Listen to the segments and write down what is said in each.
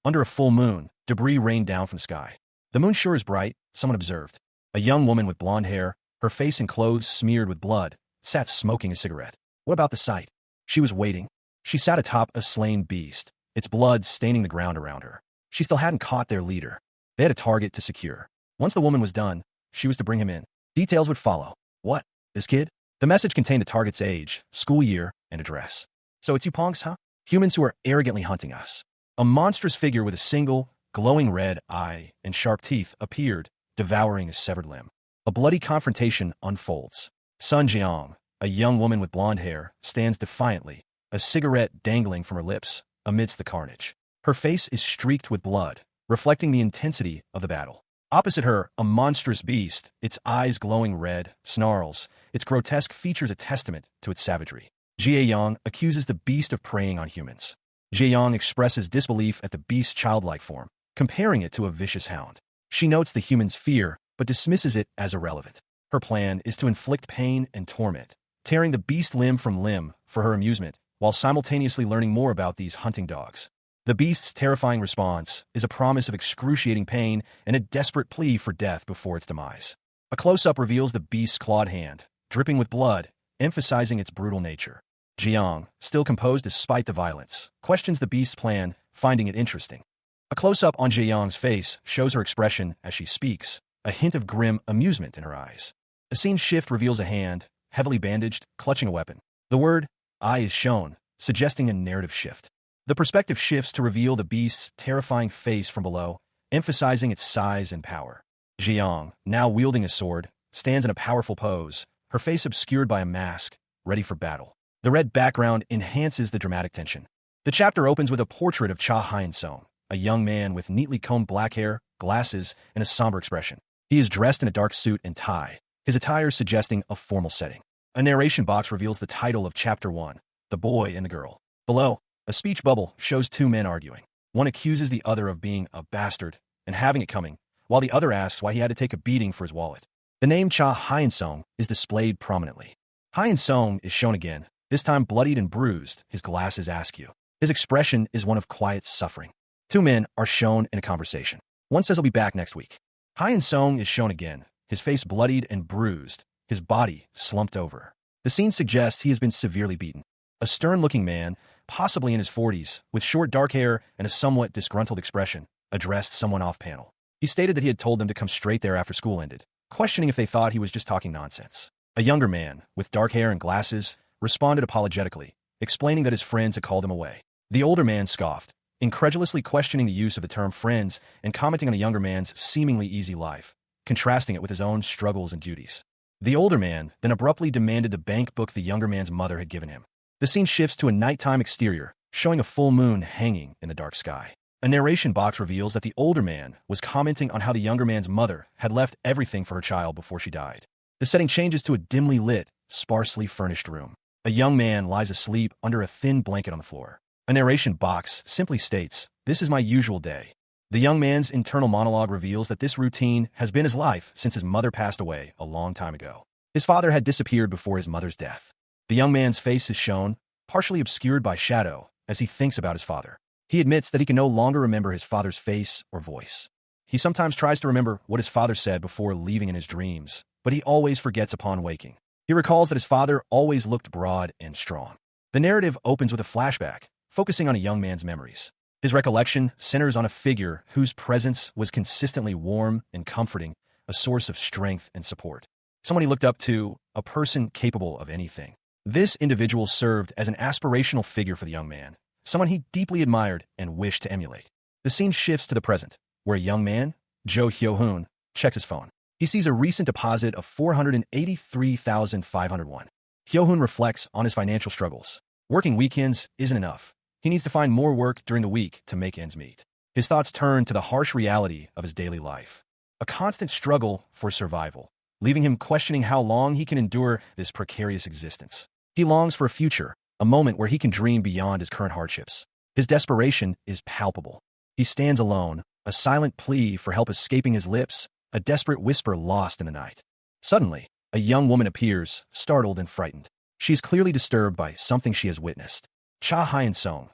Under a full moon, debris rained down from the sky. The moon sure is bright, someone observed. A young woman with blonde hair, her face and clothes smeared with blood, sat smoking a cigarette. What about the sight? She was waiting. She sat atop a slain beast, its blood staining the ground around her. She still hadn't caught their leader. They had a target to secure. Once the woman was done, she was to bring him in. Details would follow. What? This kid? The message contained the target's age, school year, and address. So it's you punks, huh? Humans who are arrogantly hunting us. A monstrous figure with a single, glowing red eye and sharp teeth appeared, devouring a severed limb. A bloody confrontation unfolds. Sun Jiang, a young woman with blonde hair, stands defiantly, a cigarette dangling from her lips, amidst the carnage. Her face is streaked with blood, reflecting the intensity of the battle. Opposite her, a monstrous beast, its eyes glowing red, snarls. Its grotesque features a testament to its savagery. Jie Yang accuses the beast of preying on humans. Jie Yang expresses disbelief at the beast's childlike form, comparing it to a vicious hound. She notes the human's fear, but dismisses it as irrelevant. Her plan is to inflict pain and torment, tearing the beast limb from limb for her amusement, while simultaneously learning more about these hunting dogs. The beast's terrifying response is a promise of excruciating pain and a desperate plea for death before its demise. A close-up reveals the beast's clawed hand, dripping with blood, emphasizing its brutal nature. Jiang, still composed despite the violence, questions the beast's plan, finding it interesting. A close-up on Jiang's face shows her expression as she speaks, a hint of grim amusement in her eyes. A scene shift reveals a hand, heavily bandaged, clutching a weapon. The word "I" is shown, suggesting a narrative shift. The perspective shifts to reveal the beast's terrifying face from below, emphasizing its size and power. Jiang, now wielding a sword, stands in a powerful pose, her face obscured by a mask, ready for battle. The red background enhances the dramatic tension. The chapter opens with a portrait of Cha Hyen-song, a young man with neatly combed black hair, glasses, and a somber expression. He is dressed in a dark suit and tie, his attire suggesting a formal setting. A narration box reveals the title of Chapter 1, The Boy and the Girl. Below, a speech bubble shows two men arguing. One accuses the other of being a bastard and having it coming, while the other asks why he had to take a beating for his wallet. The name Cha Hyen-song is displayed prominently. Hyen-song is shown again, this time bloodied and bruised, his glasses askew. His expression is one of quiet suffering. Two men are shown in a conversation. One says he'll be back next week. Hyen-song is shown again, his face bloodied and bruised, his body slumped over. The scene suggests he has been severely beaten. A stern-looking man, possibly in his 40s, with short dark hair and a somewhat disgruntled expression, addressed someone off-panel. He stated that he had told them to come straight there after school ended, questioning if they thought he was just talking nonsense. A younger man, with dark hair and glasses, responded apologetically, explaining that his friends had called him away. The older man scoffed, incredulously questioning the use of the term friends and commenting on the younger man's seemingly easy life, contrasting it with his own struggles and duties. The older man then abruptly demanded the bank book the younger man's mother had given him. The scene shifts to a nighttime exterior, showing a full moon hanging in the dark sky. A narration box reveals that the older man was commenting on how the younger man's mother had left everything for her child before she died. The setting changes to a dimly lit, sparsely furnished room. A young man lies asleep under a thin blanket on the floor. A narration box simply states, "This is my usual day." The young man's internal monologue reveals that this routine has been his life since his mother passed away a long time ago. His father had disappeared before his mother's death. The young man's face is shown, partially obscured by shadow, as he thinks about his father. He admits that he can no longer remember his father's face or voice. He sometimes tries to remember what his father said before leaving in his dreams, but he always forgets upon waking. He recalls that his father always looked broad and strong. The narrative opens with a flashback, focusing on a young man's memories. His recollection centers on a figure whose presence was consistently warm and comforting, a source of strength and support. Someone he looked up to, a person capable of anything. This individual served as an aspirational figure for the young man, someone he deeply admired and wished to emulate. The scene shifts to the present, where a young man, Jo Hyo-hoon, checks his phone. He sees a recent deposit of 483,501. Hyo-hoon reflects on his financial struggles. Working weekends isn't enough. He needs to find more work during the week to make ends meet. His thoughts turn to the harsh reality of his daily life. A constant struggle for survival, leaving him questioning how long he can endure this precarious existence. He longs for a future, a moment where he can dream beyond his current hardships. His desperation is palpable. He stands alone, a silent plea for help escaping his lips, a desperate whisper lost in the night. Suddenly, a young woman appears, startled and frightened. She is clearly disturbed by something she has witnessed. Cha Hyen-song,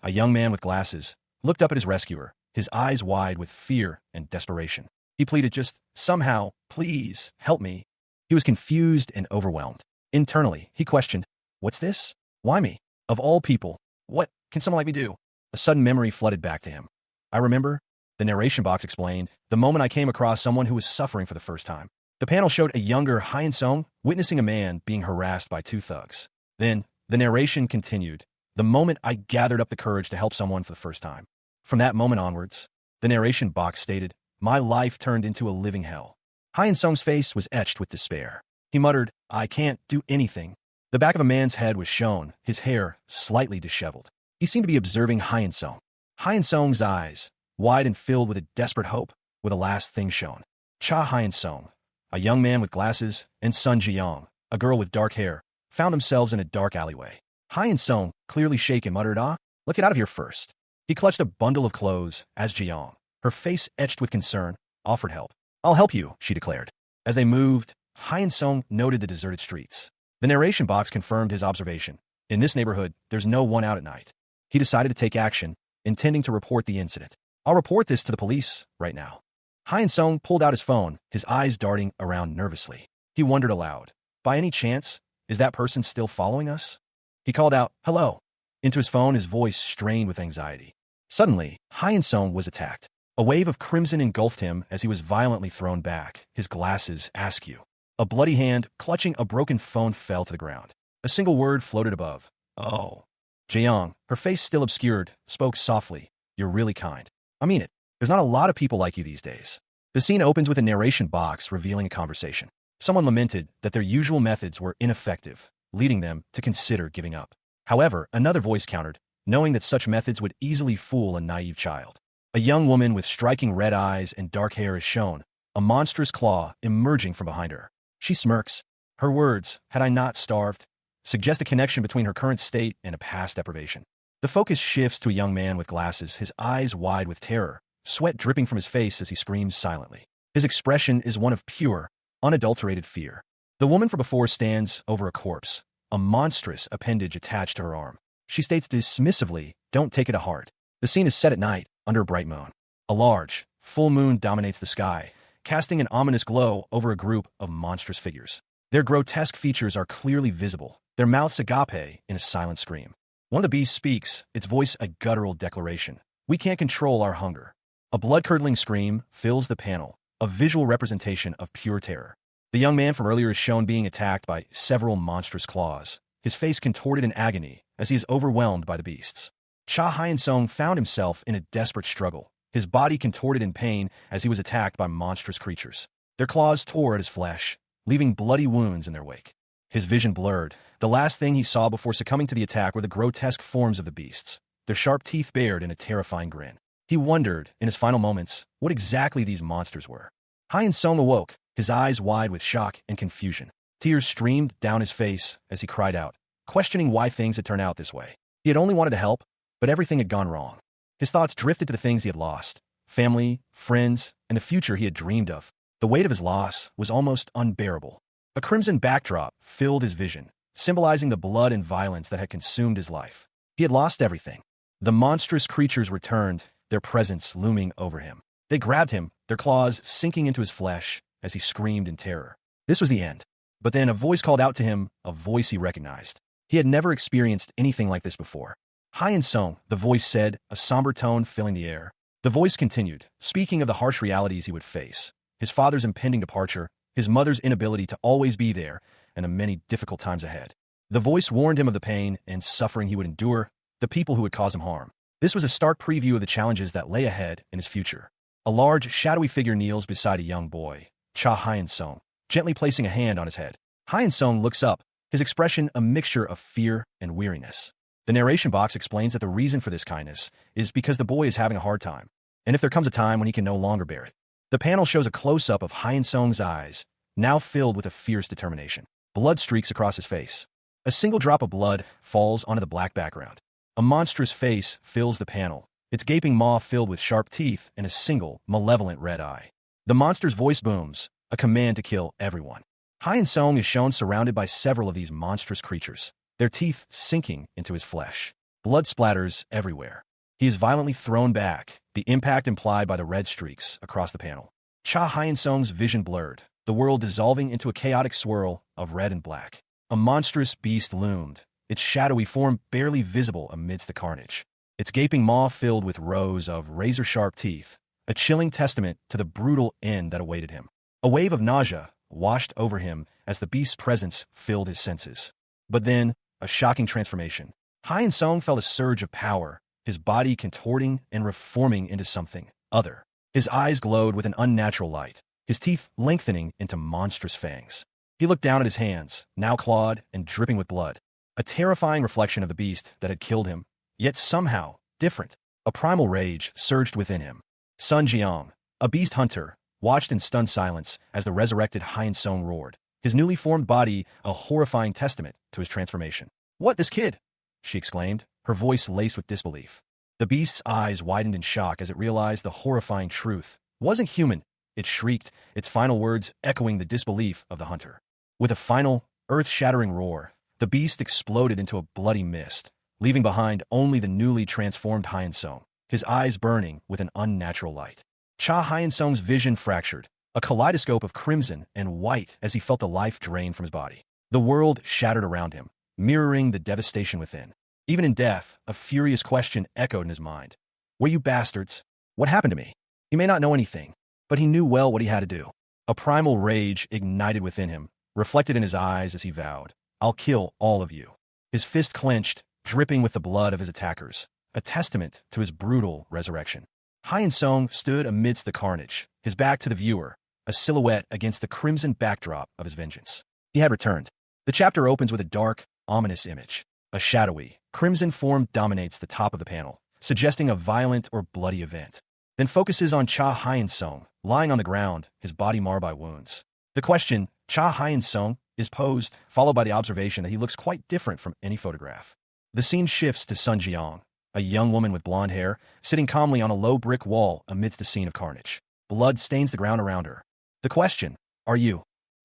a young man with glasses, looked up at his rescuer, his eyes wide with fear and desperation. He pleaded, just somehow, please, help me. He was confused and overwhelmed. Internally, he questioned, what's this? Why me? Of all people, what can someone like me do? A sudden memory flooded back to him. I remember, the narration box explained, the moment I came across someone who was suffering for the first time. The panel showed a younger Hyun-sung witnessing a man being harassed by two thugs. Then, the narration continued, the moment I gathered up the courage to help someone for the first time. From that moment onwards, the narration box stated, my life turned into a living hell. Hyun-sung's face was etched with despair. He muttered, I can't do anything. The back of a man's head was shown, his hair slightly disheveled. He seemed to be observing Hyun-sung. Hyun-sung's eyes, wide and filled with a desperate hope, were the last thing shown. Cha Hyun-sung, a young man with glasses, and Sun Ji-young, a girl with dark hair, found themselves in a dark alleyway. Hyun-sung, clearly shaken, muttered, let's get out of here first. He clutched a bundle of clothes as Ji-young, her face etched with concern, offered help. I'll help you, she declared. As they moved, Hyun-sung noted the deserted streets. The narration box confirmed his observation. In this neighborhood, there's no one out at night. He decided to take action, intending to report the incident. I'll report this to the police right now. Hyun-sung pulled out his phone, his eyes darting around nervously. He wondered aloud, by any chance, is that person still following us? He called out, hello, into his phone, his voice strained with anxiety. Suddenly, Hyun-sung was attacked. A wave of crimson engulfed him as he was violently thrown back, his glasses askew. A bloody hand, clutching a broken phone, fell to the ground. A single word floated above. Oh. Jaeyoung, her face still obscured, spoke softly. You're really kind. I mean it. There's not a lot of people like you these days. The scene opens with a narration box revealing a conversation. Someone lamented that their usual methods were ineffective, leading them to consider giving up. However, another voice countered, knowing that such methods would easily fool a naive child. A young woman with striking red eyes and dark hair is shown, a monstrous claw emerging from behind her. She smirks. Her words, had I not starved, suggest a connection between her current state and a past deprivation. The focus shifts to a young man with glasses, his eyes wide with terror, sweat dripping from his face as he screams silently. His expression is one of pure, unadulterated fear. The woman from before stands over a corpse, a monstrous appendage attached to her arm. She states dismissively, don't take it to heart. The scene is set at night, under a bright moon. A large, full moon dominates the sky, casting an ominous glow over a group of monstrous figures. Their grotesque features are clearly visible, their mouths agape in a silent scream. One of the beasts speaks, its voice a guttural declaration. We can't control our hunger. A blood-curdling scream fills the panel, a visual representation of pure terror. The young man from earlier is shown being attacked by several monstrous claws, his face contorted in agony as he is overwhelmed by the beasts. Cha Hyun-sung found himself in a desperate struggle, his body contorted in pain as he was attacked by monstrous creatures. Their claws tore at his flesh, leaving bloody wounds in their wake. His vision blurred. The last thing he saw before succumbing to the attack were the grotesque forms of the beasts, their sharp teeth bared in a terrifying grin. He wondered, in his final moments, what exactly these monsters were. Hyun-sung awoke, his eyes wide with shock and confusion. Tears streamed down his face as he cried out, questioning why things had turned out this way. He had only wanted to help, but everything had gone wrong. His thoughts drifted to the things he had lost, family, friends, and the future he had dreamed of. The weight of his loss was almost unbearable. A crimson backdrop filled his vision, symbolizing the blood and violence that had consumed his life. He had lost everything. The monstrous creatures returned, their presence looming over him. They grabbed him, their claws sinking into his flesh as he screamed in terror. This was the end. But then a voice called out to him, a voice he recognized. He had never experienced anything like this before. Hyun-sung, the voice said, a somber tone filling the air. The voice continued, speaking of the harsh realities he would face, his father's impending departure, his mother's inability to always be there, and the many difficult times ahead. The voice warned him of the pain and suffering he would endure, the people who would cause him harm. This was a stark preview of the challenges that lay ahead in his future. A large, shadowy figure kneels beside a young boy, Cha Hyun-sung, gently placing a hand on his head. Hyun-sung looks up, his expression a mixture of fear and weariness. The narration box explains that the reason for this kindness is because the boy is having a hard time, and if there comes a time when he can no longer bear it. The panel shows a close-up of Hyun-sung's eyes, now filled with a fierce determination. Blood streaks across his face. A single drop of blood falls onto the black background. A monstrous face fills the panel, its gaping maw filled with sharp teeth and a single, malevolent red eye. The monster's voice booms, a command to kill everyone. Hyun-sung is shown surrounded by several of these monstrous creatures, their teeth sinking into his flesh. Blood splatters everywhere. He is violently thrown back, the impact implied by the red streaks across the panel. Cha Hyun-sung's vision blurred, the world dissolving into a chaotic swirl of red and black. A monstrous beast loomed, its shadowy form barely visible amidst the carnage. Its gaping maw filled with rows of razor-sharp teeth, a chilling testament to the brutal end that awaited him. A wave of nausea washed over him as the beast's presence filled his senses. But then, a shocking transformation. Hyun-sung felt a surge of power, his body contorting and reforming into something other. His eyes glowed with an unnatural light, his teeth lengthening into monstrous fangs. He looked down at his hands, now clawed and dripping with blood. A terrifying reflection of the beast that had killed him, yet somehow different. A primal rage surged within him. Sun Jiang, a beast hunter, watched in stunned silence as the resurrected Hyun-sung roared, his newly formed body a horrifying testament to his transformation. "What, this kid?" she exclaimed, her voice laced with disbelief. The beast's eyes widened in shock as it realized the horrifying truth. It wasn't human, it shrieked, its final words echoing the disbelief of the hunter. With a final, earth-shattering roar, the beast exploded into a bloody mist, leaving behind only the newly transformed Hyun-sung, his eyes burning with an unnatural light. Cha Hyun-sung's vision fractured, a kaleidoscope of crimson and white as he felt the life drain from his body. The world shattered around him, mirroring the devastation within. Even in death, a furious question echoed in his mind. "Were you bastards? What happened to me?" He may not know anything, but he knew well what he had to do. A primal rage ignited within him, reflected in his eyes as he vowed, "I'll kill all of you." His fist clenched, dripping with the blood of his attackers, a testament to his brutal resurrection. Hyun-sung stood amidst the carnage, his back to the viewer, a silhouette against the crimson backdrop of his vengeance. He had returned. The chapter opens with a dark, ominous image. A shadowy, crimson form dominates the top of the panel, suggesting a violent or bloody event. Then focuses on Cha Hyun-sung, lying on the ground, his body marred by wounds. The question, "Cha Hyun-sung?" is posed, followed by the observation that he looks quite different from any photograph. The scene shifts to Sun Jiang, a young woman with blonde hair, sitting calmly on a low brick wall amidst a scene of carnage. Blood stains the ground around her. The question, "Are you?"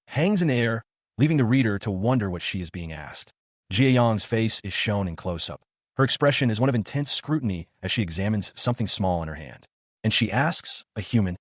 hangs in the air, leaving the reader to wonder what she is being asked. Jia-young's face is shown in close-up. Her expression is one of intense scrutiny as she examines something small in her hand. And she asks, "A human?"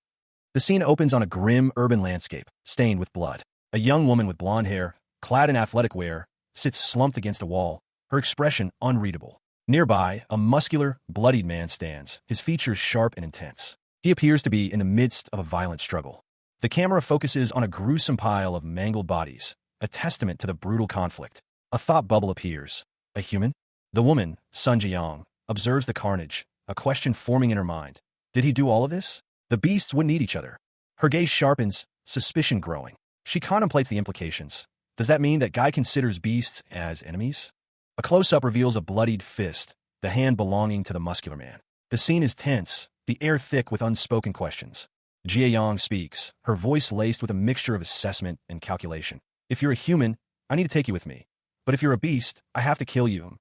The scene opens on a grim urban landscape, stained with blood. A young woman with blonde hair, clad in athletic wear, sits slumped against a wall, her expression unreadable. Nearby, a muscular, bloodied man stands, his features sharp and intense. He appears to be in the midst of a violent struggle. The camera focuses on a gruesome pile of mangled bodies, a testament to the brutal conflict. A thought bubble appears. A human? The woman, Sun Jiang, observes the carnage, a question forming in her mind. Did he do all of this? The beasts wouldn't eat each other. Her gaze sharpens, suspicion growing. She contemplates the implications. Does that mean that Guy considers beasts as enemies? A close-up reveals a bloodied fist, the hand belonging to the muscular man. The scene is tense, the air thick with unspoken questions. Jia-young speaks, her voice laced with a mixture of assessment and calculation. "If you're a human, I need to take you with me. But if you're a beast, I have to kill you."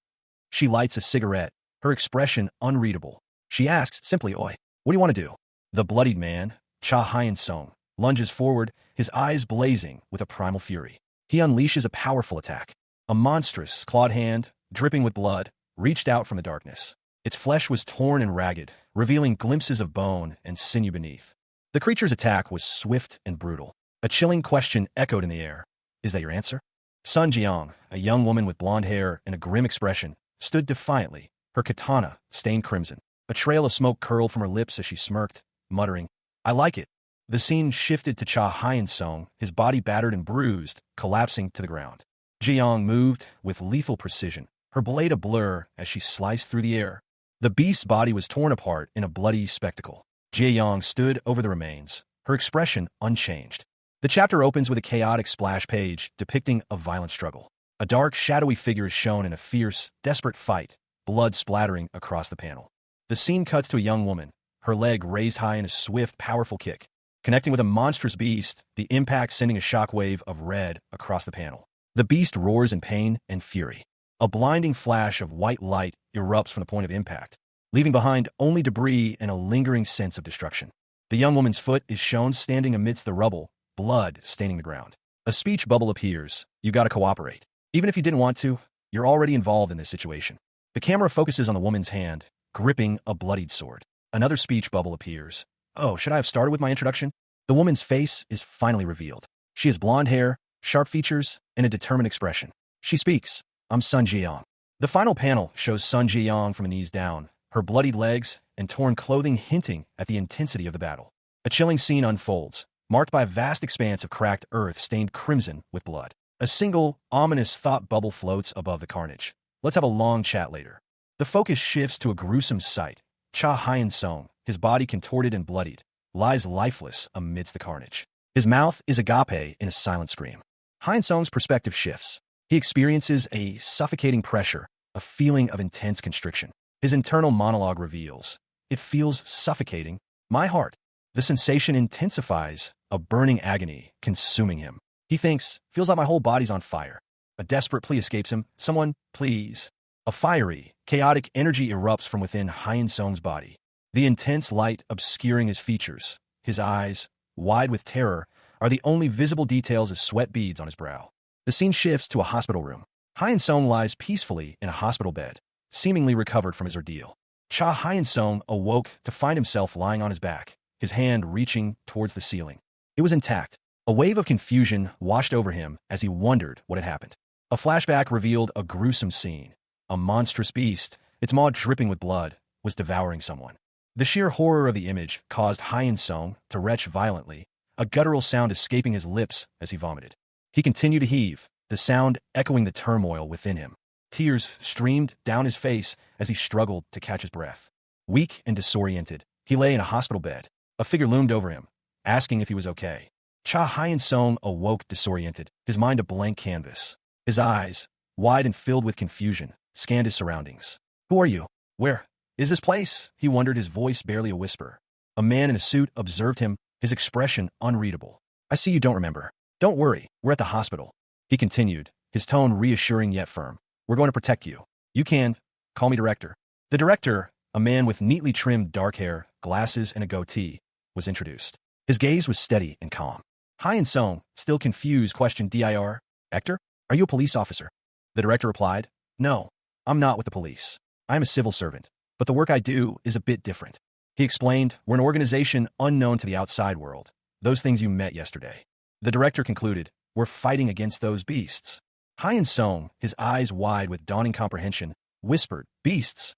She lights a cigarette, her expression unreadable. She asks simply, "Oi, what do you want to do?" The bloodied man, Cha Hyun-sung, lunges forward, his eyes blazing with a primal fury. He unleashes a powerful attack. A monstrous, clawed hand, dripping with blood, reached out from the darkness. Its flesh was torn and ragged, revealing glimpses of bone and sinew beneath. The creature's attack was swift and brutal. A chilling question echoed in the air. "Is that your answer?" Sun Jiang, a young woman with blonde hair and a grim expression, stood defiantly, her katana stained crimson. A trail of smoke curled from her lips as she smirked, muttering, "I like it." The scene shifted to Cha Hyun-sung, his body battered and bruised, collapsing to the ground. Jiang moved with lethal precision, her blade a blur as she sliced through the air. The beast's body was torn apart in a bloody spectacle. Jiang stood over the remains, her expression unchanged. The chapter opens with a chaotic splash page depicting a violent struggle. A dark, shadowy figure is shown in a fierce, desperate fight, blood splattering across the panel. The scene cuts to a young woman, her leg raised high in a swift, powerful kick, connecting with a monstrous beast, the impact sending a shockwave of red across the panel. The beast roars in pain and fury. A blinding flash of white light erupts from the point of impact, leaving behind only debris and a lingering sense of destruction. The young woman's foot is shown standing amidst the rubble, blood staining the ground. A speech bubble appears. "You gotta cooperate. Even if you didn't want to, you're already involved in this situation." The camera focuses on the woman's hand, gripping a bloodied sword. Another speech bubble appears. Oh, should I have started with my introduction? The woman's face is finally revealed. She has blonde hair, sharp features, and a determined expression. She speaks. I'm Sun Jiyoung. The final panel shows Sun Jiyoung from the knees down, her bloodied legs and torn clothing hinting at the intensity of the battle. A chilling scene unfolds, marked by a vast expanse of cracked earth stained crimson with blood. A single, ominous thought bubble floats above the carnage. Let's have a long chat later. The focus shifts to a gruesome sight. Cha Hyun-sung, his body contorted and bloodied, lies lifeless amidst the carnage. His mouth is agape in a silent scream. Hyun-sung's perspective shifts. He experiences a suffocating pressure, a feeling of intense constriction. His internal monologue reveals. It feels suffocating. My heart. The sensation intensifies, a burning agony consuming him. He thinks, feels like my whole body's on fire. A desperate plea escapes him. Someone, please. A fiery, chaotic energy erupts from within Hyun-sung's body. The intense light obscuring his features, his eyes, wide with terror, are the only visible details as sweat beads on his brow. The scene shifts to a hospital room. Hyun-sung lies peacefully in a hospital bed, seemingly recovered from his ordeal. Cha Hyun-sung awoke to find himself lying on his back, his hand reaching towards the ceiling. It was intact. A wave of confusion washed over him as he wondered what had happened. A flashback revealed a gruesome scene. A monstrous beast, its maw dripping with blood, was devouring someone. The sheer horror of the image caused Hyun-sung to retch violently, a guttural sound escaping his lips as he vomited. He continued to heave, the sound echoing the turmoil within him. Tears streamed down his face as he struggled to catch his breath. Weak and disoriented, he lay in a hospital bed. A figure loomed over him, asking if he was okay. Cha Hyun-sung awoke disoriented, his mind a blank canvas. His eyes, wide and filled with confusion, scanned his surroundings. Who are you? Where is this place? He wondered, his voice barely a whisper. A man in a suit observed him, his expression unreadable. I see you don't remember. Don't worry, we're at the hospital. He continued, his tone reassuring yet firm. We're going to protect you. You can call me director. The director, a man with neatly trimmed dark hair, glasses, and a goatee, was introduced. His gaze was steady and calm. Hyun-sung, still confused, questioned, Dir, Hector? Are you a police officer? The director replied, No, I'm not with the police. I'm a civil servant, but the work I do is a bit different. He explained, we're an organization unknown to the outside world, those things you met yesterday. The director concluded, we're fighting against those beasts. Hyun-sung, his eyes wide with dawning comprehension, whispered, Beasts?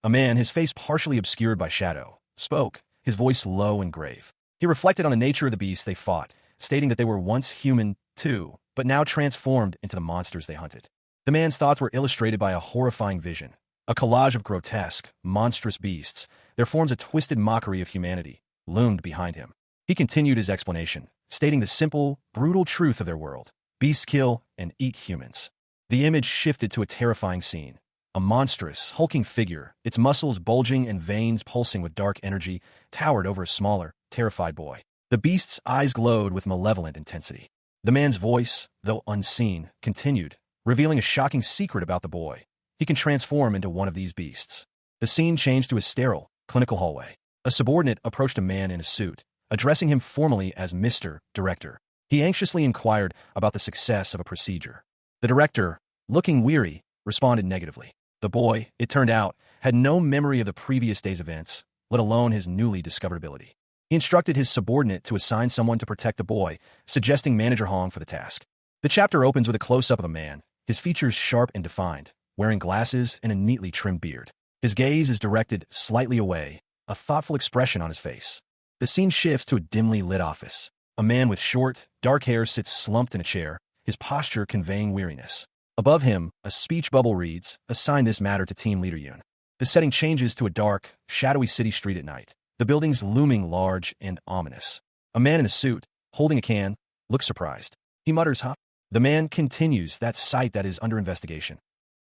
A man, his face partially obscured by shadow, spoke, his voice low and grave. He reflected on the nature of the beasts they fought, stating that they were once human, too, but now transformed into the monsters they hunted. The man's thoughts were illustrated by a horrifying vision, a collage of grotesque, monstrous beasts, their forms a twisted mockery of humanity, loomed behind him. He continued his explanation, stating the simple, brutal truth of their world. Beasts kill and eat humans. The image shifted to a terrifying scene. A monstrous, hulking figure, its muscles bulging and veins pulsing with dark energy, towered over a smaller, terrified boy. The beast's eyes glowed with malevolent intensity. The man's voice, though unseen, continued, revealing a shocking secret about the boy. He can transform into one of these beasts. The scene changed to a sterile, clinical hallway. A subordinate approached a man in a suit, addressing him formally as Mr. Director. He anxiously inquired about the success of a procedure. The director, looking weary, responded negatively. The boy, it turned out, had no memory of the previous day's events, let alone his newly discovered ability. He instructed his subordinate to assign someone to protect the boy, suggesting Manager Hong for the task. The chapter opens with a close-up of a man, his features sharp and defined, wearing glasses and a neatly trimmed beard. His gaze is directed slightly away, a thoughtful expression on his face. The scene shifts to a dimly lit office. A man with short, dark hair sits slumped in a chair, his posture conveying weariness. Above him, a speech bubble reads, Assign this matter to Team Leader Yoon. The setting changes to a dark, shadowy city street at night, the buildings looming large and ominous. A man in a suit, holding a can, looks surprised. He mutters, Huh? The man continues, That site that is under investigation.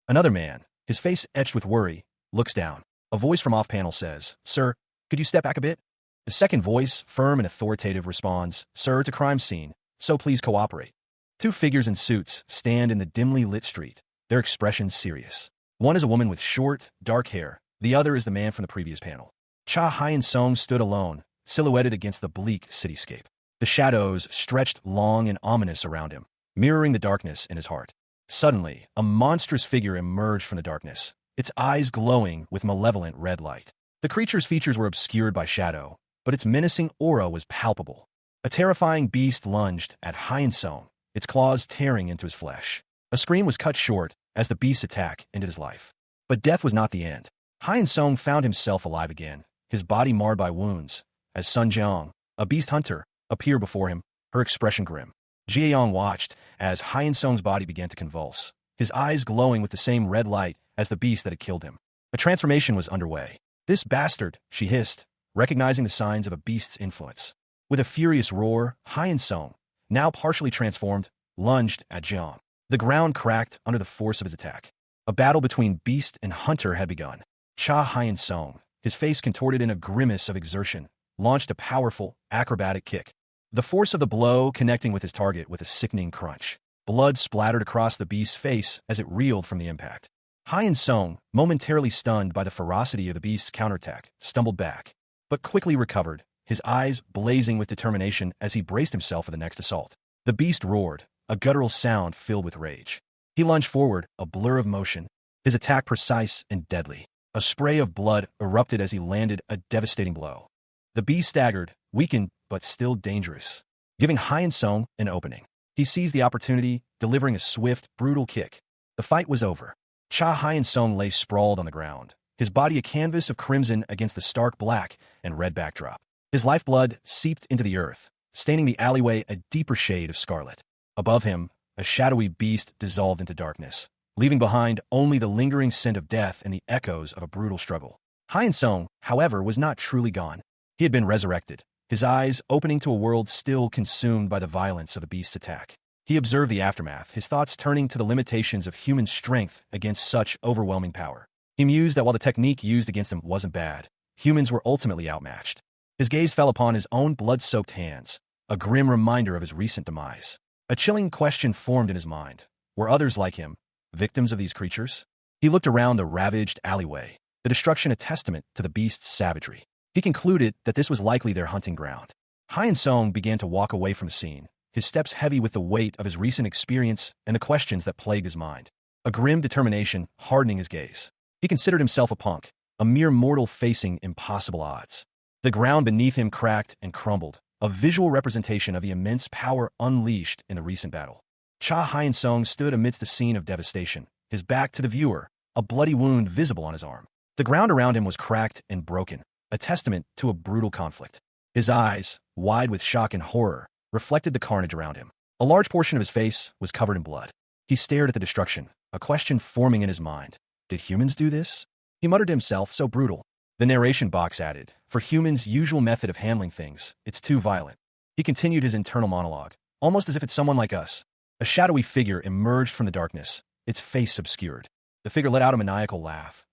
Another man, his face etched with worry, looks down. A voice from off-panel says, Sir, could you step back a bit? The second voice, firm and authoritative, responds, Sir, it's a crime scene, so please cooperate. Two figures in suits stand in the dimly lit street, their expressions serious. One is a woman with short, dark hair. The other is the man from the previous panel. Cha Hyun-sung stood alone, silhouetted against the bleak cityscape. The shadows stretched long and ominous around him, mirroring the darkness in his heart. Suddenly, a monstrous figure emerged from the darkness, its eyes glowing with malevolent red light. The creature's features were obscured by shadow, but its menacing aura was palpable. A terrifying beast lunged at Hyun-sung, its claws tearing into his flesh. A scream was cut short as the beast's attack ended his life. But death was not the end. Hyun-sung found himself alive again, his body marred by wounds, as Sun Jeong, a beast hunter, appeared before him, her expression grim. Ji-yeong watched as Hyun-sung's body began to convulse, his eyes glowing with the same red light as the beast that had killed him. A transformation was underway. "This bastard," she hissed, recognizing the signs of a beast's influence. With a furious roar, Hyun-sung, now partially transformed, lunged at Jeong. The ground cracked under the force of his attack. A battle between beast and hunter had begun. Cha Hyun-sung, his face contorted in a grimace of exertion, launched a powerful, acrobatic kick. The force of the blow connecting with his target with a sickening crunch. Blood splattered across the beast's face as it reeled from the impact. Hyun-sung, momentarily stunned by the ferocity of the beast's counterattack, stumbled back, but quickly recovered, his eyes blazing with determination as he braced himself for the next assault. The beast roared, a guttural sound filled with rage. He lunged forward, a blur of motion, his attack precise and deadly. A spray of blood erupted as he landed a devastating blow. The beast staggered, weakened but still dangerous, giving Hyun-sung an opening. He seized the opportunity, delivering a swift, brutal kick. The fight was over. Cha Hyun-sung lay sprawled on the ground, his body a canvas of crimson against the stark black and red backdrop. His lifeblood seeped into the earth, staining the alleyway a deeper shade of scarlet. Above him, a shadowy beast dissolved into darkness, leaving behind only the lingering scent of death and the echoes of a brutal struggle. Hyun-sung, however, was not truly gone. He had been resurrected, his eyes opening to a world still consumed by the violence of the beast's attack. He observed the aftermath, his thoughts turning to the limitations of human strength against such overwhelming power. He mused that while the technique used against him wasn't bad, humans were ultimately outmatched. His gaze fell upon his own blood-soaked hands, a grim reminder of his recent demise. A chilling question formed in his mind. Were others like him, victims of these creatures? He looked around the ravaged alleyway, the destruction a testament to the beast's savagery. He concluded that this was likely their hunting ground. Hyun-sung began to walk away from the scene, his steps heavy with the weight of his recent experience and the questions that plagued his mind. A grim determination hardening his gaze. He considered himself a punk, a mere mortal facing impossible odds. The ground beneath him cracked and crumbled, a visual representation of the immense power unleashed in the recent battle. Cha Hyun-sung stood amidst a scene of devastation, his back to the viewer, a bloody wound visible on his arm. The ground around him was cracked and broken, a testament to a brutal conflict. His eyes, wide with shock and horror, reflected the carnage around him. A large portion of his face was covered in blood. He stared at the destruction, a question forming in his mind. Did humans do this? He muttered to himself, so brutal. The narration box added, for humans' usual method of handling things, it's too violent. He continued his internal monologue, almost as if it's someone like us. A shadowy figure emerged from the darkness, its face obscured. The figure let out a maniacal laugh.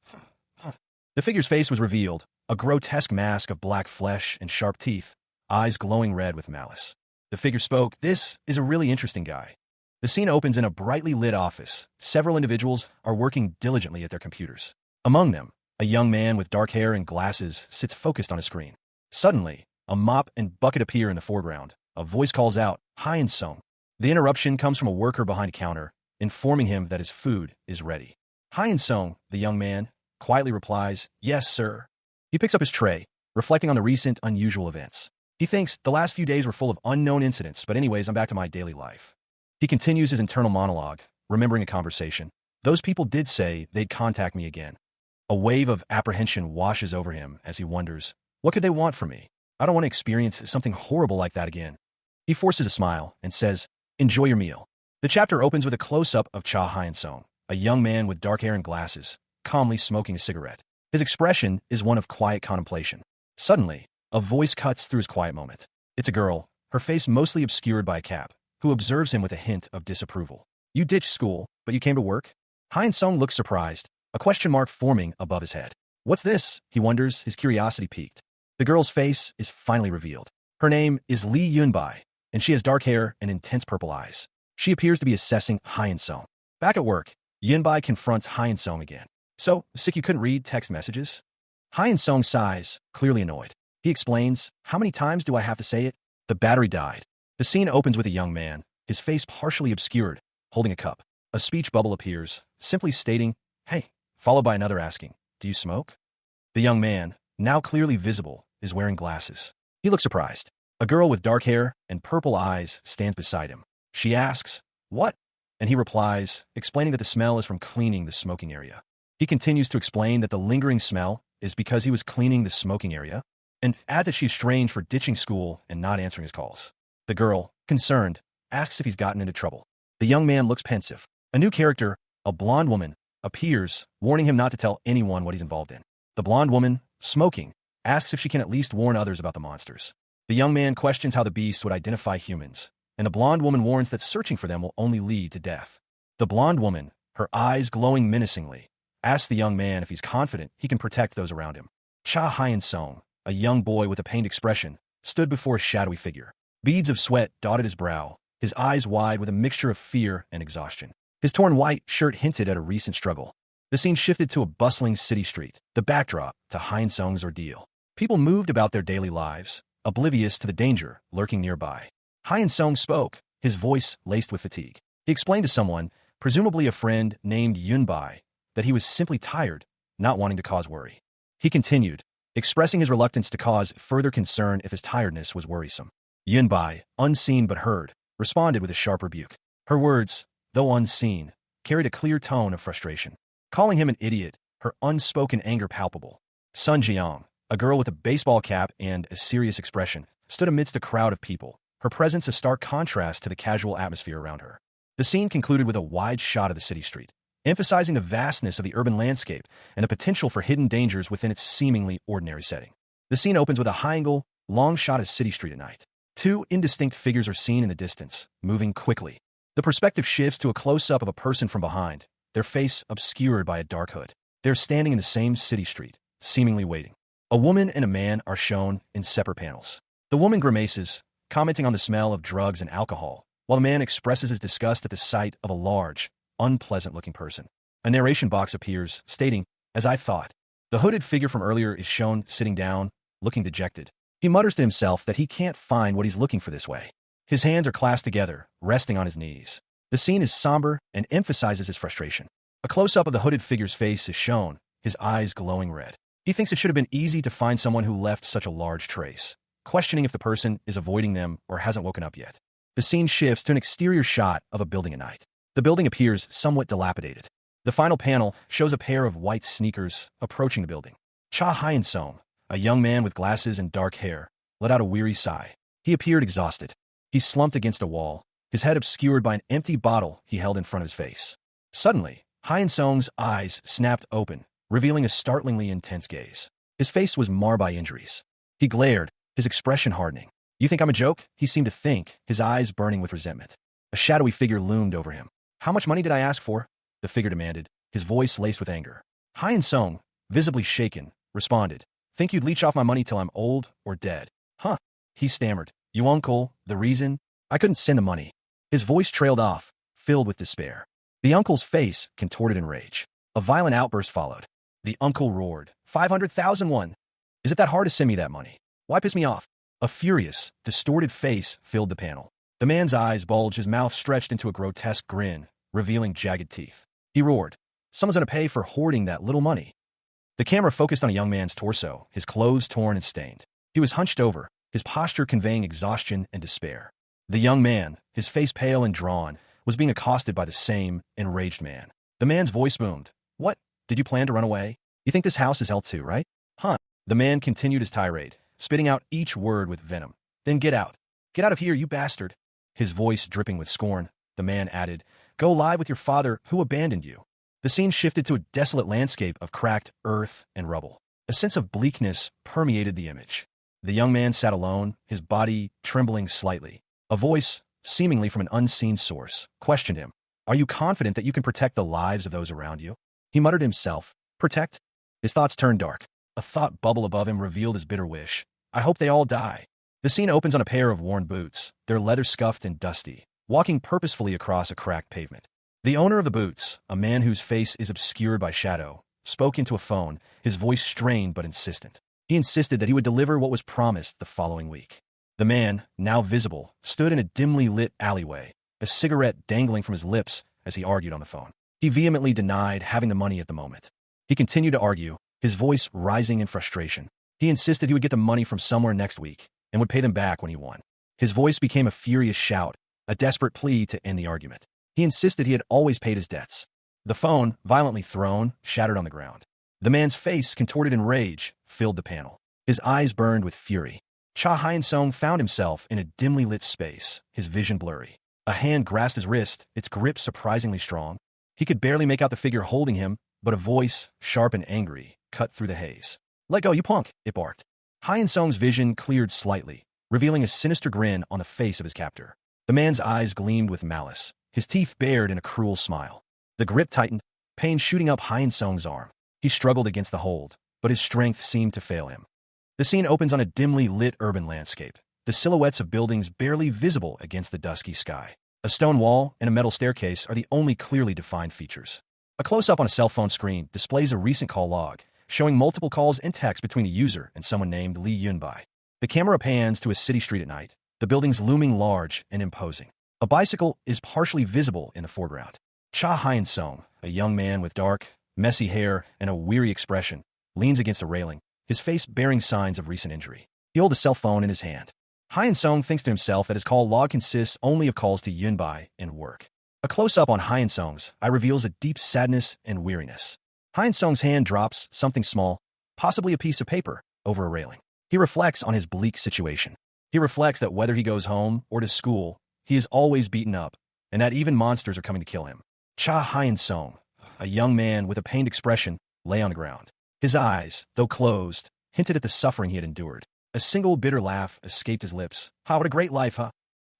The figure's face was revealed, a grotesque mask of black flesh and sharp teeth, eyes glowing red with malice. The figure spoke, "This is a really interesting guy." The scene opens in a brightly lit office. Several individuals are working diligently at their computers. Among them, a young man with dark hair and glasses sits focused on a screen. Suddenly, a mop and bucket appear in the foreground. A voice calls out, "Hyun-sung." The interruption comes from a worker behind a counter, informing him that his food is ready. Hyun-sung, the young man, quietly replies, "Yes, sir." He picks up his tray, reflecting on the recent unusual events. He thinks the last few days were full of unknown incidents, but anyways, I'm back to my daily life. He continues his internal monologue, remembering a conversation. Those people did say they'd contact me again. A wave of apprehension washes over him as he wonders, what could they want from me? I don't want to experience something horrible like that again. He forces a smile and says, "Enjoy your meal." The chapter opens with a close-up of Cha Hyun-sung, a young man with dark hair and glasses, calmly smoking a cigarette. His expression is one of quiet contemplation. Suddenly, a voice cuts through his quiet moment. It's a girl, her face mostly obscured by a cap, who observes him with a hint of disapproval. "You ditched school, but you came to work?" Hyun-sung looks surprised, a question mark forming above his head. "What's this?" he wonders, his curiosity piqued. The girl's face is finally revealed. Her name is Lee Yunbai, and she has dark hair and intense purple eyes. She appears to be assessing Hyun-sung. Back at work, Yunbai confronts Hyun-sung again. "So, sick you couldn't read text messages?" Hyun-sung sighs, clearly annoyed. He explains, "How many times do I have to say it?" The battery died. The scene opens with a young man, his face partially obscured, holding a cup. A speech bubble appears, simply stating, "Hey, followed by another asking, "Do you smoke?" The young man, now clearly visible, is wearing glasses. He looks surprised. A girl with dark hair and purple eyes stands beside him. She asks, "What?" And he replies, explaining that the smell is from cleaning the smoking area. He continues to explain that the lingering smell is because he was cleaning the smoking area, and add that she's strange for ditching school and not answering his calls. The girl, concerned, asks if he's gotten into trouble. The young man looks pensive. A new character, a blonde woman, appears, warning him not to tell anyone what he's involved in. The blonde woman, smoking, asks if she can at least warn others about the monsters. The young man questions how the beast would identify humans, and the blonde woman warns that searching for them will only lead to death. The blonde woman, her eyes glowing menacingly, asks the young man if he's confident he can protect those around him. Cha Hyun-sung, a young boy with a pained expression, stood before a shadowy figure. Beads of sweat dotted his brow, his eyes wide with a mixture of fear and exhaustion. His torn white shirt hinted at a recent struggle. The scene shifted to a bustling city street, the backdrop to Hyun-sung's ordeal. People moved about their daily lives, oblivious to the danger lurking nearby. Hyun-sung spoke, his voice laced with fatigue. He explained to someone, presumably a friend named Yunbai, that he was simply tired, not wanting to cause worry. He continued, expressing his reluctance to cause further concern if his tiredness was worrisome. Yunbai, unseen but heard, responded with a sharp rebuke. Her words, though unseen, carried a clear tone of frustration. Calling him an idiot, her unspoken anger palpable. Sun Jiang, a girl with a baseball cap and a serious expression, stood amidst a crowd of people, her presence a stark contrast to the casual atmosphere around her. The scene concluded with a wide shot of the city street, emphasizing the vastness of the urban landscape and the potential for hidden dangers within its seemingly ordinary setting. The scene opens with a high-angle, long shot of city street at night. Two indistinct figures are seen in the distance, moving quickly. The perspective shifts to a close-up of a person from behind, their face obscured by a dark hood. They're standing in the same city street, seemingly waiting. A woman and a man are shown in separate panels. The woman grimaces, commenting on the smell of drugs and alcohol, while the man expresses his disgust at the sight of a large, unpleasant-looking person. A narration box appears, stating, "As I thought." The hooded figure from earlier is shown sitting down, looking dejected. He mutters to himself that he can't find what he's looking for this way. His hands are clasped together, resting on his knees. The scene is somber and emphasizes his frustration. A close-up of the hooded figure's face is shown, his eyes glowing red. He thinks it should have been easy to find someone who left such a large trace, questioning if the person is avoiding them or hasn't woken up yet. The scene shifts to an exterior shot of a building at night. The building appears somewhat dilapidated. The final panel shows a pair of white sneakers approaching the building. Cha Hyun-sung, a young man with glasses and dark hair, let out a weary sigh. He appeared exhausted. He slumped against a wall, his head obscured by an empty bottle he held in front of his face. Suddenly, Hyun-sung's eyes snapped open, revealing a startlingly intense gaze. His face was marred by injuries. He glared, his expression hardening. "You think I'm a joke?" he seemed to think, his eyes burning with resentment. A shadowy figure loomed over him. "How much money did I ask for?" the figure demanded, his voice laced with anger. Hyun-sung, visibly shaken, responded, "Think you'd leech off my money till I'm old or dead?" "Huh," he stammered. "You uncle, the reason? I couldn't send the money." His voice trailed off, filled with despair. The uncle's face contorted in rage. A violent outburst followed. The uncle roared, 500,000 won. Is it that hard to send me that money? Why piss me off?" A furious, distorted face filled the panel. The man's eyes bulged, his mouth stretched into a grotesque grin, revealing jagged teeth. He roared, "Someone's gonna pay for hoarding that little money." The camera focused on a young man's torso, his clothes torn and stained. He was hunched over, his posture conveying exhaustion and despair. The young man, his face pale and drawn, was being accosted by the same enraged man. The man's voice boomed. "What? Did you plan to run away? You think this house is L2, right? Huh?" The man continued his tirade, spitting out each word with venom. "Then get out. Get out of here, you bastard." His voice dripping with scorn, the man added, "Go live with your father who abandoned you." The scene shifted to a desolate landscape of cracked earth and rubble. A sense of bleakness permeated the image. The young man sat alone, his body trembling slightly. A voice, seemingly from an unseen source, questioned him. "Are you confident that you can protect the lives of those around you?" He muttered to himself. "Protect?" His thoughts turned dark. A thought bubble above him revealed his bitter wish. "I hope they all die." The scene opens on a pair of worn boots, their leather scuffed and dusty, walking purposefully across a cracked pavement. The owner of the boots, a man whose face is obscured by shadow, spoke into a phone, his voice strained but insistent. He insisted that he would deliver what was promised the following week. The man, now visible, stood in a dimly lit alleyway, a cigarette dangling from his lips as he argued on the phone. He vehemently denied having the money at the moment. He continued to argue, his voice rising in frustration. He insisted he would get the money from somewhere next week and would pay them back when he won. His voice became a furious shout, a desperate plea to end the argument. He insisted he had always paid his debts. The phone, violently thrown, shattered on the ground. The man's face, contorted in rage, filled the panel. His eyes burned with fury. Cha Hyun-sung found himself in a dimly lit space, his vision blurry. A hand grasped his wrist, its grip surprisingly strong. He could barely make out the figure holding him, but a voice, sharp and angry, cut through the haze. "Let go, you punk," it barked. Hyun-sung's vision cleared slightly, revealing a sinister grin on the face of his captor. The man's eyes gleamed with malice, his teeth bared in a cruel smile. The grip tightened, pain shooting up Hyun-sung's arm. He struggled against the hold, but his strength seemed to fail him. The scene opens on a dimly lit urban landscape, the silhouettes of buildings barely visible against the dusky sky. A stone wall and a metal staircase are the only clearly defined features. A close-up on a cell phone screen displays a recent call log, showing multiple calls and texts between a user and someone named Lee Yunbai. The camera pans to a city street at night, the buildings looming large and imposing. A bicycle is partially visible in the foreground. Cha Hyun-sung, a young man with dark, messy hair and a weary expression, leans against a railing, his face bearing signs of recent injury. He holds a cell phone in his hand. Hyun-sung thinks to himself that his call log consists only of calls to Yunbai and work. A close-up on Hyun-sung's eye reveals a deep sadness and weariness. Hyun-sung's hand drops something small, possibly a piece of paper, over a railing. He reflects on his bleak situation. He reflects that whether he goes home or to school, he is always beaten up, and that even monsters are coming to kill him. Cha Hyun-sung, a young man with a pained expression, lay on the ground. His eyes, though closed, hinted at the suffering he had endured. A single bitter laugh escaped his lips. "What a great life, huh?"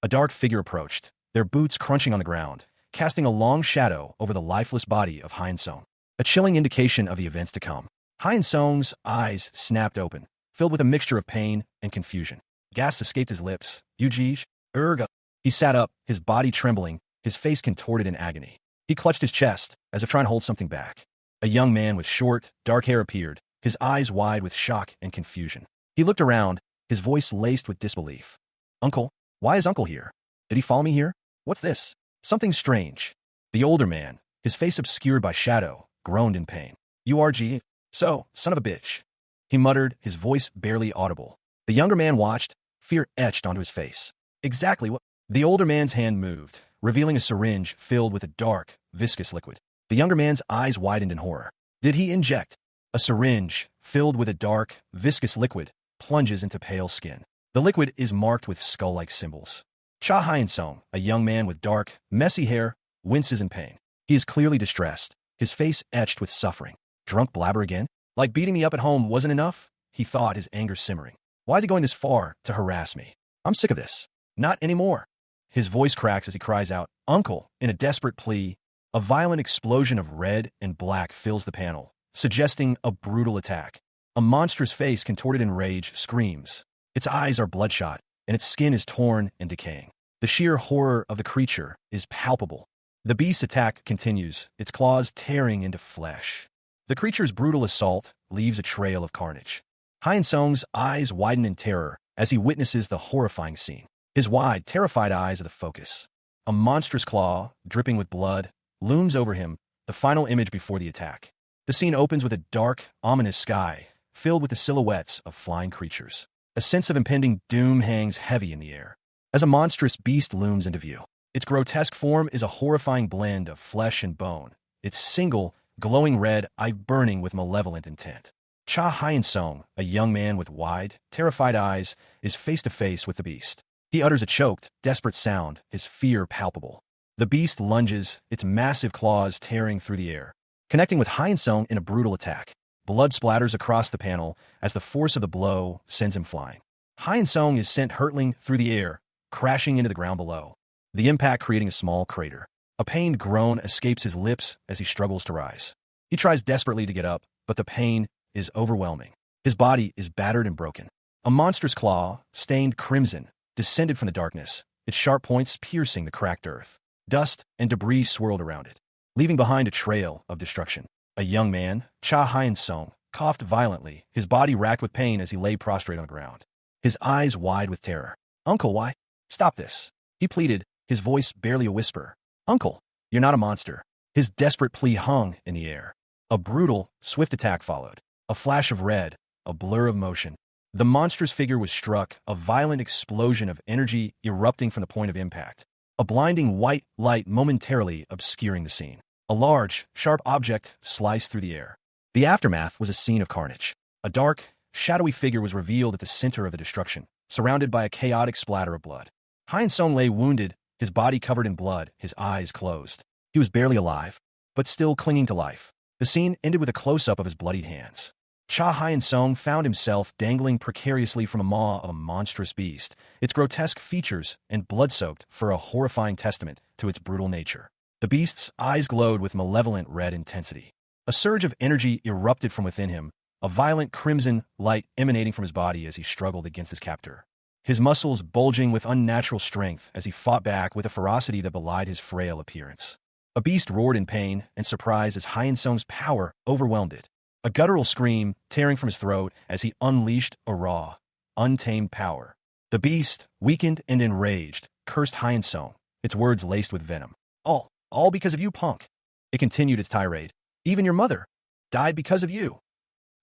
A dark figure approached, their boots crunching on the ground, casting a long shadow over the lifeless body of Hyun-sung, a chilling indication of the events to come. Hyun-sung's eyes snapped open, filled with a mixture of pain and confusion. Gasps escaped his lips. "Yuji, erga." He sat up, his body trembling, his face contorted in agony. He clutched his chest, as if trying to hold something back. A young man with short, dark hair appeared, his eyes wide with shock and confusion. He looked around, his voice laced with disbelief. "Uncle? Why is Uncle here? Did he follow me here? What's this? Something strange." The older man, his face obscured by shadow, groaned in pain. "You are G? So, son of a bitch." He muttered, his voice barely audible. The younger man watched, fear etched onto his face. "Exactly what—" The older man's hand moved, revealing a syringe filled with a dark, viscous liquid. The younger man's eyes widened in horror. Did he inject? A syringe, filled with a dark, viscous liquid, plunges into pale skin. The liquid is marked with skull-like symbols. Cha Hyun-sung, a young man with dark, messy hair, winces in pain. He is clearly distressed, his face etched with suffering. "Drunk blabber again? Like beating me up at home wasn't enough?" he thought, his anger simmering. "Why is he going this far to harass me? I'm sick of this. Not anymore." His voice cracks as he cries out, "Uncle," in a desperate plea. A violent explosion of red and black fills the panel, suggesting a brutal attack. A monstrous face contorted in rage screams. Its eyes are bloodshot, and its skin is torn and decaying. The sheer horror of the creature is palpable. The beast's attack continues, its claws tearing into flesh. The creature's brutal assault leaves a trail of carnage. Hyun-sung's eyes widen in terror as he witnesses the horrifying scene. His wide, terrified eyes are the focus. A monstrous claw, dripping with blood, looms over him, the final image before the attack. The scene opens with a dark, ominous sky, filled with the silhouettes of flying creatures. A sense of impending doom hangs heavy in the air, as a monstrous beast looms into view. Its grotesque form is a horrifying blend of flesh and bone, its single, glowing red eye burning with malevolent intent. Cha Hyun-sung, a young man with wide, terrified eyes, is face to face with the beast. He utters a choked, desperate sound, his fear palpable. The beast lunges, its massive claws tearing through the air, connecting with Hyun-sung in a brutal attack. Blood splatters across the panel as the force of the blow sends him flying. Hyun-sung is sent hurtling through the air, crashing into the ground below, the impact creating a small crater. A pained groan escapes his lips as he struggles to rise. He tries desperately to get up, but the pain is overwhelming. His body is battered and broken. A monstrous claw, stained crimson, descended from the darkness, its sharp points piercing the cracked earth. Dust and debris swirled around it, leaving behind a trail of destruction. A young man, Cha Hyun-sung, coughed violently, his body racked with pain as he lay prostrate on the ground. His eyes wide with terror. "Uncle, why? Stop this," he pleaded, his voice barely a whisper. "Uncle, you're not a monster." His desperate plea hung in the air. A brutal, swift attack followed. A flash of red, a blur of motion. The monstrous figure was struck, a violent explosion of energy erupting from the point of impact. A blinding white light momentarily obscuring the scene. A large, sharp object sliced through the air. The aftermath was a scene of carnage. A dark, shadowy figure was revealed at the center of the destruction, surrounded by a chaotic splatter of blood. Hyun Sung lay wounded, his body covered in blood, his eyes closed. He was barely alive, but still clinging to life. The scene ended with a close-up of his bloodied hands. Cha Hyun Sung found himself dangling precariously from a maw of a monstrous beast, its grotesque features and blood-soaked for a horrifying testament to its brutal nature. The beast's eyes glowed with malevolent red intensity. A surge of energy erupted from within him, a violent crimson light emanating from his body as he struggled against his captor. His muscles bulging with unnatural strength as he fought back with a ferocity that belied his frail appearance. A beast roared in pain and surprise as Hyun Sung's power overwhelmed it. A guttural scream tearing from his throat as he unleashed a raw, untamed power. The beast, weakened and enraged, cursed Hyun Sung, its words laced with venom. All because of you, punk. It continued its tirade. Even your mother died because of you.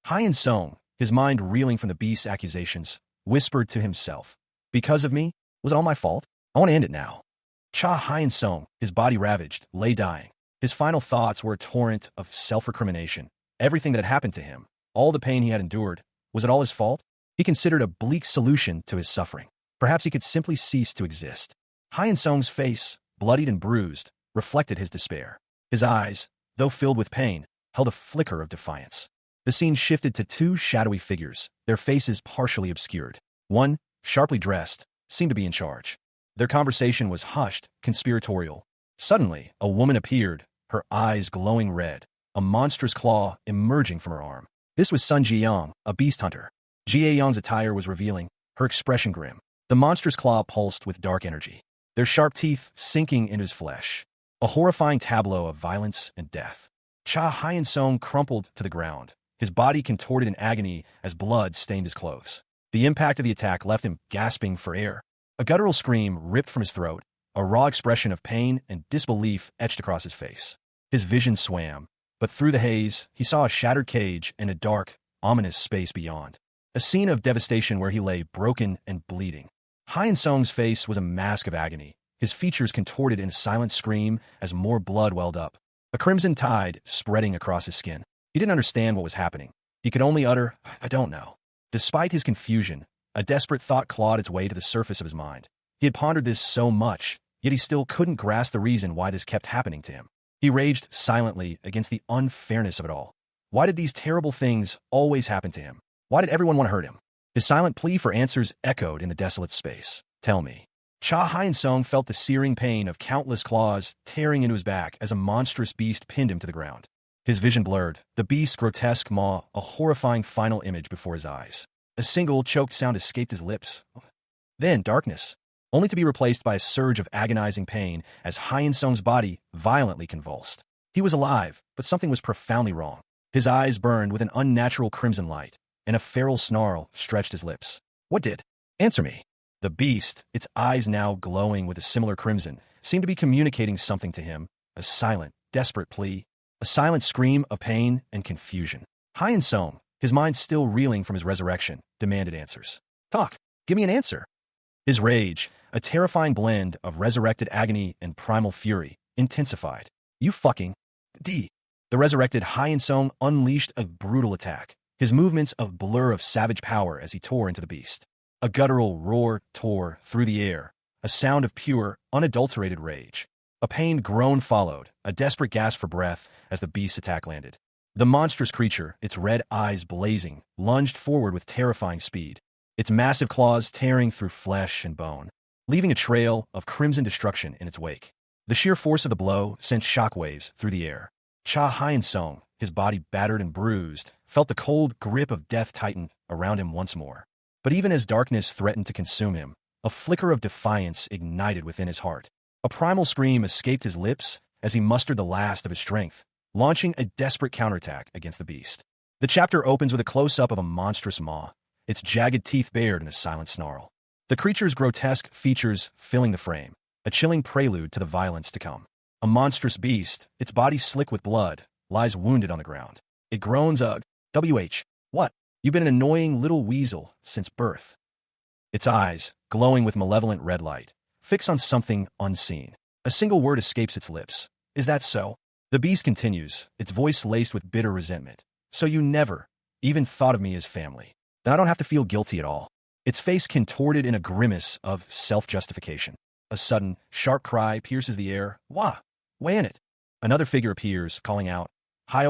Hyun Sung, his mind reeling from the beast's accusations, whispered to himself, because of me? Was it all my fault? I want to end it now. Cha Hyun Sung, his body ravaged, lay dying. His final thoughts were a torrent of self-recrimination. Everything that had happened to him, all the pain he had endured, was it all his fault? He considered a bleak solution to his suffering. Perhaps he could simply cease to exist. Hyun Sung's face, bloodied and bruised, reflected his despair. His eyes, though filled with pain, held a flicker of defiance. The scene shifted to two shadowy figures, their faces partially obscured. One, sharply dressed, seemed to be in charge. Their conversation was hushed, conspiratorial. Suddenly, a woman appeared, her eyes glowing red, a monstrous claw emerging from her arm. This was Sun Ji-young, a beast hunter. Ji-young's attire was revealing, her expression grim. The monstrous claw pulsed with dark energy, their sharp teeth sinking into his flesh. A horrifying tableau of violence and death. Cha Hyun Sung crumpled to the ground, his body contorted in agony as blood stained his clothes. The impact of the attack left him gasping for air. A guttural scream ripped from his throat, a raw expression of pain and disbelief etched across his face. His vision swam, but through the haze, he saw a shattered cage and a dark, ominous space beyond. A scene of devastation where he lay broken and bleeding. Hyun Sung's face was a mask of agony, his features contorted in a silent scream as more blood welled up. A crimson tide spreading across his skin. He didn't understand what was happening. He could only utter, I don't know. Despite his confusion, a desperate thought clawed its way to the surface of his mind. He had pondered this so much, yet he still couldn't grasp the reason why this kept happening to him. He raged silently against the unfairness of it all. Why did these terrible things always happen to him? Why did everyone want to hurt him? His silent plea for answers echoed in the desolate space. Tell me. Cha Hyun Sung felt the searing pain of countless claws tearing into his back as a monstrous beast pinned him to the ground. His vision blurred, the beast's grotesque maw a horrifying final image before his eyes. A single choked sound escaped his lips. Then darkness, only to be replaced by a surge of agonizing pain as Hyun Sung's body violently convulsed. He was alive, but something was profoundly wrong. His eyes burned with an unnatural crimson light, and a feral snarl stretched his lips. What did? Answer me. The beast, its eyes now glowing with a similar crimson, seemed to be communicating something to him, a silent, desperate plea, a silent scream of pain and confusion. Hyun Sung, his mind still reeling from his resurrection, demanded answers. Talk. Give me an answer. His rage, a terrifying blend of resurrected agony and primal fury, intensified. You fucking D. The resurrected Hyun Sung unleashed a brutal attack, his movements a blur of savage power as he tore into the beast. A guttural roar tore through the air, a sound of pure, unadulterated rage. A pained groan followed, a desperate gasp for breath as the beast's attack landed. The monstrous creature, its red eyes blazing, lunged forward with terrifying speed, its massive claws tearing through flesh and bone, leaving a trail of crimson destruction in its wake. The sheer force of the blow sent shockwaves through the air. Cha Hyun Sung, his body battered and bruised, felt the cold grip of death tighten around him once more. But even as darkness threatened to consume him, a flicker of defiance ignited within his heart. A primal scream escaped his lips as he mustered the last of his strength, launching a desperate counterattack against the beast. The chapter opens with a close-up of a monstrous maw, its jagged teeth bared in a silent snarl. The creature's grotesque features filling the frame, a chilling prelude to the violence to come. A monstrous beast, its body slick with blood, lies wounded on the ground. It groans, ugh. WH. What? You've been an annoying little weasel since birth. Its eyes, glowing with malevolent red light, fix on something unseen. A single word escapes its lips. Is that so? The beast continues, its voice laced with bitter resentment. So you never even thought of me as family. Then I don't have to feel guilty at all. Its face contorted in a grimace of self-justification. A sudden, sharp cry pierces the air. Wah! Way in it. Another figure appears, calling out, hi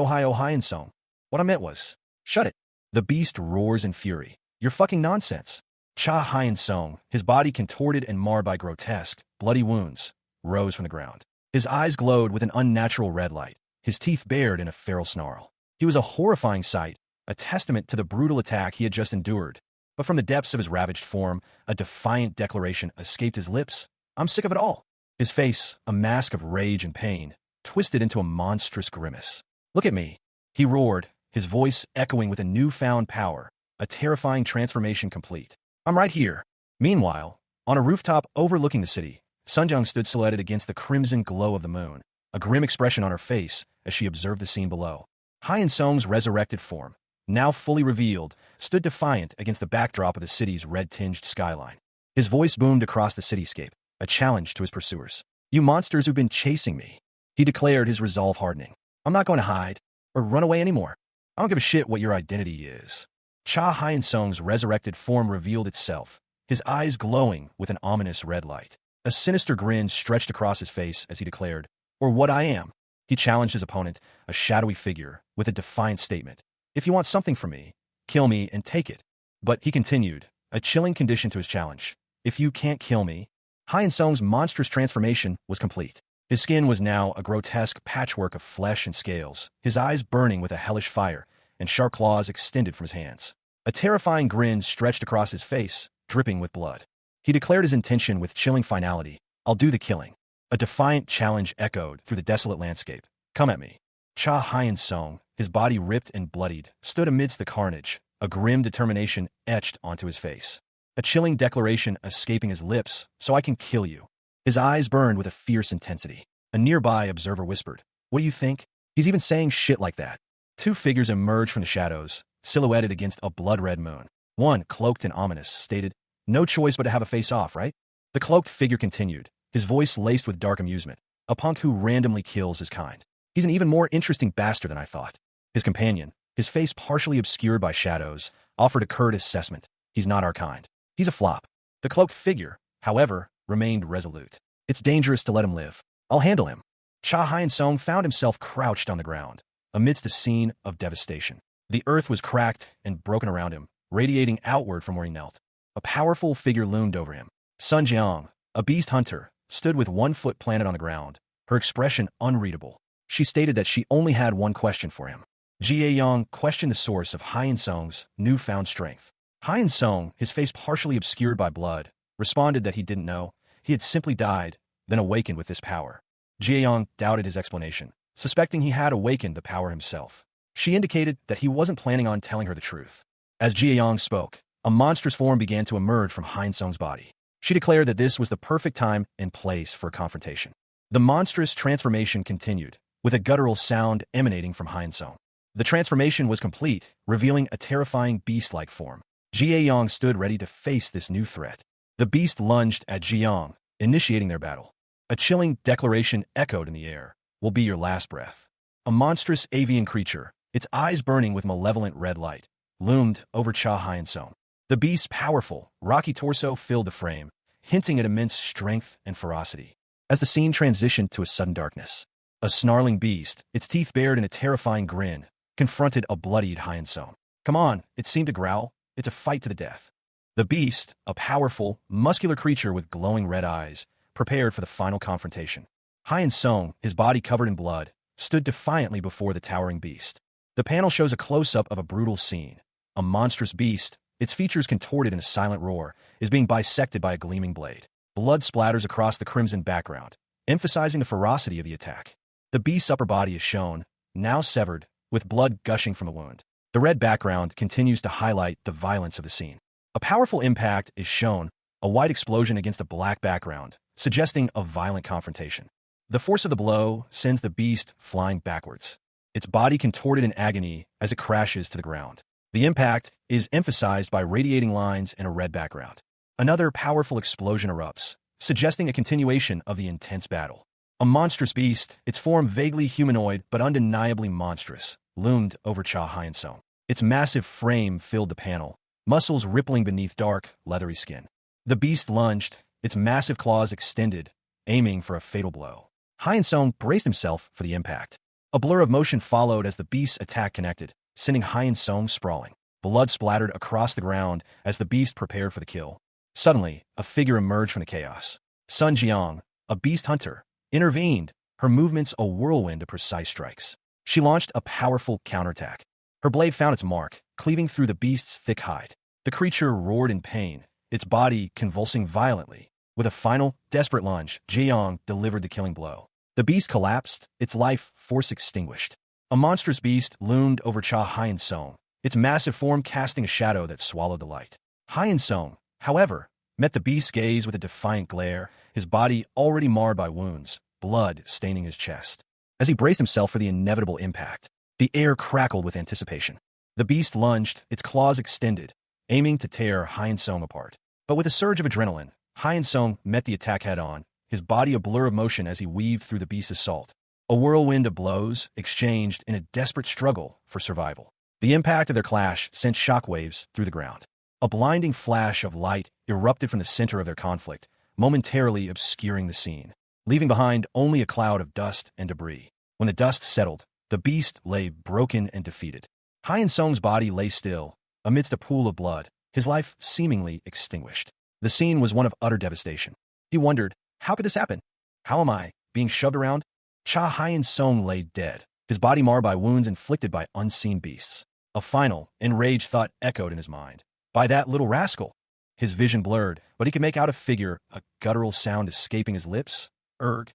and song. What I meant was, shut it. The beast roars in fury. You're fucking nonsense. Cha Hyen Song, his body contorted and marred by grotesque, bloody wounds, rose from the ground. His eyes glowed with an unnatural red light, his teeth bared in a feral snarl. He was a horrifying sight, a testament to the brutal attack he had just endured. But from the depths of his ravaged form, a defiant declaration escaped his lips. I'm sick of it all. His face, a mask of rage and pain, twisted into a monstrous grimace. Look at me, he roared, his voice echoing with a newfound power, a terrifying transformation complete. I'm right here. Meanwhile, on a rooftop overlooking the city, Sunjung stood silhouetted against the crimson glow of the moon, a grim expression on her face as she observed the scene below. Hyen Song's resurrected form, now fully revealed, stood defiant against the backdrop of the city's red-tinged skyline. His voice boomed across the cityscape, a challenge to his pursuers. You monsters who've been chasing me, he declared, his resolve hardening. I'm not going to hide or run away anymore. I don't give a shit what your identity is. Cha Hyen Song's resurrected form revealed itself, his eyes glowing with an ominous red light. A sinister grin stretched across his face as he declared, or what I am. He challenged his opponent, a shadowy figure, with a defiant statement. If you want something from me, kill me and take it. But he continued, a chilling condition to his challenge. If you can't kill me. Hyen Song's monstrous transformation was complete. His skin was now a grotesque patchwork of flesh and scales, his eyes burning with a hellish fire, and sharp claws extended from his hands. A terrifying grin stretched across his face, dripping with blood. He declared his intention with chilling finality. I'll do the killing. A defiant challenge echoed through the desolate landscape. Come at me. Cha Hyen Song, his body ripped and bloodied, stood amidst the carnage, a grim determination etched onto his face. A chilling declaration escaping his lips, so I can kill you. His eyes burned with a fierce intensity. A nearby observer whispered, what do you think? He's even saying shit like that. Two figures emerged from the shadows, silhouetted against a blood-red moon. One, cloaked and ominous, stated, no choice but to have a face-off, right? The cloaked figure continued, his voice laced with dark amusement. A punk who randomly kills his kind. He's an even more interesting bastard than I thought. His companion, his face partially obscured by shadows, offered a curt assessment. He's not our kind. He's a flop. The cloaked figure, however, remained resolute. It's dangerous to let him live. I'll handle him. Cha Hyen Song found himself crouched on the ground, amidst a scene of devastation. The earth was cracked and broken around him, radiating outward from where he knelt. A powerful figure loomed over him. Sun Jiang, a beast hunter, stood with one foot planted on the ground, her expression unreadable. She stated that she only had one question for him. Jie Yang questioned the source of Hyen Song's newfound strength. Hyen Song, his face partially obscured by blood, responded that he didn't know. He had simply died, then awakened with this power. Jie Yang doubted his explanation, suspecting he had awakened the power himself. She indicated that he wasn't planning on telling her the truth. As Jie Yang spoke, a monstrous form began to emerge from Hyen Song's body. She declared that this was the perfect time and place for a confrontation. The monstrous transformation continued, with a guttural sound emanating from Hyen Song. The transformation was complete, revealing a terrifying beast-like form. Jie Yang stood ready to face this new threat. The beast lunged at Ji Yang, initiating their battle. A chilling declaration echoed in the air. Will be your last breath. A monstrous avian creature, its eyes burning with malevolent red light, loomed over Cha Hyen Song. The beast's powerful, rocky torso filled the frame, hinting at immense strength and ferocity. As the scene transitioned to a sudden darkness, a snarling beast, its teeth bared in a terrifying grin, confronted a bloodied Hyen Song. Come on, it seemed to growl. It's a fight to the death. The beast, a powerful, muscular creature with glowing red eyes, prepared for the final confrontation. Hyen Song, his body covered in blood, stood defiantly before the towering beast. The panel shows a close-up of a brutal scene. A monstrous beast, its features contorted in a silent roar, is being bisected by a gleaming blade. Blood splatters across the crimson background, emphasizing the ferocity of the attack. The beast's upper body is shown, now severed, with blood gushing from the wound. The red background continues to highlight the violence of the scene. A powerful impact is shown, a white explosion against a black background, suggesting a violent confrontation. The force of the blow sends the beast flying backwards. its body contorted in agony as it crashes to the ground. The impact is emphasized by radiating lines and a red background. Another powerful explosion erupts, suggesting a continuation of the intense battle. A monstrous beast, its form vaguely humanoid but undeniably monstrous, loomed over Cha Hyun-sung. Its massive frame filled the panel, muscles rippling beneath dark, leathery skin. The beast lunged, its massive claws extended, aiming for a fatal blow. Hyun-sung braced himself for the impact. A blur of motion followed as the beast's attack connected, sending Hyun-sung sprawling. Blood splattered across the ground as the beast prepared for the kill. Suddenly, a figure emerged from the chaos. Sun Jiang, a beast hunter, intervened, her movements a whirlwind of precise strikes. She launched a powerful counterattack. Her blade found its mark, cleaving through the beast's thick hide. The creature roared in pain, its body convulsing violently. With a final, desperate lunge, Jiang delivered the killing blow. The beast collapsed, its life force extinguished. A monstrous beast loomed over Cha Hyun-sung, its massive form casting a shadow that swallowed the light. Hyun-sung, however, met the beast's gaze with a defiant glare, his body already marred by wounds, blood staining his chest. As he braced himself for the inevitable impact, the air crackled with anticipation. The beast lunged, its claws extended, aiming to tear Hyun-sung apart. But with a surge of adrenaline, Hyun-sung met the attack head-on, his body a blur of motion as he weaved through the beast's assault. A whirlwind of blows exchanged in a desperate struggle for survival. The impact of their clash sent shockwaves through the ground. A blinding flash of light erupted from the center of their conflict, momentarily obscuring the scene, leaving behind only a cloud of dust and debris. When the dust settled, the beast lay broken and defeated. Hyun-sung's body lay still, amidst a pool of blood, his life seemingly extinguished. The scene was one of utter devastation. He wondered, how could this happen? How am I, being shoved around? Cha Hyun-sung lay dead, his body marred by wounds inflicted by unseen beasts. A final, enraged thought echoed in his mind. By that little rascal! His vision blurred, but he could make out a figure, a guttural sound escaping his lips. Erg.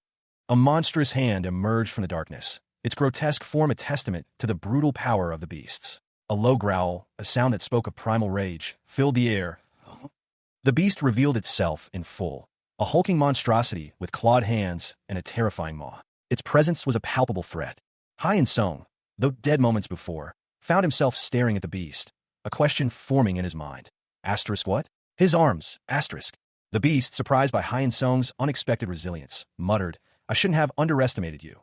A monstrous hand emerged from the darkness, its grotesque form a testament to the brutal power of the beasts. A low growl, a sound that spoke of primal rage, filled the air. The beast revealed itself in full, a hulking monstrosity with clawed hands and a terrifying maw. Its presence was a palpable threat. Hyun-sung, though dead moments before, found himself staring at the beast, a question forming in his mind. Asterisk what? His arms, asterisk. The beast, surprised by Hyun-sung's unexpected resilience, muttered, I shouldn't have underestimated you.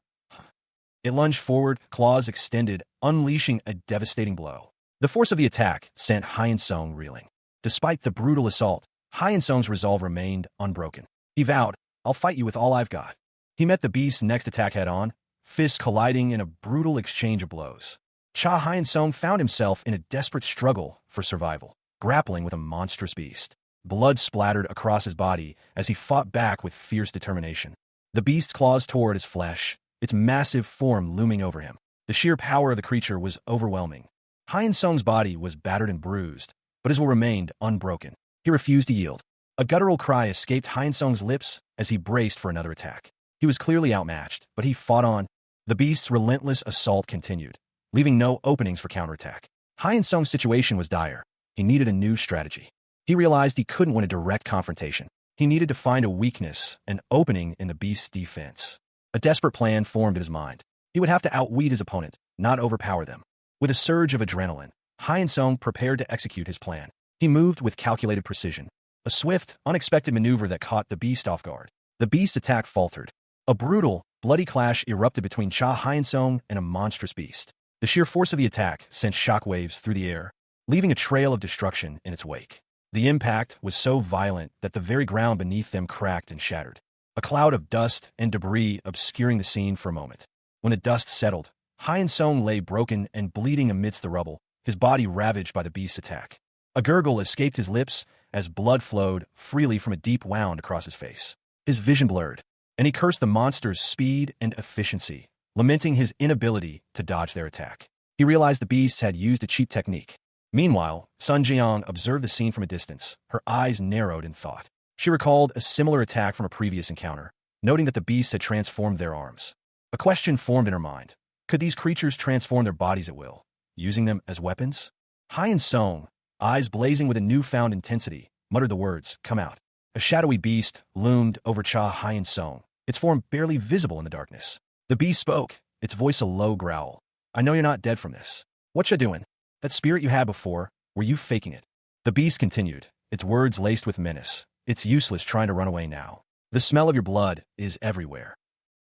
It lunged forward, claws extended, unleashing a devastating blow. The force of the attack sent Hyun-sung reeling. Despite the brutal assault, Hyun-sung's resolve remained unbroken. He vowed, I'll fight you with all I've got. He met the beast's next attack head-on, fists colliding in a brutal exchange of blows. Cha Hyun-sung found himself in a desperate struggle for survival, grappling with a monstrous beast. Blood splattered across his body as he fought back with fierce determination. The beast's claws tore at his flesh, its massive form looming over him. The sheer power of the creature was overwhelming. Hyun-sung's body was battered and bruised, but his will remained unbroken. He refused to yield. A guttural cry escaped Hyun-sung's lips as he braced for another attack. He was clearly outmatched, but he fought on. The beast's relentless assault continued, leaving no openings for counterattack. Hyun-sung's situation was dire. He needed a new strategy. He realized he couldn't win a direct confrontation. He needed to find a weakness, an opening in the beast's defense. A desperate plan formed in his mind. He would have to outwit his opponent, not overpower them. With a surge of adrenaline, Hyun-sung prepared to execute his plan. He moved with calculated precision. A swift, unexpected maneuver that caught the beast off guard. The beast's attack faltered. A brutal, bloody clash erupted between Cha Hyun-sung and a monstrous beast. The sheer force of the attack sent shockwaves through the air, leaving a trail of destruction in its wake. The impact was so violent that the very ground beneath them cracked and shattered. A cloud of dust and debris obscuring the scene for a moment. When the dust settled, Hyun-sung lay broken and bleeding amidst the rubble, his body ravaged by the beast's attack. A gurgle escaped his lips as blood flowed freely from a deep wound across his face. His vision blurred, and he cursed the monster's speed and efficiency, lamenting his inability to dodge their attack. He realized the beast had used a cheap technique. Meanwhile, Sun Jiang observed the scene from a distance, her eyes narrowed in thought. She recalled a similar attack from a previous encounter, noting that the beast had transformed their arms. A question formed in her mind. Could these creatures transform their bodies at will, using them as weapons? Hyun-sung, eyes blazing with a newfound intensity, muttered the words, come out. A shadowy beast loomed over Cha Hyun-sung, its form barely visible in the darkness. The beast spoke, its voice a low growl. I know you're not dead from this. What you doing? That spirit you had before, were you faking it? The beast continued, its words laced with menace. It's useless trying to run away now. The smell of your blood is everywhere.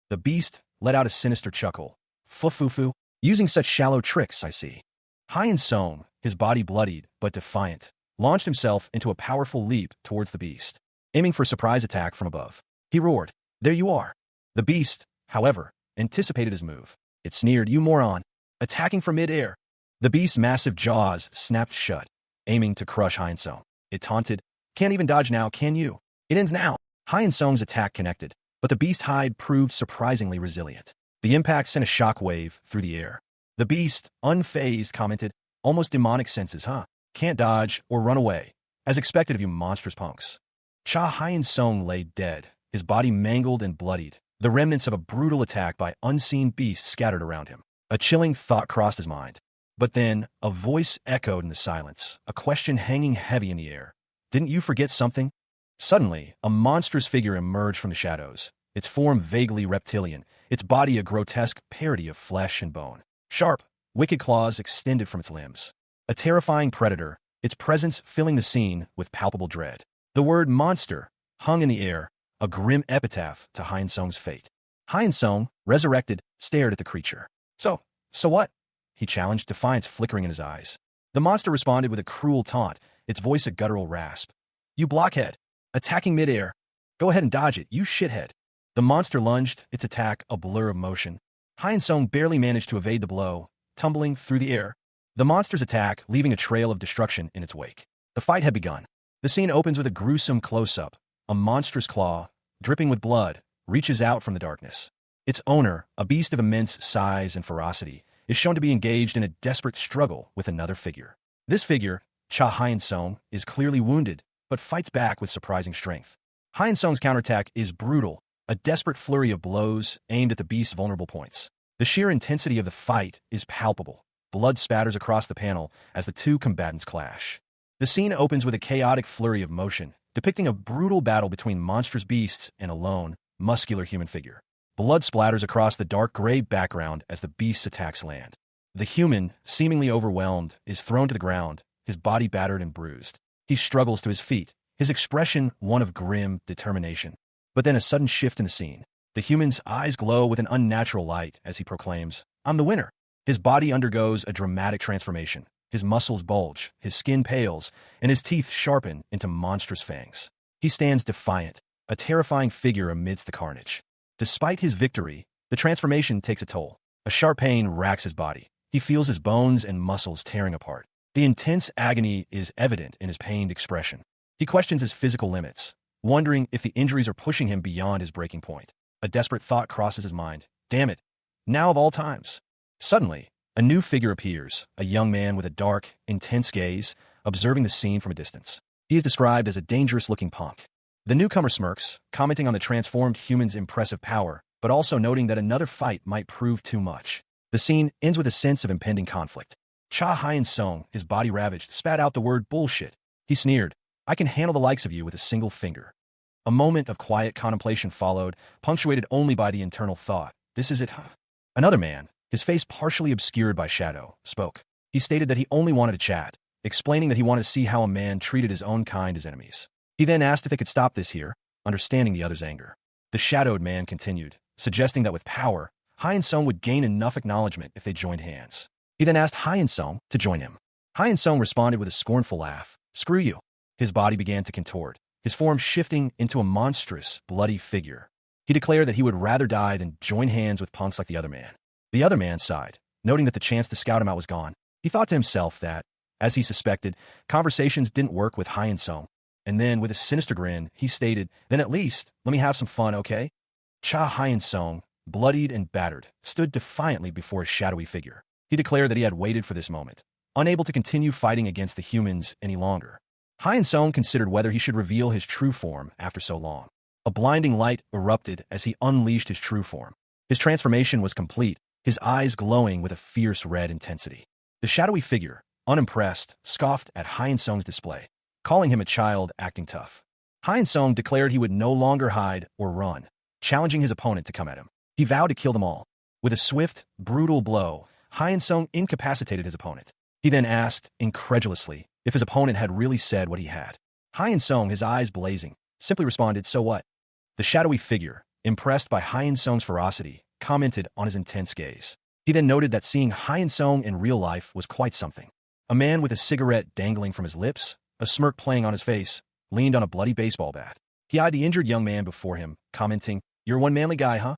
The beast let out a sinister chuckle. Fu-fu-fu, using such shallow tricks, I see. Hyen Song, his body bloodied but defiant, launched himself into a powerful leap towards the beast, aiming for a surprise attack from above. He roared, "There you are!" The beast, however, anticipated his move. It sneered, "You moron!" Attacking from mid-air. The beast's massive jaws snapped shut, aiming to crush Hyen Song. It taunted, "Can't even dodge now, can you? It ends now!" Hyen Song's attack connected, but the beast's hide proved surprisingly resilient. The impact sent a shock wave through the air. The beast, unfazed, commented, "Almost demonic senses, huh? Can't dodge or run away. As expected of you monstrous punks." Hyen Song lay dead, his body mangled and bloodied, the remnants of a brutal attack by unseen beasts scattered around him. A chilling thought crossed his mind. But then, a voice echoed in the silence, a question hanging heavy in the air. "Didn't you forget something?" Suddenly, a monstrous figure emerged from the shadows, its form vaguely reptilian, its body a grotesque parody of flesh and bone. Sharp, wicked claws extended from its limbs. A terrifying predator, its presence filling the scene with palpable dread. The word monster hung in the air, a grim epitaph to Hyen Song's fate. Hyen Song, resurrected, stared at the creature. So what?" he challenged, defiance flickering in his eyes. The monster responded with a cruel taunt, its voice a guttural rasp. "You blockhead! Attacking midair! Go ahead and dodge it, you shithead!" The monster lunged, its attack a blur of motion. Hyen Song barely managed to evade the blow, tumbling through the air. The monster's attack leaving a trail of destruction in its wake. The fight had begun. The scene opens with a gruesome close-up. A monstrous claw, dripping with blood, reaches out from the darkness. Its owner, a beast of immense size and ferocity, is shown to be engaged in a desperate struggle with another figure. This figure, Hyen Song, is clearly wounded, but fights back with surprising strength. Hyen Song's counterattack is brutal, a desperate flurry of blows aimed at the beast's vulnerable points. The sheer intensity of the fight is palpable. Blood spatters across the panel as the two combatants clash. The scene opens with a chaotic flurry of motion, depicting a brutal battle between monstrous beasts and a lone, muscular human figure. Blood splatters across the dark gray background as the beast's attacks land. The human, seemingly overwhelmed, is thrown to the ground, his body battered and bruised. He struggles to his feet, his expression one of grim determination. But then a sudden shift in the scene. The human's eyes glow with an unnatural light as he proclaims, "I'm the winner." His body undergoes a dramatic transformation. His muscles bulge, his skin pales, and his teeth sharpen into monstrous fangs. He stands defiant, a terrifying figure amidst the carnage. Despite his victory, the transformation takes a toll. A sharp pain racks his body. He feels his bones and muscles tearing apart. The intense agony is evident in his pained expression. He questions his physical limits, wondering if the injuries are pushing him beyond his breaking point. A desperate thought crosses his mind. Damn it, now of all times. Suddenly, a new figure appears, a young man with a dark, intense gaze, observing the scene from a distance. He is described as a dangerous-looking punk. The newcomer smirks, commenting on the transformed human's impressive power, but also noting that another fight might prove too much. The scene ends with a sense of impending conflict. Hyen Song, his body ravaged, spat out the word bullshit. He sneered, "I can handle the likes of you with a single finger." A moment of quiet contemplation followed, punctuated only by the internal thought, "This is it, huh?" Another man, his face partially obscured by shadow, spoke. He stated that he only wanted to chat, explaining that he wanted to see how a man treated his own kind as enemies. He then asked if they could stop this here, understanding the other's anger. The shadowed man continued, suggesting that with power, Hyen Song would gain enough acknowledgement if they joined hands. He then asked Hyen Song to join him. Hyen Song responded with a scornful laugh. "Screw you." His body began to contort, his form shifting into a monstrous, bloody figure. He declared that he would rather die than join hands with punks like the other man. The other man sighed, noting that the chance to scout him out was gone. He thought to himself that, as he suspected, conversations didn't work with Hyen Song. And then, with a sinister grin, he stated, "Then at least, let me have some fun, okay?" Hyen Song, bloodied and battered, stood defiantly before a shadowy figure. He declared that he had waited for this moment, unable to continue fighting against the humans any longer. Hyen Song considered whether he should reveal his true form after so long. A blinding light erupted as he unleashed his true form. His transformation was complete, his eyes glowing with a fierce red intensity. The shadowy figure, unimpressed, scoffed at Hyen Song's display, calling him a child acting tough. Hyen Song declared he would no longer hide or run, challenging his opponent to come at him. He vowed to kill them all. With a swift, brutal blow, Hyun-sung incapacitated his opponent. He then asked, incredulously, if his opponent had really said what he had. Hyun-sung, his eyes blazing, simply responded, "So what?" The shadowy figure, impressed by Hyun-sung's ferocity, commented on his intense gaze. He then noted that seeing Hyun-sung in real life was quite something. A man with a cigarette dangling from his lips, a smirk playing on his face, leaned on a bloody baseball bat. He eyed the injured young man before him, commenting, "You're one manly guy, huh?"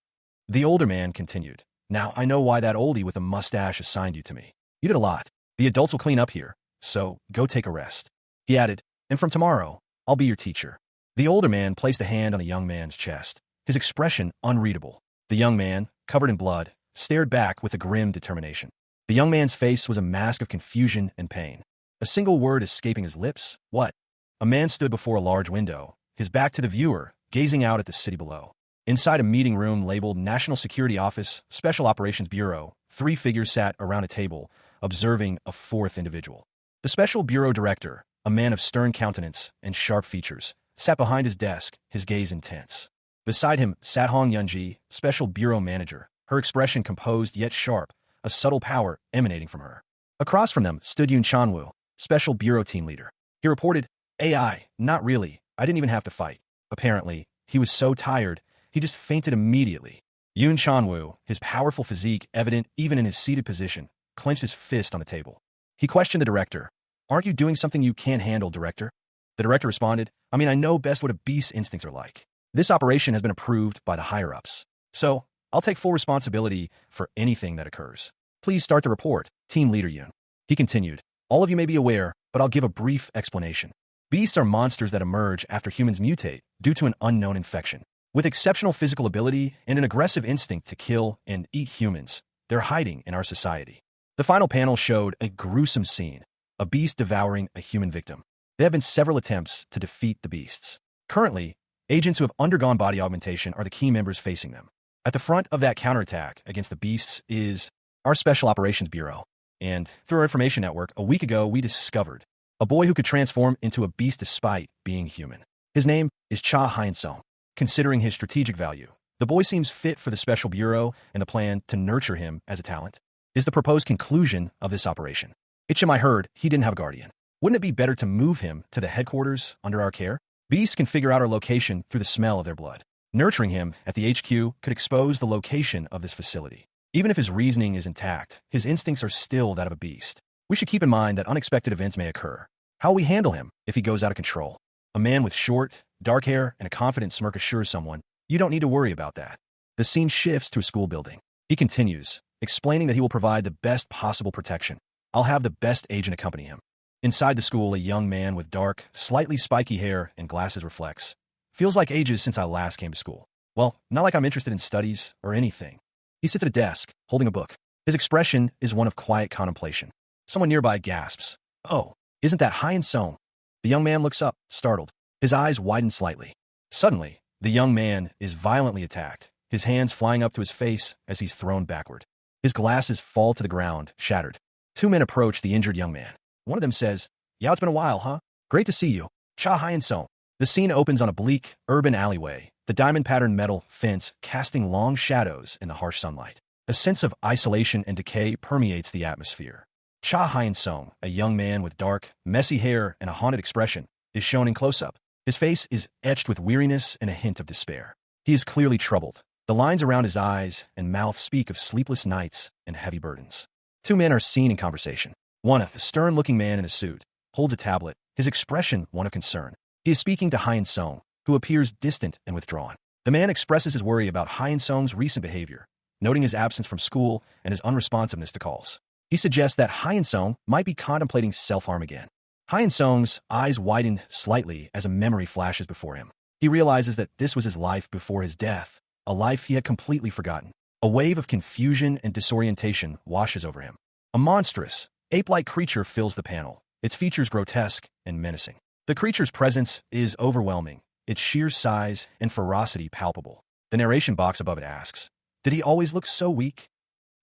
The older man continued, "Now I know why that oldie with a mustache assigned you to me. You did a lot. The adults will clean up here, so go take a rest." He added, "And from tomorrow, I'll be your teacher." The older man placed a hand on the young man's chest, his expression unreadable. The young man, covered in blood, stared back with a grim determination. The young man's face was a mask of confusion and pain. A single word escaping his lips, "What?" A man stood before a large window, his back to the viewer, gazing out at the city below. Inside a meeting room labeled National Security Office, Special Operations Bureau, 3 figures sat around a table, observing a 4th individual. The Special Bureau Director, a man of stern countenance and sharp features, sat behind his desk, his gaze intense. Beside him sat Hong Yunji, Special Bureau Manager, her expression composed yet sharp, a subtle power emanating from her. Across from them stood Yoon Chanwoo, Special Bureau Team Leader. He reported, "AI, not really, I didn't even have to fight." Apparently, he was so tired, he just fainted immediately. Yoon Chanwoo, his powerful physique evident even in his seated position, clenched his fist on the table. He questioned the director, "Aren't you doing something you can't handle, director?" The director responded, "I mean, I know best what a beast's instincts are like. This operation has been approved by the higher-ups. So, I'll take full responsibility for anything that occurs. Please start the report, Team Leader Yoon." He continued, "All of you may be aware, but I'll give a brief explanation. Beasts are monsters that emerge after humans mutate due to an unknown infection. With exceptional physical ability and an aggressive instinct to kill and eat humans, they're hiding in our society." The final panel showed a gruesome scene, a beast devouring a human victim. There have been several attempts to defeat the beasts. Currently, agents who have undergone body augmentation are the key members facing them. At the front of that counterattack against the beasts is our Special Operations Bureau. And through our information network, a week ago we discovered a boy who could transform into a beast despite being human. His name is Cha Hyun-sung. Considering his strategic value, the boy seems fit for the Special Bureau and the plan to nurture him as a talent is the proposed conclusion of this operation. Itchem, I heard he didn't have a guardian. Wouldn't it be better to move him to the headquarters under our care? Beasts can figure out our location through the smell of their blood. Nurturing him at the HQ could expose the location of this facility. Even if his reasoning is intact, his instincts are still that of a beast. We should keep in mind that unexpected events may occur. How will we handle him if he goes out of control? A man with short, dark hair and a confident smirk assures someone, "You don't need to worry about that." The scene shifts to a school building. He continues, explaining that he will provide the best possible protection. "I'll have the best agent accompany him." Inside the school, a young man with dark, slightly spiky hair and glasses reflects, "Feels like ages since I last came to school. Well, not like I'm interested in studies or anything." He sits at a desk, holding a book. His expression is one of quiet contemplation. Someone nearby gasps, "Oh, isn't that Hyun-sung?" The young man looks up, startled. His eyes widen slightly. Suddenly, the young man is violently attacked, his hands flying up to his face as he's thrown backward. His glasses fall to the ground, shattered. 2 men approach the injured young man. One of them says, "Yeah, it's been a while, huh? Great to see you. Cha Hyun-sung." The scene opens on a bleak, urban alleyway, the diamond-patterned metal fence casting long shadows in the harsh sunlight. A sense of isolation and decay permeates the atmosphere. Cha Hyun-sung, a young man with dark, messy hair and a haunted expression, is shown in close-up. His face is etched with weariness and a hint of despair. He is clearly troubled. The lines around his eyes and mouth speak of sleepless nights and heavy burdens. 2 men are seen in conversation. One, a stern-looking man in a suit, holds a tablet, his expression one of concern. He is speaking to Hyun-sung, who appears distant and withdrawn. The man expresses his worry about Hyun-sung's recent behavior, noting his absence from school and his unresponsiveness to calls. He suggests that Hyun-sung might be contemplating self-harm again. Hyun-sung's eyes widen slightly as a memory flashes before him. He realizes that this was his life before his death, a life he had completely forgotten. A wave of confusion and disorientation washes over him. A monstrous, ape-like creature fills the panel, its features grotesque and menacing. The creature's presence is overwhelming, its sheer size and ferocity palpable. The narration box above it asks, "Did he always look so weak?"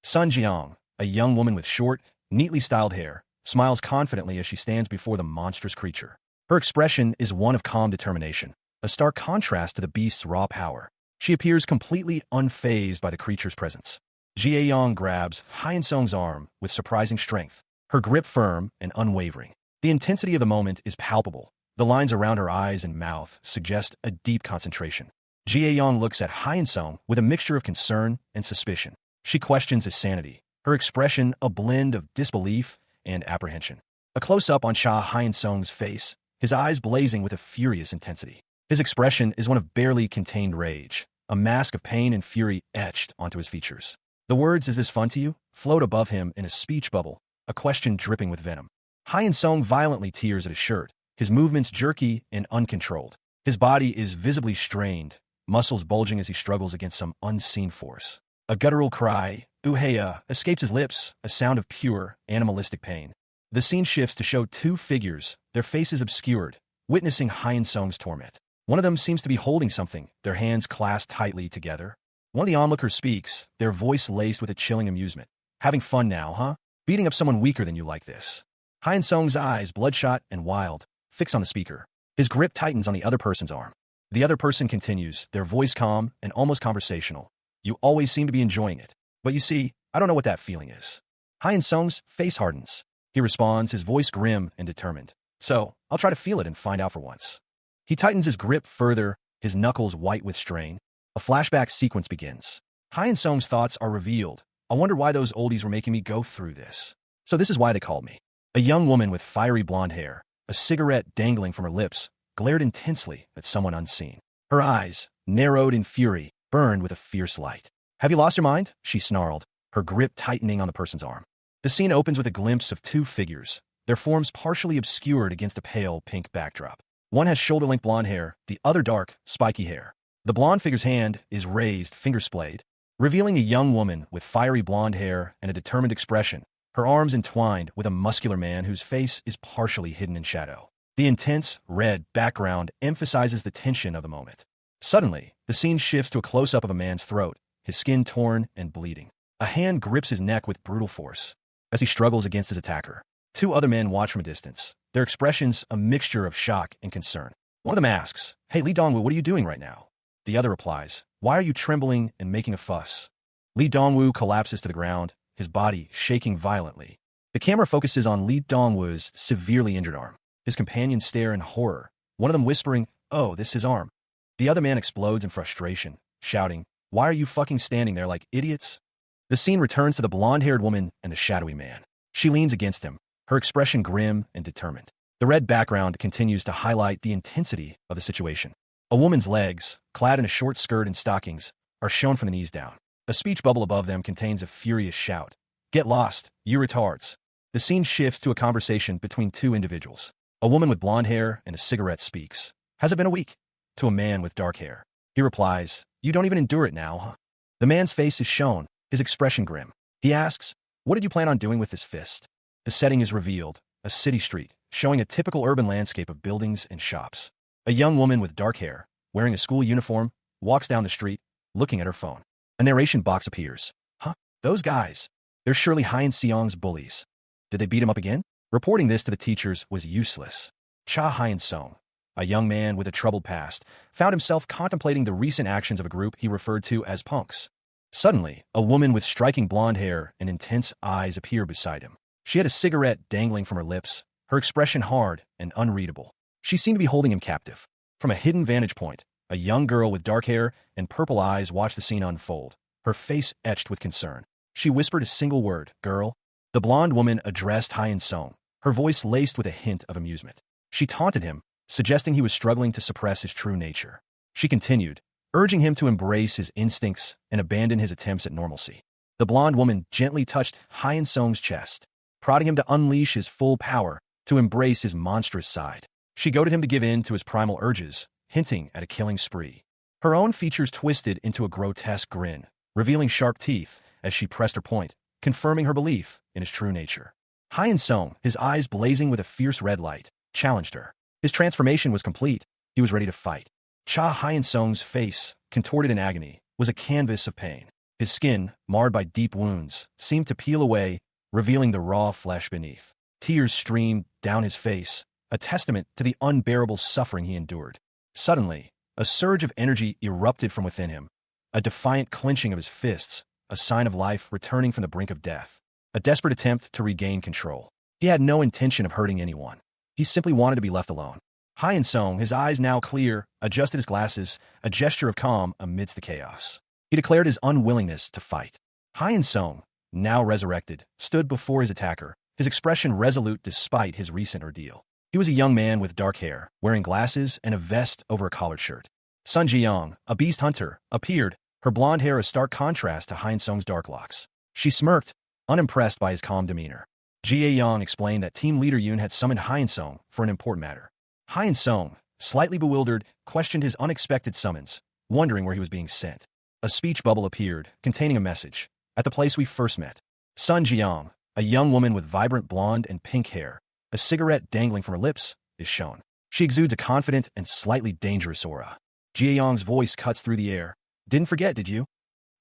Sun Jiang, a young woman with short, neatly styled hair, smiles confidently as she stands before the monstrous creature. Her expression is one of calm determination, a stark contrast to the beast's raw power. She appears completely unfazed by the creature's presence. Jae-young grabs Hyun-sung's arm with surprising strength, her grip firm and unwavering. The intensity of the moment is palpable. The lines around her eyes and mouth suggest a deep concentration. Jae-young looks at Hyun-sung with a mixture of concern and suspicion. She questions his sanity, her expression a blend of disbelief and apprehension. A close-up on Cha Hyun-sung's face, his eyes blazing with a furious intensity. His expression is one of barely contained rage, a mask of pain and fury etched onto his features. The words, "Is this fun to you?" float above him in a speech bubble, a question dripping with venom. Hyun-sung violently tears at his shirt, his movements jerky and uncontrolled. His body is visibly strained, muscles bulging as he struggles against some unseen force. A guttural cry, "Uheya," escapes his lips, a sound of pure, animalistic pain. The scene shifts to show two figures, their faces obscured, witnessing Hyun-sung's torment. One of them seems to be holding something, their hands clasped tightly together. One of the onlookers speaks, their voice laced with a chilling amusement. "Having fun now, huh? Beating up someone weaker than you like this." Hyun-sung's eyes, bloodshot and wild, fix on the speaker. His grip tightens on the other person's arm. The other person continues, their voice calm and almost conversational. "You always seem to be enjoying it. But you see, I don't know what that feeling is." Hyun-sung's face hardens. He responds, his voice grim and determined. "So, I'll try to feel it and find out for once." He tightens his grip further, his knuckles white with strain. A flashback sequence begins. Hyun-sung's thoughts are revealed. "I wonder why those oldies were making me go through this. So this is why they called me." A young woman with fiery blonde hair, a cigarette dangling from her lips, glared intensely at someone unseen. Her eyes, narrowed in fury, burned with a fierce light. "Have you lost your mind?" she snarled, her grip tightening on the person's arm. The scene opens with a glimpse of two figures, their forms partially obscured against a pale pink backdrop. One has shoulder-length blonde hair, the other dark, spiky hair. The blonde figure's hand is raised, fingers splayed, revealing a young woman with fiery blonde hair and a determined expression, her arms entwined with a muscular man whose face is partially hidden in shadow. The intense, red background emphasizes the tension of the moment. Suddenly, the scene shifts to a close-up of a man's throat, his skin torn and bleeding. A hand grips his neck with brutal force as he struggles against his attacker. Two other men watch from a distance, their expressions a mixture of shock and concern. One of them asks, "Hey, Lee Dongwoo, what are you doing right now?" The other replies, "Why are you trembling and making a fuss?" Lee Dongwoo collapses to the ground, his body shaking violently. The camera focuses on Lee Dongwoo's severely injured arm. His companions stare in horror, one of them whispering, "Oh, this is his arm." The other man explodes in frustration, shouting, "Why are you fucking standing there like idiots?" The scene returns to the blonde-haired woman and the shadowy man. She leans against him, her expression grim and determined. The red background continues to highlight the intensity of the situation. A woman's legs, clad in a short skirt and stockings, are shown from the knees down. A speech bubble above them contains a furious shout. "Get lost, you retards." The scene shifts to a conversation between two individuals. A woman with blonde hair and a cigarette speaks. "Has it been a week?" To a man with dark hair. He replies, "You don't even endure it now, huh?" The man's face is shown, his expression grim. He asks, "What did you plan on doing with this fist?" The setting is revealed, a city street, showing a typical urban landscape of buildings and shops. A young woman with dark hair, wearing a school uniform, walks down the street, looking at her phone. A narration box appears. "Huh? Those guys. They're surely Hyun-seong's bullies. Did they beat him up again?" Reporting this to the teachers was useless. Cha Hyun-sung, a young man with a troubled past, found himself contemplating the recent actions of a group he referred to as punks. Suddenly, a woman with striking blonde hair and intense eyes appeared beside him. She had a cigarette dangling from her lips, her expression hard and unreadable. She seemed to be holding him captive. From a hidden vantage point, a young girl with dark hair and purple eyes watched the scene unfold, her face etched with concern. She whispered a single word, "Girl." The blonde woman addressed Hyun-sung, her voice laced with a hint of amusement. She taunted him, suggesting he was struggling to suppress his true nature. She continued, urging him to embrace his instincts and abandon his attempts at normalcy. The blonde woman gently touched Hyun-sung's chest, prodding him to unleash his full power, to embrace his monstrous side. She goaded him to give in to his primal urges, hinting at a killing spree. Her own features twisted into a grotesque grin, revealing sharp teeth as she pressed her point, confirming her belief in his true nature. Hyun-sung, his eyes blazing with a fierce red light, challenged her. His transformation was complete. He was ready to fight. Cha Hyun-sung's face, contorted in agony, was a canvas of pain. His skin, marred by deep wounds, seemed to peel away, revealing the raw flesh beneath. Tears streamed down his face, a testament to the unbearable suffering he endured. Suddenly, a surge of energy erupted from within him, a defiant clenching of his fists, a sign of life returning from the brink of death, a desperate attempt to regain control. He had no intention of hurting anyone. He simply wanted to be left alone. Hyun-sung, his eyes now clear, adjusted his glasses, a gesture of calm amidst the chaos. He declared his unwillingness to fight. Hyun-sung, now resurrected, stood before his attacker, his expression resolute despite his recent ordeal. He was a young man with dark hair, wearing glasses and a vest over a collared shirt. Sun Ji-young, a beast hunter, appeared, her blonde hair a stark contrast to Hyun-sung's dark locks. She smirked, unimpressed by his calm demeanor. Ji-young explained that Team Leader Yoon had summoned Hyun-sung for an important matter. Hyun-sung, slightly bewildered, questioned his unexpected summons, wondering where he was being sent. A speech bubble appeared, containing a message. At the place we first met. Sun Ji-young, a young woman with vibrant blonde and pink hair, a cigarette dangling from her lips, is shown. She exudes a confident and slightly dangerous aura. Ji-young's voice cuts through the air. Didn't forget, did you?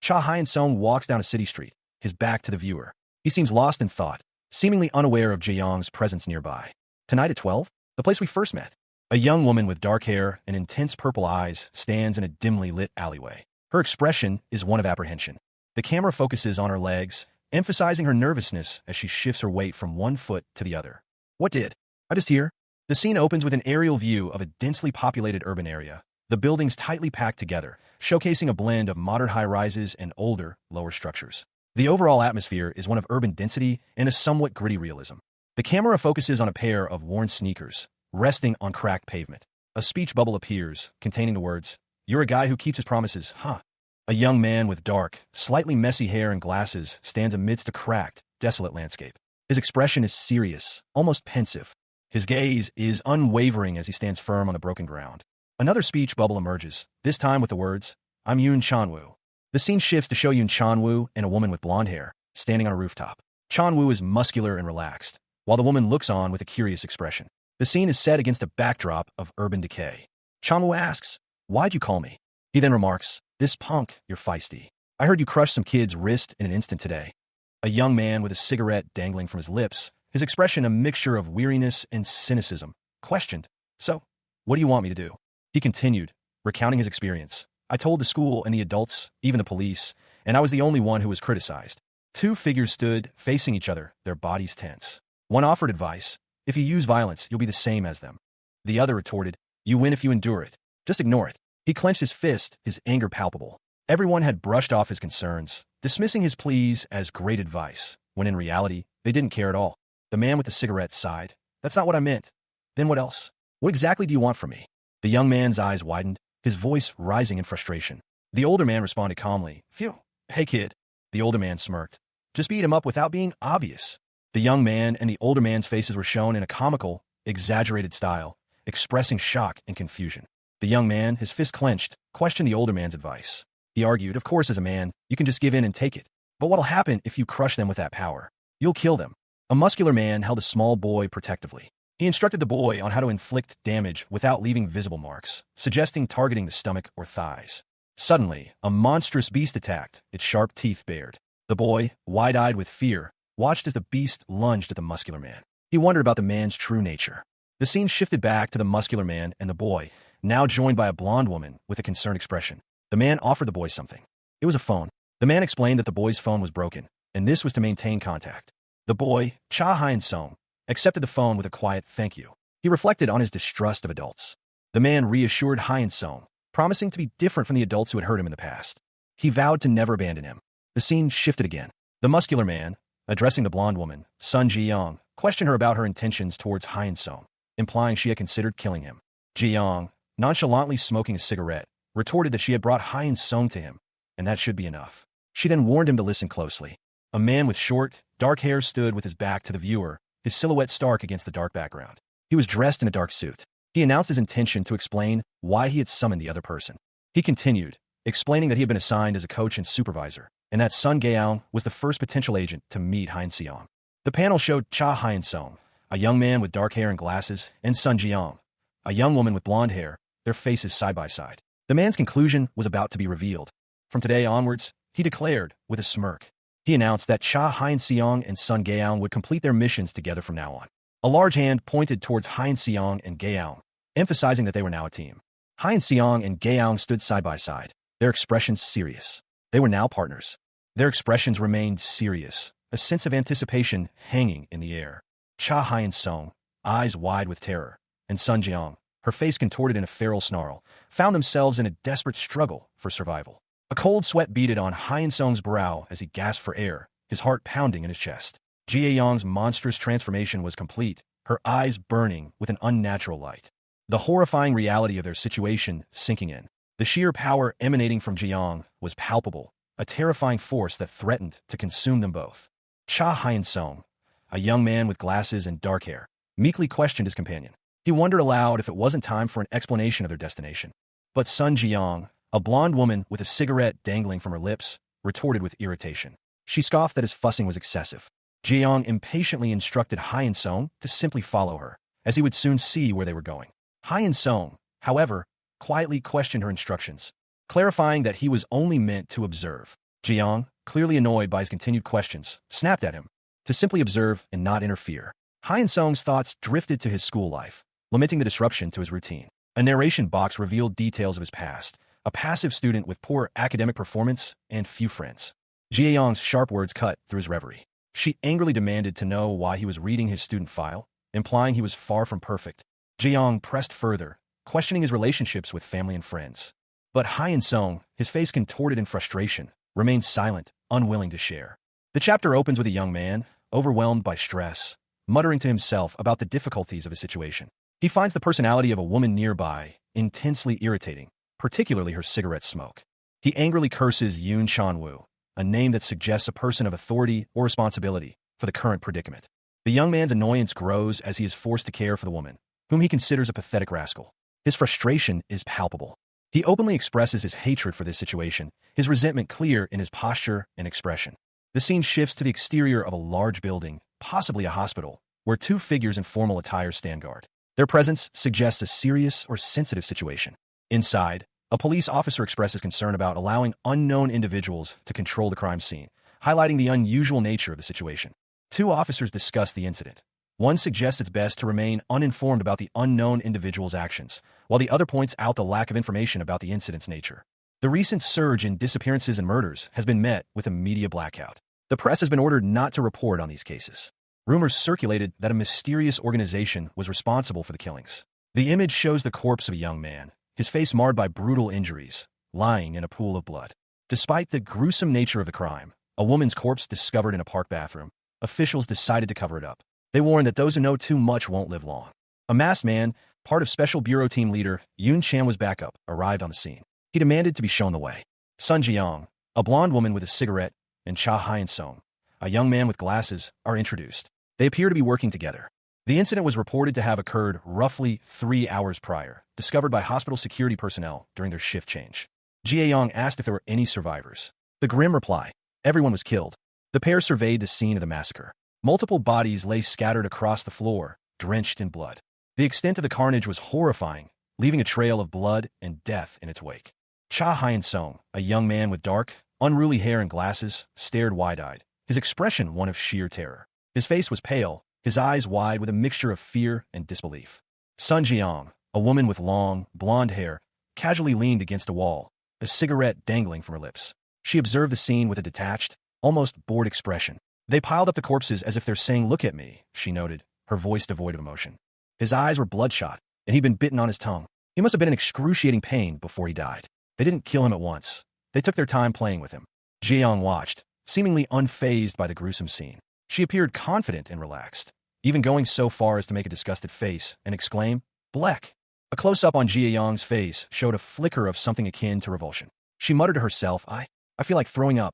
Cha Hyun-sung walks down a city street, his back to the viewer. He seems lost in thought, seemingly unaware of Ji-young's presence nearby. Tonight at 12? The place we first met. A young woman with dark hair and intense purple eyes stands in a dimly lit alleyway. Her expression is one of apprehension. The camera focuses on her legs, emphasizing her nervousness as she shifts her weight from one foot to the other. What did? I just hear. The scene opens with an aerial view of a densely populated urban area, the buildings tightly packed together, showcasing a blend of modern high-rises and older, lower structures. The overall atmosphere is one of urban density and a somewhat gritty realism. The camera focuses on a pair of worn sneakers, resting on cracked pavement. A speech bubble appears, containing the words, "You're a guy who keeps his promises, huh?" A young man with dark, slightly messy hair and glasses stands amidst a cracked, desolate landscape. His expression is serious, almost pensive. His gaze is unwavering as he stands firm on the broken ground. Another speech bubble emerges, this time with the words, "I'm Yoon Chanwoo." The scene shifts to show Yoon Chanwoo and a woman with blonde hair, standing on a rooftop. Chanwoo is muscular and relaxed, while the woman looks on with a curious expression. The scene is set against a backdrop of urban decay. Chanwoo asks, "Why'd you call me?" He then remarks, "This punk, you're feisty. I heard you crushed some kid's wrist in an instant today." A young man with a cigarette dangling from his lips, his expression a mixture of weariness and cynicism, questioned, "So, what do you want me to do?" He continued, recounting his experience. "I told the school and the adults, even the police, and I was the only one who was criticized." Two figures stood, facing each other, their bodies tense. One offered advice, "If you use violence, you'll be the same as them." The other retorted, "You win if you endure it. Just ignore it." He clenched his fist, his anger palpable. Everyone had brushed off his concerns, dismissing his pleas as great advice, when in reality, they didn't care at all. The man with the cigarette sighed, "That's not what I meant." "Then what else? What exactly do you want from me?" The young man's eyes widened, his voice rising in frustration. The older man responded calmly, "Phew, hey kid." The older man smirked. "Just beat him up without being obvious." The young man and the older man's faces were shown in a comical, exaggerated style, expressing shock and confusion. The young man, his fist clenched, questioned the older man's advice. He argued, "Of course, as a man, you can just give in and take it. But what'll happen if you crush them with that power? You'll kill them." A muscular man held a small boy protectively. He instructed the boy on how to inflict damage without leaving visible marks, suggesting targeting the stomach or thighs. Suddenly, a monstrous beast attacked, its sharp teeth bared. The boy, wide-eyed with fear, watched as the beast lunged at the muscular man. He wondered about the man's true nature. The scene shifted back to the muscular man and the boy, now joined by a blonde woman with a concerned expression. The man offered the boy something. It was a phone. The man explained that the boy's phone was broken, and this was to maintain contact. The boy, Cha Hyun-sung, accepted the phone with a quiet thank you. He reflected on his distrust of adults. The man reassured Hyun-sung, promising to be different from the adults who had hurt him in the past. He vowed to never abandon him. The scene shifted again. The muscular man, addressing the blonde woman, Sun Ji-young, questioned her about her intentions towards Hyun-sung, implying she had considered killing him. Ji-young, nonchalantly smoking a cigarette, retorted that she had brought Hyun-sung to him, and that should be enough. She then warned him to listen closely. A man with short, dark hair stood with his back to the viewer, his silhouette stark against the dark background. He was dressed in a dark suit. He announced his intention to explain why he had summoned the other person. He continued, explaining that he had been assigned as a coach and supervisor, and that Sun Gaeong was the first potential agent to meet Hyun-seong. The panel showed Cha Hyun-sung, a young man with dark hair and glasses, and Sun Ji-young, a young woman with blonde hair, their faces side by side. The man's conclusion was about to be revealed. From today onwards, he declared, with a smirk. He announced that Cha Hyun-seong and Sun Gaeong would complete their missions together from now on. A large hand pointed towards Hyun-seong and Gaeong, emphasizing that they were now a team. Hyun-seong and Gaeong stood side by side, their expressions serious. They were now partners. Their expressions remained serious, a sense of anticipation hanging in the air. Cha Hyun-sung, eyes wide with terror, and Sun Jiang, her face contorted in a feral snarl, found themselves in a desperate struggle for survival. A cold sweat beaded on Hyun-sung's brow as he gasped for air, his heart pounding in his chest. Jia-young's monstrous transformation was complete, her eyes burning with an unnatural light. The horrifying reality of their situation sinking in. The sheer power emanating from Jiang was palpable, a terrifying force that threatened to consume them both. Cha Hyun-sung, a young man with glasses and dark hair, meekly questioned his companion. He wondered aloud if it wasn't time for an explanation of their destination. But Sun Jiang, a blonde woman with a cigarette dangling from her lips, retorted with irritation. She scoffed that his fussing was excessive. Jiang impatiently instructed Hyun-sung to simply follow her, as he would soon see where they were going. Hyun-sung, however, quietly questioned her instructions, clarifying that he was only meant to observe. Jiang, clearly annoyed by his continued questions, snapped at him to simply observe and not interfere. Hyun-sung's thoughts drifted to his school life, lamenting the disruption to his routine. A narration box revealed details of his past, a passive student with poor academic performance and few friends. Jia-young's sharp words cut through his reverie. She angrily demanded to know why he was reading his student file, implying he was far from perfect. Jia-young pressed further, questioning his relationships with family and friends. But Hyun-sung, his face contorted in frustration, remained silent, unwilling to share. The chapter opens with a young man, overwhelmed by stress, muttering to himself about the difficulties of his situation. He finds the personality of a woman nearby intensely irritating, particularly her cigarette smoke. He angrily curses Yoon Chan-woo, a name that suggests a person of authority or responsibility, for the current predicament. The young man's annoyance grows as he is forced to care for the woman, whom he considers a pathetic rascal. His frustration is palpable. He openly expresses his hatred for this situation, his resentment clear in his posture and expression. The scene shifts to the exterior of a large building, possibly a hospital, where two figures in formal attire stand guard. Their presence suggests a serious or sensitive situation. Inside, a police officer expresses concern about allowing unknown individuals to control the crime scene, highlighting the unusual nature of the situation. Two officers discuss the incident. One suggests it's best to remain uninformed about the unknown individual's actions, while the other points out the lack of information about the incident's nature. The recent surge in disappearances and murders has been met with a media blackout. The press has been ordered not to report on these cases. Rumors circulated that a mysterious organization was responsible for the killings. The image shows the corpse of a young man, his face marred by brutal injuries, lying in a pool of blood. Despite the gruesome nature of the crime, a woman's corpse discovered in a park bathroom, officials decided to cover it up. They warn that those who know too much won't live long. A masked man, part of Special Bureau Team Leader Yoon Chan's backup, arrived on the scene. He demanded to be shown the way. Sun Jiang, a blonde woman with a cigarette, and Cha Hyun-sung, a young man with glasses, are introduced. They appear to be working together. The incident was reported to have occurred roughly 3 hours prior, discovered by hospital security personnel during their shift change. Jia-young asked if there were any survivors. The grim reply: everyone was killed. The pair surveyed the scene of the massacre. Multiple bodies lay scattered across the floor, drenched in blood. The extent of the carnage was horrifying, leaving a trail of blood and death in its wake. Cha Hyun-sung, a young man with dark, unruly hair and glasses, stared wide-eyed, his expression one of sheer terror. His face was pale, his eyes wide with a mixture of fear and disbelief. Sun Jiang, a woman with long, blonde hair, casually leaned against a wall, a cigarette dangling from her lips. She observed the scene with a detached, almost bored expression. They piled up the corpses as if they're saying, "Look at me," she noted, her voice devoid of emotion. His eyes were bloodshot, and he'd been bitten on his tongue. He must have been in excruciating pain before he died. They didn't kill him at once. They took their time playing with him. Jiang watched, seemingly unfazed by the gruesome scene. She appeared confident and relaxed, even going so far as to make a disgusted face and exclaim, "Bleck." A close-up on Jia-young's face showed a flicker of something akin to revulsion. She muttered to herself, I feel like throwing up."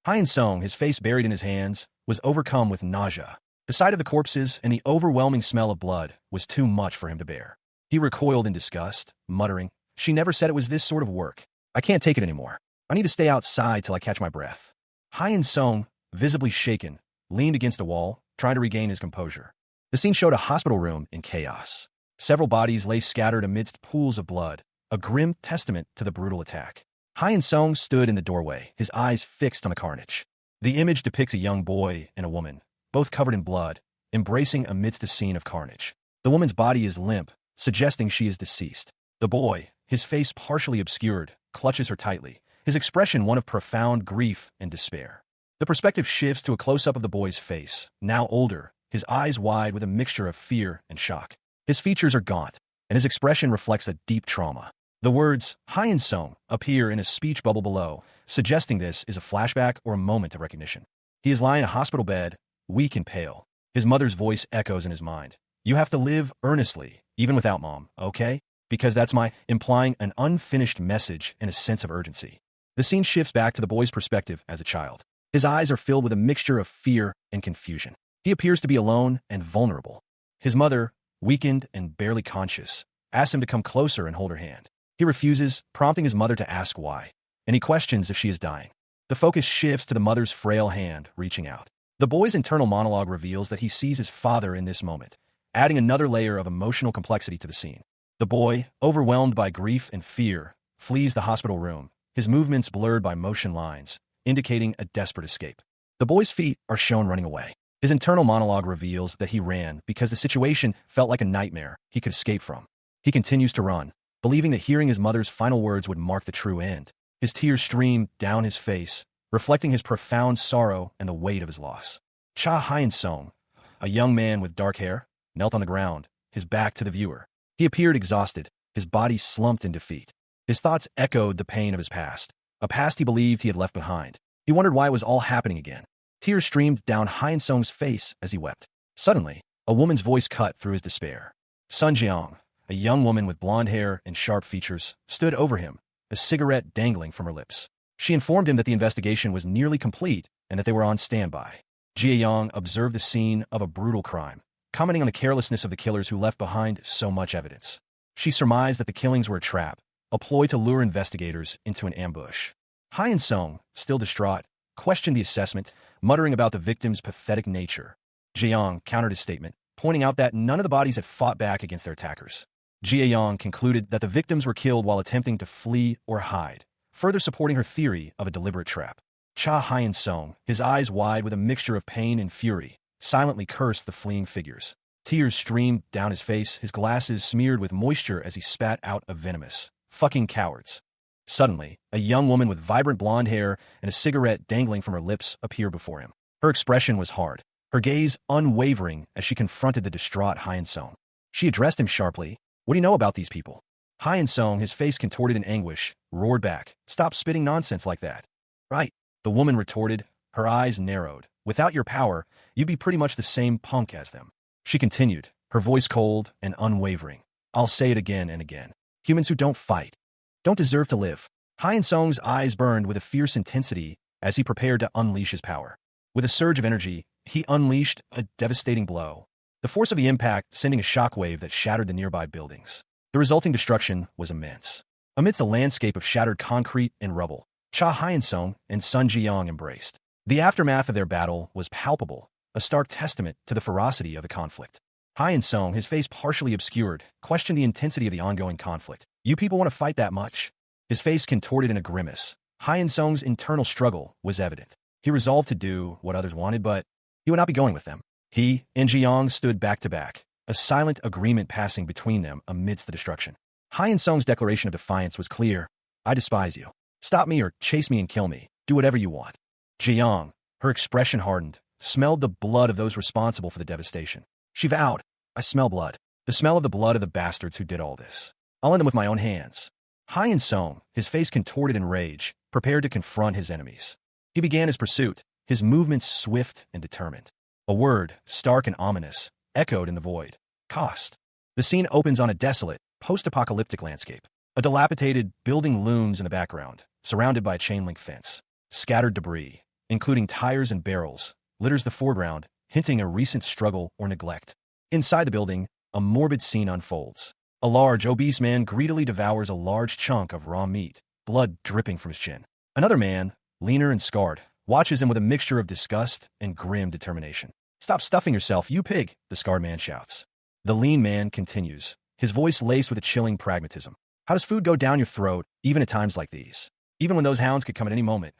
Hyun-sung, his face buried in his hands, was overcome with nausea. The sight of the corpses and the overwhelming smell of blood was too much for him to bear. He recoiled in disgust, muttering, "She never said it was this sort of work. I can't take it anymore. I need to stay outside till I catch my breath." Hyun-sung, visibly shaken, leaned against a wall, trying to regain his composure. The scene showed a hospital room in chaos. Several bodies lay scattered amidst pools of blood, a grim testament to the brutal attack. Hyun-sung stood in the doorway, his eyes fixed on the carnage. The image depicts a young boy and a woman, both covered in blood, embracing amidst a scene of carnage. The woman's body is limp, suggesting she is deceased. The boy, his face partially obscured, clutches her tightly, his expression one of profound grief and despair. The perspective shifts to a close-up of the boy's face, now older, his eyes wide with a mixture of fear and shock. His features are gaunt, and his expression reflects a deep trauma. The words, Hyeon Song, appear in a speech bubble below, suggesting this is a flashback or a moment of recognition. He is lying in a hospital bed, weak and pale. His mother's voice echoes in his mind. You have to live earnestly, even without mom, okay? Because that's implying an unfinished message and a sense of urgency. The scene shifts back to the boy's perspective as a child. His eyes are filled with a mixture of fear and confusion. He appears to be alone and vulnerable. His mother, weakened and barely conscious, asks him to come closer and hold her hand. He refuses, prompting his mother to ask why, and he questions if she is dying. The focus shifts to the mother's frail hand reaching out. The boy's internal monologue reveals that he sees his father in this moment, adding another layer of emotional complexity to the scene. The boy, overwhelmed by grief and fear, flees the hospital room, his movements blurred by motion lines, indicating a desperate escape. The boy's feet are shown running away. His internal monologue reveals that he ran because the situation felt like a nightmare he could escape from. He continues to run, believing that hearing his mother's final words would mark the true end. His tears stream down his face, reflecting his profound sorrow and the weight of his loss. Cha Hyeon-song, a young man with dark hair, knelt on the ground, his back to the viewer. He appeared exhausted, his body slumped in defeat. His thoughts echoed the pain of his past, a past he believed he had left behind. He wondered why it was all happening again. Tears streamed down Hyeon-song's face as he wept. Suddenly, a woman's voice cut through his despair. Sun Jeong, a young woman with blonde hair and sharp features, stood over him, a cigarette dangling from her lips. She informed him that the investigation was nearly complete and that they were on standby. Jae-young observed the scene of a brutal crime, commenting on the carelessness of the killers who left behind so much evidence. She surmised that the killings were a trap, a ploy to lure investigators into an ambush. Hyeon-song, still distraught, questioned the assessment, muttering about the victim's pathetic nature. Jae-young countered his statement, pointing out that none of the bodies had fought back against their attackers. Jae-young concluded that the victims were killed while attempting to flee or hide, further supporting her theory of a deliberate trap. Cha Hyeon-song, his eyes wide with a mixture of pain and fury, silently cursed the fleeing figures. Tears streamed down his face, his glasses smeared with moisture as he spat out a venomous, "Fucking cowards." Suddenly, a young woman with vibrant blonde hair and a cigarette dangling from her lips appeared before him. Her expression was hard, her gaze unwavering as she confronted the distraught Hyeon-song. She addressed him sharply. What do you know about these people? Hyeon-song, his face contorted in anguish, roared back. Stop spitting nonsense like that. Right, the woman retorted, her eyes narrowed. Without your power, you'd be pretty much the same punk as them. She continued, her voice cold and unwavering. I'll say it again and again. Humans who don't fight don't deserve to live. Hyeon-song's eyes burned with a fierce intensity as he prepared to unleash his power. With a surge of energy, he unleashed a devastating blow. The force of the impact sending a shockwave that shattered the nearby buildings. The resulting destruction was immense. Amidst a landscape of shattered concrete and rubble, Cha Hyeon-song and Sun Ji-young embraced. The aftermath of their battle was palpable, a stark testament to the ferocity of the conflict. Hyeon-song, his face partially obscured, questioned the intensity of the ongoing conflict. You people want to fight that much? His face contorted in a grimace. Hyeon-song's internal struggle was evident. He resolved to do what others wanted, but he would not be going with them. He and Ji-young stood back to back, a silent agreement passing between them amidst the destruction. Hyeon-song's declaration of defiance was clear. I despise you. Stop me or chase me and kill me. Do whatever you want. Ji-young, her expression hardened, smelled the blood of those responsible for the devastation. She vowed, I smell blood. The smell of the blood of the bastards who did all this. I'll end them with my own hands. Hyeon-song, his face contorted in rage, prepared to confront his enemies. He began his pursuit, his movements swift and determined. A word, stark and ominous, echoed in the void. Cost. The scene opens on a desolate, post-apocalyptic landscape. A dilapidated building looms in the background, surrounded by a chain-link fence. Scattered debris, including tires and barrels, litters the foreground, hinting a recent struggle or neglect. Inside the building, a morbid scene unfolds. A large, obese man greedily devours a large chunk of raw meat, blood dripping from his chin. Another man, leaner and scarred, watches him with a mixture of disgust and grim determination. Stop stuffing yourself, you pig, the scarred man shouts. The lean man continues, his voice laced with a chilling pragmatism. How does food go down your throat, even at times like these? Even when those hounds could come at any moment.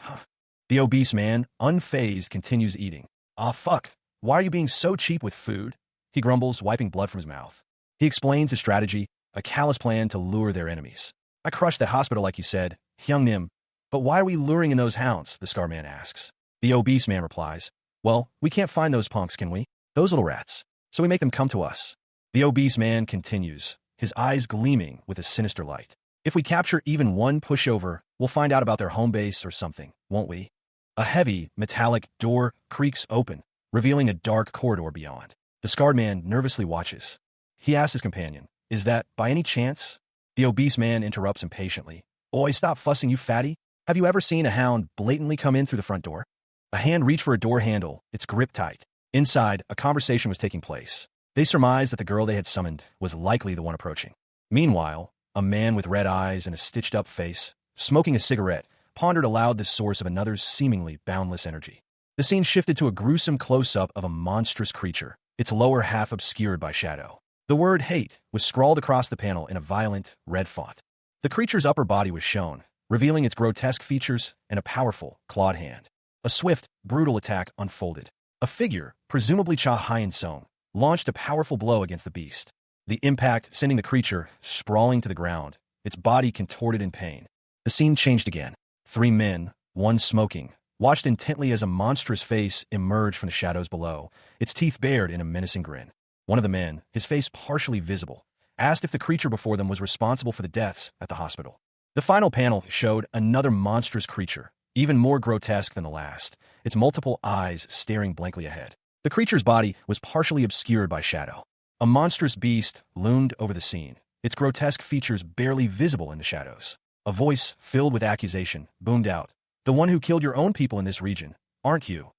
The obese man, unfazed, continues eating. Ah, fuck. Why are you being so cheap with food? He grumbles, wiping blood from his mouth. He explains his strategy, a callous plan to lure their enemies. I crushed that hospital like you said, Hyungnim. But why are we luring in those hounds? The scar man asks. The obese man replies, well, we can't find those punks, can we? Those little rats. So we make them come to us. The obese man continues, his eyes gleaming with a sinister light. If we capture even one pushover, we'll find out about their home base or something, won't we? A heavy, metallic door creaks open, revealing a dark corridor beyond. The scarred man nervously watches. He asks his companion, is that, by any chance? The obese man interrupts impatiently. Oi, stop fussing, you fatty. Have you ever seen a hound blatantly come in through the front door? A hand reached for a door handle, its grip tight. Inside, a conversation was taking place. They surmised that the girl they had summoned was likely the one approaching. Meanwhile, a man with red eyes and a stitched-up face, smoking a cigarette, pondered aloud the source of another's seemingly boundless energy. The scene shifted to a gruesome close-up of a monstrous creature, its lower half obscured by shadow. The word hate was scrawled across the panel in a violent, red font. The creature's upper body was shown, revealing its grotesque features and a powerful, clawed hand. A swift, brutal attack unfolded. A figure, presumably Cha Hyun-sung, launched a powerful blow against the beast. The impact sending the creature sprawling to the ground, its body contorted in pain. The scene changed again. 3 men, one smoking, watched intently as a monstrous face emerged from the shadows below, its teeth bared in a menacing grin. One of the men, his face partially visible, asked if the creature before them was responsible for the deaths at the hospital. The final panel showed another monstrous creature, even more grotesque than the last, its multiple eyes staring blankly ahead. The creature's body was partially obscured by shadow. A monstrous beast loomed over the scene, its grotesque features barely visible in the shadows. A voice filled with accusation boomed out. The one who killed your own people in this region, aren't you?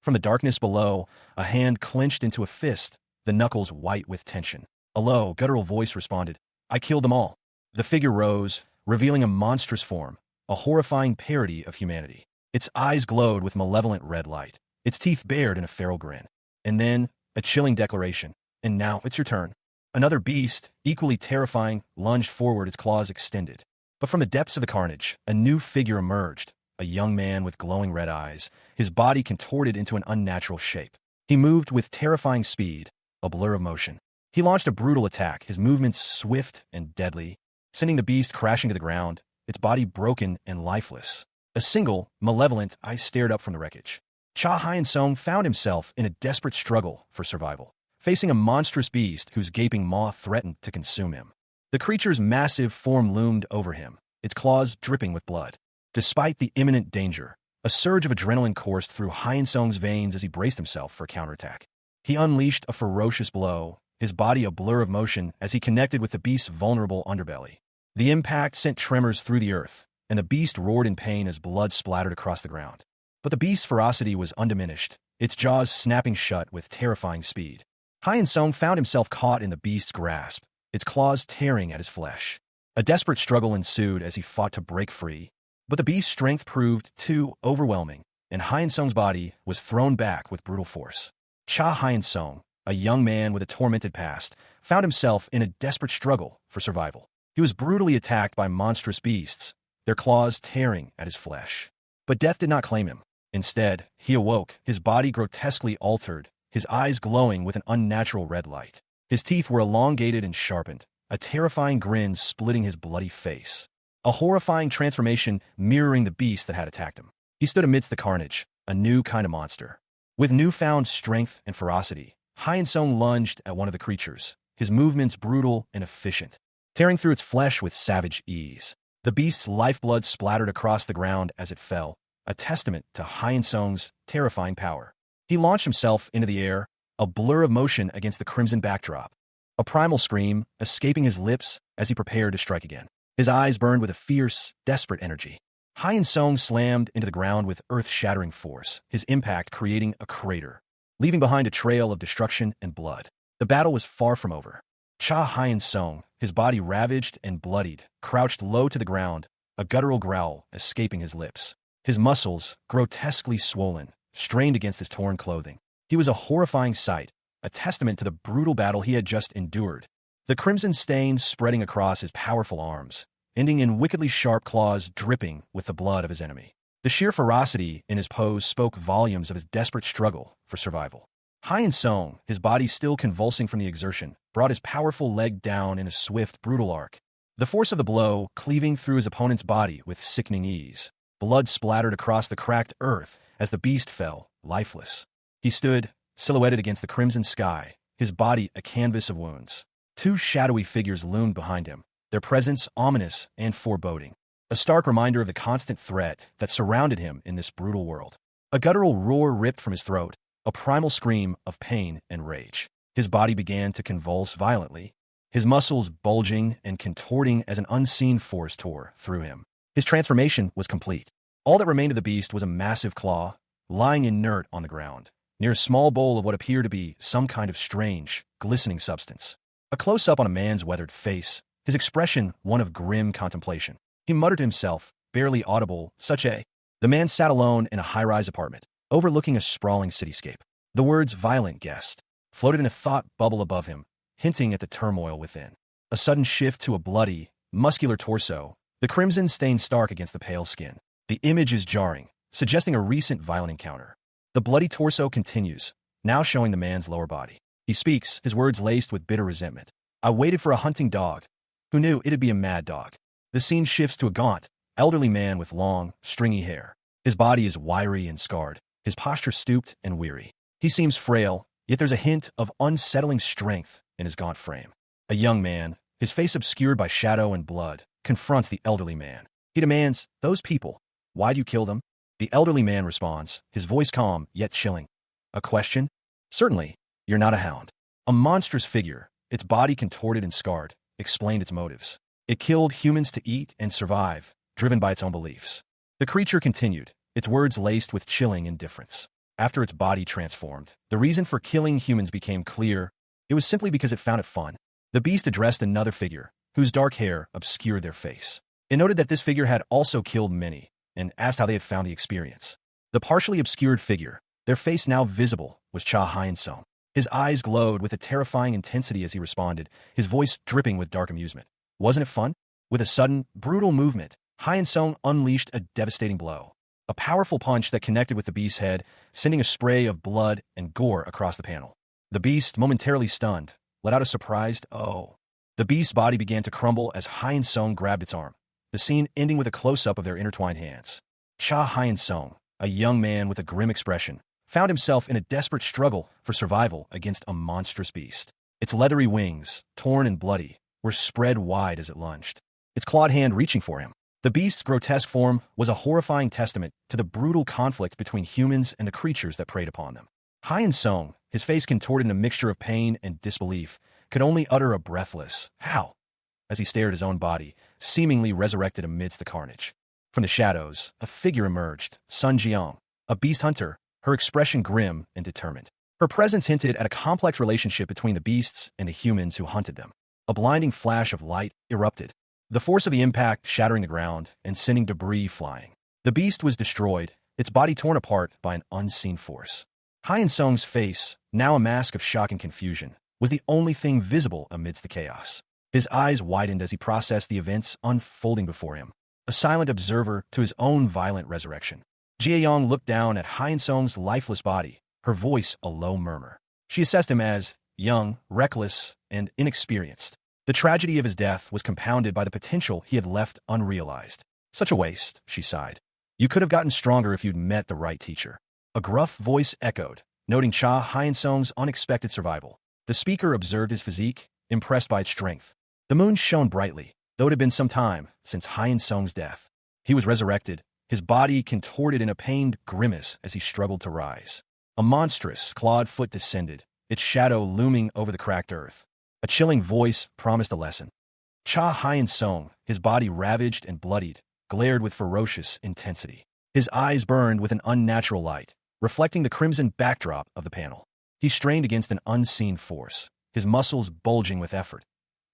From the darkness below, a hand clenched into a fist, the knuckles white with tension. A low, guttural voice responded, I killed them all. The figure rose, revealing a monstrous form, a horrifying parody of humanity. Its eyes glowed with malevolent red light, its teeth bared in a feral grin. And then, a chilling declaration. And now, it's your turn. Another beast, equally terrifying, lunged forward, its claws extended. But from the depths of the carnage, a new figure emerged, a young man with glowing red eyes, his body contorted into an unnatural shape. He moved with terrifying speed, a blur of motion. He launched a brutal attack, his movements swift and deadly, sending the beast crashing to the ground, its body broken and lifeless. A single, malevolent eye stared up from the wreckage. Cha Hyun-sung found himself in a desperate struggle for survival, facing a monstrous beast whose gaping maw threatened to consume him. The creature's massive form loomed over him, its claws dripping with blood. Despite the imminent danger, a surge of adrenaline coursed through Hyun-sung's veins as he braced himself for a counterattack. He unleashed a ferocious blow, his body a blur of motion as he connected with the beast's vulnerable underbelly. The impact sent tremors through the earth, and the beast roared in pain as blood splattered across the ground. But the beast's ferocity was undiminished, its jaws snapping shut with terrifying speed. Hyun-sung found himself caught in the beast's grasp, its claws tearing at his flesh. A desperate struggle ensued as he fought to break free, but the beast's strength proved too overwhelming, and Hyun-sung's body was thrown back with brutal force. Cha Hyun-sung, a young man with a tormented past, found himself in a desperate struggle for survival. He was brutally attacked by monstrous beasts, their claws tearing at his flesh. But death did not claim him. Instead, he awoke, his body grotesquely altered, his eyes glowing with an unnatural red light. His teeth were elongated and sharpened, a terrifying grin splitting his bloody face. A horrifying transformation mirroring the beast that had attacked him. He stood amidst the carnage, a new kind of monster. With newfound strength and ferocity, Hyun-sung lunged at one of the creatures, his movements brutal and efficient, tearing through its flesh with savage ease. The beast's lifeblood splattered across the ground as it fell, a testament to Hyun-sung's terrifying power. He launched himself into the air, a blur of motion against the crimson backdrop, a primal scream escaping his lips as he prepared to strike again. His eyes burned with a fierce, desperate energy. Hyun-sung slammed into the ground with earth-shattering force, his impact creating a crater, leaving behind a trail of destruction and blood. The battle was far from over. Cha Hyun-sung, his body ravaged and bloodied, crouched low to the ground, a guttural growl escaping his lips. His muscles, grotesquely swollen, strained against his torn clothing. He was a horrifying sight, a testament to the brutal battle he had just endured. The crimson stains spreading across his powerful arms, ending in wickedly sharp claws dripping with the blood of his enemy. The sheer ferocity in his pose spoke volumes of his desperate struggle for survival. Hyun-sung, his body still convulsing from the exertion, brought his powerful leg down in a swift, brutal arc, the force of the blow cleaving through his opponent's body with sickening ease. Blood splattered across the cracked earth as the beast fell, lifeless. He stood, silhouetted against the crimson sky, his body a canvas of wounds. Two shadowy figures loomed behind him, their presence ominous and foreboding, a stark reminder of the constant threat that surrounded him in this brutal world. A guttural roar ripped from his throat, a primal scream of pain and rage. His body began to convulse violently, his muscles bulging and contorting as an unseen force tore through him. His transformation was complete. All that remained of the beast was a massive claw, lying inert on the ground, near a small bowl of what appeared to be some kind of strange, glistening substance. A close-up on a man's weathered face, his expression one of grim contemplation. He muttered to himself, barely audible, The man sat alone in a high-rise apartment, overlooking a sprawling cityscape. The words "violent guest" floated in a thought bubble above him, hinting at the turmoil within. A sudden shift to a bloody, muscular torso, the crimson stain stark against the pale skin. The image is jarring, suggesting a recent violent encounter. The bloody torso continues, now showing the man's lower body. He speaks, his words laced with bitter resentment. I waited for a hunting dog. Who knew it'd be a mad dog? The scene shifts to a gaunt, elderly man with long, stringy hair. His body is wiry and scarred, his posture stooped and weary. He seems frail, yet there's a hint of unsettling strength in his gaunt frame. A young man, his face obscured by shadow and blood, confronts the elderly man. He demands, "Those people, why'd you kill them?" The elderly man responds, his voice calm yet chilling. "A question? Certainly, you're not a hound." A monstrous figure, its body contorted and scarred, explained its motives. It killed humans to eat and survive, driven by its own beliefs. The creature continued, its words laced with chilling indifference. After its body transformed, the reason for killing humans became clear. It was simply because it found it fun. The beast addressed another figure, whose dark hair obscured their face. It noted that this figure had also killed many, and asked how they had found the experience. The partially obscured figure, their face now visible, was Cha Hyun-sung. His eyes glowed with a terrifying intensity as he responded, his voice dripping with dark amusement. Wasn't it fun? With a sudden, brutal movement, Hyun-sung unleashed a devastating blow. A powerful punch that connected with the beast's head, sending a spray of blood and gore across the panel. The beast, momentarily stunned, let out a surprised "oh." The beast's body began to crumble as Hyun-sung grabbed its arm, the scene ending with a close-up of their intertwined hands. Cha Hyun-sung, a young man with a grim expression, found himself in a desperate struggle for survival against a monstrous beast. Its leathery wings, torn and bloody, were spread wide as it lunged, its clawed hand reaching for him. The beast's grotesque form was a horrifying testament to the brutal conflict between humans and the creatures that preyed upon them. Hyun-sung, his face contorted in a mixture of pain and disbelief, could only utter a breathless "how?" as he stared at his own body, seemingly resurrected amidst the carnage. From the shadows, a figure emerged, Sun Jiang, a beast hunter, her expression grim and determined. Her presence hinted at a complex relationship between the beasts and the humans who hunted them. A blinding flash of light erupted, the force of the impact shattering the ground and sending debris flying. The beast was destroyed, its body torn apart by an unseen force. Hyun-sung's face, now a mask of shock and confusion, was the only thing visible amidst the chaos. His eyes widened as he processed the events unfolding before him, a silent observer to his own violent resurrection. Jia-yong looked down at Hyun-sung's lifeless body, her voice a low murmur. She assessed him as young, reckless, and inexperienced. The tragedy of his death was compounded by the potential he had left unrealized. Such a waste, she sighed. You could have gotten stronger if you'd met the right teacher. A gruff voice echoed, noting Cha Hyun-sung's unexpected survival. The speaker observed his physique, impressed by its strength. The moon shone brightly, though it had been some time since Hyun-sung's death. He was resurrected, his body contorted in a pained grimace as he struggled to rise. A monstrous, clawed foot descended, its shadow looming over the cracked earth. A chilling voice promised a lesson. Cha Hyun-sung, his body ravaged and bloodied, glared with ferocious intensity. His eyes burned with an unnatural light, reflecting the crimson backdrop of the panel. He strained against an unseen force, his muscles bulging with effort.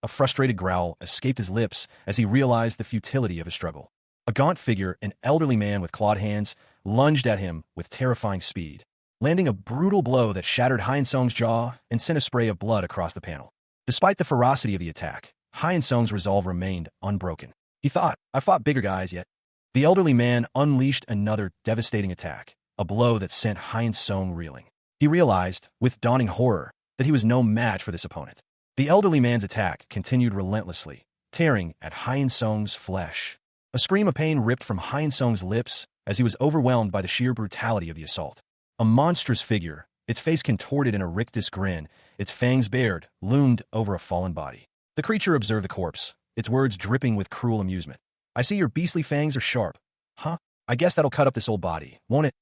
A frustrated growl escaped his lips as he realized the futility of his struggle. A gaunt figure, an elderly man with clawed hands, lunged at him with terrifying speed, landing a brutal blow that shattered Hyun-sung's jaw and sent a spray of blood across the panel. Despite the ferocity of the attack, Hyun-sung's resolve remained unbroken. He thought, "I fought bigger guys yet." The elderly man unleashed another devastating attack, a blow that sent Hyun-sung reeling. He realized, with dawning horror, that he was no match for this opponent. The elderly man's attack continued relentlessly, tearing at Hyun-sung's flesh. A scream of pain ripped from Hyun-sung's lips as he was overwhelmed by the sheer brutality of the assault. A monstrous figure, its face contorted in a rictus grin, its fangs bared, loomed over a fallen body. The creature observed the corpse, its words dripping with cruel amusement. "I see your beastly fangs are sharp. Huh? I guess that'll cut up this old body, won't it?"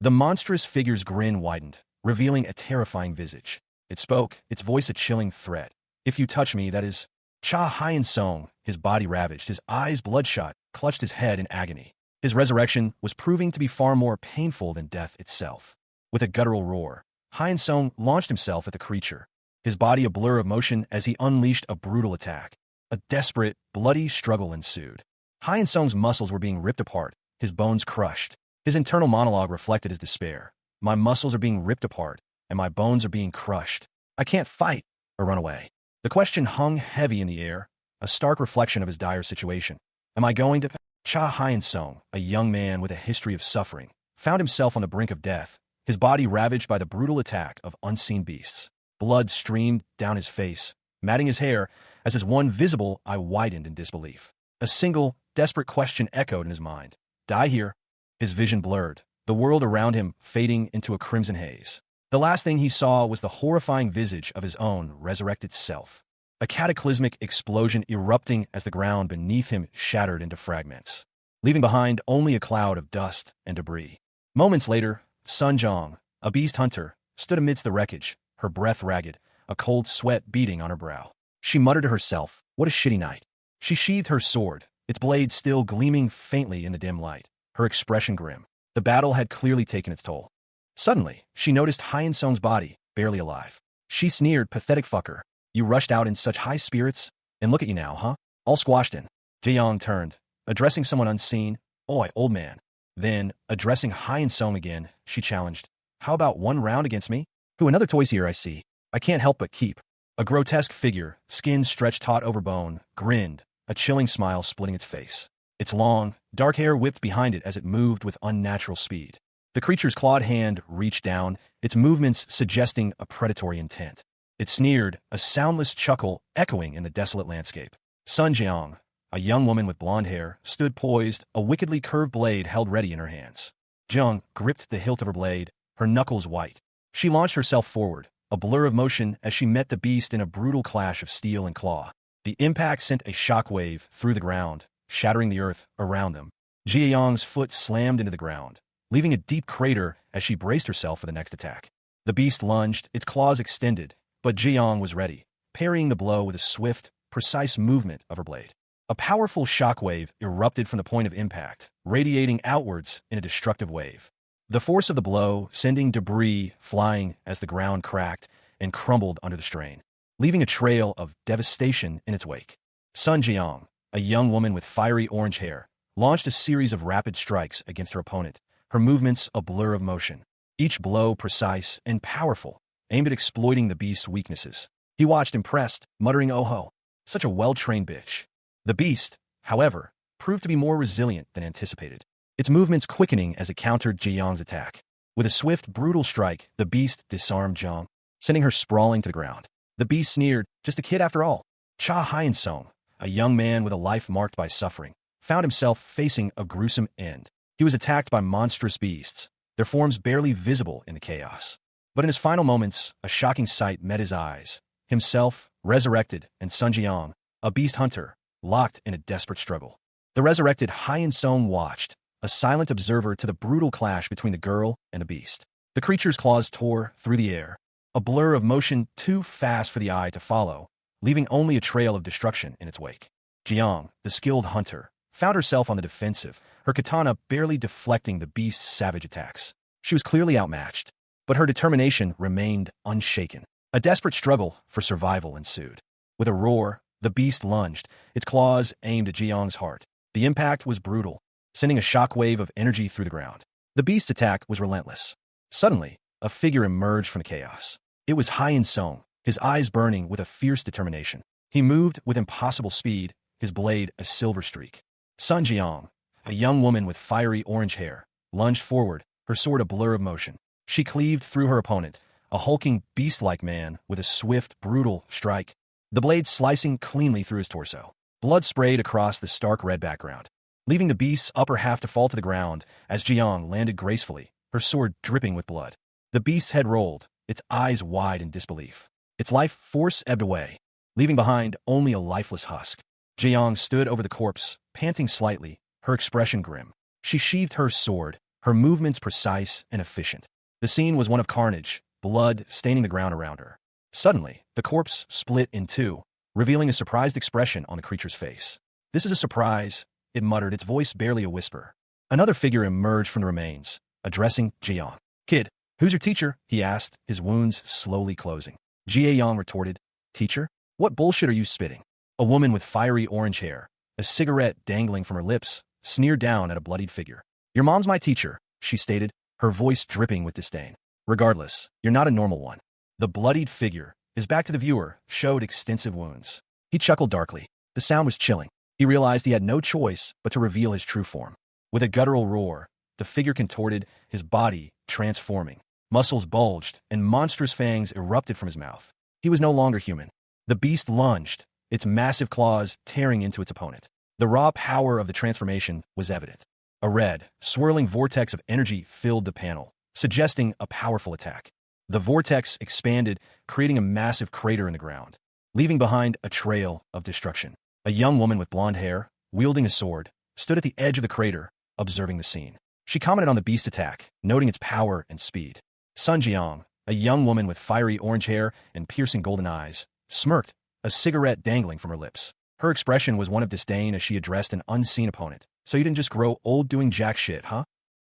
The monstrous figure's grin widened, revealing a terrifying visage. It spoke, its voice a chilling threat. "If you touch me, that is—" Cha Hyun-sung, his body ravaged, his eyes bloodshot, clutched his head in agony. His resurrection was proving to be far more painful than death itself. With a guttural roar, Hyun-sung launched himself at the creature, his body a blur of motion as he unleashed a brutal attack. A desperate, bloody struggle ensued. Hyun-sung's muscles were being ripped apart, his bones crushed. His internal monologue reflected his despair. "My muscles are being ripped apart, and my bones are being crushed. I can't fight or run away." The question hung heavy in the air, a stark reflection of his dire situation. Am I going to— Cha Hyun-sung, a young man with a history of suffering, found himself on the brink of death, his body ravaged by the brutal attack of unseen beasts. Blood streamed down his face, matting his hair, as his one visible eye widened in disbelief. A single, desperate question echoed in his mind. Die here? His vision blurred, the world around him fading into a crimson haze. The last thing he saw was the horrifying visage of his own resurrected self. A cataclysmic explosion erupting as the ground beneath him shattered into fragments, leaving behind only a cloud of dust and debris. Moments later, Sun Jong, a beast hunter, stood amidst the wreckage, her breath ragged, a cold sweat beading on her brow. She muttered to herself, "What a shitty night." She sheathed her sword, its blade still gleaming faintly in the dim light, her expression grim. The battle had clearly taken its toll. Suddenly, she noticed Hyun-sung's body, barely alive. She sneered, "Pathetic fucker. You rushed out in such high spirits, and look at you now, huh? All squashed in." Jae-young turned, addressing someone unseen. "Oi, old man." Then, addressing Hyun-sung again, she challenged, "How about one round against me? Who, another toys here I see. I can't help but keep." A grotesque figure, skin stretched taut over bone, grinned, a chilling smile splitting its face. Its long, dark hair whipped behind it as it moved with unnatural speed. The creature's clawed hand reached down, its movements suggesting a predatory intent. It sneered, a soundless chuckle echoing in the desolate landscape. Sun Jeong, a young woman with blonde hair, stood poised, a wickedly curved blade held ready in her hands. Jeong gripped the hilt of her blade, her knuckles white. She launched herself forward, a blur of motion as she met the beast in a brutal clash of steel and claw. The impact sent a shockwave through the ground, shattering the earth around them. Ji-young's foot slammed into the ground, leaving a deep crater as she braced herself for the next attack. The beast lunged, its claws extended, but Ji-young was ready, parrying the blow with a swift, precise movement of her blade. A powerful shockwave erupted from the point of impact, radiating outwards in a destructive wave. The force of the blow sending debris flying as the ground cracked and crumbled under the strain, leaving a trail of devastation in its wake. Sun Jeong, a young woman with fiery orange hair, launched a series of rapid strikes against her opponent, her movements a blur of motion. Each blow precise and powerful, aimed at exploiting the beast's weaknesses. He watched impressed, muttering, "Oh ho, such a well-trained bitch." The beast, however, proved to be more resilient than anticipated, its movements quickening as it countered Ji-young's attack. With a swift, brutal strike, the beast disarmed Jeong, sending her sprawling to the ground. The beast sneered, "Just a kid after all." Cha Hyun-sung, a young man with a life marked by suffering, found himself facing a gruesome end. He was attacked by monstrous beasts, their forms barely visible in the chaos. But in his final moments, a shocking sight met his eyes. Himself, resurrected, and Sun Jeong, a beast hunter, locked in a desperate struggle. The resurrected Hyun-sung watched, a silent observer to the brutal clash between the girl and the beast. The creature's claws tore through the air, a blur of motion too fast for the eye to follow, leaving only a trail of destruction in its wake. Jeong, the skilled hunter, found herself on the defensive, her katana barely deflecting the beast's savage attacks. She was clearly outmatched, but her determination remained unshaken. A desperate struggle for survival ensued. With a roar, the beast lunged, its claws aimed at Jeong's heart. The impact was brutal, sending a shockwave of energy through the ground. The beast's attack was relentless. Suddenly, a figure emerged from the chaos. It was Hyun-sung, his eyes burning with a fierce determination. He moved with impossible speed, his blade a silver streak. Sun Jeong, a young woman with fiery orange hair, lunged forward, her sword a blur of motion. She cleaved through her opponent, a hulking, beast-like man with a swift, brutal strike, the blade slicing cleanly through his torso. Blood sprayed across the stark red background. leaving the beast's upper half to fall to the ground as Jiang landed gracefully, her sword dripping with blood. The beast's head rolled, its eyes wide in disbelief. Its life force ebbed away, leaving behind only a lifeless husk. Jiang stood over the corpse, panting slightly, her expression grim. She sheathed her sword, her movements precise and efficient. The scene was one of carnage, blood staining the ground around her. Suddenly, the corpse split in two, revealing a surprised expression on the creature's face. "This is a surprise," it muttered, its voice barely a whisper. Another figure emerged from the remains, addressing Jiang. "Kid, who's your teacher?" he asked, his wounds slowly closing. Jiang retorted, "Teacher? What bullshit are you spitting?" A woman with fiery orange hair, a cigarette dangling from her lips, sneered down at a bloodied figure. "Your mom's my teacher," she stated, her voice dripping with disdain. "Regardless, you're not a normal one." The bloodied figure, his back to the viewer, showed extensive wounds. He chuckled darkly. The sound was chilling. He realized he had no choice but to reveal his true form. With a guttural roar, the figure contorted, his body transforming. Muscles bulged, and monstrous fangs erupted from his mouth. He was no longer human. The beast lunged, its massive claws tearing into its opponent. The raw power of the transformation was evident. A red, swirling vortex of energy filled the panel, suggesting a powerful attack. The vortex expanded, creating a massive crater in the ground, leaving behind a trail of destruction. A young woman with blonde hair, wielding a sword, stood at the edge of the crater, observing the scene. She commented on the beast's attack, noting its power and speed. Sun Jiang, a young woman with fiery orange hair and piercing golden eyes, smirked, a cigarette dangling from her lips. Her expression was one of disdain as she addressed an unseen opponent. "So you didn't just grow old doing jack shit, huh?"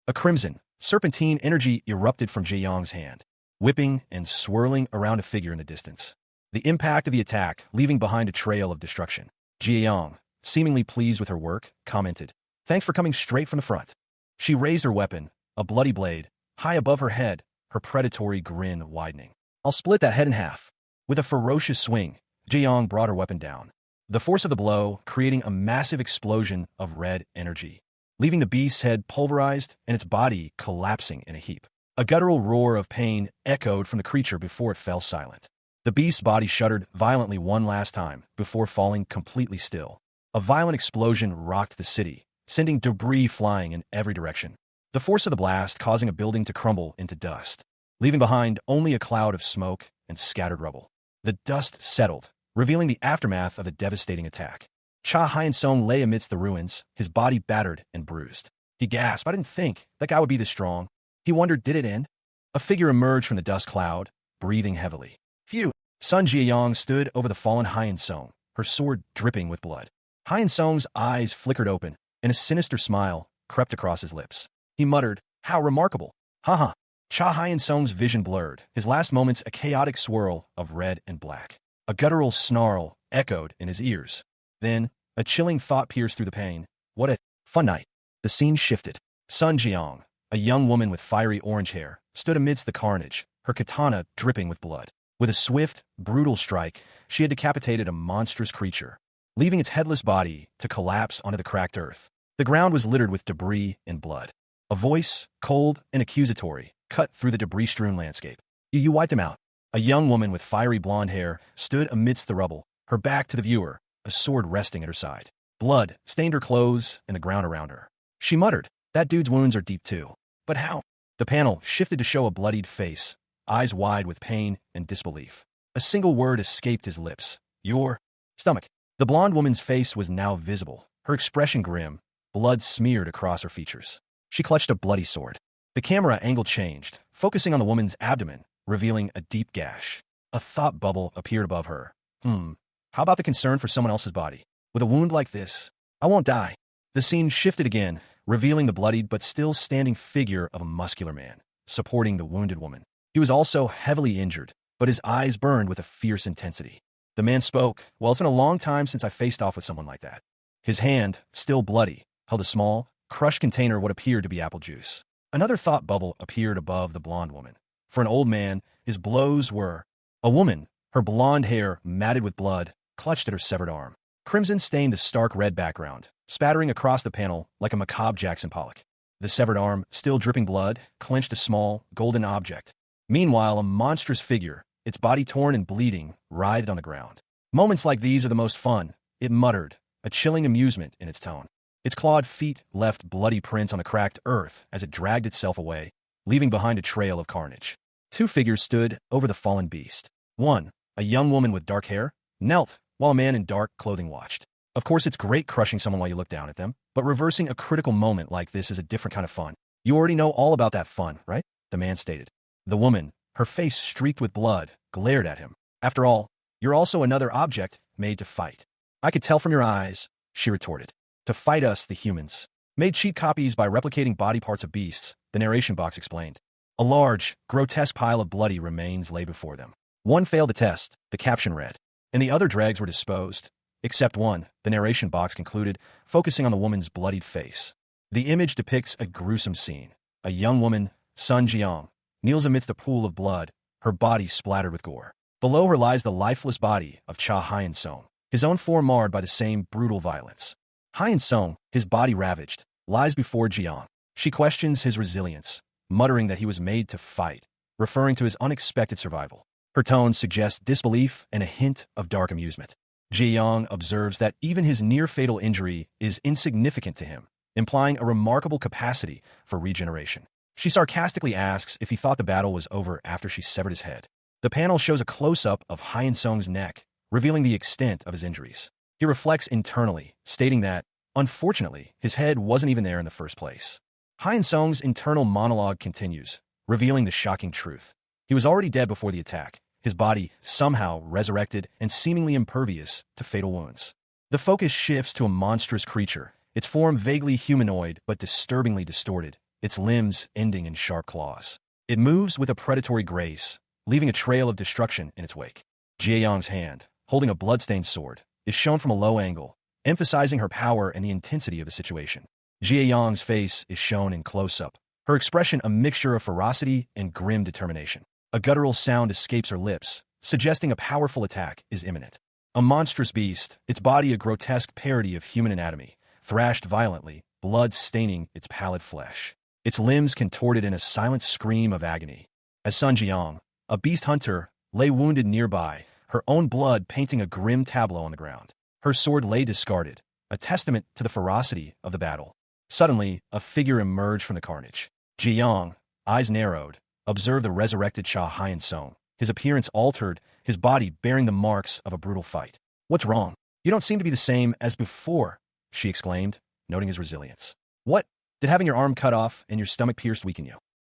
A crimson, serpentine energy erupted from Jiang's hand, whipping and swirling around a figure in the distance. The impact of the attack, leaving behind a trail of destruction. Jiang, seemingly pleased with her work, commented, "Thanks for coming straight from the front." She raised her weapon, a bloody blade, high above her head, her predatory grin widening. "I'll split that head in half." With a ferocious swing, Jiang brought her weapon down. The force of the blow creating a massive explosion of red energy, leaving the beast's head pulverized and its body collapsing in a heap. A guttural roar of pain echoed from the creature before it fell silent. The beast's body shuddered violently one last time before falling completely still. A violent explosion rocked the city, sending debris flying in every direction. The force of the blast causing a building to crumble into dust, leaving behind only a cloud of smoke and scattered rubble. The dust settled, revealing the aftermath of the devastating attack. Cha Hyun-sung lay amidst the ruins, his body battered and bruised. He gasped, "I didn't think that guy would be this strong." He wondered, did it end? A figure emerged from the dust cloud, breathing heavily. "Phew!" Sun Jiayong stood over the fallen Hyun-sung, her sword dripping with blood. Hyun-sung's eyes flickered open, and a sinister smile crept across his lips. He muttered, "How remarkable." Haha. Cha Hyun-sung's vision blurred, his last moments a chaotic swirl of red and black. A guttural snarl echoed in his ears. Then, a chilling thought pierced through the pain. What a fun night. The scene shifted. Sun Jiang, a young woman with fiery orange hair, stood amidst the carnage, her katana dripping with blood. With a swift, brutal strike, she had decapitated a monstrous creature, leaving its headless body to collapse onto the cracked earth. The ground was littered with debris and blood. A voice, cold and accusatory, cut through the debris-strewn landscape. You wiped him out." A young woman with fiery blonde hair stood amidst the rubble, her back to the viewer, a sword resting at her side. Blood stained her clothes and the ground around her. She muttered, "That dude's wounds are deep too. But how?" The panel shifted to show a bloodied face, eyes wide with pain and disbelief. A single word escaped his lips. "Your stomach." The blonde woman's face was now visible, her expression grim, blood smeared across her features. She clutched a bloody sword. The camera angle changed, focusing on the woman's abdomen, revealing a deep gash. A thought bubble appeared above her. How about the concern for someone else's body? With a wound like this, I won't die." The scene shifted again, revealing the bloodied but still standing figure of a muscular man, supporting the wounded woman. He was also heavily injured, but his eyes burned with a fierce intensity. The man spoke, "Well, it's been a long time since I faced off with someone like that." His hand, still bloody, held a small, crushed container of what appeared to be apple juice. Another thought bubble appeared above the blonde woman. For an old man, his blows were... A woman, her blonde hair matted with blood, clutched at her severed arm. Crimson stained the stark red background, spattering across the panel like a macabre Jackson Pollock. The severed arm, still dripping blood, clenched a small, golden object. Meanwhile, a monstrous figure, its body torn and bleeding, writhed on the ground. "Moments like these are the most fun," it muttered, a chilling amusement in its tone. Its clawed feet left bloody prints on the cracked earth as it dragged itself away, leaving behind a trail of carnage. Two figures stood over the fallen beast. One, a young woman with dark hair, knelt while a man in dark clothing watched. Of course, it's great crushing someone while you look down at them, but reversing a critical moment like this is a different kind of fun. You already know all about that fun, right? The man stated. The woman, her face streaked with blood, glared at him. After all, you're also another object made to fight. I could tell from your eyes, she retorted. To fight us, the humans. Made cheap copies by replicating body parts of beasts, the narration box explained. A large, grotesque pile of bloody remains lay before them. One failed the test, the caption read, and the other dregs were disposed. Except one, the narration box concluded, focusing on the woman's bloodied face. The image depicts a gruesome scene. A young woman, Sun Jiang, kneels amidst a pool of blood, her body splattered with gore. Below her lies the lifeless body of Cha Hyun-sung, his own form marred by the same brutal violence. Hyun-sung, his body ravaged, lies before Jiang. She questions his resilience, muttering that he was made to fight, referring to his unexpected survival. Her tone suggests disbelief and a hint of dark amusement. Jiang observes that even his near-fatal injury is insignificant to him, implying a remarkable capacity for regeneration. She sarcastically asks if he thought the battle was over after she severed his head. The panel shows a close-up of Hyun-sung's neck, revealing the extent of his injuries. He reflects internally, stating that, unfortunately, his head wasn't even there in the first place. Hyun-sung's internal monologue continues, revealing the shocking truth. He was already dead before the attack, his body somehow resurrected and seemingly impervious to fatal wounds. The focus shifts to a monstrous creature, its form vaguely humanoid but disturbingly distorted, its limbs ending in sharp claws. It moves with a predatory grace, leaving a trail of destruction in its wake. Jieyang's hand, holding a bloodstained sword, is shown from a low angle, emphasizing her power and the intensity of the situation. Jieyang's face is shown in close-up, her expression a mixture of ferocity and grim determination. A guttural sound escapes her lips, suggesting a powerful attack is imminent. A monstrous beast, its body a grotesque parody of human anatomy, thrashed violently, blood staining its pallid flesh. Its limbs contorted in a silent scream of agony. As Sun Jiang, a beast hunter, lay wounded nearby, her own blood painting a grim tableau on the ground. Her sword lay discarded, a testament to the ferocity of the battle. Suddenly, a figure emerged from the carnage. Jiang, eyes narrowed, observed the resurrected Cha Hyun-sung, his appearance altered, his body bearing the marks of a brutal fight. What's wrong? You don't seem to be the same as before, she exclaimed, noting his resilience. What? Did having your arm cut off and your stomach pierced weaken you?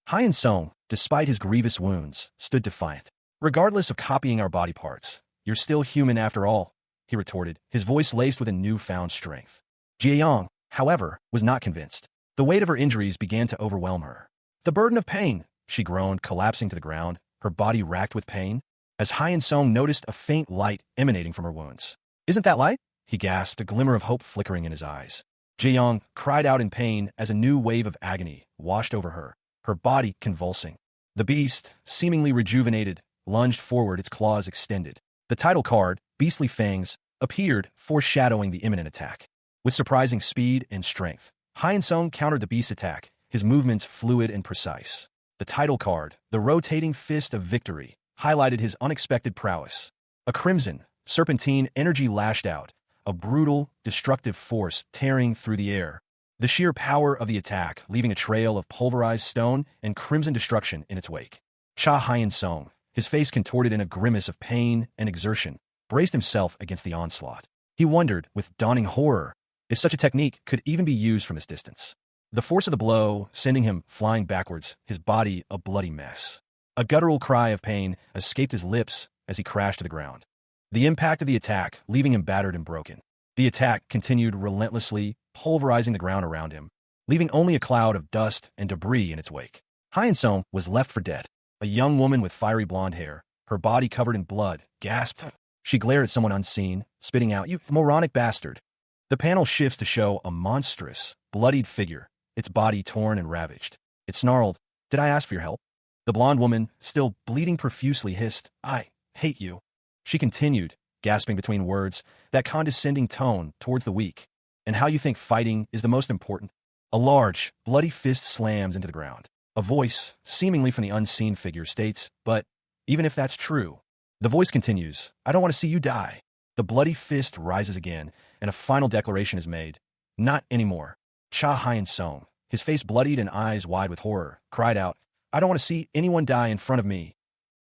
Hyun-sung, despite his grievous wounds, stood defiant. Regardless of copying our body parts, you're still human after all, he retorted, his voice laced with a newfound strength. Jieyang, however, was not convinced. The weight of her injuries began to overwhelm her. The burden of pain, she groaned, collapsing to the ground, her body racked with pain, as Hyun-sung noticed a faint light emanating from her wounds. Isn't that light? He gasped, a glimmer of hope flickering in his eyes. Jieyang cried out in pain as a new wave of agony washed over her, her body convulsing. The beast, seemingly rejuvenated, lunged forward, its claws extended. The title card, Beastly Fangs, appeared, foreshadowing the imminent attack. With surprising speed and strength, Hyun-sung countered the beast's attack, his movements fluid and precise. The title card, the rotating fist of victory, highlighted his unexpected prowess. A crimson, serpentine energy lashed out, a brutal, destructive force tearing through the air. The sheer power of the attack leaving a trail of pulverized stone and crimson destruction in its wake. Cha Hyun-sung, his face contorted in a grimace of pain and exertion, braced himself against the onslaught. He wondered, with dawning horror, if such a technique could even be used from this distance. The force of the blow sending him flying backwards, his body a bloody mess. A guttural cry of pain escaped his lips as he crashed to the ground. The impact of the attack leaving him battered and broken. The attack continued relentlessly, pulverizing the ground around him, leaving only a cloud of dust and debris in its wake. Hyun-sung was left for dead. A young woman with fiery blonde hair, her body covered in blood, gasped. She glared at someone unseen, spitting out, "You moronic bastard." The panel shifts to show a monstrous, bloodied figure, its body torn and ravaged. It snarled, "Did I ask for your help?" The blonde woman, still bleeding profusely, hissed, "I hate you." She continued, gasping between words, that condescending tone towards the weak. "And how you think fighting is the most important?" A large, bloody fist slams into the ground. A voice, seemingly from the unseen figure, states, "But even if that's true." The voice continues, "I don't want to see you die." The bloody fist rises again, and a final declaration is made. Not anymore. Cha Hyun-sung, his face bloodied and eyes wide with horror, cried out, I don't want to see anyone die in front of me.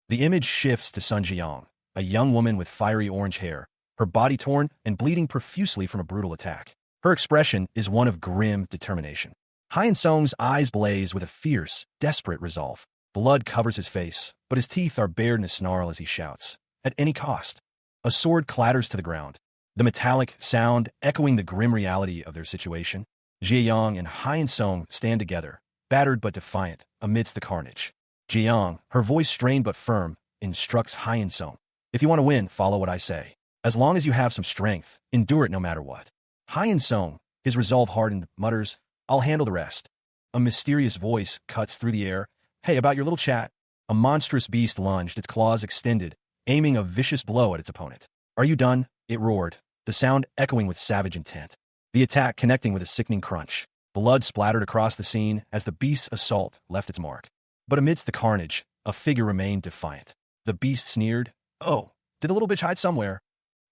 The image shifts to Sun Jiyoung, a young woman with fiery orange hair, her body torn and bleeding profusely from a brutal attack. Her expression is one of grim determination. Hyun-sung's eyes blaze with a fierce, desperate resolve. Blood covers his face, but his teeth are bared in a snarl as he shouts, at any cost. A sword clatters to the ground, the metallic sound echoing the grim reality of their situation. Jiyoung and Hyun-sung stand together, battered but defiant, amidst the carnage. Jiyoung, her voice strained but firm, instructs Hyun-sung, if you want to win, follow what I say. As long as you have some strength, endure it no matter what. Hyun-sung, his resolve hardened, mutters, I'll handle the rest. A mysterious voice cuts through the air. Hey, about your little chat. A monstrous beast lunged, its claws extended, aiming a vicious blow at its opponent. Are you done? It roared, the sound echoing with savage intent. The attack connecting with a sickening crunch. Blood splattered across the scene as the beast's assault left its mark. But amidst the carnage, a figure remained defiant. The beast sneered, Oh, did the little bitch hide somewhere?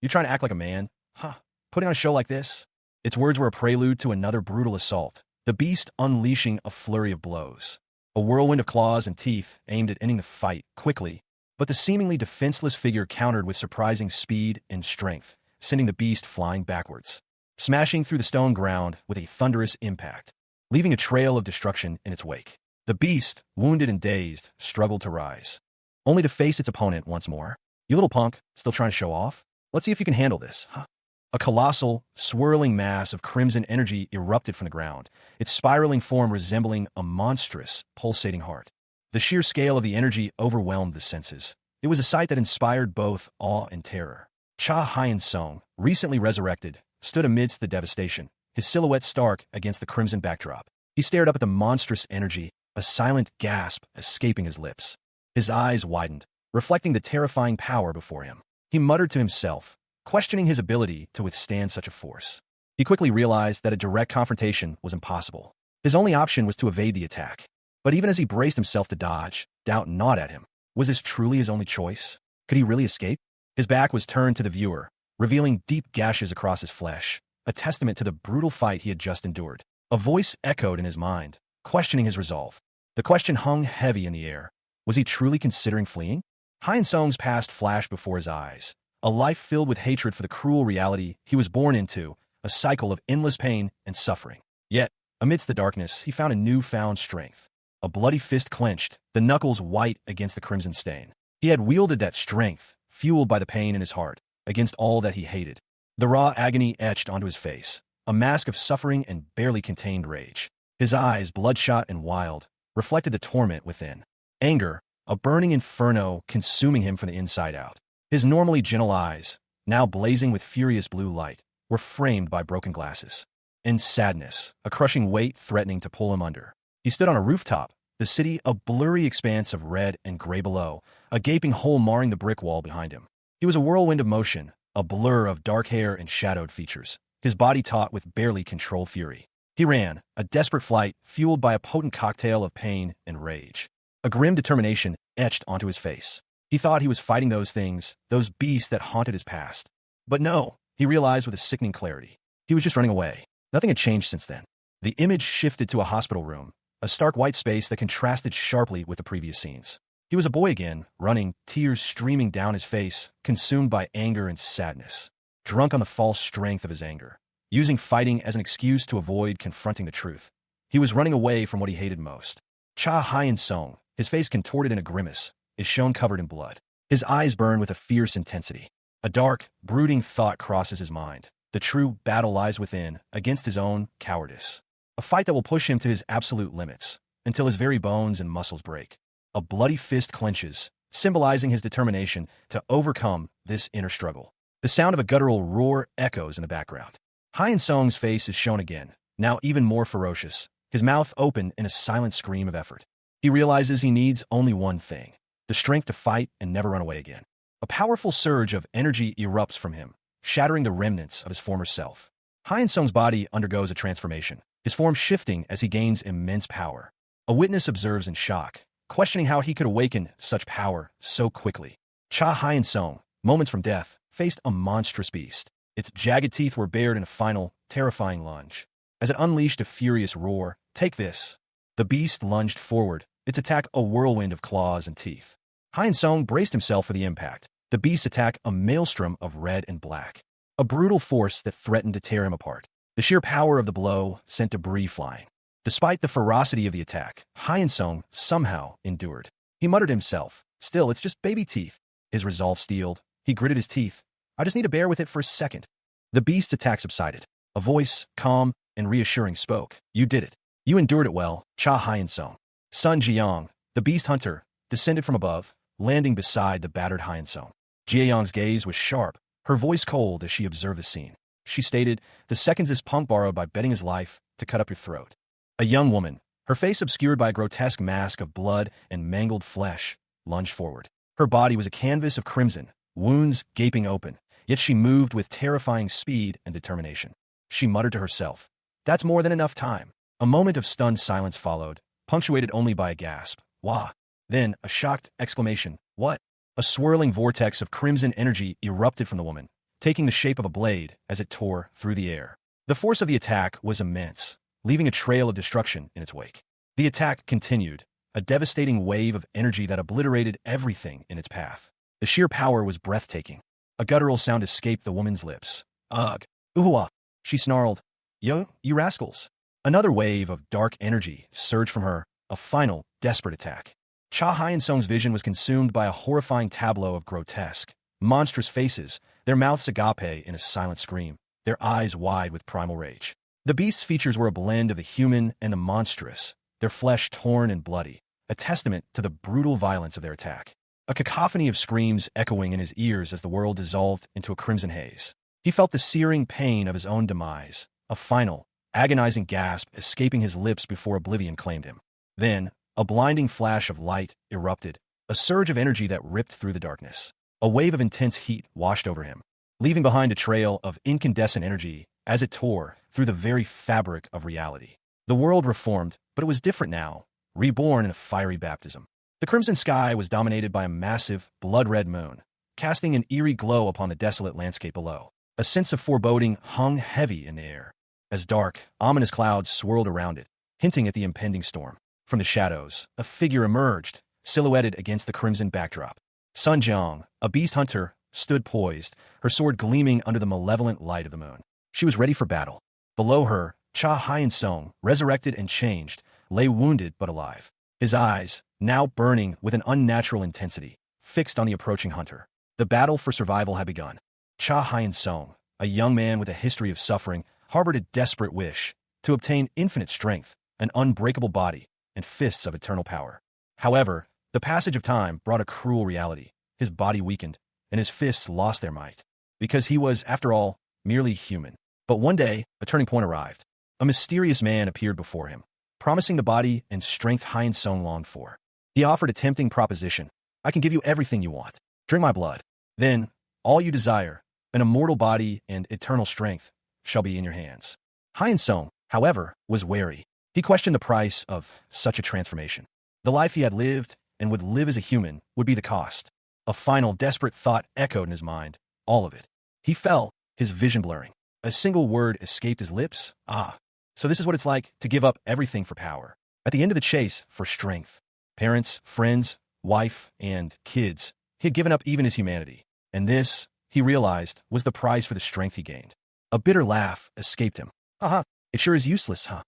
You trying to act like a man? Huh, putting on a show like this? Its words were a prelude to another brutal assault, the beast unleashing a flurry of blows. A whirlwind of claws and teeth aimed at ending the fight quickly, but the seemingly defenseless figure countered with surprising speed and strength, sending the beast flying backwards, smashing through the stone ground with a thunderous impact, leaving a trail of destruction in its wake. The beast, wounded and dazed, struggled to rise, only to face its opponent once more. You little punk, still trying to show off? Let's see if you can handle this, huh? A colossal, swirling mass of crimson energy erupted from the ground, its spiraling form resembling a monstrous, pulsating heart. The sheer scale of the energy overwhelmed the senses. It was a sight that inspired both awe and terror. Cha Hyun-sung, recently resurrected, stood amidst the devastation, his silhouette stark against the crimson backdrop. He stared up at the monstrous energy, a silent gasp escaping his lips. His eyes widened, reflecting the terrifying power before him. He muttered to himself, questioning his ability to withstand such a force. He quickly realized that a direct confrontation was impossible. His only option was to evade the attack. But even as he braced himself to dodge, doubt gnawed at him. Was this truly his only choice? Could he really escape? His back was turned to the viewer, revealing deep gashes across his flesh, a testament to the brutal fight he had just endured. A voice echoed in his mind, questioning his resolve. The question hung heavy in the air. Was he truly considering fleeing? Hyun-sung's past flashed before his eyes. A life filled with hatred for the cruel reality he was born into, a cycle of endless pain and suffering. Yet, amidst the darkness, he found a newfound strength. A bloody fist clenched, the knuckles white against the crimson stain. He had wielded that strength, fueled by the pain in his heart, against all that he hated. The raw agony etched onto his face, a mask of suffering and barely contained rage. His eyes, bloodshot and wild, reflected the torment within. Anger, a burning inferno consuming him from the inside out. His normally gentle eyes, now blazing with furious blue light, were framed by broken glasses. And sadness, a crushing weight threatening to pull him under. He stood on a rooftop, the city a blurry expanse of red and gray below, a gaping hole marring the brick wall behind him. He was a whirlwind of motion, a blur of dark hair and shadowed features, his body taut with barely controlled fury. He ran, a desperate flight fueled by a potent cocktail of pain and rage. A grim determination etched onto his face. He thought he was fighting those things, those beasts that haunted his past. But no, he realized with a sickening clarity. He was just running away. Nothing had changed since then. The image shifted to a hospital room, a stark white space that contrasted sharply with the previous scenes. He was a boy again, running, tears streaming down his face, consumed by anger and sadness. Drunk on the false strength of his anger, using fighting as an excuse to avoid confronting the truth. He was running away from what he hated most. Cha Hyun-sung, his face contorted in a grimace, is shown covered in blood. His eyes burn with a fierce intensity. A dark, brooding thought crosses his mind. The true battle lies within, against his own cowardice. A fight that will push him to his absolute limits, until his very bones and muscles break. A bloody fist clenches, symbolizing his determination to overcome this inner struggle. The sound of a guttural roar echoes in the background. Hyun-sung's face is shown again, now even more ferocious, his mouth open in a silent scream of effort. He realizes he needs only one thing, the strength to fight and never run away again. A powerful surge of energy erupts from him, shattering the remnants of his former self. Hyun-sung's body undergoes a transformation, his form shifting as he gains immense power. A witness observes in shock, questioning how he could awaken such power so quickly. Cha Hyun-sung, moments from death, faced a monstrous beast. Its jagged teeth were bared in a final, terrifying lunge. As it unleashed a furious roar, "Take this!" The beast lunged forward, its attack a whirlwind of claws and teeth. Hyun-sung braced himself for the impact, the beast's attack a maelstrom of red and black. A brutal force that threatened to tear him apart. The sheer power of the blow sent debris flying. Despite the ferocity of the attack, Hyun-sung somehow endured. He muttered to himself, "Still, it's just baby teeth." His resolve steeled. He gritted his teeth. "I just need to bear with it for a second." The beast's attack subsided. A voice, calm and reassuring, spoke. "You did it. You endured it well, Cha Hyun-sung." Sun Jiang, the beast hunter, descended from above, landing beside the battered Hyun-sung. Jiayang's gaze was sharp, her voice cold as she observed the scene. She stated, "The seconds this punk borrowed by betting his life to cut up your throat." A young woman, her face obscured by a grotesque mask of blood and mangled flesh, lunged forward. Her body was a canvas of crimson, wounds gaping open, yet she moved with terrifying speed and determination. She muttered to herself, "That's more than enough time." A moment of stunned silence followed, punctuated only by a gasp. "Wah!" Then a shocked exclamation. "What?" A swirling vortex of crimson energy erupted from the woman, taking the shape of a blade as it tore through the air. The force of the attack was immense, leaving a trail of destruction in its wake. The attack continued, a devastating wave of energy that obliterated everything in its path. The sheer power was breathtaking. A guttural sound escaped the woman's lips. "Ugh! Uhua!" She snarled. "Yo, you rascals!" Another wave of dark energy surged from her, a final, desperate attack. Cha Hyun-sung's vision was consumed by a horrifying tableau of grotesque, monstrous faces, their mouths agape in a silent scream, their eyes wide with primal rage. The beast's features were a blend of the human and the monstrous, their flesh torn and bloody, a testament to the brutal violence of their attack. A cacophony of screams echoing in his ears as the world dissolved into a crimson haze. He felt the searing pain of his own demise, a final, agonizing gasp escaping his lips before oblivion claimed him. Then, a blinding flash of light erupted, a surge of energy that ripped through the darkness. A wave of intense heat washed over him, leaving behind a trail of incandescent energy as it tore through the very fabric of reality. The world reformed, but it was different now, reborn in a fiery baptism. The crimson sky was dominated by a massive, blood-red moon, casting an eerie glow upon the desolate landscape below. A sense of foreboding hung heavy in the air, as dark, ominous clouds swirled around it, hinting at the impending storm. From the shadows, a figure emerged, silhouetted against the crimson backdrop. Sun Jiang, a beast hunter, stood poised, her sword gleaming under the malevolent light of the moon. She was ready for battle. Below her, Cha Hyun-sung, resurrected and changed, lay wounded but alive. His eyes, now burning with an unnatural intensity, fixed on the approaching hunter. The battle for survival had begun. Cha Hyun-sung, a young man with a history of suffering, harbored a desperate wish to obtain infinite strength, an unbreakable body, and fists of eternal power. However, the passage of time brought a cruel reality. His body weakened, and his fists lost their might, because he was, after all, merely human. But one day, a turning point arrived. A mysterious man appeared before him, promising the body and strength Hyun-sung longed for. He offered a tempting proposition. "I can give you everything you want. Drink my blood. Then, all you desire, an immortal body and eternal strength, shall be in your hands." Hyun-sung, however, was wary. He questioned the price of such a transformation. The life he had lived and would live as a human would be the cost. A final desperate thought echoed in his mind, all of it. He fell, his vision blurring. A single word escaped his lips. "Ah, so this is what it's like to give up everything for power. At the end of the chase, for strength. Parents, friends, wife, and kids. He had given up even his humanity. And this, he realized, was the price for the strength he gained. A bitter laugh escaped him. "Aha, it sure is useless, huh?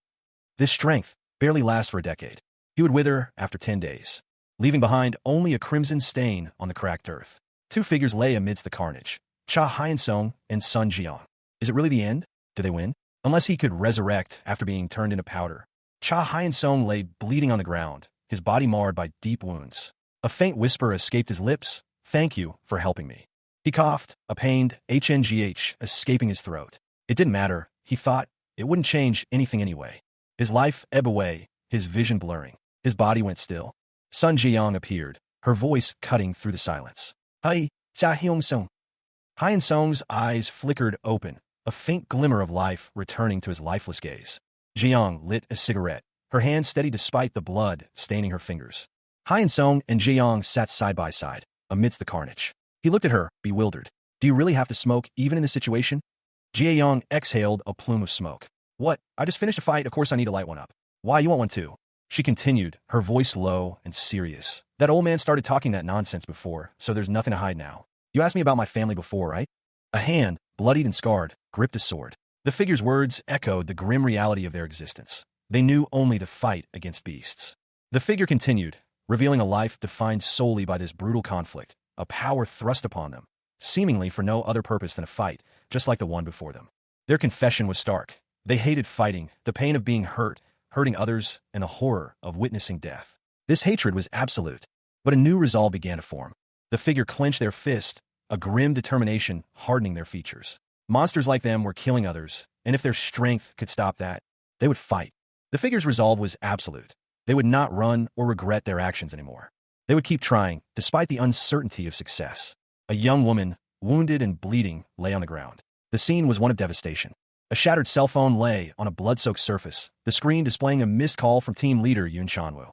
This strength barely lasts for a decade." He would wither after 10 days, leaving behind only a crimson stain on the cracked earth. Two figures lay amidst the carnage, Cha Hyun-sung and Sun Jiang. Is it really the end? Do they win? Unless he could resurrect after being turned into powder. Cha Hyun-sung lay bleeding on the ground, his body marred by deep wounds. A faint whisper escaped his lips. "Thank you for helping me." He coughed, a pained HNGH escaping his throat. It didn't matter, he thought. It wouldn't change anything anyway. His life ebbed away, his vision blurring. His body went still. Sun Jiang appeared, her voice cutting through the silence. "Hi, Cha Hyun-sung." Hyun-sung's eyes flickered open, a faint glimmer of life returning to his lifeless gaze. Jiang lit a cigarette, her hand steady despite the blood staining her fingers. Hyun-sung and Jiang sat side by side, amidst the carnage. He looked at her, bewildered. "Do you really have to smoke even in this situation?" Jia Young exhaled a plume of smoke. What? I just finished a fight, of course I need to light one up. Why, you want one too? She continued, her voice low and serious. That old man started talking that nonsense before, so there's nothing to hide now. You asked me about my family before, right? A hand, bloodied and scarred, gripped a sword. The figure's words echoed the grim reality of their existence. They knew only the fight against beasts. The figure continued, revealing a life defined solely by this brutal conflict, a power thrust upon them, seemingly for no other purpose than a fight, just like the one before them. Their confession was stark. They hated fighting, the pain of being hurt, hurting others, and the horror of witnessing death. This hatred was absolute, but a new resolve began to form. The figure clenched their fist, a grim determination hardening their features. Monsters like them were killing others, and if their strength could stop that, they would fight. The figure's resolve was absolute. They would not run or regret their actions anymore. They would keep trying, despite the uncertainty of success. A young woman, wounded and bleeding, lay on the ground. The scene was one of devastation. A shattered cell phone lay on a blood-soaked surface, the screen displaying a missed call from team leader Yoon Chanwoo.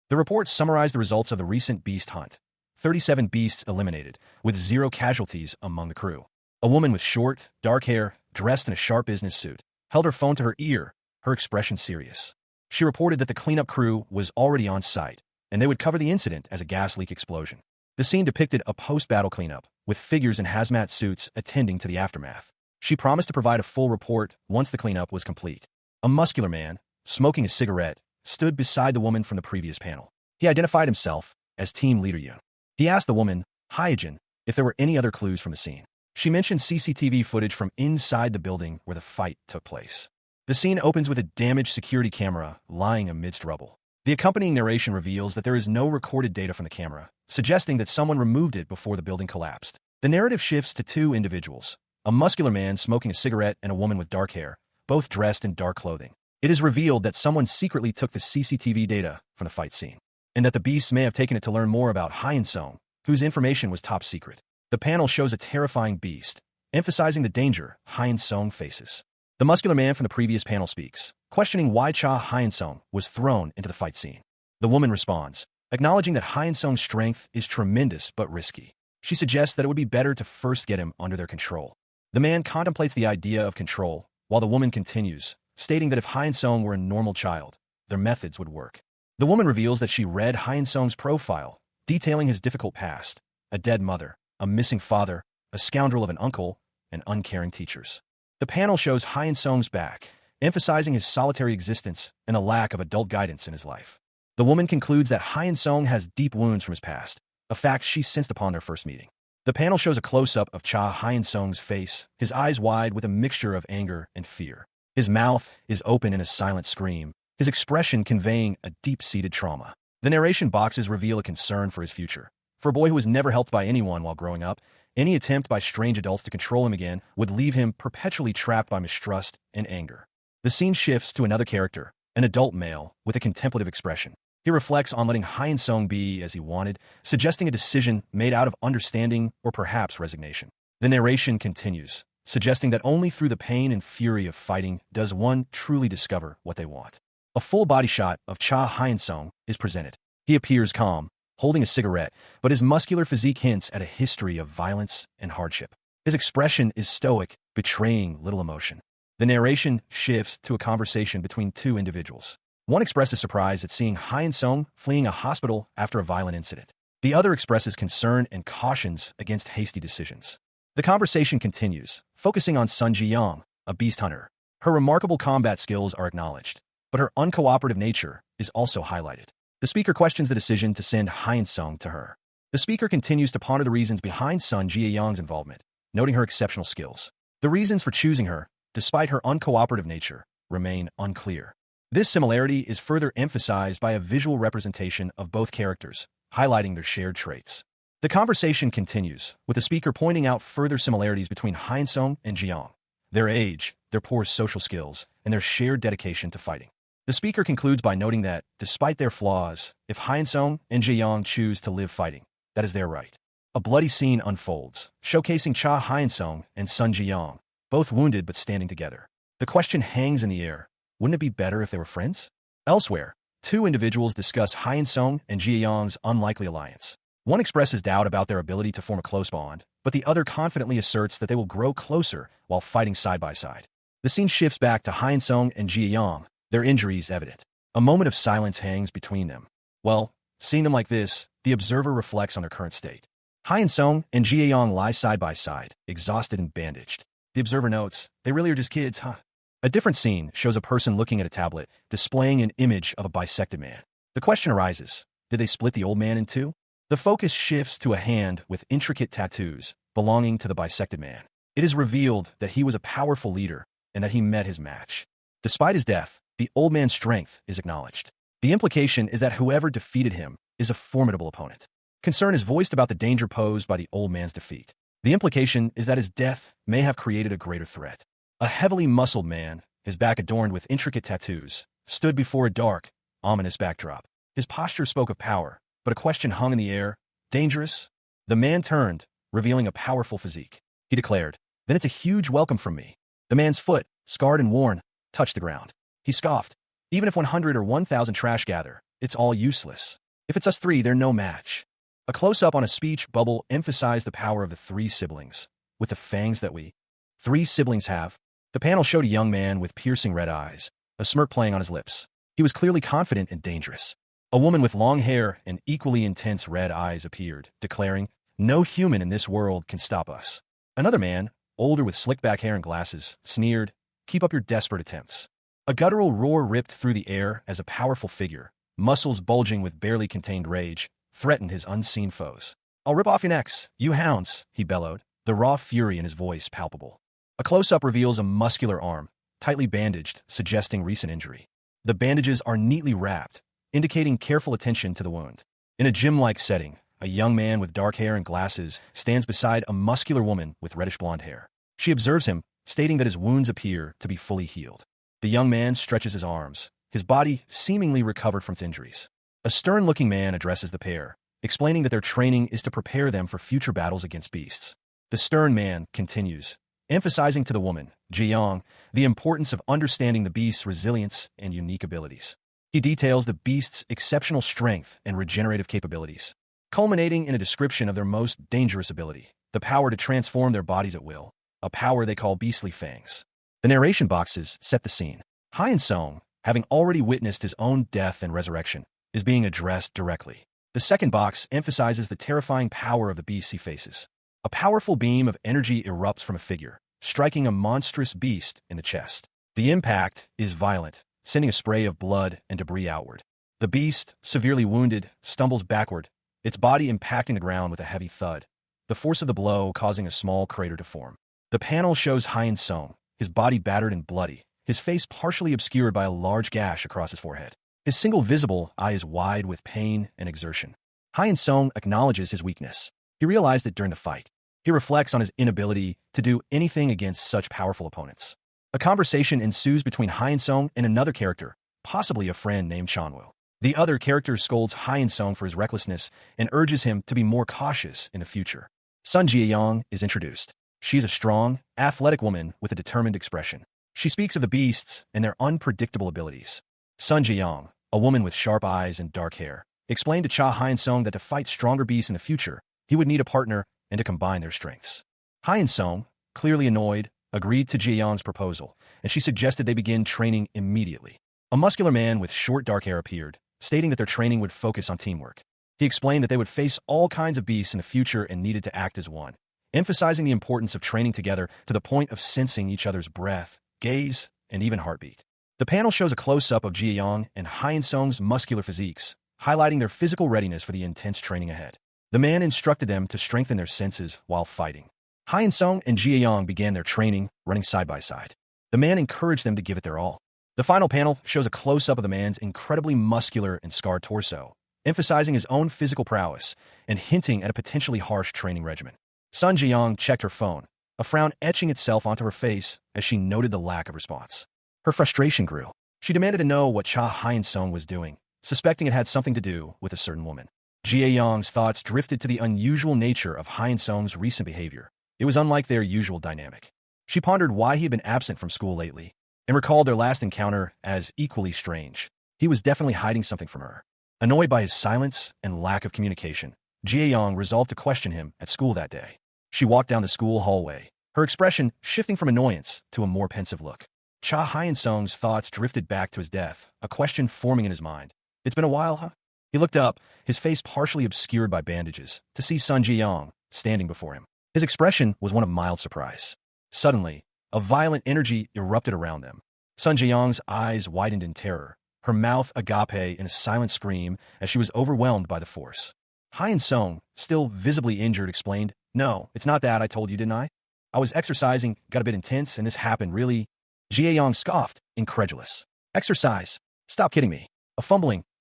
The report summarized the results of the recent beast hunt. 37 beasts eliminated, with 0 casualties among the crew. A woman with short, dark hair, dressed in a sharp business suit, held her phone to her ear, her expression serious. She reported that the cleanup crew was already on site, and they would cover the incident as a gas leak explosion. The scene depicted a post-battle cleanup, with figures in hazmat suits attending to the aftermath. She promised to provide a full report once the cleanup was complete. A muscular man, smoking a cigarette, stood beside the woman from the previous panel. He identified himself as Team Leader Yoon. He asked the woman, Hyejin, if there were any other clues from the scene. She mentioned CCTV footage from inside the building where the fight took place. The scene opens with a damaged security camera lying amidst rubble. The accompanying narration reveals that there is no recorded data from the camera, suggesting that someone removed it before the building collapsed. The narrative shifts to 2 individuals, a muscular man smoking a cigarette and a woman with dark hair, both dressed in dark clothing. It is revealed that someone secretly took the CCTV data from the fight scene, and that the beasts may have taken it to learn more about Hyun-sung, whose information was top secret. The panel shows a terrifying beast, emphasizing the danger Hyun-sung faces. The muscular man from the previous panel speaks, questioning why Cha Hyun-sung was thrown into the fight scene. The woman responds, acknowledging that Hyun-sung's strength is tremendous but risky. She suggests that it would be better to first get him under their control. The man contemplates the idea of control, while the woman continues, stating that if Hyun-sung were a normal child, their methods would work. The woman reveals that she read Hyun-sung's profile, detailing his difficult past, a dead mother, a missing father, a scoundrel of an uncle, and uncaring teachers. The panel shows Hyun-sung's back, emphasizing his solitary existence and a lack of adult guidance in his life. The woman concludes that Hyun-sung has deep wounds from his past, a fact she sensed upon their first meeting. The panel shows a close-up of Cha Hyun-sung's face, his eyes wide with a mixture of anger and fear. His mouth is open in a silent scream, his expression conveying a deep-seated trauma. The narration boxes reveal a concern for his future. For a boy who was never helped by anyone while growing up, any attempt by strange adults to control him again would leave him perpetually trapped by mistrust and anger. The scene shifts to another character, an adult male with a contemplative expression. He reflects on letting Hyun-sung be as he wanted, suggesting a decision made out of understanding or perhaps resignation. The narration continues, suggesting that only through the pain and fury of fighting does one truly discover what they want. A full body shot of Cha Hyun-sung is presented. He appears calm, holding a cigarette, but his muscular physique hints at a history of violence and hardship. His expression is stoic, betraying little emotion. The narration shifts to a conversation between 2 individuals. One expresses surprise at seeing Hyun-sung fleeing a hospital after a violent incident. The other expresses concern and cautions against hasty decisions. The conversation continues, focusing on Sun Ji-young, a beast hunter. Her remarkable combat skills are acknowledged, but her uncooperative nature is also highlighted. The speaker questions the decision to send Hyun-sung to her. The speaker continues to ponder the reasons behind Sun Ji-young's involvement, noting her exceptional skills. The reasons for choosing her, despite her uncooperative nature, remain unclear. This similarity is further emphasized by a visual representation of both characters, highlighting their shared traits. The conversation continues, with the speaker pointing out further similarities between Hyun-sung and Ji-young, their age, their poor social skills, and their shared dedication to fighting. The speaker concludes by noting that, despite their flaws, if Hyun-sung and Ji-young choose to live fighting, that is their right. A bloody scene unfolds, showcasing Cha Hyun-sung and Sun Ji-young, both wounded but standing together. The question hangs in the air. Wouldn't it be better if they were friends? Elsewhere, 2 individuals discuss Hyun-sung and Ji-young's unlikely alliance. One expresses doubt about their ability to form a close bond, but the other confidently asserts that they will grow closer while fighting side by side. The scene shifts back to Hyun-sung and Ji-young, their injuries evident. A moment of silence hangs between them. Well, seeing them like this, the observer reflects on their current state. Hyun-sung and Ji-young lie side by side, exhausted and bandaged. The observer notes, they really are just kids, huh? A different scene shows a person looking at a tablet, displaying an image of a bisected man. The question arises, did they split the old man in two? The focus shifts to a hand with intricate tattoos belonging to the bisected man. It is revealed that he was a powerful leader and that he met his match. Despite his death, the old man's strength is acknowledged. The implication is that whoever defeated him is a formidable opponent. Concern is voiced about the danger posed by the old man's defeat. The implication is that his death may have created a greater threat. A heavily muscled man, his back adorned with intricate tattoos, stood before a dark, ominous backdrop. His posture spoke of power, but a question hung in the air. Dangerous? The man turned, revealing a powerful physique. He declared, then it's a huge welcome from me. The man's foot, scarred and worn, touched the ground. He scoffed. Even if 100 or 1,000 trash gather, it's all useless. If it's us three, they're no match. A close-up on a speech bubble emphasized the power of the three siblings, with the fangs that we three siblings have. The panel showed a young man with piercing red eyes, a smirk playing on his lips. He was clearly confident and dangerous. A woman with long hair and equally intense red eyes appeared, declaring, no human in this world can stop us. Another man, older with slick-back hair and glasses, sneered, keep up your desperate attempts. A guttural roar ripped through the air as a powerful figure, muscles bulging with barely contained rage, threatened his unseen foes. I'll rip off your necks, you hounds, he bellowed, the raw fury in his voice palpable. A close-up reveals a muscular arm, tightly bandaged, suggesting recent injury. The bandages are neatly wrapped, indicating careful attention to the wound. In a gym-like setting, a young man with dark hair and glasses stands beside a muscular woman with reddish blonde hair. She observes him, stating that his wounds appear to be fully healed. The young man stretches his arms, his body seemingly recovered from its injuries. A stern-looking man addresses the pair, explaining that their training is to prepare them for future battles against beasts. The stern man continues, emphasizing to the woman, Ji-young, the importance of understanding the beast's resilience and unique abilities. He details the beast's exceptional strength and regenerative capabilities, culminating in a description of their most dangerous ability, the power to transform their bodies at will, a power they call beastly fangs. The narration boxes set the scene. Hyun-sung, having already witnessed his own death and resurrection, is being addressed directly. The second box emphasizes the terrifying power of the beast he faces. A powerful beam of energy erupts from a figure, striking a monstrous beast in the chest. The impact is violent, sending a spray of blood and debris outward. The beast, severely wounded, stumbles backward, its body impacting the ground with a heavy thud, the force of the blow causing a small crater to form. The panel shows Hyun-sung, his body battered and bloody, his face partially obscured by a large gash across his forehead. His single visible eye is wide with pain and exertion. Hyun-sung acknowledges his weakness. He realized it during the fight. He reflects on his inability to do anything against such powerful opponents. A conversation ensues between Hyun-sung and another character, possibly a friend named Chanwoo. The other character scolds Hyun-sung for his recklessness and urges him to be more cautious in the future. Sun Ji-young is introduced. She is a strong, athletic woman with a determined expression. She speaks of the beasts and their unpredictable abilities. Sun Ji-young, a woman with sharp eyes and dark hair, explained to Cha Hyun-sung that to fight stronger beasts in the future, he would need a partner and to combine their strengths. Hyun-sung, clearly annoyed, agreed to Ji-young's proposal, and she suggested they begin training immediately. A muscular man with short dark hair appeared, stating that their training would focus on teamwork. He explained that they would face all kinds of beasts in the future and needed to act as one, emphasizing the importance of training together to the point of sensing each other's breath, gaze, and even heartbeat. The panel shows a close-up of Ji-young and Hyun-sung's muscular physiques, highlighting their physical readiness for the intense training ahead. The man instructed them to strengthen their senses while fighting. Hyun-sung and Ji-young began their training, running side by side. The man encouraged them to give it their all. The final panel shows a close-up of the man's incredibly muscular and scarred torso, emphasizing his own physical prowess and hinting at a potentially harsh training regimen. Sun Ji-young checked her phone, a frown etching itself onto her face as she noted the lack of response. Her frustration grew. She demanded to know what Cha Hyun-sung was doing, suspecting it had something to do with a certain woman. Ji-young's thoughts drifted to the unusual nature of Hyun-sung's recent behavior. It was unlike their usual dynamic. She pondered why he had been absent from school lately, and recalled their last encounter as equally strange. He was definitely hiding something from her. Annoyed by his silence and lack of communication, Jie resolved to question him at school that day. She walked down the school hallway, her expression shifting from annoyance to a more pensive look. Cha Hyun-sung's thoughts drifted back to his death, a question forming in his mind. It's been a while, huh? He looked up, his face partially obscured by bandages, to see Sun Ji-young standing before him. His expression was one of mild surprise. Suddenly, a violent energy erupted around them. Sun Ji-young's eyes widened in terror, her mouth agape in a silent scream as she was overwhelmed by the force. Hyun-sung, still visibly injured, explained, "No, it's not that, I told you, didn't I? I was exercising, got a bit intense, and this happened, really." Jie-young scoffed, incredulous. "Exercise? Stop kidding me. A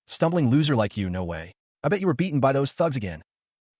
stumbling loser like you, no way. I bet you were beaten by those thugs again."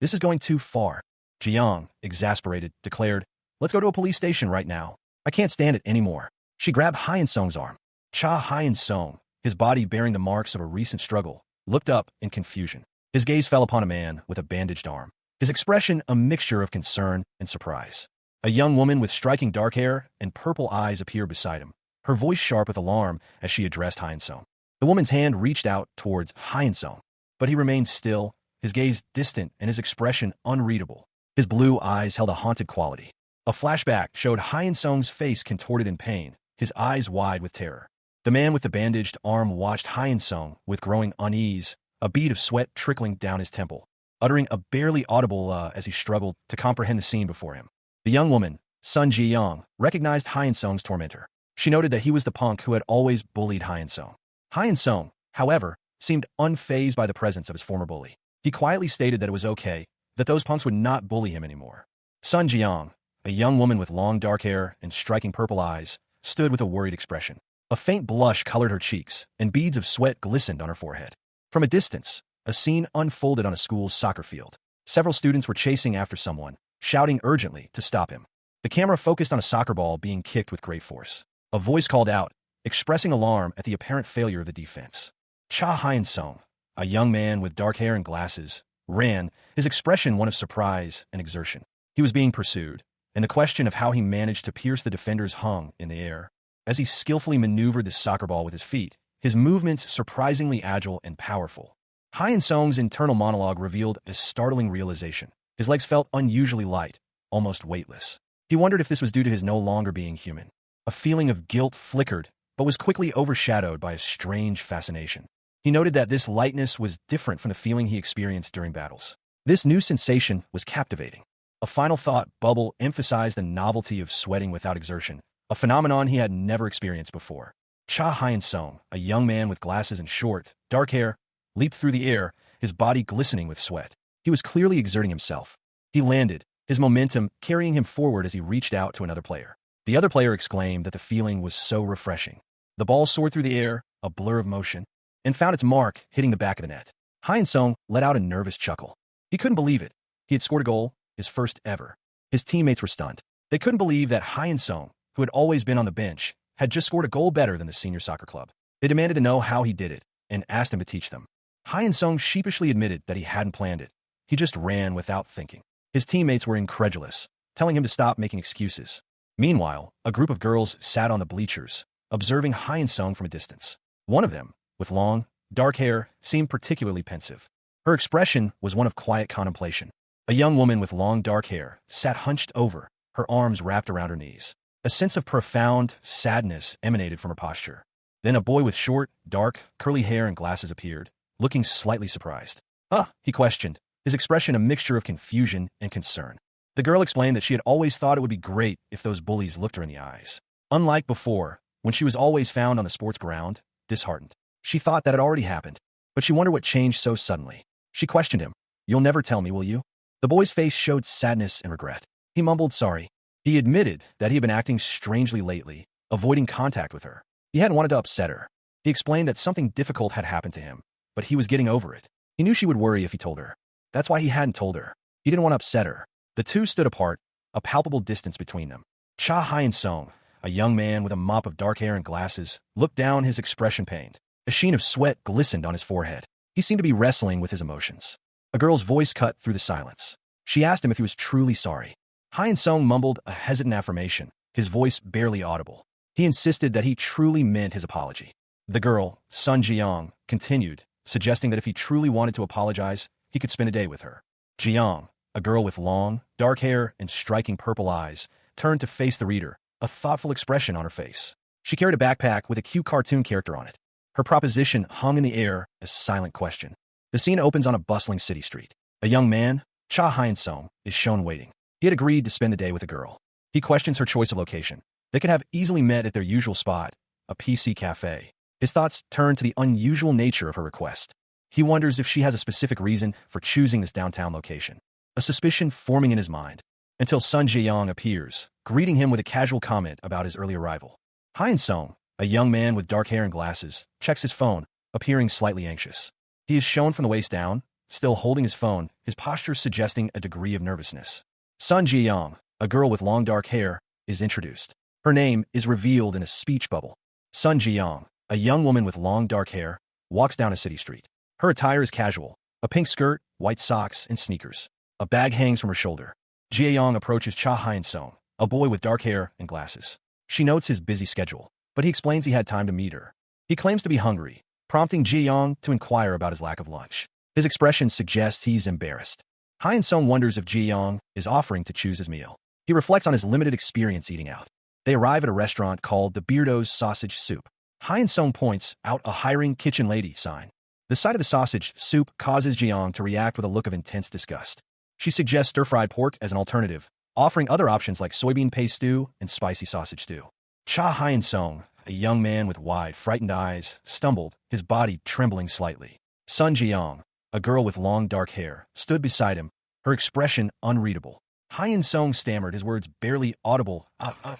"This is going too far." Ji-young, exasperated, declared, "Let's go to a police station right now. I can't stand it anymore." She grabbed Hyun-sung's arm. Cha Hyun-sung, his body bearing the marks of a recent struggle, looked up in confusion. His gaze fell upon a man with a bandaged arm, his expression a mixture of concern and surprise. A young woman with striking dark hair and purple eyes appeared beside him, her voice sharp with alarm as she addressed Hyun-sung. The woman's hand reached out towards Hyun-sung, but he remained still, his gaze distant and his expression unreadable. His blue eyes held a haunted quality. A flashback showed Hyun-sung's face contorted in pain, his eyes wide with terror. The man with the bandaged arm watched Hyun-sung with growing unease, a bead of sweat trickling down his temple, uttering a barely audible as he struggled to comprehend the scene before him. The young woman, Sun Ji-young, recognized Hyun-sung's tormentor. She noted that he was the punk who had always bullied Hyun-sung. Hyun-sung, however, seemed unfazed by the presence of his former bully. He quietly stated that it was okay, that those punks would not bully him anymore. Sun Ji-young, a young woman with long dark hair and striking purple eyes, stood with a worried expression. A faint blush colored her cheeks, and beads of sweat glistened on her forehead. From a distance, a scene unfolded on a school's soccer field. Several students were chasing after someone, shouting urgently to stop him. The camera focused on a soccer ball being kicked with great force. A voice called out, expressing alarm at the apparent failure of the defense. Cha Hyun-sung, a young man with dark hair and glasses, ran, his expression one of surprise and exertion. He was being pursued, and the question of how he managed to pierce the defenders hung in the air. As he skillfully maneuvered the soccer ball with his feet, his movements surprisingly agile and powerful. Hyun-sung's internal monologue revealed a startling realization. His legs felt unusually light, almost weightless. He wondered if this was due to his no longer being human. A feeling of guilt flickered, but was quickly overshadowed by a strange fascination. He noted that this lightness was different from the feeling he experienced during battles. This new sensation was captivating. A final thought bubble emphasized the novelty of sweating without exertion, a phenomenon he had never experienced before. Cha Hyun-sung, a young man with glasses and short, dark hair, leaped through the air, his body glistening with sweat. He was clearly exerting himself. He landed, his momentum carrying him forward as he reached out to another player. The other player exclaimed that the feeling was so refreshing. The ball soared through the air, a blur of motion, and found its mark hitting the back of the net. Hyun-sung let out a nervous chuckle. He couldn't believe it. He had scored a goal, his first ever. His teammates were stunned. They couldn't believe that Hyun-sung, who had always been on the bench, had just scored a goal better than the senior soccer club. They demanded to know how he did it, and asked him to teach them. Hyun-sung sheepishly admitted that he hadn't planned it. He just ran without thinking. His teammates were incredulous, telling him to stop making excuses. Meanwhile, a group of girls sat on the bleachers, observing Hyun-sung from a distance. One of them, with long, dark hair, seemed particularly pensive. Her expression was one of quiet contemplation. A young woman with long dark hair sat hunched over, her arms wrapped around her knees. A sense of profound sadness emanated from her posture. Then a boy with short, dark, curly hair and glasses appeared, looking slightly surprised. "Ah," he questioned, his expression a mixture of confusion and concern. The girl explained that she had always thought it would be great if those bullies looked her in the eyes. Unlike before, when she was always found on the sports ground, disheartened. She thought that had already happened, but she wondered what changed so suddenly. She questioned him. "You'll never tell me, will you?" The boy's face showed sadness and regret. He mumbled sorry. He admitted that he had been acting strangely lately, avoiding contact with her. He hadn't wanted to upset her. He explained that something difficult had happened to him, but he was getting over it. He knew she would worry if he told her. That's why he hadn't told her. He didn't want to upset her. The two stood apart, a palpable distance between them. Cha Hyun-sung, a young man with a mop of dark hair and glasses, looked down, his expression pained. A sheen of sweat glistened on his forehead. He seemed to be wrestling with his emotions. A girl's voice cut through the silence. She asked him if he was truly sorry. Hyun-sung mumbled a hesitant affirmation, his voice barely audible. He insisted that he truly meant his apology. The girl, Sun Ji-young, continued, suggesting that if he truly wanted to apologize, he could spend a day with her. Jiyoung, a girl with long, dark hair and striking purple eyes, turned to face the reader, a thoughtful expression on her face. She carried a backpack with a cute cartoon character on it. Her proposition hung in the air, a silent question. The scene opens on a bustling city street. A young man, Cha Hyun-sung, is shown waiting. He had agreed to spend the day with a girl. He questions her choice of location. They could have easily met at their usual spot, a PC cafe. His thoughts turn to the unusual nature of her request. He wonders if she has a specific reason for choosing this downtown location. A suspicion forming in his mind, until Sun Jae-young appears, greeting him with a casual comment about his early arrival. Hyun-sung, a young man with dark hair and glasses, checks his phone, appearing slightly anxious. He is shown from the waist down, still holding his phone, his posture suggesting a degree of nervousness. Sun Jae-young, a girl with long dark hair, is introduced. Her name is revealed in a speech bubble. Sun Jae-young, a young woman with long dark hair, walks down a city street. Her attire is casual, a pink skirt, white socks, and sneakers. A bag hangs from her shoulder. Jae-young approaches Cha Hyun-sung, a boy with dark hair and glasses. She notes his busy schedule, but he explains he had time to meet her. He claims to be hungry, prompting Jae-young to inquire about his lack of lunch. His expression suggests he's embarrassed. Hyun-sung wonders if Jae-young is offering to choose his meal. He reflects on his limited experience eating out. They arrive at a restaurant called the Beardo's Sausage Soup. Hyun-sung points out a hiring kitchen lady sign. The sight of the sausage soup causes Jae-young to react with a look of intense disgust. She suggests stir-fried pork as an alternative, offering other options like soybean paste stew and spicy sausage stew. Cha Hyun-sung, a young man with wide, frightened eyes, stumbled, his body trembling slightly. Sun Jae-young, a girl with long dark hair, stood beside him, her expression unreadable. Hyun-sung stammered, his words barely audible.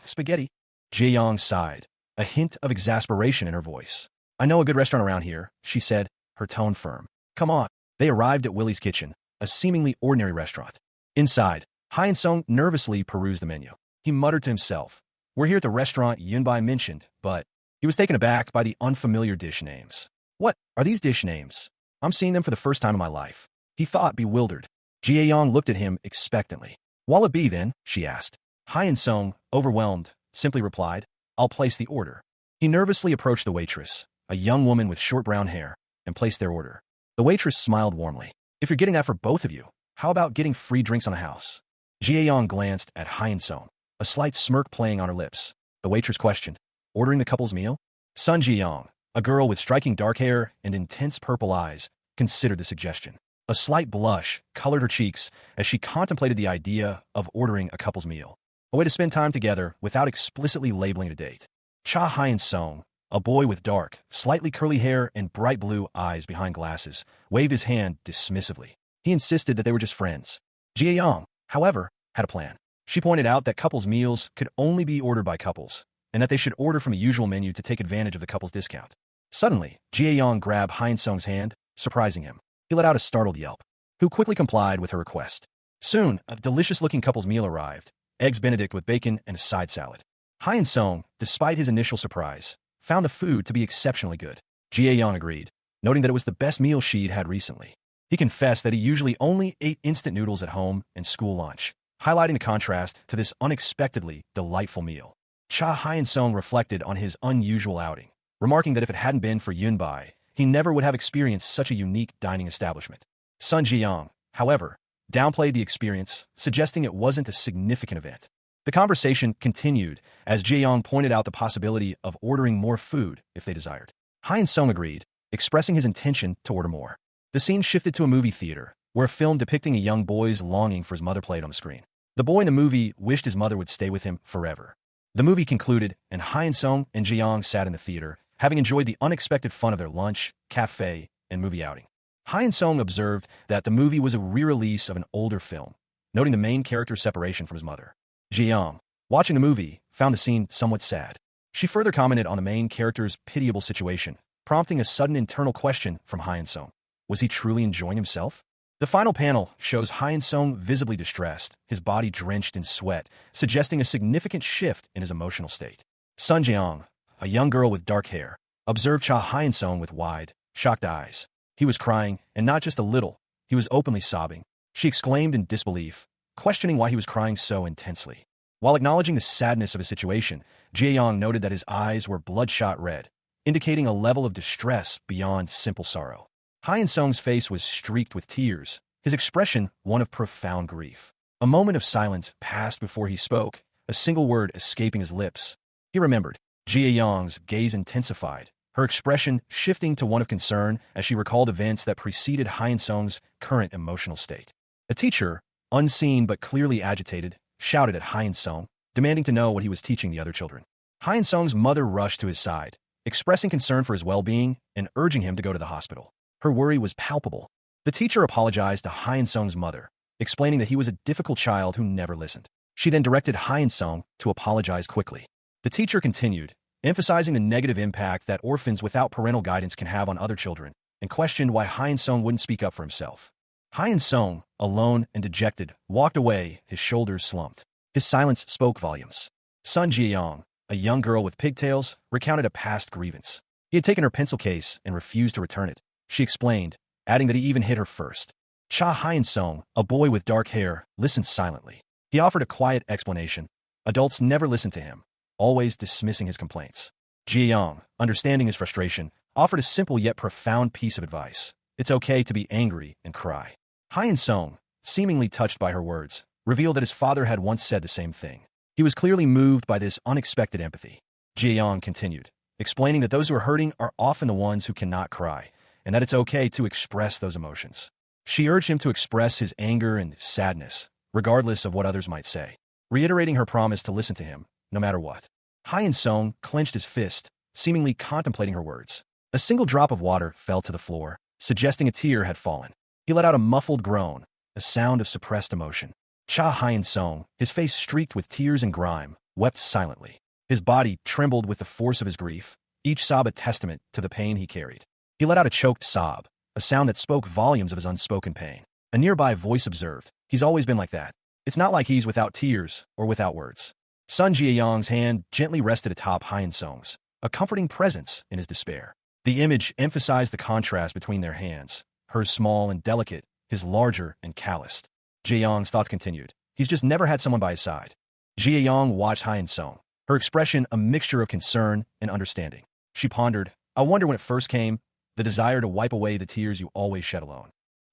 Spaghetti. Jae-young sighed, a hint of exasperation in her voice. I know a good restaurant around here, she said, her tone firm. Come on. They arrived at Willie's Kitchen, a seemingly ordinary restaurant. Inside, Hyun-sung nervously perused the menu. He muttered to himself, we're here at the restaurant Yunbai mentioned, but he was taken aback by the unfamiliar dish names. What are these dish names? I'm seeing them for the first time in my life. He thought, bewildered. Jae-young looked at him expectantly. What'll it be then? She asked. Hyun-sung, overwhelmed, simply replied, I'll place the order. He nervously approached the waitress, a young woman with short brown hair, and placed their order. The waitress smiled warmly. If you're getting that for both of you, how about getting free drinks on the house? Jae-young glanced at Hyun-sung, a slight smirk playing on her lips. The waitress questioned, ordering the couple's meal? Sun Jae-young, a girl with striking dark hair and intense purple eyes, considered the suggestion. A slight blush colored her cheeks as she contemplated the idea of ordering a couple's meal, a way to spend time together without explicitly labeling it a date. Cha Hyun-sung, a boy with dark, slightly curly hair and bright blue eyes behind glasses, waved his hand dismissively. He insisted that they were just friends. Jae-young, however, had a plan. She pointed out that couples' meals could only be ordered by couples, and that they should order from a usual menu to take advantage of the couple's discount. Suddenly, Jae-young grabbed Hyun-sung's hand, surprising him. He let out a startled yelp, who quickly complied with her request. Soon, a delicious-looking couple's meal arrived, eggs Benedict with bacon and a side salad. Hyun-sung, despite his initial surprise, found the food to be exceptionally good. Jae-young agreed, noting that it was the best meal she'd had recently. He confessed that he usually only ate instant noodles at home and school lunch, highlighting the contrast to this unexpectedly delightful meal. Cha Hyun-sung reflected on his unusual outing, remarking that if it hadn't been for Yunbai, he never would have experienced such a unique dining establishment. Sun Jae-young, however, downplayed the experience, suggesting it wasn't a significant event. The conversation continued as Jae-young pointed out the possibility of ordering more food if they desired. Hyun-sung agreed, expressing his intention to order more. The scene shifted to a movie theater, where a film depicting a young boy's longing for his mother played on the screen. The boy in the movie wished his mother would stay with him forever. The movie concluded, and Hyun-sung and Jae-young sat in the theater, having enjoyed the unexpected fun of their lunch, cafe, and movie outing. Hyun-sung observed that the movie was a re-release of an older film, noting the main character's separation from his mother. Jae-young, watching the movie, found the scene somewhat sad. She further commented on the main character's pitiable situation, prompting a sudden internal question from Hyun-sung. Was he truly enjoying himself? The final panel shows Hyun-sung visibly distressed, his body drenched in sweat, suggesting a significant shift in his emotional state. Sun Jae-young, a young girl with dark hair, observed Cha Hyun-sung with wide, shocked eyes. He was crying, and not just a little, he was openly sobbing. She exclaimed in disbelief, questioning why he was crying so intensely. While acknowledging the sadness of his situation, Jae-young noted that his eyes were bloodshot red, indicating a level of distress beyond simple sorrow. Hyun-sung's face was streaked with tears, his expression one of profound grief. A moment of silence passed before he spoke, a single word escaping his lips. He remembered. Jia Yang's gaze intensified, her expression shifting to one of concern as she recalled events that preceded Hyun Sung's current emotional state. The teacher, unseen but clearly agitated, shouted at Hyun Sung, demanding to know what he was teaching the other children. Hyun Sung's mother rushed to his side, expressing concern for his well-being and urging him to go to the hospital. Her worry was palpable. The teacher apologized to Hyun Sung's mother, explaining that he was a difficult child who never listened. She then directed Hyun Sung to apologize quickly. The teacher continued, emphasizing the negative impact that orphans without parental guidance can have on other children, and questioned why Hyun Sung wouldn't speak up for himself. Hyun Sung, alone and dejected, walked away, his shoulders slumped. His silence spoke volumes. Sun Jiayong, a young girl with pigtails, recounted a past grievance. He had taken her pencil case and refused to return it. She explained, adding that he even hit her first. Cha Hyun Sung, a boy with dark hair, listened silently. He offered a quiet explanation. Adults never listened to him, always dismissing his complaints. Jiayong, understanding his frustration, offered a simple yet profound piece of advice. It's okay to be angry and cry. Hyun Sung, seemingly touched by her words, revealed that his father had once said the same thing. He was clearly moved by this unexpected empathy. Jiayong continued, explaining that those who are hurting are often the ones who cannot cry, and that it's okay to express those emotions. She urged him to express his anger and sadness, regardless of what others might say, reiterating her promise to listen to him, no matter what. Hyun Sung clenched his fist, seemingly contemplating her words. A single drop of water fell to the floor, suggesting a tear had fallen. He let out a muffled groan, a sound of suppressed emotion. Cha Hyun Sung, his face streaked with tears and grime, wept silently. His body trembled with the force of his grief, each sob a testament to the pain he carried. He let out a choked sob, a sound that spoke volumes of his unspoken pain. A nearby voice observed, he's always been like that. It's not like he's without tears or without words. Sun Jiayong's hand gently rested atop Hyun Sung's, a comforting presence in his despair. The image emphasized the contrast between their hands, hers small and delicate, his larger and calloused. Jiayong's thoughts continued. He's just never had someone by his side. Jiayong watched Hyun Sung, her expression a mixture of concern and understanding. She pondered, I wonder when it first came, the desire to wipe away the tears you always shed alone.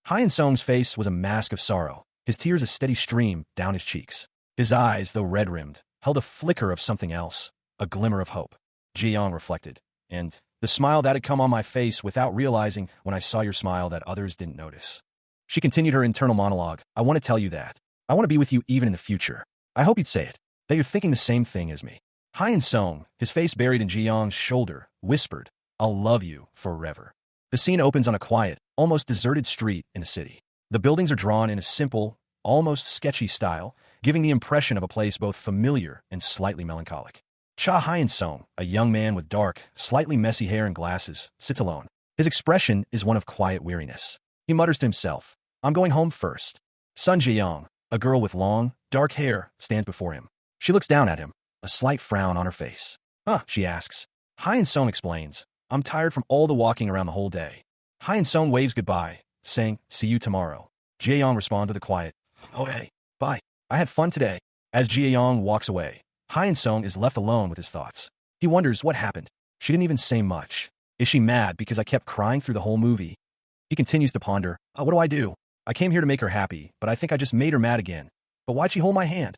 Hyun Sung's face was a mask of sorrow, his tears a steady stream down his cheeks. His eyes, though red-rimmed, held a flicker of something else, a glimmer of hope. Jiayong reflected, and the smile that had come on my face without realizing when I saw your smile that others didn't notice. She continued her internal monologue. I want to tell you that. I want to be with you even in the future. I hope you'd say it. That you're thinking the same thing as me. Hyun Sung, his face buried in Jiayong's shoulder, whispered, I'll love you forever. The scene opens on a quiet, almost deserted street in a city. The buildings are drawn in a simple, almost sketchy style, giving the impression of a place both familiar and slightly melancholic. Cha Hyun Sung, a young man with dark, slightly messy hair and glasses, sits alone. His expression is one of quiet weariness. He mutters to himself, I'm going home first. Sun Jiayong, a girl with long, dark hair, stands before him. She looks down at him, a slight frown on her face. Huh, she asks. Hyun Sung explains, I'm tired from all the walking around the whole day. Hyun Sung waves goodbye, saying, see you tomorrow. Jiayong responds with a quiet, okay, bye. I had fun today. As Jiayong walks away, Hyun Sung is left alone with his thoughts. He wonders what happened. She didn't even say much. Is she mad because I kept crying through the whole movie? He continues to ponder, what do? I came here to make her happy, but I think I just made her mad again. But why'd she hold my hand?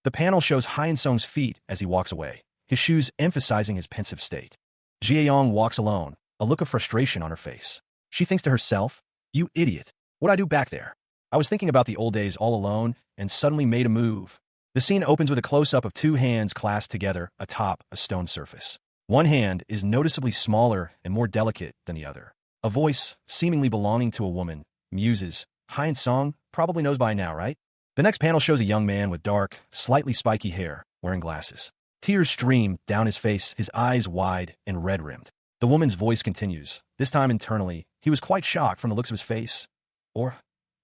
The panel shows Hyun Sung's feet as he walks away, his shoes emphasizing his pensive state. Jiayong walks alone, a look of frustration on her face. She thinks to herself, you idiot. What'd I do back there? I was thinking about the old days all alone and suddenly made a move. The scene opens with a close-up of two hands clasped together atop a stone surface. One hand is noticeably smaller and more delicate than the other. A voice, seemingly belonging to a woman, muses, Hyun Sung probably knows by now, right? The next panel shows a young man with dark, slightly spiky hair, wearing glasses. Tears stream down his face, his eyes wide and red-rimmed. The woman's voice continues, this time internally. He was quite shocked from the looks of his face. Or,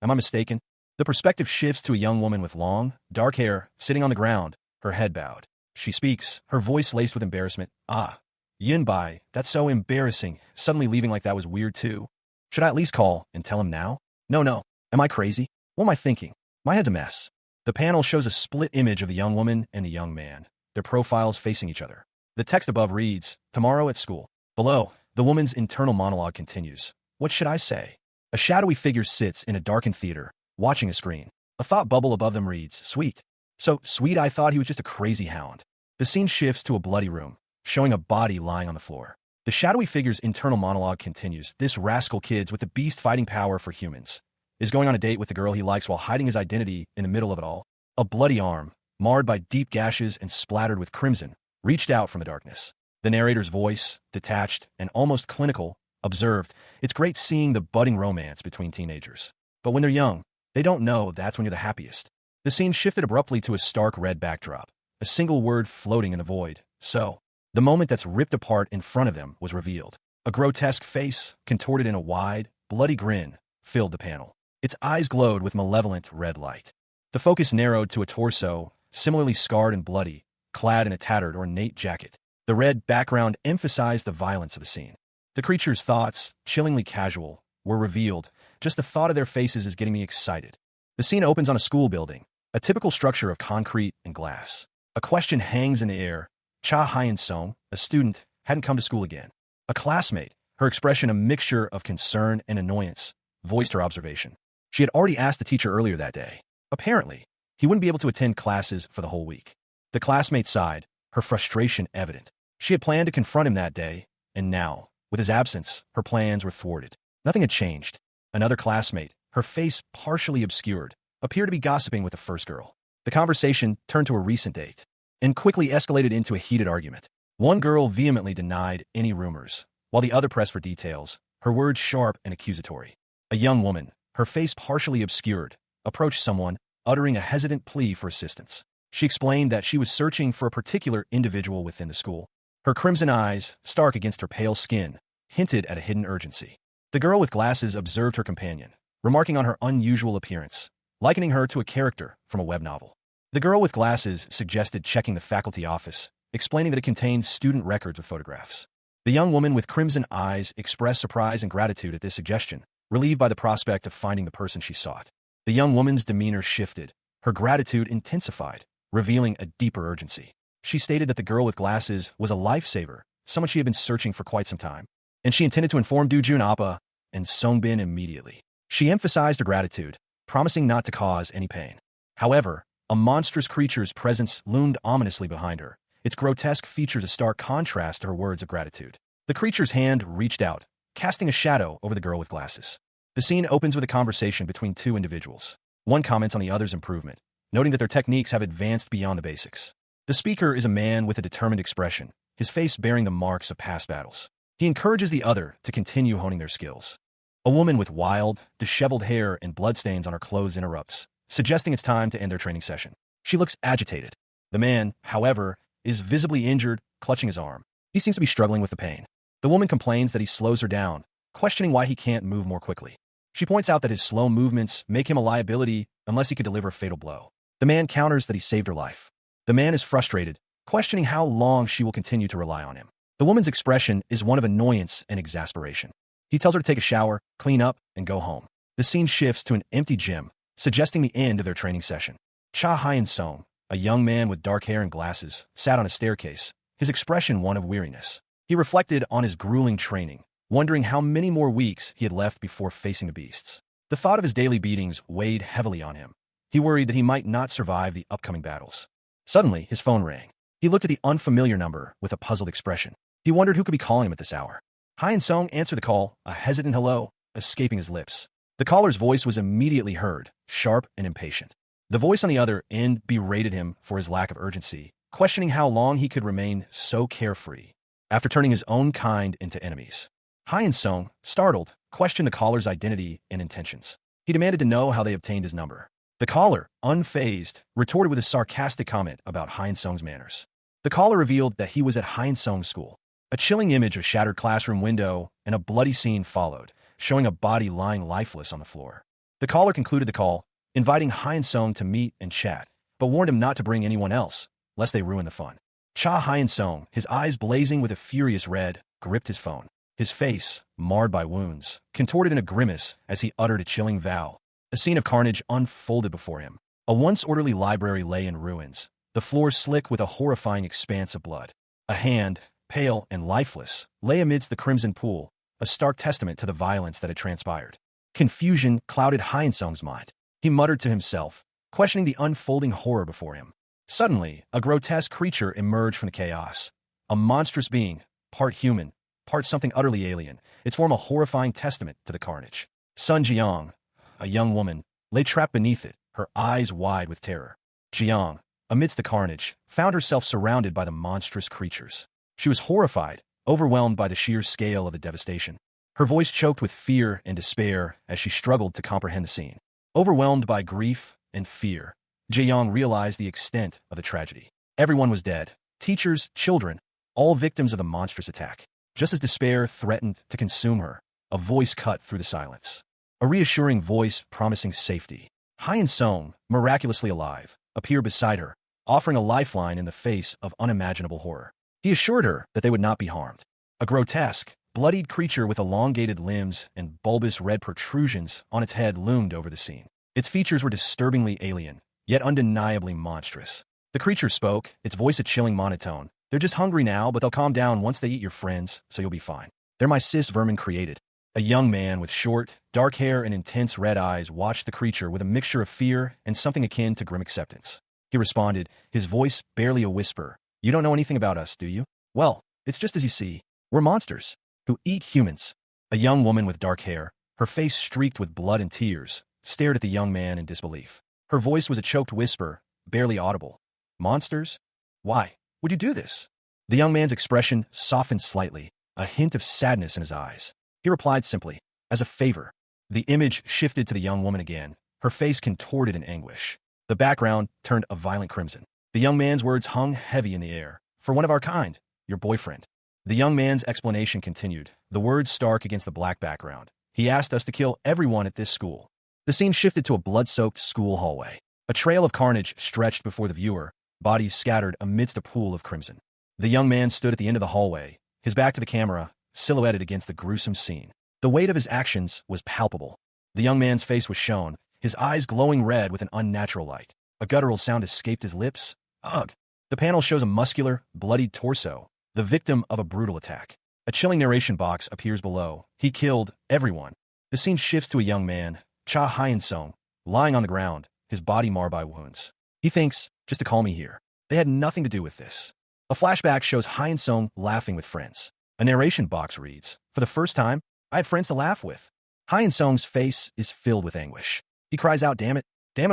am I mistaken? The perspective shifts to a young woman with long, dark hair, sitting on the ground, her head bowed. She speaks, her voice laced with embarrassment. Ah, Yinbai, that's so embarrassing. Suddenly leaving like that was weird too. Should I at least call and tell him now? No. Am I crazy? What am I thinking? My head's a mess. The panel shows a split image of the young woman and the young man, their profiles facing each other. The text above reads, tomorrow at school. Below, the woman's internal monologue continues. What should I say? A shadowy figure sits in a darkened theater, watching a screen. A thought bubble above them reads, "Sweet." So sweet I thought he was just a crazy hound. The scene shifts to a bloody room, showing a body lying on the floor. The shadowy figure's internal monologue continues. This rascal kid's with the beast fighting power for humans is going on a date with the girl he likes while hiding his identity in the middle of it all. A bloody arm, marred by deep gashes and splattered with crimson, reached out from the darkness. The narrator's voice, detached and almost clinical, observed, "It's great seeing the budding romance between teenagers. But when they're young, they don't know that's when you're the happiest." The scene shifted abruptly to a stark red backdrop, a single word floating in the void. So, the moment that's ripped apart in front of them was revealed. A grotesque face, contorted in a wide, bloody grin, filled the panel. Its eyes glowed with malevolent red light. The focus narrowed to a torso, similarly scarred and bloody, clad in a tattered, ornate jacket. The red background emphasized the violence of the scene. The creature's thoughts, chillingly casual, were revealed. Just the thought of their faces is getting me excited. The scene opens on a school building, a typical structure of concrete and glass. A question hangs in the air. Cha Hyun-sung, a student, hadn't come to school again. A classmate, her expression a mixture of concern and annoyance, voiced her observation. She had already asked the teacher earlier that day. Apparently, he wouldn't be able to attend classes for the whole week. The classmate sighed, her frustration evident. She had planned to confront him that day, and now, with his absence, her plans were thwarted. Nothing had changed. Another classmate, her face partially obscured, appeared to be gossiping with the first girl. The conversation turned to a recent date and quickly escalated into a heated argument. One girl vehemently denied any rumors, while the other pressed for details, her words sharp and accusatory. A young woman, her face partially obscured, approached someone, uttering a hesitant plea for assistance. She explained that she was searching for a particular individual within the school. Her crimson eyes, stark against her pale skin, hinted at a hidden urgency. The girl with glasses observed her companion, remarking on her unusual appearance, likening her to a character from a web novel. The girl with glasses suggested checking the faculty office, explaining that it contained student records with photographs. The young woman with crimson eyes expressed surprise and gratitude at this suggestion, relieved by the prospect of finding the person she sought. The young woman's demeanor shifted, her gratitude intensified, revealing a deeper urgency. She stated that the girl with glasses was a lifesaver, someone she had been searching for quite some time, and she intended to inform Doo-jun Appa and Songbin immediately. She emphasized her gratitude, promising not to cause any pain. However, a monstrous creature's presence loomed ominously behind her, its grotesque features a stark contrast to her words of gratitude. The creature's hand reached out, casting a shadow over the girl with glasses. The scene opens with a conversation between two individuals. One comments on the other's improvement, noting that their techniques have advanced beyond the basics. The speaker is a man with a determined expression, his face bearing the marks of past battles. He encourages the other to continue honing their skills. A woman with wild, disheveled hair and bloodstains on her clothes interrupts, suggesting it's time to end their training session. She looks agitated. The man, however, is visibly injured, clutching his arm. He seems to be struggling with the pain. The woman complains that he slows her down, questioning why he can't move more quickly. She points out that his slow movements make him a liability unless he could deliver a fatal blow. The man counters that he saved her life. The man is frustrated, questioning how long she will continue to rely on him. The woman's expression is one of annoyance and exasperation. He tells her to take a shower, clean up, and go home. The scene shifts to an empty gym, suggesting the end of their training session. Cha Hyun-sung, a young man with dark hair and glasses, sat on a staircase, his expression one of weariness. He reflected on his grueling training, wondering how many more weeks he had left before facing the beasts. The thought of his daily beatings weighed heavily on him. He worried that he might not survive the upcoming battles. Suddenly, his phone rang. He looked at the unfamiliar number with a puzzled expression. He wondered who could be calling him at this hour. Hyun-sung answered the call, a hesitant hello, escaping his lips. The caller's voice was immediately heard, sharp and impatient. The voice on the other end berated him for his lack of urgency, questioning how long he could remain so carefree after turning his own kind into enemies. Hyun-sung, startled, questioned the caller's identity and intentions. He demanded to know how they obtained his number. The caller, unfazed, retorted with a sarcastic comment about Hyun-sung's manners. The caller revealed that he was at Hyun-sung's school. A chilling image of shattered classroom window and a bloody scene followed, showing a body lying lifeless on the floor. The caller concluded the call, inviting Hyun-sung to meet and chat, but warned him not to bring anyone else, lest they ruin the fun. Cha Hyun-sung, his eyes blazing with a furious red, gripped his phone. His face, marred by wounds, contorted in a grimace as he uttered a chilling vow. A scene of carnage unfolded before him. A once orderly library lay in ruins, the floor slick with a horrifying expanse of blood. A hand, pale and lifeless, lay amidst the crimson pool, a stark testament to the violence that had transpired. Confusion clouded Hyeonsung's mind. He muttered to himself, questioning the unfolding horror before him. Suddenly, a grotesque creature emerged from the chaos. A monstrous being, part human, part something utterly alien, its form a horrifying testament to the carnage. Sun Jiang, a young woman, lay trapped beneath it, her eyes wide with terror. Jiang, amidst the carnage, found herself surrounded by the monstrous creatures. She was horrified, overwhelmed by the sheer scale of the devastation. Her voice choked with fear and despair as she struggled to comprehend the scene. Overwhelmed by grief and fear, Jiang realized the extent of the tragedy. Everyone was dead, teachers, children, all victims of the monstrous attack. Just as despair threatened to consume her, a voice cut through the silence. A reassuring voice promising safety. Hyeonsung, miraculously alive, appeared beside her, offering a lifeline in the face of unimaginable horror. He assured her that they would not be harmed. A grotesque, bloodied creature with elongated limbs and bulbous red protrusions on its head loomed over the scene. Its features were disturbingly alien, yet undeniably monstrous. The creature spoke, its voice a chilling monotone. They're just hungry now, but they'll calm down once they eat your friends, so you'll be fine. They're my cis vermin created. A young man with short, dark hair and intense red eyes watched the creature with a mixture of fear and something akin to grim acceptance. He responded, his voice barely a whisper. You don't know anything about us, do you? Well, it's just as you see. We're monsters who eat humans. A young woman with dark hair, her face streaked with blood and tears, stared at the young man in disbelief. Her voice was a choked whisper, barely audible. Monsters? Why would you do this? The young man's expression softened slightly, a hint of sadness in his eyes. He replied simply, as a favor. The image shifted to the young woman again, her face contorted in anguish. The background turned a violent crimson. The young man's words hung heavy in the air. For one of our kind, your boyfriend. The young man's explanation continued, the words stark against the black background. He asked us to kill everyone at this school. The scene shifted to a blood-soaked school hallway. A trail of carnage stretched before the viewer, bodies scattered amidst a pool of crimson. The young man stood at the end of the hallway, his back to the camera, silhouetted against the gruesome scene. The weight of his actions was palpable. The young man's face was shown, his eyes glowing red with an unnatural light. A guttural sound escaped his lips. Ugh. The panel shows a muscular, bloodied torso, the victim of a brutal attack. A chilling narration box appears below. He killed everyone. The scene shifts to a young man, Cha Hyeonsung, lying on the ground, his body marred by wounds. He thinks, just to call me here. They had nothing to do with this. A flashback shows Hyeonsung laughing with friends. A narration box reads, for the first time, I had friends to laugh with. Hyeonsung's face is filled with anguish. He cries out, damn it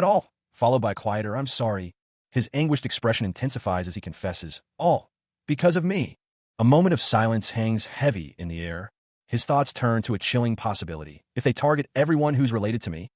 all, followed by a quieter, I'm sorry. His anguished expression intensifies as he confesses, all, because of me. A moment of silence hangs heavy in the air. His thoughts turn to a chilling possibility. If they target everyone who's related to me.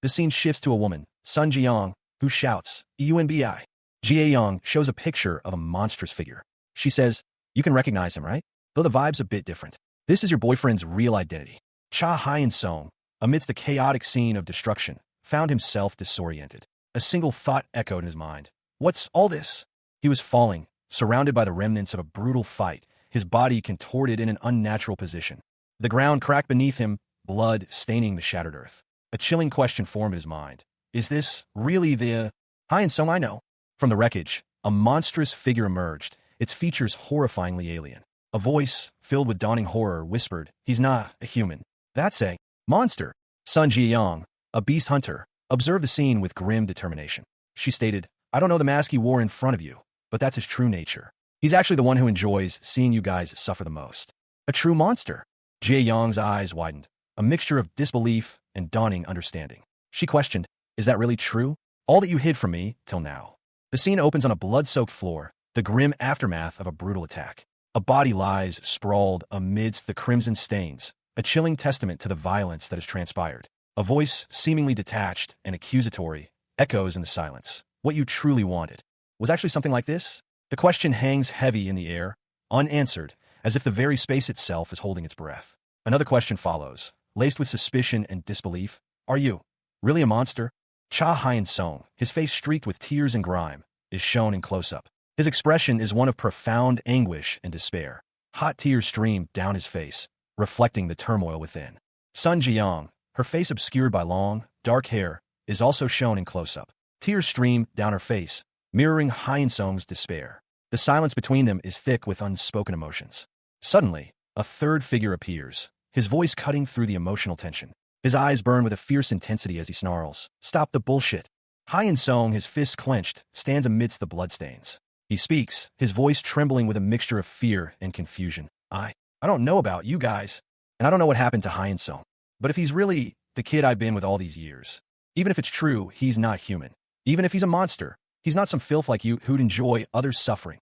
The scene shifts to a woman, Sun Jiang, who shouts, EUNBI. Jie Young shows a picture of a monstrous figure. She says, you can recognize him, right? Though the vibe's a bit different. This is your boyfriend's real identity. Cha Hyeonsung, amidst the chaotic scene of destruction, found himself disoriented. A single thought echoed in his mind. What's all this? He was falling, surrounded by the remnants of a brutal fight, his body contorted in an unnatural position. The ground cracked beneath him, blood staining the shattered earth. A chilling question formed in his mind. Is this really the Hyeonsung I know? From the wreckage, a monstrous figure emerged, its features horrifyingly alien. A voice, filled with dawning horror, whispered, he's not a human. That's a monster. Sun Ji-young, a beast hunter, observed the scene with grim determination. She stated, I don't know the mask he wore in front of you, but that's his true nature. He's actually the one who enjoys seeing you guys suffer the most. A true monster. Jae-young's eyes widened, a mixture of disbelief and dawning understanding. She questioned, is that really true? All that you hid from me, till now. The scene opens on a blood-soaked floor, the grim aftermath of a brutal attack. A body lies sprawled amidst the crimson stains, a chilling testament to the violence that has transpired. A voice, seemingly detached and accusatory, echoes in the silence. What you truly wanted was actually something like this? The question hangs heavy in the air, unanswered, as if the very space itself is holding its breath. Another question follows, laced with suspicion and disbelief. Are you really a monster? Cha Hyeonsung, his face streaked with tears and grime, is shown in close-up. His expression is one of profound anguish and despair. Hot tears stream down his face, reflecting the turmoil within. Sun Ji-young, her face obscured by long, dark hair, is also shown in close-up. Tears stream down her face, mirroring Hyeonsung's despair. The silence between them is thick with unspoken emotions. Suddenly, a third figure appears, his voice cutting through the emotional tension. His eyes burn with a fierce intensity as he snarls, "Stop the bullshit." Hyun-sung, his fists clenched, stands amidst the bloodstains. He speaks, his voice trembling with a mixture of fear and confusion. I don't know about you guys, and I don't know what happened to Hyun-sung. But if he's really the kid I've been with all these years, even if it's true, he's not human. Even if he's a monster, he's not some filth like you who'd enjoy others' suffering."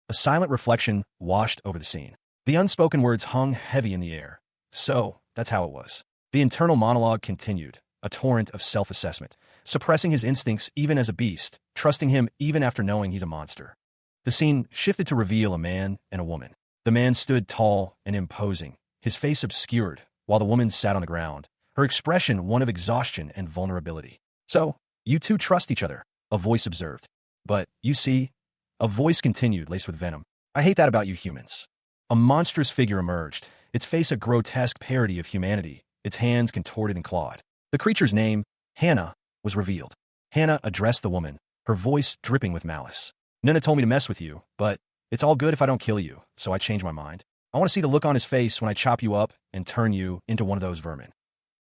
A silent reflection washed over the scene. The unspoken words hung heavy in the air. So, that's how it was. The internal monologue continued, a torrent of self-assessment, suppressing his instincts even as a beast, trusting him even after knowing he's a monster. The scene shifted to reveal a man and a woman. The man stood tall and imposing, his face obscured, while the woman sat on the ground, her expression one of exhaustion and vulnerability. "So, you two trust each other," a voice observed. "But, you see," a voice continued, laced with venom, "I hate that about you humans." A monstrous figure emerged, its face a grotesque parody of humanity, its hands contorted and clawed. The creature's name, Hannah, was revealed. Hannah addressed the woman, her voice dripping with malice. "Nuna told me to mess with you, but it's all good if I don't kill you, so I changed my mind. I want to see the look on his face when I chop you up and turn you into one of those vermin."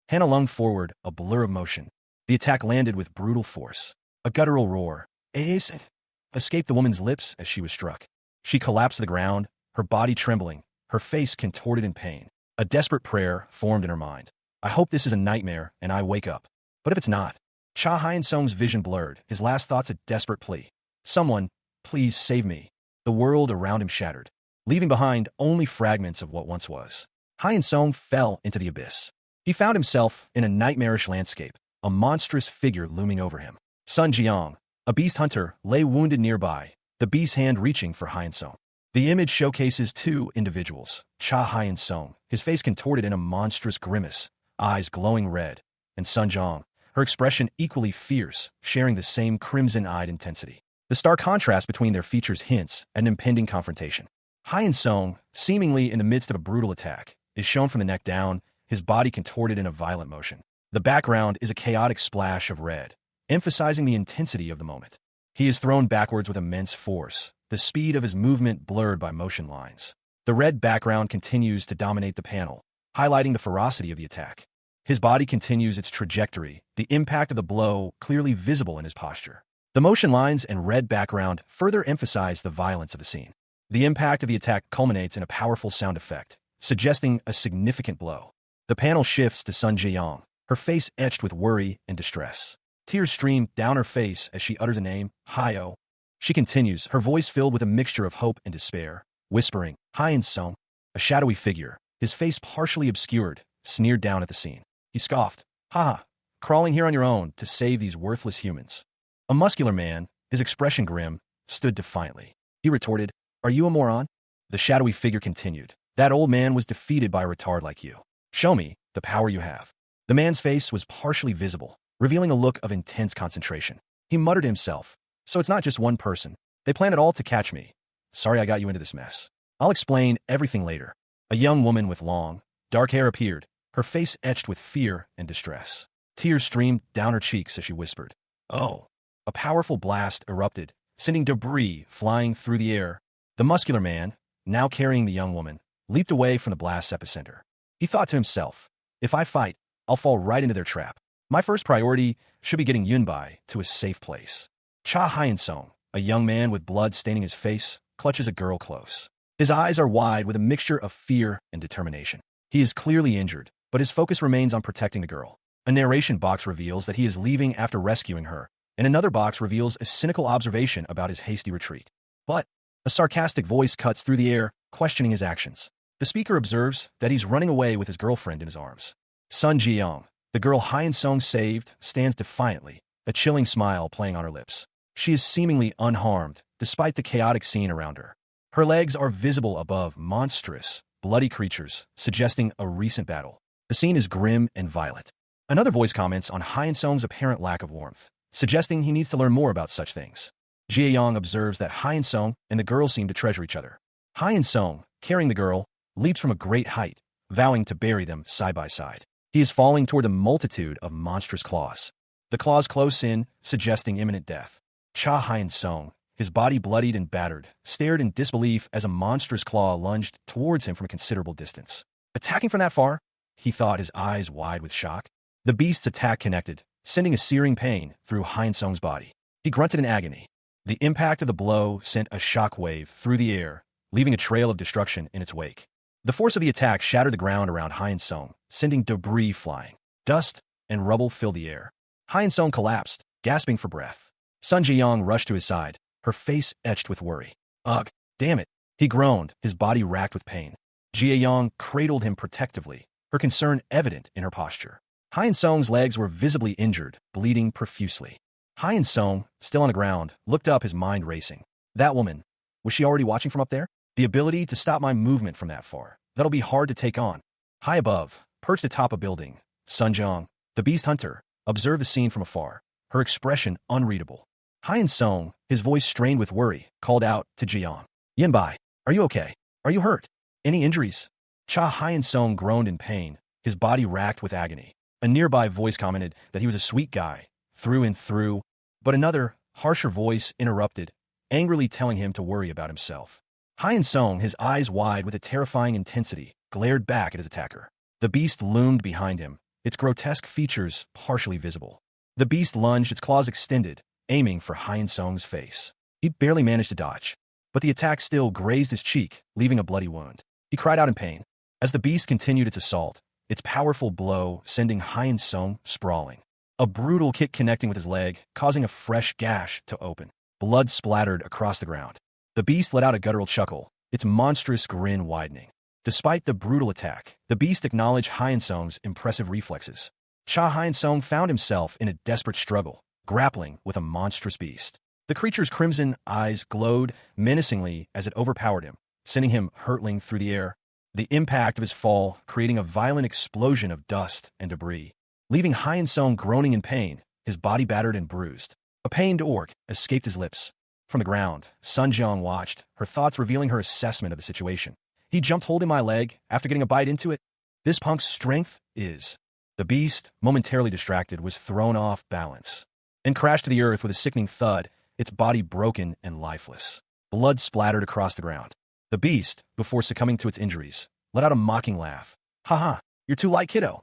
Hannah lunged forward, a blur of motion. The attack landed with brutal force. A guttural roar escaped the woman's lips as she was struck. She collapsed to the ground, her body trembling, her face contorted in pain. A desperate prayer formed in her mind. "I hope this is a nightmare and I wake up." But if it's not? Cha Hyun-sung's vision blurred, his last thoughts a desperate plea. "Someone, please save me." The world around him shattered, leaving behind only fragments of what once was. Hyun-sung fell into the abyss. He found himself in a nightmarish landscape, a monstrous figure looming over him. Sun Jiang, a beast hunter, lay wounded nearby, the beast's hand reaching for Hyun-sung. The image showcases two individuals, Cha Hyun-sung, his face contorted in a monstrous grimace, eyes glowing red, and Sun Jiang, her expression equally fierce, sharing the same crimson-eyed intensity. The stark contrast between their features hints at an impending confrontation. Hyun-sung, seemingly in the midst of a brutal attack, is shown from the neck down, his body contorted in a violent motion. The background is a chaotic splash of red, emphasizing the intensity of the moment. He is thrown backwards with immense force, the speed of his movement blurred by motion lines. The red background continues to dominate the panel, highlighting the ferocity of the attack. His body continues its trajectory, the impact of the blow clearly visible in his posture. The motion lines and red background further emphasize the violence of the scene. The impact of the attack culminates in a powerful sound effect, suggesting a significant blow. The panel shifts to Sun Jiang, her face etched with worry and distress. Tears stream down her face as she utters the name, Hyo. She continues, her voice filled with a mixture of hope and despair, whispering, Hyun-sung, a shadowy figure, his face partially obscured, sneered down at the scene. He scoffed, "Ha! Crawling here on your own to save these worthless humans." A muscular man, his expression grim, stood defiantly. He retorted, "Are you a moron?" The shadowy figure continued, "That old man was defeated by a retard like you. Show me the power you have." The man's face was partially visible, revealing a look of intense concentration. He muttered to himself, "So it's not just one person. They planned it all to catch me. Sorry I got you into this mess. I'll explain everything later." A young woman with long, dark hair appeared, her face etched with fear and distress. Tears streamed down her cheeks as she whispered, "Oh." A powerful blast erupted, sending debris flying through the air. The muscular man, now carrying the young woman, leaped away from the blast's epicenter. He thought to himself, "If I fight, I'll fall right into their trap. My first priority should be getting Yunbai to a safe place." Cha Hyun-sung, a young man with blood staining his face, clutches a girl close. His eyes are wide with a mixture of fear and determination. He is clearly injured, but his focus remains on protecting the girl. A narration box reveals that he is leaving after rescuing her, and another box reveals a cynical observation about his hasty retreat. But a sarcastic voice cuts through the air, questioning his actions. The speaker observes that he's running away with his girlfriend in his arms. Sun Jiang, the girl Hyun-sung saved, stands defiantly, a chilling smile playing on her lips. She is seemingly unharmed, despite the chaotic scene around her. Her legs are visible above monstrous, bloody creatures, suggesting a recent battle. The scene is grim and violent. Another voice comments on Hyun-sung's apparent lack of warmth, suggesting he needs to learn more about such things. Jae-young observes that Hyun-sung and the girl seem to treasure each other. Hyun-sung, carrying the girl, leaps from a great height, vowing to bury them side by side. He is falling toward a multitude of monstrous claws. The claws close in, suggesting imminent death. Cha Hyun-sung, his body bloodied and battered, stared in disbelief as a monstrous claw lunged towards him from a considerable distance. Attacking from that far? he thought, his eyes wide with shock. The beast's attack connected, sending a searing pain through Hyun Sung's body. He grunted in agony. The impact of the blow sent a shock wave through the air, leaving a trail of destruction in its wake. The force of the attack shattered the ground around Hyun Sung, sending debris flying. Dust and rubble filled the air. Hyun Sung collapsed, gasping for breath. Sun Ji-young rushed to his side, her face etched with worry. Ugh, damn it, he groaned, his body racked with pain. Ji-young cradled him protectively, her concern evident in her posture. Hyun Sung's legs were visibly injured, bleeding profusely. Hyun Sung, still on the ground, looked up, his mind racing. That woman, was she already watching from up there? The ability to stop my movement from that far. That'll be hard to take on. High above, perched atop a building, Sun Jiang, the beast hunter, observed the scene from afar, her expression unreadable. Hyun Sung, his voice strained with worry, called out to Jiang. Yinbai, are you okay? Are you hurt? Any injuries? Hyun Sung groaned in pain, his body racked with agony. A nearby voice commented that he was a sweet guy, through and through, but another, harsher voice interrupted, angrily telling him to worry about himself. Hyun Sung, his eyes wide with a terrifying intensity, glared back at his attacker. The beast loomed behind him, its grotesque features partially visible. The beast lunged, its claws extended, aiming for Hyun Sung's face. He barely managed to dodge, but the attack still grazed his cheek, leaving a bloody wound. He cried out in pain. As the beast continued its assault, its powerful blow sending Hyun Sung sprawling. A brutal kick connecting with his leg, causing a fresh gash to open. Blood splattered across the ground. The beast let out a guttural chuckle, its monstrous grin widening. Despite the brutal attack, the beast acknowledged Hyun Sung's impressive reflexes. Hyun Sung found himself in a desperate struggle, grappling with a monstrous beast. The creature's crimson eyes glowed menacingly as it overpowered him, sending him hurtling through the air. The impact of his fall creating a violent explosion of dust and debris, leaving Hyun Sung groaning in pain, his body battered and bruised. A pained orc escaped his lips. From the ground, Sun Jiang watched, her thoughts revealing her assessment of the situation. He jumped holding my leg after getting a bite into it. This punk's strength is... The beast, momentarily distracted, was thrown off balance and crashed to the earth with a sickening thud, its body broken and lifeless. Blood splattered across the ground. The beast, before succumbing to its injuries, let out a mocking laugh. "Haha, you're too light, kiddo."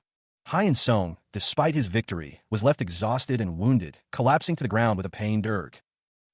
Hyun Sung, despite his victory, was left exhausted and wounded, collapsing to the ground with a pained urg.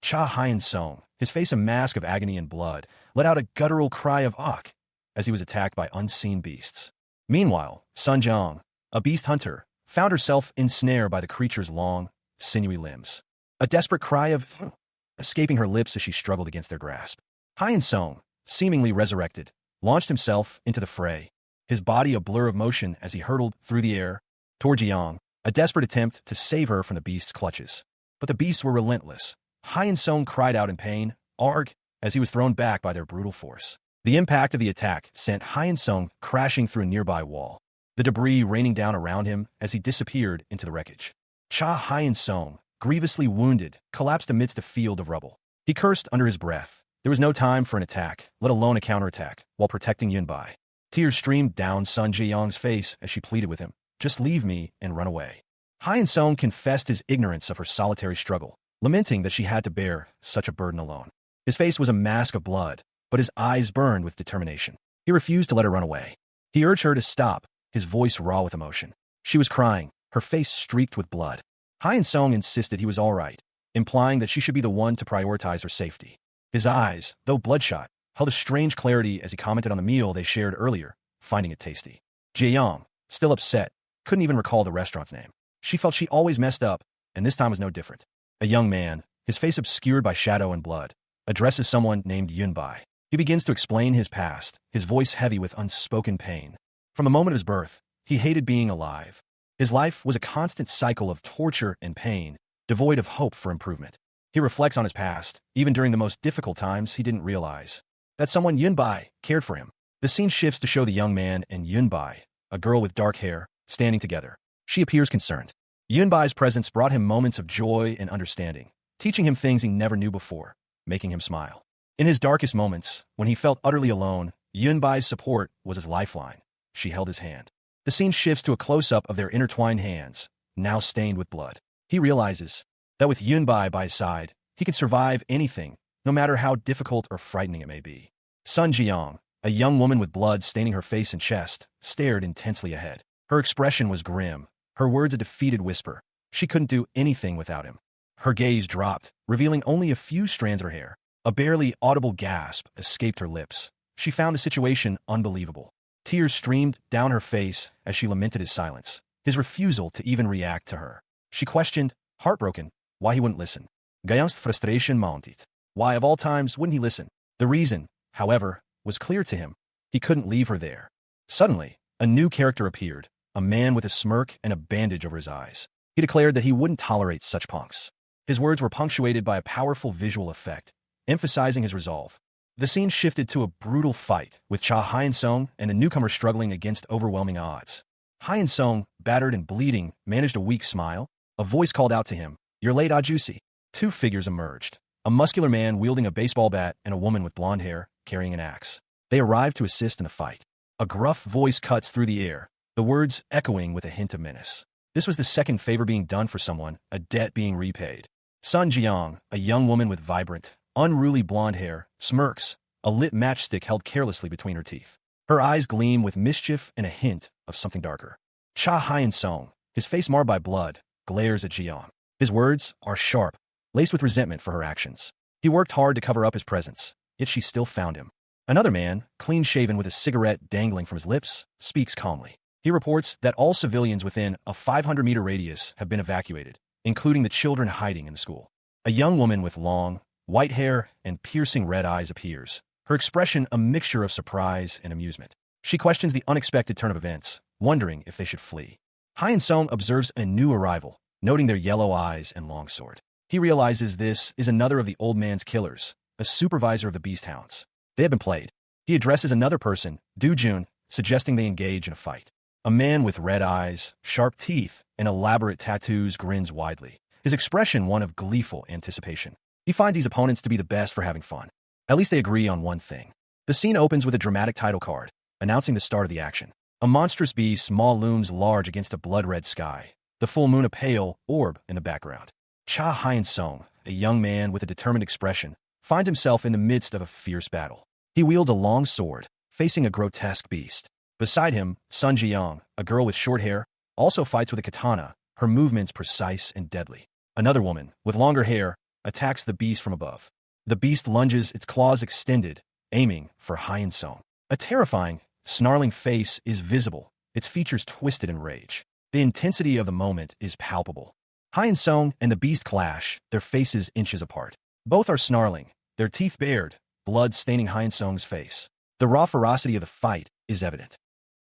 Hyun Sung, his face a mask of agony and blood, let out a guttural cry of "Ugh" as he was attacked by unseen beasts. Meanwhile, Sun Jiang, a beast hunter, found herself ensnared by the creature's long, sinewy limbs. A desperate cry of escaping her lips as she struggled against their grasp. Hyun Sung, seemingly resurrected, launched himself into the fray, his body a blur of motion as he hurtled through the air toward Jiang, a desperate attempt to save her from the beast's clutches. But the beasts were relentless. Hyun Sung cried out in pain, "Arg," as he was thrown back by their brutal force. The impact of the attack sent Hyun Sung crashing through a nearby wall, the debris raining down around him as he disappeared into the wreckage. Hyun Sung, grievously wounded, collapsed amidst a field of rubble. He cursed under his breath. There was no time for an attack, let alone a counterattack, while protecting Yunbai. Tears streamed down Sun Ji-young's face as she pleaded with him, "Just leave me and run away." Hyun Sung confessed his ignorance of her solitary struggle, lamenting that she had to bear such a burden alone. His face was a mask of blood, but his eyes burned with determination. He refused to let her run away. He urged her to stop, his voice raw with emotion. She was crying, her face streaked with blood. Hyun Sung insisted he was all right, implying that she should be the one to prioritize her safety. His eyes, though bloodshot, held a strange clarity as he commented on the meal they shared earlier, finding it tasty. Jiang, still upset, couldn't even recall the restaurant's name. She felt she always messed up, and this time was no different. A young man, his face obscured by shadow and blood, addresses someone named Yunbai. He begins to explain his past, his voice heavy with unspoken pain. From the moment of his birth, he hated being alive. His life was a constant cycle of torture and pain, devoid of hope for improvement. He reflects on his past, even during the most difficult times he didn't realize that someone, Yunbai, cared for him. The scene shifts to show the young man and Yunbai, a girl with dark hair, standing together. She appears concerned. Yunbai's presence brought him moments of joy and understanding, teaching him things he never knew before, making him smile. In his darkest moments, when he felt utterly alone, Yunbai's support was his lifeline. She held his hand. The scene shifts to a close-up of their intertwined hands, now stained with blood. He realizes that with Yunbai by his side, he can survive anything, no matter how difficult or frightening it may be. Sun Jiang, a young woman with blood staining her face and chest, stared intensely ahead. Her expression was grim, her words a defeated whisper. She couldn't do anything without him. Her gaze dropped, revealing only a few strands of her hair. A barely audible gasp escaped her lips. She found the situation unbelievable. Tears streamed down her face as she lamented his silence, his refusal to even react to her. She questioned, heartbroken, why he wouldn't listen. Gayang's frustration mounted. Why, of all times, wouldn't he listen? The reason, however, was clear to him. He couldn't leave her there. Suddenly, a new character appeared, a man with a smirk and a bandage over his eyes. He declared that he wouldn't tolerate such punks. His words were punctuated by a powerful visual effect, emphasizing his resolve. The scene shifted to a brutal fight, with Cha Hyun-sung and the newcomer struggling against overwhelming odds. Hyun-sung, battered and bleeding, managed a weak smile. A voice called out to him, "You're late, Ajusi." Two figures emerged, a muscular man wielding a baseball bat and a woman with blonde hair carrying an axe. They arrived to assist in the fight. A gruff voice cuts through the air, the words echoing with a hint of menace. This was the second favor being done for someone, a debt being repaid. Sun Jiang, a young woman with vibrant, unruly blonde hair, smirks, a lit matchstick held carelessly between her teeth. Her eyes gleam with mischief and a hint of something darker. Cha Hyun-sung, his face marred by blood, glares at Jiang. His words are sharp, laced with resentment for her actions. He worked hard to cover up his presence, yet she still found him. Another man, clean-shaven with a cigarette dangling from his lips, speaks calmly. He reports that all civilians within a 500-meter radius have been evacuated, including the children hiding in the school. A young woman with long, white hair and piercing red eyes appears, her expression a mixture of surprise and amusement. She questions the unexpected turn of events, wondering if they should flee. Hyun-sung observes a new arrival, noting their yellow eyes and long sword. He realizes this is another of the old man's killers, a supervisor of the beast hounds. They have been played. He addresses another person, Do-jun, suggesting they engage in a fight. A man with red eyes, sharp teeth, and elaborate tattoos grins widely, his expression one of gleeful anticipation. He finds these opponents to be the best for having fun. At least they agree on one thing. The scene opens with a dramatic title card, announcing the start of the action. A monstrous beast looms large against a blood-red sky, the full moon a pale orb in the background. Cha Hyun-sung, a young man with a determined expression, finds himself in the midst of a fierce battle. He wields a long sword, facing a grotesque beast. Beside him, Sun Jiang, a girl with short hair, also fights with a katana, her movements precise and deadly. Another woman, with longer hair, attacks the beast from above. The beast lunges, its claws extended, aiming for Hyun-sung. A terrifying, snarling face is visible, its features twisted in rage. The intensity of the moment is palpable. Hyun-sung and the beast clash, their faces inches apart. Both are snarling, their teeth bared, blood staining Hyun-sung's face. The raw ferocity of the fight is evident.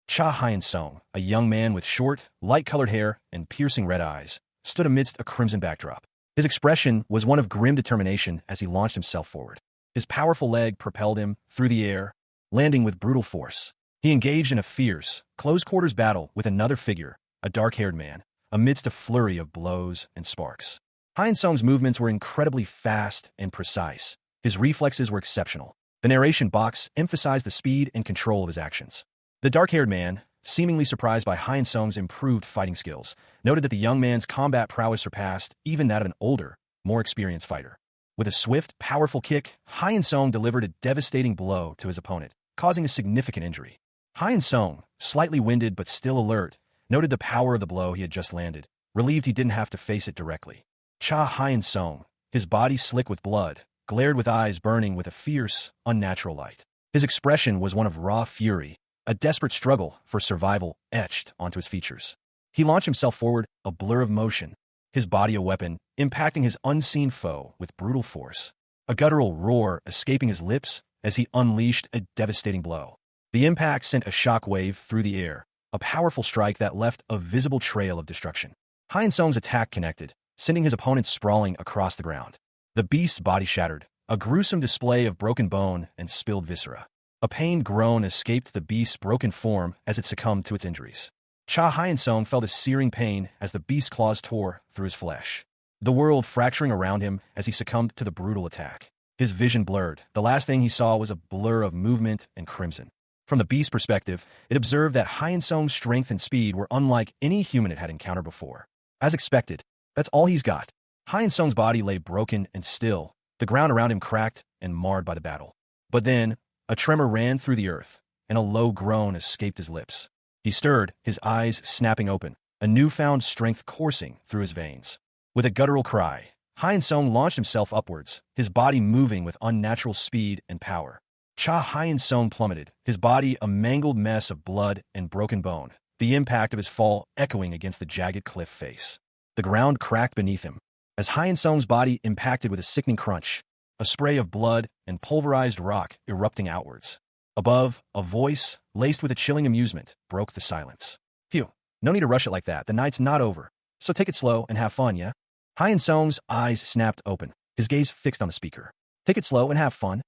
Cha Hyun-sung, a young man with short, light-colored hair and piercing red eyes, stood amidst a crimson backdrop. His expression was one of grim determination as he launched himself forward. His powerful leg propelled him through the air, landing with brutal force. He engaged in a fierce, close-quarters battle with another figure, a dark-haired man, amidst a flurry of blows and sparks. Hyun-sung's movements were incredibly fast and precise. His reflexes were exceptional. The narration box emphasized the speed and control of his actions. The dark-haired man, seemingly surprised by Hyun-sung's improved fighting skills, noted that the young man's combat prowess surpassed even that of an older, more experienced fighter. With a swift, powerful kick, Hyun-sung delivered a devastating blow to his opponent, causing a significant injury. Hyun-sung, slightly winded but still alert, noted the power of the blow he had just landed, relieved he didn't have to face it directly. Cha Hyun-sung, his body slick with blood, glared with eyes burning with a fierce, unnatural light. His expression was one of raw fury, a desperate struggle for survival etched onto his features. He launched himself forward, a blur of motion, his body a weapon, impacting his unseen foe with brutal force. A guttural roar escaping his lips as he unleashed a devastating blow. The impact sent a shock wave through the air, a powerful strike that left a visible trail of destruction. Hyun-sung's attack connected, sending his opponent sprawling across the ground. The beast's body shattered, a gruesome display of broken bone and spilled viscera. A pained groan escaped the beast's broken form as it succumbed to its injuries. Cha Hyun-sung felt a searing pain as the beast's claws tore through his flesh, the world fracturing around him as he succumbed to the brutal attack. His vision blurred. The last thing he saw was a blur of movement and crimson. From the beast's perspective, it observed that Hyun-sung's strength and speed were unlike any human it had encountered before. As expected, that's all he's got. Hyun-sung's body lay broken and still, the ground around him cracked and marred by the battle. But then, a tremor ran through the earth, and a low groan escaped his lips. He stirred, his eyes snapping open, a newfound strength coursing through his veins. With a guttural cry, Hyun-sung launched himself upwards, his body moving with unnatural speed and power. Cha Hyun-sung plummeted, his body a mangled mess of blood and broken bone, the impact of his fall echoing against the jagged cliff face. The ground cracked beneath him. As Hyun-sung's body impacted with a sickening crunch, a spray of blood and pulverized rock erupting outwards. Above, a voice, laced with a chilling amusement, broke the silence. Phew, no need to rush it like that, the night's not over. So take it slow and have fun, yeah? Hyun-sung's eyes snapped open, his gaze fixed on the speaker. Take it slow and have fun.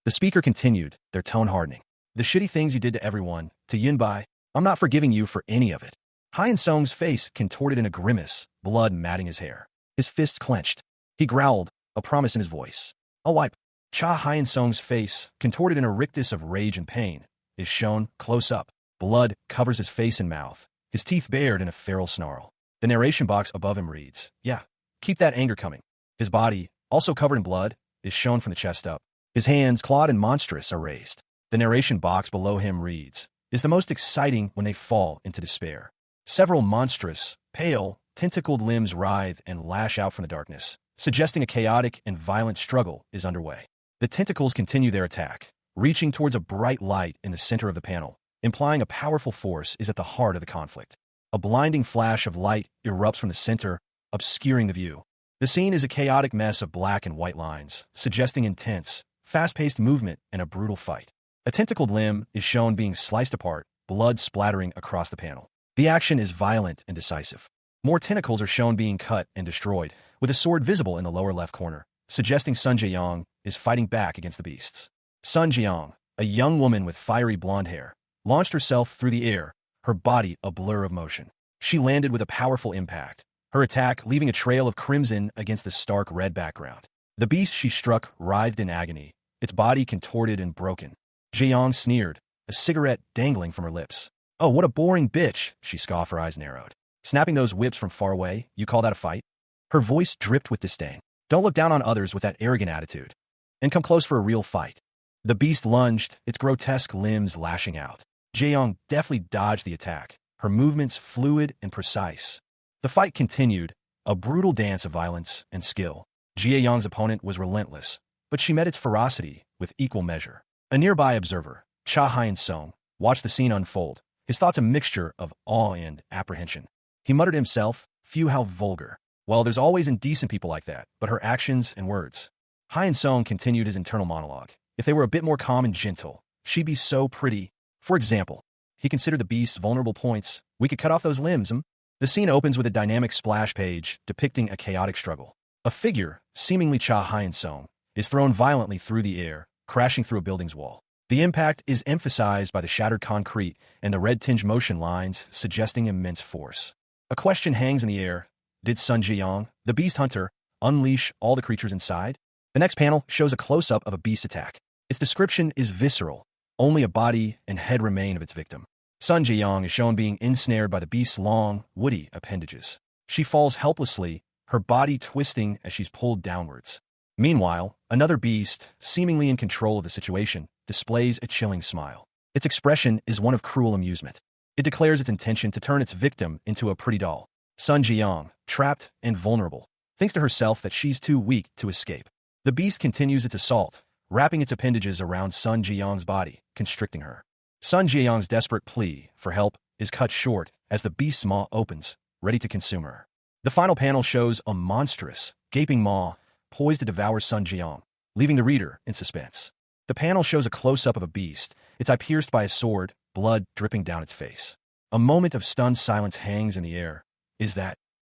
The speaker continued, their tone hardening. The shitty things you did to everyone, to Yunbai, I'm not forgiving you for any of it. Hyun-sung's face contorted in a grimace, blood matting his hair. His fists clenched. He growled, a promise in his voice. I'll wipe. Cha Hyun-sung's face, contorted in a rictus of rage and pain, is shown close up. Blood covers his face and mouth, his teeth bared in a feral snarl. The narration box above him reads, yeah, keep that anger coming. His body, also covered in blood, is shown from the chest up. His hands, clawed and monstrous, are raised. The narration box below him reads, is the most exciting when they fall into despair. Several monstrous, pale, tentacled limbs writhe and lash out from the darkness, suggesting a chaotic and violent struggle is underway. The tentacles continue their attack, reaching towards a bright light in the center of the panel, implying a powerful force is at the heart of the conflict. A blinding flash of light erupts from the center, obscuring the view. The scene is a chaotic mess of black and white lines, suggesting intense, fast-paced movement and a brutal fight. A tentacled limb is shown being sliced apart, blood splattering across the panel. The action is violent and decisive. More tentacles are shown being cut and destroyed, with a sword visible in the lower left corner, suggesting Sun Jae-young is fighting back against the beasts. Sun Jae-young, a young woman with fiery blonde hair, launched herself through the air, her body a blur of motion. She landed with a powerful impact, her attack leaving a trail of crimson against the stark red background. The beast she struck writhed in agony, its body contorted and broken. Jae-young sneered, a cigarette dangling from her lips. Oh, what a boring bitch, she scoffed, her eyes narrowed. Snapping those whips from far away, you call that a fight? Her voice dripped with disdain. Don't look down on others with that arrogant attitude. And come close for a real fight. The beast lunged, its grotesque limbs lashing out. Jae-young deftly dodged the attack, her movements fluid and precise. The fight continued, a brutal dance of violence and skill. Jae-young's opponent was relentless, but she met its ferocity with equal measure. A nearby observer, Cha Hyun-sung, watched the scene unfold, his thoughts a mixture of awe and apprehension. He muttered to himself, phew, how vulgar. Well, there's always indecent people like that, but her actions and words. Hyun-sung continued his internal monologue. If they were a bit more calm and gentle, she'd be so pretty. For example, he considered the beast's vulnerable points. We could cut off those limbs, The scene opens with a dynamic splash page depicting a chaotic struggle. A figure, seemingly Cha Hyun-sung, is thrown violently through the air, crashing through a building's wall. The impact is emphasized by the shattered concrete and the red-tinged motion lines suggesting immense force. A question hangs in the air. Did Sun Ji-young, the beast hunter, unleash all the creatures inside? The next panel shows a close-up of a beast attack. Its description is visceral. Only a body and head remain of its victim. Sun Ji-young is shown being ensnared by the beast's long, woody appendages. She falls helplessly, her body twisting as she's pulled downwards. Meanwhile, another beast, seemingly in control of the situation, displays a chilling smile. Its expression is one of cruel amusement. It declares its intention to turn its victim into a pretty doll. Sun Ji-young, trapped and vulnerable, thinks to herself that she's too weak to escape. The beast continues its assault, wrapping its appendages around Sun Ji-young's body, constricting her. Sun Ji-young's desperate plea for help is cut short as the beast's maw opens, ready to consume her. The final panel shows a monstrous, gaping maw poised to devour Sun Ji-young, leaving the reader in suspense. The panel shows a close-up of a beast, its eye pierced by a sword, blood dripping down its face. A moment of stunned silence hangs in the air. Is that?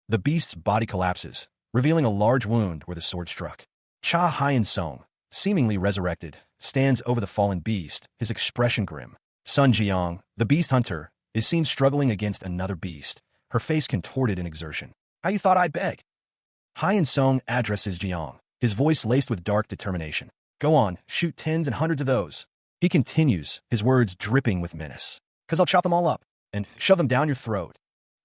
The beast's body collapses, revealing a large wound where the sword struck. Cha Hyun-sung, seemingly resurrected, stands over the fallen beast, his expression grim. Sun Ji-young, the beast hunter, is seen struggling against another beast, her face contorted in exertion. How you thought I'd beg? Hyun-sung addresses Ji-young, his voice laced with dark determination. Go on, shoot tens and hundreds of those. He continues, his words dripping with menace. 'Cause I'll chop them all up and shove them down your throat.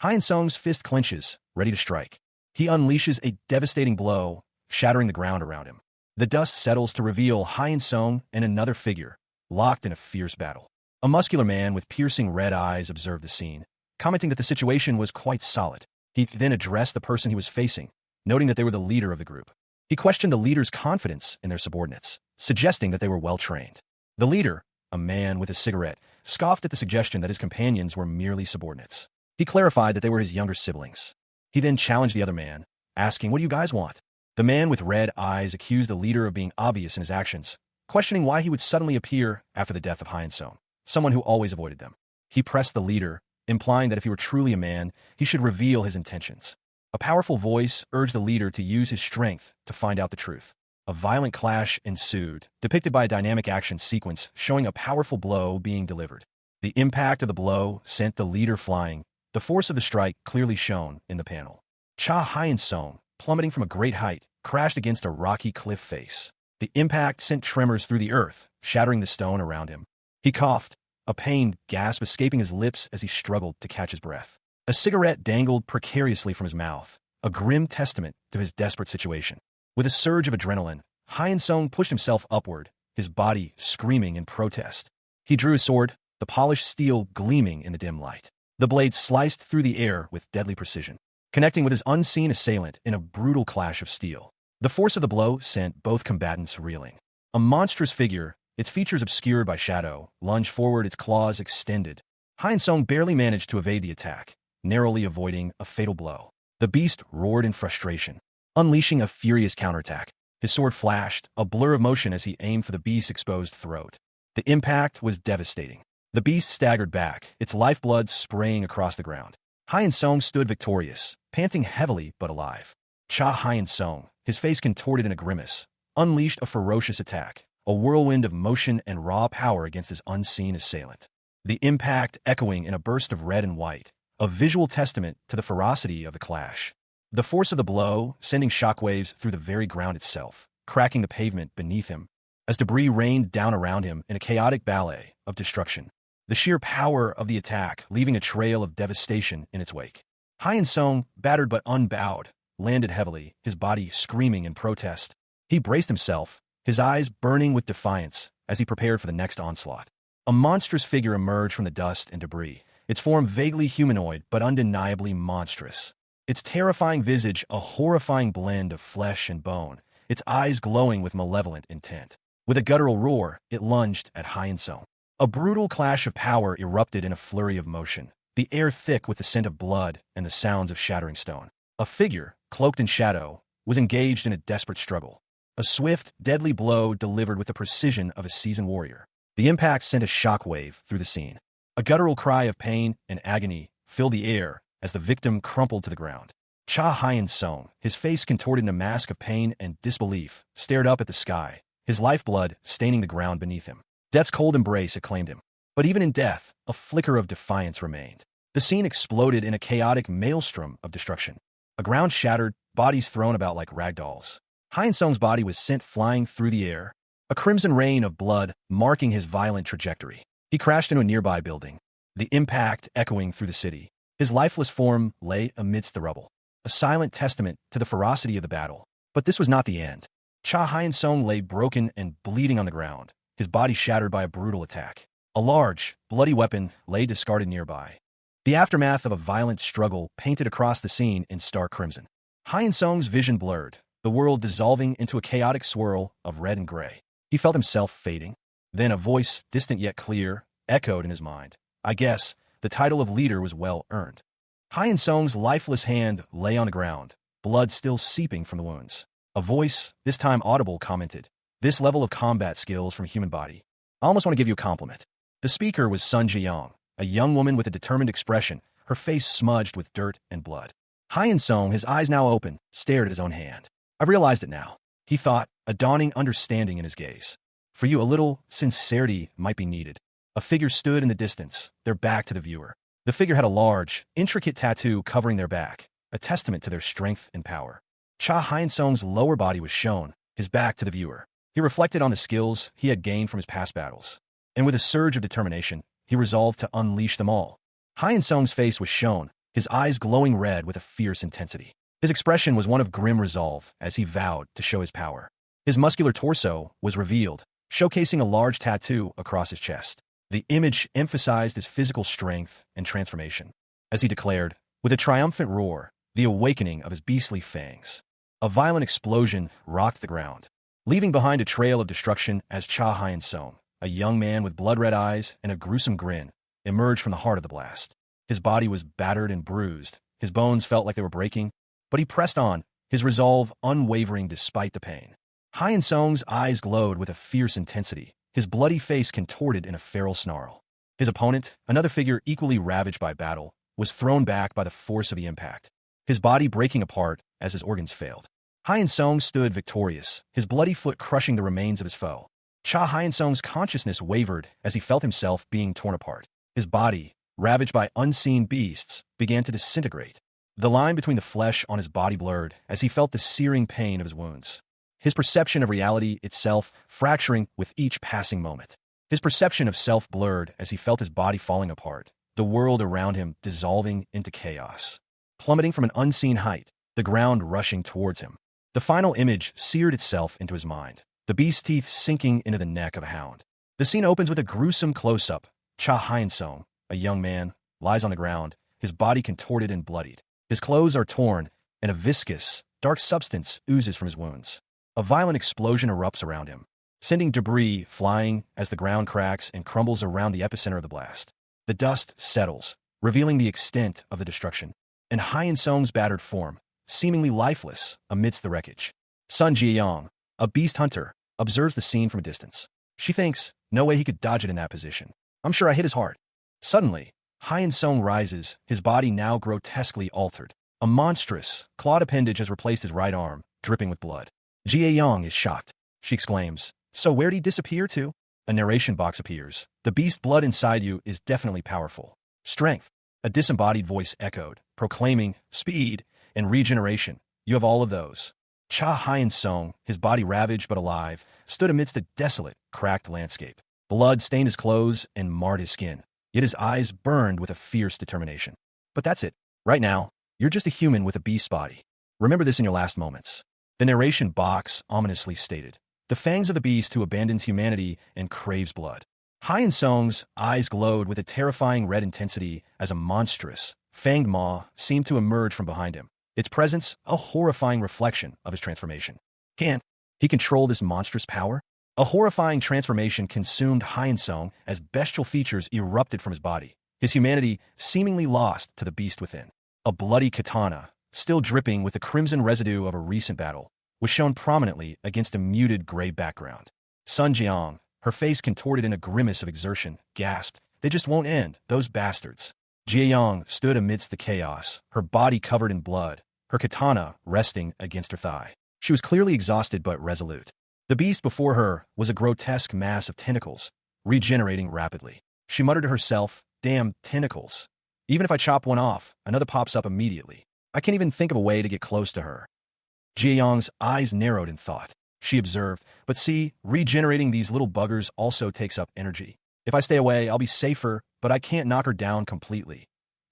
Hyun-sung's fist clenches, ready to strike. He unleashes a devastating blow, shattering the ground around him. The dust settles to reveal Hyun-sung and another figure, locked in a fierce battle. A muscular man with piercing red eyes observed the scene, commenting that the situation was quite solid. He then addressed the person he was facing, noting that they were the leader of the group. He questioned the leader's confidence in their subordinates, suggesting that they were well-trained. The leader, a man with a cigarette, scoffed at the suggestion that his companions were merely subordinates. He clarified that they were his younger siblings. He then challenged the other man, asking, "What do you guys want?" The man with red eyes accused the leader of being obvious in his actions, questioning why he would suddenly appear after the death of Hyun-sung, someone who always avoided them. He pressed the leader, implying that if he were truly a man, he should reveal his intentions. A powerful voice urged the leader to use his strength to find out the truth. A violent clash ensued, depicted by a dynamic action sequence showing a powerful blow being delivered. The impact of the blow sent the leader flying, the force of the strike clearly shown in the panel. Cha Hyun-sung, plummeting from a great height, crashed against a rocky cliff face. The impact sent tremors through the earth, shattering the stone around him. He coughed, a pained gasp escaping his lips as he struggled to catch his breath. A cigarette dangled precariously from his mouth, a grim testament to his desperate situation. With a surge of adrenaline, Hyun-sung pushed himself upward, his body screaming in protest. He drew his sword, the polished steel gleaming in the dim light. The blade sliced through the air with deadly precision, connecting with his unseen assailant in a brutal clash of steel. The force of the blow sent both combatants reeling. A monstrous figure, its features obscured by shadow, lunged forward, its claws extended. Hyun-sung barely managed to evade the attack, narrowly avoiding a fatal blow. The beast roared in frustration, unleashing a furious counterattack. His sword flashed, a blur of motion as he aimed for the beast's exposed throat. The impact was devastating. The beast staggered back, its lifeblood spraying across the ground. Hyun-sung stood victorious, panting heavily but alive. Cha Hyun-sung, his face contorted in a grimace, unleashed a ferocious attack, a whirlwind of motion and raw power against his unseen assailant. The impact echoing in a burst of red and white, a visual testament to the ferocity of the clash. The force of the blow sending shockwaves through the very ground itself, cracking the pavement beneath him, as debris rained down around him in a chaotic ballet of destruction. The sheer power of the attack leaving a trail of devastation in its wake. Hyun-sung, battered but unbowed, landed heavily, his body screaming in protest. He braced himself, his eyes burning with defiance as he prepared for the next onslaught. A monstrous figure emerged from the dust and debris, its form vaguely humanoid but undeniably monstrous. Its terrifying visage a horrifying blend of flesh and bone, its eyes glowing with malevolent intent. With a guttural roar, it lunged at Hyun-sung. A brutal clash of power erupted in a flurry of motion, the air thick with the scent of blood and the sounds of shattering stone. A figure, cloaked in shadow, was engaged in a desperate struggle. A swift, deadly blow delivered with the precision of a seasoned warrior. The impact sent a shockwave through the scene. A guttural cry of pain and agony filled the air as the victim crumpled to the ground. Cha Hyun-sung, his face contorted in a mask of pain and disbelief, stared up at the sky, his lifeblood staining the ground beneath him. Death's cold embrace acclaimed him. But even in death, a flicker of defiance remained. The scene exploded in a chaotic maelstrom of destruction. A ground shattered, bodies thrown about like rag dolls. Hyun-sung's body was sent flying through the air, a crimson rain of blood marking his violent trajectory. He crashed into a nearby building, the impact echoing through the city. His lifeless form lay amidst the rubble, a silent testament to the ferocity of the battle. But this was not the end. Cha Hyun-sung lay broken and bleeding on the ground, his body shattered by a brutal attack. A large, bloody weapon lay discarded nearby. The aftermath of a violent struggle painted across the scene in stark crimson. Hyun-sung's vision blurred, the world dissolving into a chaotic swirl of red and gray. He felt himself fading. Then a voice, distant yet clear, echoed in his mind. I guess the title of leader was well earned. Hyun-sung's lifeless hand lay on the ground, blood still seeping from the wounds. A voice, this time audible, commented, "This level of combat skills from a human body. I almost want to give you a compliment." The speaker was Sun Ji-young, a young woman with a determined expression, her face smudged with dirt and blood. Hyun-sung, his eyes now open, stared at his own hand. "I've realized it now," he thought, a dawning understanding in his gaze. "For you, a little sincerity might be needed." A figure stood in the distance, their back to the viewer. The figure had a large, intricate tattoo covering their back, a testament to their strength and power. Cha Hyun-sung's lower body was shown, his back to the viewer. He reflected on the skills he had gained from his past battles, and with a surge of determination, he resolved to unleash them all. Hyun-sung's face was shown, his eyes glowing red with a fierce intensity. His expression was one of grim resolve as he vowed to show his power. His muscular torso was revealed, showcasing a large tattoo across his chest. The image emphasized his physical strength and transformation, as he declared, with a triumphant roar, the awakening of his beastly fangs. A violent explosion rocked the ground, leaving behind a trail of destruction as Cha Hyun-sung, a young man with blood-red eyes and a gruesome grin, emerged from the heart of the blast. His body was battered and bruised, his bones felt like they were breaking, but he pressed on, his resolve unwavering despite the pain. Hyun-sung's eyes glowed with a fierce intensity, his bloody face contorted in a feral snarl. His opponent, another figure equally ravaged by battle, was thrown back by the force of the impact, his body breaking apart as his organs failed. Hyun-sung stood victorious, his bloody foot crushing the remains of his foe. Cha Hyun-sung's consciousness wavered as he felt himself being torn apart. His body, ravaged by unseen beasts, began to disintegrate. The line between the flesh on his body blurred as he felt the searing pain of his wounds. His perception of reality itself fracturing with each passing moment. His perception of self blurred as he felt his body falling apart, the world around him dissolving into chaos. Plummeting from an unseen height, the ground rushing towards him. The final image seared itself into his mind, the beast's teeth sinking into the neck of a hound. The scene opens with a gruesome close-up. Cha Hyun-sung, a young man, lies on the ground, his body contorted and bloodied. His clothes are torn, and a viscous, dark substance oozes from his wounds. A violent explosion erupts around him, sending debris flying as the ground cracks and crumbles around the epicenter of the blast. The dust settles, revealing the extent of the destruction, and Hyun-sung's battered form, seemingly lifeless amidst the wreckage. Sun Ji-young, a beast hunter, observes the scene from a distance. She thinks, no way he could dodge it in that position. I'm sure I hit his heart. Suddenly, Hyun-sung rises, his body now grotesquely altered. A monstrous, clawed appendage has replaced his right arm, dripping with blood. Ji-young is shocked. She exclaims, so where'd he disappear to? A narration box appears. The beast blood inside you is definitely powerful. Strength. A disembodied voice echoed, proclaiming, speed, and regeneration. You have all of those. Cha Hyun-sung, his body ravaged but alive, stood amidst a desolate, cracked landscape. Blood stained his clothes and marred his skin, yet his eyes burned with a fierce determination. But that's it. Right now, you're just a human with a beast's body. Remember this in your last moments. The narration box ominously stated, the fangs of the beast who abandons humanity and craves blood. Hyun-sung's eyes glowed with a terrifying red intensity as a monstrous, fanged maw seemed to emerge from behind him, its presence a horrifying reflection of his transformation. Can't he control this monstrous power? A horrifying transformation consumed Hyun-sung as bestial features erupted from his body, his humanity seemingly lost to the beast within. A bloody katana, still dripping with the crimson residue of a recent battle, was shown prominently against a muted gray background. Sun Jiang, her face contorted in a grimace of exertion, gasped, they just won't end, those bastards. Jie-young stood amidst the chaos, her body covered in blood, her katana resting against her thigh. She was clearly exhausted but resolute. The beast before her was a grotesque mass of tentacles, regenerating rapidly. She muttered to herself, damn tentacles. Even if I chop one off, another pops up immediately. I can't even think of a way to get close to her. Jie-young's eyes narrowed in thought. She observed, but see, regenerating these little buggers also takes up energy. If I stay away, I'll be safer, but I can't knock her down completely.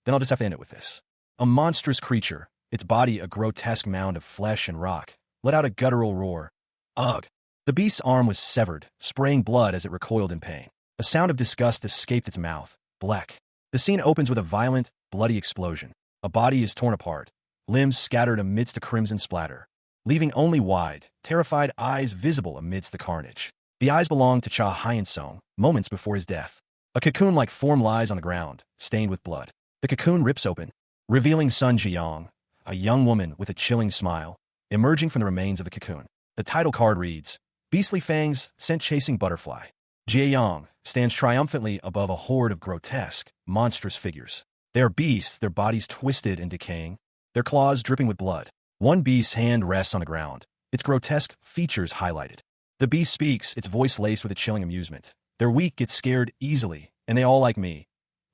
Then I'll just have to end it with this. A monstrous creature, its body a grotesque mound of flesh and rock, let out a guttural roar. Ugh! The beast's arm was severed, spraying blood as it recoiled in pain. A sound of disgust escaped its mouth. Bleck. The scene opens with a violent, bloody explosion. A body is torn apart, limbs scattered amidst a crimson splatter, leaving only wide, terrified eyes visible amidst the carnage. The eyes belonged to Cha Hyun-sung, moments before his death. A cocoon-like form lies on the ground, stained with blood. The cocoon rips open, revealing Sun Ji-young, a young woman with a chilling smile, emerging from the remains of the cocoon. The title card reads, Beastly Fangs, Scent-Chasing Butterfly. Jie-young stands triumphantly above a horde of grotesque, monstrous figures. They are beasts, their bodies twisted and decaying, their claws dripping with blood. One beast's hand rests on the ground, its grotesque features highlighted. The beast speaks, its voice laced with a chilling amusement. They're weak, get scared easily, and they all like me.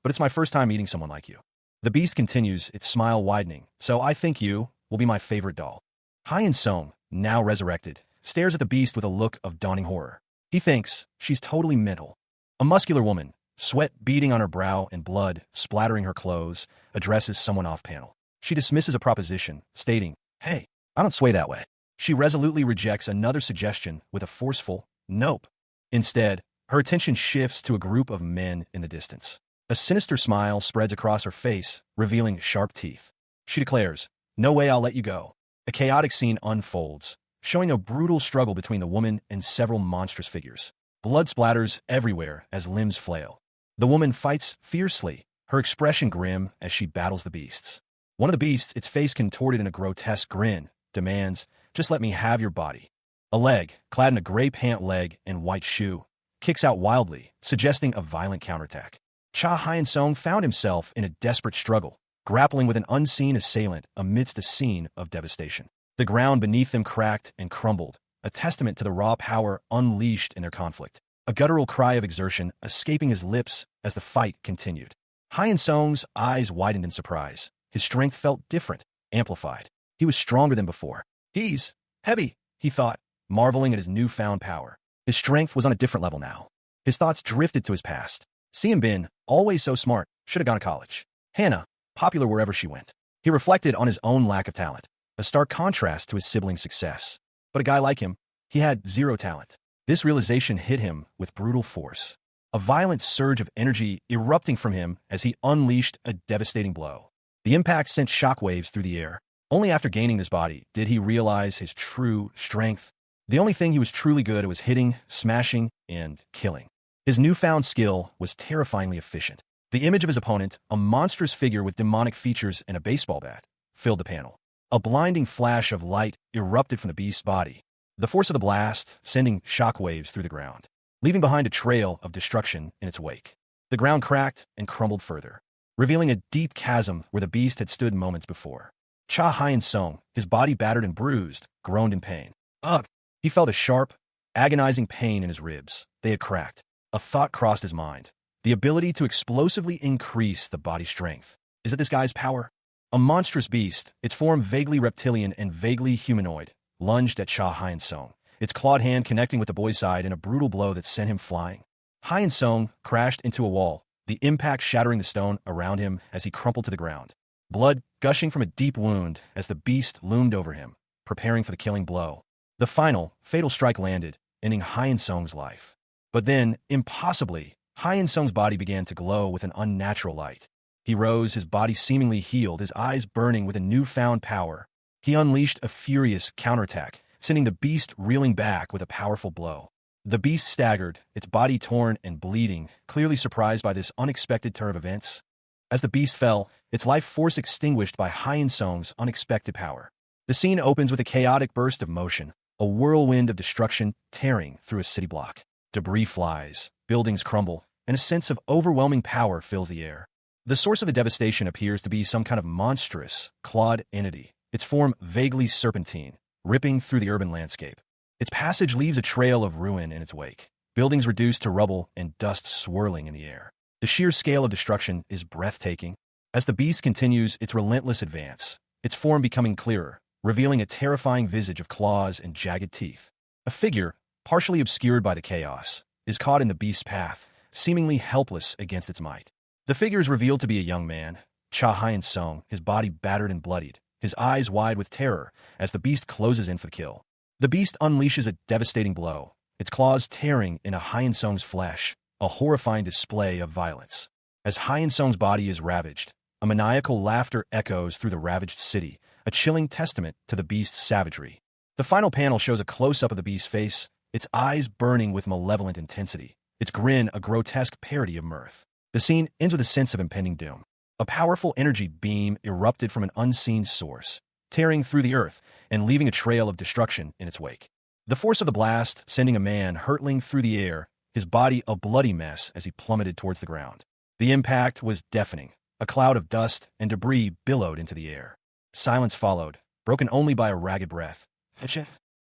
But it's my first time meeting someone like you. The beast continues, its smile widening. So I think you will be my favorite doll. Hyun-sung, now resurrected, stares at the beast with a look of dawning horror. He thinks she's totally mental. A muscular woman, sweat beading on her brow and blood splattering her clothes, addresses someone off-panel. She dismisses a proposition, stating, hey, I don't sway that way. She resolutely rejects another suggestion with a forceful, nope. Instead, Her attention shifts to a group of men in the distance. A sinister smile spreads across her face, revealing sharp teeth. She declares, "No way I'll let you go." A chaotic scene unfolds, showing a brutal struggle between the woman and several monstrous figures. Blood splatters everywhere as limbs flail. The woman fights fiercely, her expression grim as she battles the beasts. One of the beasts, its face contorted in a grotesque grin, demands, "Just let me have your body." A leg, clad in a gray pant leg and white shoe, kicks out wildly, suggesting a violent counterattack. Cha Hyun-sung found himself in a desperate struggle, grappling with an unseen assailant amidst a scene of devastation. The ground beneath them cracked and crumbled, a testament to the raw power unleashed in their conflict. A guttural cry of exertion escaping his lips as the fight continued. Hyun-sung's eyes widened in surprise. His strength felt different, amplified. He was stronger than before. "He's heavy," he thought, marveling at his newfound power. His strength was on a different level now. His thoughts drifted to his past. Seeing Bin, always so smart, should have gone to college. Hannah, popular wherever she went. He reflected on his own lack of talent, a stark contrast to his sibling's success. But a guy like him, he had zero talent. This realization hit him with brutal force. A violent surge of energy erupting from him as he unleashed a devastating blow. The impact sent shockwaves through the air. Only after gaining this body did he realize his true strength. The only thing he was truly good at was hitting, smashing, and killing. His newfound skill was terrifyingly efficient. The image of his opponent, a monstrous figure with demonic features and a baseball bat, filled the panel. A blinding flash of light erupted from the beast's body. The force of the blast sending shockwaves through the ground, leaving behind a trail of destruction in its wake. The ground cracked and crumbled further, revealing a deep chasm where the beast had stood moments before. Cha Hyun-sung, his body battered and bruised, groaned in pain. Ugh! He felt a sharp, agonizing pain in his ribs. They had cracked. A thought crossed his mind. The ability to explosively increase the body's strength. Is it this guy's power? A monstrous beast, its form vaguely reptilian and vaguely humanoid, lunged at Cha Hyun-sung, its clawed hand connecting with the boy's side in a brutal blow that sent him flying. Hyun-sung crashed into a wall, the impact shattering the stone around him as he crumpled to the ground. Blood gushing from a deep wound as the beast loomed over him, preparing for the killing blow. The final, fatal strike landed, ending Hyun-sung's life. But then, impossibly, Hyun-sung's body began to glow with an unnatural light. He rose, his body seemingly healed, his eyes burning with a newfound power. He unleashed a furious counterattack, sending the beast reeling back with a powerful blow. The beast staggered, its body torn and bleeding, clearly surprised by this unexpected turn of events. As the beast fell, its life force extinguished by Hyun-sung's unexpected power. The scene opens with a chaotic burst of motion, a whirlwind of destruction tearing through a city block. Debris flies, buildings crumble, and a sense of overwhelming power fills the air. The source of the devastation appears to be some kind of monstrous, clawed entity, its form vaguely serpentine, ripping through the urban landscape. Its passage leaves a trail of ruin in its wake, buildings reduced to rubble and dust swirling in the air. The sheer scale of destruction is breathtaking. As the beast continues its relentless advance, its form becoming clearer, revealing a terrifying visage of claws and jagged teeth. A figure, partially obscured by the chaos, is caught in the beast's path, seemingly helpless against its might. The figure is revealed to be a young man, Cha Hyun-sung, his body battered and bloodied, his eyes wide with terror as the beast closes in for the kill. The beast unleashes a devastating blow, its claws tearing into Hyun-sung's flesh, a horrifying display of violence. As Hyun-sung's body is ravaged, a maniacal laughter echoes through the ravaged city, a chilling testament to the beast's savagery. The final panel shows a close-up of the beast's face, its eyes burning with malevolent intensity, its grin a grotesque parody of mirth. The scene ends with a sense of impending doom. A powerful energy beam erupted from an unseen source, tearing through the earth and leaving a trail of destruction in its wake. The force of the blast sending a man hurtling through the air, his body a bloody mess as he plummeted towards the ground. The impact was deafening. A cloud of dust and debris billowed into the air. Silence followed, broken only by a ragged breath.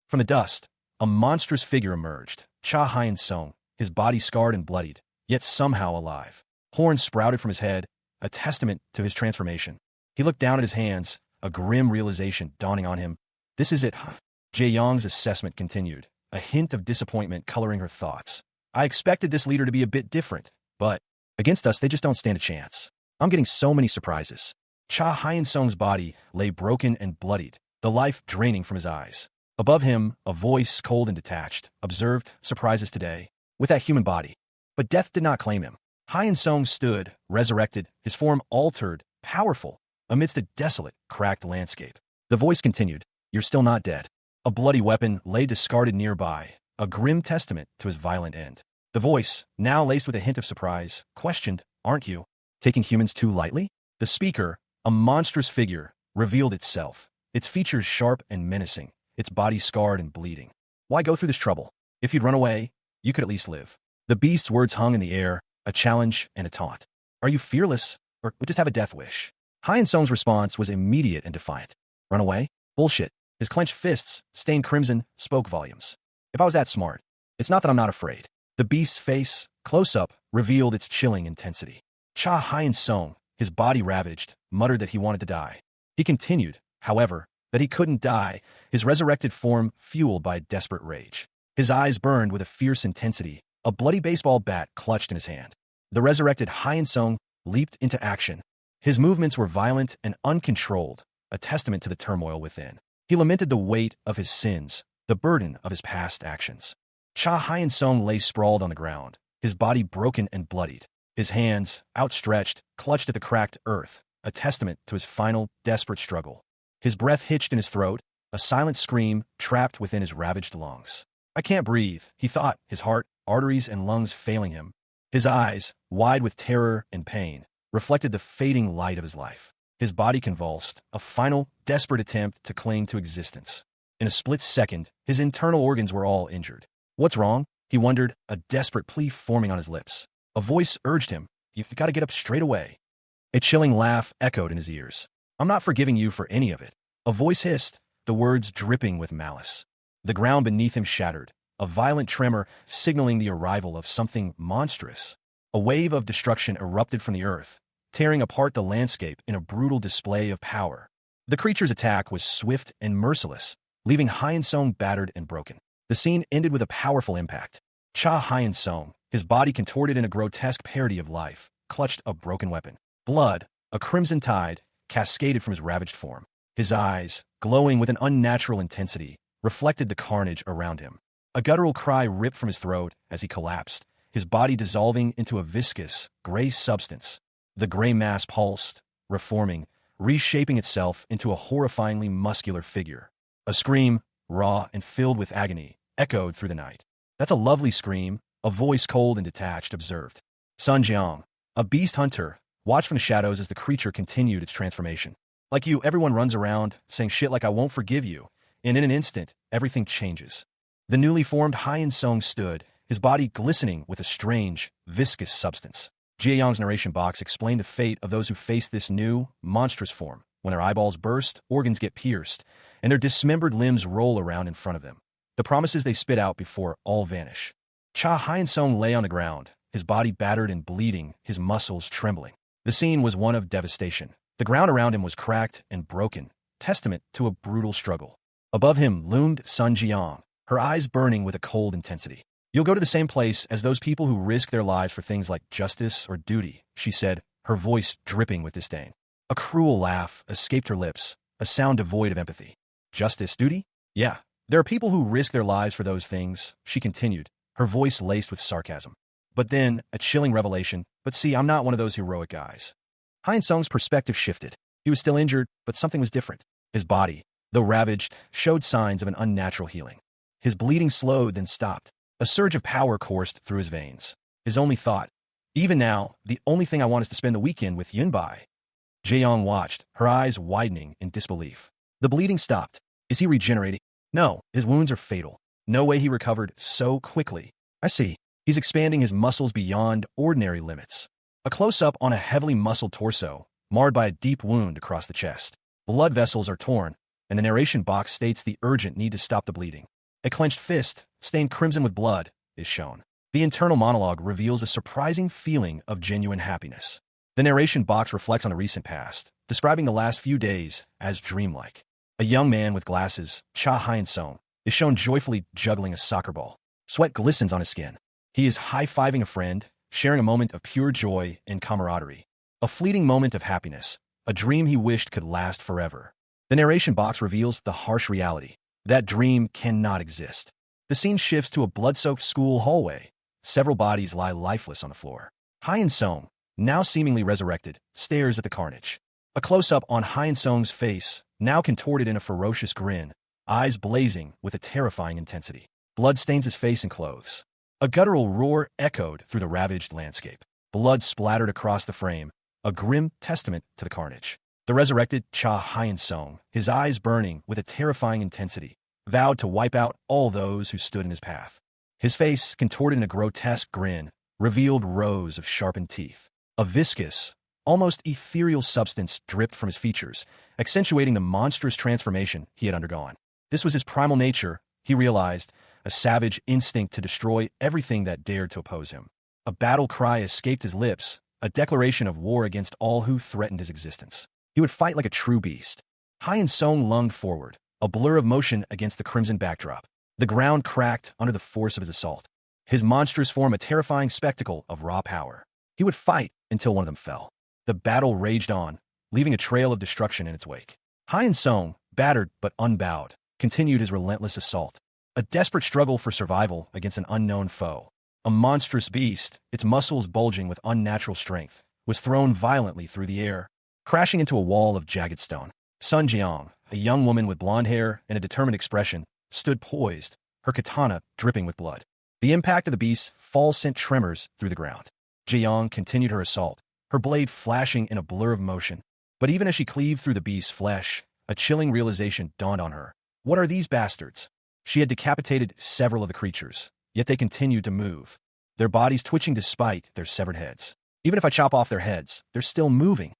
From the dust, a monstrous figure emerged, Cha Hyun-sung, his body scarred and bloodied, yet somehow alive. Horns sprouted from his head, a testament to his transformation. He looked down at his hands, a grim realization dawning on him. This is it, huh? Jae-young's assessment continued, a hint of disappointment coloring her thoughts. I expected this leader to be a bit different, but against us they just don't stand a chance. I'm getting so many surprises. Cha Hyun-sung's body lay broken and bloodied, the life draining from his eyes. Above him, a voice cold and detached, observed, surprises today. with that human body. But death did not claim him. Hyun Sung stood, resurrected, his form altered, powerful, amidst a desolate, cracked landscape. The voice continued, "You're still not dead." A bloody weapon lay discarded nearby, a grim testament to his violent end. The voice, now laced with a hint of surprise, questioned, "Aren't you taking humans too lightly?" The speaker, a monstrous figure, revealed itself, its features sharp and menacing, its body scarred and bleeding. "Why go through this trouble? If you'd run away, you could at least live." The beast's words hung in the air, a challenge and a taunt. "Are you fearless, or just have a death wish?" Hyun Sung's response was immediate and defiant. "Run away? Bullshit." His clenched fists, stained crimson, spoke volumes. "If I was that smart, it's not that I'm not afraid." The beast's face, close up, revealed its chilling intensity. Cha Hyun Sung, his body ravaged, muttered that he wanted to die. He continued, however, that he couldn't die, his resurrected form fueled by desperate rage. His eyes burned with a fierce intensity, a bloody baseball bat clutched in his hand. The resurrected Hyun Sung leaped into action. His movements were violent and uncontrolled, a testament to the turmoil within. He lamented the weight of his sins, the burden of his past actions. Cha Hyun Sung lay sprawled on the ground, his body broken and bloodied. His hands, outstretched, clutched at the cracked earth, a testament to his final, desperate struggle. His breath hitched in his throat, a silent scream trapped within his ravaged lungs. "I can't breathe," he thought, his heart, arteries, and lungs failing him. His eyes, wide with terror and pain, reflected the fading light of his life. His body convulsed, a final, desperate attempt to cling to existence. In a split second, his internal organs were all injured. "What's wrong?" he wondered, a desperate plea forming on his lips. A voice urged him, "You've got to get up straight away." A chilling laugh echoed in his ears. "I'm not forgiving you for any of it." A voice hissed, the words dripping with malice. The ground beneath him shattered, a violent tremor signaling the arrival of something monstrous. A wave of destruction erupted from the earth, tearing apart the landscape in a brutal display of power. The creature's attack was swift and merciless, leaving Hyun Sung battered and broken. The scene ended with a powerful impact. Cha Hyun Sung, his body contorted in a grotesque parody of life, clutched a broken weapon. Blood, a crimson tide, cascaded from his ravaged form. His eyes, glowing with an unnatural intensity, reflected the carnage around him. A guttural cry ripped from his throat as he collapsed, his body dissolving into a viscous, gray substance. The gray mass pulsed, reforming, reshaping itself into a horrifyingly muscular figure. A scream, raw and filled with agony, echoed through the night. "That's a lovely scream," a voice cold and detached observed. Sun Jiang, a beast hunter, watched from the shadows as the creature continued its transformation. "Like you, everyone runs around, saying shit like 'I won't forgive you,' and in an instant, everything changes." The newly formed Hyun Sung stood, his body glistening with a strange, viscous substance. Jie Yang's narration box explained the fate of those who face this new, monstrous form. When their eyeballs burst, organs get pierced, and their dismembered limbs roll around in front of them. The promises they spit out before all vanish. Cha Hyun Sung lay on the ground, his body battered and bleeding, his muscles trembling. The scene was one of devastation. The ground around him was cracked and broken, testament to a brutal struggle. Above him loomed Sun Jiang, her eyes burning with a cold intensity. "You'll go to the same place as those people who risk their lives for things like justice or duty," she said, her voice dripping with disdain. A cruel laugh escaped her lips, a sound devoid of empathy. "Justice, duty? Yeah, there are people who risk their lives for those things," she continued, her voice laced with sarcasm. But then, a chilling revelation, "But see, I'm not one of those heroic guys." Hyun Sung's perspective shifted. He was still injured, but something was different. His body, though ravaged, showed signs of an unnatural healing. His bleeding slowed, then stopped. A surge of power coursed through his veins. His only thought, "Even now, the only thing I want is to spend the weekend with Yunbai." Jae-young watched, her eyes widening in disbelief. The bleeding stopped. Is he regenerating? No, his wounds are fatal. No way he recovered so quickly. I see. He's expanding his muscles beyond ordinary limits. A close-up on a heavily muscled torso, marred by a deep wound across the chest. Blood vessels are torn, and the narration box states the urgent need to stop the bleeding. A clenched fist, stained crimson with blood, is shown. The internal monologue reveals a surprising feeling of genuine happiness. The narration box reflects on the recent past, describing the last few days as dreamlike. A young man with glasses, Cha Hyun Sung, is shown joyfully juggling a soccer ball. Sweat glistens on his skin. He is high-fiving a friend, sharing a moment of pure joy and camaraderie. A fleeting moment of happiness, a dream he wished could last forever. The narration box reveals the harsh reality. That dream cannot exist. The scene shifts to a blood-soaked school hallway. several bodies lie lifeless on the floor. Hyun Song, now seemingly resurrected, stares at the carnage. A close-up on Hyun Song's face, now contorted in a ferocious grin, eyes blazing with a terrifying intensity. Blood stains his face and clothes. A guttural roar echoed through the ravaged landscape. Blood splattered across the frame, a grim testament to the carnage. The resurrected Cha Hyun Song, his eyes burning with a terrifying intensity, vowed to wipe out all those who stood in his path. His face, contorted in a grotesque grin, revealed rows of sharpened teeth. A viscous, almost ethereal substance dripped from his features, accentuating the monstrous transformation he had undergone. This was his primal nature, he realized, a savage instinct to destroy everything that dared to oppose him. A battle cry escaped his lips, a declaration of war against all who threatened his existence. He would fight like a true beast. Hyun Song lunged forward, a blur of motion against the crimson backdrop. The ground cracked under the force of his assault. His monstrous form a terrifying spectacle of raw power. He would fight until one of them fell. The battle raged on, leaving a trail of destruction in its wake. Hyun Song, battered but unbowed, continued his relentless assault. A desperate struggle for survival against an unknown foe. A monstrous beast, its muscles bulging with unnatural strength, was thrown violently through the air, crashing into a wall of jagged stone. Sun Jiang, a young woman with blonde hair and a determined expression, stood poised, her katana dripping with blood. The impact of the beast's fall sent tremors through the ground. Jiang continued her assault, her blade flashing in a blur of motion. But even as she cleaved through the beast's flesh, a chilling realization dawned on her. What are these bastards? She had decapitated several of the creatures, yet they continued to move, their bodies twitching despite their severed heads. Even if I chop off their heads, they're still moving.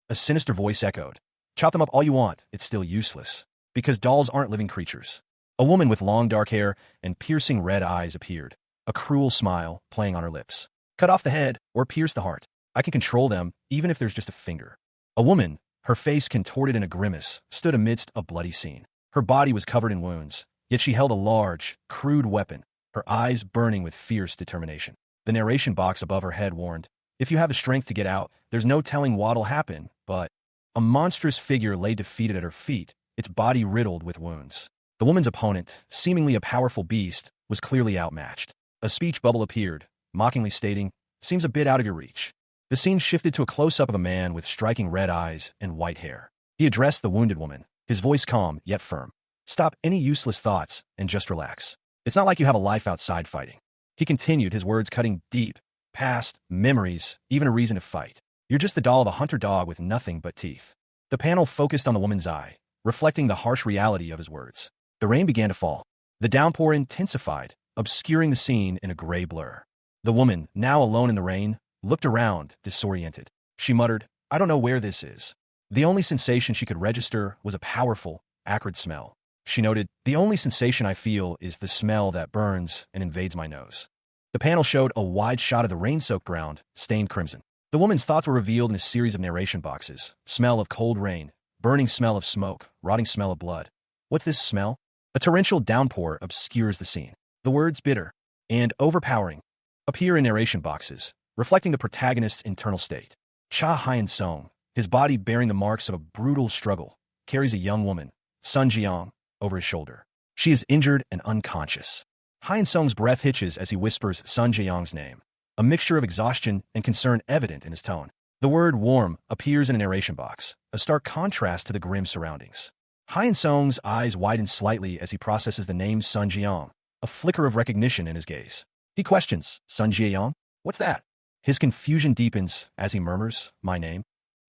A sinister voice echoed. Chop them up all you want, it's still useless. Because dolls aren't living creatures. A woman with long dark hair and piercing red eyes appeared, a cruel smile playing on her lips. Cut off the head or pierce the heart. I can control them, even if there's just a finger. A woman, her face contorted in a grimace, stood amidst a bloody scene. Her body was covered in wounds, yet she held a large, crude weapon, her eyes burning with fierce determination. The narration box above her head warned, if you have the strength to get out, there's no telling what'll happen, but... A monstrous figure lay defeated at her feet, its body riddled with wounds. The woman's opponent, seemingly a powerful beast, was clearly outmatched. A speech bubble appeared, mockingly stating, seems a bit out of your reach. The scene shifted to a close-up of a man with striking red eyes and white hair. He addressed the wounded woman, his voice calm yet firm. Stop any useless thoughts and just relax. It's not like you have a life outside fighting. He continued, his words cutting deep, past memories, even a reason to fight. You're just the doll of a hunter dog with nothing but teeth. The panel focused on the woman's eye, reflecting the harsh reality of his words. The rain began to fall. The downpour intensified, obscuring the scene in a gray blur. The woman, now alone in the rain, looked around, disoriented. She muttered, I don't know where this is. The only sensation she could register was a powerful, acrid smell. She noted, the only sensation I feel is the smell that burns and invades my nose. The panel showed a wide shot of the rain-soaked ground, stained crimson. The woman's thoughts were revealed in a series of narration boxes. Smell of cold rain, burning smell of smoke, rotting smell of blood. What's this smell? A torrential downpour obscures the scene. The words bitter and overpowering appear in narration boxes, reflecting the protagonist's internal state. Cha Hyun Song, his body bearing the marks of a brutal struggle, carries a young woman, Sun Jiang, over his shoulder. She is injured and unconscious. Hyun Song's breath hitches as he whispers Sun Jiang's name, a mixture of exhaustion and concern evident in his tone. The word warm appears in a narration box, a stark contrast to the grim surroundings. Hyun Song's eyes widen slightly as he processes the name Sun Jiang, a flicker of recognition in his gaze. He questions, Sun Jiang? What's that? His confusion deepens as he murmurs, my name.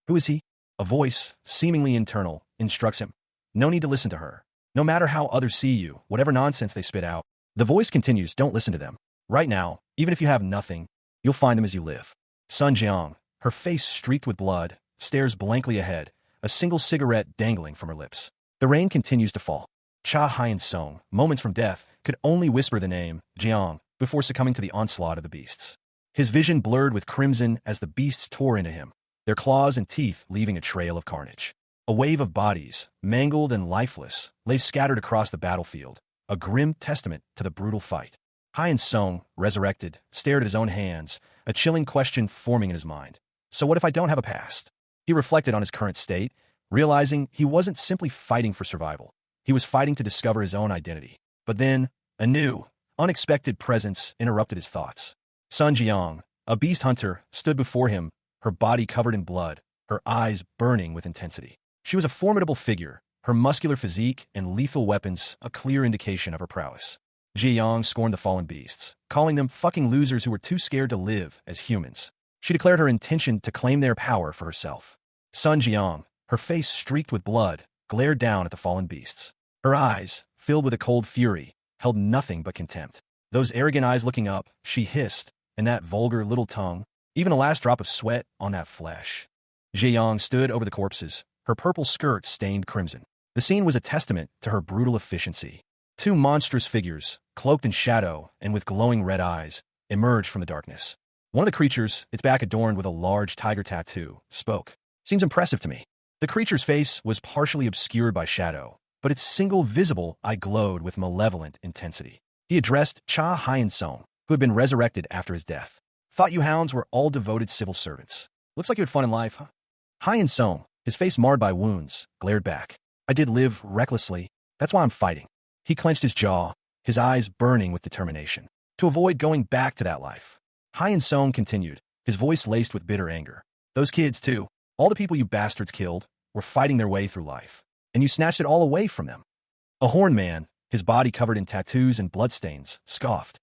Who is he? A voice, seemingly internal, instructs him. No need to listen to her. No matter how others see you, whatever nonsense they spit out. The voice continues, don't listen to them. Right now, even if you have nothing, you'll find them as you live. Sun Jiang, her face streaked with blood, stares blankly ahead, a single cigarette dangling from her lips. The rain continues to fall. Cha Hyun Song, moments from death, could only whisper the name, Jiang, before succumbing to the onslaught of the beasts. His vision blurred with crimson as the beasts tore into him, their claws and teeth leaving a trail of carnage. A wave of bodies, mangled and lifeless, lay scattered across the battlefield, a grim testament to the brutal fight. Hyun Song, resurrected, stared at his own hands, a chilling question forming in his mind. So what if I don't have a past? He reflected on his current state, realizing he wasn't simply fighting for survival. He was fighting to discover his own identity. But then, a new, unexpected presence interrupted his thoughts. Sun Jiang, a beast hunter, stood before him, her body covered in blood, her eyes burning with intensity. She was a formidable figure, her muscular physique and lethal weapons a clear indication of her prowess. Jiang scorned the fallen beasts, calling them fucking losers who were too scared to live as humans. She declared her intention to claim their power for herself. Sun Jiang, her face streaked with blood, glared down at the fallen beasts. Her eyes, filled with a cold fury, held nothing but contempt. Those arrogant eyes looking up, she hissed, and that vulgar little tongue, even a last drop of sweat on that flesh. Jiang stood over the corpses, her purple skirt stained crimson. The scene was a testament to her brutal efficiency. Two monstrous figures, cloaked in shadow and with glowing red eyes, emerged from the darkness. One of the creatures, its back adorned with a large tiger tattoo, spoke. Seems impressive to me. The creature's face was partially obscured by shadow, but its single visible eye glowed with malevolent intensity. He addressed Cha Hyen-song, who had been resurrected after his death. Thought you hounds were all devoted civil servants. Looks like you had fun in life, huh? Hyen-song, his face marred by wounds, glared back. I did live recklessly. That's why I'm fighting. He clenched his jaw, his eyes burning with determination, to avoid going back to that life. Hyen-song continued, his voice laced with bitter anger. Those kids, too, all the people you bastards killed, were fighting their way through life, and you snatched it all away from them. A horned man, his body covered in tattoos and bloodstains, scoffed.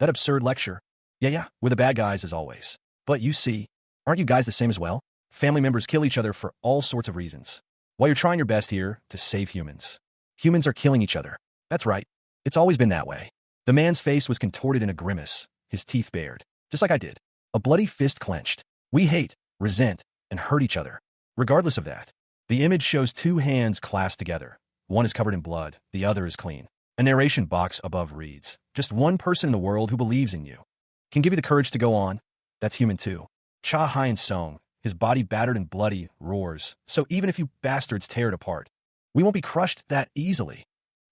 That absurd lecture. Yeah, we're the bad guys as always. But you see, aren't you guys the same as well? Family members kill each other for all sorts of reasons. While you're trying your best here to save humans. Humans are killing each other. That's right. It's always been that way. The man's face was contorted in a grimace, his teeth bared, just like I did. A bloody fist clenched. We hate, resent, and hurt each other. Regardless of that, the image shows two hands clasped together. One is covered in blood, the other is clean. A narration box above reads, just one person in the world who believes in you. Can give you the courage to go on. That's human too. Cha Hyen-song, his body battered and bloody, roars. So even if you bastards tear it apart, we won't be crushed that easily.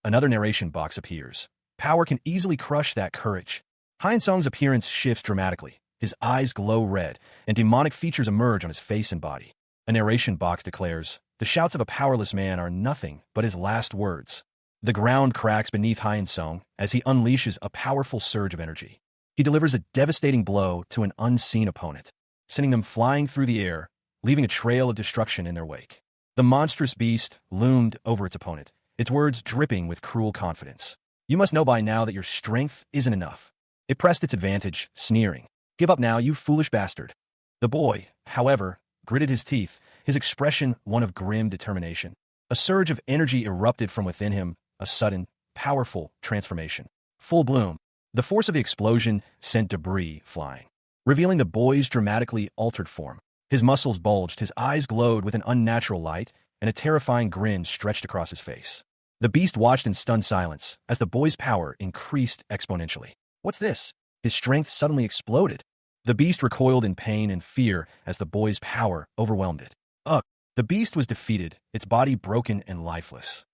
Another narration box appears. Power can easily crush that courage. Hyen-song's appearance shifts dramatically. His eyes glow red, and demonic features emerge on his face and body. A narration box declares, the shouts of a powerless man are nothing but his last words. The ground cracks beneath Hyen-song as he unleashes a powerful surge of energy. He delivers a devastating blow to an unseen opponent, sending them flying through the air, leaving a trail of destruction in their wake. The monstrous beast loomed over its opponent, its words dripping with cruel confidence. You must know by now that your strength isn't enough. It pressed its advantage, sneering. Give up now, you foolish bastard. The boy, however, gritted his teeth, his expression one of grim determination. A surge of energy erupted from within him, a sudden, powerful transformation. Full bloom. The force of the explosion sent debris flying, revealing the boy's dramatically altered form. His muscles bulged, his eyes glowed with an unnatural light, and a terrifying grin stretched across his face. The beast watched in stunned silence as the boy's power increased exponentially. What's this? His strength suddenly exploded. The beast recoiled in pain and fear as the boy's power overwhelmed it. Ugh! The beast was defeated, its body broken and lifeless.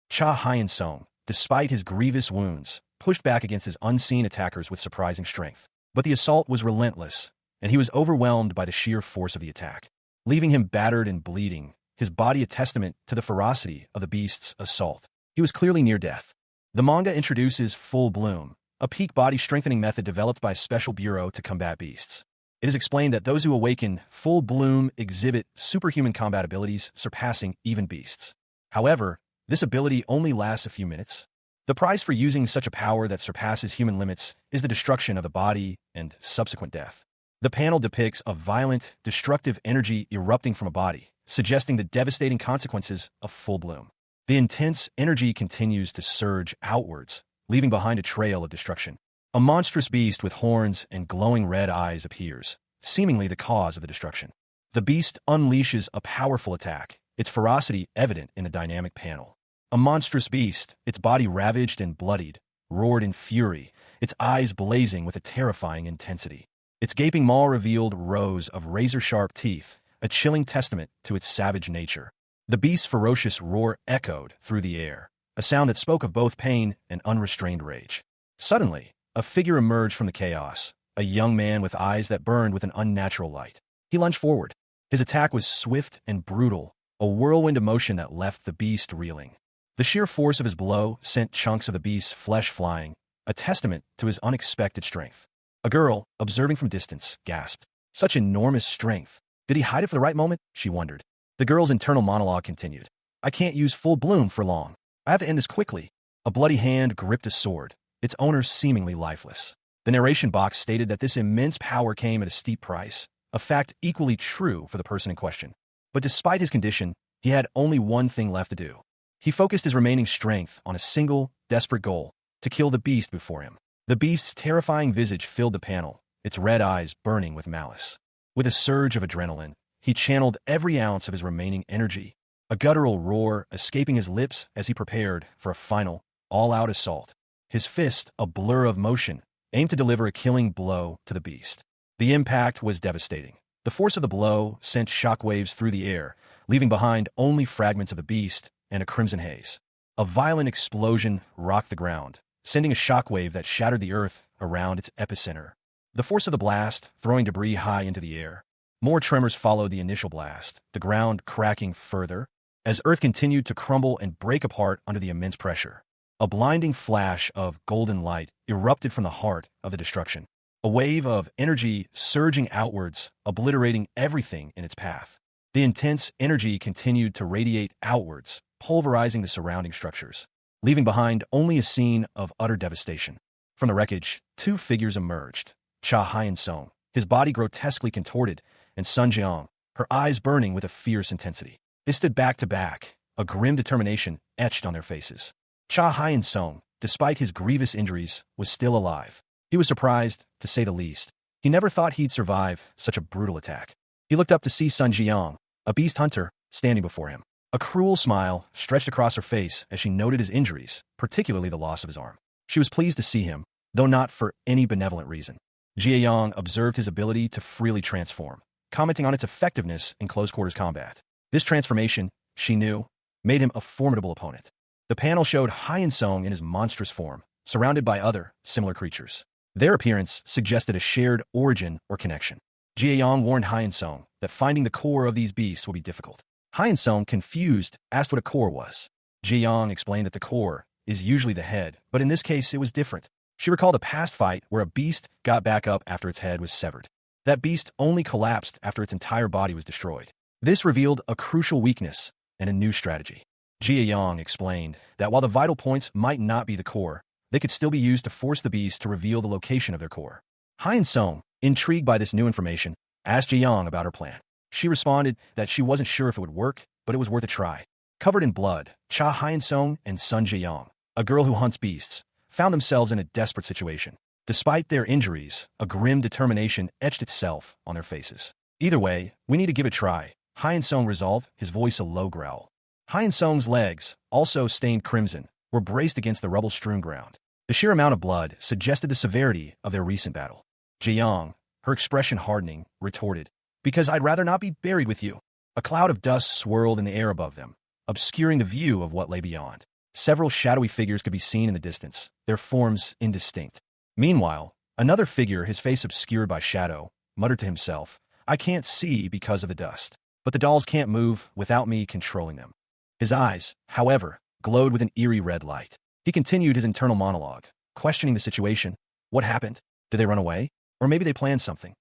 Cha Hyen-song, despite his grievous wounds, pushed back against his unseen attackers with surprising strength. But the assault was relentless, and he was overwhelmed by the sheer force of the attack, leaving him battered and bleeding, his body a testament to the ferocity of the beast's assault. He was clearly near death. The manga introduces Full Bloom, a peak body strengthening method developed by a special bureau to combat beasts. It is explained that those who awaken Full Bloom exhibit superhuman combat abilities surpassing even beasts. However, this ability only lasts a few minutes. The price for using such a power that surpasses human limits is the destruction of the body and subsequent death. The panel depicts a violent, destructive energy erupting from a body, suggesting the devastating consequences of Full Bloom. The intense energy continues to surge outwards, leaving behind a trail of destruction. A monstrous beast with horns and glowing red eyes appears, seemingly the cause of the destruction. The beast unleashes a powerful attack, its ferocity evident in the dynamic panel. A monstrous beast, its body ravaged and bloodied, roared in fury, its eyes blazing with a terrifying intensity. Its gaping maw revealed rows of razor-sharp teeth, a chilling testament to its savage nature. The beast's ferocious roar echoed through the air, a sound that spoke of both pain and unrestrained rage. Suddenly, a figure emerged from the chaos, a young man with eyes that burned with an unnatural light. He lunged forward. His attack was swift and brutal, a whirlwind of motion that left the beast reeling. The sheer force of his blow sent chunks of the beast's flesh flying, a testament to his unexpected strength. A girl, observing from distance, gasped. Such enormous strength. Did he hide it for the right moment? She wondered. The girl's internal monologue continued. I can't use full bloom for long. I have to end this quickly. A bloody hand gripped a sword, its owner seemingly lifeless. The narration box stated that this immense power came at a steep price, a fact equally true for the person in question. But despite his condition, he had only one thing left to do. He focused his remaining strength on a single, desperate goal, to kill the beast before him. The beast's terrifying visage filled the panel, its red eyes burning with malice. With a surge of adrenaline, he channeled every ounce of his remaining energy, a guttural roar escaping his lips as he prepared for a final, all-out assault. His fist, a blur of motion, aimed to deliver a killing blow to the beast. The impact was devastating. The force of the blow sent shockwaves through the air, leaving behind only fragments of the beast and a crimson haze. A violent explosion rocked the ground, sending a shockwave that shattered the earth around its epicenter. The force of the blast, throwing debris high into the air. More tremors followed the initial blast, the ground cracking further, as earth continued to crumble and break apart under the immense pressure. A blinding flash of golden light erupted from the heart of the destruction. A wave of energy surging outwards, obliterating everything in its path. The intense energy continued to radiate outwards, pulverizing the surrounding structures, leaving behind only a scene of utter devastation. From the wreckage, two figures emerged. Cha Hyun-sung, his body grotesquely contorted, and Sun Jeong, her eyes burning with a fierce intensity. They stood back to back, a grim determination etched on their faces. Cha Hyun-sung, despite his grievous injuries, was still alive. He was surprised, to say the least. He never thought he'd survive such a brutal attack. He looked up to see Sun Jeong, a beast hunter, standing before him. A cruel smile stretched across her face as she noted his injuries, particularly the loss of his arm. She was pleased to see him, though not for any benevolent reason. Jae-young observed his ability to freely transform, commenting on its effectiveness in close-quarters combat. This transformation, she knew, made him a formidable opponent. The panel showed Hyun-sung in his monstrous form, surrounded by other, similar creatures. Their appearance suggested a shared origin or connection. Jae-young warned Hyun-sung that finding the core of these beasts would be difficult. Hyun-sung, confused, asked what a core was. Jae-young explained that the core is usually the head, but in this case it was different. She recalled a past fight where a beast got back up after its head was severed. That beast only collapsed after its entire body was destroyed. This revealed a crucial weakness and a new strategy. Jae-young explained that while the vital points might not be the core, they could still be used to force the beast to reveal the location of their core. Hyun-sung, intrigued by this new information, asked Jae-young about her plan. She responded that she wasn't sure if it would work, but it was worth a try. Covered in blood, Cha Hyun-sung and Sun Jae-young, a girl who hunts beasts, found themselves in a desperate situation. Despite their injuries, a grim determination etched itself on their faces. Either way, we need to give it a try, Hyun-sung resolved, his voice a low growl. Hyun-sung's legs, also stained crimson, were braced against the rubble-strewn ground. The sheer amount of blood suggested the severity of their recent battle. Jae-young, her expression hardening, retorted, "Because I'd rather not be buried with you." A cloud of dust swirled in the air above them, obscuring the view of what lay beyond. Several shadowy figures could be seen in the distance, their forms indistinct. Meanwhile, another figure, his face obscured by shadow, muttered to himself, "I can't see because of the dust, but the dolls can't move without me controlling them." His eyes, however, glowed with an eerie red light. He continued his internal monologue, questioning the situation. What happened? Did they run away? Or maybe they planned something?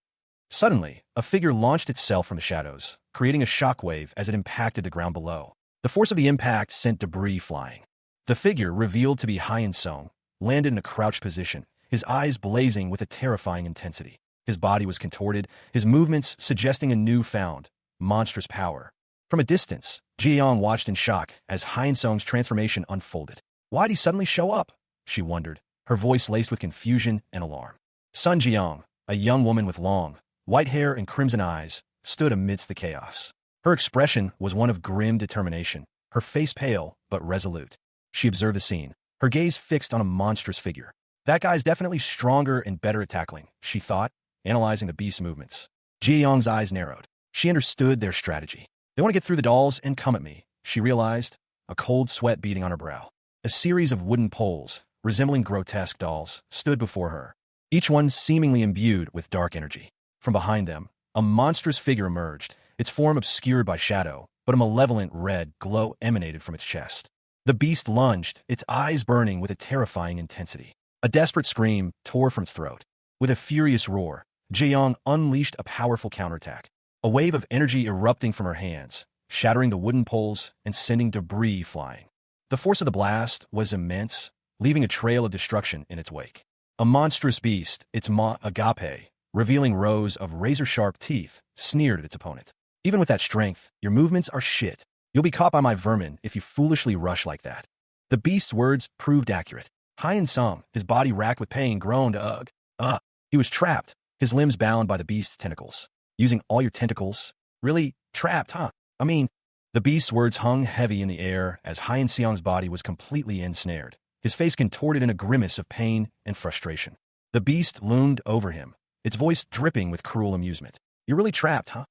Suddenly, a figure launched itself from the shadows, creating a shockwave as it impacted the ground below. The force of the impact sent debris flying. The figure, revealed to be Hyun-sung, landed in a crouched position, his eyes blazing with a terrifying intensity. His body was contorted, his movements suggesting a newfound, monstrous power. From a distance, Ji-young watched in shock as Hyun-sung's transformation unfolded. Why'd he suddenly show up? She wondered, her voice laced with confusion and alarm. Sun Ji-young, a young woman with long, white hair and crimson eyes, stood amidst the chaos. Her expression was one of grim determination, her face pale but resolute. She observed the scene, her gaze fixed on a monstrous figure. That guy's definitely stronger and better at tackling, she thought, analyzing the beast's movements. Ji-young's eyes narrowed. She understood their strategy. They want to get through the dolls and come at me, she realized, a cold sweat beading on her brow. A series of wooden poles, resembling grotesque dolls, stood before her, each one seemingly imbued with dark energy. From behind them, a monstrous figure emerged, its form obscured by shadow, but a malevolent red glow emanated from its chest. The beast lunged, its eyes burning with a terrifying intensity. A desperate scream tore from its throat. With a furious roar, Jaeyong unleashed a powerful counterattack. A wave of energy erupting from her hands, shattering the wooden poles and sending debris flying. The force of the blast was immense, leaving a trail of destruction in its wake. A monstrous beast, its maw agape, revealing rows of razor-sharp teeth, sneered at its opponent. Even with that strength, your movements are shit. You'll be caught by my vermin if you foolishly rush like that. The beast's words proved accurate. Hyen Sung, his body racked with pain, groaned, ugh. He was trapped, his limbs bound by the beast's tentacles. Using all your tentacles? Really? Trapped, huh? I mean, the beast's words hung heavy in the air as Hyen Seong's body was completely ensnared, his face contorted in a grimace of pain and frustration. The beast loomed over him, its voice dripping with cruel amusement. You're really trapped, huh?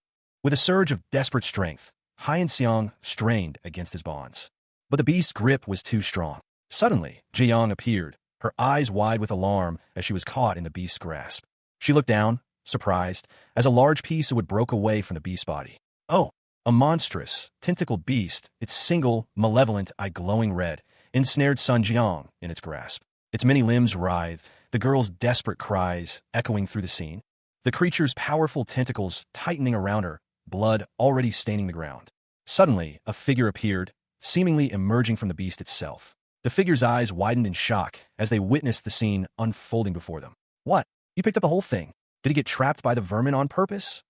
With a surge of desperate strength, Hyen Seong strained against his bonds. But the beast's grip was too strong. Suddenly, Jaeyong appeared, her eyes wide with alarm as she was caught in the beast's grasp. She looked down, surprised, as a large piece of wood broke away from the beast's body. Oh, a monstrous, tentacled beast, its single, malevolent eye glowing red, ensnared Sun Jiang in its grasp. Its many limbs writhed, the girl's desperate cries echoing through the scene. The creature's powerful tentacles tightening around her, blood already staining the ground. Suddenly, a figure appeared, seemingly emerging from the beast itself. The figure's eyes widened in shock as they witnessed the scene unfolding before them. What? You picked up the whole thing? Did he get trapped by the vermin on purpose?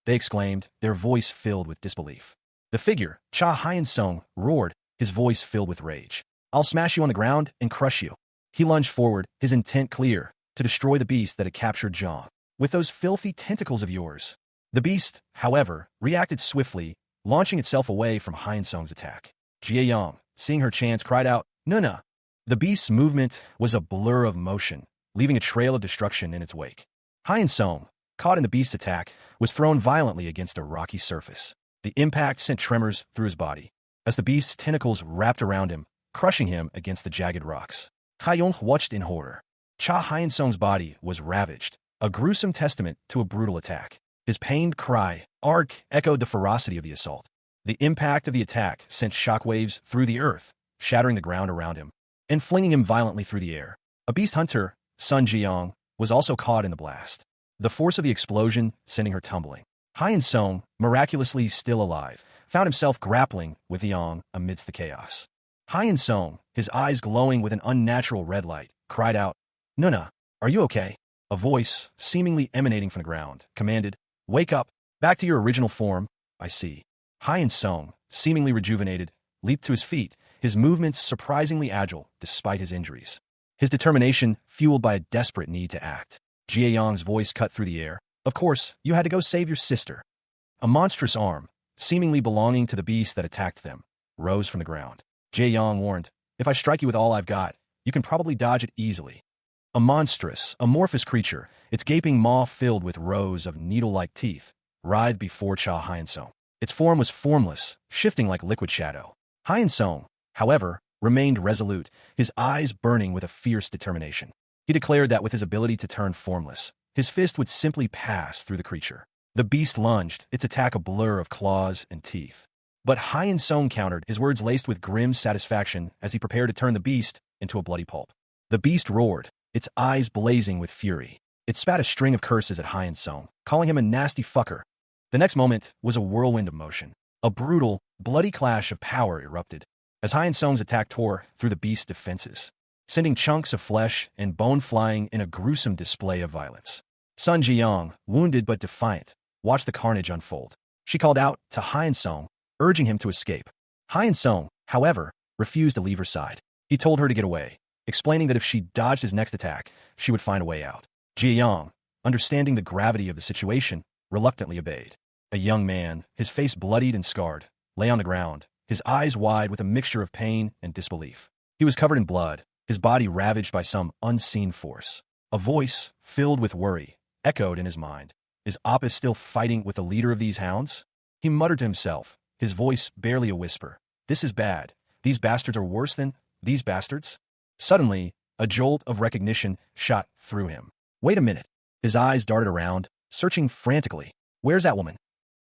They exclaimed, their voice filled with disbelief. The figure, Cha Hyen Sung, roared, his voice filled with rage. I'll smash you on the ground and crush you. He lunged forward, his intent clear, to destroy the beast that had captured Jiang. With those filthy tentacles of yours. The beast, however, reacted swiftly, launching itself away from Hyen Sung's attack. Jaeyong, seeing her chance, cried out, Nuna! The beast's movement was a blur of motion, leaving a trail of destruction in its wake. Hyen Sung, caught in the beast's attack, was thrown violently against a rocky surface. The impact sent tremors through his body, as the beast's tentacles wrapped around him, crushing him against the jagged rocks. Haiyong watched in horror. Cha Hyen Sung's body was ravaged, a gruesome testament to a brutal attack. His pained cry, "Ark!" echoed the ferocity of the assault. The impact of the attack sent shockwaves through the earth, shattering the ground around him, and flinging him violently through the air. A beast hunter, Sun Jiang, was also caught in the blast. The force of the explosion sending her tumbling. Hyen Sung, miraculously still alive, found himself grappling with Yang amidst the chaos. Hyen Sung, his eyes glowing with an unnatural red light, cried out, Nuna, are you okay? A voice, seemingly emanating from the ground, commanded, Wake up, back to your original form. I see. Hyen Sung, seemingly rejuvenated, leaped to his feet, his movements surprisingly agile despite his injuries. His determination fueled by a desperate need to act. Jaeyong's voice cut through the air. Of course, you had to go save your sister. A monstrous arm, seemingly belonging to the beast that attacked them, rose from the ground. Jaeyong warned, if I strike you with all I've got, you can probably dodge it easily. A monstrous, amorphous creature, its gaping maw filled with rows of needle-like teeth, writhed before Cha Hyen Sung. Its form was formless, shifting like liquid shadow. Hyen Sung, however, remained resolute, his eyes burning with a fierce determination. He declared that with his ability to turn formless, his fist would simply pass through the creature. The beast lunged, its attack a blur of claws and teeth. But Hyen Sung countered, his words laced with grim satisfaction as he prepared to turn the beast into a bloody pulp. The beast roared, its eyes blazing with fury. It spat a string of curses at Hyen Sung, calling him a nasty fucker. The next moment was a whirlwind of motion. A brutal, bloody clash of power erupted, as Hyen Sung's attack tore through the beast's defenses, sending chunks of flesh and bone flying in a gruesome display of violence. Sun Jiang, wounded but defiant, watched the carnage unfold. She called out to Hyen Sung, urging him to escape. Hyen Sung, however, refused to leave her side. He told her to get away, explaining that if she dodged his next attack, she would find a way out. Jiang, understanding the gravity of the situation, reluctantly obeyed. A young man, his face bloodied and scarred, lay on the ground, his eyes wide with a mixture of pain and disbelief. He was covered in blood, his body ravaged by some unseen force. A voice, filled with worry, echoed in his mind. Is Apis still fighting with the leader of these hounds? He muttered to himself, his voice barely a whisper. This is bad. These bastards are worse than these bastards. Suddenly, a jolt of recognition shot through him. Wait a minute. His eyes darted around, searching frantically. Where's that woman?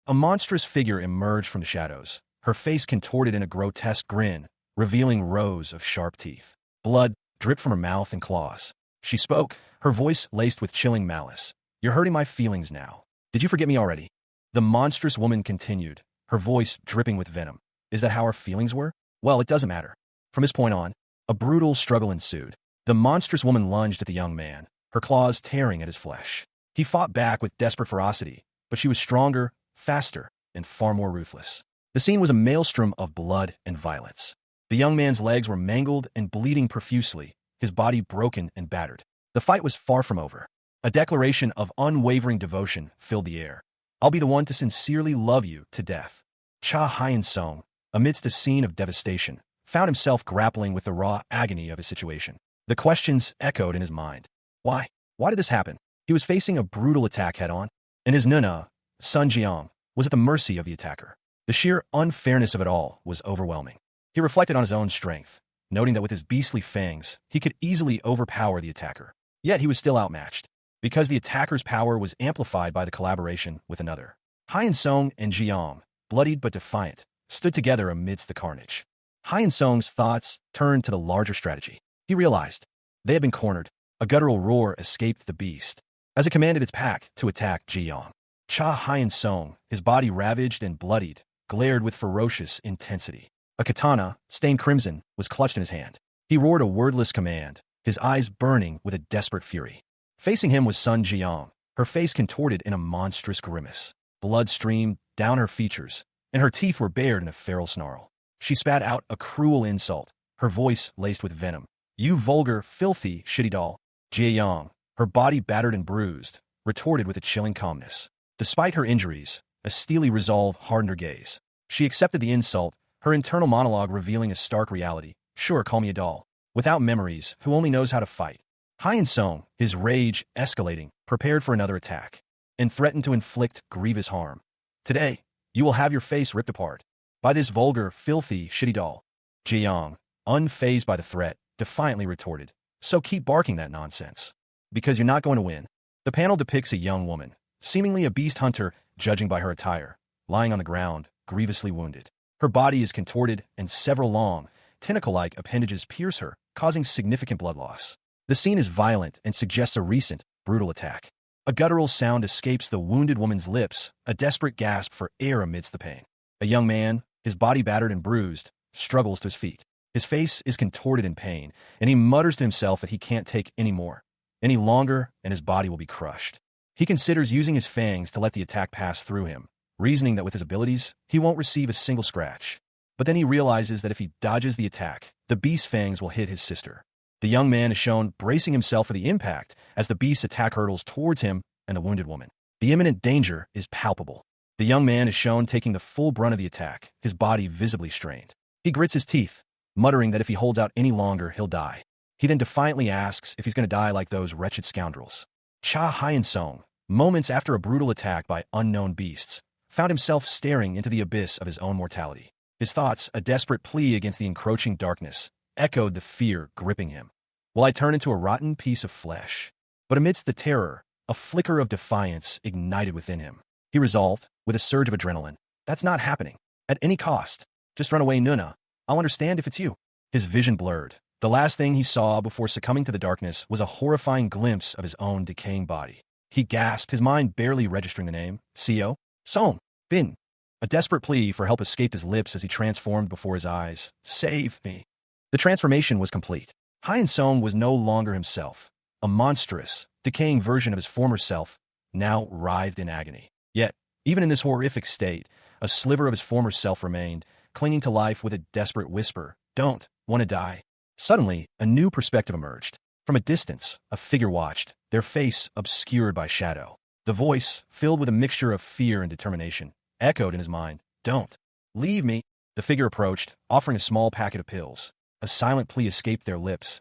A monstrous figure emerged from the shadows, her face contorted in a grotesque grin, revealing rows of sharp teeth. Blood dripped from her mouth and claws. She spoke, her voice laced with chilling malice. You're hurting my feelings now. Did you forget me already? The monstrous woman continued, her voice dripping with venom. Is that how our feelings were? Well, it doesn't matter. From this point on, a brutal struggle ensued. The monstrous woman lunged at the young man, her claws tearing at his flesh. He fought back with desperate ferocity, but she was stronger, faster, and far more ruthless. The scene was a maelstrom of blood and violence. The young man's legs were mangled and bleeding profusely, his body broken and battered. The fight was far from over. A declaration of unwavering devotion filled the air. I'll be the one to sincerely love you to death. Cha Hyun-sung, amidst a scene of devastation, found himself grappling with the raw agony of his situation. The questions echoed in his mind. Why? Why did this happen? He was facing a brutal attack head-on, and his nuna, Sun Jiang, was at the mercy of the attacker. The sheer unfairness of it all was overwhelming. He reflected on his own strength, noting that with his beastly fangs, he could easily overpower the attacker. Yet he was still outmatched, because the attacker's power was amplified by the collaboration with another. Hyun-sung and Jiang, bloodied but defiant, stood together amidst the carnage. Hyun-sung's thoughts turned to the larger strategy. He realized they had been cornered. A guttural roar escaped the beast as it commanded its pack to attack Jiang. Cha Hyun-sung, his body ravaged and bloodied, glared with ferocious intensity. A katana, stained crimson, was clutched in his hand. He roared a wordless command, his eyes burning with a desperate fury. Facing him was Sun Jiang, her face contorted in a monstrous grimace. Blood streamed down her features, and her teeth were bared in a feral snarl. She spat out a cruel insult, her voice laced with venom. You vulgar, filthy, shitty doll. Jiang, her body battered and bruised, retorted with a chilling calmness. Despite her injuries, a steely resolve hardened her gaze. She accepted the insult, her internal monologue revealing a stark reality. Sure, call me a doll. Without memories, who only knows how to fight. Hyun-sung, his rage escalating, prepared for another attack, and threatened to inflict grievous harm. Today, you will have your face ripped apart by this vulgar, filthy, shitty doll. Jiang, unfazed by the threat, defiantly retorted, so keep barking that nonsense. Because you're not going to win. The panel depicts a young woman, seemingly a beast hunter, judging by her attire, lying on the ground, grievously wounded. Her body is contorted, and several long, tentacle-like appendages pierce her, causing significant blood loss. The scene is violent and suggests a recent, brutal attack. A guttural sound escapes the wounded woman's lips, a desperate gasp for air amidst the pain. A young man, his body battered and bruised, struggles to his feet. His face is contorted in pain, and he mutters to himself that he can't take any more, any longer, and his body will be crushed. He considers using his fangs to let the attack pass through him, reasoning that with his abilities, he won't receive a single scratch. But then he realizes that if he dodges the attack, the beast's fangs will hit his sister. The young man is shown bracing himself for the impact as the beast's attack hurtles towards him and the wounded woman. The imminent danger is palpable. The young man is shown taking the full brunt of the attack, his body visibly strained. He grits his teeth, muttering that if he holds out any longer, he'll die. He then defiantly asks if he's going to die like those wretched scoundrels. Cha Hyun-sung, moments after a brutal attack by unknown beasts, found himself staring into the abyss of his own mortality. His thoughts, a desperate plea against the encroaching darkness, echoed the fear gripping him. Will I turn into a rotten piece of flesh? But amidst the terror, a flicker of defiance ignited within him. He resolved, with a surge of adrenaline, that's not happening. At any cost. Just run away, Nuna. I'll understand if it's you. His vision blurred. The last thing he saw before succumbing to the darkness was a horrifying glimpse of his own decaying body. He gasped, his mind barely registering the name. Seo? Song. Bin. A desperate plea for help escaped his lips as he transformed before his eyes. Save me. The transformation was complete. Hyun-sung was no longer himself. A monstrous, decaying version of his former self, now writhed in agony. Yet, even in this horrific state, a sliver of his former self remained, clinging to life with a desperate whisper, "Don't want to die." Suddenly, a new perspective emerged. From a distance, a figure watched, their face obscured by shadow. The voice, filled with a mixture of fear and determination, echoed in his mind, "Don't leave me." The figure approached, offering a small packet of pills. A silent plea escaped their lips.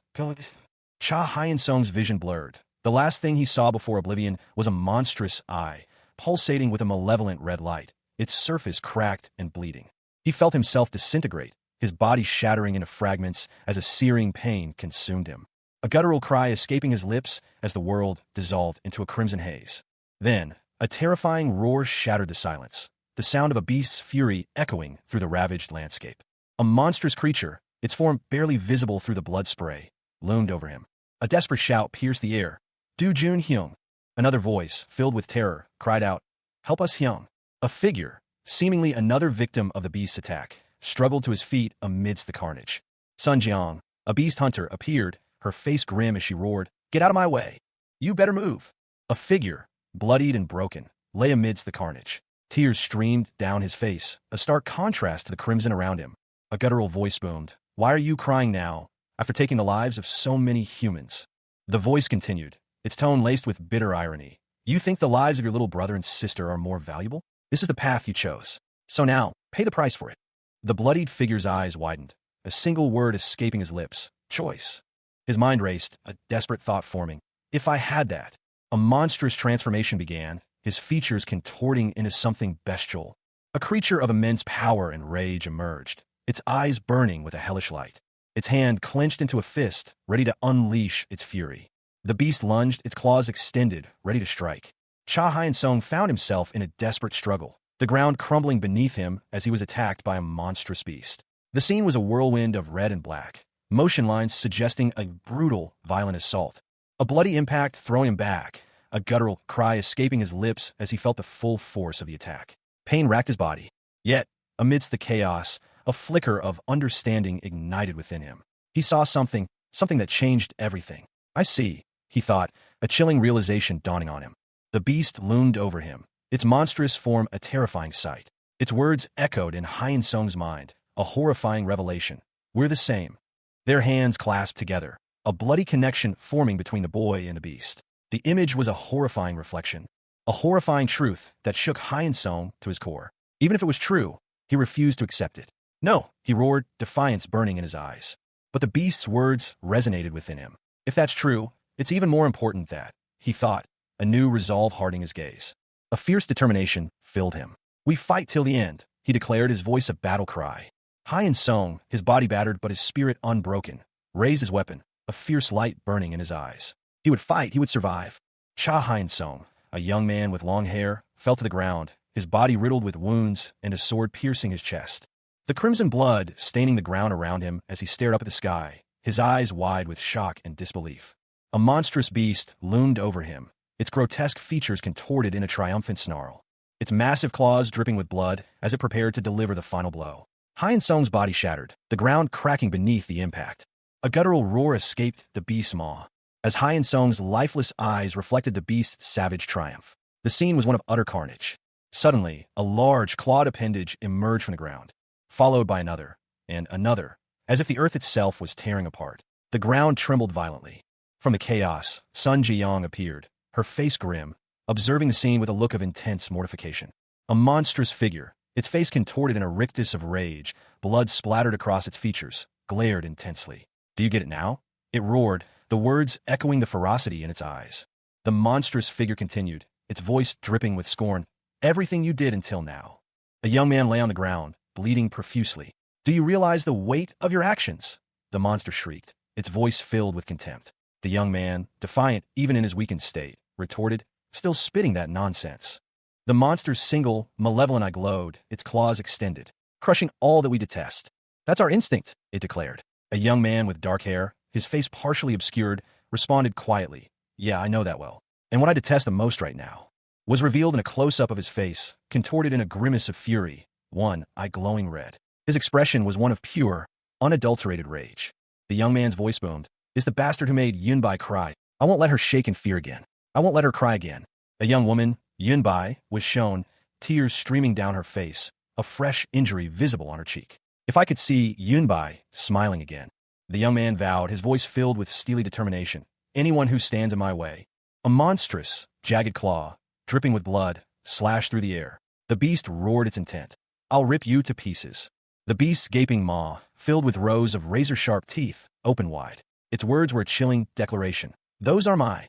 Cha Hyun-sung's vision blurred. The last thing he saw before oblivion was a monstrous eye, pulsating with a malevolent red light, its surface cracked and bleeding. He felt himself disintegrate, his body shattering into fragments as a searing pain consumed him. A guttural cry escaping his lips as the world dissolved into a crimson haze. Then, a terrifying roar shattered the silence, the sound of a beast's fury echoing through the ravaged landscape. A monstrous creature, its form barely visible through the blood spray, loomed over him. A desperate shout pierced the air. "Do Jun Hyung!" Another voice, filled with terror, cried out, "Help us, Hyung!" A figure, seemingly another victim of the beast's attack, struggled to his feet amidst the carnage. Sun Jiang, a beast hunter, appeared, her face grim as she roared, "Get out of my way! You better move!" A figure, bloodied and broken, lay amidst the carnage. Tears streamed down his face, a stark contrast to the crimson around him. A guttural voice boomed, "Why are you crying now, after taking the lives of so many humans?" The voice continued, its tone laced with bitter irony. "You think the lives of your little brother and sister are more valuable? This is the path you chose. So now, pay the price for it." The bloodied figure's eyes widened, a single word escaping his lips, "Choice." His mind raced, a desperate thought forming. If I had that. A monstrous transformation began, his features contorting into something bestial. A creature of immense power and rage emerged, its eyes burning with a hellish light. Its hand clenched into a fist, ready to unleash its fury. The beast lunged, its claws extended, ready to strike. Cha Hyun-sung found himself in a desperate struggle, the ground crumbling beneath him as he was attacked by a monstrous beast. The scene was a whirlwind of red and black, motion lines suggesting a brutal, violent assault. A bloody impact throwing him back, a guttural cry escaping his lips as he felt the full force of the attack. Pain racked his body. Yet, amidst the chaos, a flicker of understanding ignited within him. He saw something that changed everything. "I see," he thought, a chilling realization dawning on him. The beast loomed over him, its monstrous form a terrifying sight. Its words echoed in Hyun-sung's mind, a horrifying revelation. "We're the same." Their hands clasped together, a bloody connection forming between the boy and the beast. The image was a horrifying reflection, a horrifying truth that shook Hyun-sung to his core. Even if it was true, he refused to accept it. "No," he roared, defiance burning in his eyes. But the beast's words resonated within him. "If that's true, it's even more important that," he thought, a new resolve hardening his gaze. A fierce determination filled him. "We fight till the end," he declared, his voice a battle cry. Hyun-sung, his body battered but his spirit unbroken, raised his weapon, a fierce light burning in his eyes. He would fight, he would survive. Cha Hyun-sung, a young man with long hair, fell to the ground, his body riddled with wounds and a sword piercing his chest. The crimson blood staining the ground around him as he stared up at the sky, his eyes wide with shock and disbelief. A monstrous beast loomed over him, its grotesque features contorted in a triumphant snarl, its massive claws dripping with blood as it prepared to deliver the final blow. Hyun-sung's body shattered, the ground cracking beneath the impact. A guttural roar escaped the beast's maw, as Hyun-sung's lifeless eyes reflected the beast's savage triumph. The scene was one of utter carnage. Suddenly, a large, clawed appendage emerged from the ground, followed by another, and another, as if the earth itself was tearing apart. The ground trembled violently. From the chaos, Sun Jiang appeared, her face grim, observing the scene with a look of intense mortification. A monstrous figure, its face contorted in a rictus of rage, blood splattered across its features, glared intensely. "Do you get it now?" It roared, the words echoing the ferocity in its eyes. The monstrous figure continued, its voice dripping with scorn. "Everything you did until now." A young man lay on the ground, bleeding profusely. "Do you realize the weight of your actions?" The monster shrieked, its voice filled with contempt. The young man, defiant even in his weakened state, retorted, still spitting that nonsense. The monster's single, malevolent eye glowed, its claws extended, crushing all that we detest. "That's our instinct," it declared. A young man with dark hair, his face partially obscured, responded quietly, "Yeah, I know that well. And what I detest the most right now," was revealed in a close-up of his face, contorted in a grimace of fury, one eye glowing red. His expression was one of pure, unadulterated rage. The young man's voice boomed, "Is the bastard who made Yunbai cry. I won't let her shake in fear again. I won't let her cry again." A young woman, Yunbai, was shown, tears streaming down her face, a fresh injury visible on her cheek. "If I could see Yunbai smiling again." The young man vowed, his voice filled with steely determination, "Anyone who stands in my way." A monstrous, jagged claw, dripping with blood, slashed through the air. The beast roared its intent. "I'll rip you to pieces." The beast's gaping maw, filled with rows of razor-sharp teeth, opened wide. Its words were a chilling declaration. "Those are my."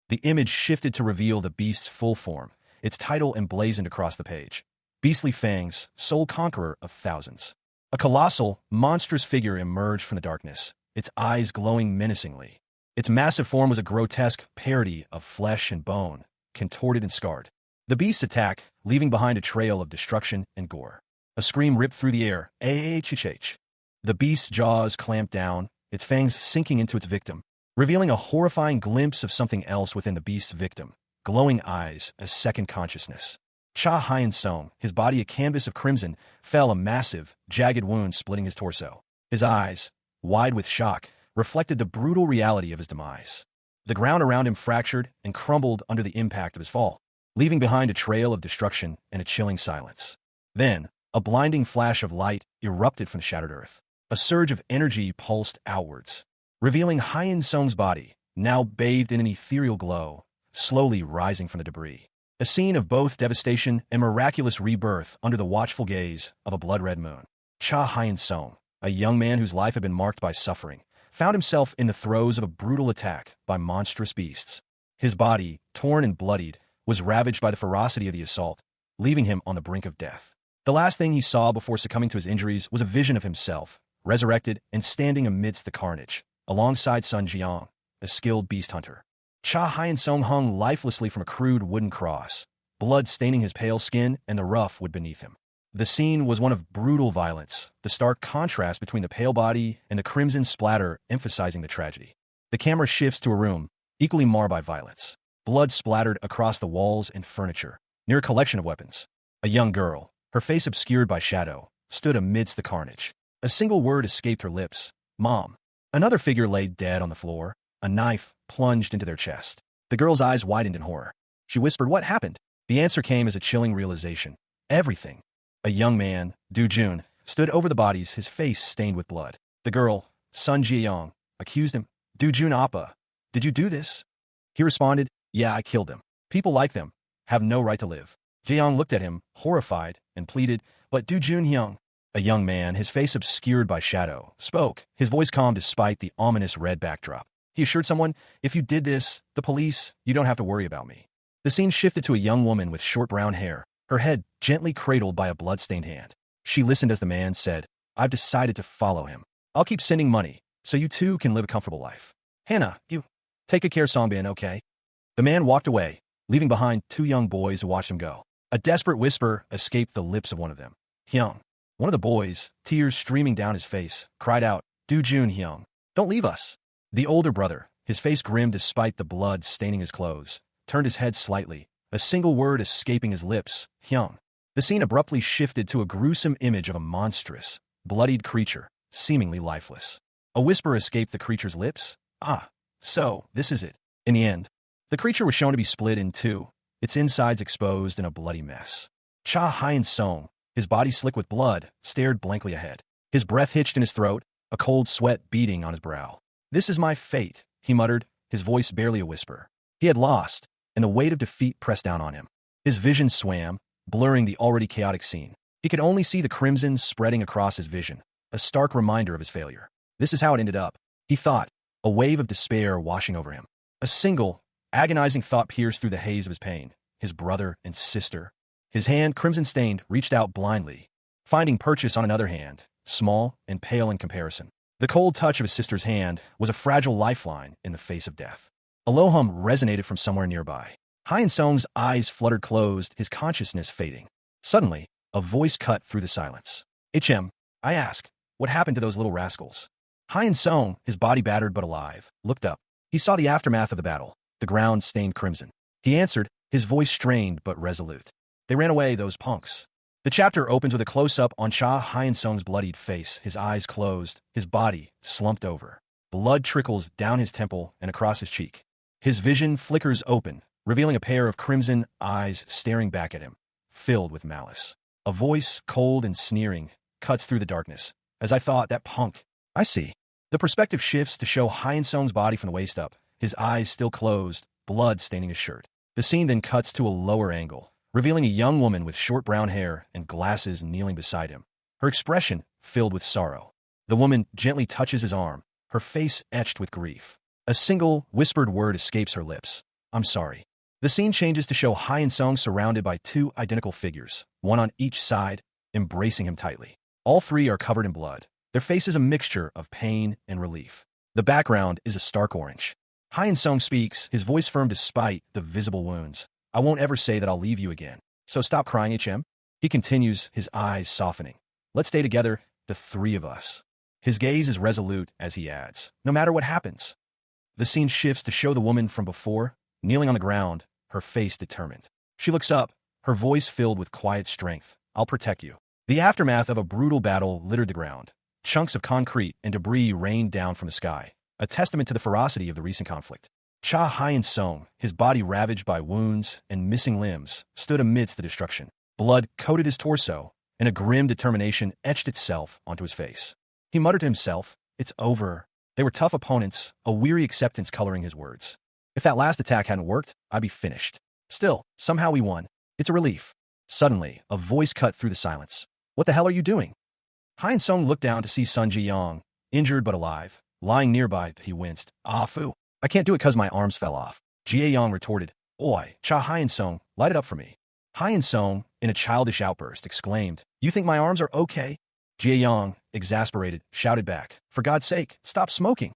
The image shifted to reveal the beast's full form, its title emblazoned across the page. "Beastly Fangs, sole conqueror of thousands." A colossal, monstrous figure emerged from the darkness, its eyes glowing menacingly. Its massive form was a grotesque parody of flesh and bone, contorted and scarred. The beast's attack, leaving behind a trail of destruction and gore. A scream ripped through the air, "Ah-ch-ch-ch." The beast's jaws clamped down, its fangs sinking into its victim. revealing a horrifying glimpse of something else within the beast's victim, glowing eyes, a second consciousness. Cha Hyun-sung, his body a canvas of crimson, fell a massive, jagged wound splitting his torso. His eyes, wide with shock, reflected the brutal reality of his demise. The ground around him fractured and crumbled under the impact of his fall, leaving behind a trail of destruction and a chilling silence. Then, a blinding flash of light erupted from the shattered earth. A surge of energy pulsed outwards, revealing Hyun-sung's body, now bathed in an ethereal glow, slowly rising from the debris. A scene of both devastation and miraculous rebirth under the watchful gaze of a blood-red moon. Cha Hyun-sung, a young man whose life had been marked by suffering, found himself in the throes of a brutal attack by monstrous beasts. His body, torn and bloodied, was ravaged by the ferocity of the assault, leaving him on the brink of death. The last thing he saw before succumbing to his injuries was a vision of himself, resurrected and standing amidst the carnage, alongside Sun Jiang, a skilled beast hunter. Cha Hyun-sung hung lifelessly from a crude wooden cross, blood staining his pale skin and the rough wood beneath him. The scene was one of brutal violence, the stark contrast between the pale body and the crimson splatter emphasizing the tragedy. The camera shifts to a room, equally marred by violence. Blood splattered across the walls and furniture, near a collection of weapons. A young girl, her face obscured by shadow, stood amidst the carnage. A single word escaped her lips, "Mom." Another figure lay dead on the floor, a knife plunged into their chest. The girl's eyes widened in horror. She whispered, "What happened?" The answer came as a chilling realization. Everything. A young man, Du-jun, stood over the bodies, his face stained with blood. The girl, Sun Ji-young, accused him. "Du-jun Appa, did you do this?" He responded, "Yeah, I killed them. People like them have no right to live." Ji-young looked at him, horrified, and pleaded, "But Du-jun Hyung," a young man, his face obscured by shadow, spoke, his voice calm despite the ominous red backdrop. He assured someone, "If you did this, the police, you don't have to worry about me." The scene shifted to a young woman with short brown hair, her head gently cradled by a blood-stained hand. She listened as the man said, "I've decided to follow him. I'll keep sending money, so you too can live a comfortable life. Hannah, you take good care, Songbin, okay?" The man walked away, leaving behind two young boys who watched him go. A desperate whisper escaped the lips of one of them. Hyung. One of the boys, tears streaming down his face, cried out, "Du-jun Hyung, don't leave us." The older brother, his face grim despite the blood staining his clothes, turned his head slightly, a single word escaping his lips, "Hyung." The scene abruptly shifted to a gruesome image of a monstrous, bloodied creature, seemingly lifeless. A whisper escaped the creature's lips. "Ah, so, this is it." In the end, the creature was shown to be split in two, its insides exposed in a bloody mess. Cha Hyun-sung, his body slick with blood, stared blankly ahead. His breath hitched in his throat, a cold sweat beading on his brow. "This is my fate," he muttered, his voice barely a whisper. He had lost, and the weight of defeat pressed down on him. His vision swam, blurring the already chaotic scene. He could only see the crimson spreading across his vision, a stark reminder of his failure. This is how it ended up, he thought, a wave of despair washing over him. A single, agonizing thought pierced through the haze of his pain. His brother and sister. His hand, crimson-stained, reached out blindly, finding purchase on another hand, small and pale in comparison. The cold touch of his sister's hand was a fragile lifeline in the face of death. A low hum resonated from somewhere nearby. Hyun-sung's eyes fluttered closed, his consciousness fading. Suddenly, a voice cut through the silence. "HM, I ask, what happened to those little rascals?" Hyun-sung, his body battered but alive, looked up. He saw the aftermath of the battle, the ground stained crimson. He answered, his voice strained but resolute. "They ran away, those punks." The chapter opens with a close-up on Cha Hyun-sung's bloodied face, his eyes closed, his body slumped over. Blood trickles down his temple and across his cheek. His vision flickers open, revealing a pair of crimson eyes staring back at him, filled with malice. A voice, cold and sneering, cuts through the darkness. "As I thought, that punk." "I see." The perspective shifts to show Hyun-sung's body from the waist up, his eyes still closed, blood staining his shirt. The scene then cuts to a lower angle, revealing a young woman with short brown hair and glasses kneeling beside him, her expression filled with sorrow. The woman gently touches his arm, her face etched with grief. A single, whispered word escapes her lips. "I'm sorry." The scene changes to show Hyun-sung surrounded by two identical figures, one on each side, embracing him tightly. All three are covered in blood, their faces a mixture of pain and relief. The background is a stark orange. Hyun-sung speaks, his voice firm despite the visible wounds. "I won't ever say that I'll leave you again. So stop crying, HM." He continues, his eyes softening. "Let's stay together, the three of us." His gaze is resolute as he adds, "No matter what happens." The scene shifts to show the woman from before, kneeling on the ground, her face determined. She looks up, her voice filled with quiet strength. I'll protect you. The aftermath of a brutal battle littered the ground. Chunks of concrete and debris rained down from the sky, a testament to the ferocity of the recent conflict. Cha Hyun-sung, his body ravaged by wounds and missing limbs, stood amidst the destruction. Blood coated his torso, and a grim determination etched itself onto his face. He muttered to himself, "It's over." They were tough opponents, a weary acceptance coloring his words. If that last attack hadn't worked, I'd be finished. Still, somehow we won. It's a relief. Suddenly, a voice cut through the silence. What the hell are you doing? Hyun-sung looked down to see Sun Ji-young, injured but alive. Lying nearby, he winced. Ah, fu. I can't do it 'cause my arms fell off. Ji-young retorted. Oi, Cha Hyun-sung, light it up for me. Hyun-sung, in a childish outburst, exclaimed, You think my arms are okay? Ji-young, exasperated, shouted back, For God's sake, stop smoking.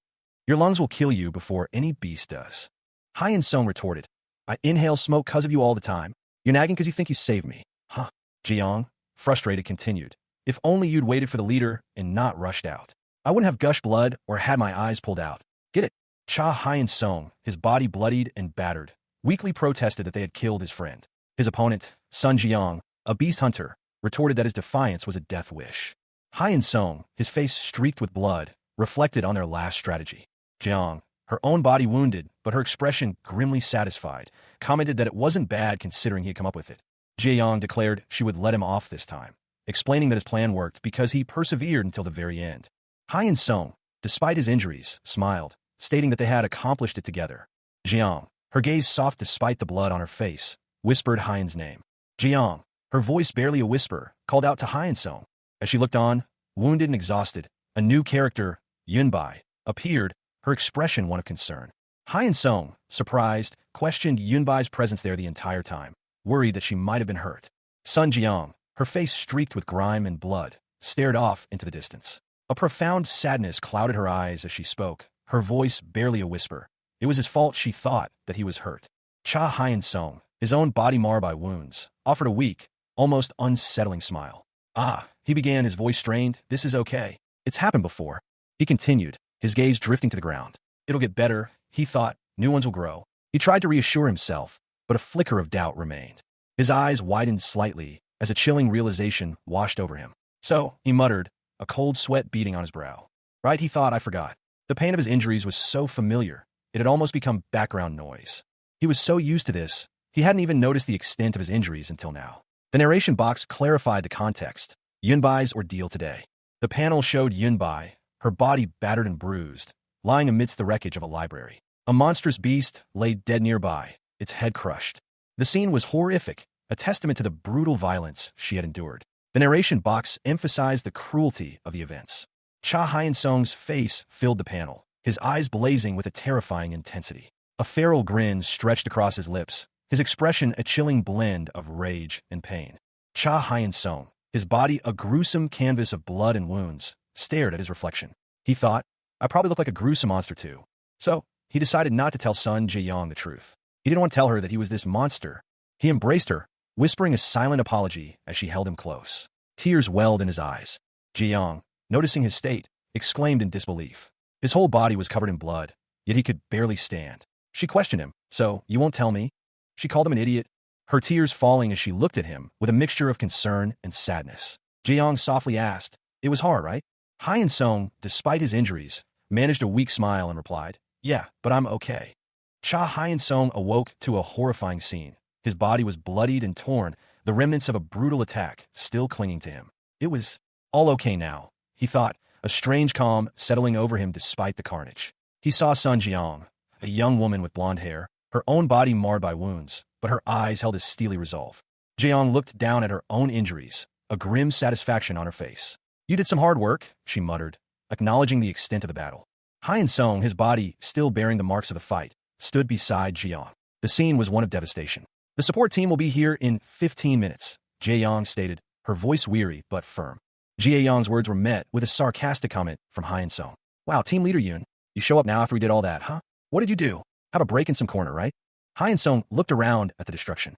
Your lungs will kill you before any beast does. Hyun-sung retorted, I inhale smoke 'cause of you all the time. You're nagging 'cause you think you saved me. Huh. Ji-young, frustrated, continued, If only you'd waited for the leader and not rushed out. I wouldn't have gushed blood or had my eyes pulled out. Get it? Cha Hyun-sung, his body bloodied and battered, weakly protested that they had killed his friend. His opponent, Sun Ji-young, a beast hunter, retorted that his defiance was a death wish. Hyun-sung, his face streaked with blood, reflected on their last strategy. Ji-young, her own body wounded, but her expression grimly satisfied, commented that it wasn't bad considering he had come up with it. Ji-young declared she would let him off this time, explaining that his plan worked because he persevered until the very end. Hyun-sung, despite his injuries, smiled, stating that they had accomplished it together. Ji-young, her gaze soft despite the blood on her face, whispered Hyun's name. Ji-young, her voice barely a whisper, called out to Hyun-sung. As she looked on, wounded and exhausted, a new character, Yunbai, appeared, her expression one of concern. Hyun-sung, surprised, questioned Yunbai's presence there the entire time, worried that she might have been hurt. Sun Ji-young, her face streaked with grime and blood, stared off into the distance. A profound sadness clouded her eyes as she spoke, her voice barely a whisper. It was his fault, she thought, that he was hurt. Cha Hyun-sung, his own body marred by wounds, offered a weak, almost unsettling smile. Ah, he began, his voice strained, This is okay. It's happened before. He continued, his gaze drifting to the ground. It'll get better, he thought, new ones will grow. He tried to reassure himself, but a flicker of doubt remained. His eyes widened slightly as a chilling realization washed over him. So, he muttered, a cold sweat beading on his brow. Right, he thought, I forgot. The pain of his injuries was so familiar, it had almost become background noise. He was so used to this, he hadn't even noticed the extent of his injuries until now. The narration box clarified the context. Yunbai's ordeal today. The panel showed Yunbai, her body battered and bruised, lying amidst the wreckage of a library. A monstrous beast lay dead nearby, its head crushed. The scene was horrific, a testament to the brutal violence she had endured. The narration box emphasized the cruelty of the events. Cha Hyun-sung's face filled the panel, his eyes blazing with a terrifying intensity. A feral grin stretched across his lips, his expression a chilling blend of rage and pain. Cha Hyun-sung, his body a gruesome canvas of blood and wounds, stared at his reflection. He thought, I probably look like a gruesome monster too. So, he decided not to tell Sun Ji-young the truth. He didn't want to tell her that he was this monster. He embraced her, whispering a silent apology as she held him close. Tears welled in his eyes. Ji-young, noticing his state, exclaimed in disbelief. His whole body was covered in blood, yet he could barely stand. She questioned him, So, you won't tell me? She called him an idiot, her tears falling as she looked at him with a mixture of concern and sadness. Ji-young softly asked, It was hard, right? Hyun-sung, despite his injuries, managed a weak smile and replied, Yeah, but I'm okay. Cha Hyun-sung awoke to a horrifying scene. His body was bloodied and torn, the remnants of a brutal attack still clinging to him. It was all okay now, he thought, a strange calm settling over him despite the carnage. He saw Sun Ji-young, a young woman with blonde hair, her own body marred by wounds, but her eyes held a steely resolve. Ji-young looked down at her own injuries, a grim satisfaction on her face. You did some hard work, she muttered, acknowledging the extent of the battle. Hyun-sung, his body still bearing the marks of the fight, stood beside Ji-young. The scene was one of devastation. The support team will be here in 15 minutes, Ji-young stated, her voice weary but firm. Ji-young's words were met with a sarcastic comment from Hyun-sung. Wow, team leader Yoon, you show up now after we did all that, huh? What did you do? Have a break in some corner, right? Hyun-sung looked around at the destruction.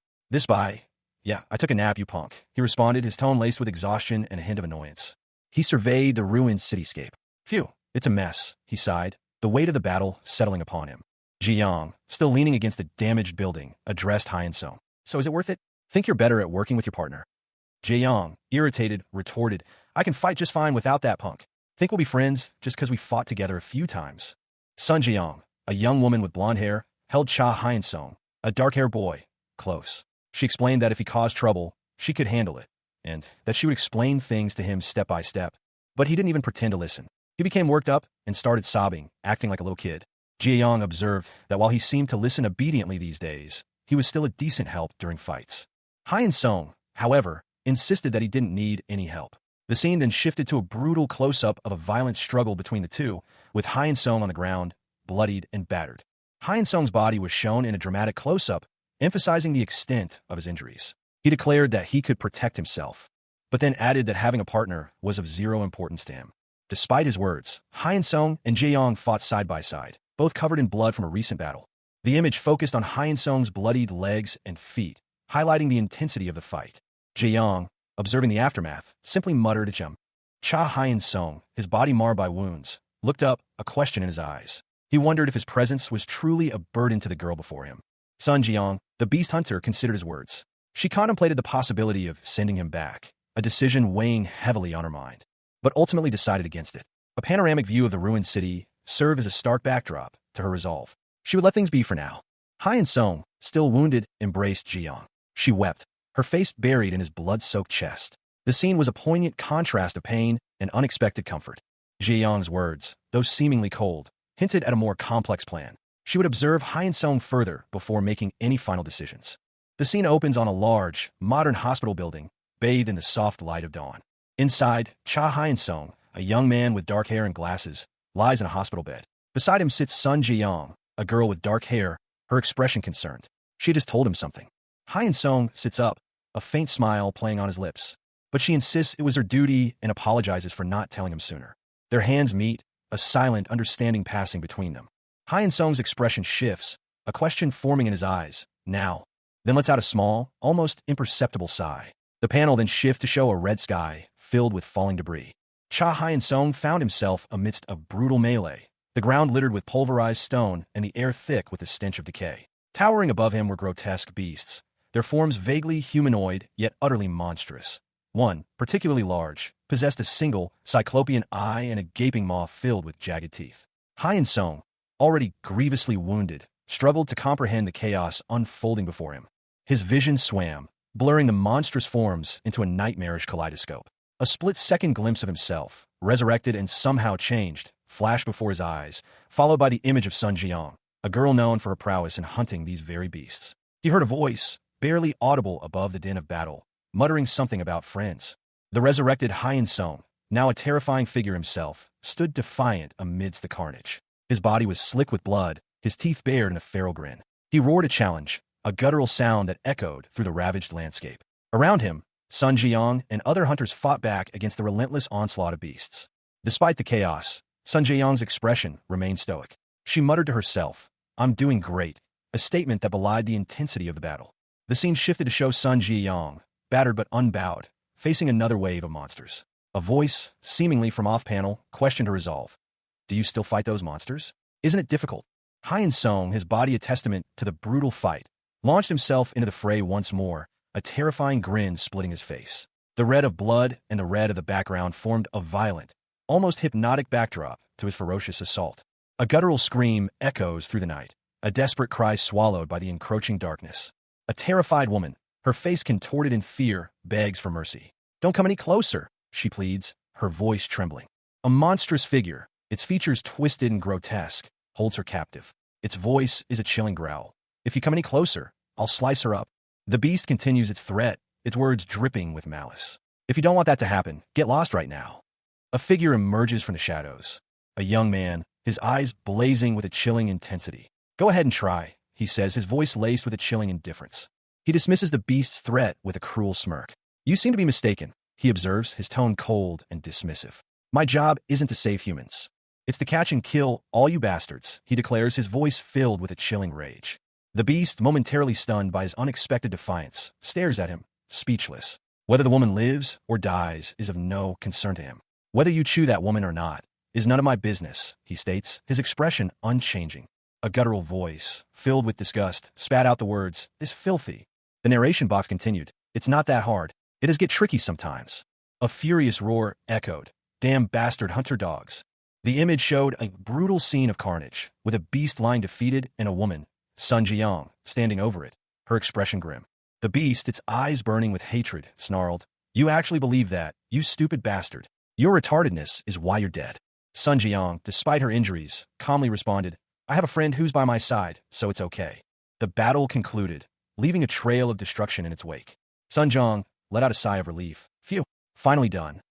Yeah, I took a nap, you punk, he responded, his tone laced with exhaustion and a hint of annoyance. He surveyed the ruined cityscape. Phew, it's a mess, he sighed, the weight of the battle settling upon him. Ji Yang, still leaning against a damaged building, addressed Hyun Sung. So is it worth it? Think you're better at working with your partner? Ji Yang, irritated, retorted, I can fight just fine without that punk. Think we'll be friends just because we fought together a few times. Sun Ji Yang, a young woman with blonde hair, held Cha Hyun Sung, a dark-haired boy, close. She explained that if he caused trouble, she could handle it, and that she would explain things to him step by step. But he didn't even pretend to listen. He became worked up and started sobbing, acting like a little kid. Ji Yang observed that while he seemed to listen obediently these days, he was still a decent help during fights. Hyun Sung, however, insisted that he didn't need any help. The scene then shifted to a brutal close-up of a violent struggle between the two, with Hyun Sung on the ground, bloodied and battered. Hyun Sung's body was shown in a dramatic close-up, emphasizing the extent of his injuries. He declared that he could protect himself, but then added that having a partner was of zero importance to him. Despite his words, Hyun Sung and Ji Yang fought side by side, both covered in blood from a recent battle. The image focused on Hyun Sung's bloodied legs and feet, highlighting the intensity of the fight. Ji Yang, observing the aftermath, simply muttered at him. Cha Hyun Sung, his body marred by wounds, looked up, a question in his eyes. He wondered if his presence was truly a burden to the girl before him. Sun Ji Yang, the beast hunter, considered his words. She contemplated the possibility of sending him back, a decision weighing heavily on her mind, but ultimately decided against it. A panoramic view of the ruined city served as a stark backdrop to her resolve. She would let things be for now. Hyun Sung, still wounded, embraced Ji Yang. She wept, her face buried in his blood-soaked chest. The scene was a poignant contrast of pain and unexpected comfort. Ji Yang's words, though seemingly cold, hinted at a more complex plan. She would observe Hyun Sung further before making any final decisions. The scene opens on a large, modern hospital building, bathed in the soft light of dawn. Inside, Cha Hyun Sung, a young man with dark hair and glasses, lies in a hospital bed. Beside him sits Sun Ji Yang, a girl with dark hair, her expression concerned. She had just told him something. Hyun Sung sits up, a faint smile playing on his lips, but she insists it was her duty and apologizes for not telling him sooner. Their hands meet, a silent understanding passing between them. Hyun Sung's expression shifts, a question forming in his eyes. Now. Then lets out a small, almost imperceptible sigh. The panel then shifts to show a red sky, filled with falling debris. Cha Hyun Sung found himself amidst a brutal melee, the ground littered with pulverized stone and the air thick with the stench of decay. Towering above him were grotesque beasts, their forms vaguely humanoid, yet utterly monstrous. One, particularly large, possessed a single, cyclopean eye and a gaping maw filled with jagged teeth. Hyun Sung, already grievously wounded, struggled to comprehend the chaos unfolding before him. His vision swam, blurring the monstrous forms into a nightmarish kaleidoscope. A split-second glimpse of himself, resurrected and somehow changed, flashed before his eyes, followed by the image of Sun Ji Yang, a girl known for her prowess in hunting these very beasts. He heard a voice, barely audible above the din of battle, muttering something about friends. The resurrected Hyun Sung, now a terrifying figure himself, stood defiant amidst the carnage. His body was slick with blood, his teeth bared in a feral grin. He roared a challenge, a guttural sound that echoed through the ravaged landscape. Around him, Sun Ji Yang and other hunters fought back against the relentless onslaught of beasts. Despite the chaos, Sun Ji Yang's expression remained stoic. She muttered to herself, "I'm doing great," a statement that belied the intensity of the battle. The scene shifted to show Sun Ji Yang, battered but unbowed, facing another wave of monsters. A voice, seemingly from off-panel, questioned her resolve. "Do you still fight those monsters? Isn't it difficult?" Hyun Sung, his body a testament to the brutal fight, launched himself into the fray once more, a terrifying grin splitting his face. The red of blood and the red of the background formed a violent, almost hypnotic backdrop to his ferocious assault. A guttural scream echoes through the night, a desperate cry swallowed by the encroaching darkness. A terrified woman, her face contorted in fear, begs for mercy. "Don't come any closer," she pleads, her voice trembling. A monstrous figure, its features twisted and grotesque, holds her captive. Its voice is a chilling growl. "If you come any closer, I'll slice her up." The beast continues its threat, its words dripping with malice. "If you don't want that to happen, get lost right now." A figure emerges from the shadows. A young man, his eyes blazing with a chilling intensity. "Go ahead and try," he says, his voice laced with a chilling indifference. He dismisses the beast's threat with a cruel smirk. "You seem to be mistaken," he observes, his tone cold and dismissive. "My job isn't to save humans. It's to catch and kill all you bastards," he declares, his voice filled with a chilling rage. The beast, momentarily stunned by his unexpected defiance, stares at him, speechless. Whether the woman lives or dies is of no concern to him. "Whether you chew that woman or not, is none of my business, he states, his expression unchanging. A guttural voice, filled with disgust, spat out the words, "This filthy." The narration box continued, "It's not that hard. It does get tricky sometimes." A furious roar echoed, "Damn bastard hunter dogs." The image showed a brutal scene of carnage, with a beast lying defeated and a woman, Sun Jiang, standing over it, her expression grim. The beast, its eyes burning with hatred, snarled, "You actually believe that, you stupid bastard. Your retardedness is why you're dead." Sun Jiang, despite her injuries, calmly responded, "I have a friend who's by my side, so it's okay." The battle concluded, leaving a trail of destruction in its wake. Sun Jiang let out a sigh of relief. Phew, finally done.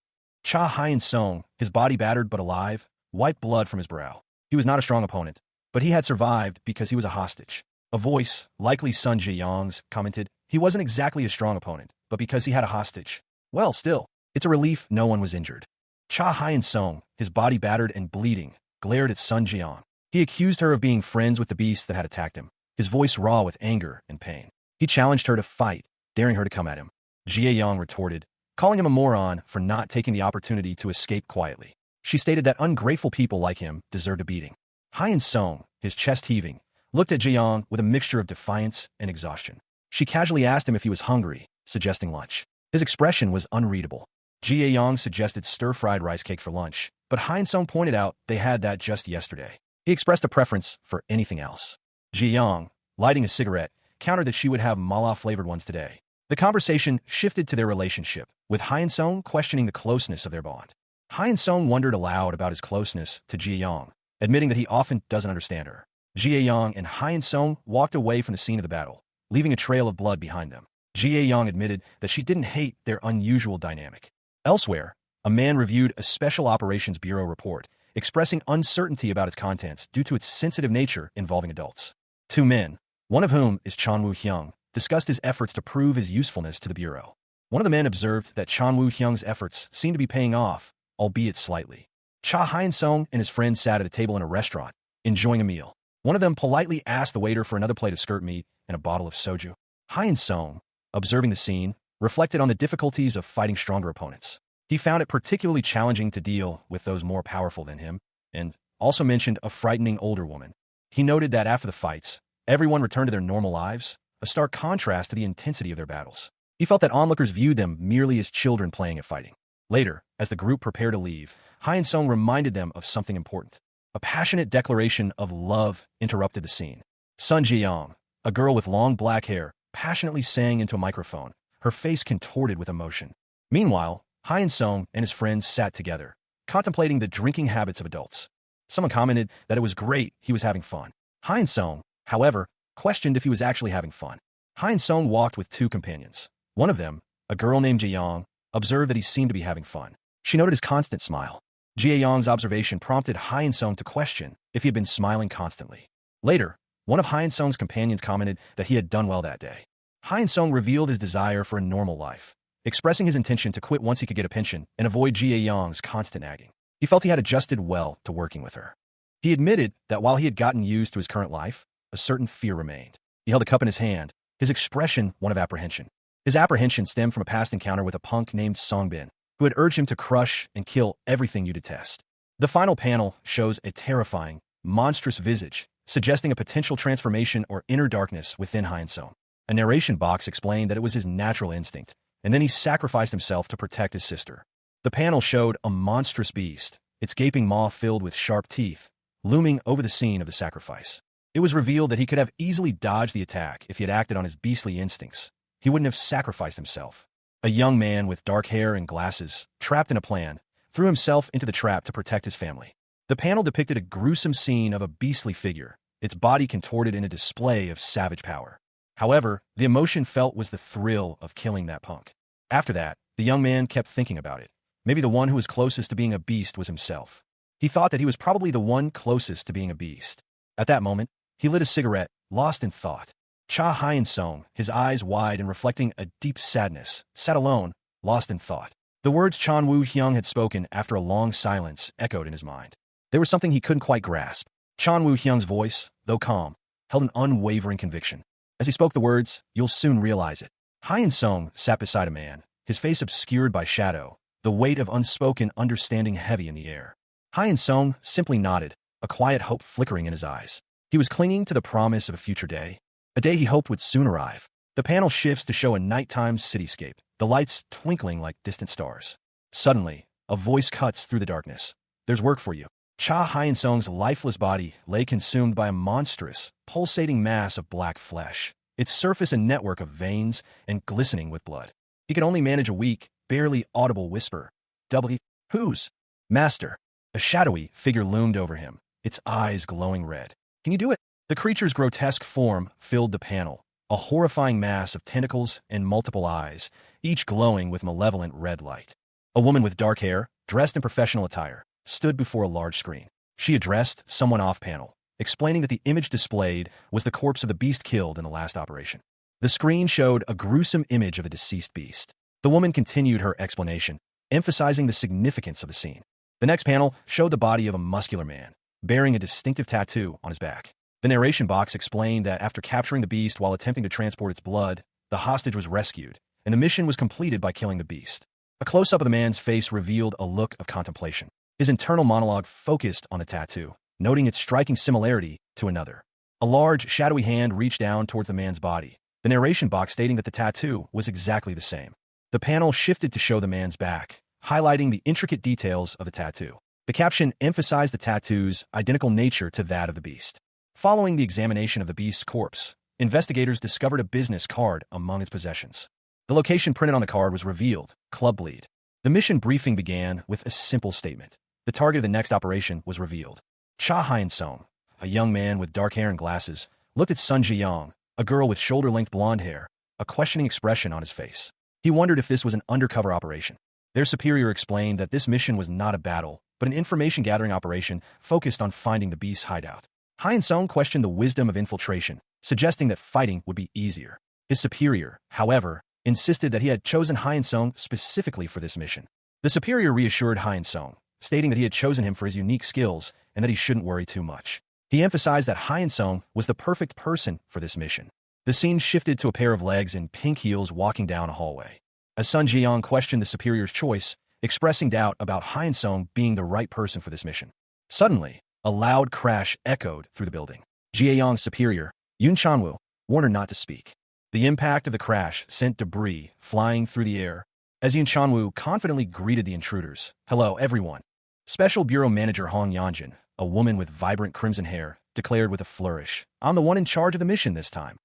Cha Hyun-sung, his body battered but alive, wiped blood from his brow. He was not a strong opponent, but he had survived because he was a hostage. A voice, likely Sun Ji-young's, commented, "He wasn't exactly a strong opponent, but because he had a hostage. Well, still, it's a relief no one was injured." Cha Hyun-sung, his body battered and bleeding, glared at Sun Jiang. He accused her of being friends with the beast that had attacked him, his voice raw with anger and pain. He challenged her to fight, daring her to come at him. Jie Yang retorted, calling him a moron for not taking the opportunity to escape quietly. She stated that ungrateful people like him deserved a beating. Hyun-sung, his chest heaving, looked at Jiang with a mixture of defiance and exhaustion. She casually asked him if he was hungry, suggesting lunch. His expression was unreadable. Jie Yang suggested stir-fried rice cake for lunch, but Hyun-sung pointed out they had that just yesterday. He expressed a preference for anything else. Ji Yang, lighting a cigarette, countered that she would have mala-flavored ones today. The conversation shifted to their relationship, with Hyun-sung questioning the closeness of their bond. Hyun-sung wondered aloud about his closeness to Ji Yang, admitting that he often doesn't understand her. Ji Yang and Hyun-sung walked away from the scene of the battle, leaving a trail of blood behind them. Ji Yang admitted that she didn't hate their unusual dynamic. Elsewhere, a man reviewed a Special Operations Bureau report, expressing uncertainty about its contents due to its sensitive nature involving adults. Two men, one of whom is Chan Woo-hyung, discussed his efforts to prove his usefulness to the Bureau. One of the men observed that Chan Woo-hyung's efforts seemed to be paying off, albeit slightly. Cha Hyun-sung and his friend sat at a table in a restaurant, enjoying a meal. One of them politely asked the waiter for another plate of skirt meat and a bottle of soju. Hyun-sung, observing the scene, reflected on the difficulties of fighting stronger opponents. He found it particularly challenging to deal with those more powerful than him, and also mentioned a frightening older woman. He noted that after the fights, everyone returned to their normal lives, a stark contrast to the intensity of their battles. He felt that onlookers viewed them merely as children playing at fighting. Later, as the group prepared to leave, Hyun-sung reminded them of something important. A passionate declaration of love interrupted the scene. Sun Ji-young, a girl with long black hair, passionately sang into a microphone, her face contorted with emotion. Meanwhile, Hyun-sung and his friends sat together, contemplating the drinking habits of adults. Someone commented that it was great he was having fun. Hyun-sung, however, questioned if he was actually having fun. Hyun-sung walked with two companions. One of them, a girl named Ji-young, observed that he seemed to be having fun. She noted his constant smile. Ji-young's observation prompted Hyun-sung to question if he had been smiling constantly. Later, one of Hyun-sung's companions commented that he had done well that day. Hyun-sung revealed his desire for a normal life, expressing his intention to quit once he could get a pension and avoid Ji-young's constant nagging. He felt he had adjusted well to working with her. He admitted that while he had gotten used to his current life, a certain fear remained. He held a cup in his hand, his expression one of apprehension. His apprehension stemmed from a past encounter with a punk named Songbin, who had urged him to crush and kill everything you detest. The final panel shows a terrifying, monstrous visage, suggesting a potential transformation or inner darkness within Hyun-sung. A narration box explained that it was his natural instinct, and then he sacrificed himself to protect his sister. The panel showed a monstrous beast, its gaping maw filled with sharp teeth, looming over the scene of the sacrifice. It was revealed that he could have easily dodged the attack if he had acted on his beastly instincts. He wouldn't have sacrificed himself. A young man with dark hair and glasses, trapped in a plan, threw himself into the trap to protect his family. The panel depicted a gruesome scene of a beastly figure, its body contorted in a display of savage power. However, the emotion felt was the thrill of killing that punk. After that, the young man kept thinking about it. Maybe the one who was closest to being a beast was himself. He thought that he was probably the one closest to being a beast. At that moment, he lit a cigarette, lost in thought. Cha Hyun-sung, his eyes wide and reflecting a deep sadness, sat alone, lost in thought. The words Chan Woo-hyung had spoken after a long silence echoed in his mind. There was something he couldn't quite grasp. Chan Woo-hyung's voice, though calm, held an unwavering conviction. As he spoke the words, "You'll soon realize it." Hyun-sung sat beside a man, his face obscured by shadow, the weight of unspoken understanding heavy in the air. Hyun Sung simply nodded, a quiet hope flickering in his eyes. He was clinging to the promise of a future day, a day he hoped would soon arrive. The panel shifts to show a nighttime cityscape, the lights twinkling like distant stars. Suddenly, a voice cuts through the darkness. There's work for you. Cha Hyun Sung's lifeless body lay consumed by a monstrous, pulsating mass of black flesh, its surface a network of veins and glistening with blood. He could only manage a weak, barely audible whisper. W. Who's? Master. A shadowy figure loomed over him, its eyes glowing red. Can you do it? The creature's grotesque form filled the panel, a horrifying mass of tentacles and multiple eyes, each glowing with malevolent red light. A woman with dark hair, dressed in professional attire, stood before a large screen. She addressed someone off-panel, explaining that the image displayed was the corpse of the beast killed in the last operation. The screen showed a gruesome image of a deceased beast. The woman continued her explanation, emphasizing the significance of the scene. The next panel showed the body of a muscular man, bearing a distinctive tattoo on his back. The narration box explained that after capturing the beast while attempting to transport its blood, the hostage was rescued, and the mission was completed by killing the beast. A close-up of the man's face revealed a look of contemplation. His internal monologue focused on the tattoo, noting its striking similarity to another. A large, shadowy hand reached down towards the man's body, the narration box stating that the tattoo was exactly the same. The panel shifted to show the man's back, highlighting the intricate details of the tattoo. The caption emphasized the tattoo's identical nature to that of the beast. Following the examination of the beast's corpse, investigators discovered a business card among its possessions. The location printed on the card was revealed, Club Bleed. The mission briefing began with a simple statement. The target of the next operation was revealed. Cha Hyun Sung, a young man with dark hair and glasses, looked at Sun Ji-young, a girl with shoulder-length blonde hair, a questioning expression on his face. He wondered if this was an undercover operation. Their superior explained that this mission was not a battle, but an information-gathering operation focused on finding the beast's hideout. Hyun Sung questioned the wisdom of infiltration, suggesting that fighting would be easier. His superior, however, insisted that he had chosen Hyun Sung specifically for this mission. The superior reassured Hyun Sung, stating that he had chosen him for his unique skills and that he shouldn't worry too much. He emphasized that Hyun Sung was the perfect person for this mission. The scene shifted to a pair of legs in pink heels walking down a hallway. As Sun Ji-young questioned the superior's choice, expressing doubt about Hyun Sung being the right person for this mission. Suddenly, a loud crash echoed through the building. Ji-young's superior, Yoon Chanwoo, warned her not to speak. The impact of the crash sent debris flying through the air, as Yoon Chanwoo confidently greeted the intruders. Hello, everyone. Special Bureau Manager Hong Yeonjin, a woman with vibrant crimson hair, declared with a flourish. I'm the one in charge of the mission this time.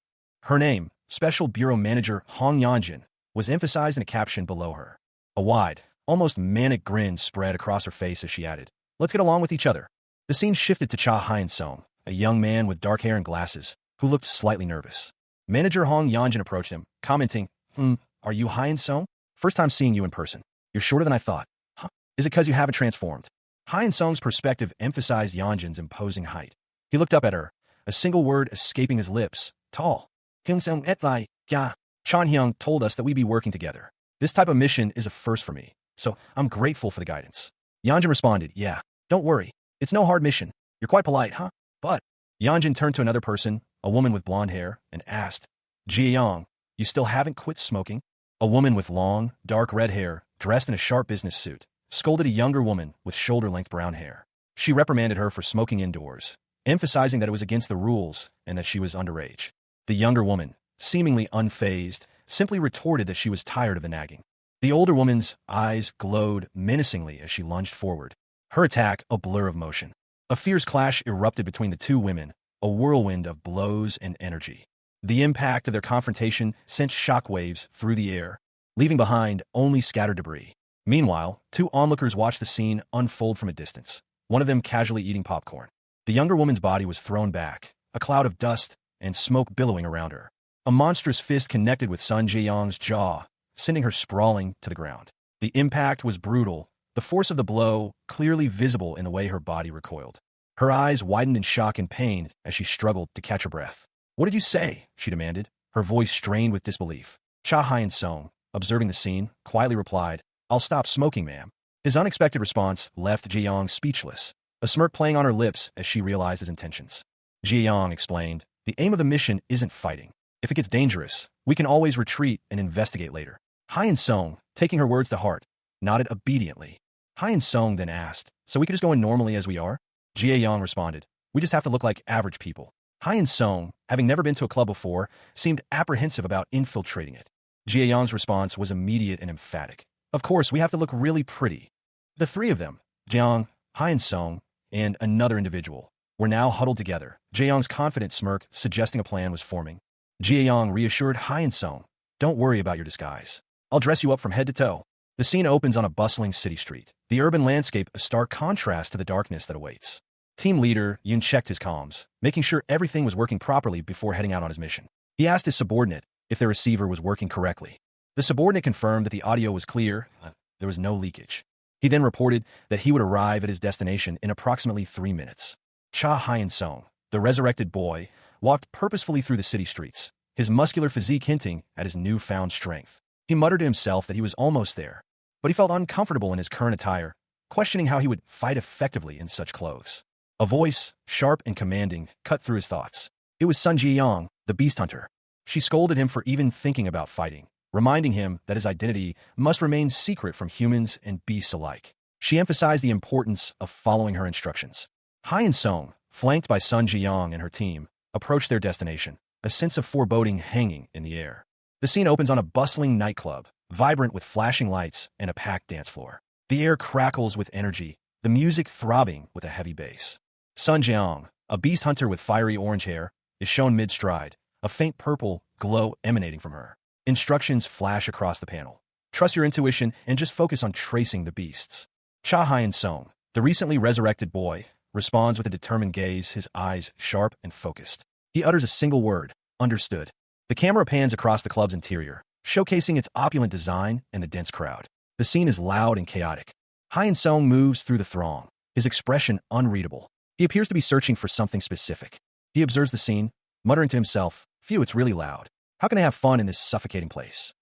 Her name, Special Bureau Manager Hong Yeonjin, was emphasized in a caption below her. A wide, almost manic grin spread across her face as she added, let's get along with each other. The scene shifted to Cha Hyun Sung, a young man with dark hair and glasses, who looked slightly nervous. Manager Hong Yeonjin approached him, commenting, are you Hyun Sung? First time seeing you in person. You're shorter than I thought. Huh? Is it because you haven't transformed? Hyun Sung's perspective emphasized Yeonjin's imposing height. He looked up at her, a single word escaping his lips, tall. Hyun Sung et lai, ya. Chan Hyung told us that we'd be working together. This type of mission is a first for me, so I'm grateful for the guidance. Yeonjin responded, yeah, don't worry. It's no hard mission. You're quite polite, huh? But Yeonjin turned to another person, a woman with blonde hair, and asked, Ji-young, you still haven't quit smoking? A woman with long, dark red hair, dressed in a sharp business suit, scolded a younger woman with shoulder-length brown hair. She reprimanded her for smoking indoors, emphasizing that it was against the rules and that she was underage. The younger woman, seemingly unfazed, simply retorted that she was tired of the nagging. The older woman's eyes glowed menacingly as she lunged forward, her attack a blur of motion. A fierce clash erupted between the two women, a whirlwind of blows and energy. The impact of their confrontation sent shockwaves through the air, leaving behind only scattered debris. Meanwhile, two onlookers watched the scene unfold from a distance, one of them casually eating popcorn. The younger woman's body was thrown back, a cloud of dust and smoke billowing around her. A monstrous fist connected with Sun Ji-young's jaw, sending her sprawling to the ground. The impact was brutal, the force of the blow clearly visible in the way her body recoiled. Her eyes widened in shock and pain as she struggled to catch her breath. What did you say? She demanded, her voice strained with disbelief. Cha Hyun Sung, observing the scene, quietly replied, I'll stop smoking, ma'am. His unexpected response left Ji-young speechless, a smirk playing on her lips as she realized his intentions. Ji-young explained, the aim of the mission isn't fighting. If it gets dangerous, we can always retreat and investigate later. Hyun Sung, taking her words to heart, nodded obediently. Han Song then asked, so we could just go in normally as we are? Jie Yang responded, we just have to look like average people. Han Song, having never been to a club before, seemed apprehensive about infiltrating it. Jie Yang's response was immediate and emphatic. Of course, we have to look really pretty. The three of them, Jiang, Han Song, and another individual, were now huddled together. Jie Yang's confident smirk suggesting a plan was forming. Jie Yang reassured Han Song, don't worry about your disguise. I'll dress you up from head to toe. The scene opens on a bustling city street, the urban landscape a stark contrast to the darkness that awaits. Team leader Yoon checked his comms, making sure everything was working properly before heading out on his mission. He asked his subordinate if their receiver was working correctly. The subordinate confirmed that the audio was clear, there was no leakage. He then reported that he would arrive at his destination in approximately 3 minutes. Cha Hyun Song, the resurrected boy, walked purposefully through the city streets, his muscular physique hinting at his newfound strength. He muttered to himself that he was almost there, but he felt uncomfortable in his current attire, questioning how he would fight effectively in such clothes. A voice, sharp and commanding, cut through his thoughts. It was Sun Ji-young, the beast hunter. She scolded him for even thinking about fighting, reminding him that his identity must remain secret from humans and beasts alike. She emphasized the importance of following her instructions. Hyun Song, flanked by Sun Ji-young and her team, approached their destination, a sense of foreboding hanging in the air. The scene opens on a bustling nightclub, vibrant with flashing lights and a packed dance floor. The air crackles with energy, the music throbbing with a heavy bass. Sun Jiang, a beast hunter with fiery orange hair, is shown mid-stride, a faint purple glow emanating from her. Instructions flash across the panel. Trust your intuition and just focus on tracing the beasts. Cha Hyun Song, the recently resurrected boy, responds with a determined gaze, his eyes sharp and focused. He utters a single word, understood. The camera pans across the club's interior, showcasing its opulent design and the dense crowd. The scene is loud and chaotic. Hyun Song moves through the throng, his expression unreadable. He appears to be searching for something specific. He observes the scene, muttering to himself, phew, it's really loud. How can I have fun in this suffocating place?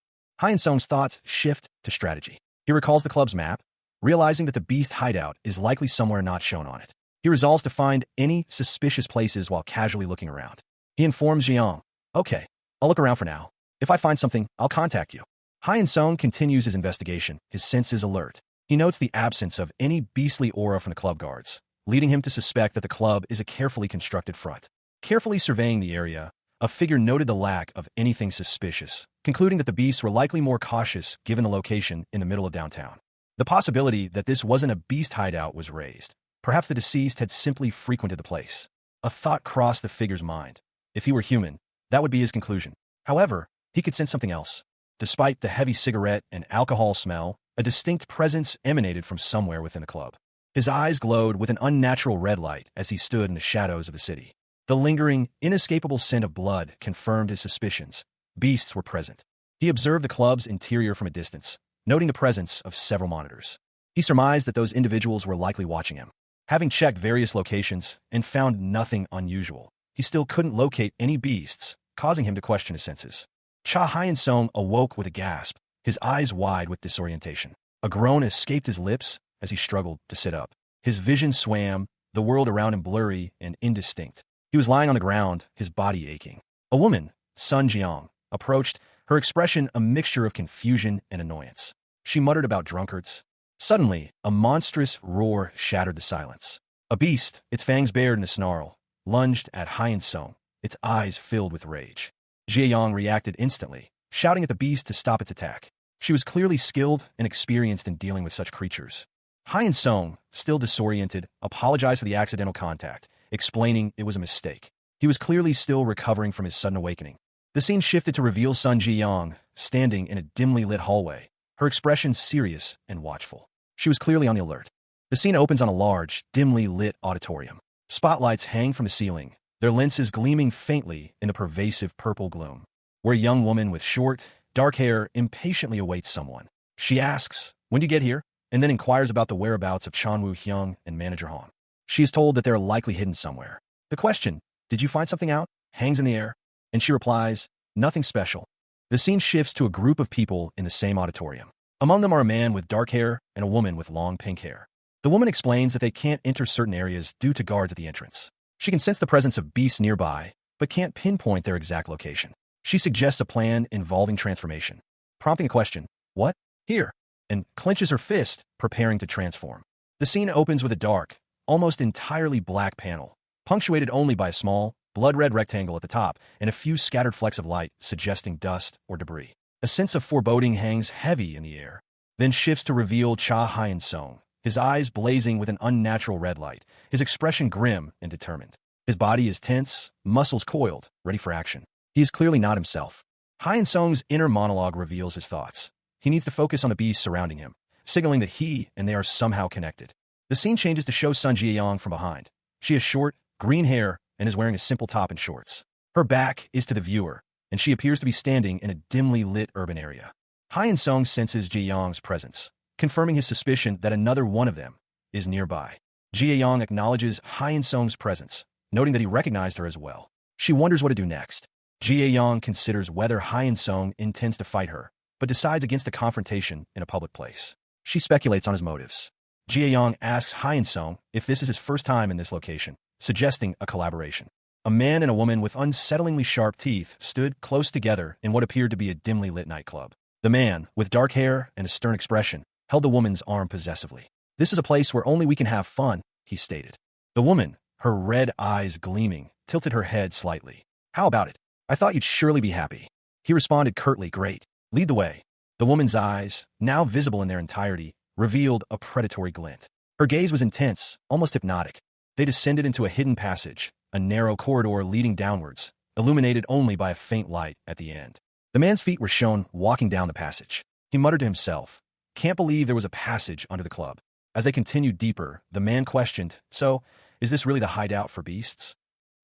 Hyun Song's thoughts shift to strategy. He recalls the club's map, realizing that the beast hideout is likely somewhere not shown on it. He resolves to find any suspicious places while casually looking around. He informs Jiang, okay, I'll look around for now. If I find something, I'll contact you. Hyun Song continues his investigation, his senses alert. He notes the absence of any beastly aura from the club guards, leading him to suspect that the club is a carefully constructed front. Carefully surveying the area, a figure noted the lack of anything suspicious, concluding that the beasts were likely more cautious given the location in the middle of downtown. The possibility that this wasn't a beast hideout was raised. Perhaps the deceased had simply frequented the place. A thought crossed the figure's mind. If he were human, that would be his conclusion. However, he could sense something else. Despite the heavy cigarette and alcohol smell, a distinct presence emanated from somewhere within the club. His eyes glowed with an unnatural red light as he stood in the shadows of the city. The lingering, inescapable scent of blood confirmed his suspicions. Beasts were present. He observed the club's interior from a distance, noting the presence of several monitors. He surmised that those individuals were likely watching him. Having checked various locations and found nothing unusual, he still couldn't locate any beasts, causing him to question his senses. Cha Hyun Song awoke with a gasp, his eyes wide with disorientation. A groan escaped his lips as he struggled to sit up. His vision swam, the world around him blurry and indistinct. He was lying on the ground, his body aching. A woman, Sun Jiang, approached, her expression a mixture of confusion and annoyance. She muttered about drunkards. Suddenly, a monstrous roar shattered the silence. A beast, its fangs bared in a snarl, lunged at Hyun Song, its eyes filled with rage. Jie Yang reacted instantly, shouting at the beast to stop its attack. She was clearly skilled and experienced in dealing with such creatures. Hyun Song, still disoriented, apologized for the accidental contact, explaining it was a mistake. He was clearly still recovering from his sudden awakening. The scene shifted to reveal Sun Ji-young, standing in a dimly lit hallway, her expression serious and watchful. She was clearly on the alert. The scene opens on a large, dimly lit auditorium. Spotlights hang from the ceiling, their lenses gleaming faintly in the pervasive purple gloom, where a young woman with short, dark hair impatiently awaits someone. She asks, "When do you get here?" and then inquires about the whereabouts of Chanwoo Hyung and manager Hong. She is told that they are likely hidden somewhere. The question, "Did you find something out?" hangs in the air, and she replies, "Nothing special." The scene shifts to a group of people in the same auditorium. Among them are a man with dark hair and a woman with long pink hair. The woman explains that they can't enter certain areas due to guards at the entrance. She can sense the presence of beasts nearby, but can't pinpoint their exact location. She suggests a plan involving transformation, prompting a question, "What? Here?" and clenches her fist, preparing to transform. The scene opens with a dark, almost entirely black panel, punctuated only by a small, blood-red rectangle at the top and a few scattered flecks of light suggesting dust or debris. A sense of foreboding hangs heavy in the air, then shifts to reveal Cha Hyun-sung, his eyes blazing with an unnatural red light, his expression grim and determined. His body is tense, muscles coiled, ready for action. He is clearly not himself. Hyun-sung's inner monologue reveals his thoughts. He needs to focus on the beasts surrounding him, signaling that he and they are somehow connected. The scene changes to show Sun Ji-young from behind. She has short, green hair and is wearing a simple top and shorts. Her back is to the viewer, and she appears to be standing in a dimly lit urban area. Hyun-sung senses Ji-young's presence, confirming his suspicion that another one of them is nearby. Ji-young acknowledges Hyun-sung's presence, noting that he recognized her as well. She wonders what to do next. Ji-young considers whether Hyun-sung intends to fight her, but decides against a confrontation in a public place. She speculates on his motives. Ji-young asks Hyun-sung if this is his first time in this location, suggesting a collaboration. A man and a woman with unsettlingly sharp teeth stood close together in what appeared to be a dimly lit nightclub. The man, with dark hair and a stern expression, held the woman's arm possessively. "This is a place where only we can have fun," he stated. The woman, her red eyes gleaming, tilted her head slightly. "How about it? I thought you'd surely be happy." He responded curtly, "Great. Lead the way." The woman's eyes, now visible in their entirety, revealed a predatory glint. Her gaze was intense, almost hypnotic. They descended into a hidden passage, a narrow corridor leading downwards, illuminated only by a faint light at the end. The man's feet were shown walking down the passage. He muttered to himself, "Can't believe there was a passage under the club." As they continued deeper, the man questioned, "So, is this really the hideout for beasts?"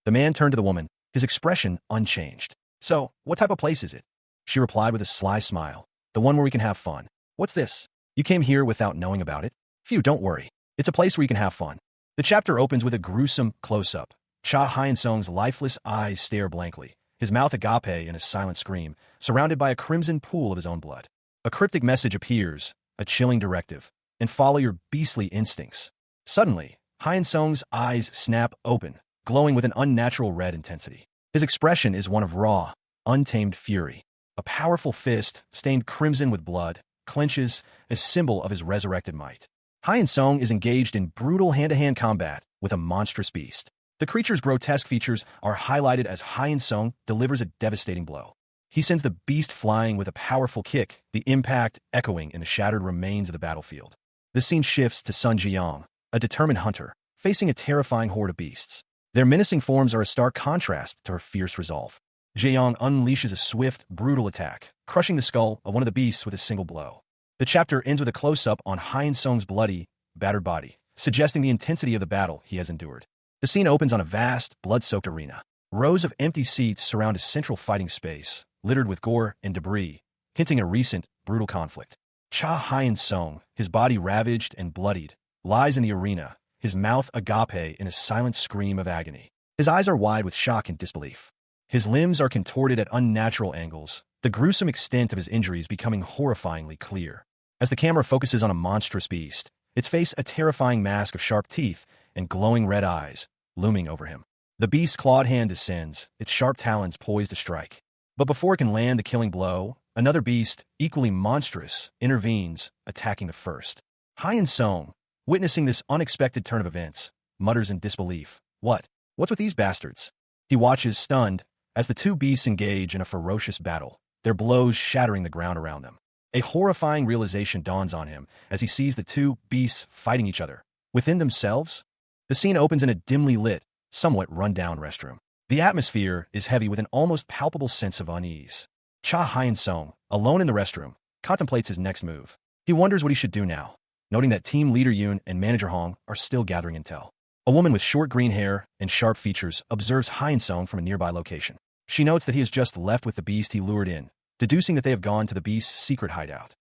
The man turned to the woman, his expression unchanged. "So, what type of place is it?" She replied with a sly smile, "The one where we can have fun." "What's this? You came here without knowing about it?" "Phew, don't worry. It's a place where you can have fun." The chapter opens with a gruesome close-up. Cha Hyun-sung's lifeless eyes stare blankly, his mouth agape in a silent scream, surrounded by a crimson pool of his own blood. A cryptic message appears, a chilling directive, and follow your beastly instincts. Suddenly, Hyun-sung's eyes snap open, glowing with an unnatural red intensity. His expression is one of raw, untamed fury. A powerful fist, stained crimson with blood, clenches, a symbol of his resurrected might. Hyun-sung is engaged in brutal hand-to-hand combat with a monstrous beast. The creature's grotesque features are highlighted as Hyun-sung delivers a devastating blow. He sends the beast flying with a powerful kick, the impact echoing in the shattered remains of the battlefield. The scene shifts to Sun Ji-young, a determined hunter, facing a terrifying horde of beasts. Their menacing forms are a stark contrast to her fierce resolve. Ji-young unleashes a swift, brutal attack, crushing the skull of one of the beasts with a single blow. The chapter ends with a close-up on Hyun-sung's bloody, battered body, suggesting the intensity of the battle he has endured. The scene opens on a vast, blood-soaked arena. Rows of empty seats surround a central fighting space, littered with gore and debris, hinting at a recent, brutal conflict. Cha Hyun-sung, his body ravaged and bloodied, lies in the arena, his mouth agape in a silent scream of agony. His eyes are wide with shock and disbelief. His limbs are contorted at unnatural angles, the gruesome extent of his injuries becoming horrifyingly clear. As the camera focuses on a monstrous beast, its face a terrifying mask of sharp teeth and glowing red eyes, looming over him. The beast's clawed hand descends, its sharp talons poised to strike. But before it can land the killing blow, another beast, equally monstrous, intervenes, attacking the first. Hyun-sung, witnessing this unexpected turn of events, mutters in disbelief, What's with these bastards?" He watches, stunned, as the two beasts engage in a ferocious battle, their blows shattering the ground around them. A horrifying realization dawns on him as he sees the two beasts fighting each other. Within themselves? The scene opens in a dimly lit, somewhat run-down restroom. The atmosphere is heavy with an almost palpable sense of unease. Cha Hyun-sung, alone in the restroom, contemplates his next move. He wonders what he should do now, noting that team leader Yoon and manager Hong are still gathering intel. A woman with short green hair and sharp features observes Hyun-sung from a nearby location. She notes that he has just left with the beast he lured in, deducing that they have gone to the beast's secret hideout.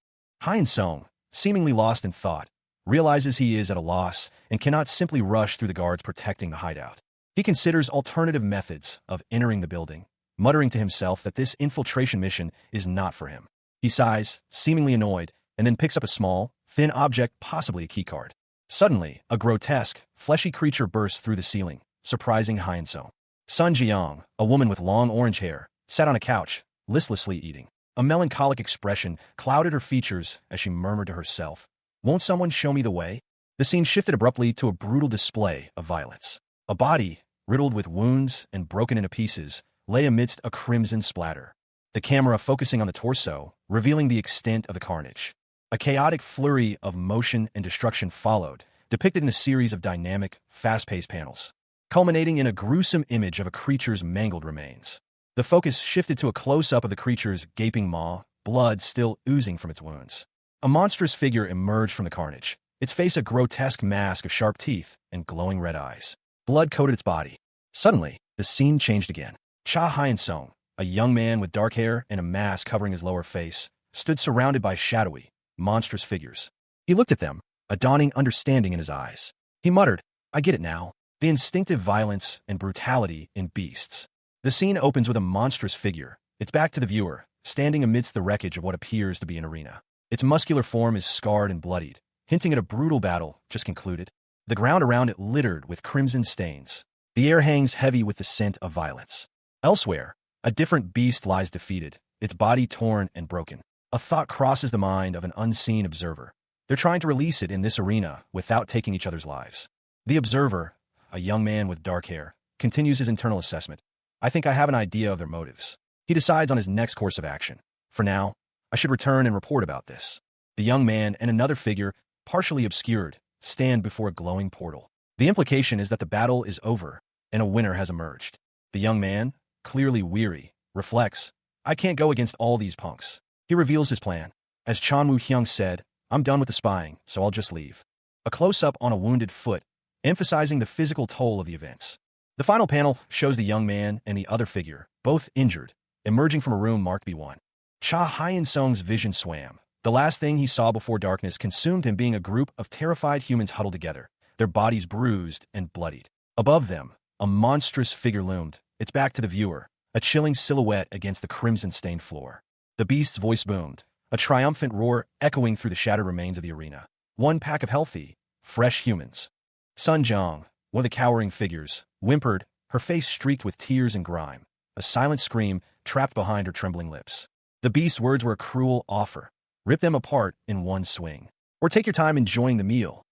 Hyun-sung, seemingly lost in thought, realizes he is at a loss and cannot simply rush through the guards protecting the hideout. He considers alternative methods of entering the building, muttering to himself that this infiltration mission is not for him. He sighs, seemingly annoyed, and then picks up a small, thin object, possibly a keycard. Suddenly, a grotesque, fleshy creature bursts through the ceiling, surprising Hyun-sung. Sun Ji-young, a woman with long orange hair, sat on a couch, listlessly eating. A melancholic expression clouded her features as she murmured to herself, "Won't someone show me the way?" The scene shifted abruptly to a brutal display of violence. A body, riddled with wounds and broken into pieces, lay amidst a crimson splatter. The camera focusing on the torso, revealing the extent of the carnage. A chaotic flurry of motion and destruction followed, depicted in a series of dynamic, fast-paced panels, culminating in a gruesome image of a creature's mangled remains. The focus shifted to a close-up of the creature's gaping maw, blood still oozing from its wounds. A monstrous figure emerged from the carnage, its face a grotesque mask of sharp teeth and glowing red eyes. Blood coated its body. Suddenly, the scene changed again. Cha Hyun-sung, a young man with dark hair and a mask covering his lower face, stood surrounded by shadowy, monstrous figures. He looked at them, a dawning understanding in his eyes. He muttered, "I get it now. The instinctive violence and brutality in beasts." The scene opens with a monstrous figure, its back to the viewer, standing amidst the wreckage of what appears to be an arena. Its muscular form is scarred and bloodied, hinting at a brutal battle just concluded. The ground around it littered with crimson stains. The air hangs heavy with the scent of violence. Elsewhere, a different beast lies defeated, its body torn and broken. A thought crosses the mind of an unseen observer. They're trying to release it in this arena without taking each other's lives. The observer, a young man with dark hair, continues his internal assessment. "I think I have an idea of their motives." He decides on his next course of action. "For now, I should return and report about this." The young man and another figure, partially obscured, stand before a glowing portal. The implication is that the battle is over, and a winner has emerged. The young man, clearly weary, reflects, "I can't go against all these punks." He reveals his plan. As Chan Woo-hyung said, "I'm done with the spying, so I'll just leave." A close-up on a wounded foot, emphasizing the physical toll of the events. The final panel shows the young man and the other figure, both injured, emerging from a room marked B1. Cha Hyun-sung's vision swam. The last thing he saw before darkness consumed him being a group of terrified humans huddled together, their bodies bruised and bloodied. Above them, a monstrous figure loomed, its back to the viewer, a chilling silhouette against the crimson-stained floor. The beast's voice boomed, a triumphant roar echoing through the shattered remains of the arena. One pack of healthy, fresh humans. Sun Jong, one of the cowering figures, whimpered, her face streaked with tears and grime, a silent scream trapped behind her trembling lips. The beast's words were a cruel offer. Rip them apart in one swing. Or take your time enjoying the meal.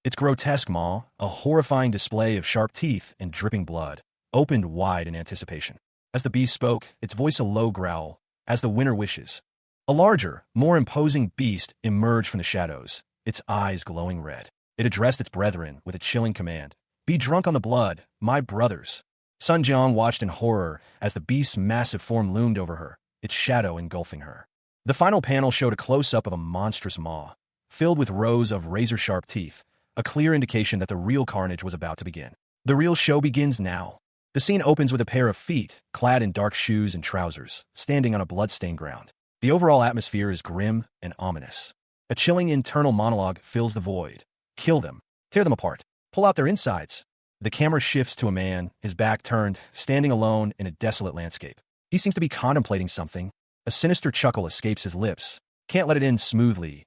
Its grotesque maw, a horrifying display of sharp teeth and dripping blood, opened wide in anticipation. As the beast spoke, its voice a low growl, "As the winner wishes." A larger, more imposing beast emerged from the shadows, its eyes glowing red. It addressed its brethren with a chilling command, "Be drunk on the blood, my brothers." Sun Jiang watched in horror as the beast's massive form loomed over her, its shadow engulfing her. The final panel showed a close-up of a monstrous maw, filled with rows of razor-sharp teeth, a clear indication that the real carnage was about to begin. The real show begins now. The scene opens with a pair of feet, clad in dark shoes and trousers, standing on a blood-stained ground. The overall atmosphere is grim and ominous. A chilling internal monologue fills the void. "Kill them. Tear them apart. Pull out their insides." The camera shifts to a man, his back turned, standing alone in a desolate landscape. He seems to be contemplating something. A sinister chuckle escapes his lips. "Can't let it end smoothly."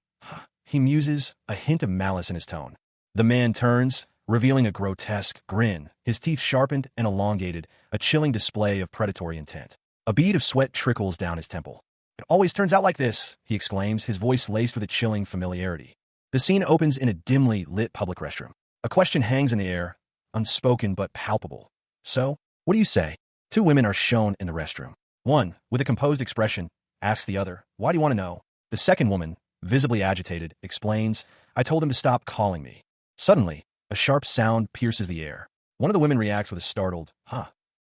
He muses, a hint of malice in his tone. The man turns, revealing a grotesque grin, his teeth sharpened and elongated, a chilling display of predatory intent. A bead of sweat trickles down his temple. "It always turns out like this," he exclaims, his voice laced with a chilling familiarity. The scene opens in a dimly lit public restroom. A question hangs in the air, unspoken but palpable. "So, what do you say?" Two women are shown in the restroom. One, with a composed expression, asks the other, "Why do you want to know?" The second woman, visibly agitated, explains, "I told him to stop calling me." Suddenly, a sharp sound pierces the air. One of the women reacts with a startled, "Huh."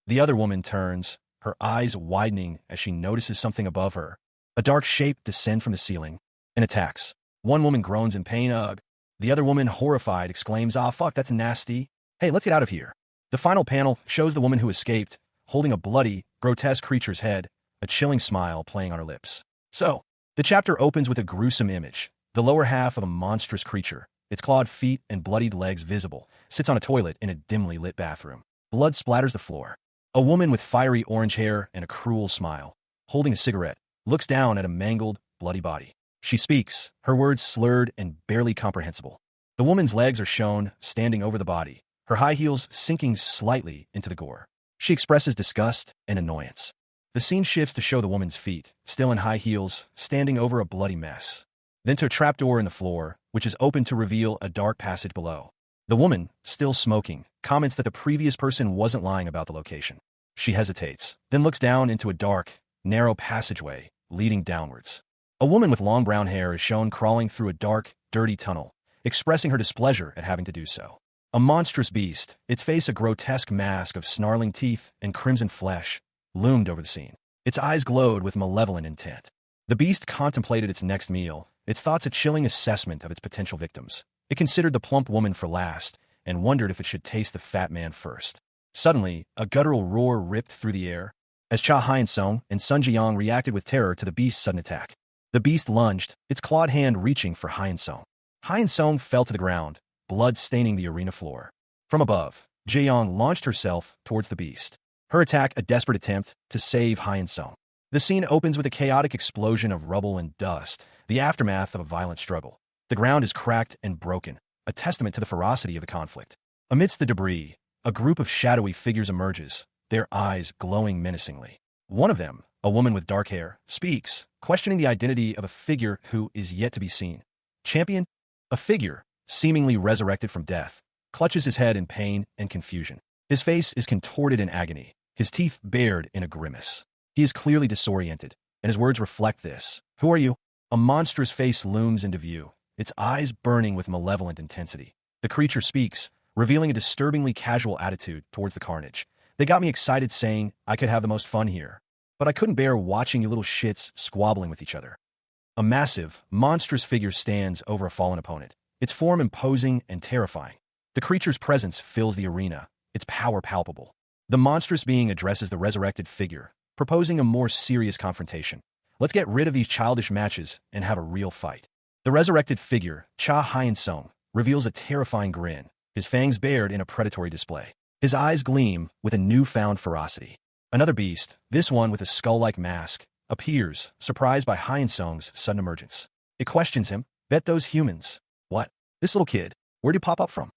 The other woman turns, her eyes widening as she notices something above her. A dark shape descends from the ceiling and attacks. One woman groans in pain, "Ugh." The other woman, horrified, exclaims, "Ah, fuck, that's nasty. Hey, let's get out of here." The final panel shows the woman who escaped, holding a bloody, grotesque creature's head, a chilling smile playing on her lips. So, the chapter opens with a gruesome image. The lower half of a monstrous creature, its clawed feet and bloodied legs visible, sits on a toilet in a dimly lit bathroom. Blood splatters the floor. A woman with fiery orange hair and a cruel smile, holding a cigarette, looks down at a mangled, bloody body. She speaks, her words slurred and barely comprehensible. The woman's legs are shown, standing over the body, her high heels sinking slightly into the gore. She expresses disgust and annoyance. The scene shifts to show the woman's feet, still in high heels, standing over a bloody mess. Then to a trapdoor in the floor, which is open to reveal a dark passage below. The woman, still smoking, comments that the previous person wasn't lying about the location. She hesitates, then looks down into a dark, narrow passageway, leading downwards. A woman with long brown hair is shown crawling through a dark, dirty tunnel, expressing her displeasure at having to do so. A monstrous beast, its face a grotesque mask of snarling teeth and crimson flesh, loomed over the scene. Its eyes glowed with malevolent intent. The beast contemplated its next meal, its thoughts a chilling assessment of its potential victims. It considered the plump woman for last, and wondered if it should taste the fat man first. Suddenly, a guttural roar ripped through the air, as Cha Hyun-sung and Sun Ji-young reacted with terror to the beast's sudden attack. The beast lunged, its clawed hand reaching for Hyun-sung. Hyun-sung fell to the ground, blood staining the arena floor. From above, Ji-young launched herself towards the beast. Her attack a desperate attempt to save Hyun-sung. The scene opens with a chaotic explosion of rubble and dust, the aftermath of a violent struggle. The ground is cracked and broken, a testament to the ferocity of the conflict. Amidst the debris, a group of shadowy figures emerges, their eyes glowing menacingly. One of them, a woman with dark hair, speaks, questioning the identity of a figure who is yet to be seen. Champion? A figure, seemingly resurrected from death, clutches his head in pain and confusion. His face is contorted in agony, his teeth bared in a grimace. He is clearly disoriented, and his words reflect this. Who are you? A monstrous face looms into view, its eyes burning with malevolent intensity. The creature speaks, revealing a disturbingly casual attitude towards the carnage. They got me excited saying I could have the most fun here, but I couldn't bear watching you little shits squabbling with each other. A massive, monstrous figure stands over a fallen opponent, its form imposing and terrifying. The creature's presence fills the arena, its power palpable. The monstrous being addresses the resurrected figure, proposing a more serious confrontation. Let's get rid of these childish matches and have a real fight. The resurrected figure, Cha Hyun-sung, reveals a terrifying grin, his fangs bared in a predatory display. His eyes gleam with a newfound ferocity. Another beast, this one with a skull-like mask, appears, surprised by Hyun-sung's sudden emergence. It questions him. Bet those humans. What? This little kid, where'd he pop up from?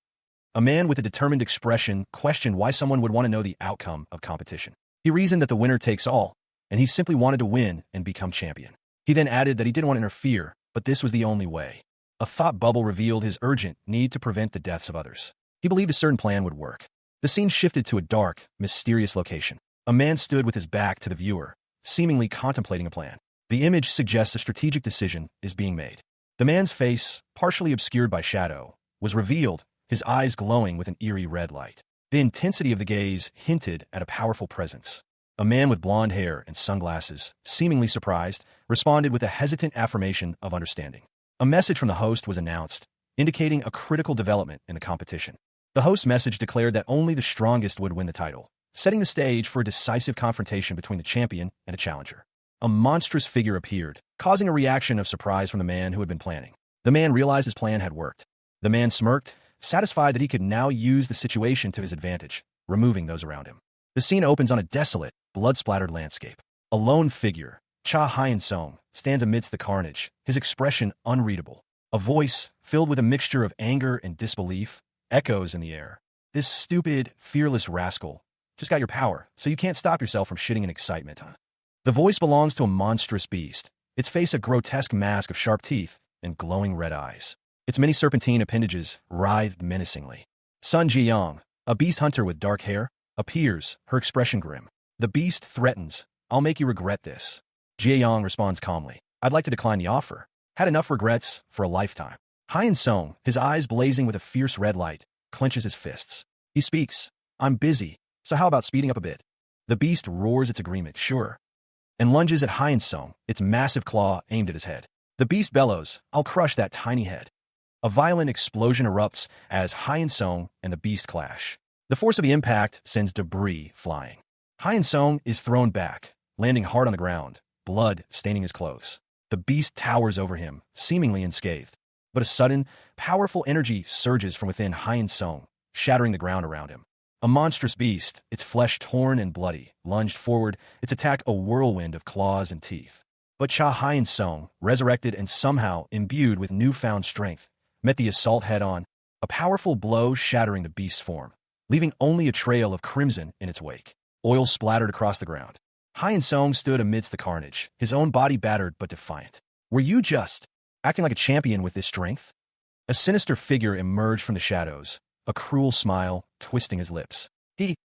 A man with a determined expression questioned why someone would want to know the outcome of competition. He reasoned that the winner takes all, and he simply wanted to win and become champion. He then added that he didn't want to interfere, but this was the only way. A thought bubble revealed his urgent need to prevent the deaths of others. He believed a certain plan would work. The scene shifted to a dark, mysterious location. A man stood with his back to the viewer, seemingly contemplating a plan. The image suggests a strategic decision is being made. The man's face, partially obscured by shadow, was revealed, his eyes glowing with an eerie red light. The intensity of the gaze hinted at a powerful presence. A man with blonde hair and sunglasses, seemingly surprised, responded with a hesitant affirmation of understanding. A message from the host was announced, indicating a critical development in the competition. The host's message declared that only the strongest would win the title, setting the stage for a decisive confrontation between the champion and a challenger. A monstrous figure appeared, causing a reaction of surprise from the man who had been planning. The man realized his plan had worked. The man smirked, satisfied that he could now use the situation to his advantage, removing those around him. The scene opens on a desolate, blood-splattered landscape. A lone figure, Cha Hyun-sung, stands amidst the carnage, his expression unreadable. A voice, filled with a mixture of anger and disbelief, echoes in the air. This stupid, fearless rascal just got your power, so you can't stop yourself from shitting in excitement, huh? The voice belongs to a monstrous beast, its face a grotesque mask of sharp teeth and glowing red eyes. Its many serpentine appendages writhed menacingly. Sun Ji-young, a beast hunter with dark hair, appears, her expression grim. The beast threatens, I'll make you regret this. Ji-young responds calmly, I'd like to decline the offer. Had enough regrets for a lifetime. Hyun-sung, his eyes blazing with a fierce red light, clenches his fists. He speaks, I'm busy, so how about speeding up a bit? The beast roars its agreement, sure, and lunges at Hyun-sung, its massive claw aimed at his head. The beast bellows, I'll crush that tiny head. A violent explosion erupts as Hyun-sung and the beast clash. The force of the impact sends debris flying. Hyun-sung is thrown back, landing hard on the ground, blood staining his clothes. The beast towers over him, seemingly unscathed. But a sudden, powerful energy surges from within Hyun-sung, shattering the ground around him. A monstrous beast, its flesh torn and bloody, lunged forward, its attack a whirlwind of claws and teeth. But Cha Hyun-sung, resurrected and somehow imbued with newfound strength, met the assault head-on, a powerful blow shattering the beast's form, leaving only a trail of crimson in its wake. Oil splattered across the ground. Hyun-sung stood amidst the carnage, his own body battered but defiant. Were you just acting like a champion with this strength? A sinister figure emerged from the shadows, a cruel smile twisting his lips.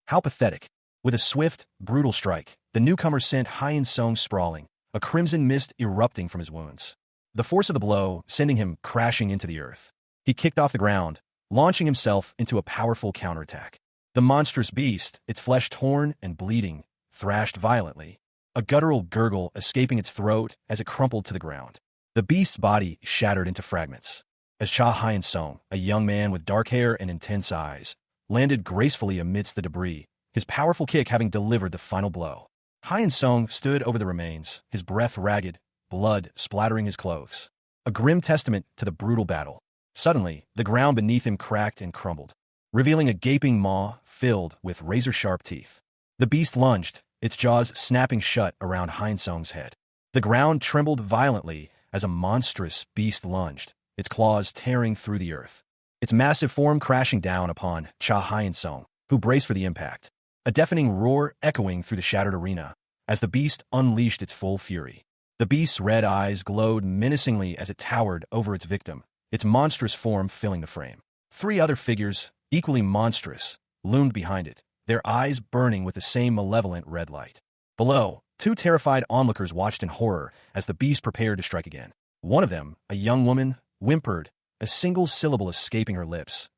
How pathetic. With a swift, brutal strike, the newcomer sent Hyun-sung sprawling, a crimson mist erupting from his wounds. The force of the blow sending him crashing into the earth. He kicked off the ground, launching himself into a powerful counterattack. The monstrous beast, its flesh torn and bleeding, thrashed violently, a guttural gurgle escaping its throat as it crumpled to the ground. The beast's body shattered into fragments. As Cha Hyun-sung, a young man with dark hair and intense eyes, landed gracefully amidst the debris, his powerful kick having delivered the final blow. Hyun-sung stood over the remains, his breath ragged, blood splattering his clothes. A grim testament to the brutal battle. Suddenly, the ground beneath him cracked and crumbled, revealing a gaping maw filled with razor-sharp teeth. The beast lunged, its jaws snapping shut around Hyun-sung's head. The ground trembled violently as a monstrous beast lunged, its claws tearing through the earth. Its massive form crashing down upon Cha Hyun-sung, who braced for the impact. A deafening roar echoing through the shattered arena as the beast unleashed its full fury. The beast's red eyes glowed menacingly as it towered over its victim, its monstrous form filling the frame. 3 other figures, equally monstrous, loomed behind it, their eyes burning with the same malevolent red light. Below, 2 terrified onlookers watched in horror as the beast prepared to strike again. One of them, a young woman, whimpered, a single syllable escaping her lips.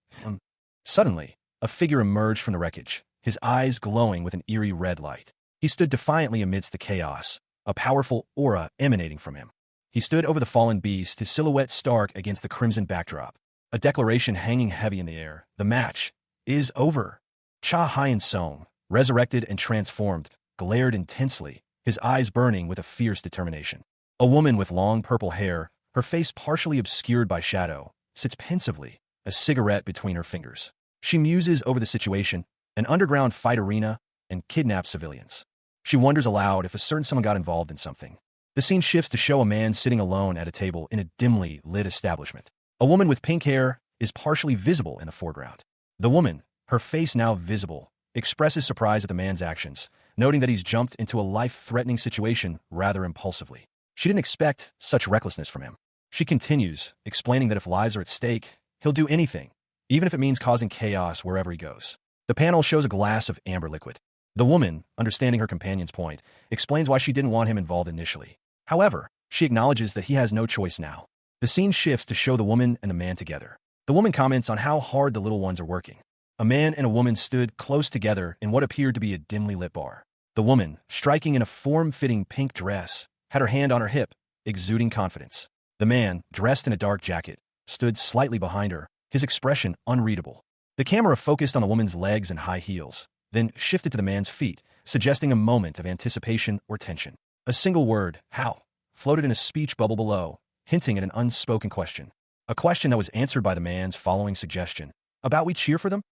Suddenly, a figure emerged from the wreckage, his eyes glowing with an eerie red light. He stood defiantly amidst the chaos, a powerful aura emanating from him. He stood over the fallen beast, his silhouette stark against the crimson backdrop. A declaration hanging heavy in the air. The match is over. Cha Hyun-sung, resurrected and transformed, glared intensely, his eyes burning with a fierce determination. A woman with long purple hair, her face partially obscured by shadow, sits pensively, a cigarette between her fingers. She muses over the situation, an underground fight arena, and kidnapped civilians. She wonders aloud if a certain someone got involved in something. The scene shifts to show a man sitting alone at a table in a dimly lit establishment. A woman with pink hair is partially visible in the foreground. The woman, her face now visible, expresses surprise at the man's actions, noting that he's jumped into a life-threatening situation rather impulsively. She didn't expect such recklessness from him. She continues, explaining that if lives are at stake, he'll do anything, even if it means causing chaos wherever he goes. The panel shows a glass of amber liquid. The woman, understanding her companion's point, explains why she didn't want him involved initially. However, she acknowledges that he has no choice now. The scene shifts to show the woman and the man together. The woman comments on how hard the little ones are working. A man and a woman stood close together in what appeared to be a dimly lit bar. The woman, striking in a form-fitting pink dress, had her hand on her hip, exuding confidence. The man, dressed in a dark jacket, stood slightly behind her, his expression unreadable. The camera focused on the woman's legs and high heels, then shifted to the man's feet, suggesting a moment of anticipation or tension. A single word, how, floated in a speech bubble below, hinting at an unspoken question. A question that was answered by the man's following suggestion. About we cheer for them?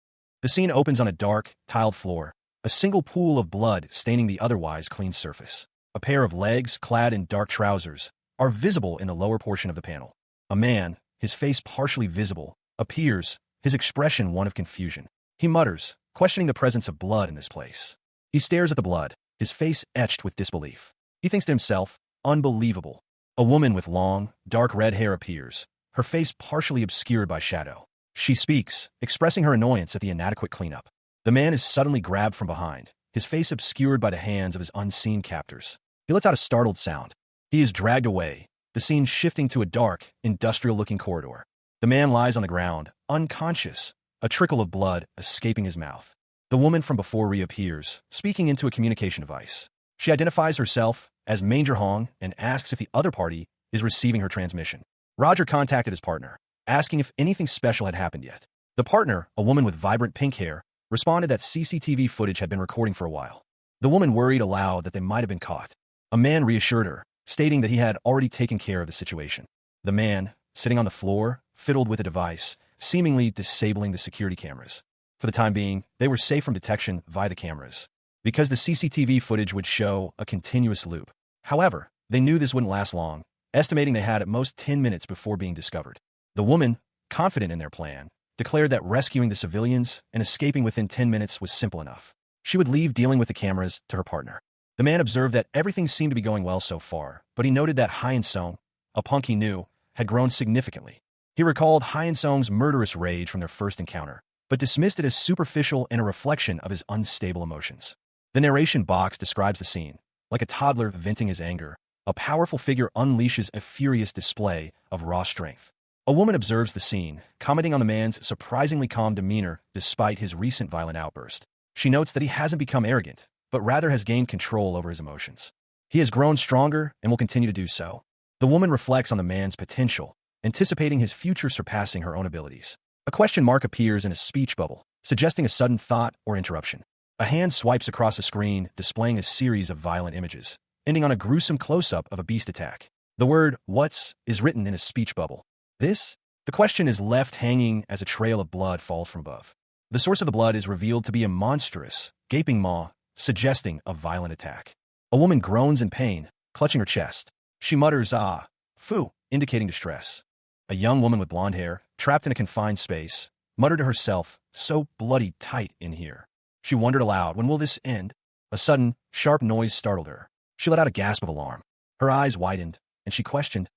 The scene opens on a dark, tiled floor, a single pool of blood staining the otherwise clean surface. A pair of legs, clad in dark trousers, are visible in the lower portion of the panel. A man, his face partially visible, appears, his expression one of confusion. He mutters, questioning the presence of blood in this place. He stares at the blood, his face etched with disbelief. He thinks to himself, unbelievable. A woman with long, dark red hair appears, her face partially obscured by shadow. She speaks, expressing her annoyance at the inadequate cleanup. The man is suddenly grabbed from behind, his face obscured by the hands of his unseen captors. He lets out a startled sound. He is dragged away, the scene shifting to a dark, industrial-looking corridor. The man lies on the ground, unconscious, a trickle of blood escaping his mouth. The woman from before reappears, speaking into a communication device. She identifies herself as Manger Hong and asks if the other party is receiving her transmission. Roger contacted his partner, asking if anything special had happened yet. The partner, a woman with vibrant pink hair, responded that CCTV footage had been recording for a while. The woman worried aloud that they might have been caught. A man reassured her, stating that he had already taken care of the situation. The man, sitting on the floor, fiddled with a device, seemingly disabling the security cameras. For the time being, they were safe from detection via the cameras, because the CCTV footage would show a continuous loop. However, they knew this wouldn't last long, estimating they had at most 10 minutes before being discovered. The woman, confident in their plan, declared that rescuing the civilians and escaping within 10 minutes was simple enough. She would leave dealing with the cameras to her partner. The man observed that everything seemed to be going well so far, but he noted that Hyun-sung, a punk he knew, had grown significantly. He recalled Hyun-sung's murderous rage from their first encounter, but dismissed it as superficial and a reflection of his unstable emotions. The narration box describes the scene. Like a toddler venting his anger, a powerful figure unleashes a furious display of raw strength. A woman observes the scene, commenting on the man's surprisingly calm demeanor despite his recent violent outburst. She notes that he hasn't become arrogant, but rather has gained control over his emotions. He has grown stronger and will continue to do so. The woman reflects on the man's potential, anticipating his future surpassing her own abilities. A question mark appears in a speech bubble, suggesting a sudden thought or interruption. A hand swipes across the screen, displaying a series of violent images, ending on a gruesome close-up of a beast attack. The word, "what's," is written in a speech bubble. This? The question is left hanging as a trail of blood falls from above. The source of the blood is revealed to be a monstrous, gaping maw, suggesting a violent attack. A woman groans in pain, clutching her chest. She mutters, "Ah, phew," indicating distress. A young woman with blonde hair, trapped in a confined space, muttered to herself, "So bloody tight in here." She wondered aloud, when will this end? A sudden, sharp noise startled her. She let out a gasp of alarm. Her eyes widened, and she questioned,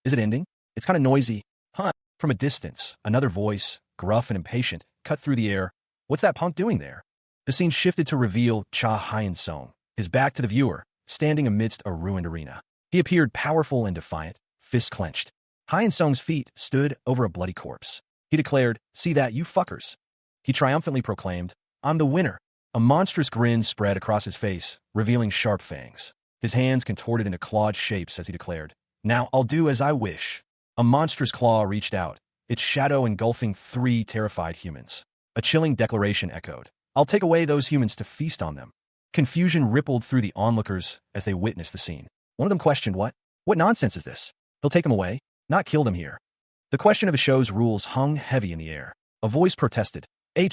is it ending? It's kind of noisy. From a distance, another voice, gruff and impatient, cut through the air. "What's that punk doing there?" The scene shifted to reveal Cha Hyun-sung, his back to the viewer, standing amidst a ruined arena. He appeared powerful and defiant, fists clenched. Hyun-sung's feet stood over a bloody corpse. He declared, "See that, you fuckers." He triumphantly proclaimed, "I'm the winner." A monstrous grin spread across his face, revealing sharp fangs. His hands contorted into clawed shapes as he declared, "Now I'll do as I wish." A monstrous claw reached out, its shadow engulfing 3 terrified humans. A chilling declaration echoed, "I'll take away those humans to feast on them." Confusion rippled through the onlookers as they witnessed the scene. One of them questioned, What nonsense is this? He'll take them away, not kill them here." The question of the show's rules hung heavy in the air. A voice protested, Hey,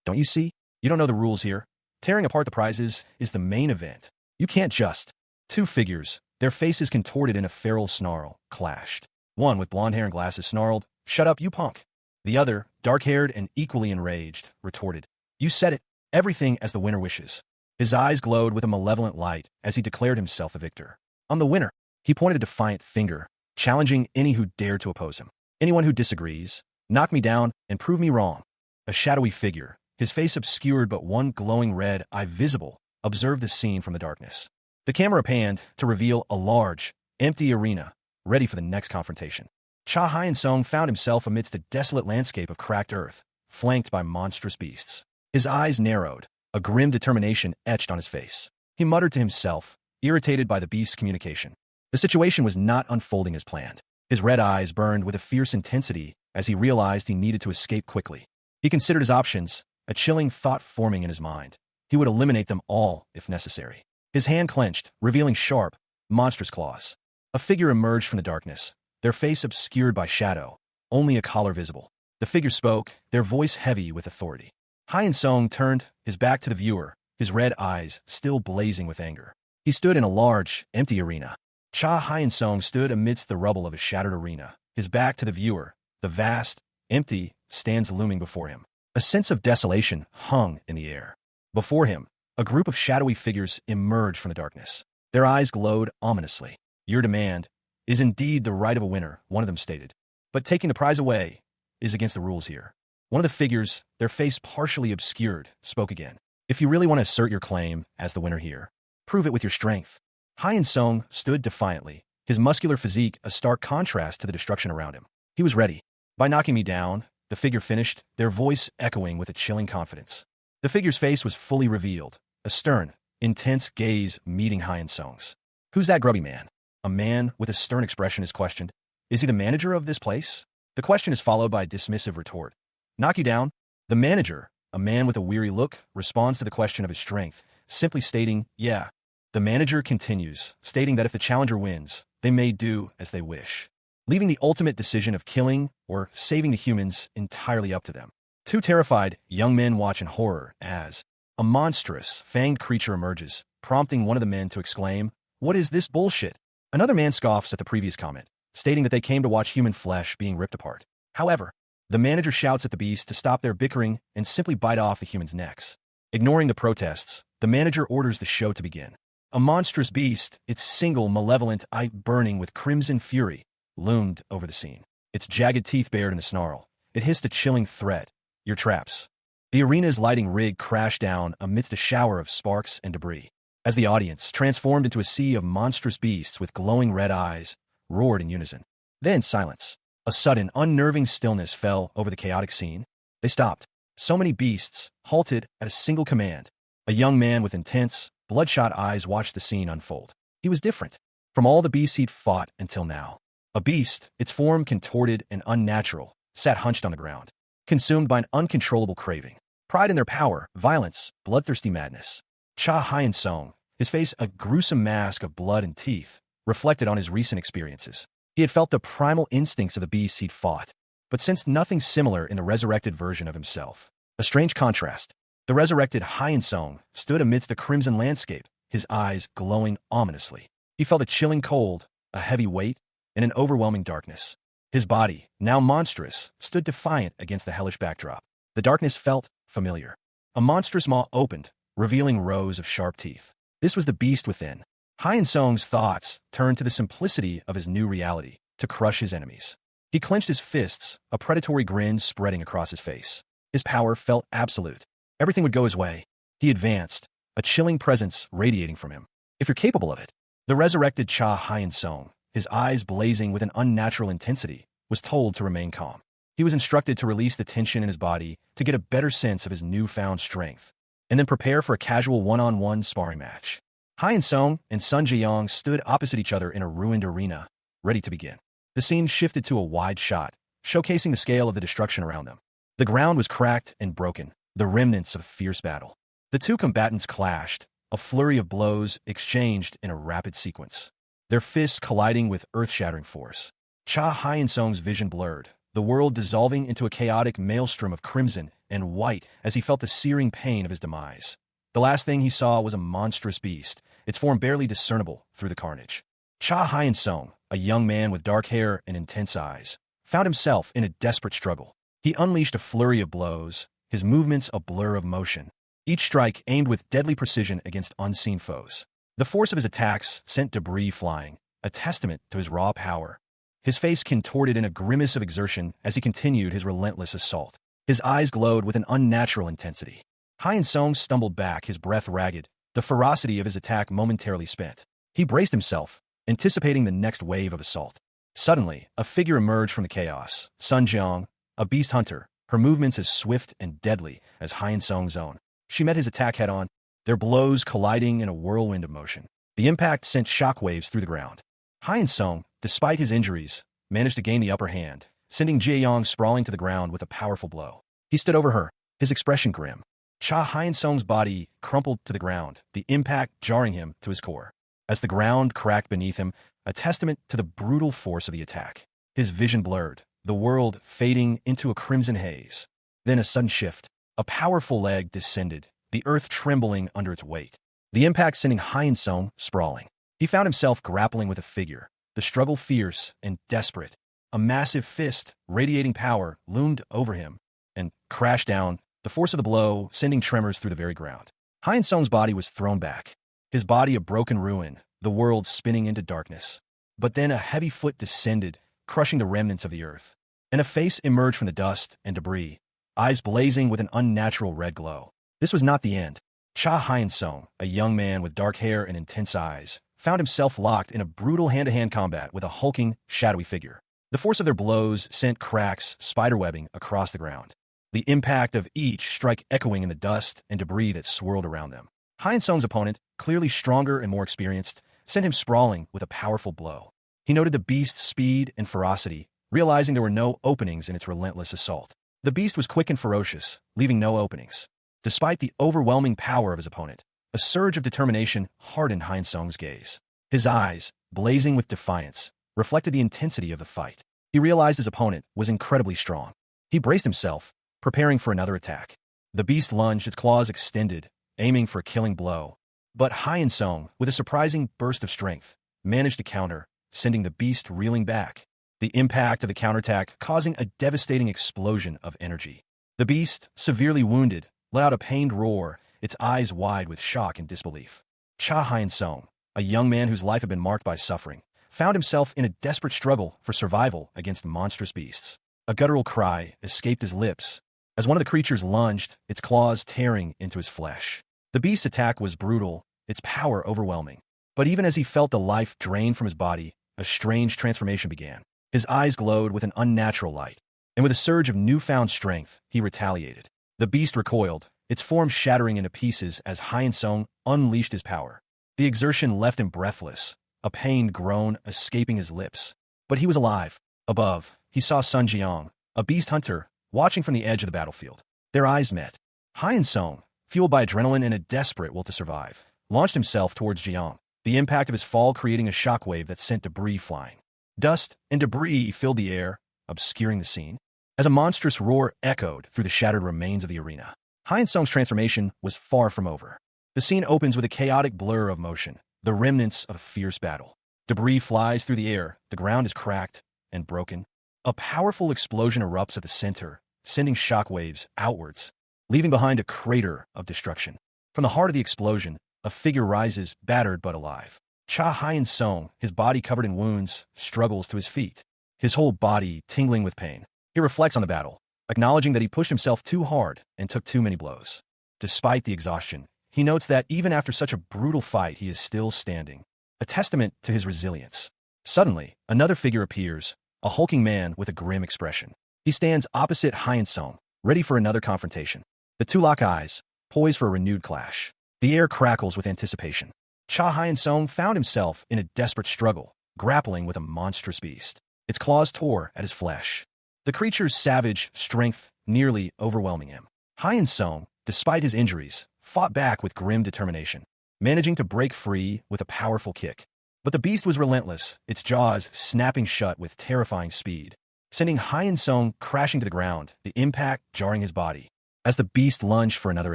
don't you see? You don't know the rules here. Tearing apart the prizes is the main event. You can't just." 2 figures, their faces contorted in a feral snarl, clashed. One with blonde hair and glasses snarled, "Shut up, you punk." The other, dark-haired and equally enraged, retorted, "You said it, everything as the winner wishes." His eyes glowed with a malevolent light as he declared himself the victor. "I'm the winner." He pointed a defiant finger, challenging any who dared to oppose him. "Anyone who disagrees, knock me down and prove me wrong." A shadowy figure, his face obscured but one glowing red eye visible, observed the scene from the darkness. The camera panned to reveal a large, empty arena, ready for the next confrontation. Cha Hyun-sung found himself amidst a desolate landscape of cracked earth, flanked by monstrous beasts. His eyes narrowed, a grim determination etched on his face. He muttered to himself, irritated by the beast's communication. The situation was not unfolding as planned. His red eyes burned with a fierce intensity as he realized he needed to escape quickly. He considered his options, a chilling thought forming in his mind. He would eliminate them all if necessary. His hand clenched, revealing sharp, monstrous claws. A figure emerged from the darkness, their face obscured by shadow, only a collar visible. The figure spoke, their voice heavy with authority. Hyun-sung turned, his back to the viewer, his red eyes still blazing with anger. He stood in a large, empty arena. Cha Hyun-sung stood amidst the rubble of a shattered arena, his back to the viewer, the vast, empty stands looming before him. A sense of desolation hung in the air. Before him, a group of shadowy figures emerged from the darkness. Their eyes glowed ominously. "Your demand is indeed the right of a winner," one of them stated. "But taking the prize away is against the rules here." One of the figures, their face partially obscured, spoke again. "If you really want to assert your claim as the winner here, prove it with your strength." Hyun-sung stood defiantly, his muscular physique a stark contrast to the destruction around him. He was ready. "By knocking me down," the figure finished, their voice echoing with a chilling confidence. The figure's face was fully revealed, a stern, intense gaze meeting Hyun-sung's. "Who's that grubby man?" A man with a stern expression is questioned. "Is he the manager of this place?" The question is followed by a dismissive retort. "Knock you down?" The manager, a man with a weary look, responds to the question of his strength, simply stating, "Yeah." The manager continues, stating that if the challenger wins, they may do as they wish, leaving the ultimate decision of killing or saving the humans entirely up to them. 2 terrified young men watch in horror as a monstrous, fanged creature emerges, prompting one of the men to exclaim, "What is this bullshit?" Another man scoffs at the previous comment, stating that they came to watch human flesh being ripped apart. However, the manager shouts at the beast to stop their bickering and simply bite off the humans' necks. Ignoring the protests, the manager orders the show to begin. A monstrous beast, its single malevolent eye burning with crimson fury, loomed over the scene. Its jagged teeth bared in a snarl. It hissed a chilling threat. Your traps. The arena's lighting rig crashed down amidst a shower of sparks and debris. As the audience, transformed into a sea of monstrous beasts with glowing red eyes, roared in unison. Then silence. A sudden, unnerving stillness fell over the chaotic scene. They stopped. So many beasts, halted at a single command. A young man with intense, bloodshot eyes watched the scene unfold. He was different from all the beasts he'd fought until now. A beast, its form contorted and unnatural, sat hunched on the ground, consumed by an uncontrollable craving. Pride in their power, violence, bloodthirsty madness. Cha Hyun-sung, his face a gruesome mask of blood and teeth, reflected on his recent experiences. He had felt the primal instincts of the beasts he'd fought, but sensed nothing similar in the resurrected version of himself. A strange contrast. The resurrected Hyun-sung stood amidst the crimson landscape, his eyes glowing ominously. He felt a chilling cold, a heavy weight, and an overwhelming darkness. His body, now monstrous, stood defiant against the hellish backdrop. The darkness felt familiar. A monstrous maw opened, revealing rows of sharp teeth. This was the beast within. Hyun-sung's thoughts turned to the simplicity of his new reality, to crush his enemies. He clenched his fists, a predatory grin spreading across his face. His power felt absolute. Everything would go his way. He advanced, a chilling presence radiating from him. If you're capable of it. The resurrected Cha Hyun-sung, his eyes blazing with an unnatural intensity, was told to remain calm. He was instructed to release the tension in his body to get a better sense of his newfound strength, and then prepare for a casual one-on-one sparring match. Hyun-sung and Sun Jae-yong stood opposite each other in a ruined arena, ready to begin. The scene shifted to a wide shot, showcasing the scale of the destruction around them. The ground was cracked and broken, the remnants of a fierce battle. The two combatants clashed, a flurry of blows exchanged in a rapid sequence, their fists colliding with earth-shattering force. Cha Hyun-sung's vision blurred, the world dissolving into a chaotic maelstrom of crimson and white as he felt the searing pain of his demise. The last thing he saw was a monstrous beast, its form barely discernible through the carnage. Cha Hyun-sung, a young man with dark hair and intense eyes, found himself in a desperate struggle. He unleashed a flurry of blows, his movements a blur of motion, each strike aimed with deadly precision against unseen foes. The force of his attacks sent debris flying, a testament to his raw power. His face contorted in a grimace of exertion as he continued his relentless assault. His eyes glowed with an unnatural intensity. Hyun-sung stumbled back, his breath ragged, the ferocity of his attack momentarily spent. He braced himself, anticipating the next wave of assault. Suddenly, a figure emerged from the chaos. Sun Jae-yong, a beast hunter, her movements as swift and deadly as Hyun-sung's own. She met his attack head-on, their blows colliding in a whirlwind of motion. The impact sent shockwaves through the ground. Hyun-sung, despite his injuries, managed to gain the upper hand, sending Jae-yong sprawling to the ground with a powerful blow. He stood over her, his expression grim. Cha Hyun-sung's body crumpled to the ground, the impact jarring him to his core. As the ground cracked beneath him, a testament to the brutal force of the attack. His vision blurred, the world fading into a crimson haze. Then a sudden shift. A powerful leg descended, the earth trembling under its weight. The impact sending Hyun-sung sprawling. He found himself grappling with a figure, the struggle fierce and desperate. A massive fist, radiating power, loomed over him and crashed down, the force of the blow sending tremors through the very ground. Hyun-sung's body was thrown back, his body a broken ruin, the world spinning into darkness. But then a heavy foot descended, crushing the remnants of the earth, and a face emerged from the dust and debris, eyes blazing with an unnatural red glow. This was not the end. Cha Hyun-sung, a young man with dark hair and intense eyes, found himself locked in a brutal hand-to-hand combat with a hulking, shadowy figure. The force of their blows sent cracks spiderwebbing across the ground, the impact of each strike echoing in the dust and debris that swirled around them. Hyun-sung's opponent, clearly stronger and more experienced, sent him sprawling with a powerful blow. He noted the beast's speed and ferocity, realizing there were no openings in its relentless assault. The beast was quick and ferocious, leaving no openings. Despite the overwhelming power of his opponent, a surge of determination hardened Hyun-sung's gaze. His eyes, blazing with defiance, reflected the intensity of the fight. He realized his opponent was incredibly strong. He braced himself, preparing for another attack. The beast lunged, its claws extended, aiming for a killing blow. But Hyun-sung, with a surprising burst of strength, managed to counter, sending the beast reeling back. The impact of the counterattack causing a devastating explosion of energy. The beast, severely wounded, let out a pained roar, its eyes wide with shock and disbelief. Cha Hyun-sung, a young man whose life had been marked by suffering, found himself in a desperate struggle for survival against monstrous beasts. A guttural cry escaped his lips as one of the creatures lunged, its claws tearing into his flesh. The beast's attack was brutal, its power overwhelming. But even as he felt the life drain from his body, a strange transformation began. His eyes glowed with an unnatural light, and with a surge of newfound strength, he retaliated. The beast recoiled, its form shattering into pieces as Hyun-sung unleashed his power. The exertion left him breathless, a pained groan escaping his lips. But he was alive. Above, he saw Sun Jiang, a beast hunter, watching from the edge of the battlefield. Their eyes met. Hyun-sung, fueled by adrenaline and a desperate will to survive, launched himself towards Jiang, the impact of his fall creating a shockwave that sent debris flying. Dust and debris filled the air, obscuring the scene, as a monstrous roar echoed through the shattered remains of the arena. Hyun-sung's transformation was far from over. The scene opens with a chaotic blur of motion, the remnants of a fierce battle. Debris flies through the air, the ground is cracked and broken. A powerful explosion erupts at the center, sending shockwaves outwards, leaving behind a crater of destruction. From the heart of the explosion, a figure rises, battered but alive. Cha Hyun-sung, his body covered in wounds, struggles to his feet, his whole body tingling with pain. He reflects on the battle, acknowledging that he pushed himself too hard and took too many blows. Despite the exhaustion, he notes that even after such a brutal fight, he is still standing, a testament to his resilience. Suddenly, another figure appears, a hulking man with a grim expression. He stands opposite Hyun-sung, ready for another confrontation. The two lock eyes, poised for a renewed clash. The air crackles with anticipation. Cha Hyun-sung found himself in a desperate struggle, grappling with a monstrous beast. Its claws tore at his flesh, the creature's savage strength nearly overwhelming him. Hyun-sung, despite his injuries, fought back with grim determination, managing to break free with a powerful kick. But the beast was relentless, its jaws snapping shut with terrifying speed, sending Hyun-sung crashing to the ground, the impact jarring his body. As the beast lunged for another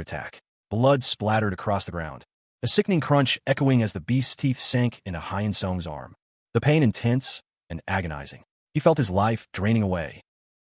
attack, blood splattered across the ground, a sickening crunch echoing as the beast's teeth sank into Hyun-sung's arm. The pain intense and agonizing. He felt his life draining away.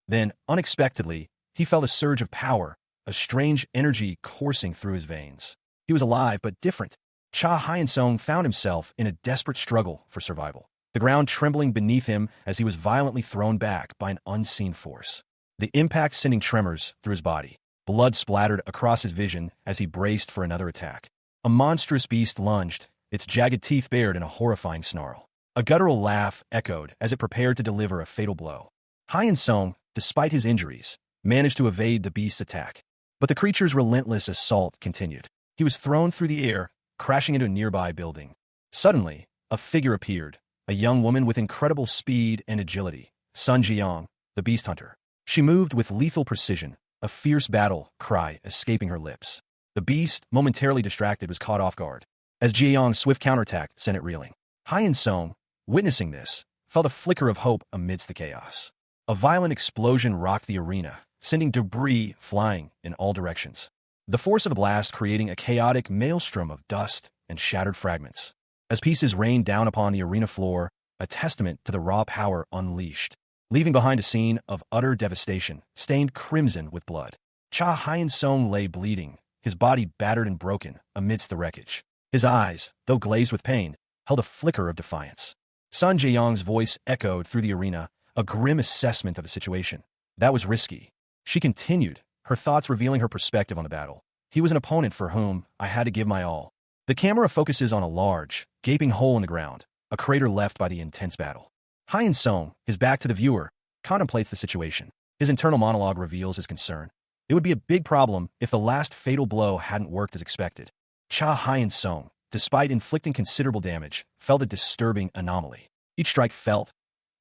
Then, unexpectedly, he felt a surge of power, a strange energy coursing through his veins. He was alive but different. Cha Hyun-sung found himself in a desperate struggle for survival, the ground trembling beneath him as he was violently thrown back by an unseen force. The impact sending tremors through his body. Blood splattered across his vision as he braced for another attack. A monstrous beast lunged, its jagged teeth bared in a horrifying snarl. A guttural laugh echoed as it prepared to deliver a fatal blow. Hyun-sung, despite his injuries, managed to evade the beast's attack. But the creature's relentless assault continued. He was thrown through the air, crashing into a nearby building. Suddenly, a figure appeared, a young woman with incredible speed and agility, Sun Jiang, the beast hunter. She moved with lethal precision, a fierce battle cry escaping her lips. The beast, momentarily distracted, was caught off guard, as Jiang's swift counterattack sent it reeling. Hyun-sung, witnessing this, felt a flicker of hope amidst the chaos. A violent explosion rocked the arena, sending debris flying in all directions. The force of the blast creating a chaotic maelstrom of dust and shattered fragments. As pieces rained down upon the arena floor, a testament to the raw power unleashed, leaving behind a scene of utter devastation, stained crimson with blood. Cha Hyun-sung lay bleeding, his body battered and broken amidst the wreckage. His eyes, though glazed with pain, held a flicker of defiance. Sun Jiang's voice echoed through the arena, a grim assessment of the situation. That was risky. She continued, her thoughts revealing her perspective on the battle. He was an opponent for whom I had to give my all. The camera focuses on a large, gaping hole in the ground, a crater left by the intense battle. Hyun-sung, his back to the viewer, contemplates the situation. His internal monologue reveals his concern. It would be a big problem if the last fatal blow hadn't worked as expected. Cha Hyun-sung, despite inflicting considerable damage, felt a disturbing anomaly. Each strike felt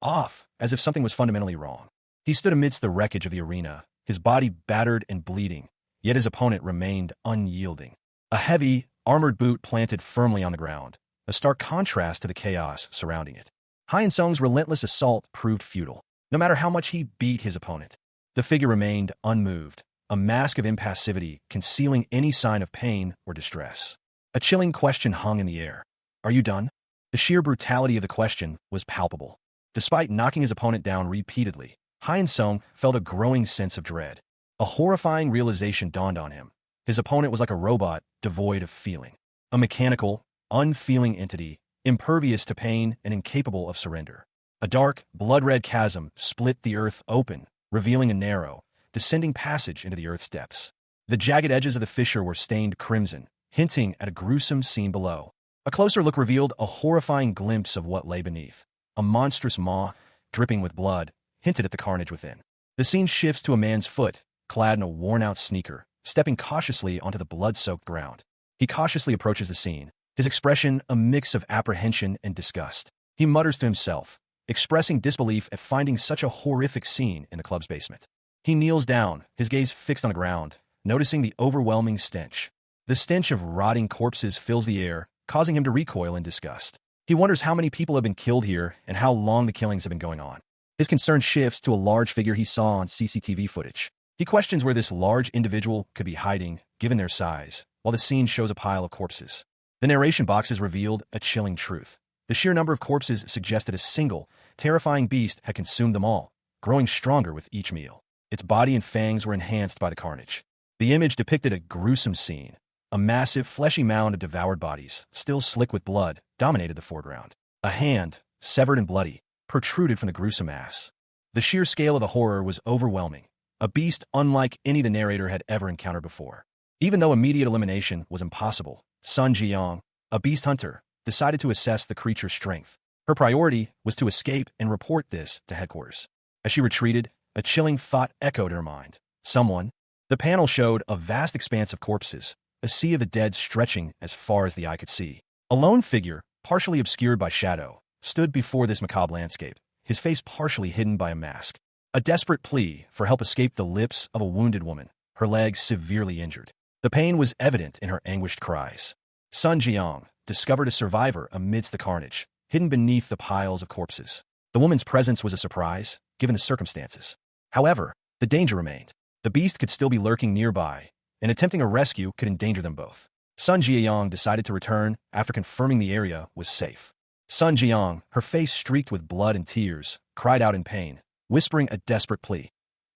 off, as if something was fundamentally wrong. He stood amidst the wreckage of the arena, his body battered and bleeding, yet his opponent remained unyielding. A heavy, armored boot planted firmly on the ground, a stark contrast to the chaos surrounding it. Hyun-sung's relentless assault proved futile. No matter how much he beat his opponent, the figure remained unmoved, a mask of impassivity concealing any sign of pain or distress. A chilling question hung in the air. Are you done? The sheer brutality of the question was palpable. Despite knocking his opponent down repeatedly, Hyun-sung felt a growing sense of dread. A horrifying realization dawned on him. His opponent was like a robot devoid of feeling. A mechanical, unfeeling entity, impervious to pain and incapable of surrender. A dark, blood-red chasm split the earth open, revealing a narrow, descending passage into the earth's depths. The jagged edges of the fissure were stained crimson, hinting at a gruesome scene below. A closer look revealed a horrifying glimpse of what lay beneath. A monstrous maw, dripping with blood, hinted at the carnage within. The scene shifts to a man's foot, clad in a worn-out sneaker, stepping cautiously onto the blood-soaked ground. He cautiously approaches the scene, his expression a mix of apprehension and disgust. He mutters to himself, expressing disbelief at finding such a horrific scene in the club's basement. He kneels down, his gaze fixed on the ground, noticing the overwhelming stench. The stench of rotting corpses fills the air, causing him to recoil in disgust. He wonders how many people have been killed here and how long the killings have been going on. His concern shifts to a large figure he saw on CCTV footage. He questions where this large individual could be hiding, given their size, while the scene shows a pile of corpses. The narration boxes revealed a chilling truth. The sheer number of corpses suggested a single, terrifying beast had consumed them all, growing stronger with each meal. Its body and fangs were enhanced by the carnage. The image depicted a gruesome scene. A massive, fleshy mound of devoured bodies, still slick with blood, dominated the foreground. A hand, severed and bloody, protruded from the gruesome mass. The sheer scale of the horror was overwhelming, a beast unlike any the narrator had ever encountered before. Even though immediate elimination was impossible, Sun Jiang, a beast hunter, decided to assess the creature's strength. Her priority was to escape and report this to headquarters. As she retreated, a chilling thought echoed in her mind. Someone. The panel showed a vast expanse of corpses, a sea of the dead stretching as far as the eye could see. A lone figure, partially obscured by shadow, stood before this macabre landscape, his face partially hidden by a mask. A desperate plea for help escaped the lips of a wounded woman, her legs severely injured. The pain was evident in her anguished cries. Sun Jiang discovered a survivor amidst the carnage, hidden beneath the piles of corpses. The woman's presence was a surprise, given the circumstances. However, the danger remained. The beast could still be lurking nearby, and attempting a rescue could endanger them both. Sun Jiang decided to return after confirming the area was safe. Sun Jiang, her face streaked with blood and tears, cried out in pain, whispering a desperate plea.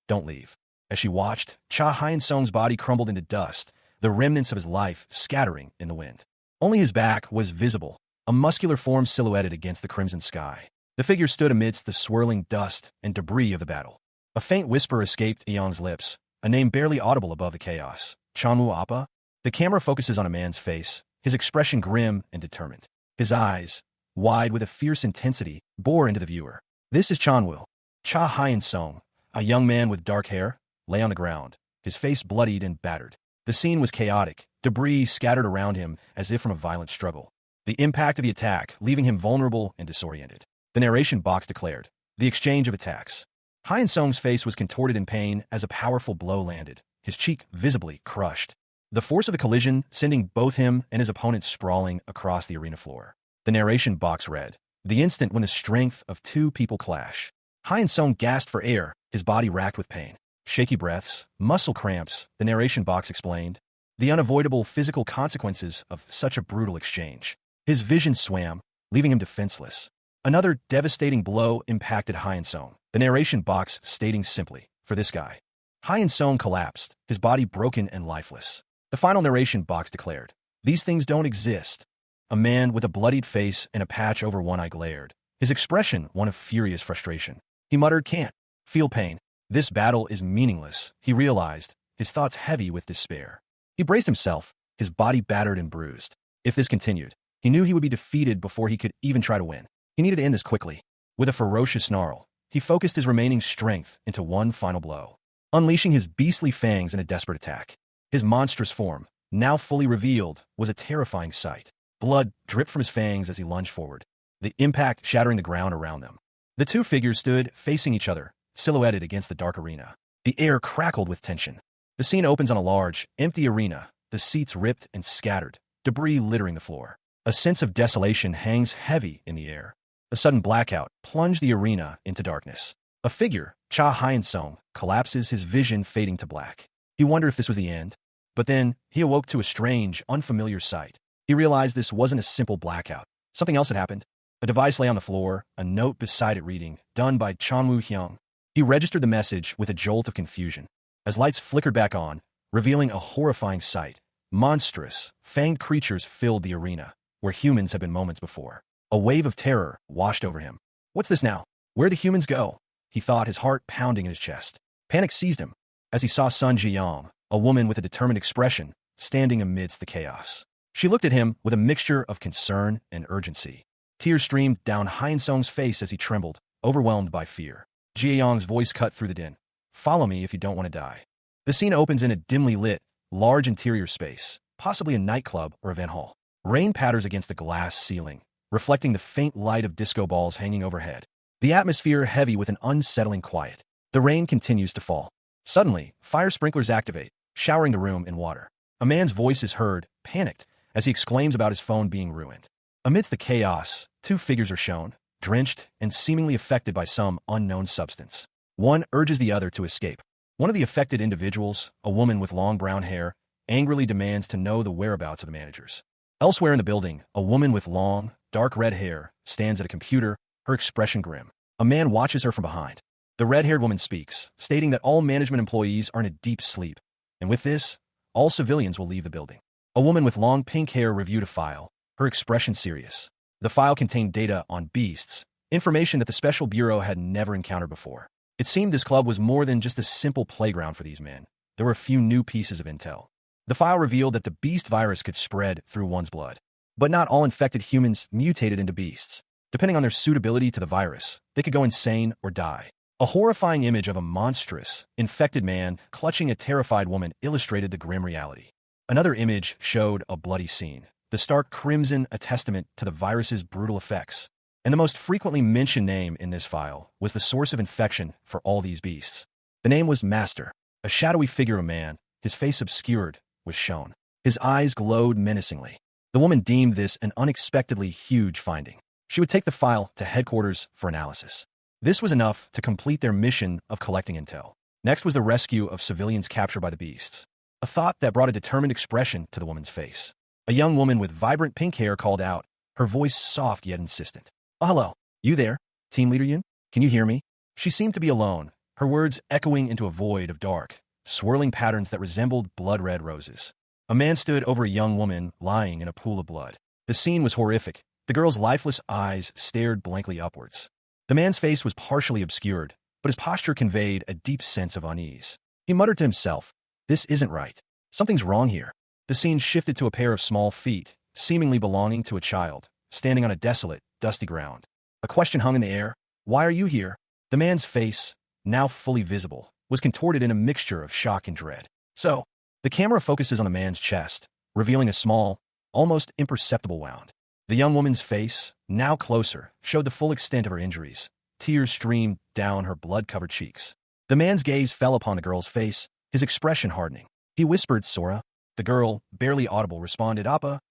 "Don't leave." As she watched, Cha Hyun-sung's body crumbled into dust, the remnants of his life scattering in the wind. Only his back was visible, a muscular form silhouetted against the crimson sky. The figure stood amidst the swirling dust and debris of the battle. A faint whisper escaped Yang's lips, a name barely audible above the chaos. Chanwoo Appa? The camera focuses on a man's face, his expression grim and determined. His eyes, wide with a fierce intensity, bore into the viewer. This is Chanwoo. Cha Hyun-sung, a young man with dark hair, lay on the ground, his face bloodied and battered. The scene was chaotic, debris scattered around him as if from a violent struggle. The impact of the attack leaving him vulnerable and disoriented. The narration box declared, the exchange of attacks. Hyun-sung's face was contorted in pain as a powerful blow landed, his cheek visibly crushed. The force of the collision sending both him and his opponent sprawling across the arena floor. The narration box read, the instant when the strength of two people clash. Hyun-sung gasped for air, his body racked with pain. Shaky breaths, muscle cramps, the narration box explained. The unavoidable physical consequences of such a brutal exchange. His vision swam, leaving him defenseless. Another devastating blow impacted Hyun-sung, the narration box stating simply, for this guy. Hyun-sung collapsed, his body broken and lifeless. The final narration box declared, these things don't exist. A man with a bloodied face and a patch over one eye glared, his expression one of furious frustration. He muttered, can't feel pain. This battle is meaningless, he realized, his thoughts heavy with despair. He braced himself, his body battered and bruised. If this continued, he knew he would be defeated before he could even try to win. He needed to end this quickly. With a ferocious snarl, he focused his remaining strength into one final blow, unleashing his beastly fangs in a desperate attack. His monstrous form, now fully revealed, was a terrifying sight. Blood dripped from his fangs as he lunged forward, the impact shattering the ground around them. The two figures stood facing each other, silhouetted against the dark arena. The air crackled with tension. The scene opens on a large, empty arena, the seats ripped and scattered, debris littering the floor. A sense of desolation hangs heavy in the air. A sudden blackout plunged the arena into darkness. A figure, Cha Hyun-sung, collapses, his vision fading to black. He wondered if this was the end. But then, he awoke to a strange, unfamiliar sight. He realized this wasn't a simple blackout. Something else had happened. A device lay on the floor, a note beside it reading, done by Chanwoo Hyung. He registered the message with a jolt of confusion. As lights flickered back on, revealing a horrifying sight, monstrous, fanged creatures filled the arena, where humans had been moments before. A wave of terror washed over him. What's this now? Where'd the humans go? He thought, his heart pounding in his chest. Panic seized him as he saw Sun Jiyong, a woman with a determined expression, standing amidst the chaos. She looked at him with a mixture of concern and urgency. Tears streamed down Hyein-sung's face as he trembled, overwhelmed by fear. Jiyong's voice cut through the din. Follow me if you don't want to die. The scene opens in a dimly lit, large interior space, possibly a nightclub or event hall. Rain patters against the glass ceiling, reflecting the faint light of disco balls hanging overhead. The atmosphere heavy with an unsettling quiet. The rain continues to fall. Suddenly, fire sprinklers activate, showering the room in water. A man's voice is heard, panicked, as he exclaims about his phone being ruined. Amidst the chaos, two figures are shown, drenched and seemingly affected by some unknown substance. One urges the other to escape. One of the affected individuals, a woman with long brown hair, angrily demands to know the whereabouts of the managers. Elsewhere in the building, a woman with long, dark red hair stands at a computer, her expression grim. A man watches her from behind. The red-haired woman speaks, stating that all management employees are in a deep sleep, and with this, all civilians will leave the building. A woman with long pink hair reviewed a file, her expression serious. The file contained data on beasts, information that the Special Bureau had never encountered before. It seemed this club was more than just a simple playground for these men. There were a few new pieces of intel. The file revealed that the beast virus could spread through one's blood. But not all infected humans mutated into beasts. Depending on their suitability to the virus, they could go insane or die. A horrifying image of a monstrous, infected man clutching a terrified woman illustrated the grim reality. Another image showed a bloody scene, the stark crimson a testament to the virus's brutal effects. And the most frequently mentioned name in this file was the source of infection for all these beasts. The name was Master. A shadowy figure of a man, his face obscured, was shown. His eyes glowed menacingly. The woman deemed this an unexpectedly huge finding. She would take the file to headquarters for analysis. This was enough to complete their mission of collecting intel. Next was the rescue of civilians captured by the beasts. A thought that brought a determined expression to the woman's face. A young woman with vibrant pink hair called out, her voice soft yet insistent. "Oh, hello. You there? Team Leader Yun? Can you hear me?" She seemed to be alone, her words echoing into a void of dark, swirling patterns that resembled blood-red roses. A man stood over a young woman lying in a pool of blood. The scene was horrific. The girl's lifeless eyes stared blankly upwards. The man's face was partially obscured, but his posture conveyed a deep sense of unease. He muttered to himself, "This isn't right. Something's wrong here." The scene shifted to a pair of small feet, seemingly belonging to a child, standing on a desolate, dusty ground. A question hung in the air. "Why are you here?" The man's face, now fully visible, was contorted in a mixture of shock and dread. So, the camera focuses on the man's chest, revealing a small, almost imperceptible wound. The young woman's face, now closer, showed the full extent of her injuries. Tears streamed down her blood-covered cheeks. The man's gaze fell upon the girl's face, his expression hardening. He whispered, "Sora." The girl, barely audible, responded, "Appa."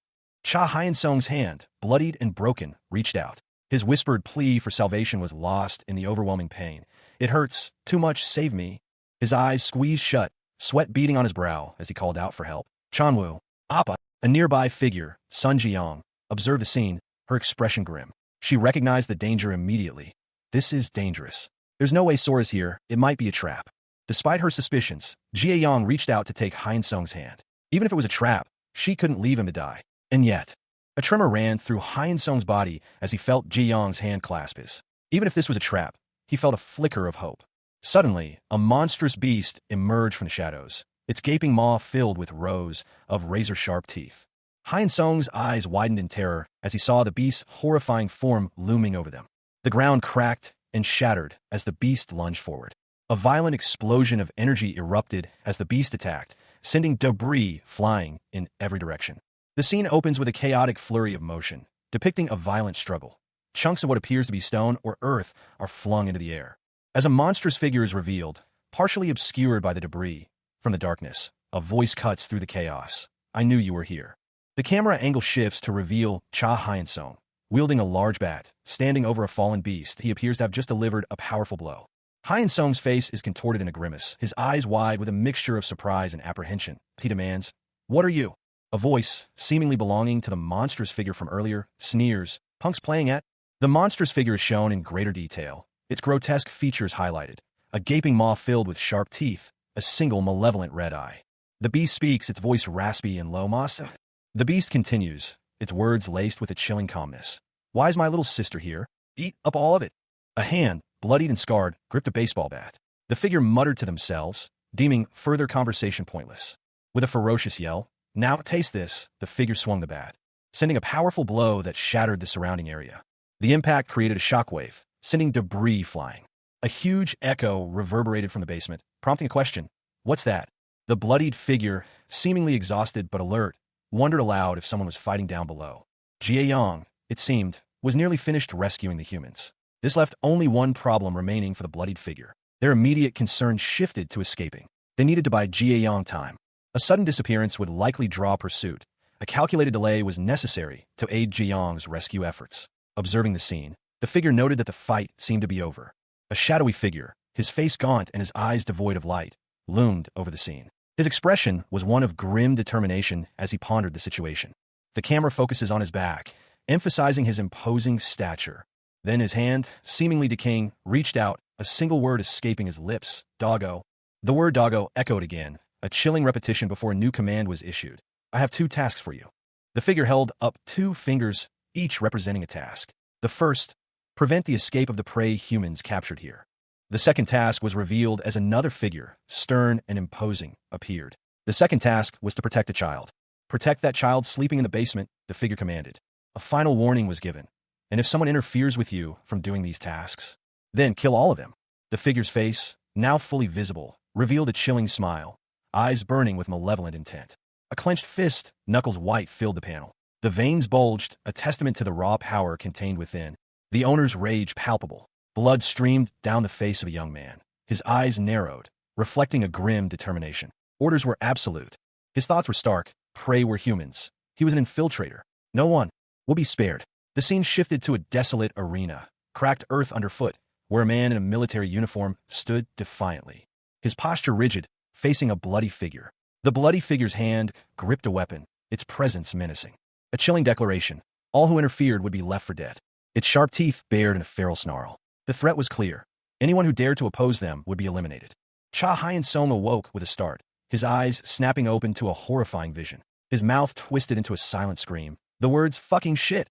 Cha Hyein-sung's hand, bloodied and broken, reached out. His whispered plea for salvation was lost in the overwhelming pain. "It hurts. Too much. Save me." His eyes squeezed shut, sweat beading on his brow as he called out for help. Chanwoo, Appa, a nearby figure, Sun Jiyong, observed the scene, her expression grim. She recognized the danger immediately. "This is dangerous. There's no way Sora's here. It might be a trap." Despite her suspicions, Jia Yang reached out to take Hyein-sung's hand. Even if it was a trap, she couldn't leave him to die. And yet, a tremor ran through Hyein-sung's body as he felt Ji Yang's hand clasp his. Even if this was a trap, he felt a flicker of hope. Suddenly, a monstrous beast emerged from the shadows, its gaping maw filled with rows of razor-sharp teeth. Hyein-sung's eyes widened in terror as he saw the beast's horrifying form looming over them. The ground cracked and shattered as the beast lunged forward. A violent explosion of energy erupted as the beast attacked, sending debris flying in every direction. The scene opens with a chaotic flurry of motion, depicting a violent struggle. Chunks of what appears to be stone or earth are flung into the air. As a monstrous figure is revealed, partially obscured by the debris, from the darkness, a voice cuts through the chaos. "I knew you were here." The camera angle shifts to reveal Cha Hyein-sung, wielding a large bat, standing over a fallen beast. He appears to have just delivered a powerful blow. Hyein-sung's face is contorted in a grimace, his eyes wide with a mixture of surprise and apprehension. He demands, "What are you?" A voice, seemingly belonging to the monstrous figure from earlier, sneers, "Punk's playing at?" The monstrous figure is shown in greater detail, its grotesque features highlighted, a gaping maw filled with sharp teeth, a single malevolent red eye. The beast speaks, its voice raspy and low. "Masa." The beast continues, its words laced with a chilling calmness. Why is my little sister here? Eat up all of it. A hand, bloodied and scarred, gripped a baseball bat. The figure muttered to themselves, deeming further conversation pointless. With a ferocious yell, "Now taste this," the figure swung the bat, sending a powerful blow that shattered the surrounding area. The impact created a shockwave, sending debris flying. A huge echo reverberated from the basement, prompting a question. What's that? The bloodied figure, seemingly exhausted but alert, wondered aloud if someone was fighting down below. Jie Yang, it seemed, was nearly finished rescuing the humans. This left only one problem remaining for the bloodied figure. Their immediate concern shifted to escaping. They needed to buy Jie Yang time. A sudden disappearance would likely draw pursuit. A calculated delay was necessary to aid Jie Yang's rescue efforts. Observing the scene, the figure noted that the fight seemed to be over. A shadowy figure, his face gaunt and his eyes devoid of light, loomed over the scene. His expression was one of grim determination as he pondered the situation. The camera focuses on his back, emphasizing his imposing stature. Then his hand, seemingly decaying, reached out, a single word escaping his lips. Doggo. The word doggo echoed again, a chilling repetition before a new command was issued. I have 2 tasks for you. The figure held up 2 fingers, each representing a task. The first, prevent the escape of the prey humans captured here. The second task was revealed as another figure, stern and imposing, appeared. The second task was to protect a child. Protect that child sleeping in the basement, the figure commanded. A final warning was given. And if someone interferes with you from doing these tasks, then kill all of them. The figure's face, now fully visible, revealed a chilling smile, eyes burning with malevolent intent. A clenched fist, knuckles white, filled the panel. The veins bulged, a testament to the raw power contained within. The owner's rage palpable. Blood streamed down the face of a young man. His eyes narrowed, reflecting a grim determination. Orders were absolute. His thoughts were stark. Prey were humans. He was an infiltrator. No one will be spared. The scene shifted to a desolate arena, cracked earth underfoot, where a man in a military uniform stood defiantly. His posture rigid, facing a bloody figure. The bloody figure's hand gripped a weapon, its presence menacing. A chilling declaration. All who interfered would be left for dead. Its sharp teeth bared in a feral snarl. The threat was clear. Anyone who dared to oppose them would be eliminated. Cha Hyun-sung awoke with a start, his eyes snapping open to a horrifying vision. His mouth twisted into a silent scream, the words "fucking shit"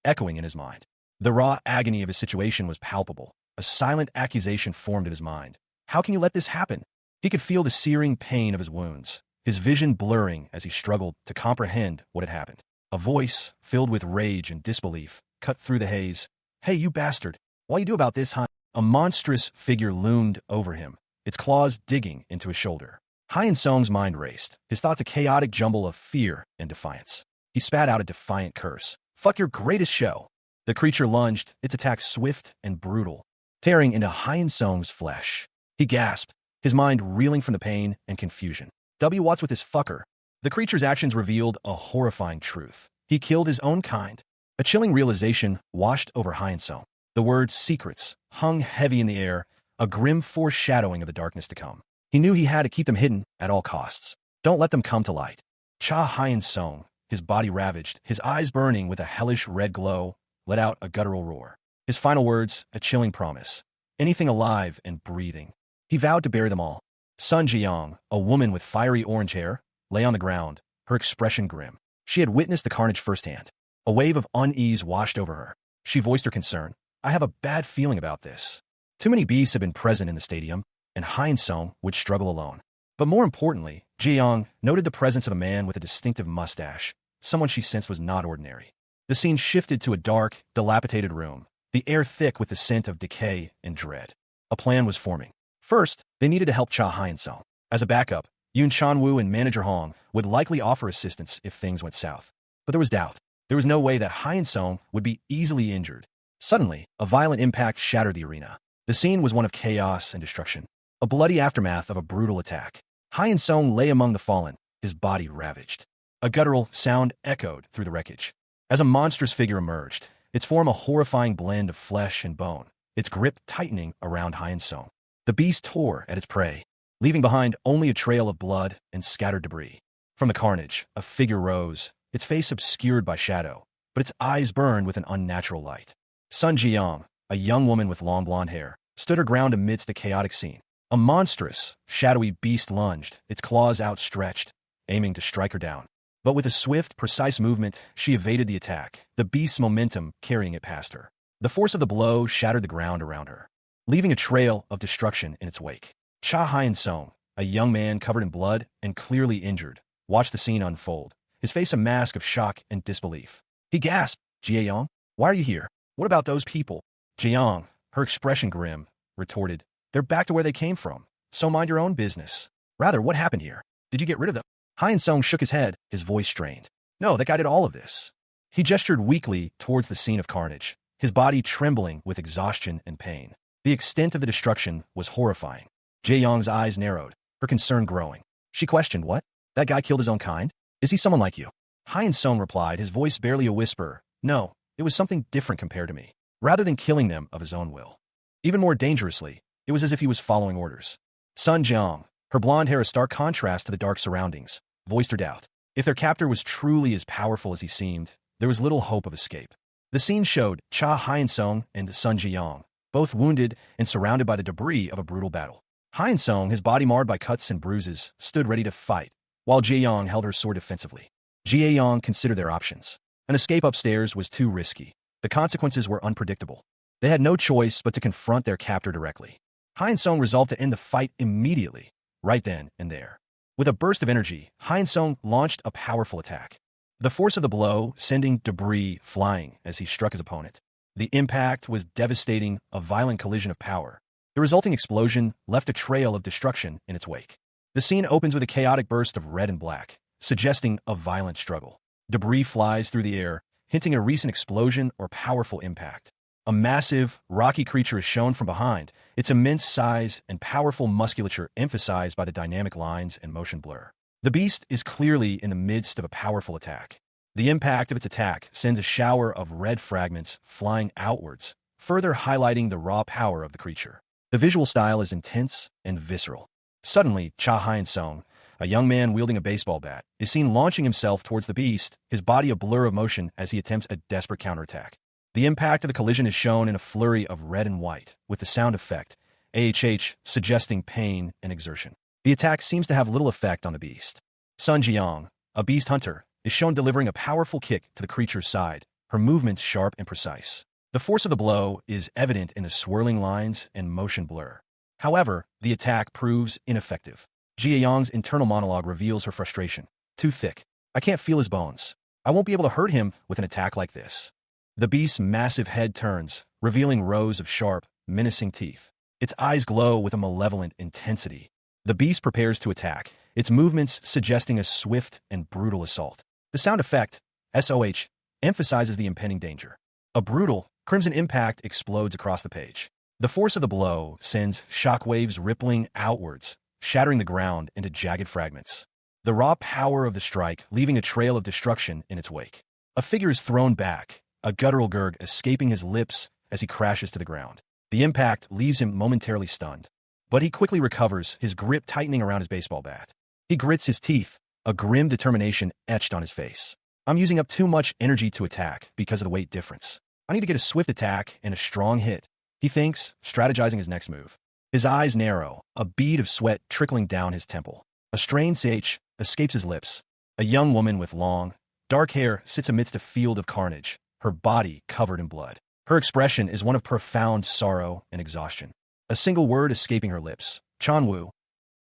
echoing in his mind. The raw agony of his situation was palpable. A silent accusation formed in his mind. How can you let this happen? He could feel the searing pain of his wounds, his vision blurring as he struggled to comprehend what had happened. A voice, filled with rage and disbelief, cut through the haze. Hey, you bastard! What you do about this, huh? A monstrous figure loomed over him, its claws digging into his shoulder. Hyun-sung's mind raced, his thoughts a chaotic jumble of fear and defiance. He spat out a defiant curse. Fuck your greatest show! The creature lunged, its attack swift and brutal, tearing into Hyun-sung's flesh. He gasped, his mind reeling from the pain and confusion. What's with this fucker? The creature's actions revealed a horrifying truth. He killed his own kind. A chilling realization washed over Hyun-sung. The word secrets hung heavy in the air, a grim foreshadowing of the darkness to come. He knew he had to keep them hidden at all costs. Don't let them come to light. Cha Hyun-sung, his body ravaged, his eyes burning with a hellish red glow, let out a guttural roar. His final words, a chilling promise. Anything alive and breathing. He vowed to bury them all. Sun Jiang, a woman with fiery orange hair, lay on the ground, her expression grim. She had witnessed the carnage firsthand. A wave of unease washed over her. She voiced her concern. I have a bad feeling about this. Too many beasts have been present in the stadium, and Hyun-sung would struggle alone. But more importantly, Jiang noted the presence of a man with a distinctive mustache, someone she sensed was not ordinary. The scene shifted to a dark, dilapidated room, the air thick with the scent of decay and dread. A plan was forming. First, they needed to help Cha Hyun-sung. As a backup, Yoon Chan-woo and manager Hong would likely offer assistance if things went south. But there was doubt. There was no way that Hyun-sung would be easily injured. Suddenly, a violent impact shattered the arena. The scene was one of chaos and destruction, a bloody aftermath of a brutal attack. Hyun-sung lay among the fallen, his body ravaged. A guttural sound echoed through the wreckage. As a monstrous figure emerged, its form a horrifying blend of flesh and bone, its grip tightening around Hyun-sung. The beast tore at its prey, leaving behind only a trail of blood and scattered debris. From the carnage, a figure rose, its face obscured by shadow, but its eyes burned with an unnatural light. Sun Jiang, a young woman with long blonde hair, stood her ground amidst the chaotic scene. A monstrous, shadowy beast lunged, its claws outstretched, aiming to strike her down. But with a swift, precise movement, she evaded the attack, the beast's momentum carrying it past her. The force of the blow shattered the ground around her, leaving a trail of destruction in its wake. Cha Hyun-sung, a young man covered in blood and clearly injured, watched the scene unfold, his face a mask of shock and disbelief. He gasped, "Jae-young, why are you here? What about those people?" Jae-young, her expression grim, retorted, "They're back to where they came from, so mind your own business. Rather, what happened here? Did you get rid of them?" Hyun-sung shook his head, his voice strained. "No, that guy did all of this." He gestured weakly towards the scene of carnage, his body trembling with exhaustion and pain. The extent of the destruction was horrifying. Jae-young's eyes narrowed, her concern growing. She questioned, "What? That guy killed his own kind? Is he someone like you?" Hyun-sung replied, his voice barely a whisper, "No, it was something different compared to me. Rather than killing them of his own will. Even more dangerously, it was as if he was following orders." Sun Jeong, her blonde hair a stark contrast to the dark surroundings, voiced her doubt. If their captor was truly as powerful as he seemed, there was little hope of escape. The scene showed Cha Hyun-sung and Sun Jeong, both wounded and surrounded by the debris of a brutal battle. Hyun-sung, his body marred by cuts and bruises, stood ready to fight, while Jae-young held her sword defensively. Jae-young considered their options. An escape upstairs was too risky. The consequences were unpredictable. They had no choice but to confront their captor directly. Hyun-sung resolved to end the fight immediately, right then and there. With a burst of energy, Hyun-sung launched a powerful attack. The force of the blow sending debris flying as he struck his opponent. The impact was devastating, a violent collision of power. The resulting explosion left a trail of destruction in its wake. The scene opens with a chaotic burst of red and black, suggesting a violent struggle. Debris flies through the air, hinting at a recent explosion or powerful impact. A massive, rocky creature is shown from behind, its immense size and powerful musculature emphasized by the dynamic lines and motion blur. The beast is clearly in the midst of a powerful attack. The impact of its attack sends a shower of red fragments flying outwards, further highlighting the raw power of the creature. The visual style is intense and visceral. Suddenly, Cha Hyun-sung, a young man wielding a baseball bat, is seen launching himself towards the beast, his body a blur of motion as he attempts a desperate counterattack. The impact of the collision is shown in a flurry of red and white, with the sound effect, AHH, suggesting pain and exertion. The attack seems to have little effect on the beast. Sun Jeong, a beast hunter, is shown delivering a powerful kick to the creature's side, her movements sharp and precise. The force of the blow is evident in the swirling lines and motion blur. However, the attack proves ineffective. Jae-young's internal monologue reveals her frustration. "Too thick. I can't feel his bones. I won't be able to hurt him with an attack like this." The beast's massive head turns, revealing rows of sharp, menacing teeth. Its eyes glow with a malevolent intensity. The beast prepares to attack, its movements suggesting a swift and brutal assault. The sound effect, SOH, emphasizes the impending danger. A brutal, crimson impact explodes across the page. The force of the blow sends shockwaves rippling outwards, shattering the ground into jagged fragments. The raw power of the strike leaving a trail of destruction in its wake. A figure is thrown back, a guttural gurg escaping his lips as he crashes to the ground. The impact leaves him momentarily stunned. But he quickly recovers, his grip tightening around his baseball bat. He grits his teeth, a grim determination etched on his face. "I'm using up too much energy to attack because of the weight difference. I need to get a swift attack and a strong hit," he thinks, strategizing his next move. His eyes narrow, a bead of sweat trickling down his temple. A strained ch escapes his lips. A young woman with long, dark hair sits amidst a field of carnage, her body covered in blood. Her expression is one of profound sorrow and exhaustion. A single word escaping her lips, "Chanwoo."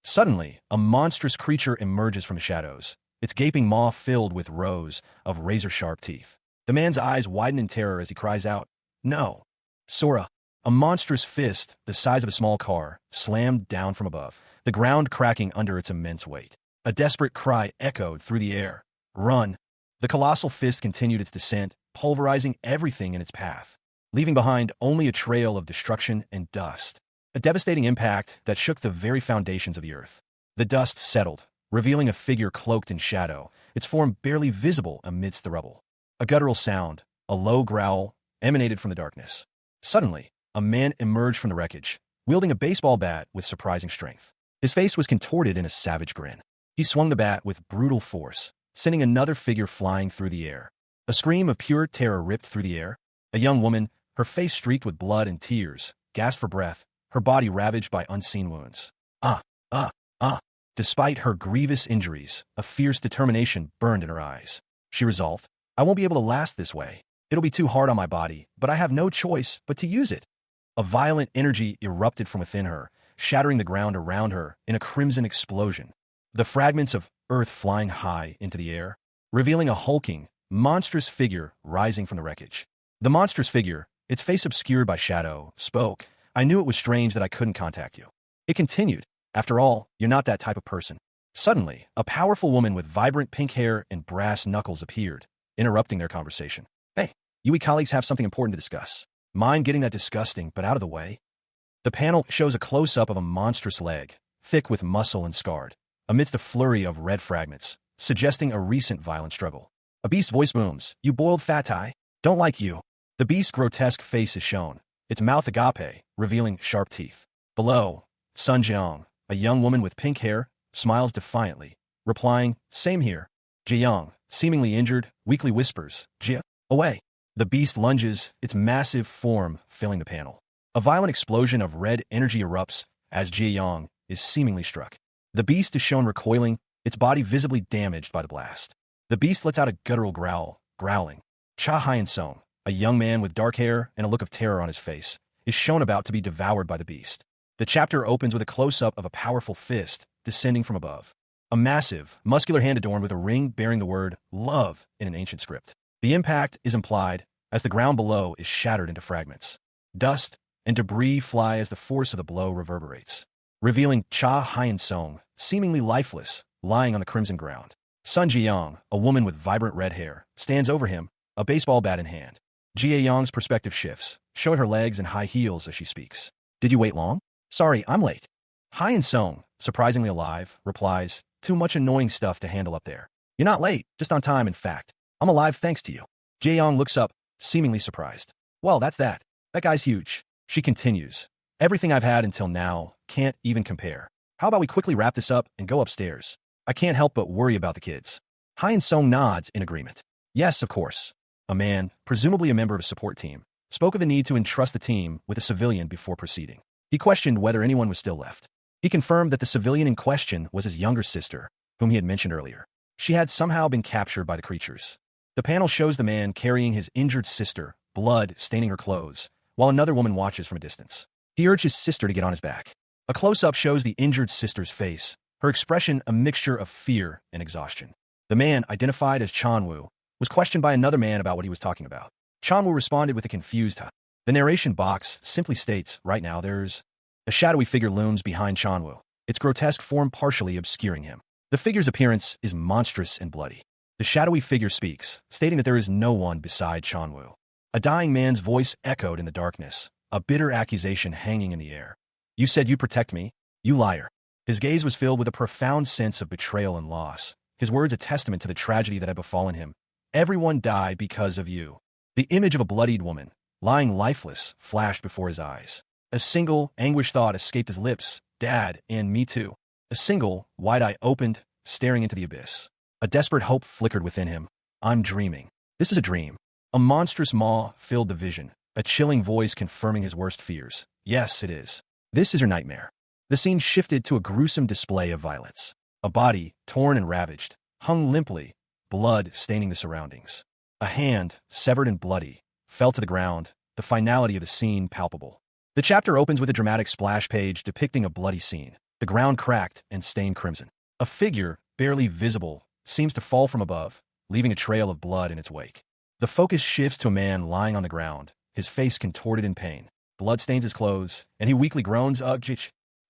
Suddenly, a monstrous creature emerges from the shadows, its gaping maw filled with rows of razor-sharp teeth. The man's eyes widen in terror as he cries out, "No!" Sora, a monstrous fist the size of a small car, slammed down from above, the ground cracking under its immense weight. A desperate cry echoed through the air, "Run!" The colossal fist continued its descent, pulverizing everything in its path, leaving behind only a trail of destruction and dust. A devastating impact that shook the very foundations of the earth. The dust settled, revealing a figure cloaked in shadow, its form barely visible amidst the rubble. A guttural sound, a low growl, emanated from the darkness. Suddenly, a man emerged from the wreckage, wielding a baseball bat with surprising strength. His face was contorted in a savage grin. He swung the bat with brutal force, sending another figure flying through the air. A scream of pure terror ripped through the air. A young woman, her face streaked with blood and tears, gasped for breath, her body ravaged by unseen wounds. "Ah, ah, ah!" Despite her grievous injuries, a fierce determination burned in her eyes. She resolved, I won't be able to last this way. It'll be too hard on my body, but I have no choice but to use it. A violent energy erupted from within her, shattering the ground around her in a crimson explosion. The fragments of earth flying high into the air, revealing a hulking, monstrous figure rising from the wreckage. The monstrous figure, its face obscured by shadow, spoke. I knew it was strange that I couldn't contact you. It continued. After all, you're not that type of person. Suddenly, a powerful woman with vibrant pink hair and brass knuckles appeared, interrupting their conversation. Hey, you colleagues have something important to discuss. Mind getting that disgusting, but out of the way? The panel shows a close-up of a monstrous leg, thick with muscle and scarred, amidst a flurry of red fragments, suggesting a recent violent struggle. A beast voice booms, you boiled fat eye? Don't like you. The beast's grotesque face is shown, its mouth agape, revealing sharp teeth. Below, Sun Jiang, a young woman with pink hair, smiles defiantly, replying, same here. Jiang, seemingly injured, weakly whispers, Jia, away. The beast lunges, its massive form filling the panel. A violent explosion of red energy erupts as Jiang is seemingly struck. The beast is shown recoiling, its body visibly damaged by the blast. The beast lets out a guttural growl, growling. Cha Hyun-sung, a young man with dark hair and a look of terror on his face, is shown about to be devoured by the beast. The chapter opens with a close-up of a powerful fist descending from above. A massive, muscular hand adorned with a ring bearing the word love in an ancient script. The impact is implied as the ground below is shattered into fragments. Dust and debris fly as the force of the blow reverberates, revealing Cha Hyun-sung, seemingly lifeless, lying on the crimson ground. Sun Jiang, a woman with vibrant red hair, stands over him, a baseball bat in hand. Jia Yang's perspective shifts, showing her legs and high heels as she speaks. Did you wait long? Sorry, I'm late. Hyun-sung, surprisingly alive, replies, too much annoying stuff to handle up there. You're not late, just on time in fact. I'm alive thanks to you. Jia Yang looks up, seemingly surprised. Well, that's that. That guy's huge. She continues. Everything I've had until now can't even compare. How about we quickly wrap this up and go upstairs? I can't help but worry about the kids. Hyun-sung nods in agreement. Yes, of course. A man, presumably a member of a support team, spoke of the need to entrust the team with a civilian before proceeding. He questioned whether anyone was still left. He confirmed that the civilian in question was his younger sister, whom he had mentioned earlier. She had somehow been captured by the creatures. The panel shows the man carrying his injured sister, blood staining her clothes, while another woman watches from a distance. He urged his sister to get on his back. A close-up shows the injured sister's face, her expression a mixture of fear and exhaustion. The man, identified as Chanwoo, was questioned by another man about what he was talking about. Chanwoo responded with a confused huh. The narration box simply states, right now there's a shadowy figure looms behind Chanwoo, its grotesque form partially obscuring him. The figure's appearance is monstrous and bloody. The shadowy figure speaks, stating that there is no one beside Chanwoo. A dying man's voice echoed in the darkness, a bitter accusation hanging in the air. You said you'd protect me, you liar. His gaze was filled with a profound sense of betrayal and loss, his words a testament to the tragedy that had befallen him. Everyone died because of you. The image of a bloodied woman, lying lifeless, flashed before his eyes. A single, anguished thought escaped his lips, Dad, and me too. A single, wide eye opened, staring into the abyss. A desperate hope flickered within him. I'm dreaming. This is a dream. A monstrous maw filled the vision, a chilling voice confirming his worst fears. Yes, it is. This is your nightmare. The scene shifted to a gruesome display of violence. A body, torn and ravaged, hung limply, blood staining the surroundings. A hand, severed and bloody, fell to the ground, the finality of the scene palpable. The chapter opens with a dramatic splash page depicting a bloody scene. The ground cracked and stained crimson. A figure, barely visible, seems to fall from above, leaving a trail of blood in its wake. The focus shifts to a man lying on the ground, his face contorted in pain. Blood stains his clothes, and he weakly groans, ugh.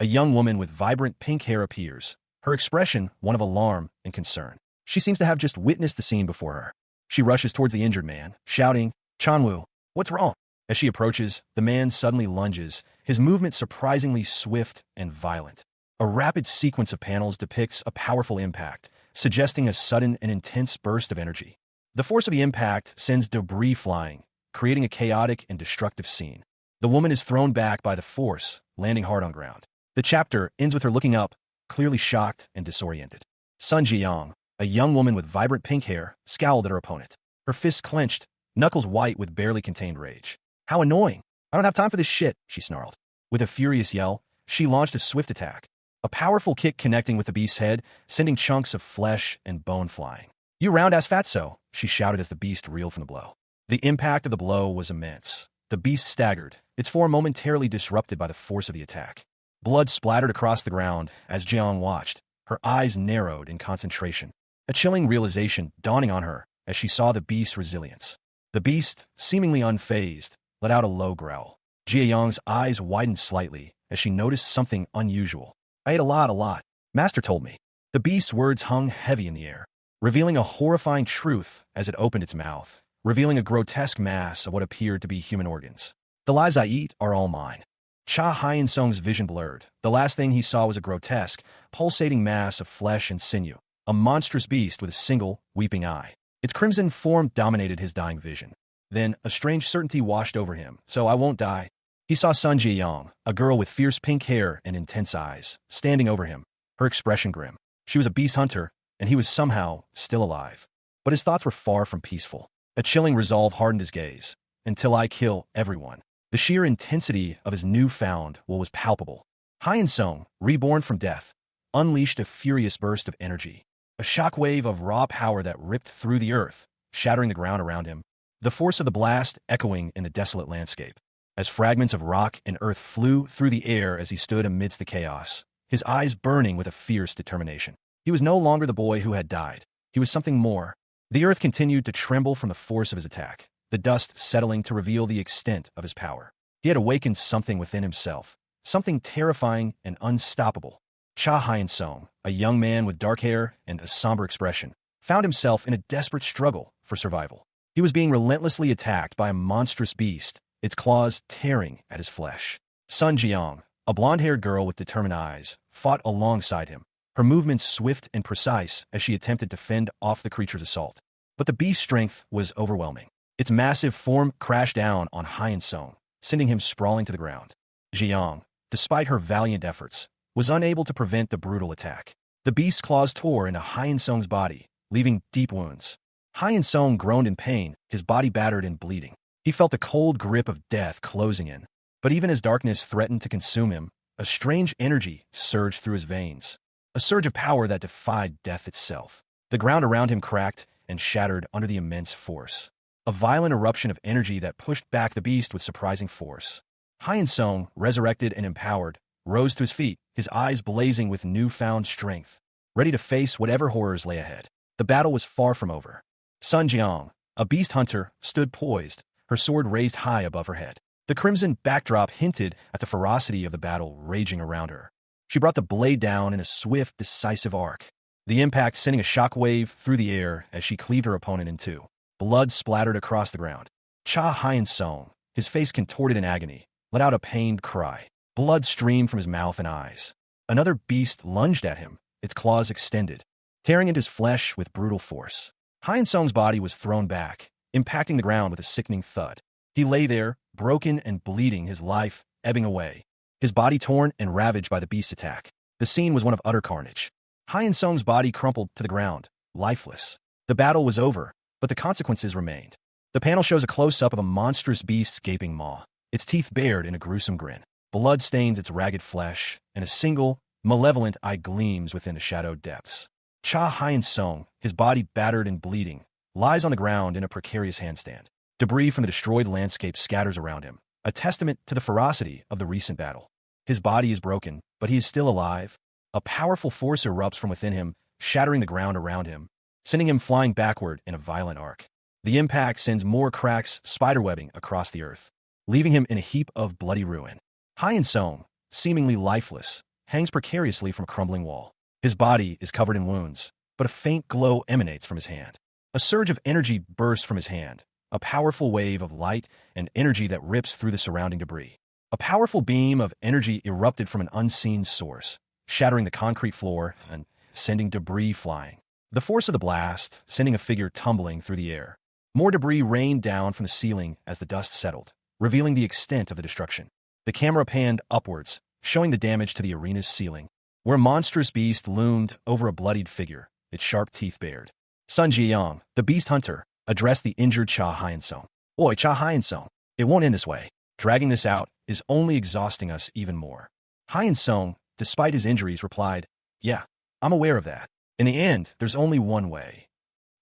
A young woman with vibrant pink hair appears, her expression one of alarm and concern. She seems to have just witnessed the scene before her. She rushes towards the injured man, shouting, Chanwoo, what's wrong? As she approaches, the man suddenly lunges, his movement surprisingly swift and violent. A rapid sequence of panels depicts a powerful impact, suggesting a sudden and intense burst of energy. The force of the impact sends debris flying, creating a chaotic and destructive scene. The woman is thrown back by the force, landing hard on ground. The chapter ends with her looking up, clearly shocked and disoriented. Sun Jiang, a young woman with vibrant pink hair, scowled at her opponent. Her fists clenched, knuckles white with barely contained rage. How annoying! I don't have time for this shit, she snarled. With a furious yell, she launched a swift attack. a powerful kick connecting with the beast's head, sending chunks of flesh and bone flying. "You round-ass fatso," she shouted as the beast reeled from the blow. The impact of the blow was immense. The beast staggered, its form momentarily disrupted by the force of the attack. Blood splattered across the ground as Jeong watched, her eyes narrowed in concentration, a chilling realization dawning on her as she saw the beast's resilience. The beast, seemingly unfazed, let out a low growl. Jeong's eyes widened slightly as she noticed something unusual. "I ate a lot. Master told me." The beast's words hung heavy in the air, revealing a horrifying truth as it opened its mouth, revealing a grotesque mass of what appeared to be human organs. "The lies I eat are all mine." Cha Hyun-sung's vision blurred. The last thing he saw was a grotesque, pulsating mass of flesh and sinew, a monstrous beast with a single, weeping eye. Its crimson form dominated his dying vision. Then, a strange certainty washed over him. "So I won't die." He saw Sun Ji-young, a girl with fierce pink hair and intense eyes, standing over him, her expression grim. She was a beast hunter, and he was somehow still alive. But his thoughts were far from peaceful. A chilling resolve hardened his gaze. "Until I kill everyone." The sheer intensity of his newfound will was palpable. Hyun-sung, reborn from death, unleashed a furious burst of energy, a shockwave of raw power that ripped through the earth, shattering the ground around him, the force of the blast echoing in the desolate landscape. As fragments of rock and earth flew through the air as he stood amidst the chaos, his eyes burning with a fierce determination. He was no longer the boy who had died. He was something more. The earth continued to tremble from the force of his attack, the dust settling to reveal the extent of his power. He had awakened something within himself, something terrifying and unstoppable. Cha Hyun-sung, a young man with dark hair and a somber expression, found himself in a desperate struggle for survival. He was being relentlessly attacked by a monstrous beast, its claws tearing at his flesh. Sun Jiyoung, a blonde-haired girl with determined eyes, fought alongside him, her movements swift and precise as she attempted to fend off the creature's assault. But the beast's strength was overwhelming. Its massive form crashed down on Hyun-sung, sending him sprawling to the ground. Jiyoung, despite her valiant efforts, was unable to prevent the brutal attack. The beast's claws tore into Hyun-sung's body, leaving deep wounds. Hyun-sung groaned in pain, his body battered and bleeding. He felt the cold grip of death closing in. But even as darkness threatened to consume him, a strange energy surged through his veins, a surge of power that defied death itself. The ground around him cracked and shattered under the immense force. A violent eruption of energy that pushed back the beast with surprising force. Hyun-sung, resurrected and empowered, rose to his feet, his eyes blazing with newfound strength, ready to face whatever horrors lay ahead. The battle was far from over. Sun Jiyoung, a beast hunter, stood poised, her sword raised high above her head. The crimson backdrop hinted at the ferocity of the battle raging around her. She brought the blade down in a swift, decisive arc, the impact sending a shockwave through the air as she cleaved her opponent in two. Blood splattered across the ground. Cha Hyun-sung, his face contorted in agony, let out a pained cry. Blood streamed from his mouth and eyes. Another beast lunged at him, its claws extended, tearing into his flesh with brutal force. Hyun-sung's body was thrown back, impacting the ground with a sickening thud. He lay there, broken and bleeding, his life ebbing away, his body torn and ravaged by the beast's attack. The scene was one of utter carnage. Hyun-sung's body crumpled to the ground, lifeless. The battle was over, but the consequences remained. The panel shows a close-up of a monstrous beast's gaping maw, its teeth bared in a gruesome grin. Blood stains its ragged flesh, and a single, malevolent eye gleams within the shadowed depths. Cha Hyun-sung, his body battered and bleeding, lies on the ground in a precarious handstand. Debris from the destroyed landscape scatters around him, a testament to the ferocity of the recent battle. His body is broken, but he is still alive. A powerful force erupts from within him, shattering the ground around him, sending him flying backward in a violent arc. The impact sends more cracks spiderwebbing across the earth, leaving him in a heap of bloody ruin. Hyun-sung, seemingly lifeless, hangs precariously from a crumbling wall. His body is covered in wounds, but a faint glow emanates from his hand. A surge of energy bursts from his hand, a powerful wave of light and energy that rips through the surrounding debris. A powerful beam of energy erupted from an unseen source, shattering the concrete floor and sending debris flying. The force of the blast, sending a figure tumbling through the air. More debris rained down from the ceiling as the dust settled, revealing the extent of the destruction. The camera panned upwards, showing the damage to the arena's ceiling, where a monstrous beast loomed over a bloodied figure, its sharp teeth bared. Sun Ji-young, the beast hunter, addressed the injured Cha Hyun-sung. "Oi, Cha Hyun-sung, it won't end this way. Dragging this out is only exhausting us even more." Hyun-sung, despite his injuries, replied, "Yeah, I'm aware of that. In the end, there's only one way."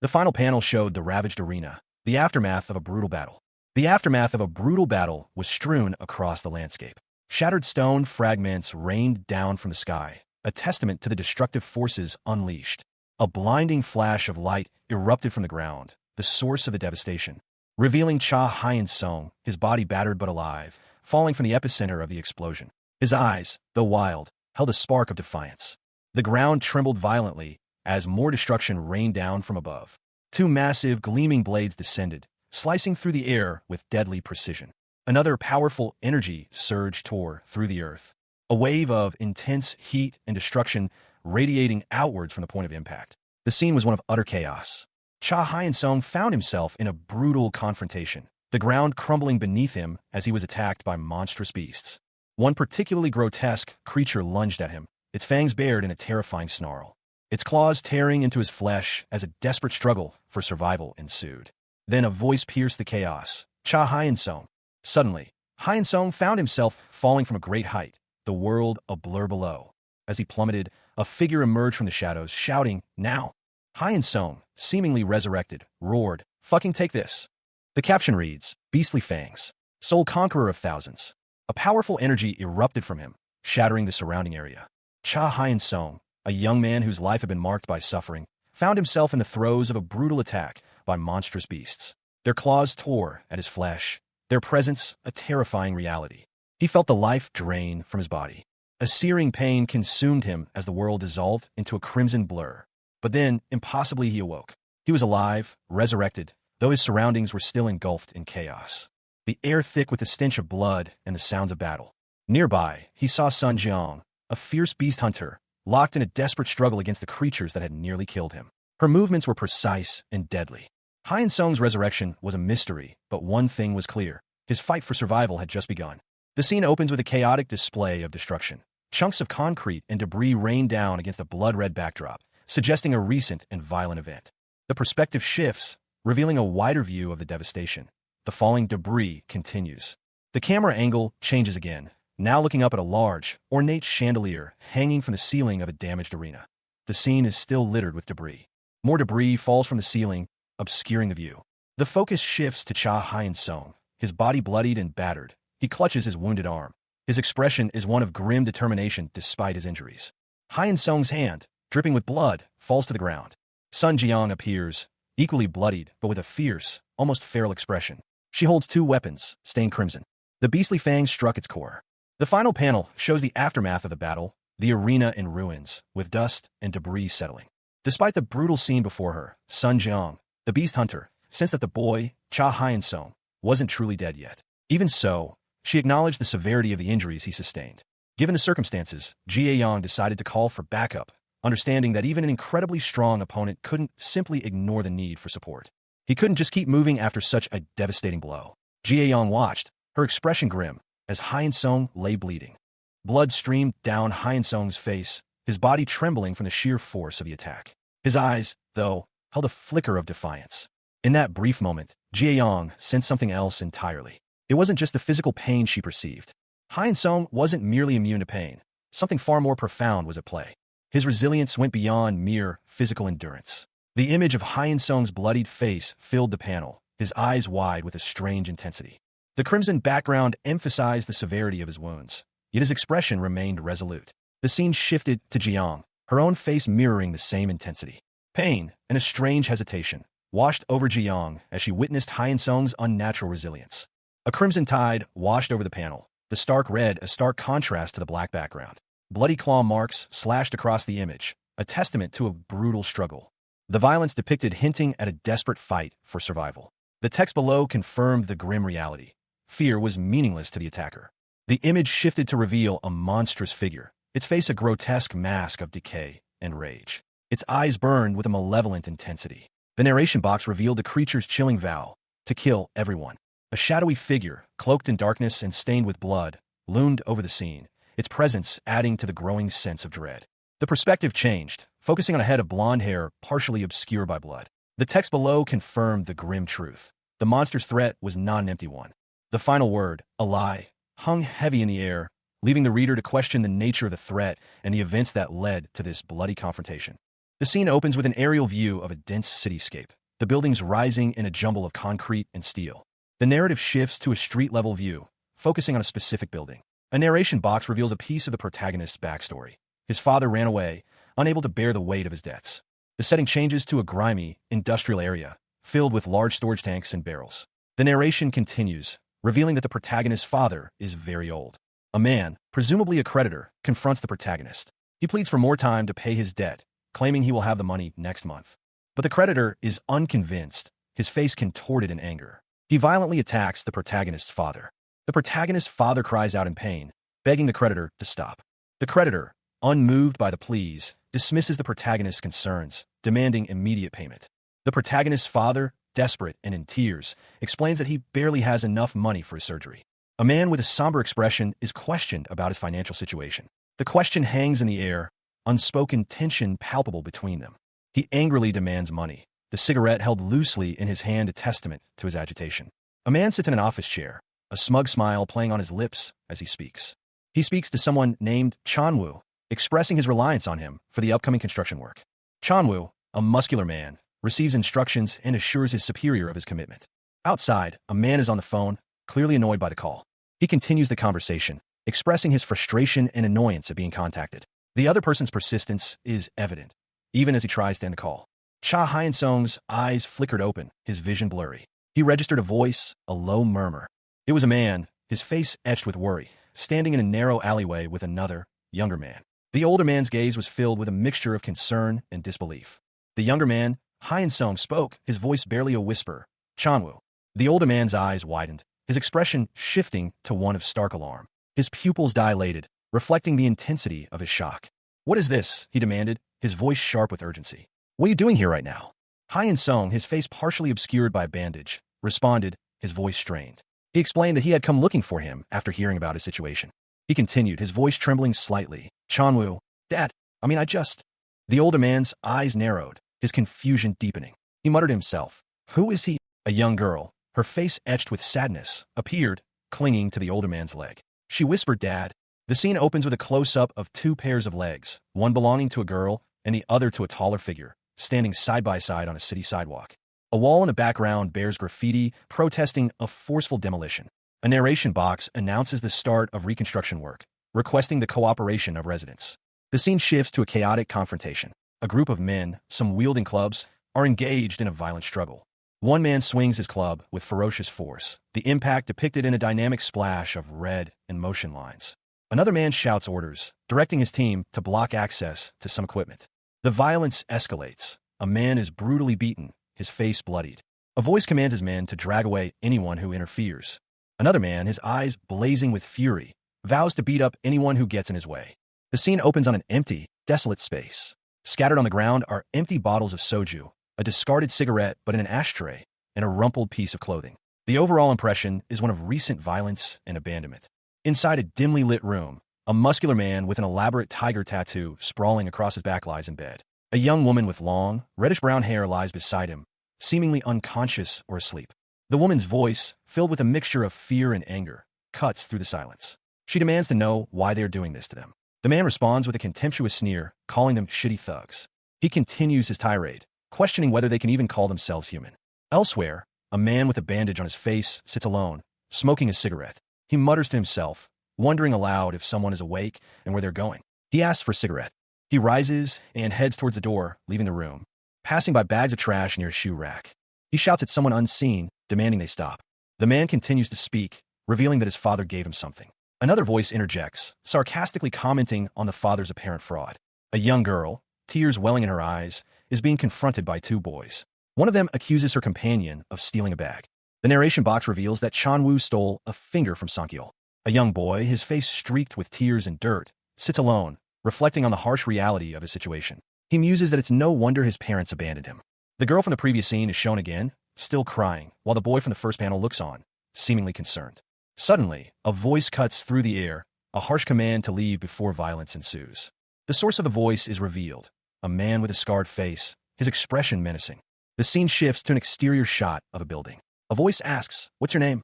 The final panel showed the ravaged arena, the aftermath of a brutal battle. The aftermath of a brutal battle was strewn across the landscape. Shattered stone fragments rained down from the sky, a testament to the destructive forces unleashed. A blinding flash of light erupted from the ground, the source of the devastation, revealing Cha Hyun-sung, his body battered but alive, falling from the epicenter of the explosion. His eyes, though wild, held a spark of defiance. The ground trembled violently as more destruction rained down from above. Two massive, gleaming blades descended, slicing through the air with deadly precision. Another powerful energy surge tore through the earth, a wave of intense heat and destruction radiating outwards from the point of impact. The scene was one of utter chaos. Cha Hyun-sung found himself in a brutal confrontation, the ground crumbling beneath him as he was attacked by monstrous beasts. One particularly grotesque creature lunged at him, its fangs bared in a terrifying snarl, its claws tearing into his flesh as a desperate struggle for survival ensued. Then a voice pierced the chaos. "Cha Hyun-sung." Suddenly, Hyun-sung found himself falling from a great height, the world a blur below. As he plummeted, a figure emerged from the shadows, shouting, "Now!" Hyun-sung, seemingly resurrected, roared, "Fucking take this!" The caption reads, "Beastly fangs, sole conqueror of thousands." A powerful energy erupted from him, shattering the surrounding area. Cha Hyun-sung, a young man whose life had been marked by suffering, found himself in the throes of a brutal attack by monstrous beasts. Their claws tore at his flesh, their presence a terrifying reality. He felt the life drain from his body. A searing pain consumed him as the world dissolved into a crimson blur. But then, impossibly, he awoke. He was alive, resurrected, though his surroundings were still engulfed in chaos. The air thick with the stench of blood and the sounds of battle. Nearby, he saw Sun Jiang, a fierce beast hunter, locked in a desperate struggle against the creatures that had nearly killed him. Her movements were precise and deadly. Hyun-sung's resurrection was a mystery, but one thing was clear. His fight for survival had just begun. The scene opens with a chaotic display of destruction. Chunks of concrete and debris rain down against a blood-red backdrop, suggesting a recent and violent event. The perspective shifts, revealing a wider view of the devastation. The falling debris continues. The camera angle changes again, now looking up at a large, ornate chandelier hanging from the ceiling of a damaged arena. The scene is still littered with debris. More debris falls from the ceiling, obscuring the view. The focus shifts to Cha Hyun-sung, his body bloodied and battered. He clutches his wounded arm. His expression is one of grim determination despite his injuries. Hyun-sung's hand, dripping with blood, falls to the ground. Sun Jiang appears, equally bloodied, but with a fierce, almost feral expression. She holds two weapons, stained crimson. The beastly fangs struck its core. The final panel shows the aftermath of the battle, the arena in ruins, with dust and debris settling. Despite the brutal scene before her, Sun Jiang, the beast hunter, sensed that the boy, Cha Hyun-sung, wasn't truly dead yet. Even so, she acknowledged the severity of the injuries he sustained. Given the circumstances, Jae-young decided to call for backup, understanding that even an incredibly strong opponent couldn't simply ignore the need for support. He couldn't just keep moving after such a devastating blow. Jae-young watched, her expression grim, as Hyun-sung lay bleeding. Blood streamed down Hyun-sung's face, his body trembling from the sheer force of the attack. His eyes, though, held a flicker of defiance. In that brief moment, Jae-young sensed something else entirely. It wasn't just the physical pain she perceived. Hyun-sung wasn't merely immune to pain. Something far more profound was at play. His resilience went beyond mere physical endurance. The image of Hyun-sung's bloodied face filled the panel, his eyes wide with a strange intensity. The crimson background emphasized the severity of his wounds, yet his expression remained resolute. The scene shifted to Jiang, her own face mirroring the same intensity. Pain and a strange hesitation washed over Jiang as she witnessed Hyun-sung's unnatural resilience. A crimson tide washed over the panel, the stark red a stark contrast to the black background. Bloody claw marks slashed across the image, a testament to a brutal struggle. The violence depicted hinting at a desperate fight for survival. The text below confirmed the grim reality. Fear was meaningless to the attacker. The image shifted to reveal a monstrous figure, its face a grotesque mask of decay and rage. Its eyes burned with a malevolent intensity. The narration box revealed the creature's chilling vow to kill everyone. A shadowy figure, cloaked in darkness and stained with blood, loomed over the scene, its presence adding to the growing sense of dread. The perspective changed, focusing on a head of blonde hair partially obscured by blood. The text below confirmed the grim truth. The monster's threat was not an empty one. The final word, a lie, hung heavy in the air, leaving the reader to question the nature of the threat and the events that led to this bloody confrontation. The scene opens with an aerial view of a dense cityscape, the buildings rising in a jumble of concrete and steel. The narrative shifts to a street-level view, focusing on a specific building. A narration box reveals a piece of the protagonist's backstory. His father ran away, unable to bear the weight of his debts. The setting changes to a grimy, industrial area, filled with large storage tanks and barrels. The narration continues, revealing that the protagonist's father is very old. A man, presumably a creditor, confronts the protagonist. He pleads for more time to pay his debt, claiming he will have the money next month. But the creditor is unconvinced, his face contorted in anger. He violently attacks the protagonist's father. The protagonist's father cries out in pain, begging the creditor to stop. The creditor, unmoved by the pleas, dismisses the protagonist's concerns, demanding immediate payment. The protagonist's father, desperate and in tears, explains that he barely has enough money for his surgery. A man with a somber expression is questioned about his financial situation. The question hangs in the air, unspoken tension palpable between them. He angrily demands money, the cigarette held loosely in his hand a testament to his agitation. A man sits in an office chair, a smug smile playing on his lips as he speaks. He speaks to someone named Chanwoo, expressing his reliance on him for the upcoming construction work. Chanwoo, a muscular man, receives instructions and assures his superior of his commitment. Outside, a man is on the phone, clearly annoyed by the call. He continues the conversation, expressing his frustration and annoyance at being contacted. The other person's persistence is evident, even as he tries to end the call. Cha Hyun-sung's eyes flickered open, his vision blurry. He registered a voice, a low murmur. It was a man, his face etched with worry, standing in a narrow alleyway with another, younger man. The older man's gaze was filled with a mixture of concern and disbelief. The younger man, Hyun-sung, spoke, his voice barely a whisper. Chanwoo. The older man's eyes widened, his expression shifting to one of stark alarm. His pupils dilated, reflecting the intensity of his shock. "What is this?" he demanded, his voice sharp with urgency. "What are you doing here right now?" Hyun-sung, his face partially obscured by a bandage, responded, his voice strained. He explained that he had come looking for him after hearing about his situation. He continued, his voice trembling slightly. "Chanwoo, Dad, I just—" The older man's eyes narrowed, his confusion deepening. He muttered to himself, "Who is he?" A young girl, her face etched with sadness, appeared, clinging to the older man's leg. She whispered, "Dad." The scene opens with a close-up of two pairs of legs, one belonging to a girl and the other to a taller figure, standing side by side on a city sidewalk. A wall in the background bears graffiti protesting a forceful demolition. A narration box announces the start of reconstruction work, requesting the cooperation of residents. The scene shifts to a chaotic confrontation. A group of men, some wielding clubs, are engaged in a violent struggle. One man swings his club with ferocious force, the impact depicted in a dynamic splash of red and motion lines. Another man shouts orders, directing his team to block access to some equipment. The violence escalates. A man is brutally beaten, his face bloodied. A voice commands his men to drag away anyone who interferes. Another man, his eyes blazing with fury, vows to beat up anyone who gets in his way. The scene opens on an empty, desolate space. Scattered on the ground are empty bottles of soju, a discarded cigarette but in an ashtray, and a rumpled piece of clothing. The overall impression is one of recent violence and abandonment. Inside a dimly lit room, a muscular man with an elaborate tiger tattoo sprawling across his back lies in bed. A young woman with long, reddish-brown hair lies beside him, seemingly unconscious or asleep. The woman's voice, filled with a mixture of fear and anger, cuts through the silence. She demands to know why they're doing this to them. The man responds with a contemptuous sneer, calling them shitty thugs. He continues his tirade, questioning whether they can even call themselves human. Elsewhere, a man with a bandage on his face sits alone, smoking a cigarette. He mutters to himself, wondering aloud if someone is awake and where they're going. He asks for a cigarette. He rises and heads towards the door, leaving the room, passing by bags of trash near a shoe rack. He shouts at someone unseen, demanding they stop. The man continues to speak, revealing that his father gave him something. Another voice interjects, sarcastically commenting on the father's apparent fraud. A young girl, tears welling in her eyes, is being confronted by two boys. One of them accuses her companion of stealing a bag. The narration box reveals that Chanwoo stole a finger from Sangyeol. A young boy, his face streaked with tears and dirt, sits alone, reflecting on the harsh reality of his situation. He muses that it's no wonder his parents abandoned him. The girl from the previous scene is shown again, still crying, while the boy from the first panel looks on, seemingly concerned. Suddenly, a voice cuts through the air, a harsh command to leave before violence ensues. The source of the voice is revealed, a man with a scarred face, his expression menacing. The scene shifts to an exterior shot of a building. A voice asks, "What's your name?"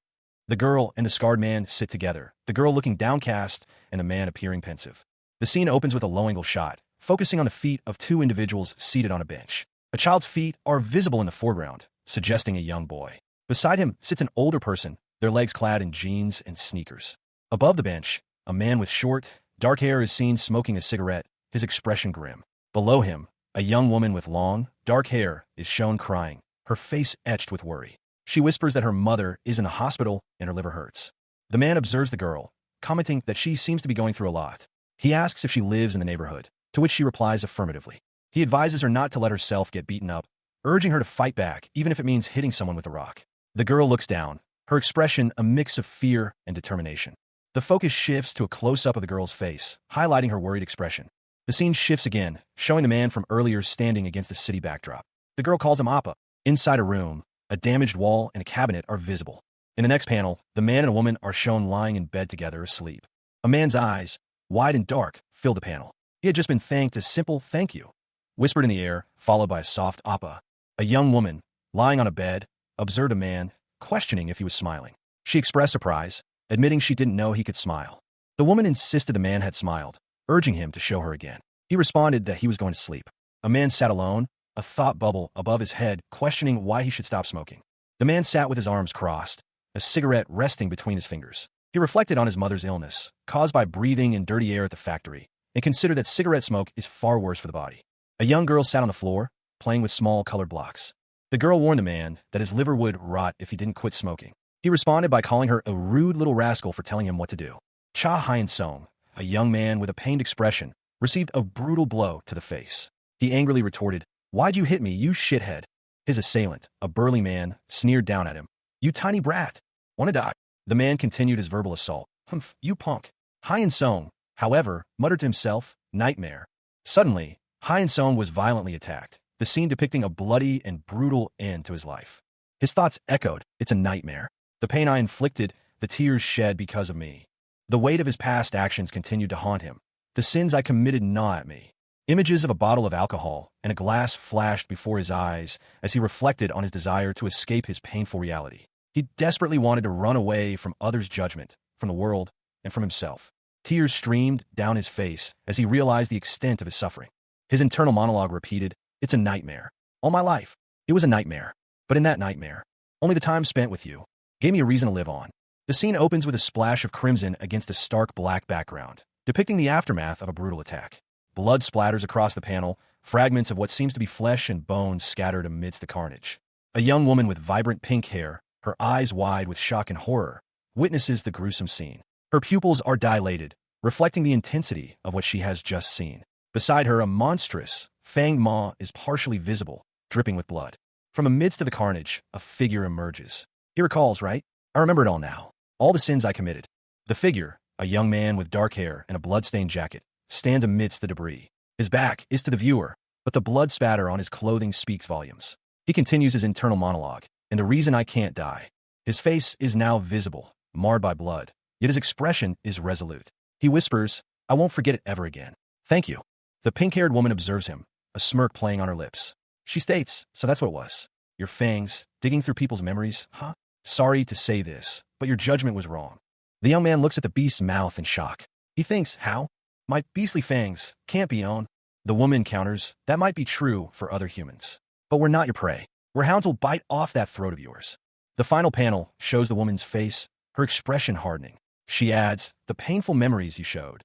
The girl and the scarred man sit together, the girl looking downcast and the man appearing pensive. The scene opens with a low-angle shot, focusing on the feet of two individuals seated on a bench. A child's feet are visible in the foreground, suggesting a young boy. Beside him sits an older person, their legs clad in jeans and sneakers. Above the bench, a man with short, dark hair is seen smoking a cigarette, his expression grim. Below him, a young woman with long, dark hair is shown crying, her face etched with worry. She whispers that her mother is in the hospital and her liver hurts. The man observes the girl, commenting that she seems to be going through a lot. He asks if she lives in the neighborhood, to which she replies affirmatively. He advises her not to let herself get beaten up, urging her to fight back even if it means hitting someone with a rock. The girl looks down, her expression a mix of fear and determination. The focus shifts to a close-up of the girl's face, highlighting her worried expression. The scene shifts again, showing the man from earlier standing against the city backdrop. The girl calls him Appa. Inside a room, a damaged wall and a cabinet are visible. In the next panel, the man and a woman are shown lying in bed together asleep. A man's eyes, wide and dark, fill the panel. He had just been thanked a simple thank you, whispered in the air, followed by a soft Appa. A young woman, lying on a bed, observed a man, questioning if he was smiling. She expressed surprise, admitting she didn't know he could smile. The woman insisted the man had smiled, urging him to show her again. He responded that he was going to sleep. A man sat alone, a thought bubble above his head, questioning why he should stop smoking. The man sat with his arms crossed, a cigarette resting between his fingers. He reflected on his mother's illness, caused by breathing in dirty air at the factory, and considered that cigarette smoke is far worse for the body. A young girl sat on the floor, playing with small colored blocks. The girl warned the man that his liver would rot if he didn't quit smoking. He responded by calling her a rude little rascal for telling him what to do. Cha Hyun-song, a young man with a pained expression, received a brutal blow to the face. He angrily retorted, "Why'd you hit me, you shithead?" His assailant, a burly man, sneered down at him. "You tiny brat. Wanna die?" The man continued his verbal assault. "Humph, you punk." Hyun-song, however, muttered to himself, "Nightmare." Suddenly, Hyun-song was violently attacked, the scene depicting a bloody and brutal end to his life. His thoughts echoed, "It's a nightmare. The pain I inflicted, the tears shed because of me." The weight of his past actions continued to haunt him. The sins I committed gnaw at me. Images of a bottle of alcohol and a glass flashed before his eyes as he reflected on his desire to escape his painful reality. He desperately wanted to run away from others' judgment, from the world, and from himself. Tears streamed down his face as he realized the extent of his suffering. His internal monologue repeated, "It's a nightmare. All my life, it was a nightmare. But in that nightmare, only the time spent with you gave me a reason to live on." The scene opens with a splash of crimson against a stark black background, depicting the aftermath of a brutal attack. Blood splatters across the panel, fragments of what seems to be flesh and bones scattered amidst the carnage. A young woman with vibrant pink hair, her eyes wide with shock and horror, witnesses the gruesome scene. Her pupils are dilated, reflecting the intensity of what she has just seen. Beside her, a monstrous, fanged maw is partially visible, dripping with blood. From amidst of the carnage, a figure emerges. He recalls, "Right? I remember it all now. All the sins I committed." The figure, a young man with dark hair and a blood-stained jacket, stands amidst the debris. His back is to the viewer, but the blood spatter on his clothing speaks volumes. He continues his internal monologue, "And the reason I can't die." His face is now visible, marred by blood, yet his expression is resolute. He whispers, "I won't forget it ever again. Thank you." The pink-haired woman observes him, a smirk playing on her lips. She states, "So that's what it was. Your fangs, digging through people's memories, huh? Sorry to say this, but your judgment was wrong." The young man looks at the beast's mouth in shock. He thinks, "How? My beastly fangs can't be owned." The woman counters, "That might be true for other humans, but we're not your prey. We're hounds will bite off that throat of yours." The final panel shows the woman's face, her expression hardening. She adds, "The painful memories you showed."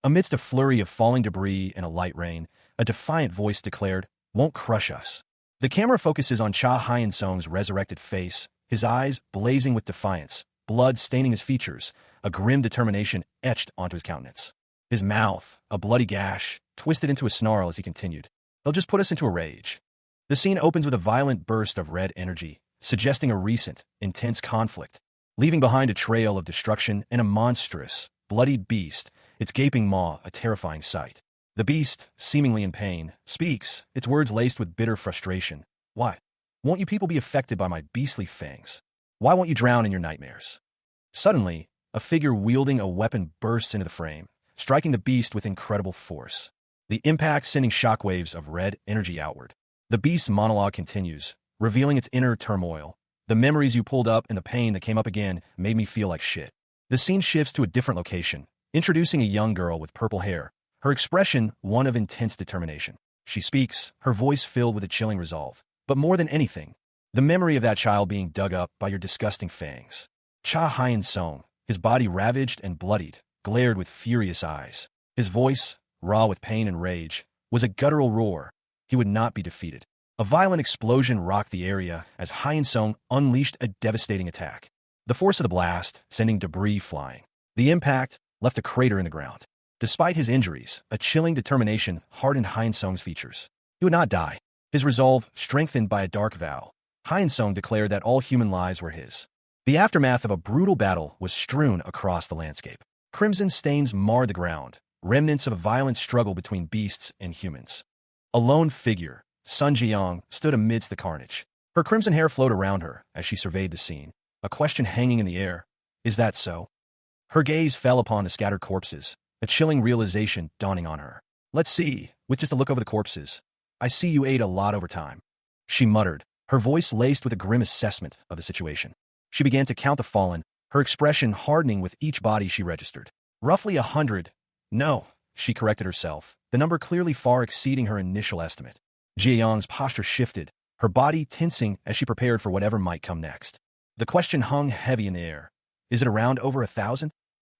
Amidst a flurry of falling debris and a light rain, a defiant voice declared, "Won't crush us." The camera focuses on Cha Hyun-song's resurrected face, his eyes blazing with defiance, blood staining his features, a grim determination etched onto his countenance. His mouth, a bloody gash, twisted into a snarl as he continued, "They'll just put us into a rage." The scene opens with a violent burst of red energy, suggesting a recent, intense conflict, leaving behind a trail of destruction and a monstrous, bloodied beast, its gaping maw a terrifying sight. The beast, seemingly in pain, speaks, its words laced with bitter frustration. "Why? Won't you people be affected by my beastly fangs? Why won't you drown in your nightmares?" Suddenly, a figure wielding a weapon bursts into the frame, striking the beast with incredible force. The impact sending shockwaves of red energy outward. The beast's monologue continues, revealing its inner turmoil, The memories you pulled up and the pain that came up again made me feel like shit. The scene shifts to a different location, introducing a young girl with purple hair, her expression one of intense determination. She speaks, her voice filled with a chilling resolve. But more than anything, the memory of that child being dug up by your disgusting fangs. Cha Hyun-sung, his body ravaged and bloodied, glared with furious eyes. His voice, raw with pain and rage, was a guttural roar. He would not be defeated. A violent explosion rocked the area as Hyun-sung unleashed a devastating attack. The force of the blast, sending debris flying. The impact left a crater in the ground. Despite his injuries, a chilling determination hardened Hyun-sung's features. He would not die. His resolve strengthened by a dark vow. Hyun-sung declared that all human lives were his. The aftermath of a brutal battle was strewn across the landscape. Crimson stains marred the ground, remnants of a violent struggle between beasts and humans. A lone figure, Sun Jiyoung, stood amidst the carnage. Her crimson hair flowed around her as she surveyed the scene, a question hanging in the air. Is that so? Her gaze fell upon the scattered corpses, a chilling realization dawning on her. Let's see, with just a look over the corpses. I see you ate a lot over time. She muttered, her voice laced with a grim assessment of the situation. She began to count the fallen, her expression hardening with each body she registered. Roughly 100. No, she corrected herself, the number clearly far exceeding her initial estimate. Jiyoung's posture shifted, her body tensing as she prepared for whatever might come next. The question hung heavy in the air. Is it around over 1,000?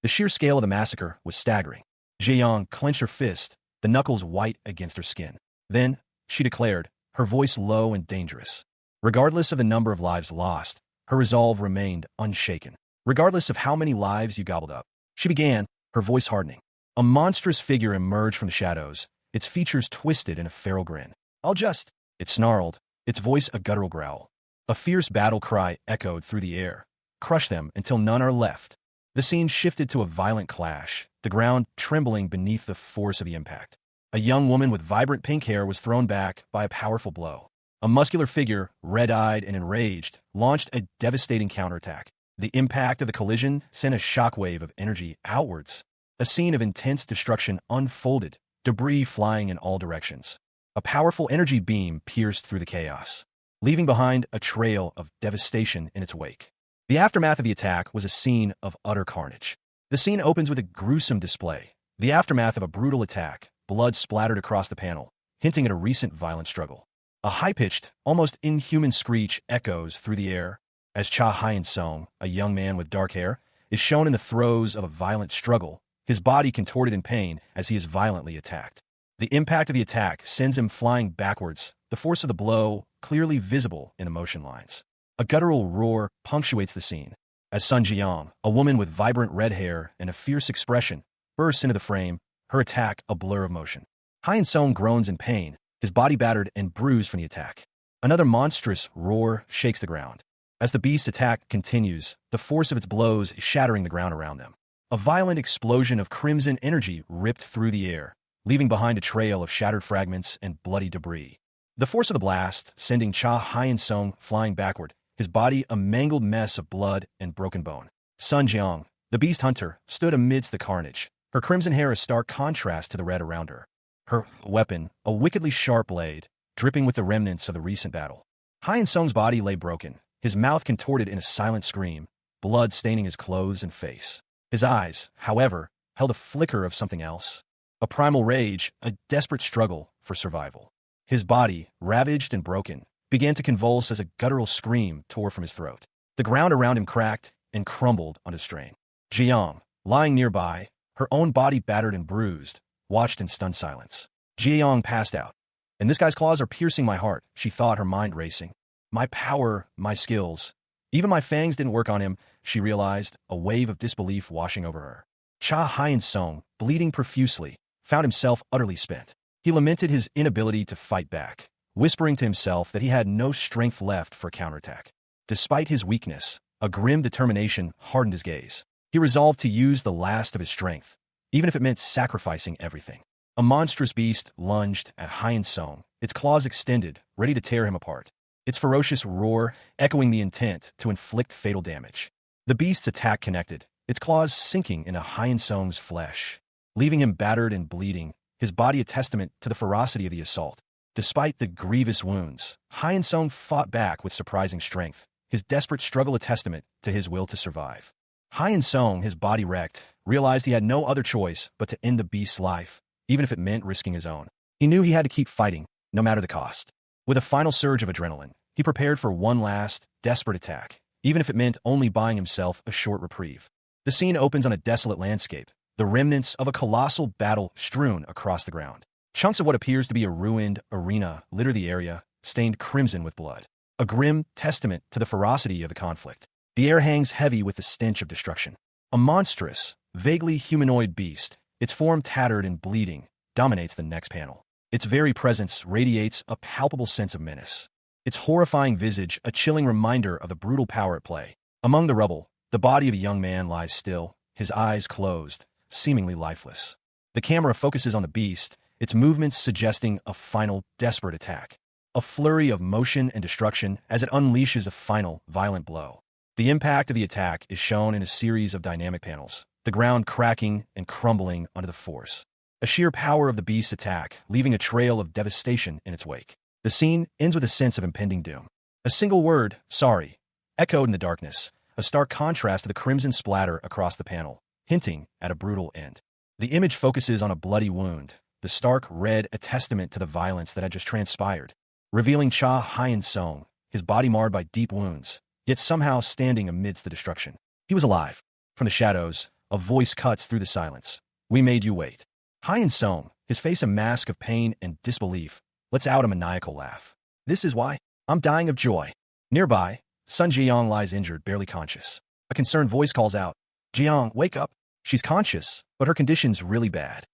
The sheer scale of the massacre was staggering. Jiyoung clenched her fist, the knuckles white against her skin. Then, she declared, her voice low and dangerous. Regardless of the number of lives lost, her resolve remained unshaken. Regardless of how many lives you gobbled up, she began, her voice hardening. A monstrous figure emerged from the shadows, its features twisted in a feral grin. It snarled, its voice a guttural growl. A fierce battle cry echoed through the air. Crush them until none are left. The scene shifted to a violent clash, the ground trembling beneath the force of the impact. A young woman with vibrant pink hair was thrown back by a powerful blow. A muscular figure, red-eyed and enraged, launched a devastating counterattack. The impact of the collision sent a shockwave of energy outwards. A scene of intense destruction unfolded, debris flying in all directions. A powerful energy beam pierced through the chaos, leaving behind a trail of devastation in its wake. The aftermath of the attack was a scene of utter carnage. The scene opens with a gruesome display. The aftermath of a brutal attack, blood splattered across the panel, hinting at a recent violent struggle. A high-pitched, almost inhuman screech echoes through the air as Cha Hyun-sung, a young man with dark hair, is shown in the throes of a violent struggle, his body contorted in pain as he is violently attacked. The impact of the attack sends him flying backwards, the force of the blow clearly visible in the motion lines. A guttural roar punctuates the scene, as Sun Jiyoung, a woman with vibrant red hair and a fierce expression, bursts into the frame, her attack a blur of motion. Hyun-sung groans in pain, his body battered and bruised from the attack. Another monstrous roar shakes the ground. As the beast's attack continues, the force of its blows is shattering the ground around them. A violent explosion of crimson energy ripped through the air, leaving behind a trail of shattered fragments and bloody debris. The force of the blast, sending Cha Hyun-sung flying backward, his body a mangled mess of blood and broken bone. Sun Jiyoung, the beast hunter, stood amidst the carnage, her crimson hair a stark contrast to the red around her. Her weapon, a wickedly sharp blade, dripping with the remnants of the recent battle. Hyun-sung's body lay broken, his mouth contorted in a silent scream, blood staining his clothes and face. His eyes, however, held a flicker of something else. A primal rage, a desperate struggle for survival. His body, ravaged and broken, began to convulse as a guttural scream tore from his throat. The ground around him cracked and crumbled under strain. Jiyoung, lying nearby, her own body battered and bruised, watched in stunned silence. Jiyoung passed out. And this guy's claws are piercing my heart, she thought, her mind racing. My power, my skills. Even my fangs didn't work on him, she realized, a wave of disbelief washing over her. Cha Hyun-sung, bleeding profusely, found himself utterly spent. He lamented his inability to fight back, whispering to himself that he had no strength left for a counterattack. Despite his weakness, a grim determination hardened his gaze. He resolved to use the last of his strength, even if it meant sacrificing everything. A monstrous beast lunged at Hyun-sung, its claws extended, ready to tear him apart. Its ferocious roar echoing the intent to inflict fatal damage. The beast's attack connected, its claws sinking into Hyun-sung's flesh, leaving him battered and bleeding, his body a testament to the ferocity of the assault. Despite the grievous wounds, Hyun-sung fought back with surprising strength, his desperate struggle a testament to his will to survive. Hyun Song, his body wrecked, realized he had no other choice but to end the beast's life, even if it meant risking his own. He knew he had to keep fighting, no matter the cost. With a final surge of adrenaline, he prepared for one last, desperate attack, even if it meant only buying himself a short reprieve. The scene opens on a desolate landscape, the remnants of a colossal battle strewn across the ground. Chunks of what appears to be a ruined arena litter the area, stained crimson with blood. A grim testament to the ferocity of the conflict. The air hangs heavy with the stench of destruction. A monstrous, vaguely humanoid beast, its form tattered and bleeding, dominates the next panel. Its very presence radiates a palpable sense of menace. Its horrifying visage a chilling reminder of the brutal power at play. Among the rubble, the body of a young man lies still, his eyes closed, seemingly lifeless. The camera focuses on the beast, its movements suggesting a final, desperate attack. A flurry of motion and destruction as it unleashes a final, violent blow. The impact of the attack is shown in a series of dynamic panels, the ground cracking and crumbling under the force. A sheer power of the beast's attack, leaving a trail of devastation in its wake. The scene ends with a sense of impending doom. A single word, sorry, echoed in the darkness, a stark contrast to the crimson splatter across the panel, hinting at a brutal end. The image focuses on a bloody wound, the stark red a testament to the violence that had just transpired, revealing Cha Hyun Song, his body marred by deep wounds, yet somehow standing amidst the destruction. He was alive. From the shadows, a voice cuts through the silence. We made you wait. Hyun Song, his face a mask of pain and disbelief, lets out a maniacal laugh. This is why I'm dying of joy. Nearby, Sun Jiyoung lies injured, barely conscious. A concerned voice calls out, Jiyoung, wake up. She's conscious, but her condition's really bad.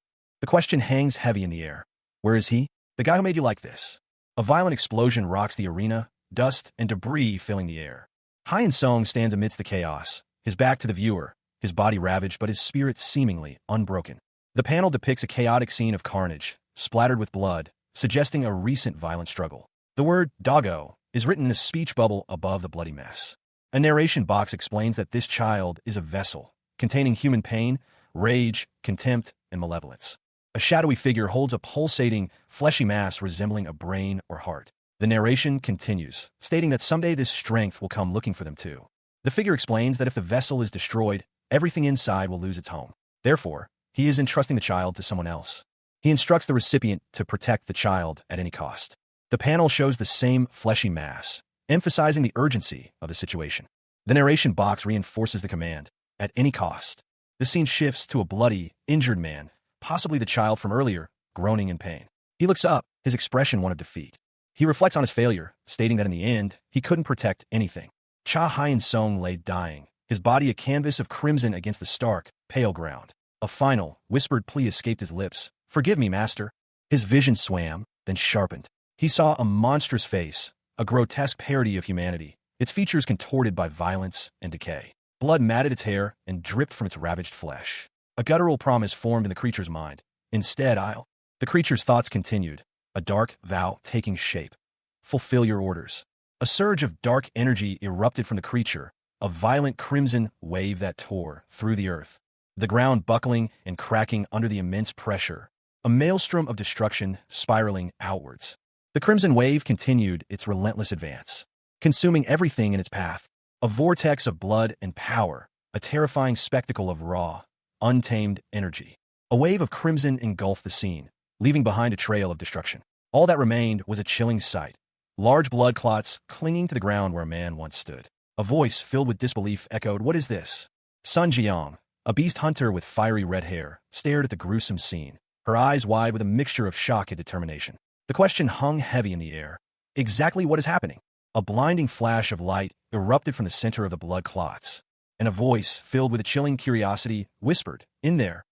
The question hangs heavy in the air. Where is he? The guy who made you like this. A violent explosion rocks the arena, dust and debris filling the air. Hyun Song stands amidst the chaos, his back to the viewer, his body ravaged but his spirit seemingly unbroken. The panel depicts a chaotic scene of carnage, splattered with blood, suggesting a recent violent struggle. The word doggo is written in a speech bubble above the bloody mess. A narration box explains that this child is a vessel, containing human pain, rage, contempt, and malevolence. A shadowy figure holds a pulsating, fleshy mass resembling a brain or heart. The narration continues, stating that someday this strength will come looking for them too. The figure explains that if the vessel is destroyed, everything inside will lose its home. Therefore, he is entrusting the child to someone else. He instructs the recipient to protect the child at any cost. The panel shows the same fleshy mass, emphasizing the urgency of the situation. The narration box reinforces the command, at any cost. The scene shifts to a bloody, injured man, possibly the child from earlier, groaning in pain. He looks up, his expression one of defeat. He reflects on his failure, stating that in the end, he couldn't protect anything. Cha Hyun Song lay dying, his body a canvas of crimson against the stark, pale ground. A final, whispered plea escaped his lips. Forgive me, master. His vision swam, then sharpened. He saw a monstrous face, a grotesque parody of humanity, its features contorted by violence and decay. Blood matted its hair and dripped from its ravaged flesh. A guttural promise formed in the creature's mind. Instead, I'll... The creature's thoughts continued, a dark vow taking shape. Fulfill your orders. A surge of dark energy erupted from the creature, a violent crimson wave that tore through the earth. The ground buckling and cracking under the immense pressure. A maelstrom of destruction spiraling outwards. The crimson wave continued its relentless advance, consuming everything in its path. A vortex of blood and power, a terrifying spectacle of raw, untamed energy. A wave of crimson engulfed the scene, leaving behind a trail of destruction. All that remained was a chilling sight. Large blood clots clinging to the ground where a man once stood. A voice filled with disbelief echoed, "What is this?" Sun Jiyoung, a beast hunter with fiery red hair, stared at the gruesome scene, her eyes wide with a mixture of shock and determination. The question hung heavy in the air. Exactly what is happening? A blinding flash of light erupted from the center of the blood clots, and a voice, filled with a chilling curiosity, whispered, "In there."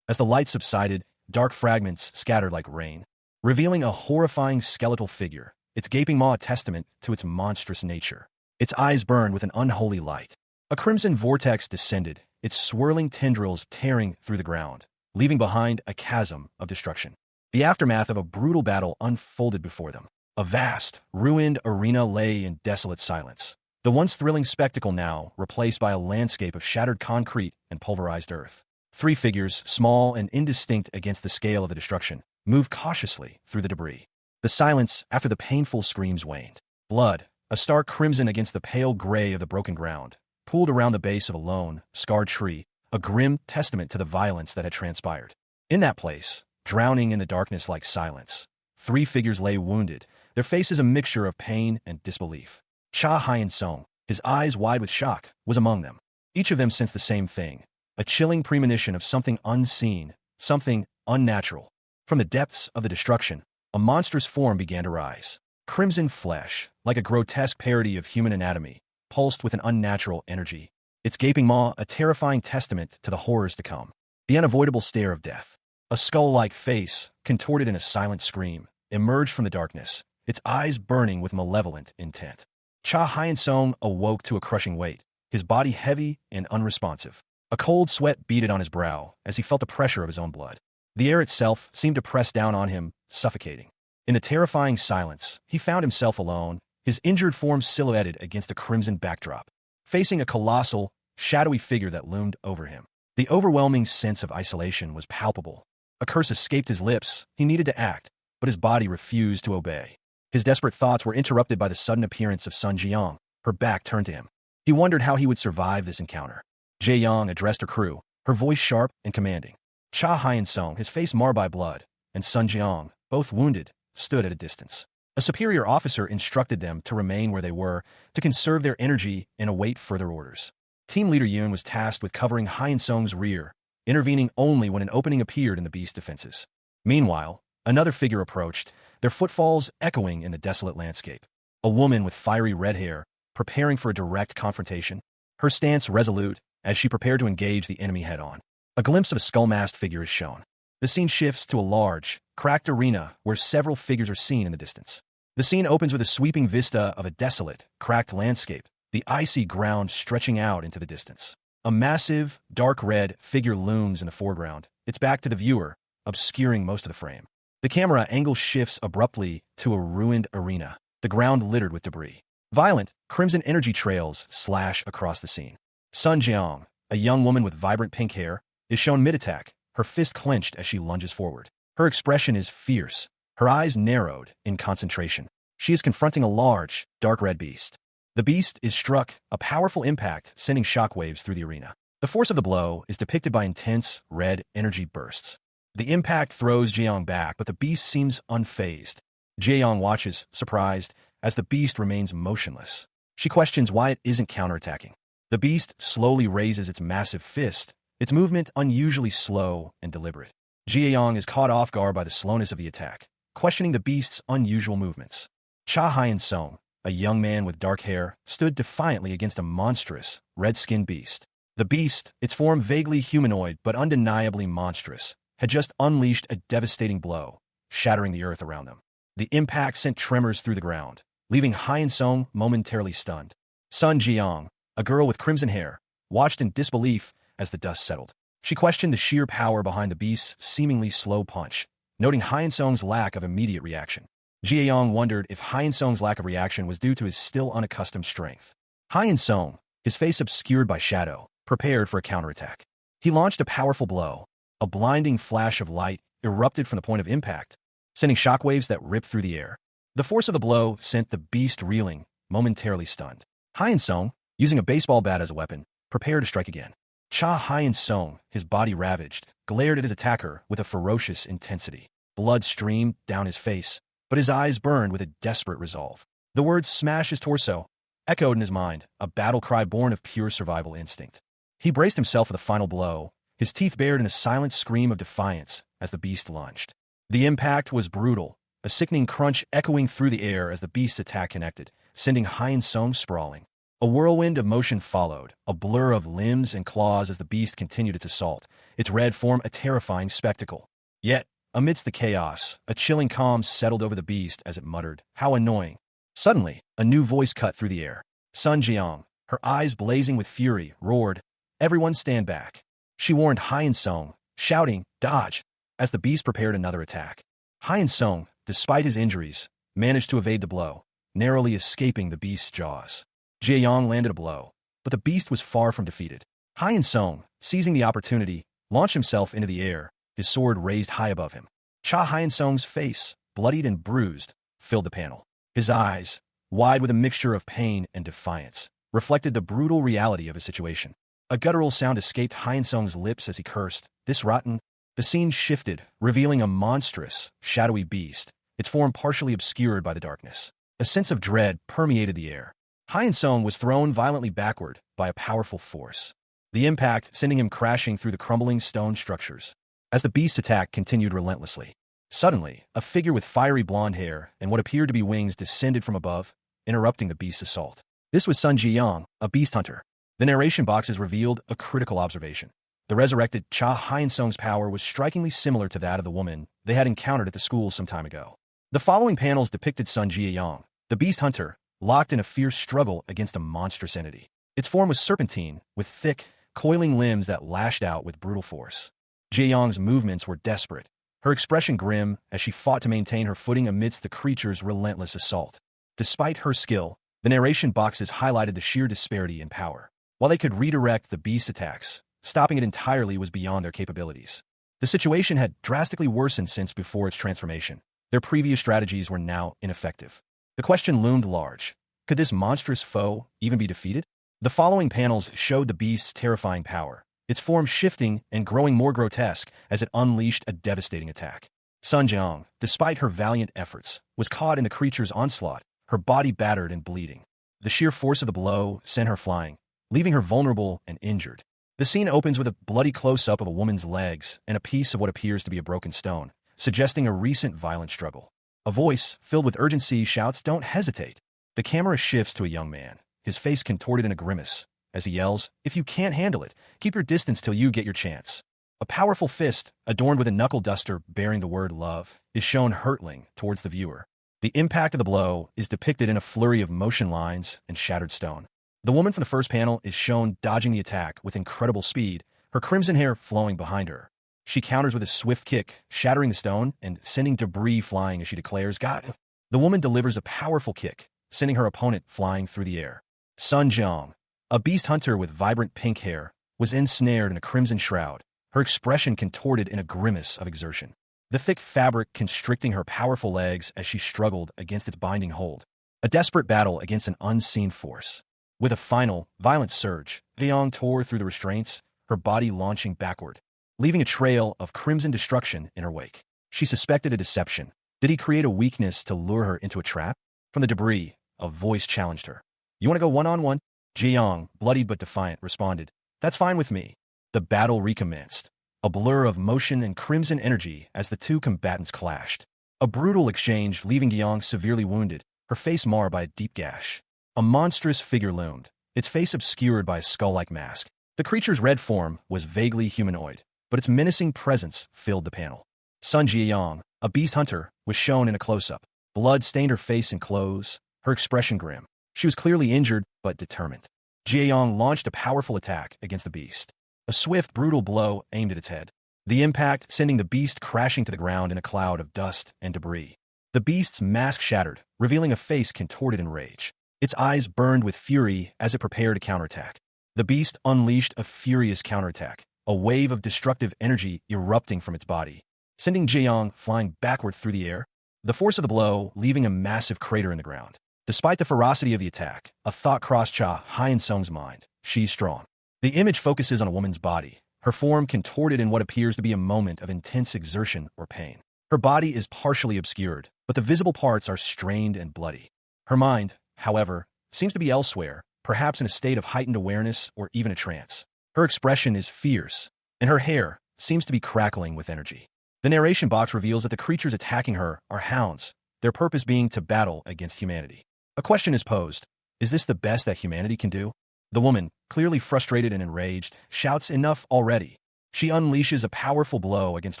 As the light subsided, dark fragments scattered like rain, revealing a horrifying skeletal figure, its gaping maw a testament to its monstrous nature. Its eyes burned with an unholy light. A crimson vortex descended, its swirling tendrils tearing through the ground, leaving behind a chasm of destruction. The aftermath of a brutal battle unfolded before them. A vast, ruined arena lay in desolate silence. The once thrilling spectacle now replaced by a landscape of shattered concrete and pulverized earth. Three figures, small and indistinct against the scale of the destruction, moved cautiously through the debris. The silence after the painful screams waned. Blood, a stark crimson against the pale gray of the broken ground, pooled around the base of a lone, scarred tree, a grim testament to the violence that had transpired. In that place, drowning in the darkness like silence, 3 figures lay wounded, their faces a mixture of pain and disbelief. Cha Hyun-sung, his eyes wide with shock, was among them. Each of them sensed the same thing, a chilling premonition of something unseen, something unnatural. From the depths of the destruction, a monstrous form began to rise. Crimson flesh, like a grotesque parody of human anatomy, pulsed with an unnatural energy. Its gaping maw a terrifying testament to the horrors to come. The unavoidable stare of death. A skull-like face, contorted in a silent scream, emerged from the darkness, its eyes burning with malevolent intent. Cha Hyun-sung awoke to a crushing weight, his body heavy and unresponsive. A cold sweat beaded on his brow as he felt the pressure of his own blood. The air itself seemed to press down on him, suffocating. In the terrifying silence, he found himself alone, his injured form silhouetted against a crimson backdrop, facing a colossal, shadowy figure that loomed over him. The overwhelming sense of isolation was palpable. A curse escaped his lips. He needed to act, but his body refused to obey. His desperate thoughts were interrupted by the sudden appearance of Sun Jiyoung, her back turned to him. He wondered how he would survive this encounter. Jae-young addressed her crew, her voice sharp and commanding. Cha Hyun-sung, his face marred by blood, and Sun Jiyoung, both wounded, stood at a distance. A superior officer instructed them to remain where they were, to conserve their energy and await further orders. Team leader Yoon was tasked with covering Hyun-sung's rear, intervening only when an opening appeared in the beast's defenses. Meanwhile, another figure approached, their footfalls echoing in the desolate landscape. A woman with fiery red hair, preparing for a direct confrontation, her stance resolute as she prepared to engage the enemy head-on. A glimpse of a skull-masked figure is shown. The scene shifts to a large, cracked arena where several figures are seen in the distance. The scene opens with a sweeping vista of a desolate, cracked landscape, the icy ground stretching out into the distance. A massive, dark red figure looms in the foreground, its back to the viewer, obscuring most of the frame. The camera angle shifts abruptly to a ruined arena, the ground littered with debris. Violent, crimson energy trails slash across the scene. Sun Jiyoung, a young woman with vibrant pink hair, is shown mid-attack, her fist clenched as she lunges forward. Her expression is fierce, her eyes narrowed in concentration. She is confronting a large, dark red beast. The beast is struck, a powerful impact sending shockwaves through the arena. The force of the blow is depicted by intense, red energy bursts. The impact throws Jae-young back, but the beast seems unfazed. Jae-young watches, surprised, as the beast remains motionless. She questions why it isn't counterattacking. The beast slowly raises its massive fist, its movement unusually slow and deliberate. Jae-young is caught off guard by the slowness of the attack, questioning the beast's unusual movements. Cha Hyun-sung, a young man with dark hair, stood defiantly against a monstrous, red-skinned beast. The beast, its form vaguely humanoid but undeniably monstrous, had just unleashed a devastating blow, shattering the earth around them. The impact sent tremors through the ground, leaving Hyun-sung momentarily stunned. Sun Jiyoung, a girl with crimson hair, watched in disbelief as the dust settled. She questioned the sheer power behind the beast's seemingly slow punch, noting Hyun-sung's lack of immediate reaction. Jae-young wondered if Hyun-sung's lack of reaction was due to his still unaccustomed strength. Hyun-sung, his face obscured by shadow, prepared for a counterattack. He launched a powerful blow. A blinding flash of light erupted from the point of impact, sending shockwaves that ripped through the air. The force of the blow sent the beast reeling, momentarily stunned. Hyun-sung, using a baseball bat as a weapon, prepared to strike again. Cha Hyun-sung, his body ravaged, glared at his attacker with a ferocious intensity. Blood streamed down his face, but his eyes burned with a desperate resolve. The words "smash his torso" echoed in his mind, a battle cry born of pure survival instinct. He braced himself for the final blow, his teeth bared in a silent scream of defiance as the beast lunged. The impact was brutal, a sickening crunch echoing through the air as the beast's attack connected, sending Hyun-sung sprawling. A whirlwind of motion followed, a blur of limbs and claws as the beast continued its assault, its red form a terrifying spectacle. Yet, amidst the chaos, a chilling calm settled over the beast as it muttered, "How annoying." Suddenly, a new voice cut through the air. Sun Jiyoung, her eyes blazing with fury, roared, "Everyone stand back." She warned Hyun-sung, shouting, "Dodge," as the beast prepared another attack. Hyun-sung, despite his injuries, managed to evade the blow, narrowly escaping the beast's jaws. Jae-young landed a blow, but the beast was far from defeated. Hyun-sung, seizing the opportunity, launched himself into the air, his sword raised high above him. Cha Hyun-sung's face, bloodied and bruised, filled the panel. His eyes, wide with a mixture of pain and defiance, reflected the brutal reality of his situation. A guttural sound escaped Hyeon-sung's lips as he cursed, "This rotten." The scene shifted, revealing a monstrous, shadowy beast, its form partially obscured by the darkness. A sense of dread permeated the air. Hyeon-sung was thrown violently backward by a powerful force, the impact sending him crashing through the crumbling stone structures. As the beast's attack continued relentlessly, suddenly, a figure with fiery blonde hair and what appeared to be wings descended from above, interrupting the beast's assault. This was Sun Ji-young, a beast hunter. The narration boxes revealed a critical observation. The resurrected Cha Hyeon-sung's power was strikingly similar to that of the woman they had encountered at the school some time ago. The following panels depicted Sun Ji-young, the beast hunter, locked in a fierce struggle against a monstrous entity. Its form was serpentine, with thick, coiling limbs that lashed out with brutal force. Ji-young's movements were desperate, her expression grim as she fought to maintain her footing amidst the creature's relentless assault. Despite her skill, the narration boxes highlighted the sheer disparity in power. While they could redirect the beast's attacks, stopping it entirely was beyond their capabilities. The situation had drastically worsened since before its transformation. Their previous strategies were now ineffective. The question loomed large. Could this monstrous foe even be defeated? The following panels showed the beast's terrifying power, its form shifting and growing more grotesque as it unleashed a devastating attack. Sun Jiang, despite her valiant efforts, was caught in the creature's onslaught, her body battered and bleeding. The sheer force of the blow sent her flying, leaving her vulnerable and injured. The scene opens with a bloody close-up of a woman's legs and a piece of what appears to be a broken stone, suggesting a recent violent struggle. A voice, filled with urgency, shouts, "Don't hesitate." The camera shifts to a young man, his face contorted in a grimace, as he yells, "If you can't handle it, keep your distance till you get your chance." A powerful fist, adorned with a knuckle duster bearing the word love, is shown hurtling towards the viewer. The impact of the blow is depicted in a flurry of motion lines and shattered stone. The woman from the first panel is shown dodging the attack with incredible speed, her crimson hair flowing behind her. She counters with a swift kick, shattering the stone and sending debris flying as she declares, "God." The woman delivers a powerful kick, sending her opponent flying through the air. Sun Jiang, a beast hunter with vibrant pink hair, was ensnared in a crimson shroud, her expression contorted in a grimace of exertion. The thick fabric constricting her powerful legs as she struggled against its binding hold. A desperate battle against an unseen force. With a final, violent surge, Jiang tore through the restraints, her body launching backward, leaving a trail of crimson destruction in her wake. She suspected a deception. Did he create a weakness to lure her into a trap? From the debris, a voice challenged her. "You want to go one-on-one?" Jiang, bloody but defiant, responded, "That's fine with me." The battle recommenced, a blur of motion and crimson energy as the two combatants clashed. A brutal exchange leaving Jiang severely wounded, her face marred by a deep gash. A monstrous figure loomed, its face obscured by a skull-like mask. The creature's red form was vaguely humanoid, but its menacing presence filled the panel. Sun Ji-young, a beast hunter, was shown in a close-up. Blood stained her face and clothes, her expression grim. She was clearly injured, but determined. Ji-young launched a powerful attack against the beast. A swift, brutal blow aimed at its head. The impact sending the beast crashing to the ground in a cloud of dust and debris. The beast's mask shattered, revealing a face contorted in rage. Its eyes burned with fury as it prepared to counterattack. The beast unleashed a furious counterattack, a wave of destructive energy erupting from its body, sending Jiang flying backward through the air, the force of the blow leaving a massive crater in the ground. Despite the ferocity of the attack, a thought crossed Cha Hyeon-sung's mind. She's strong. The image focuses on a woman's body, her form contorted in what appears to be a moment of intense exertion or pain. Her body is partially obscured, but the visible parts are strained and bloody. Her mind, however, seems to be elsewhere, perhaps in a state of heightened awareness or even a trance. Her expression is fierce, and her hair seems to be crackling with energy. The narration box reveals that the creatures attacking her are hounds, their purpose being to battle against humanity. A question is posed, is this the best that humanity can do? The woman, clearly frustrated and enraged, shouts, "Enough already." She unleashes a powerful blow against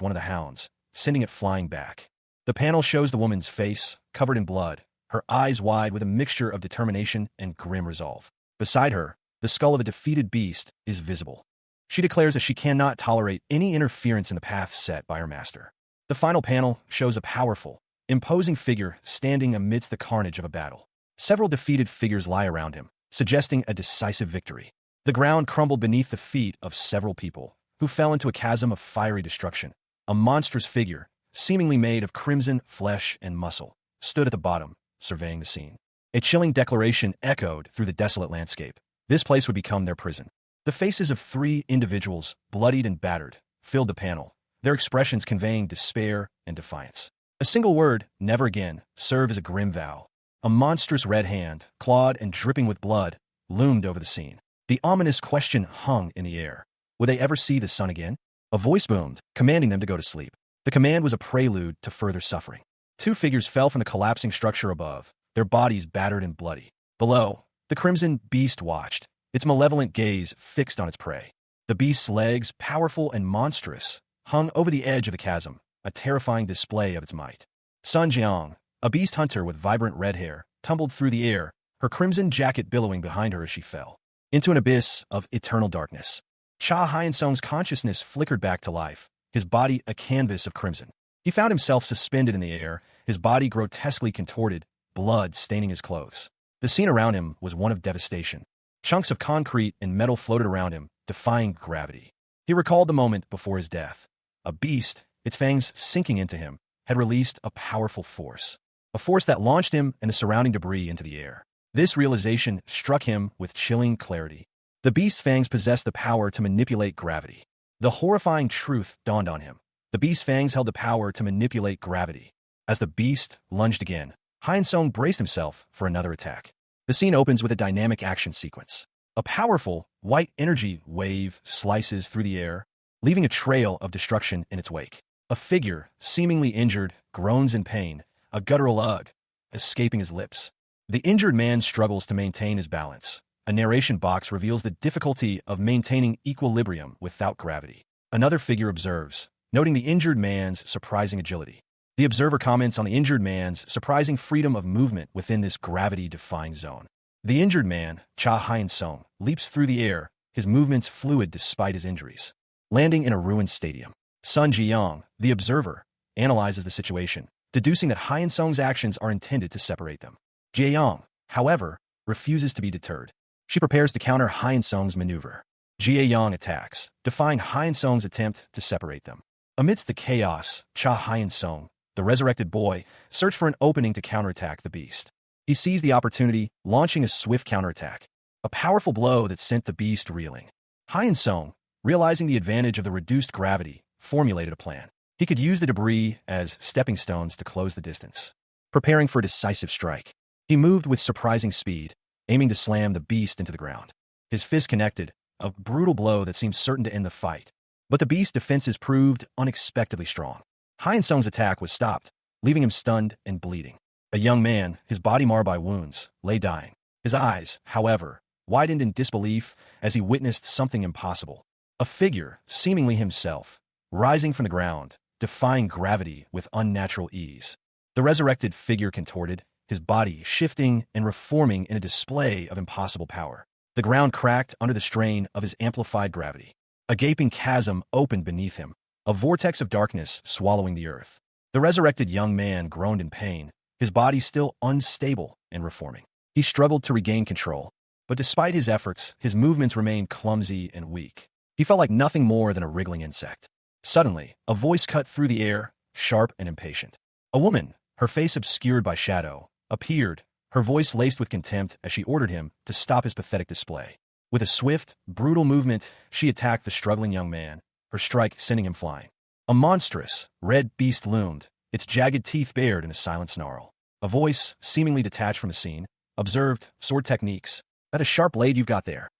one of the hounds, sending it flying back. The panel shows the woman's face, covered in blood, her eyes wide with a mixture of determination and grim resolve. Beside her, the skull of a defeated beast is visible. She declares that she cannot tolerate any interference in the path set by her master. The final panel shows a powerful, imposing figure standing amidst the carnage of a battle. Several defeated figures lie around him, suggesting a decisive victory. The ground crumbled beneath the feet of several people, who fell into a chasm of fiery destruction. A monstrous figure, seemingly made of crimson flesh and muscle, stood at the bottom, surveying the scene. A chilling declaration echoed through the desolate landscape. This place would become their prison. The faces of 3 individuals, bloodied and battered, filled the panel, their expressions conveying despair and defiance. A single word, never again, served as a grim vow. A monstrous red hand, clawed and dripping with blood, loomed over the scene. The ominous question hung in the air. Would they ever see the sun again? A voice boomed, commanding them to go to sleep. The command was a prelude to further suffering. 2 figures fell from the collapsing structure above, their bodies battered and bloody. Below, the crimson beast watched, its malevolent gaze fixed on its prey. The beast's legs, powerful and monstrous, hung over the edge of the chasm, a terrifying display of its might. Sun Jiang, a beast hunter with vibrant red hair, tumbled through the air, her crimson jacket billowing behind her as she fell into an abyss of eternal darkness. Cha Hyun-sung's consciousness flickered back to life, his body a canvas of crimson. He found himself suspended in the air, his body grotesquely contorted, blood staining his clothes. The scene around him was one of devastation. Chunks of concrete and metal floated around him, defying gravity. He recalled the moment before his death. A beast, its fangs sinking into him, had released a powerful force. A force that launched him and the surrounding debris into the air. This realization struck him with chilling clarity. The beast's fangs possessed the power to manipulate gravity. The horrifying truth dawned on him. The beast's fangs held the power to manipulate gravity. As the beast lunged again, Hyun-sung braced himself for another attack. The scene opens with a dynamic action sequence. A powerful, white energy wave slices through the air, leaving a trail of destruction in its wake. A figure, seemingly injured, groans in pain, a guttural ugh escaping his lips. The injured man struggles to maintain his balance. A narration box reveals the difficulty of maintaining equilibrium without gravity. Another figure observes, noting the injured man's surprising agility. The observer comments on the injured man's surprising freedom of movement within this gravity-defying zone. The injured man, Cha Hyun-sung, leaps through the air, his movements fluid despite his injuries, landing in a ruined stadium. Sun Ji-young, the observer, analyzes the situation, deducing that Hyun-sung's actions are intended to separate them. Jae-young, however, refuses to be deterred. She prepares to counter Hyun-sung's maneuver. Jae-young attacks, defying Hyun-sung's attempt to separate them. Amidst the chaos, Cha Hyun-sung, the resurrected boy, searched for an opening to counterattack the beast. He seized the opportunity, launching a swift counterattack. A powerful blow that sent the beast reeling. Hyun-sung, realizing the advantage of the reduced gravity, formulated a plan. He could use the debris as stepping stones to close the distance. Preparing for a decisive strike, he moved with surprising speed, aiming to slam the beast into the ground. His fist connected, a brutal blow that seemed certain to end the fight. But the beast's defenses proved unexpectedly strong. Hyun-sung's attack was stopped, leaving him stunned and bleeding. A young man, his body marred by wounds, lay dying. His eyes, however, widened in disbelief as he witnessed something impossible. A figure, seemingly himself, rising from the ground, defying gravity with unnatural ease. The resurrected figure contorted, his body shifting and reforming in a display of impossible power. The ground cracked under the strain of his amplified gravity. A gaping chasm opened beneath him, a vortex of darkness swallowing the earth. The resurrected young man groaned in pain, his body still unstable and reforming. He struggled to regain control, but despite his efforts, his movements remained clumsy and weak. He felt like nothing more than a wriggling insect. Suddenly, a voice cut through the air, sharp and impatient. A woman, her face obscured by shadow, appeared, her voice laced with contempt as she ordered him to stop his pathetic display. With a swift, brutal movement, she attacked the struggling young man, her strike sending him flying. A monstrous, red beast loomed, its jagged teeth bared in a silent snarl. A voice, seemingly detached from the scene, observed, sword techniques. That a sharp blade you've got there.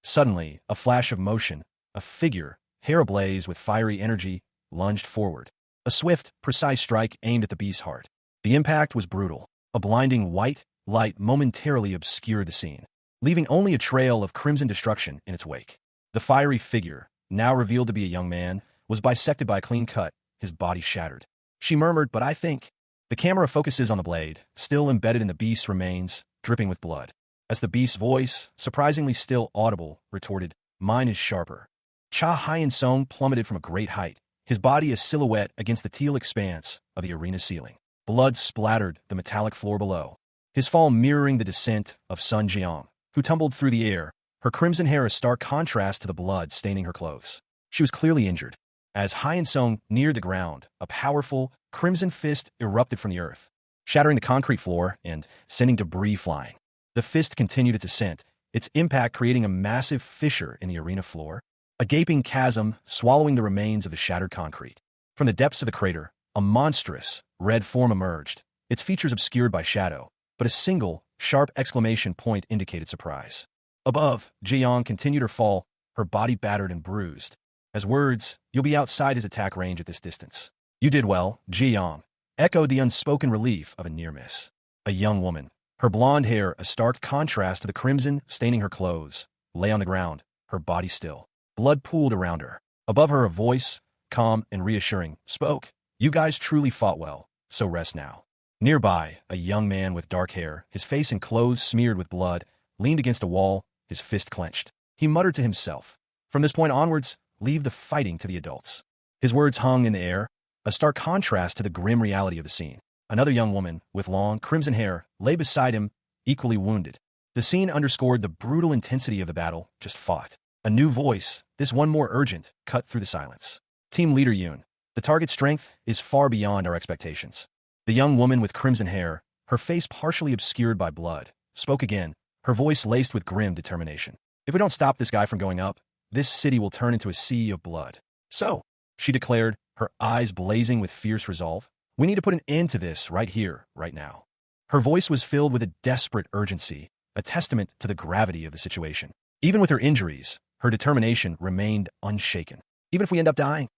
Suddenly, a flash of motion, a figure, hair ablaze with fiery energy, lunged forward. A swift, precise strike aimed at the beast's heart. The impact was brutal. A blinding white light momentarily obscured the scene, leaving only a trail of crimson destruction in its wake. The fiery figure, now revealed to be a young man, was bisected by a clean cut, his body shattered. She murmured, "But I think..." The camera focuses on the blade, still embedded in the beast's remains, dripping with blood. As the beast's voice, surprisingly still audible, retorted, "Mine is sharper." Cha Hyun-sung plummeted from a great height, his body a silhouette against the teal expanse of the arena ceiling. Blood splattered the metallic floor below, his fall mirroring the descent of Sun Jiang, who tumbled through the air, her crimson hair a stark contrast to the blood staining her clothes. She was clearly injured. As Hyun-sung neared the ground, a powerful, crimson fist erupted from the earth, shattering the concrete floor and sending debris flying. The fist continued its ascent, its impact creating a massive fissure in the arena floor, a gaping chasm swallowing the remains of the shattered concrete. From the depths of the crater, a monstrous, red form emerged, its features obscured by shadow, but a single, sharp exclamation point indicated surprise. Above, Ji-young continued her fall, her body battered and bruised. As words, "You'll be outside his attack range at this distance." "You did well, Ji-young," echoed the unspoken relief of a near miss. A young woman, her blonde hair a stark contrast to the crimson staining her clothes, lay on the ground, her body still. Blood pooled around her. Above her a voice, calm and reassuring, spoke. "You guys truly fought well, so rest now." Nearby, a young man with dark hair, his face and clothes smeared with blood, leaned against a wall, his fist clenched. He muttered to himself, "From this point onwards, leave the fighting to the adults." His words hung in the air, a stark contrast to the grim reality of the scene. Another young woman, with long, crimson hair, lay beside him, equally wounded. The scene underscored the brutal intensity of the battle just fought. A new voice, this one more urgent, cut through the silence. "Team Leader Yoon, the target strength is far beyond our expectations." The young woman with crimson hair, her face partially obscured by blood, spoke again, her voice laced with grim determination. "If we don't stop this guy from going up, this city will turn into a sea of blood." "So," she declared, her eyes blazing with fierce resolve, "we need to put an end to this right here, right now." Her voice was filled with a desperate urgency, a testament to the gravity of the situation. Even with her injuries, her determination remained unshaken. "Even if we end up dying?"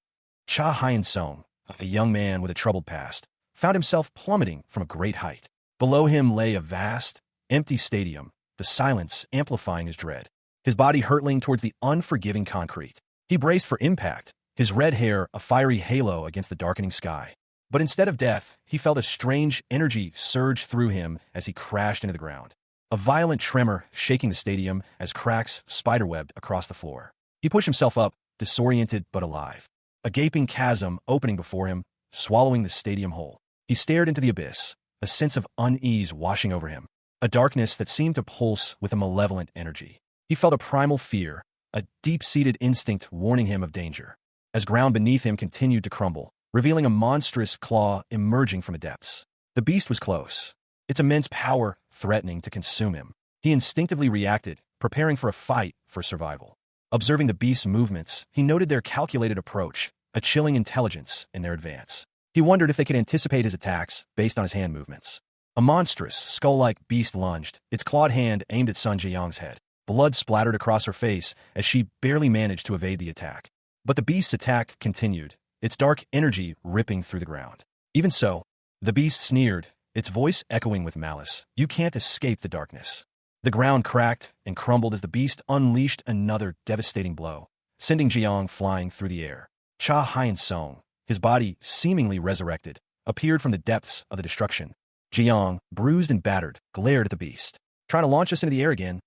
Cha Hyun-sung, a young man with a troubled past, found himself plummeting from a great height. Below him lay a vast, empty stadium, the silence amplifying his dread. His body hurtling towards the unforgiving concrete. He braced for impact, his red hair a fiery halo against the darkening sky. But instead of death, he felt a strange energy surge through him as he crashed into the ground. A violent tremor shaking the stadium as cracks spiderwebbed across the floor. He pushed himself up, disoriented but alive. A gaping chasm opening before him, swallowing the stadium whole. He stared into the abyss, a sense of unease washing over him, a darkness that seemed to pulse with a malevolent energy. He felt a primal fear, a deep-seated instinct warning him of danger. As ground beneath him continued to crumble, revealing a monstrous claw emerging from the depths. The beast was close, its immense power threatening to consume him. He instinctively reacted, preparing for a fight for survival. Observing the beast's movements, he noted their calculated approach, a chilling intelligence in their advance. He wondered if they could anticipate his attacks based on his hand movements. A monstrous, skull-like beast lunged, its clawed hand aimed at Sun Ji-young's head. Blood splattered across her face as she barely managed to evade the attack. But the beast's attack continued, its dark energy ripping through the ground. Even so, the beast sneered, its voice echoing with malice. "You can't escape the darkness." The ground cracked and crumbled as the beast unleashed another devastating blow, sending Ji-young flying through the air. Cha Hyun-sung, his body seemingly resurrected, appeared from the depths of the destruction. Ji-young, bruised and battered, glared at the beast. "Trying to launch us into the air again?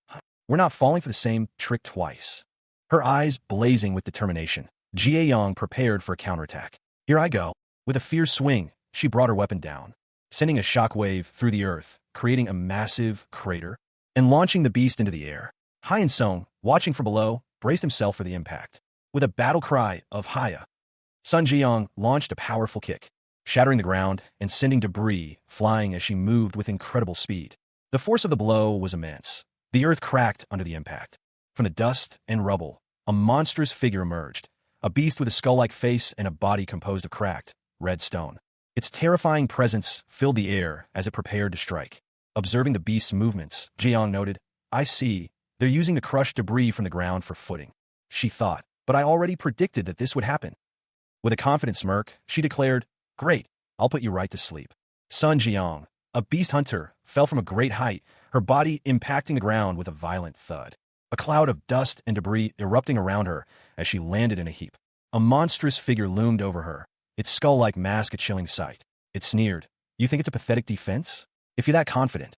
We're not falling for the same trick twice." Her eyes blazing with determination, Ji-young prepared for a counterattack. "Here I go." With a fierce swing, she brought her weapon down, sending a shockwave through the earth, creating a massive crater, and launching the beast into the air. Hyun-sung, watching from below, braced himself for the impact. With a battle cry of "Hiya!" Sun Ji-young launched a powerful kick, shattering the ground and sending debris flying as she moved with incredible speed. The force of the blow was immense. The earth cracked under the impact. From the dust and rubble, a monstrous figure emerged, a beast with a skull-like face and a body composed of cracked, red stone. Its terrifying presence filled the air as it prepared to strike. Observing the beast's movements, Ji-young noted, "I see, they're using the crushed debris from the ground for footing." She thought, "But I already predicted that this would happen." With a confident smirk, she declared, "Great, I'll put you right to sleep." Sun Ji-young, a beast hunter, fell from a great height, her body impacting the ground with a violent thud. A cloud of dust and debris erupting around her as she landed in a heap. A monstrous figure loomed over her, its skull-like mask a chilling sight. It sneered, "You think it's a pathetic defense? If you're that confident,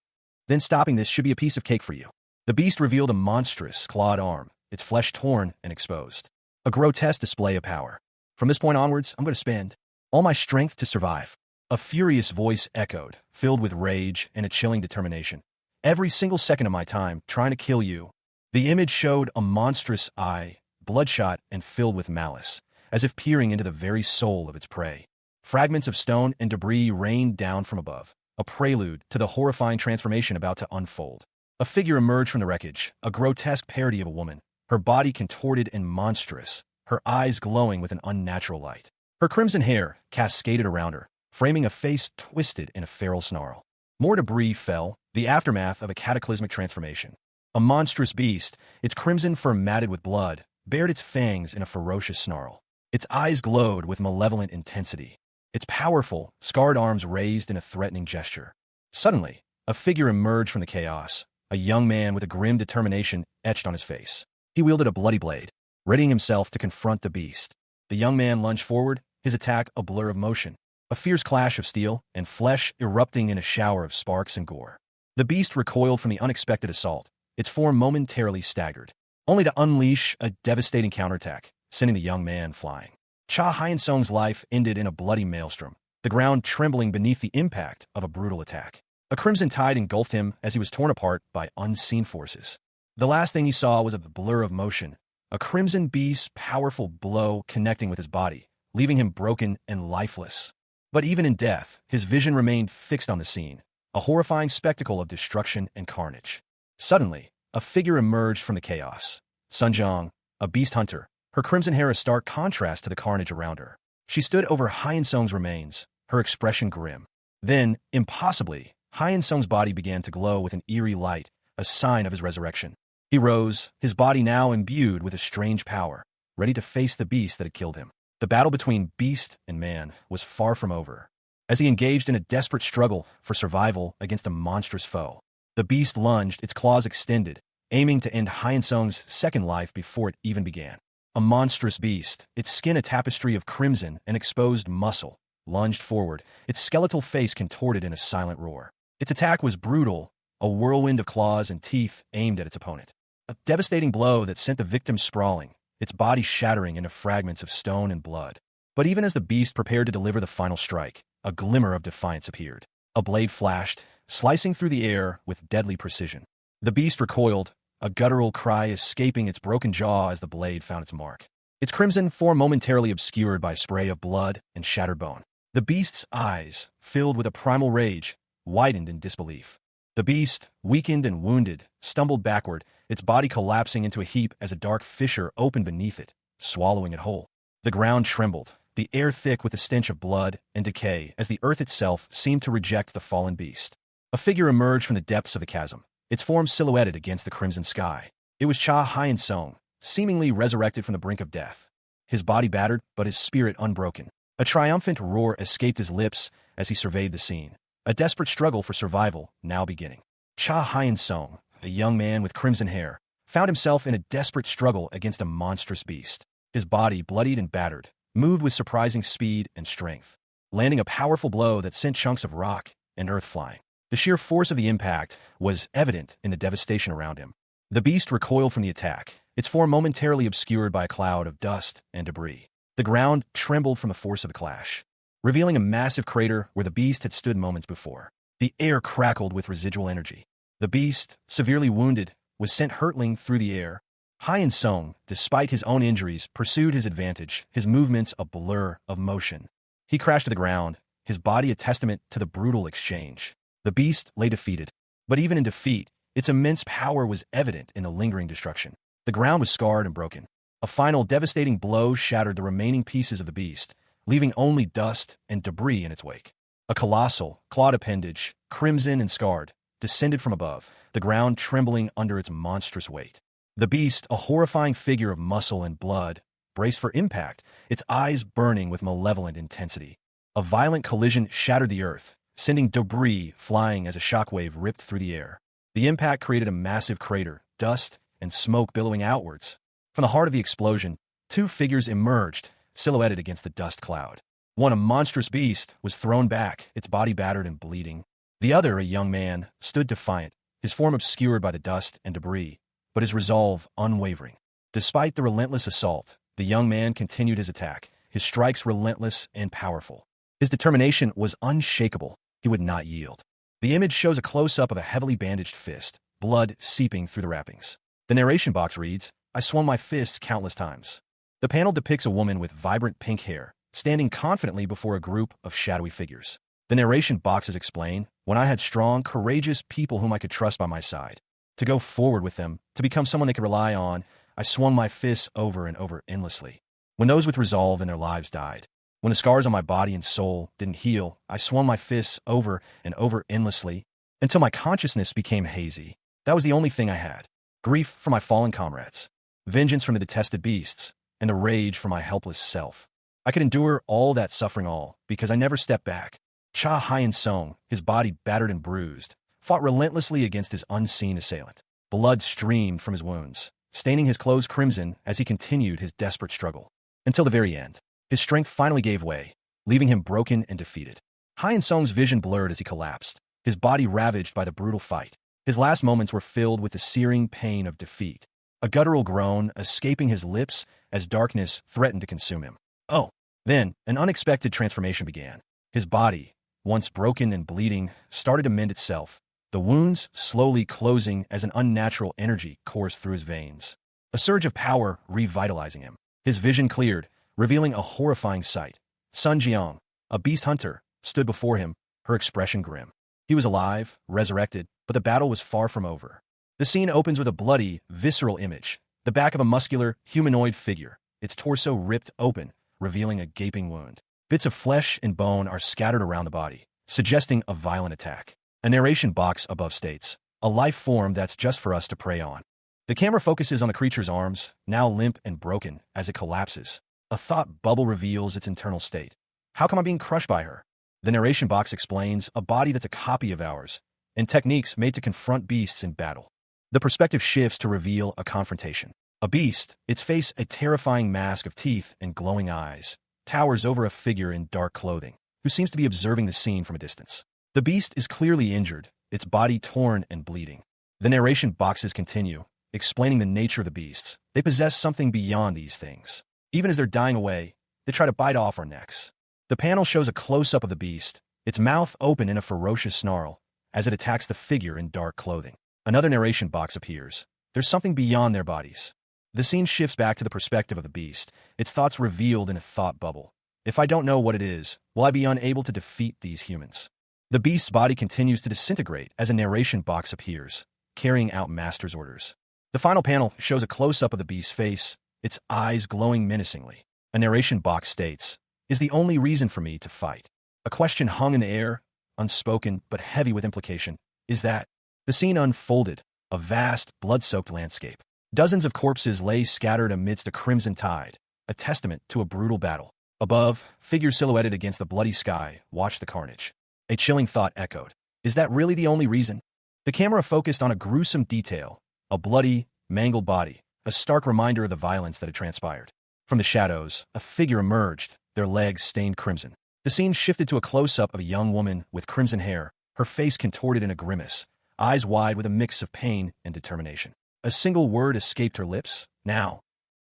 then stopping this should be a piece of cake for you." The beast revealed a monstrous, clawed arm, its flesh torn and exposed. A grotesque display of power. "From this point onwards, I'm going to spend all my strength to survive." A furious voice echoed, filled with rage and a chilling determination. "Every single second of my time trying to kill you." The image showed a monstrous eye, bloodshot and filled with malice, as if peering into the very soul of its prey. Fragments of stone and debris rained down from above, a prelude to the horrifying transformation about to unfold. A figure emerged from the wreckage, a grotesque parody of a woman, her body contorted and monstrous, her eyes glowing with an unnatural light. Her crimson hair cascaded around her, framing a face twisted in a feral snarl. More debris fell, the aftermath of a cataclysmic transformation. A monstrous beast, its crimson fur matted with blood, bared its fangs in a ferocious snarl. Its eyes glowed with malevolent intensity. Its powerful, scarred arms raised in a threatening gesture. Suddenly, a figure emerged from the chaos, a young man with a grim determination etched on his face. He wielded a bloody blade, readying himself to confront the beast. The young man lunged forward, his attack a blur of motion, a fierce clash of steel and flesh erupting in a shower of sparks and gore. The beast recoiled from the unexpected assault, its form momentarily staggered, only to unleash a devastating counterattack, sending the young man flying. Cha Hyun-sung's life ended in a bloody maelstrom, the ground trembling beneath the impact of a brutal attack. A crimson tide engulfed him as he was torn apart by unseen forces. The last thing he saw was a blur of motion, a crimson beast's powerful blow connecting with his body, leaving him broken and lifeless. But even in death, his vision remained fixed on the scene, a horrifying spectacle of destruction and carnage. Suddenly, a figure emerged from the chaos. Sunjong, a beast hunter, her crimson hair a stark contrast to the carnage around her. She stood over Hyun-sung's remains, her expression grim. Then, impossibly, Hyun-sung's body began to glow with an eerie light, a sign of his resurrection. He rose, his body now imbued with a strange power, ready to face the beast that had killed him. The battle between beast and man was far from over. As he engaged in a desperate struggle for survival against a monstrous foe, the beast lunged, its claws extended, aiming to end Hyun-sung's second life before it even began. A monstrous beast, its skin a tapestry of crimson and exposed muscle, lunged forward, its skeletal face contorted in a silent roar. Its attack was brutal, a whirlwind of claws and teeth aimed at its opponent. A devastating blow that sent the victim sprawling, its body shattering into fragments of stone and blood. But even as the beast prepared to deliver the final strike, a glimmer of defiance appeared. A blade flashed, slicing through the air with deadly precision. The beast recoiled, a guttural cry escaping its broken jaw as the blade found its mark. Its crimson form momentarily obscured by a spray of blood and shattered bone. The beast's eyes, filled with a primal rage, widened in disbelief. The beast, weakened and wounded, stumbled backward, its body collapsing into a heap as a dark fissure opened beneath it, swallowing it whole. The ground trembled, the air thick with the stench of blood and decay as the earth itself seemed to reject the fallen beast. A figure emerged from the depths of the chasm, its form silhouetted against the crimson sky. It was Cha Hyun-sung, seemingly resurrected from the brink of death. His body battered, but his spirit unbroken. A triumphant roar escaped his lips as he surveyed the scene. A desperate struggle for survival now beginning. Cha Hyun-sung, a young man with crimson hair, found himself in a desperate struggle against a monstrous beast. His body, bloodied and battered, moved with surprising speed and strength, landing a powerful blow that sent chunks of rock and earth flying. The sheer force of the impact was evident in the devastation around him. The beast recoiled from the attack, its form momentarily obscured by a cloud of dust and debris. The ground trembled from the force of the clash, revealing a massive crater where the beast had stood moments before. The air crackled with residual energy. The beast, severely wounded, was sent hurtling through the air. Hyun-sung, despite his own injuries, pursued his advantage, his movements a blur of motion. He crashed to the ground, his body a testament to the brutal exchange. The beast lay defeated, but even in defeat, its immense power was evident in the lingering destruction. The ground was scarred and broken. A final devastating blow shattered the remaining pieces of the beast, leaving only dust and debris in its wake. A colossal, clawed appendage, crimson and scarred, descended from above, the ground trembling under its monstrous weight. The beast, a horrifying figure of muscle and blood, braced for impact, its eyes burning with malevolent intensity. A violent collision shattered the earth, sending debris flying as a shockwave ripped through the air. The impact created a massive crater, dust and smoke billowing outwards. From the heart of the explosion, two figures emerged, silhouetted against the dust cloud. One, a monstrous beast, was thrown back, its body battered and bleeding. The other, a young man, stood defiant, his form obscured by the dust and debris, but his resolve unwavering. Despite the relentless assault, the young man continued his attack, his strikes relentless and powerful. His determination was unshakable. He would not yield. The image shows a close-up of a heavily bandaged fist, blood seeping through the wrappings. The narration box reads, "I swung my fists countless times." The panel depicts a woman with vibrant pink hair, standing confidently before a group of shadowy figures. The narration boxes explain, when I had strong, courageous people whom I could trust by my side. To go forward with them, to become someone they could rely on, I swung my fists over and over endlessly. When those with resolve in their lives died, when the scars on my body and soul didn't heal, I swung my fists over and over endlessly until my consciousness became hazy. That was the only thing I had. Grief for my fallen comrades, vengeance from the detested beasts, and a rage for my helpless self. I could endure all that suffering all because I never stepped back. Cha Hyun-sung, his body battered and bruised, fought relentlessly against his unseen assailant. Blood streamed from his wounds, staining his clothes crimson as he continued his desperate struggle. Until the very end, his strength finally gave way, leaving him broken and defeated. Hyun-sung's vision blurred as he collapsed, his body ravaged by the brutal fight. His last moments were filled with the searing pain of defeat, a guttural groan escaping his lips as darkness threatened to consume him. Oh, then an unexpected transformation began. His body, once broken and bleeding, started to mend itself, the wounds slowly closing as an unnatural energy coursed through his veins. A surge of power revitalizing him. His vision cleared, revealing a horrifying sight. Sun Jiang, a beast hunter, stood before him, her expression grim. He was alive, resurrected, but the battle was far from over. The scene opens with a bloody, visceral image, the back of a muscular, humanoid figure, its torso ripped open, revealing a gaping wound. Bits of flesh and bone are scattered around the body, suggesting a violent attack. A narration box above states, a life form that's just for us to prey on. The camera focuses on the creature's arms, now limp and broken, as it collapses. A thought bubble reveals its internal state. How come I'm being crushed by her? The narration box explains a body that's a copy of ours, and techniques made to confront beasts in battle. The perspective shifts to reveal a confrontation. A beast, its face a terrifying mask of teeth and glowing eyes, towers over a figure in dark clothing, who seems to be observing the scene from a distance. The beast is clearly injured, its body torn and bleeding. The narration boxes continue, explaining the nature of the beasts. They possess something beyond these things. Even as they're dying away, they try to bite off our necks. The panel shows a close-up of the beast, its mouth open in a ferocious snarl, as it attacks the figure in dark clothing. Another narration box appears. There's something beyond their bodies. The scene shifts back to the perspective of the beast, its thoughts revealed in a thought bubble. If I don't know what it is, will I be unable to defeat these humans? The beast's body continues to disintegrate as a narration box appears, carrying out master's orders. The final panel shows a close-up of the beast's face, its eyes glowing menacingly. A narration box states, "Is the only reason for me to fight?" A question hung in the air, unspoken but heavy with implication. Is that? The scene unfolded, a vast, blood-soaked landscape. Dozens of corpses lay scattered amidst a crimson tide, a testament to a brutal battle. Above, figures silhouetted against the bloody sky watched the carnage. A chilling thought echoed. Is that really the only reason? The camera focused on a gruesome detail, a bloody, mangled body, a stark reminder of the violence that had transpired. From the shadows, a figure emerged, their legs stained crimson. The scene shifted to a close-up of a young woman with crimson hair, her face contorted in a grimace, eyes wide with a mix of pain and determination. A single word escaped her lips. Now.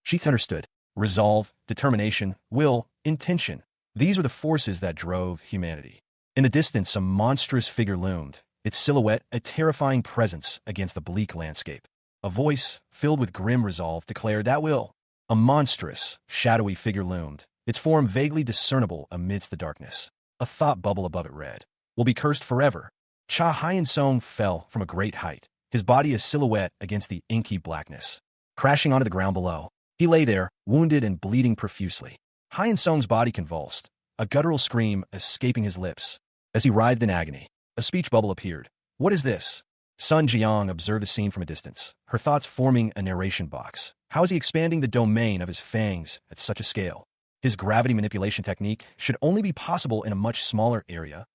She understood. Resolve, determination, will, intention. These were the forces that drove humanity. In the distance, a monstrous figure loomed, its silhouette a terrifying presence against the bleak landscape. A voice, filled with grim resolve, declared that will. A monstrous, shadowy figure loomed, its form vaguely discernible amidst the darkness. A thought bubble above it read, "Will be cursed forever." Cha Hyun-sung fell from a great height, his body a silhouette against the inky blackness. Crashing onto the ground below, he lay there, wounded and bleeding profusely. Hyun-sung's body convulsed, a guttural scream escaping his lips. As he writhed in agony, a speech bubble appeared. What is this? Sun Jiang observed the scene from a distance, her thoughts forming a narration box. How is he expanding the domain of his fangs at such a scale? His gravity manipulation technique should only be possible in a much smaller area.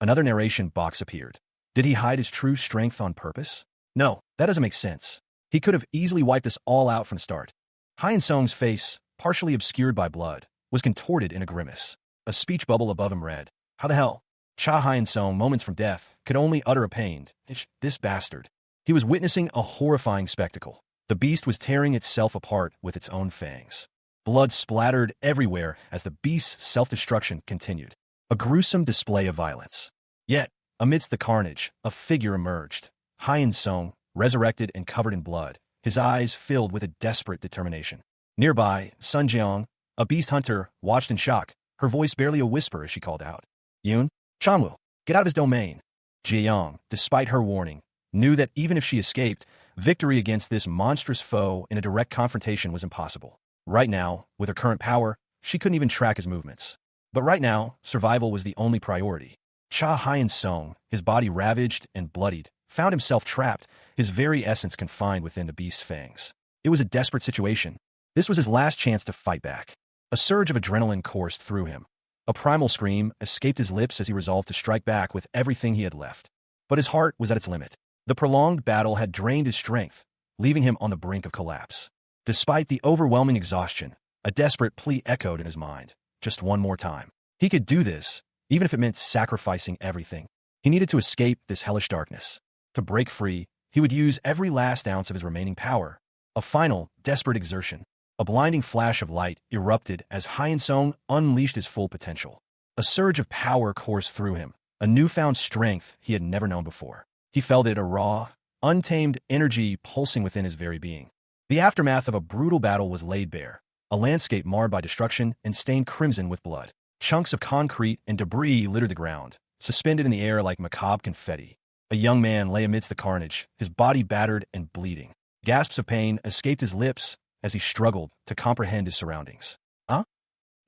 Another narration box appeared. Did he hide his true strength on purpose? No, that doesn't make sense. He could have easily wiped us all out from the start. Hyun-sung's face, partially obscured by blood, was contorted in a grimace. A speech bubble above him read, "How the hell?" Cha Hyun-sung, moments from death, could only utter a pained, "This bastard." He was witnessing a horrifying spectacle. The beast was tearing itself apart with its own fangs. Blood splattered everywhere as the beast's self-destruction continued. A gruesome display of violence. Yet, amidst the carnage, a figure emerged. Hyun-sung, resurrected and covered in blood, his eyes filled with a desperate determination. Nearby, Sun Jiang, a beast hunter, watched in shock, her voice barely a whisper as she called out, "Yoon, Chanwoo, get out of his domain." Jiayang, despite her warning, knew that even if she escaped, victory against this monstrous foe in a direct confrontation was impossible. Right now, with her current power, she couldn't even track his movements. But right now, survival was the only priority. Cha Hyun-sung, his body ravaged and bloodied, found himself trapped, his very essence confined within the beast's fangs. It was a desperate situation. This was his last chance to fight back. A surge of adrenaline coursed through him. A primal scream escaped his lips as he resolved to strike back with everything he had left. But his heart was at its limit. The prolonged battle had drained his strength, leaving him on the brink of collapse. Despite the overwhelming exhaustion, a desperate plea echoed in his mind. Just one more time. He could do this, even if it meant sacrificing everything. He needed to escape this hellish darkness. To break free, he would use every last ounce of his remaining power. A final, desperate exertion. A blinding flash of light erupted as Hyun-sung unleashed his full potential. A surge of power coursed through him, a newfound strength he had never known before. He felt it, a raw, untamed energy pulsing within his very being. The aftermath of a brutal battle was laid bare, a landscape marred by destruction and stained crimson with blood. Chunks of concrete and debris littered the ground, suspended in the air like macabre confetti. A young man lay amidst the carnage, his body battered and bleeding. Gasps of pain escaped his lips as he struggled to comprehend his surroundings. Huh?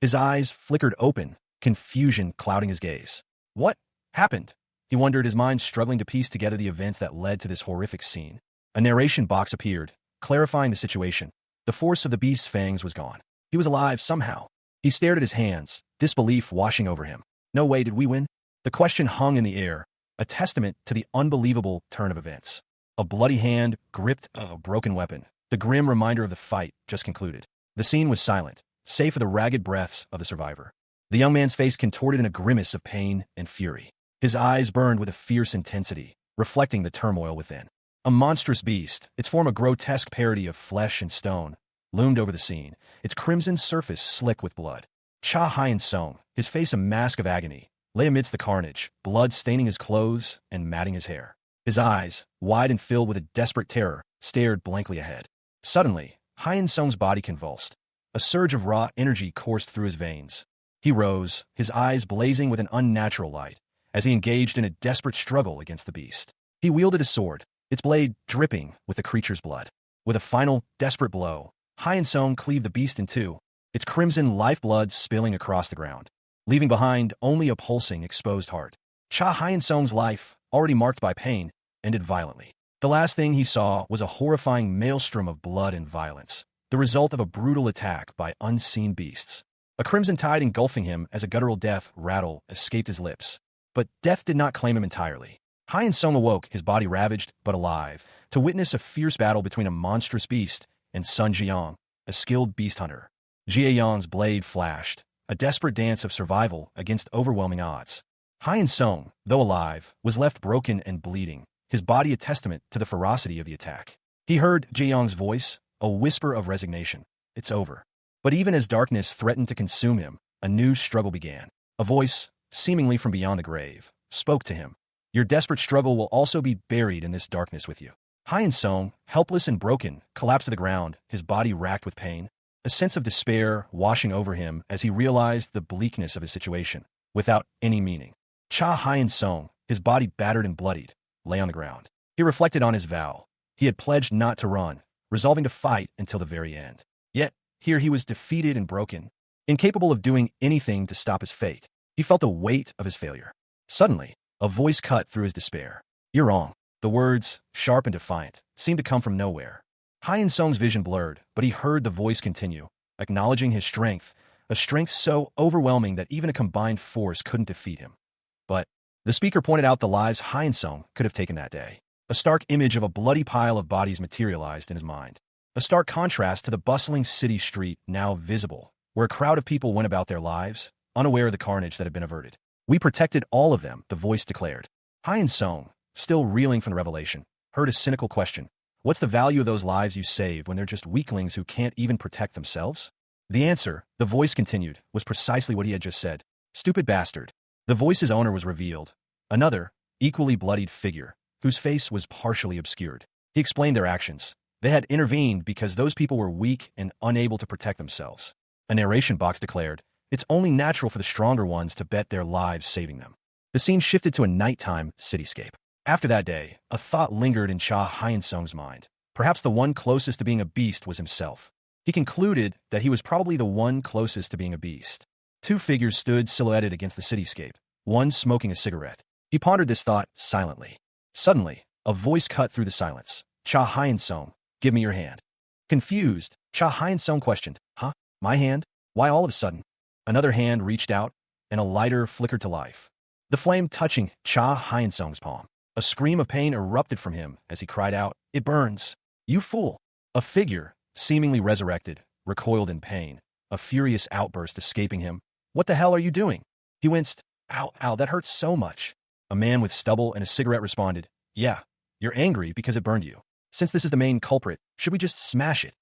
His eyes flickered open, confusion clouding his gaze. What happened? He wondered, his mind struggling to piece together the events that led to this horrific scene. A narration box appeared, clarifying the situation. The force of the beast's fangs was gone. He was alive somehow. He stared at his hands, disbelief washing over him. No way did we win? The question hung in the air, a testament to the unbelievable turn of events. A bloody hand gripped a broken weapon, the grim reminder of the fight just concluded. The scene was silent, save for the ragged breaths of the survivor. The young man's face contorted in a grimace of pain and fury. His eyes burned with a fierce intensity, reflecting the turmoil within. A monstrous beast, its form a grotesque parody of flesh and stone, loomed over the scene, its crimson surface slick with blood. Cha Hyun-sung, his face a mask of agony, lay amidst the carnage, blood staining his clothes and matting his hair. His eyes, wide and filled with a desperate terror, stared blankly ahead. Suddenly, Hyun-sung's body convulsed. A surge of raw energy coursed through his veins. He rose, his eyes blazing with an unnatural light, as he engaged in a desperate struggle against the beast. He wielded his sword, its blade dripping with the creature's blood. With a final, desperate blow, Hyun-sung cleaved the beast in two, its crimson lifeblood spilling across the ground, leaving behind only a pulsing, exposed heart. Cha Hyun-sung's life, already marked by pain, ended violently. The last thing he saw was a horrifying maelstrom of blood and violence, the result of a brutal attack by unseen beasts. A crimson tide engulfing him as a guttural death rattle escaped his lips. But death did not claim him entirely. Hyun-sung awoke, his body ravaged but alive, to witness a fierce battle between a monstrous beast and Sun Jiang, a skilled beast hunter. Jiayang's blade flashed, a desperate dance of survival against overwhelming odds. Hyun-sung, though alive, was left broken and bleeding, his body a testament to the ferocity of the attack. He heard Jiayang's voice, a whisper of resignation. It's over. But even as darkness threatened to consume him, a new struggle began. A voice, seemingly from beyond the grave, spoke to him. Your desperate struggle will also be buried in this darkness with you. Hyun-sung, helpless and broken, collapsed to the ground, his body racked with pain. A sense of despair washing over him as he realized the bleakness of his situation, without any meaning. Cha Hyun-sung, his body battered and bloodied, lay on the ground. He reflected on his vow. He had pledged not to run, resolving to fight until the very end. Yet, here he was defeated and broken, incapable of doing anything to stop his fate. He felt the weight of his failure. Suddenly, a voice cut through his despair. You're wrong. The words, sharp and defiant, seemed to come from nowhere. Hyun-sung's vision blurred, but he heard the voice continue, acknowledging his strength, a strength so overwhelming that even a combined force couldn't defeat him. But the speaker pointed out the lives Hyun-sung could have taken that day. A stark image of a bloody pile of bodies materialized in his mind. A stark contrast to the bustling city street now visible, where a crowd of people went about their lives, unaware of the carnage that had been averted. We protected all of them, the voice declared. Hyun-sung, still reeling from the revelation, heard a cynical question. What's the value of those lives you saved when they're just weaklings who can't even protect themselves? The answer, the voice continued, was precisely what he had just said. Stupid bastard. The voice's owner was revealed. Another, equally bloodied figure, whose face was partially obscured. He explained their actions. They had intervened because those people were weak and unable to protect themselves. A narration box declared, it's only natural for the stronger ones to bet their lives saving them. The scene shifted to a nighttime cityscape. After that day, a thought lingered in Cha Hyun-sung's mind. Perhaps the one closest to being a beast was himself. He concluded that he was probably the one closest to being a beast. Two figures stood silhouetted against the cityscape, one smoking a cigarette. He pondered this thought silently. Suddenly, a voice cut through the silence. Cha Hyun-sung, give me your hand. Confused, Cha Hyun-sung questioned, huh? My hand? Why all of a sudden? Another hand reached out, and a lighter flickered to life. The flame touching Cha Hyun-sung's palm. A scream of pain erupted from him as he cried out, it burns. You fool. A figure, seemingly resurrected, recoiled in pain, a furious outburst escaping him. What the hell are you doing? He winced. Ow, ow, that hurts so much. A man with stubble and a cigarette responded, yeah, you're angry because it burned you. Since this is the main culprit, should we just smash it?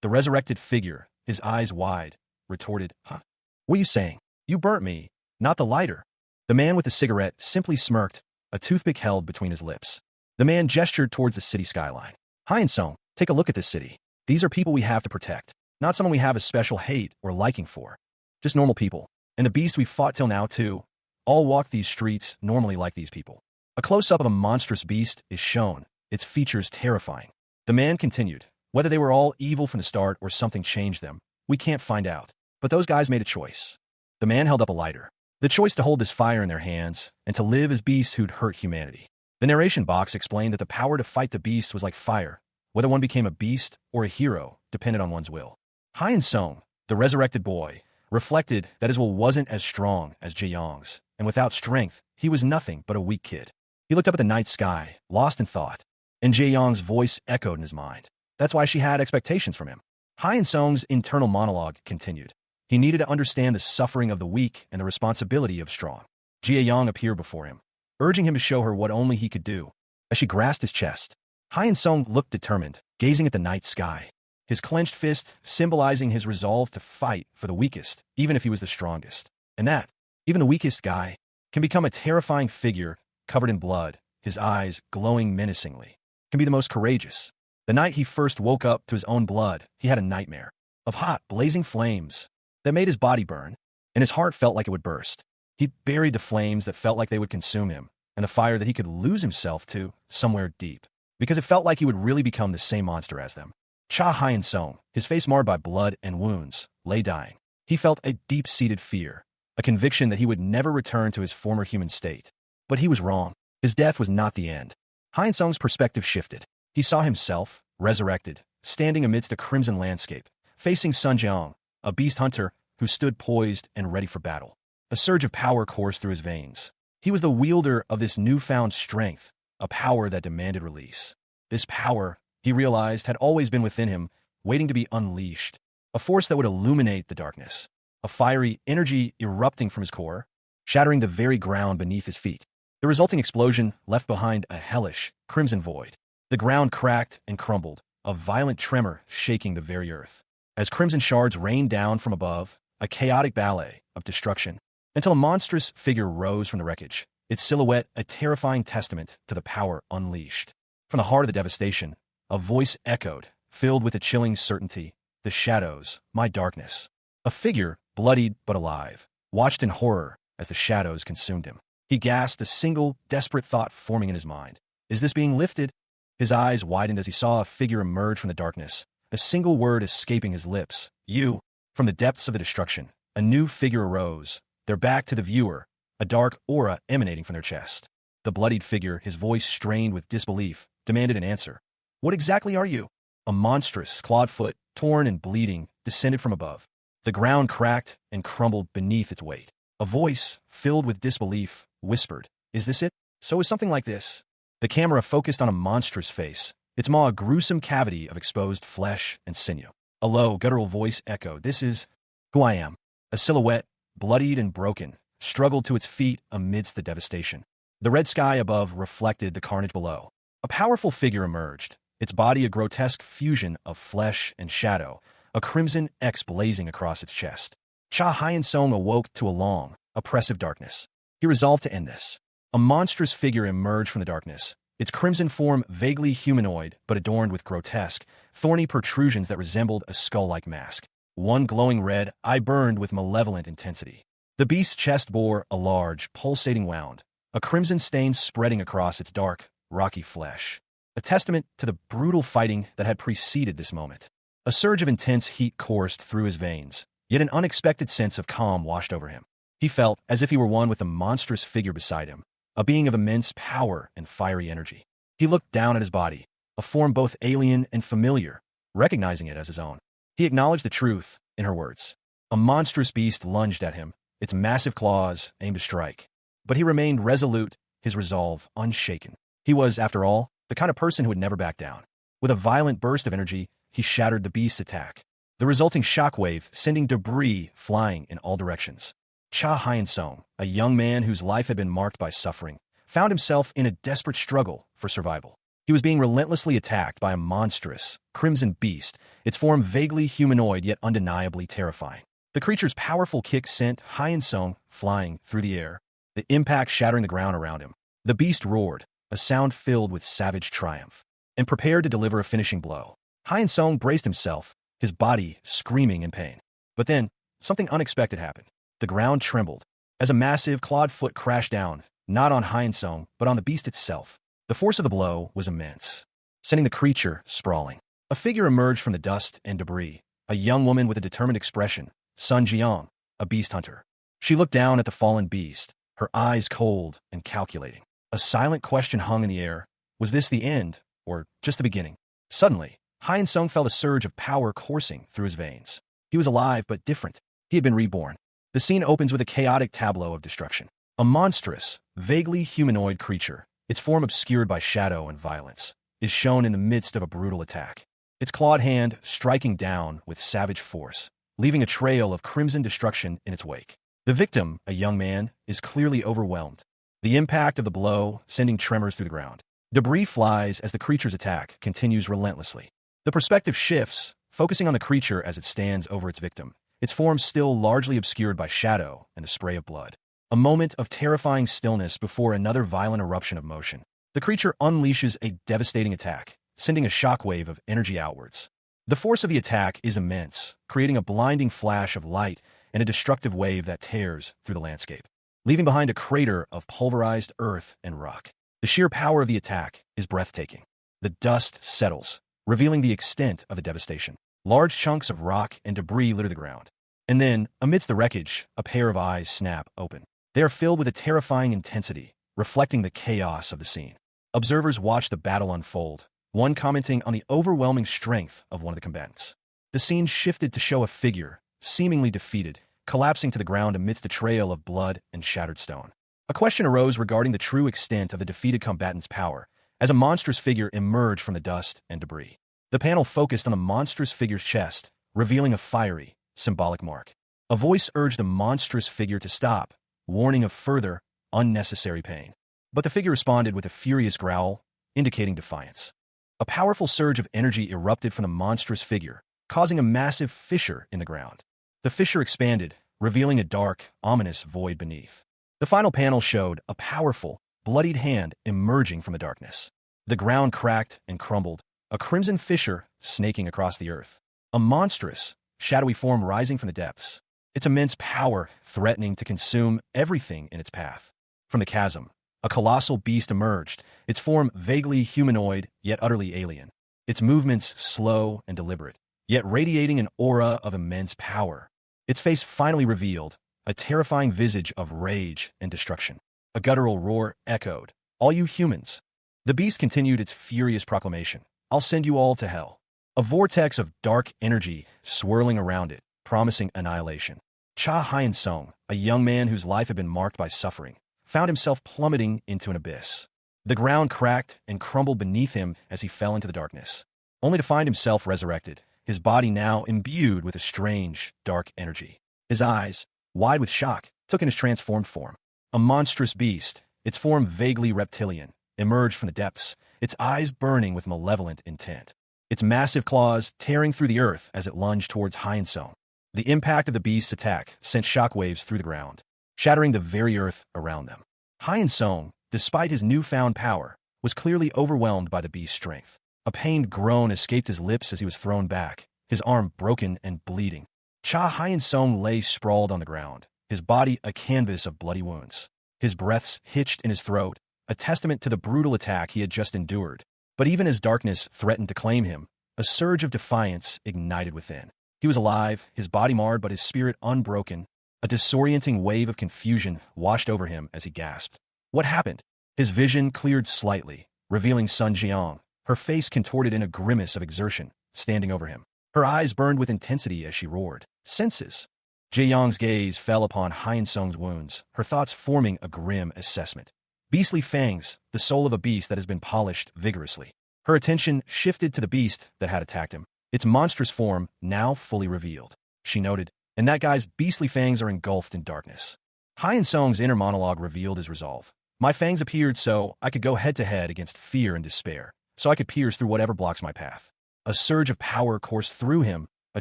The resurrected figure, his eyes wide, retorted, huh? What are you saying? You burnt me, not the lighter. The man with the cigarette simply smirked, a toothpick held between his lips. The man gestured towards the city skyline. Hyun-sung, take a look at this city. These are people we have to protect, not someone we have a special hate or liking for. Just normal people. And the beast we've fought till now, too. All walk these streets normally like these people. A close-up of a monstrous beast is shown, its features terrifying. The man continued, whether they were all evil from the start or something changed them, we can't find out. But those guys made a choice. The man held up a lighter. The choice to hold this fire in their hands and to live as beasts who'd hurt humanity. The narration box explained that the power to fight the beast was like fire. Whether one became a beast or a hero depended on one's will. Hyun-sung, the resurrected boy, reflected that his will wasn't as strong as Jae-young's, and without strength, he was nothing but a weak kid. He looked up at the night sky, lost in thought, and Jae-young's voice echoed in his mind. That's why she had expectations from him. Hyun-sung's internal monologue continued. He needed to understand the suffering of the weak and the responsibility of strong. Jae-young appeared before him, urging him to show her what only he could do. As she grasped his chest, Hyun-sung looked determined, gazing at the night sky, his clenched fist symbolizing his resolve to fight for the weakest, even if he was the strongest. And that, even the weakest guy, can become a terrifying figure covered in blood, his eyes glowing menacingly, can be the most courageous. The night he first woke up to his own blood, he had a nightmare of hot, blazing flames that made his body burn, and his heart felt like it would burst. He buried the flames that felt like they would consume him, and the fire that he could lose himself to somewhere deep, because it felt like he would really become the same monster as them. Cha Hyun-sung, his face marred by blood and wounds, lay dying. He felt a deep-seated fear, a conviction that he would never return to his former human state. But he was wrong. His death was not the end. Hyun-sung's perspective shifted. He saw himself, resurrected, standing amidst a crimson landscape, facing Sun Jeong, a beast hunter who stood poised and ready for battle. A surge of power coursed through his veins. He was the wielder of this newfound strength, a power that demanded release. This power, he realized, had always been within him, waiting to be unleashed. A force that would illuminate the darkness. A fiery energy erupting from his core, shattering the very ground beneath his feet. The resulting explosion left behind a hellish, crimson void. The ground cracked and crumbled, a violent tremor shaking the very earth. As crimson shards rained down from above, a chaotic ballet of destruction, until a monstrous figure rose from the wreckage, its silhouette a terrifying testament to the power unleashed. From the heart of the devastation, a voice echoed, filled with a chilling certainty, the shadows, my darkness. A figure, bloodied but alive, watched in horror as the shadows consumed him. He gasped, a single, desperate thought forming in his mind. Is this being lifted? His eyes widened as he saw a figure emerge from the darkness, a single word escaping his lips. You. From the depths of the destruction, a new figure arose, their back to the viewer, a dark aura emanating from their chest. The bloodied figure, his voice strained with disbelief, demanded an answer. What exactly are you? A monstrous, clawed foot, torn and bleeding, descended from above. The ground cracked and crumbled beneath its weight. A voice, filled with disbelief, whispered, is this it? So is something like this. The camera focused on a monstrous face, its maw a gruesome cavity of exposed flesh and sinew. A low, guttural voice echoed, this is who I am. A silhouette, bloodied and broken, struggled to its feet amidst the devastation. The red sky above reflected the carnage below. A powerful figure emerged, its body a grotesque fusion of flesh and shadow, a crimson X blazing across its chest. Cha Hyun-sung awoke to a long, oppressive darkness. He resolved to end this. A monstrous figure emerged from the darkness, its crimson form vaguely humanoid but adorned with grotesque, thorny protrusions that resembled a skull-like mask. One glowing red eye burned with malevolent intensity. The beast's chest bore a large, pulsating wound, a crimson stain spreading across its dark, rocky flesh, a testament to the brutal fighting that had preceded this moment. A surge of intense heat coursed through his veins, yet an unexpected sense of calm washed over him. He felt as if he were one with the monstrous figure beside him, a being of immense power and fiery energy. He looked down at his body, a form both alien and familiar, recognizing it as his own. He acknowledged the truth in her words. A monstrous beast lunged at him, its massive claws aimed to strike. But he remained resolute, his resolve unshaken. He was, after all, the kind of person who would never back down. With a violent burst of energy, he shattered the beast's attack, the resulting shockwave sending debris flying in all directions. Cha Hyun-sung, a young man whose life had been marked by suffering, found himself in a desperate struggle for survival. He was being relentlessly attacked by a monstrous, crimson beast, its form vaguely humanoid yet undeniably terrifying. The creature's powerful kick sent Hyun-sung flying through the air, the impact shattering the ground around him. The beast roared, a sound filled with savage triumph, and prepared to deliver a finishing blow. Hyun-sung braced himself, his body screaming in pain. But then, something unexpected happened. The ground trembled, as a massive clawed foot crashed down, not on Hyun-sung, but on the beast itself. The force of the blow was immense, sending the creature sprawling. A figure emerged from the dust and debris, a young woman with a determined expression, Sun Jiang, a beast hunter. She looked down at the fallen beast, her eyes cold and calculating. A silent question hung in the air. Was this the end, or just the beginning? Suddenly, Hyun-sung felt a surge of power coursing through his veins. He was alive but different. He had been reborn. The scene opens with a chaotic tableau of destruction. A monstrous, vaguely humanoid creature, its form obscured by shadow and violence, is shown in the midst of a brutal attack. Its clawed hand striking down with savage force, leaving a trail of crimson destruction in its wake. The victim, a young man, is clearly overwhelmed, the impact of the blow sending tremors through the ground. Debris flies as the creature's attack continues relentlessly. The perspective shifts, focusing on the creature as it stands over its victim, its form still largely obscured by shadow and the spray of blood. A moment of terrifying stillness before another violent eruption of motion. The creature unleashes a devastating attack, sending a shockwave of energy outwards. The force of the attack is immense, creating a blinding flash of light and a destructive wave that tears through the landscape, leaving behind a crater of pulverized earth and rock. The sheer power of the attack is breathtaking. The dust settles, revealing the extent of the devastation. Large chunks of rock and debris litter the ground. And then, amidst the wreckage, a pair of eyes snap open. They are filled with a terrifying intensity, reflecting the chaos of the scene. Observers watch the battle unfold, one commenting on the overwhelming strength of one of the combatants. The scene shifted to show a figure, seemingly defeated, collapsing to the ground amidst a trail of blood and shattered stone. A question arose regarding the true extent of the defeated combatant's power, as a monstrous figure emerged from the dust and debris. The panel focused on the monstrous figure's chest, revealing a fiery, symbolic mark. A voice urged the monstrous figure to stop, warning of further, unnecessary pain. But the figure responded with a furious growl, indicating defiance. A powerful surge of energy erupted from the monstrous figure, causing a massive fissure in the ground. The fissure expanded, revealing a dark, ominous void beneath. The final panel showed a powerful, bloodied hand emerging from the darkness. The ground cracked and crumbled, a crimson fissure snaking across the earth. A monstrous, shadowy form rising from the depths, its immense power threatening to consume everything in its path. From the chasm, a colossal beast emerged, its form vaguely humanoid, yet utterly alien. Its movements slow and deliberate, yet radiating an aura of immense power. Its face finally revealed, a terrifying visage of rage and destruction. A guttural roar echoed, "All you humans!" The beast continued its furious proclamation, "I'll send you all to hell." A vortex of dark energy swirling around it, promising annihilation. Cha Hyun-sung, a young man whose life had been marked by suffering, found himself plummeting into an abyss. The ground cracked and crumbled beneath him as he fell into the darkness, only to find himself resurrected, his body now imbued with a strange, dark energy. His eyes, wide with shock, took in his transformed form. A monstrous beast, its form vaguely reptilian, emerged from the depths, its eyes burning with malevolent intent. Its massive claws tearing through the earth as it lunged towards Hyun-sung. The impact of the beast's attack sent shockwaves through the ground, shattering the very earth around them. Hyun-sung, despite his newfound power, was clearly overwhelmed by the beast's strength. A pained groan escaped his lips as he was thrown back, his arm broken and bleeding. Cha Hyun-sung lay sprawled on the ground, his body a canvas of bloody wounds. his breaths hitched in his throat, a testament to the brutal attack he had just endured. But even as darkness threatened to claim him, a surge of defiance ignited within. He was alive, his body marred but his spirit unbroken. A disorienting wave of confusion washed over him as he gasped. What happened? His vision cleared slightly, revealing Sun Jiang, her face contorted in a grimace of exertion, standing over him. Her eyes burned with intensity as she roared. Senses! Jiang's gaze fell upon Hyeon-sung's wounds, her thoughts forming a grim assessment. Beastly fangs, the soul of a beast that has been polished vigorously. Her attention shifted to the beast that had attacked him, its monstrous form now fully revealed. She noted, and that guy's beastly fangs are engulfed in darkness. Hyeon-sung's inner monologue revealed his resolve. My fangs appeared so I could go head-to-head against fear and despair, so I could pierce through whatever blocks my path. A surge of power coursed through him, a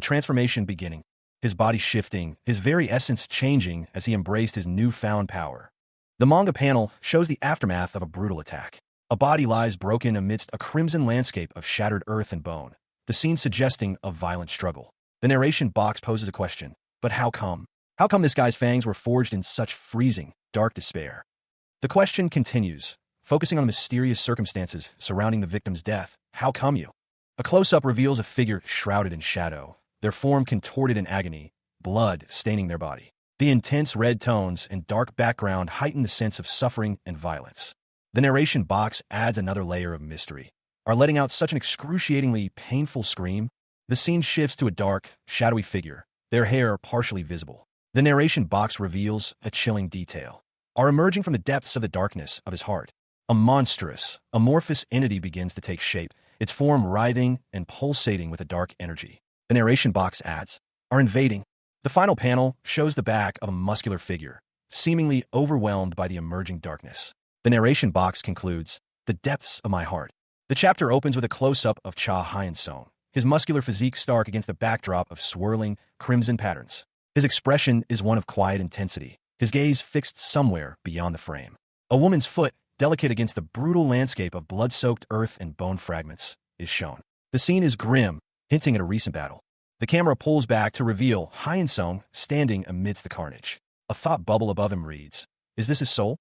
transformation beginning. His body shifting, his very essence changing as he embraced his newfound power. The manga panel shows the aftermath of a brutal attack. A body lies broken amidst a crimson landscape of shattered earth and bone, the scene suggesting a violent struggle. The narration box poses a question, but how come? How come this guy's fangs were forged in such freezing, dark despair? The question continues, focusing on the mysterious circumstances surrounding the victim's death. How come you? A close-up reveals a figure shrouded in shadow, their form contorted in agony, blood staining their body. The intense red tones and dark background heighten the sense of suffering and violence. The narration box adds another layer of mystery. Are letting out such an excruciatingly painful scream? The scene shifts to a dark, shadowy figure, their hair partially visible. The narration box reveals a chilling detail. Are emerging from the depths of the darkness of his heart. A monstrous, amorphous entity begins to take shape, its form writhing and pulsating with a dark energy. The narration box adds, are invading. The final panel shows the back of a muscular figure, seemingly overwhelmed by the emerging darkness. The narration box concludes, the depths of my heart. The chapter opens with a close-up of Cha Hyeon-sung, his muscular physique stark against a backdrop of swirling, crimson patterns. His expression is one of quiet intensity, his gaze fixed somewhere beyond the frame. A woman's foot, delicate against the brutal landscape of blood-soaked earth and bone fragments, is shown. The scene is grim, hinting at a recent battle. The camera pulls back to reveal Hyeon-sung standing amidst the carnage. A thought bubble above him reads, is this his soul?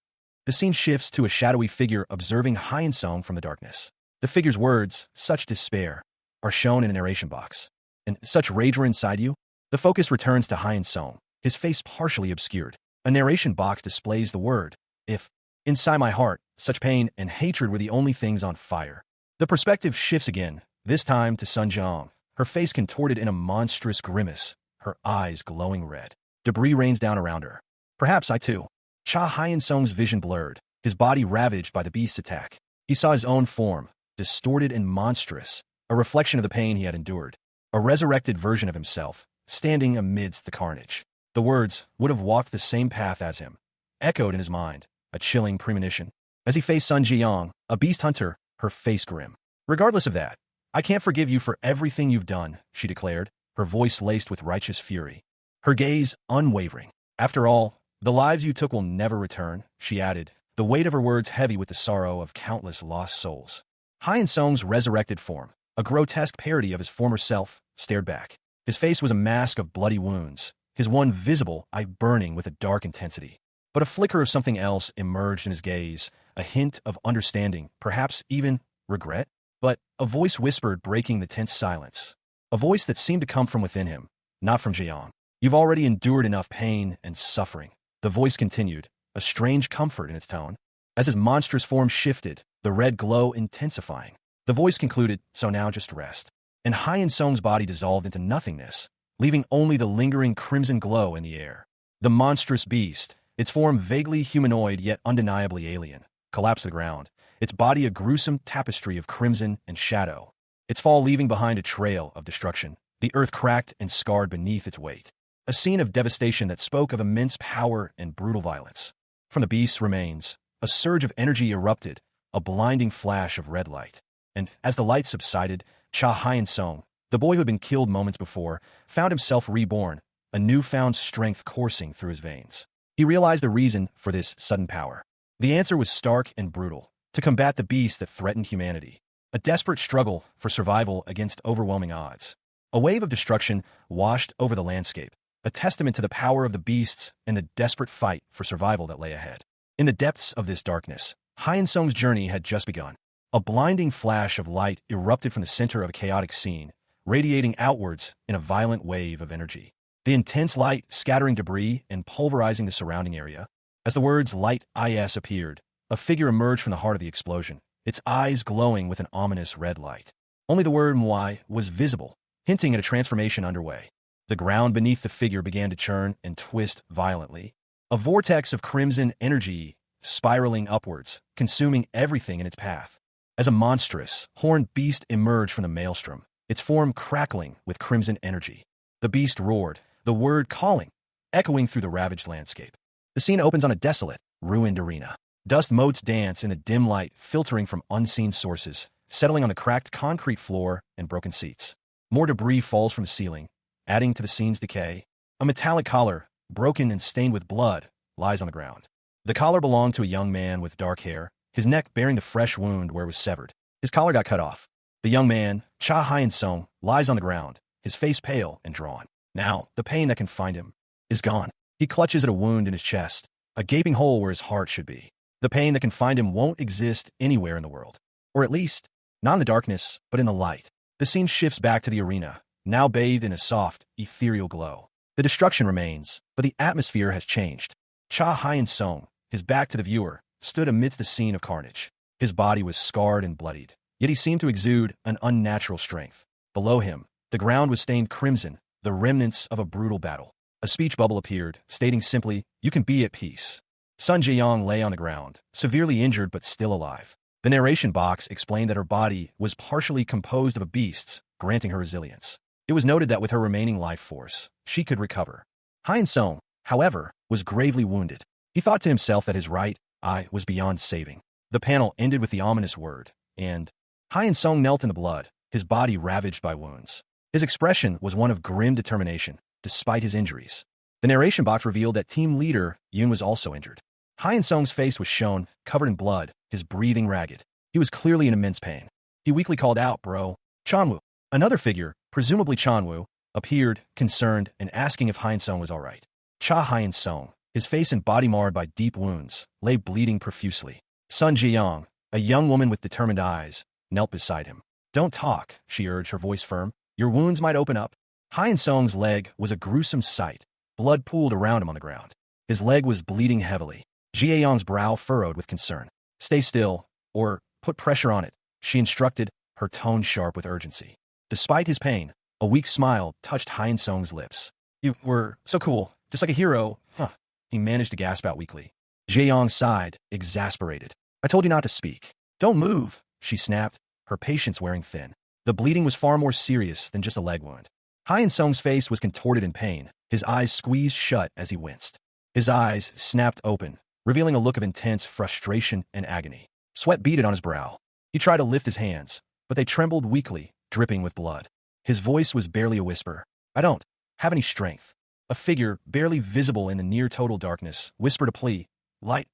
The scene shifts to a shadowy figure observing Hyeon-sung from the darkness. The figure's words, such despair, are shown in a narration box. And such rage were inside you? The focus returns to Hyeon-sung, his face partially obscured. A narration box displays the word, if. Inside my heart, such pain and hatred were the only things on fire. The perspective shifts again, this time to Sun Jiang, her face contorted in a monstrous grimace, her eyes glowing red. Debris rains down around her. Perhaps I too. Cha Hyeon-sung's vision blurred, his body ravaged by the beast's attack. He saw his own form, distorted and monstrous, a reflection of the pain he had endured. A resurrected version of himself, standing amidst the carnage. The words, would have walked the same path as him, echoed in his mind, a chilling premonition. As he faced Sun Jiang, a beast hunter, her face grim. Regardless of that, I can't forgive you for everything you've done, she declared, her voice laced with righteous fury. Her gaze unwavering. After all, the lives you took will never return, she added, the weight of her words heavy with the sorrow of countless lost souls. Hyeon-sung's resurrected form, a grotesque parody of his former self, stared back. His face was a mask of bloody wounds, his one visible eye burning with a dark intensity. But a flicker of something else emerged in his gaze, a hint of understanding, perhaps even regret. But a voice whispered, breaking the tense silence. A voice that seemed to come from within him, not from Jiang. You've already endured enough pain and suffering. The voice continued, a strange comfort in its tone. As his monstrous form shifted, the red glow intensifying. The voice concluded, so now just rest. And Hyeon-sung's body dissolved into nothingness, leaving only the lingering crimson glow in the air. The monstrous beast, its form vaguely humanoid yet undeniably alien, collapsed to the ground, its body a gruesome tapestry of crimson and shadow, its fall leaving behind a trail of destruction, the earth cracked and scarred beneath its weight. A scene of devastation that spoke of immense power and brutal violence. From the beast's remains, a surge of energy erupted, a blinding flash of red light. And as the light subsided, Cha Hyeon-sung, the boy who had been killed moments before, found himself reborn, a newfound strength coursing through his veins. He realized the reason for this sudden power. The answer was stark and brutal. To combat the beast that threatened humanity. A desperate struggle for survival against overwhelming odds. A wave of destruction washed over the landscape, a testament to the power of the beasts and the desperate fight for survival that lay ahead. In the depths of this darkness, Hyun-sung's journey had just begun. A blinding flash of light erupted from the center of a chaotic scene, radiating outwards in a violent wave of energy. The intense light scattering debris and pulverizing the surrounding area. As the words "Light IS" appeared, a figure emerged from the heart of the explosion, its eyes glowing with an ominous red light. Only the word "Mwai" was visible, hinting at a transformation underway. The ground beneath the figure began to churn and twist violently. A vortex of crimson energy spiraling upwards, consuming everything in its path. As a monstrous, horned beast emerged from the maelstrom, its form crackling with crimson energy. The beast roared, the word calling, echoing through the ravaged landscape. The scene opens on a desolate, ruined arena. Dust motes dance in the dim light filtering from unseen sources, settling on the cracked concrete floor and broken seats. More debris falls from the ceiling, adding to the scene's decay. A metallic collar, broken and stained with blood, lies on the ground. The collar belonged to a young man with dark hair, his neck bearing the fresh wound where it was severed. His collar got cut off. The young man, Cha Hyun-sung, lies on the ground, his face pale and drawn. Now, the pain that confined him is gone. He clutches at a wound in his chest, a gaping hole where his heart should be. The pain that confined him won't exist anywhere in the world. Or at least, not in the darkness, but in the light. The scene shifts back to the arena, now bathed in a soft, ethereal glow. The destruction remains, but the atmosphere has changed. Cha Hyun-sung, his back to the viewer, stood amidst the scene of carnage. His body was scarred and bloodied, yet he seemed to exude an unnatural strength. Below him, the ground was stained crimson, the remnants of a brutal battle. A speech bubble appeared, stating simply, "You can be at peace." Sun Jae-yong lay on the ground, severely injured but still alive. The narration box explained that her body was partially composed of a beast, granting her resilience. It was noted that with her remaining life force, she could recover. Hyun-sung, however, was gravely wounded. He thought to himself that his right eye was beyond saving. The panel ended with the ominous word, and Hyun-sung knelt in the blood, his body ravaged by wounds. His expression was one of grim determination, despite his injuries. The narration box revealed that team leader Yoon was also injured. Hyun-sung's face was shown, covered in blood, his breathing ragged. He was clearly in immense pain. He weakly called out, "Bro." Chanwoo, another figure, presumably Chanwoo, appeared, concerned, and asking if Hyun-sung was all right. Cha Hyun-sung, his face and body marred by deep wounds, lay bleeding profusely. Sun Ji-young, a young woman with determined eyes, knelt beside him. "Don't talk," she urged, her voice firm. "Your wounds might open up." Hyun-sung's leg was a gruesome sight. Blood pooled around him on the ground. His leg was bleeding heavily. Ji-young's brow furrowed with concern. "Stay still, or put pressure on it," she instructed, her tone sharp with urgency. Despite his pain, a weak smile touched Hyun-sung's lips. "You were so cool, just like a hero, huh?" He managed to gasp out weakly. Jae-yong sighed, exasperated. "I told you not to speak." "Don't move," she snapped, her patience wearing thin. The bleeding was far more serious than just a leg wound. Hyun-sung's face was contorted in pain, his eyes squeezed shut as he winced. His eyes snapped open, revealing a look of intense frustration and agony. Sweat beaded on his brow. He tried to lift his hands, but they trembled weakly, dripping with blood. His voice was barely a whisper. "I don't have any strength." A figure, barely visible in the near-total darkness, whispered a plea. Light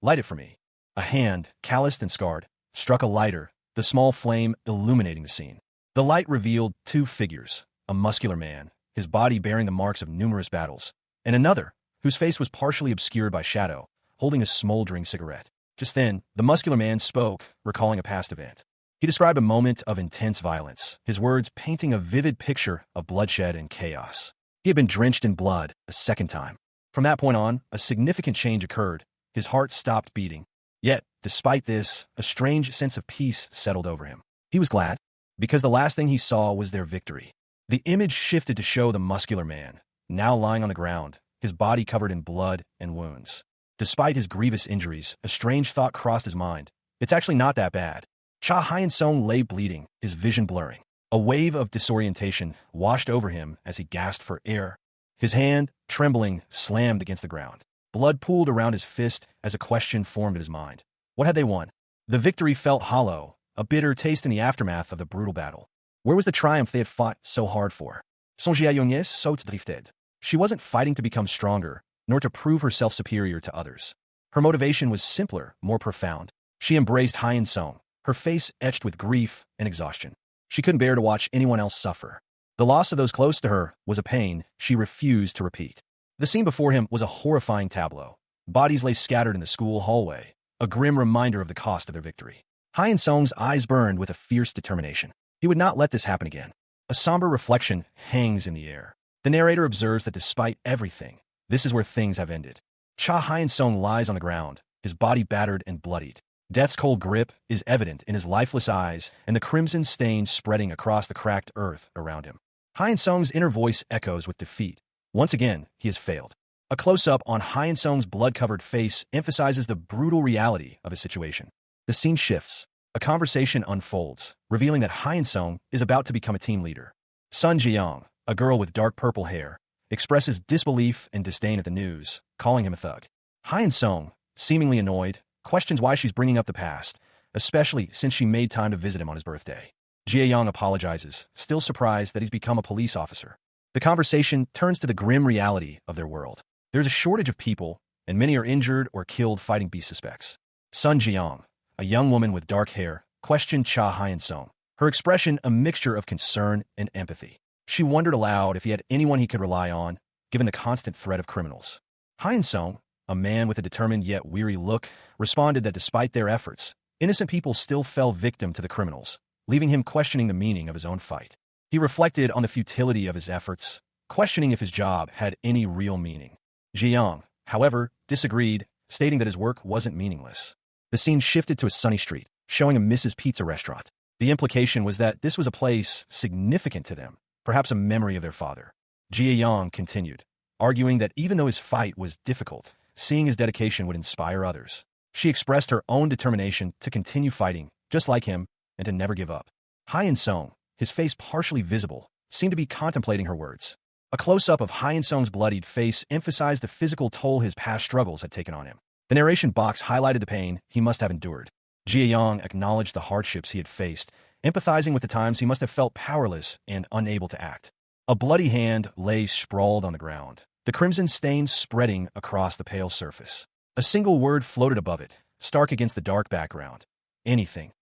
it for me." A hand, calloused and scarred, struck a lighter, the small flame illuminating the scene. The light revealed two figures, a muscular man, his body bearing the marks of numerous battles, and another, whose face was partially obscured by shadow, holding a smoldering cigarette. Just then, the muscular man spoke, recalling a past event. He described a moment of intense violence, his words painting a vivid picture of bloodshed and chaos. He had been drenched in blood a second time. From that point on, a significant change occurred. His heart stopped beating. Yet, despite this, a strange sense of peace settled over him. He was glad, because the last thing he saw was their victory. The image shifted to show the muscular man, now lying on the ground, his body covered in blood and wounds. Despite his grievous injuries, a strange thought crossed his mind. It's actually not that bad. Cha Hyun-sung lay bleeding, his vision blurring. A wave of disorientation washed over him as he gasped for air. His hand, trembling, slammed against the ground. Blood pooled around his fist as a question formed in his mind. What had they won? The victory felt hollow, a bitter taste in the aftermath of the brutal battle. Where was the triumph they had fought so hard for? Son Jiayongnes saute drifted. She wasn't fighting to become stronger, nor to prove herself superior to others. Her motivation was simpler, more profound. She embraced Hyun-sung, her face etched with grief and exhaustion. She couldn't bear to watch anyone else suffer. The loss of those close to her was a pain she refused to repeat. The scene before him was a horrifying tableau. Bodies lay scattered in the school hallway, a grim reminder of the cost of their victory. Hyun Sung's eyes burned with a fierce determination. He would not let this happen again. A somber reflection hangs in the air. The narrator observes that despite everything, this is where things have ended. Cha Hyun Sung lies on the ground, his body battered and bloodied. Death's cold grip is evident in his lifeless eyes and the crimson stain spreading across the cracked earth around him. Hyun Sung's inner voice echoes with defeat. Once again, he has failed. A close-up on Hyun Sung's blood-covered face emphasizes the brutal reality of his situation. The scene shifts. A conversation unfolds, revealing that Hyun Sung is about to become a team leader. Sun Ji-young, a girl with dark purple hair, expresses disbelief and disdain at the news, calling him a thug. Hyun Sung, seemingly annoyed, questions why she's bringing up the past, especially since she made time to visit him on his birthday. Ji-young apologizes, still surprised that he's become a police officer. The conversation turns to the grim reality of their world. There's a shortage of people, and many are injured or killed fighting beast suspects. Sun Ji-young, a young woman with dark hair, questioned Cha Hyun Sung, her expression a mixture of concern and empathy. She wondered aloud if he had anyone he could rely on, given the constant threat of criminals. Hyun Sung, a man with a determined yet weary look, responded that despite their efforts, innocent people still fell victim to the criminals, leaving him questioning the meaning of his own fight. He reflected on the futility of his efforts, questioning if his job had any real meaning. Ji-young, however, disagreed, stating that his work wasn't meaningless. The scene shifted to a sunny street, showing a Mrs. Pizza restaurant. The implication was that this was a place significant to them, perhaps a memory of their father. Ji-young continued, arguing that even though his fight was difficult, seeing his dedication would inspire others. She expressed her own determination to continue fighting, just like him, and to never give up. Hyun Sung, his face partially visible, seemed to be contemplating her words. A close-up of Hyun Sung's bloodied face emphasized the physical toll his past struggles had taken on him. The narration box highlighted the pain he must have endured. Ji-young acknowledged the hardships he had faced, empathizing with the times he must have felt powerless and unable to act. A bloody hand lay sprawled on the ground, the crimson stain spreading across the pale surface. A single word floated above it, stark against the dark background. Anything.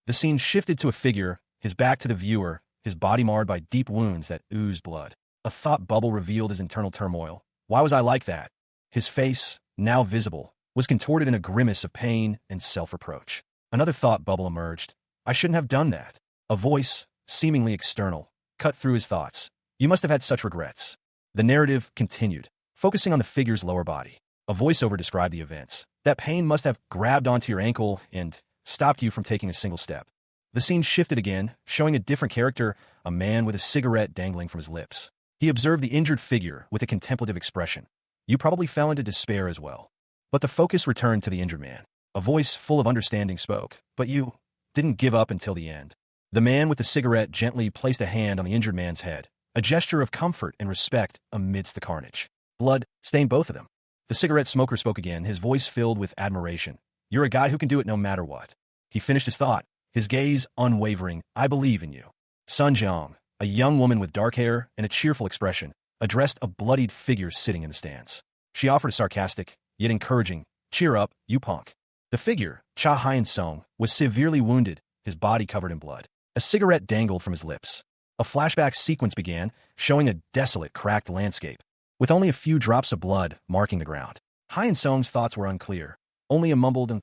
The scene shifted to a figure, his back to the viewer, his body marred by deep wounds that oozed blood. A thought bubble revealed his internal turmoil. Why was I like that? His face, now visible, was contorted in a grimace of pain and self-reproach. Another thought bubble emerged. I shouldn't have done that. A voice, seemingly external, cut through his thoughts. You must have had such regrets. The narrative continued, focusing on the figure's lower body. A voiceover described the events. That pain must have grabbed onto your ankle and stopped you from taking a single step. The scene shifted again, showing a different character, a man with a cigarette dangling from his lips. He observed the injured figure with a contemplative expression. You probably fell into despair as well. But the focus returned to the injured man. A voice full of understanding spoke. But you didn't give up until the end. The man with the cigarette gently placed a hand on the injured man's head, a gesture of comfort and respect amidst the carnage. Blood stained both of them. The cigarette smoker spoke again, his voice filled with admiration. You're a guy who can do it no matter what. He finished his thought, his gaze unwavering. I believe in you. Sun Jiang, a young woman with dark hair and a cheerful expression, addressed a bloodied figure sitting in the stands. She offered a sarcastic, yet encouraging, cheer up, you punk. The figure, Cha Hyun Sung, was severely wounded, his body covered in blood. A cigarette dangled from his lips. A flashback sequence began, showing a desolate, cracked landscape, with only a few drops of blood marking the ground. Hyun Sung's thoughts were unclear, only a mumbled and...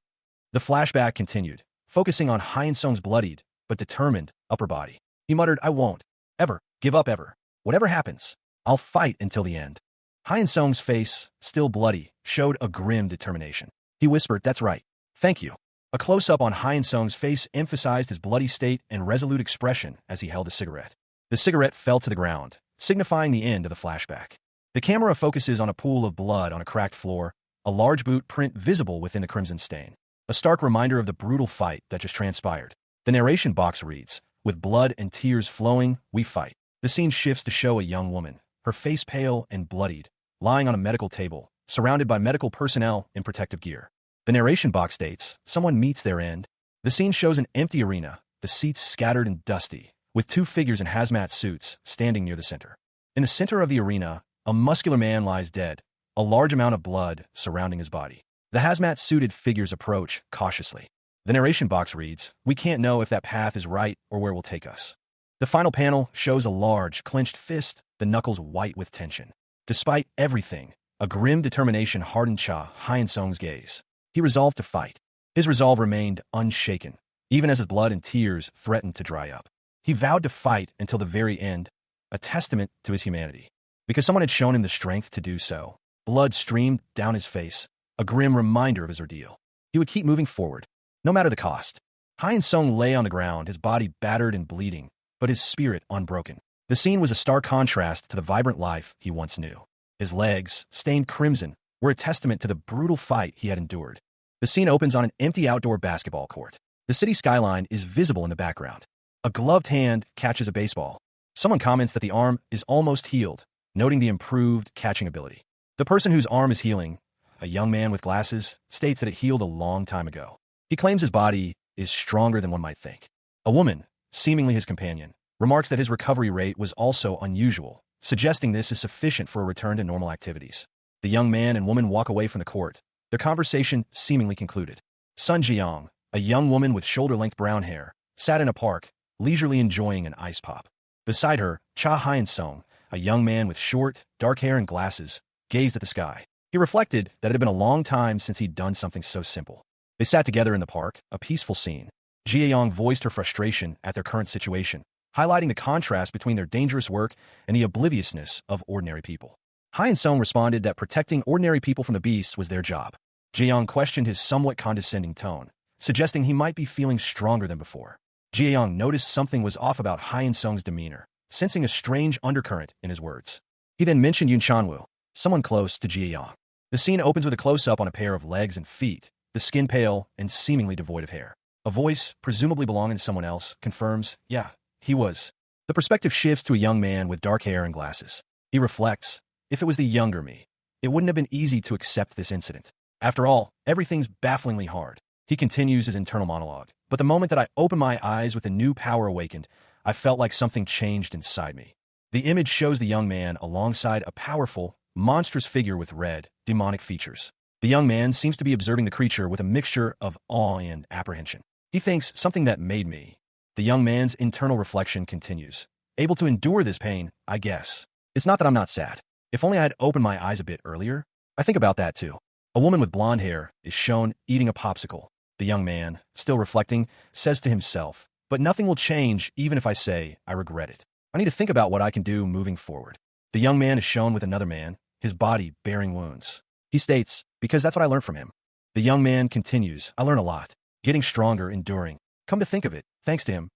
The flashback continued, focusing on Hyun Sung's bloodied, but determined, upper body. He muttered, I won't, ever, give up ever. Whatever happens, I'll fight until the end. Hyun Sung's face, still bloody, showed a grim determination. He whispered, that's right. Thank you. A close-up on Hyun Sung's face emphasized his bloody state and resolute expression as he held a cigarette. The cigarette fell to the ground, signifying the end of the flashback. The camera focuses on a pool of blood on a cracked floor, a large boot print visible within the crimson stain. A stark reminder of the brutal fight that just transpired. The narration box reads, with blood and tears flowing, we fight. The scene shifts to show a young woman, her face pale and bloodied, lying on a medical table, surrounded by medical personnel in protective gear. The narration box states, someone meets their end. The scene shows an empty arena, the seats scattered and dusty, with two figures in hazmat suits standing near the center. In the center of the arena, a muscular man lies dead, a large amount of blood surrounding his body. The hazmat-suited figures approach cautiously. The narration box reads, we can't know if that path is right or where it will take us. The final panel shows a large, clenched fist, the knuckles white with tension. Despite everything, A grim determination hardened Cha Hyun-sung's gaze. He resolved to fight. His resolve remained unshaken, even as his blood and tears threatened to dry up. He vowed to fight until the very end, a testament to his humanity. Because someone had shown him the strength to do so. Blood streamed down his face, a grim reminder of his ordeal. He would keep moving forward, no matter the cost. Hyun-sung lay on the ground, his body battered and bleeding, but his spirit unbroken. The scene was a stark contrast to the vibrant life he once knew. His legs, stained crimson, were a testament to the brutal fight he had endured. The scene opens on an empty outdoor basketball court. The city skyline is visible in the background. A gloved hand catches a baseball. Someone comments that the arm is almost healed, noting the improved catching ability. The person whose arm is healing, a young man with glasses, states that it healed a long time ago. He claims his body is stronger than one might think. A woman, seemingly his companion, remarks that his recovery rate was also unusual, suggesting this is sufficient for a return to normal activities. The young man and woman walk away from the court, their conversation seemingly concluded. Sun Jiyoung, a young woman with shoulder-length brown hair, sat in a park, leisurely enjoying an ice pop. Beside her, Cha Hyun-sung, a young man with short, dark hair and glasses, gazed at the sky. He reflected that it had been a long time since he'd done something so simple. They sat together in the park, a peaceful scene. Jiyoung voiced her frustration at their current situation, highlighting the contrast between their dangerous work and the obliviousness of ordinary people. Hyun-sung responded that protecting ordinary people from the beasts was their job. Jiyoung questioned his somewhat condescending tone, suggesting he might be feeling stronger than before. Jiyoung noticed something was off about Hyun-sung's demeanor, sensing a strange undercurrent in his words. He then mentioned Yoon Chanwoo, someone close to Jiyoung. The scene opens with a close-up on a pair of legs and feet, the skin pale and seemingly devoid of hair. A voice, presumably belonging to someone else, confirms, yeah, he was. The perspective shifts to a young man with dark hair and glasses. He reflects, if it was the younger me, it wouldn't have been easy to accept this incident. After all, everything's bafflingly hard. He continues his internal monologue. But the moment that I opened my eyes with a new power awakened, I felt like something changed inside me. The image shows the young man alongside a powerful, monstrous figure with red, demonic features. The young man seems to be observing the creature with a mixture of awe and apprehension. He thinks something that made me. The young man's internal reflection continues. Able to endure this pain, I guess. It's not that I'm not sad. If only I had opened my eyes a bit earlier. I think about that too. A woman with blonde hair is shown eating a popsicle. The young man, still reflecting, says to himself, but nothing will change even if I say I regret it. I need to think about what I can do moving forward. The young man is shown with another man, his body bearing wounds. He states, because that's what I learned from him. The young man continues, I learn a lot. Getting stronger, enduring. Come to think of it, thanks to him.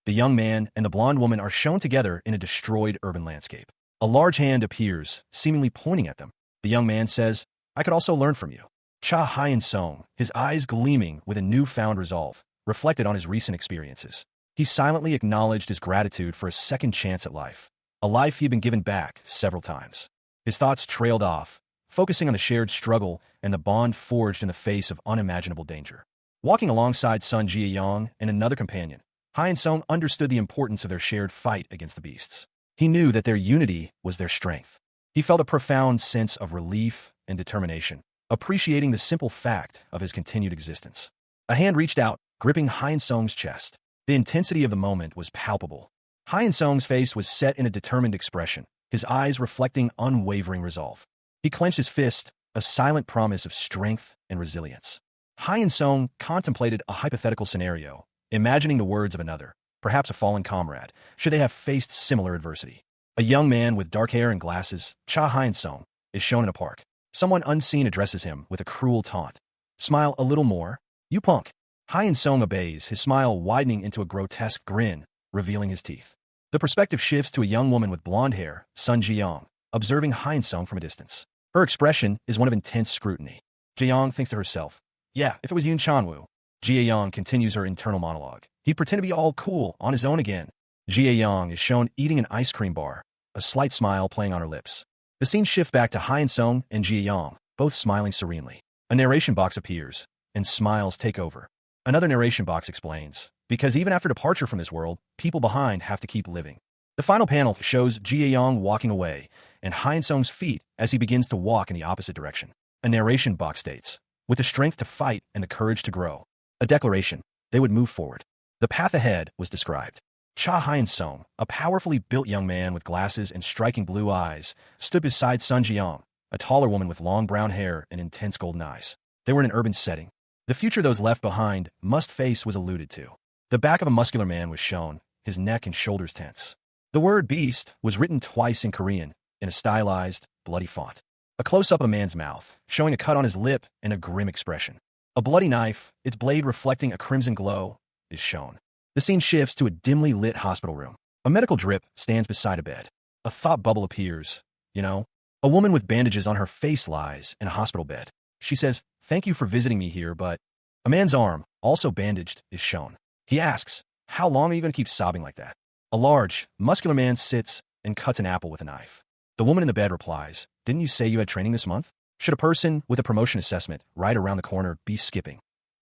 The young man and the blonde woman are shown together in a destroyed urban landscape. A large hand appears, seemingly pointing at them. The young man says, I could also learn from you. Cha Hyun-sung, his eyes gleaming with a newfound resolve, reflected on his recent experiences. He silently acknowledged his gratitude for a second chance at life, a life he had been given back several times. His thoughts trailed off, focusing on the shared struggle and the bond forged in the face of unimaginable danger. Walking alongside Sun Jiyoung and another companion, Hyun-sung understood the importance of their shared fight against the beasts. He knew that their unity was their strength. He felt a profound sense of relief and determination, appreciating the simple fact of his continued existence. A hand reached out, gripping Hyun-sung's chest. The intensity of the moment was palpable. Hyun-sung's face was set in a determined expression, his eyes reflecting unwavering resolve. He clenched his fist, a silent promise of strength and resilience. Hyun-sung contemplated a hypothetical scenario, imagining the words of another, perhaps a fallen comrade, should they have faced similar adversity. A young man with dark hair and glasses, Cha Hyun-sung, is shown in a park. Someone unseen addresses him with a cruel taunt. Smile a little more, you punk. Hyun-sung obeys, his smile widening into a grotesque grin, revealing his teeth. The perspective shifts to a young woman with blonde hair, Sun Jiyoung, observing Hyun-sung from a distance. Her expression is one of intense scrutiny. Jiyoung thinks to herself, yeah, if it was Yoon Chanwoo. Jiyoung continues her internal monologue. He'd pretend to be all cool, on his own again. Jiyoung is shown eating an ice cream bar, a slight smile playing on her lips. The scene shifts back to Hyun-sung and Jiyoung, both smiling serenely. A narration box appears, and smiles take over. Another narration box explains, because even after departure from this world, people behind have to keep living. The final panel shows Jiyoung walking away, and Hyun-sung's feet as he begins to walk in the opposite direction. A narration box states, with the strength to fight and the courage to grow. A declaration, they would move forward. The path ahead was described. Cha Hyun-sung, a powerfully built young man with glasses and striking blue eyes, stood beside Sun Jiyoung, a taller woman with long brown hair and intense golden eyes. They were in an urban setting. The future those left behind must face was alluded to. The back of a muscular man was shown, his neck and shoulders tense. The word beast was written twice in Korean, in a stylized, bloody font. A close-up of a man's mouth, showing a cut on his lip and a grim expression. A bloody knife, its blade reflecting a crimson glow, is shown. The scene shifts to a dimly lit hospital room. A medical drip stands beside a bed. A thought bubble appears. You know, a woman with bandages on her face lies in a hospital bed. She says, "Thank you for visiting me here, but..." A man's arm, also bandaged, is shown. He asks, "How long are you going to keep sobbing like that?" A large, muscular man sits and cuts an apple with a knife. The woman in the bed replies, "Didn't you say you had training this month? Should a person with a promotion assessment right around the corner be skipping?"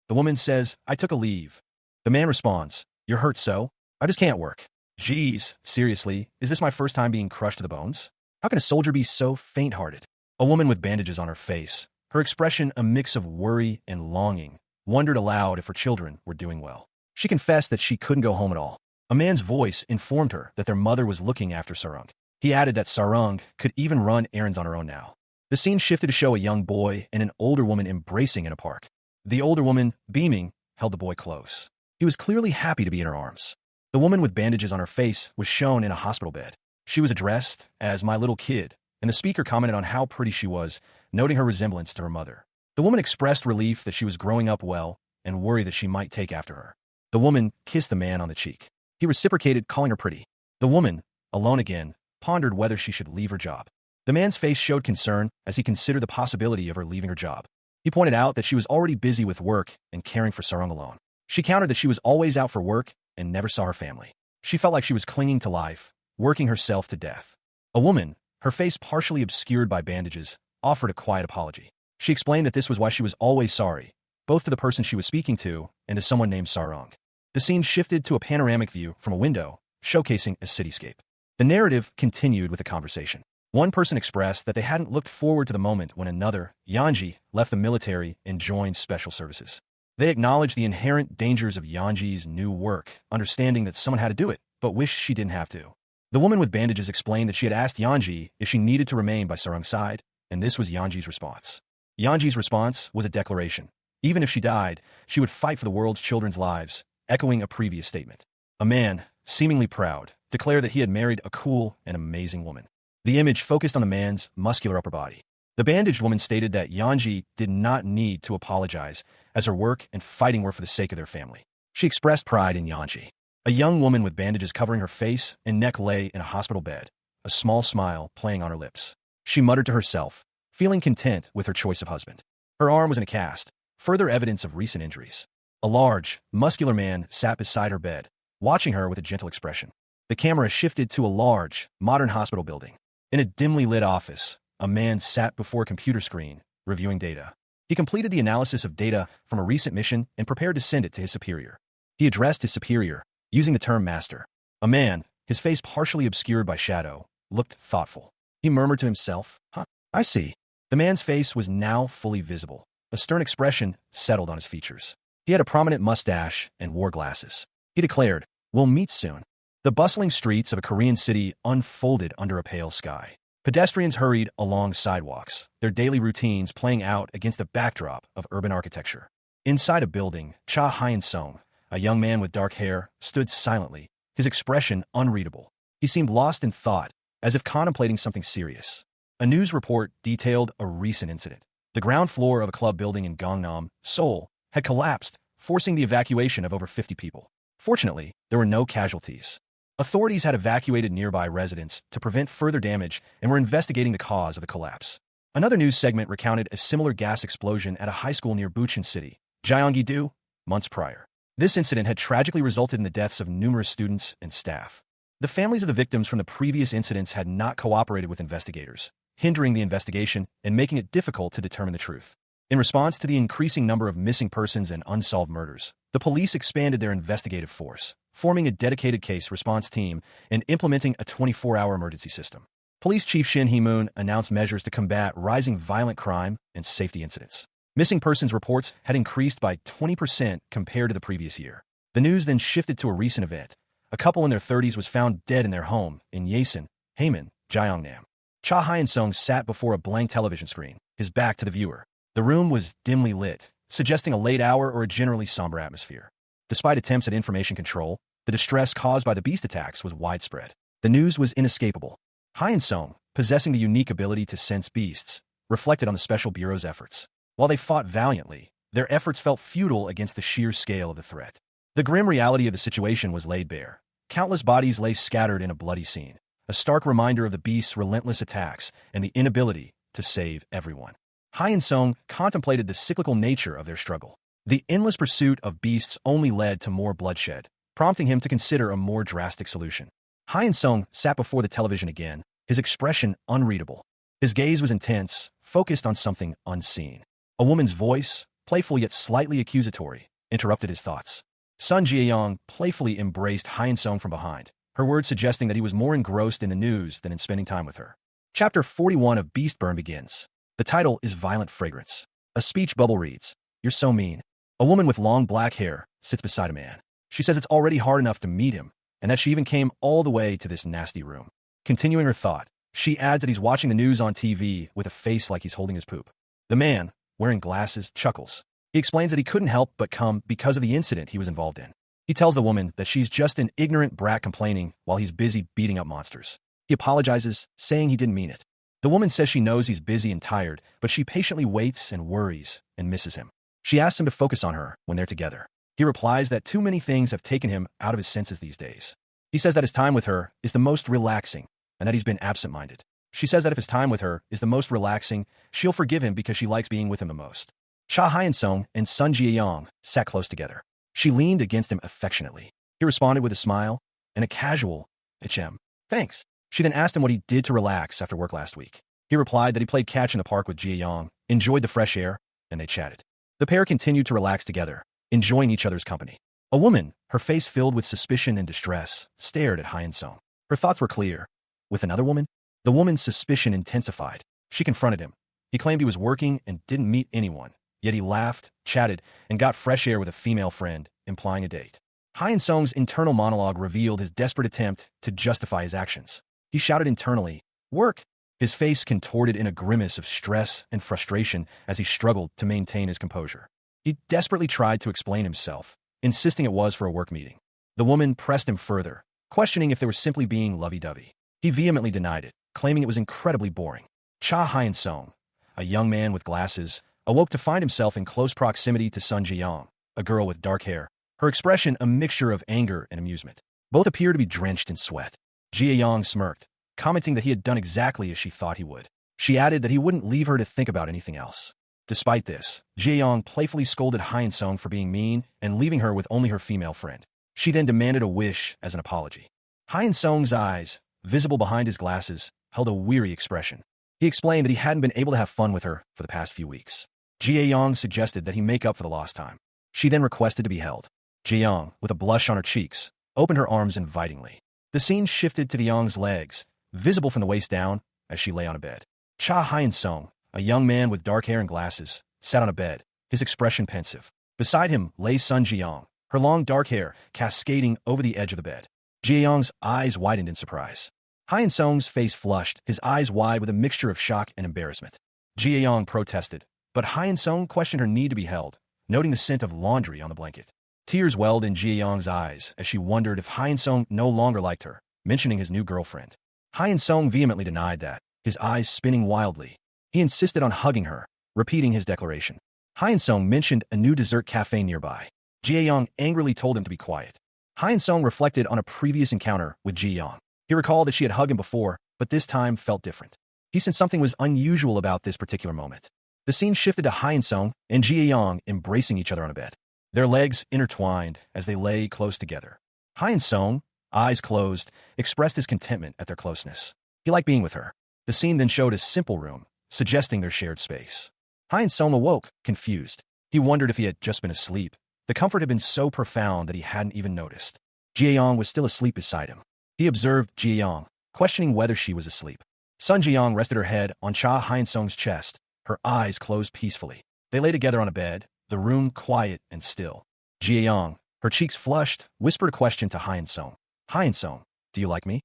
The woman says, "I took a leave." The man responds, "You're hurt so? I just can't work." "Geez, seriously, is this my first time being crushed to the bones? How can a soldier be so faint-hearted?" A woman with bandages on her face, her expression a mix of worry and longing, wondered aloud if her children were doing well. She confessed that she couldn't go home at all. A man's voice informed her that their mother was looking after Sarung. He added that Sarung could even run errands on her own now. The scene shifted to show a young boy and an older woman embracing in a park. The older woman, beaming, held the boy close. He was clearly happy to be in her arms. The woman with bandages on her face was shown in a hospital bed. She was addressed as "my little kid," and the speaker commented on how pretty she was, noting her resemblance to her mother. The woman expressed relief that she was growing up well and worried that she might take after her. The woman kissed the man on the cheek. He reciprocated, calling her pretty. The woman, alone again, pondered whether she should leave her job. The man's face showed concern as he considered the possibility of her leaving her job. He pointed out that she was already busy with work and caring for Sarung alone. She countered that she was always out for work and never saw her family. She felt like she was clinging to life, working herself to death. A woman, her face partially obscured by bandages, offered a quiet apology. She explained that this was why she was always sorry, both to the person she was speaking to and to someone named Sarung. The scene shifted to a panoramic view from a window, showcasing a cityscape. The narrative continued with a conversation. One person expressed that they hadn't looked forward to the moment when another, Yanji, left the military and joined special services. They acknowledged the inherent dangers of Yanji's new work, understanding that someone had to do it, but wished she didn't have to. The woman with bandages explained that she had asked Yanji if she needed to remain by Sarung's side, and this was Yanji's response. Yanji's response was a declaration. Even if she died, she would fight for the world's children's lives, echoing a previous statement. A man, seemingly proud, declared that he had married a cool and amazing woman. The image focused on the man's muscular upper body. The bandaged woman stated that Yanji did not need to apologize, as her work and fighting were for the sake of their family. She expressed pride in Yanji. A young woman with bandages covering her face and neck lay in a hospital bed, a small smile playing on her lips. She muttered to herself, feeling content with her choice of husband. Her arm was in a cast, further evidence of recent injuries. A large, muscular man sat beside her bed, watching her with a gentle expression. The camera shifted to a large, modern hospital building. In a dimly lit office, a man sat before a computer screen, reviewing data. He completed the analysis of data from a recent mission and prepared to send it to his superior. He addressed his superior, using the term master. A man, his face partially obscured by shadow, looked thoughtful. He murmured to himself, "Huh, I see." The man's face was now fully visible. A stern expression settled on his features. He had a prominent mustache and wore glasses. He declared, "We'll meet soon." The bustling streets of a Korean city unfolded under a pale sky. Pedestrians hurried along sidewalks, their daily routines playing out against a backdrop of urban architecture. Inside a building, Cha Hyun-sung, a young man with dark hair, stood silently, his expression unreadable. He seemed lost in thought, as if contemplating something serious. A news report detailed a recent incident. The ground floor of a club building in Gangnam, Seoul, had collapsed, forcing the evacuation of over 50 people. Fortunately, there were no casualties. Authorities had evacuated nearby residents to prevent further damage and were investigating the cause of the collapse. Another news segment recounted a similar gas explosion at a high school near Bucheon City, Gyeonggi-do, months prior. This incident had tragically resulted in the deaths of numerous students and staff. The families of the victims from the previous incidents had not cooperated with investigators, hindering the investigation and making it difficult to determine the truth. In response to the increasing number of missing persons and unsolved murders, the police expanded their investigative force, forming a dedicated case response team and implementing a 24-hour emergency system. Police Chief Shin Hee-moon announced measures to combat rising violent crime and safety incidents. Missing persons reports had increased by 20% compared to the previous year. The news then shifted to a recent event. A couple in their 30s was found dead in their home in Yeosan, Haemin, Gyeongnam. Cha Hyun-sung sat before a blank television screen, his back to the viewer. The room was dimly lit, suggesting a late hour or a generally somber atmosphere. Despite attempts at information control, the distress caused by the beast attacks was widespread. The news was inescapable. Hyun-sung, possessing the unique ability to sense beasts, reflected on the Special Bureau's efforts. While they fought valiantly, their efforts felt futile against the sheer scale of the threat. The grim reality of the situation was laid bare. Countless bodies lay scattered in a bloody scene, a stark reminder of the beast's relentless attacks and the inability to save everyone. Hyun-sung contemplated the cyclical nature of their struggle. The endless pursuit of beasts only led to more bloodshed, prompting him to consider a more drastic solution. Hyun-sung sat before the television again, his expression unreadable. His gaze was intense, focused on something unseen. A woman's voice, playful yet slightly accusatory, interrupted his thoughts. Sun Jae-young playfully embraced Hyun-sung from behind, her words suggesting that he was more engrossed in the news than in spending time with her. Chapter 41 of Beastburn begins. The title is Violent Fragrance. A speech bubble reads, "You're so mean." A woman with long black hair sits beside a man. She says it's already hard enough to meet him, and that she even came all the way to this nasty room. Continuing her thought, she adds that he's watching the news on TV with a face like he's holding his poop. The man, wearing glasses, chuckles. He explains that he couldn't help but come because of the incident he was involved in. He tells the woman that she's just an ignorant brat complaining while he's busy beating up monsters. He apologizes, saying he didn't mean it. The woman says she knows he's busy and tired, but she patiently waits and worries and misses him. She asks him to focus on her when they're together. He replies that too many things have taken him out of his senses these days. He says that his time with her is the most relaxing and that he's been absent-minded. She says that if his time with her is the most relaxing, she'll forgive him because she likes being with him the most. Cha Hyun-sung and Sun Jae-young sat close together. She leaned against him affectionately. He responded with a smile and a casual, "HM, thanks." She then asked him what he did to relax after work last week. He replied that he played catch in the park with Jae-young, enjoyed the fresh air, and they chatted. The pair continued to relax together, enjoying each other's company. A woman, her face filled with suspicion and distress, stared at Hyun-sung. Her thoughts were clear. With another woman? The woman's suspicion intensified. She confronted him. He claimed he was working and didn't meet anyone, yet he laughed, chatted, and got fresh air with a female friend, implying a date. Hyun-sung's internal monologue revealed his desperate attempt to justify his actions. He shouted internally, "Work!" His face contorted in a grimace of stress and frustration as he struggled to maintain his composure. He desperately tried to explain himself, insisting it was for a work meeting. The woman pressed him further, questioning if they were simply being lovey-dovey. He vehemently denied it, claiming it was incredibly boring. Cha Hyun-sung, a young man with glasses, awoke to find himself in close proximity to Sun Jae-young, a girl with dark hair, her expression a mixture of anger and amusement. Both appeared to be drenched in sweat. Jae-young smirked, commenting that he had done exactly as she thought he would. She added that he wouldn't leave her to think about anything else. Despite this, Jae-young playfully scolded Hyun-sung for being mean and leaving her with only her female friend. She then demanded a wish as an apology. Hyun-sung's eyes, visible behind his glasses, held a weary expression. He explained that he hadn't been able to have fun with her for the past few weeks. Jae-young suggested that he make up for the lost time. She then requested to be held. Jae-young, with a blush on her cheeks, opened her arms invitingly. The scene shifted to Jae-young's legs, visible from the waist down, as she lay on a bed. Cha Hyun-sung, a young man with dark hair and glasses, sat on a bed, his expression pensive. Beside him lay Sun Jae-young, her long dark hair cascading over the edge of the bed. Jae-young's eyes widened in surprise. Hyun-sung's face flushed, his eyes wide with a mixture of shock and embarrassment. Jae-young protested, but Hyun-sung questioned her need to be held, noting the scent of laundry on the blanket. Tears welled in Jae-young's eyes as she wondered if Hyun-sung no longer liked her, mentioning his new girlfriend. Hyun-sung vehemently denied that, his eyes spinning wildly. He insisted on hugging her, repeating his declaration. Hyun-sung mentioned a new dessert cafe nearby. Jae-young angrily told him to be quiet. Hyun-sung reflected on a previous encounter with Jae-young. He recalled that she had hugged him before, but this time felt different. He sensed something was unusual about this particular moment. The scene shifted to Hyun-sung and Jae-young embracing each other on a bed. Their legs intertwined as they lay close together. Hyun-sung, eyes closed, expressed his contentment at their closeness. He liked being with her. The scene then showed a simple room, suggesting their shared space. Hyun-sung awoke, confused. He wondered if he had just been asleep. The comfort had been so profound that he hadn't even noticed. Jae-young was still asleep beside him. He observed Jae-young, questioning whether she was asleep. Sun Jae-young rested her head on Cha Hyun-sung's chest, her eyes closed peacefully. They lay together on a bed, the room quiet and still. Jae-young, her cheeks flushed, whispered a question to Hyun-sung. "Hyun-sung, do you like me?"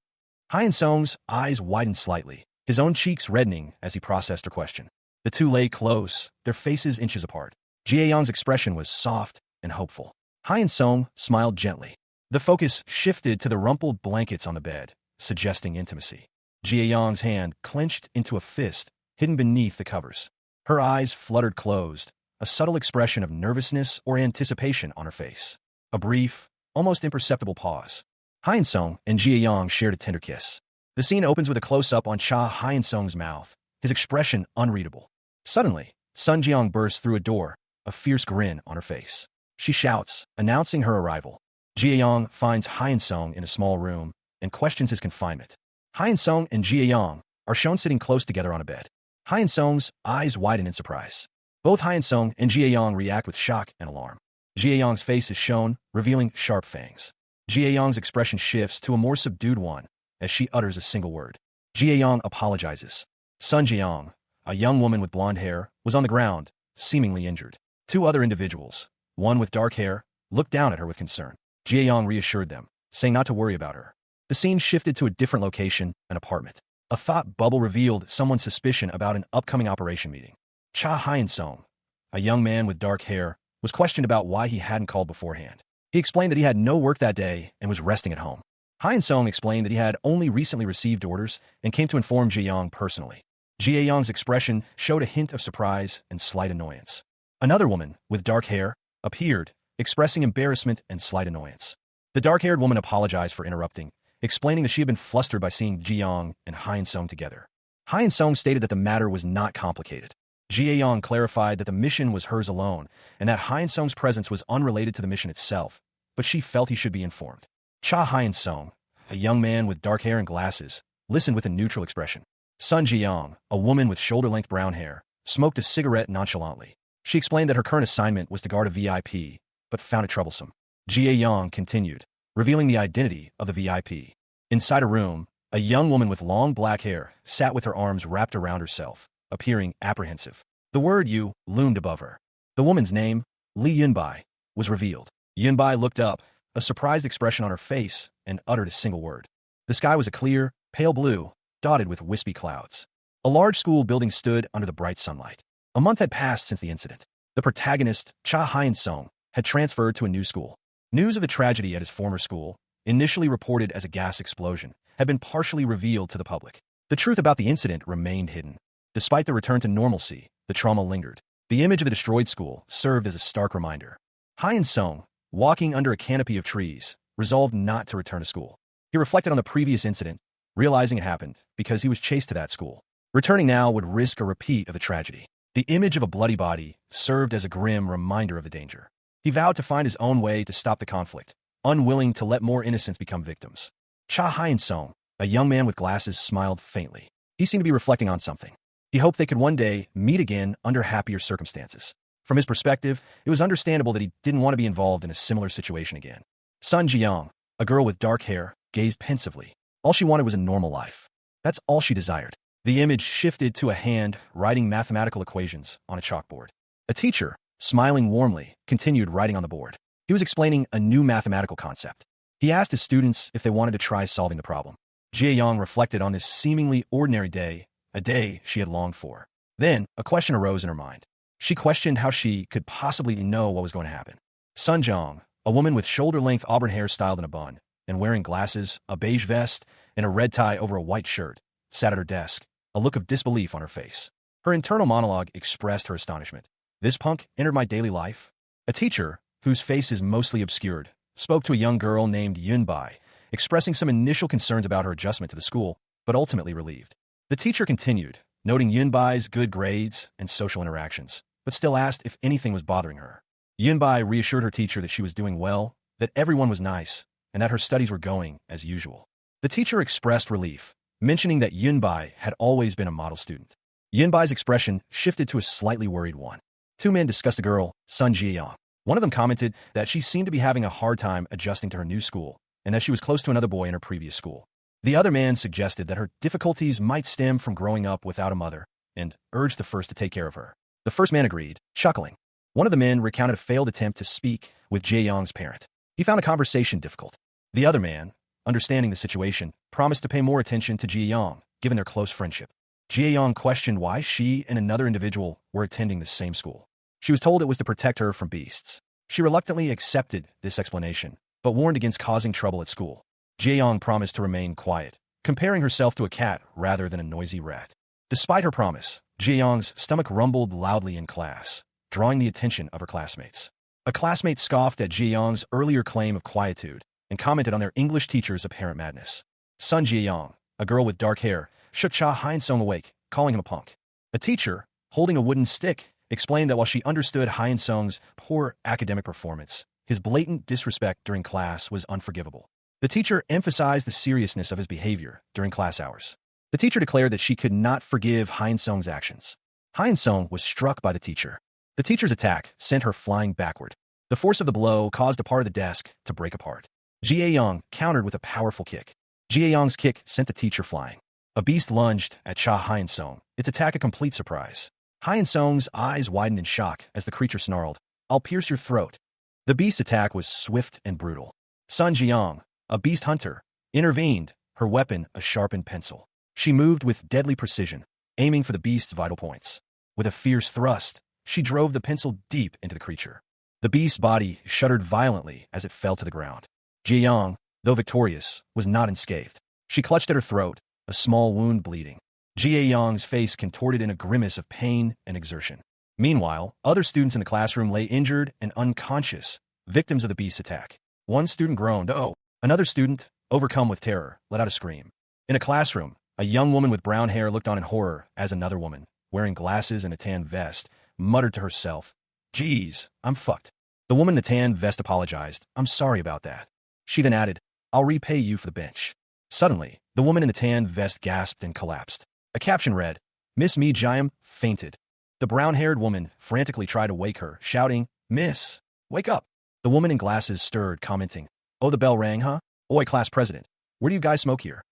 Hyun-sung's eyes widened slightly, his own cheeks reddening as he processed her question. The two lay close, their faces inches apart. Jieyang's expression was soft and hopeful. Hyun-sung smiled gently. The focus shifted to the rumpled blankets on the bed, suggesting intimacy. Jieyang's hand clenched into a fist, hidden beneath the covers. Her eyes fluttered closed, a subtle expression of nervousness or anticipation on her face. A brief, almost imperceptible pause. Hyun-sung and Jieyang shared a tender kiss. The scene opens with a close-up on Cha Hyun-sung's mouth, his expression unreadable. Suddenly, Sun Jiang bursts through a door, a fierce grin on her face. She shouts, announcing her arrival. Jieyang finds Hyun-sung in a small room and questions his confinement. Hyun-sung and Jieyang are shown sitting close together on a bed. Hyun-sung's eyes widen in surprise. Both Hyun-sung and Jieyang react with shock and alarm. Jieyang's face is shown, revealing sharp fangs. Jieyang's expression shifts to a more subdued one as she utters a single word. Jieyang apologizes. Sun Jiang, a young woman with blonde hair, was on the ground, seemingly injured. Two other individuals, one with dark hair, looked down at her with concern. Jieyang reassured them, saying not to worry about her. The scene shifted to a different location, an apartment. A thought bubble revealed someone's suspicion about an upcoming operation meeting. Cha Hyun-sung, a young man with dark hair, was questioned about why he hadn't called beforehand. He explained that he had no work that day and was resting at home. Hyun-sung explained that he had only recently received orders and came to inform Jieyang personally. Jieyang's expression showed a hint of surprise and slight annoyance. Another woman, with dark hair, appeared, expressing embarrassment and slight annoyance. The dark-haired woman apologized for interrupting, explaining that she had been flustered by seeing Jieyang and Hyun-sung together. Hyun-sung stated that the matter was not complicated. Jieyang clarified that the mission was hers alone and that Hyun-sung's presence was unrelated to the mission itself, but she felt he should be informed. Cha Hyun-sung, a young man with dark hair and glasses, listened with a neutral expression. Sun Jiang, a woman with shoulder-length brown hair, smoked a cigarette nonchalantly. She explained that her current assignment was to guard a VIP, but found it troublesome. Jieyang continued, revealing the identity of the VIP. Inside a room, a young woman with long black hair sat with her arms wrapped around herself, appearing apprehensive. The word "you" loomed above her. The woman's name, Lee Yunbai, was revealed. Yunbai looked up, a surprised expression on her face, and uttered a single word. The sky was a clear, pale blue, dotted with wispy clouds. A large school building stood under the bright sunlight. A month had passed since the incident. The protagonist, Cha Hyun-sung, had transferred to a new school. News of the tragedy at his former school, initially reported as a gas explosion, had been partially revealed to the public. The truth about the incident remained hidden. Despite the return to normalcy, the trauma lingered. The image of the destroyed school served as a stark reminder. Hyun-sung, walking under a canopy of trees, resolved not to return to school. He reflected on the previous incident, realizing it happened because he was chased to that school. Returning now would risk a repeat of the tragedy. The image of a bloody body served as a grim reminder of the danger. He vowed to find his own way to stop the conflict, unwilling to let more innocents become victims. Cha Hyun-sung, a young man with glasses, smiled faintly. He seemed to be reflecting on something. He hoped they could one day meet again under happier circumstances. From his perspective, it was understandable that he didn't want to be involved in a similar situation again. Sun Jiang, a girl with dark hair, gazed pensively. All she wanted was a normal life. That's all she desired. The image shifted to a hand writing mathematical equations on a chalkboard. A teacher, smiling warmly, continued writing on the board. He was explaining a new mathematical concept. He asked his students if they wanted to try solving the problem. Jieyang reflected on this seemingly ordinary day, a day she had longed for. Then, a question arose in her mind. She questioned how she could possibly know what was going to happen. Sun Jiang, a woman with shoulder-length auburn hair styled in a bun, and wearing glasses, a beige vest, and a red tie over a white shirt, sat at her desk, a look of disbelief on her face. Her internal monologue expressed her astonishment. This punk entered my daily life? A teacher, whose face is mostly obscured, spoke to a young girl named Yunbai, expressing some initial concerns about her adjustment to the school, but ultimately relieved. The teacher continued, noting Yunbai's good grades and social interactions, but still asked if anything was bothering her. Yunbai reassured her teacher that she was doing well, that everyone was nice, and that her studies were going as usual. The teacher expressed relief, mentioning that Yunbai had always been a model student. Yunbai's expression shifted to a slightly worried one. Two men discussed the girl, Sun Jiang. One of them commented that she seemed to be having a hard time adjusting to her new school, and that she was close to another boy in her previous school. The other man suggested that her difficulties might stem from growing up without a mother, and urged the first to take care of her. The first man agreed, chuckling. One of the men recounted a failed attempt to speak with Jae-young's parent. He found a conversation difficult. The other man, understanding the situation, promised to pay more attention to Jae-young, given their close friendship. Jae-young questioned why she and another individual were attending the same school. She was told it was to protect her from beasts. She reluctantly accepted this explanation, but warned against causing trouble at school. Jae-young promised to remain quiet, comparing herself to a cat rather than a noisy rat. Despite her promise, Jae-young's stomach rumbled loudly in class, drawing the attention of her classmates. A classmate scoffed at Jae-young's earlier claim of quietude and commented on their English teacher's apparent madness. Sun Jae-young, a girl with dark hair, shook Cha Hyun-sung awake, calling him a punk. A teacher, holding a wooden stick, explained that while she understood Hyun-sung's poor academic performance, his blatant disrespect during class was unforgivable. The teacher emphasized the seriousness of his behavior during class hours. The teacher declared that she could not forgive Hyun-sung's actions. Hyun-sung was struck by the teacher. The teacher's attack sent her flying backward. The force of the blow caused a part of the desk to break apart. Jae-young countered with a powerful kick. Jae-young's kick sent the teacher flying. A beast lunged at Cha Hyun-sung, its attack a complete surprise. Hyun-sung's eyes widened in shock as the creature snarled, "I'll pierce your throat." The beast's attack was swift and brutal. Sun Ji-young, a beast hunter, intervened, her weapon a sharpened pencil. She moved with deadly precision, aiming for the beast's vital points. With a fierce thrust, she drove the pencil deep into the creature. The beast's body shuddered violently as it fell to the ground. Ji-young, though victorious, was not unscathed. She clutched at her throat, a small wound bleeding. Jae-young's face contorted in a grimace of pain and exertion. Meanwhile, other students in the classroom lay injured and unconscious, victims of the beast's attack. One student groaned, "Oh!" Another student, overcome with terror, let out a scream. In a classroom, a young woman with brown hair looked on in horror as another woman, wearing glasses and a tan vest, muttered to herself, "Geez, I'm fucked." The woman in the tan vest apologized, "I'm sorry about that." She then added, "I'll repay you for the bench." Suddenly, the woman in the tan vest gasped and collapsed. A caption read, "Miss Mi Jiam fainted." The brown-haired woman frantically tried to wake her, shouting, "Miss, wake up." The woman in glasses stirred, commenting, "Oh, the bell rang, huh? Oi, class president, where do you guys smoke here?"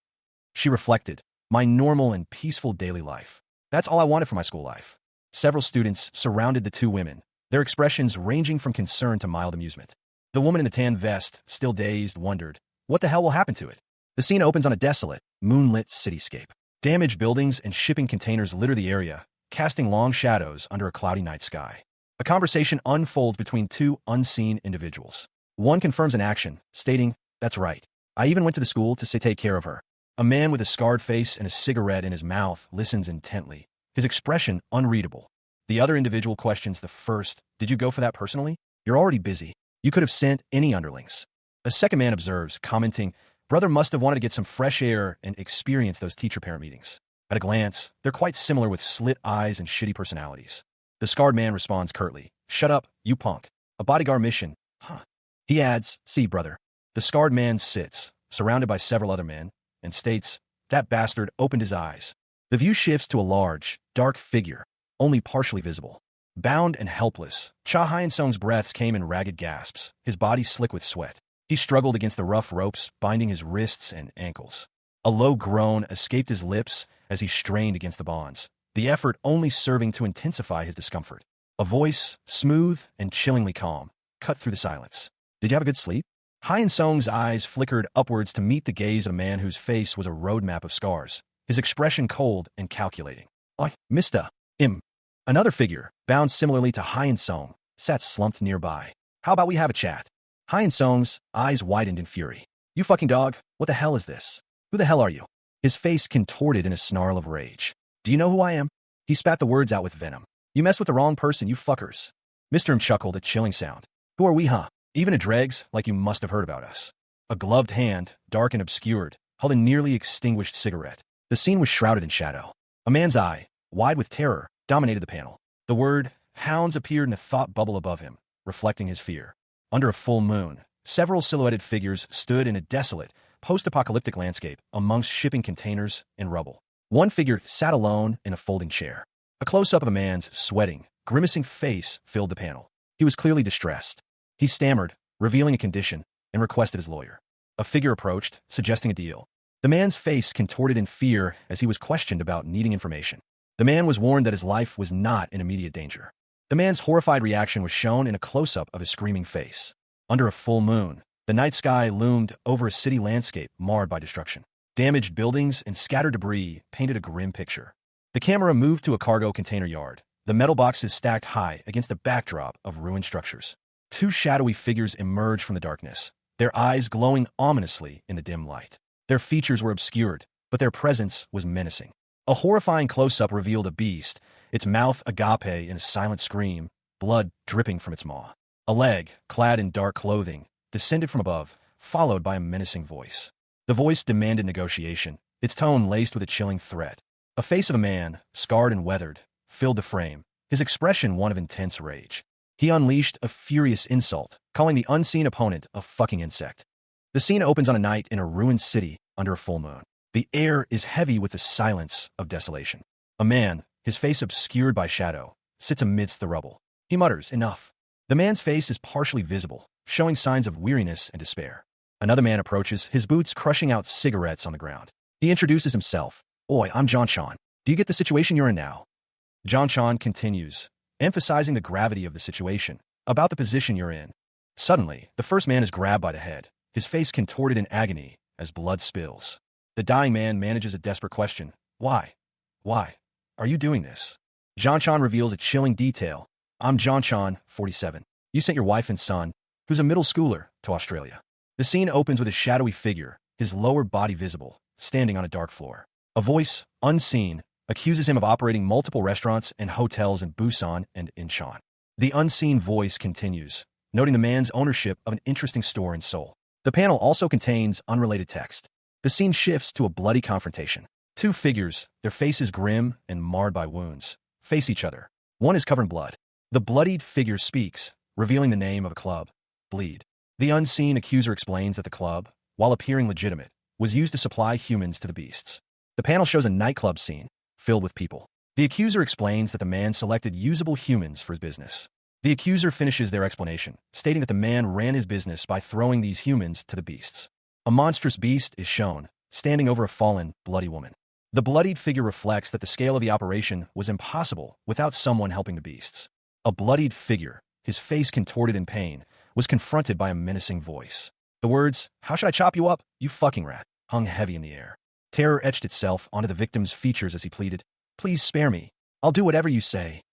She reflected, "My normal and peaceful daily life. That's all I wanted for my school life." Several students surrounded the two women, their expressions ranging from concern to mild amusement. The woman in the tan vest, still dazed, wondered, what the hell will happen to it? The scene opens on a desolate, moonlit cityscape. Damaged buildings and shipping containers litter the area, casting long shadows under a cloudy night sky. A conversation unfolds between two unseen individuals. One confirms an action, stating, "That's right. I even went to the school to say take care of her." A man with a scarred face and a cigarette in his mouth listens intently, his expression unreadable. The other individual questions the first, "Did you go for that personally? You're already busy. You could have sent any underlings." A second man observes, commenting, "Brother must have wanted to get some fresh air and experience those teacher-parent meetings." At a glance, they're quite similar with slit eyes and shitty personalities. The scarred man responds curtly, "Shut up, you punk. A bodyguard mission, huh?" He adds, "See, brother." The scarred man sits, surrounded by several other men, and states, "That bastard opened his eyes." The view shifts to a large, dark figure, only partially visible. Bound and helpless, Cha Hyun-sung's breaths came in ragged gasps, his body slick with sweat. He struggled against the rough ropes binding his wrists and ankles. A low groan escaped his lips as he strained against the bonds, the effort only serving to intensify his discomfort. A voice, smooth and chillingly calm, cut through the silence. "Did you have a good sleep?" Hyun-sung's eyes flickered upwards to meet the gaze of a man whose face was a roadmap of scars, his expression cold and calculating. "I, Mr. Im." Another figure, bound similarly to Hyun-sung, sat slumped nearby. "How about we have a chat?" Hyun-sung's eyes widened in fury. "You fucking dog, what the hell is this? Who the hell are you?" His face contorted in a snarl of rage. "Do you know who I am?" He spat the words out with venom. "You mess with the wrong person, you fuckers." Mr. M chuckled, a chilling sound. "Who are we, huh? Even a dregs, like you must have heard about us." A gloved hand, dark and obscured, held a nearly extinguished cigarette. The scene was shrouded in shadow. A man's eye, wide with terror, dominated the panel. The word, "hounds," appeared in a thought bubble above him, reflecting his fear. Under a full moon, several silhouetted figures stood in a desolate, post-apocalyptic landscape amongst shipping containers and rubble. One figure sat alone in a folding chair. A close-up of a man's sweating, grimacing face filled the panel. He was clearly distressed. He stammered, revealing a condition, and requested his lawyer. A figure approached, suggesting a deal. The man's face contorted in fear as he was questioned about needing information. The man was warned that his life was not in immediate danger. The man's horrified reaction was shown in a close-up of his screaming face. Under a full moon, the night sky loomed over a city landscape marred by destruction. Damaged buildings and scattered debris painted a grim picture. The camera moved to a cargo container yard, the metal boxes stacked high against a backdrop of ruined structures. Two shadowy figures emerged from the darkness, their eyes glowing ominously in the dim light. Their features were obscured, but their presence was menacing. A horrifying close-up revealed a beast, its mouth agape in a silent scream, blood dripping from its maw. A leg, clad in dark clothing, descended from above, followed by a menacing voice. The voice demanded negotiation, its tone laced with a chilling threat. A face of a man, scarred and weathered, filled the frame, his expression one of intense rage. He unleashed a furious insult, calling the unseen opponent a fucking insect. The scene opens on a night in a ruined city under a full moon. The air is heavy with the silence of desolation. A man, his face obscured by shadow, sits amidst the rubble. He mutters, "Enough." The man's face is partially visible, showing signs of weariness and despair. Another man approaches, his boots crushing out cigarettes on the ground. He introduces himself. "Oi, I'm John Sean. Do you get the situation you're in now?" John Sean continues, emphasizing the gravity of the situation, about the position you're in. Suddenly, the first man is grabbed by the head, his face contorted in agony as blood spills. The dying man manages a desperate question. "Why? Why are you doing this?" John Sean reveals a chilling detail. "I'm John Sean, 47. You sent your wife and son, who's a middle schooler, to Australia." The scene opens with a shadowy figure, his lower body visible, standing on a dark floor. A voice, unseen, accuses him of operating multiple restaurants and hotels in Busan and Incheon. The unseen voice continues, noting the man's ownership of an interesting store in Seoul. The panel also contains unrelated text. The scene shifts to a bloody confrontation. Two figures, their faces grim and marred by wounds, face each other. One is covered in blood. The bloodied figure speaks, revealing the name of a club, Bleed. The unseen accuser explains that the club, while appearing legitimate, was used to supply humans to the beasts. The panel shows a nightclub scene, filled with people. The accuser explains that the man selected usable humans for his business. The accuser finishes their explanation, stating that the man ran his business by throwing these humans to the beasts. A monstrous beast is shown, standing over a fallen, bloody woman. The bloodied figure reflects that the scale of the operation was impossible without someone helping the beasts. A bloodied figure, his face contorted in pain, was confronted by a menacing voice. The words, "How should I chop you up, you fucking rat," hung heavy in the air. Terror etched itself onto the victim's features as he pleaded, "Please spare me. I'll do whatever you say."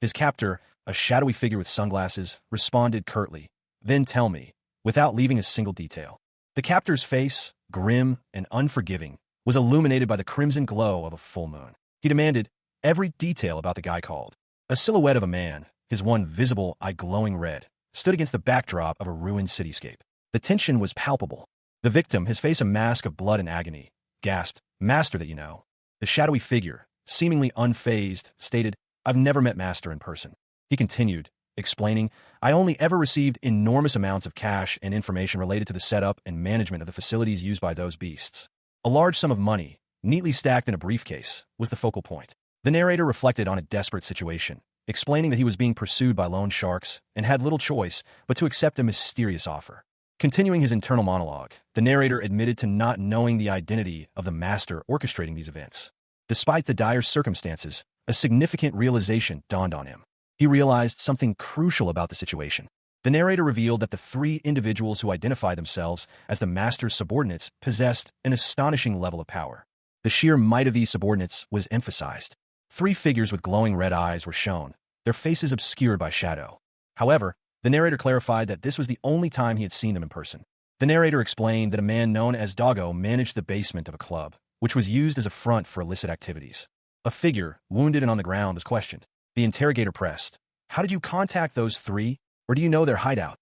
His captor, a shadowy figure with sunglasses, responded curtly, "Then tell me," without leaving a single detail. The captor's face, grim and unforgiving, was illuminated by the crimson glow of a full moon. He demanded every detail about the guy called. A silhouette of a man, his one visible eye glowing red, stood against the backdrop of a ruined cityscape. The tension was palpable. The victim, his face a mask of blood and agony, gasped, "Master that you know." The shadowy figure, seemingly unfazed, stated, "I've never met Master in person." He continued, explaining, "I only ever received enormous amounts of cash and information related to the setup and management of the facilities used by those beasts." A large sum of money, neatly stacked in a briefcase, was the focal point. The narrator reflected on a desperate situation, explaining that he was being pursued by loan sharks and had little choice but to accept a mysterious offer. Continuing his internal monologue, the narrator admitted to not knowing the identity of the master orchestrating these events. Despite the dire circumstances, a significant realization dawned on him. He realized something crucial about the situation. The narrator revealed that the three individuals who identified themselves as the master's subordinates possessed an astonishing level of power. The sheer might of these subordinates was emphasized. Three figures with glowing red eyes were shown, their faces obscured by shadow. However, the narrator clarified that this was the only time he had seen them in person. The narrator explained that a man known as Doggo managed the basement of a club, which was used as a front for illicit activities. A figure, wounded and on the ground, was questioned. The interrogator pressed, "How did you contact those three, or do you know their hideout?"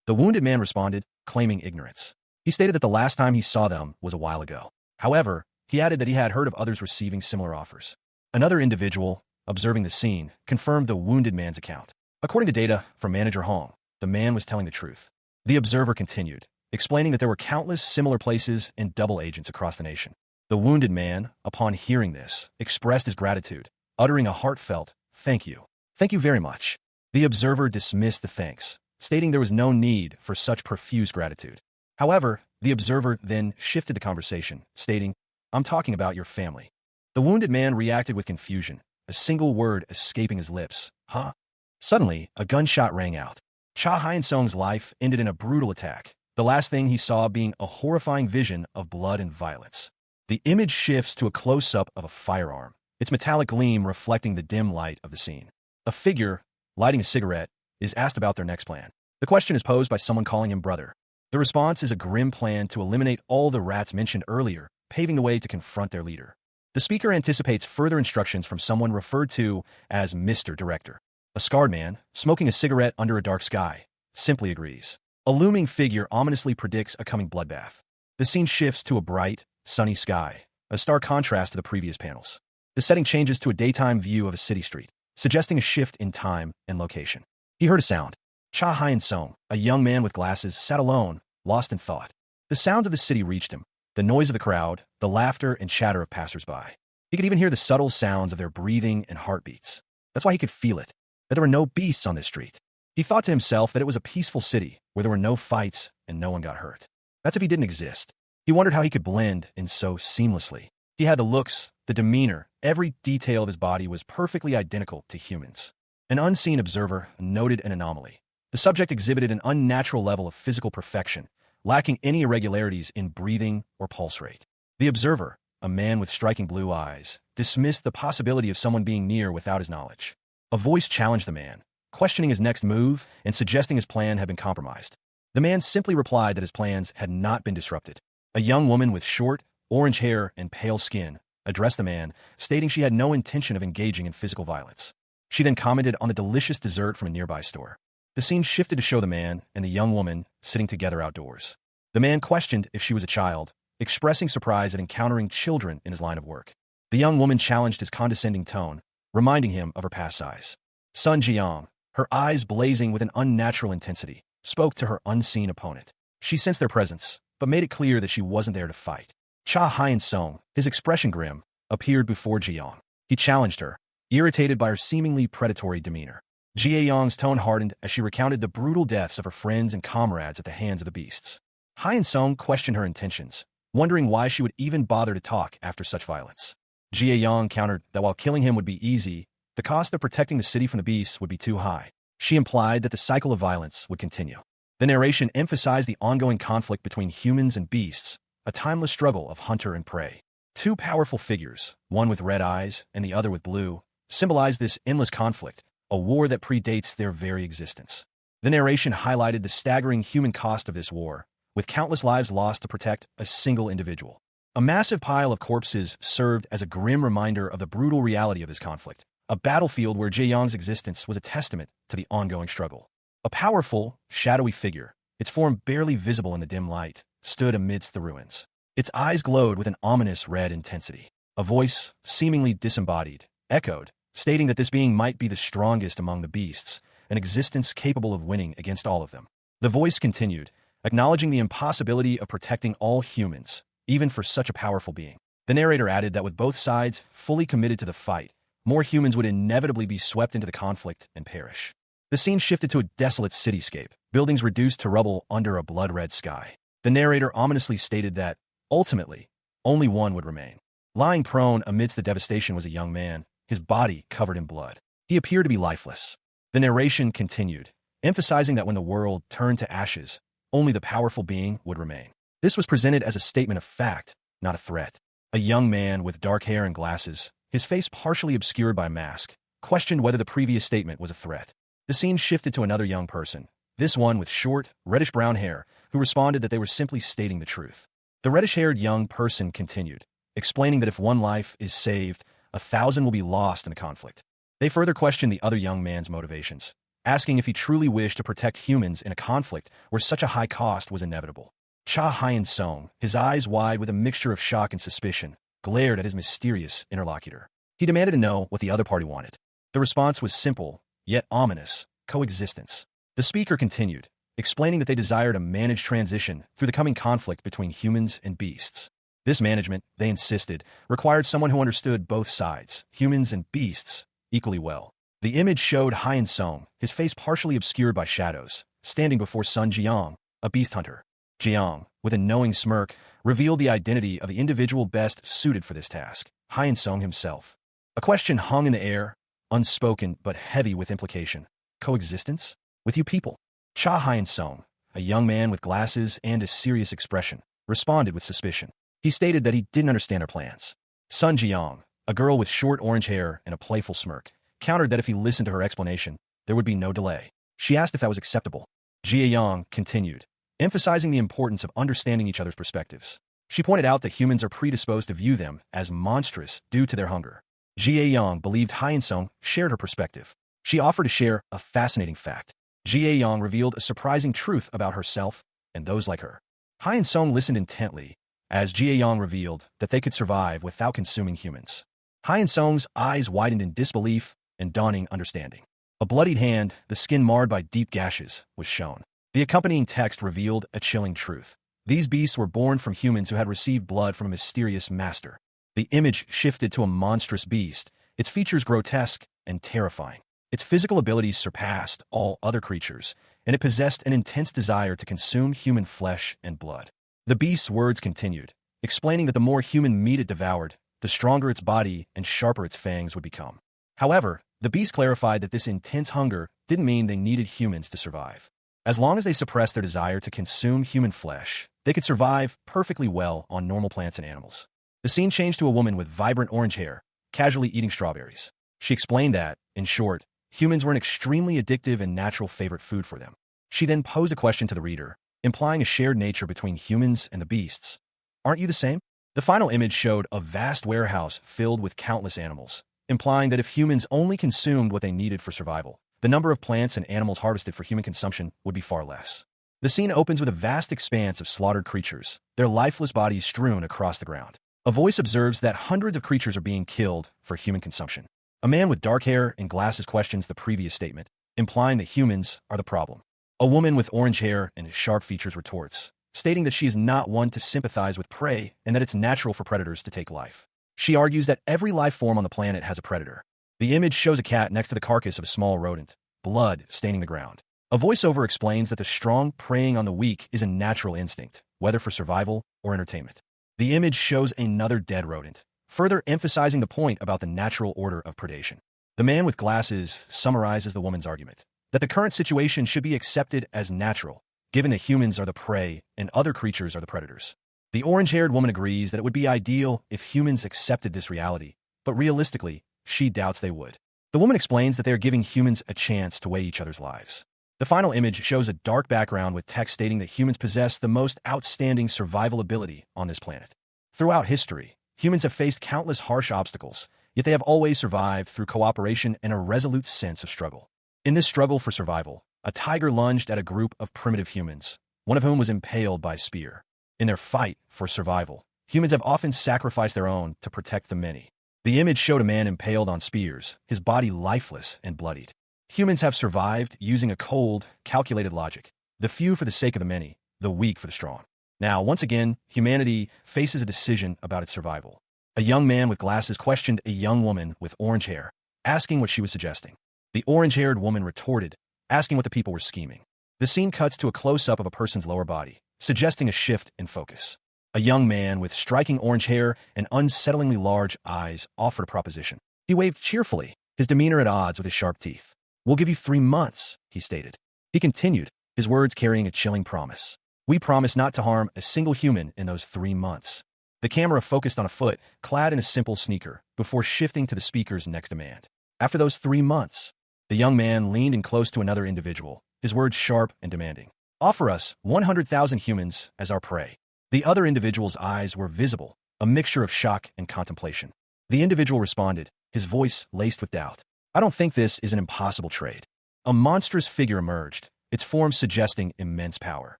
The wounded man responded, claiming ignorance. He stated that the last time he saw them was a while ago. However, he added that he had heard of others receiving similar offers. Another individual, observing the scene, confirmed the wounded man's account. According to data from Manager Hong, the man was telling the truth. The observer continued, explaining that there were countless similar places and double agents across the nation. The wounded man, upon hearing this, expressed his gratitude, uttering a heartfelt, "Thank you. Thank you very much." The observer dismissed the thanks, stating there was no need for such profuse gratitude. However, the observer then shifted the conversation, stating, "I'm talking about your family." The wounded man reacted with confusion, a single word escaping his lips, "Huh?" Suddenly, a gunshot rang out. Cha Hyun-sung's life ended in a brutal attack, the last thing he saw being a horrifying vision of blood and violence. The image shifts to a close-up of a firearm, its metallic gleam reflecting the dim light of the scene. A figure, lighting a cigarette, is asked about their next plan. The question is posed by someone calling him brother. The response is a grim plan to eliminate all the rats mentioned earlier, paving the way to confront their leader. The speaker anticipates further instructions from someone referred to as Mr. Director. A scarred man, smoking a cigarette under a dark sky, simply agrees. A looming figure ominously predicts a coming bloodbath. The scene shifts to a bright, sunny sky, a stark contrast to the previous panels. The setting changes to a daytime view of a city street, suggesting a shift in time and location. He heard a sound. Cha Hyun-sung, a young man with glasses, sat alone, lost in thought. The sounds of the city reached him, the noise of the crowd, the laughter and chatter of passers-by. He could even hear the subtle sounds of their breathing and heartbeats. That's why he could feel it, that there were no beasts on this street. He thought to himself that it was a peaceful city where there were no fights and no one got hurt. That's if he didn't exist. He wondered how he could blend in so seamlessly. He had the looks, the demeanor, every detail of his body was perfectly identical to humans. An unseen observer noted an anomaly. The subject exhibited an unnatural level of physical perfection, lacking any irregularities in breathing or pulse rate. The observer, a man with striking blue eyes, dismissed the possibility of someone being near without his knowledge. A voice challenged the man, questioning his next move and suggesting his plan had been compromised. The man simply replied that his plans had not been disrupted. A young woman with short, orange hair and pale skin addressed the man, stating she had no intention of engaging in physical violence. She then commented on the delicious dessert from a nearby store. The scene shifted to show the man and the young woman sitting together outdoors. The man questioned if she was a child, expressing surprise at encountering children in his line of work. The young woman challenged his condescending tone, reminding him of her past size. Sun Jiang, her eyes blazing with an unnatural intensity, spoke to her unseen opponent. She sensed their presence, but made it clear that she wasn't there to fight. Cha Hyun-sung, his expression grim, appeared before Jiang. He challenged her, irritated by her seemingly predatory demeanor. Jiayang's tone hardened as she recounted the brutal deaths of her friends and comrades at the hands of the beasts. Hyun-sung questioned her intentions, wondering why she would even bother to talk after such violence. Jiayang countered that while killing him would be easy, the cost of protecting the city from the beasts would be too high. She implied that the cycle of violence would continue. The narration emphasized the ongoing conflict between humans and beasts, a timeless struggle of hunter and prey. Two powerful figures, one with red eyes and the other with blue, symbolize this endless conflict, a war that predates their very existence. The narration highlighted the staggering human cost of this war, with countless lives lost to protect a single individual. A massive pile of corpses served as a grim reminder of the brutal reality of this conflict, a battlefield where Jae-young's existence was a testament to the ongoing struggle. A powerful, shadowy figure, its form barely visible in the dim light, stood amidst the ruins. Its eyes glowed with an ominous red intensity. A voice, seemingly disembodied, echoed, stating that this being might be the strongest among the beasts, an existence capable of winning against all of them. The voice continued, acknowledging the impossibility of protecting all humans, even for such a powerful being. The narrator added that with both sides fully committed to the fight, more humans would inevitably be swept into the conflict and perish. The scene shifted to a desolate cityscape, buildings reduced to rubble under a blood-red sky. The narrator ominously stated that, ultimately, only one would remain. Lying prone amidst the devastation was a young man, his body covered in blood. He appeared to be lifeless. The narration continued, emphasizing that when the world turned to ashes, only the powerful being would remain. This was presented as a statement of fact, not a threat. A young man with dark hair and glasses, his face partially obscured by a mask, questioned whether the previous statement was a threat. The scene shifted to another young person, this one with short, reddish-brown hair, who responded that they were simply stating the truth. The reddish-haired young person continued, explaining that if one life is saved, 1,000 will be lost in the conflict. They further questioned the other young man's motivations, asking if he truly wished to protect humans in a conflict where such a high cost was inevitable. Cha Hyun-sung, his eyes wide with a mixture of shock and suspicion, glared at his mysterious interlocutor. He demanded to know what the other party wanted. The response was simple, yet ominous: coexistence. The speaker continued, explaining that they desired a managed transition through the coming conflict between humans and beasts. This management, they insisted, required someone who understood both sides, humans and beasts, equally well. The image showed Hyun-sung, his face partially obscured by shadows, standing before Sun Jiang, a beast hunter. Jiang, with a knowing smirk, revealed the identity of the individual best suited for this task, Hyun-sung himself. A question hung in the air, unspoken but heavy with implication. Coexistence? With you people? Cha Hyun-sung, a young man with glasses and a serious expression, responded with suspicion. He stated that he didn't understand our plans. Sun Jiang, A girl with short orange hair and a playful smirk countered that if he listened to her explanation, there would be no delay. She asked if that was acceptable. Jia Yang continued, emphasizing the importance of understanding each other's perspectives. She pointed out that humans are predisposed to view them as monstrous due to their hunger. Jia Yang believed Hyeon-sung shared her perspective. She offered to share a fascinating fact. Jia Yang revealed a surprising truth about herself and those like her. Hyeon-sung listened intently as Jia Yang revealed that they could survive without consuming humans. Hyeon-sung's eyes widened in disbelief and dawning understanding. A bloodied hand, the skin marred by deep gashes, was shown. The accompanying text revealed a chilling truth. These beasts were born from humans who had received blood from a mysterious master. The image shifted to a monstrous beast, its features grotesque and terrifying. Its physical abilities surpassed all other creatures, and it possessed an intense desire to consume human flesh and blood. The beast's words continued, explaining that the more human meat it devoured, the stronger its body and sharper its fangs would become. However, the beast clarified that this intense hunger didn't mean they needed humans to survive. As long as they suppressed their desire to consume human flesh, they could survive perfectly well on normal plants and animals. The scene changed to a woman with vibrant orange hair, casually eating strawberries. She explained that, in short, humans were an extremely addictive and natural favorite food for them. She then posed a question to the reader, implying a shared nature between humans and the beasts. Aren't you the same? The final image showed a vast warehouse filled with countless animals, implying that if humans only consumed what they needed for survival, the number of plants and animals harvested for human consumption would be far less. The scene opens with a vast expanse of slaughtered creatures, their lifeless bodies strewn across the ground. A voice observes that hundreds of creatures are being killed for human consumption. A man with dark hair and glasses questions the previous statement, implying that humans are the problem. A woman with orange hair and sharp features retorts, stating that she is not one to sympathize with prey and that it's natural for predators to take life. She argues that every life form on the planet has a predator. The image shows a cat next to the carcass of a small rodent, blood staining the ground. A voiceover explains that the strong preying on the weak is a natural instinct, whether for survival or entertainment. The image shows another dead rodent, further emphasizing the point about the natural order of predation. The man with glasses summarizes the woman's argument, that the current situation should be accepted as natural, given that humans are the prey and other creatures are the predators. The orange-haired woman agrees that it would be ideal if humans accepted this reality, but realistically, she doubts they would. The woman explains that they are giving humans a chance to weigh each other's lives. The final image shows a dark background with text stating that humans possess the most outstanding survival ability on this planet. Throughout history, humans have faced countless harsh obstacles, yet they have always survived through cooperation and a resolute sense of struggle. In this struggle for survival, a tiger lunged at a group of primitive humans, one of whom was impaled by a spear. In their fight for survival, humans have often sacrificed their own to protect the many. The image showed a man impaled on spears, his body lifeless and bloodied. Humans have survived using a cold, calculated logic, the few for the sake of the many, the weak for the strong. Now, once again, humanity faces a decision about its survival. A young man with glasses questioned a young woman with orange hair, asking what she was suggesting. The orange-haired woman retorted, asking what the people were scheming. The scene cuts to a close-up of a person's lower body, suggesting a shift in focus. A young man with striking orange hair and unsettlingly large eyes offered a proposition. He waved cheerfully, his demeanor at odds with his sharp teeth. "We'll give you 3 months," he stated. He continued, his words carrying a chilling promise. "We promise not to harm a single human in those 3 months." The camera focused on a foot, clad in a simple sneaker, before shifting to the speaker's next demand. After those 3 months, the young man leaned in close to another individual, his words sharp and demanding. "Offer us 100,000 humans as our prey." The other individual's eyes were visible, a mixture of shock and contemplation. The individual responded, his voice laced with doubt. "I don't think this is an impossible trade." A monstrous figure emerged, its form suggesting immense power.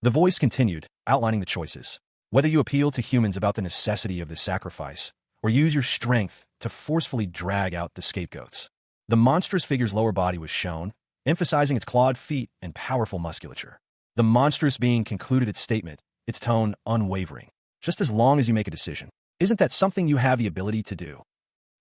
The voice continued, outlining the choices. Whether you appeal to humans about the necessity of the sacrifice, or use your strength to forcefully drag out the scapegoats. The monstrous figure's lower body was shown, emphasizing its clawed feet and powerful musculature. The monstrous being concluded its statement, its tone unwavering. "Just as long as you make a decision. Isn't that something you have the ability to do?"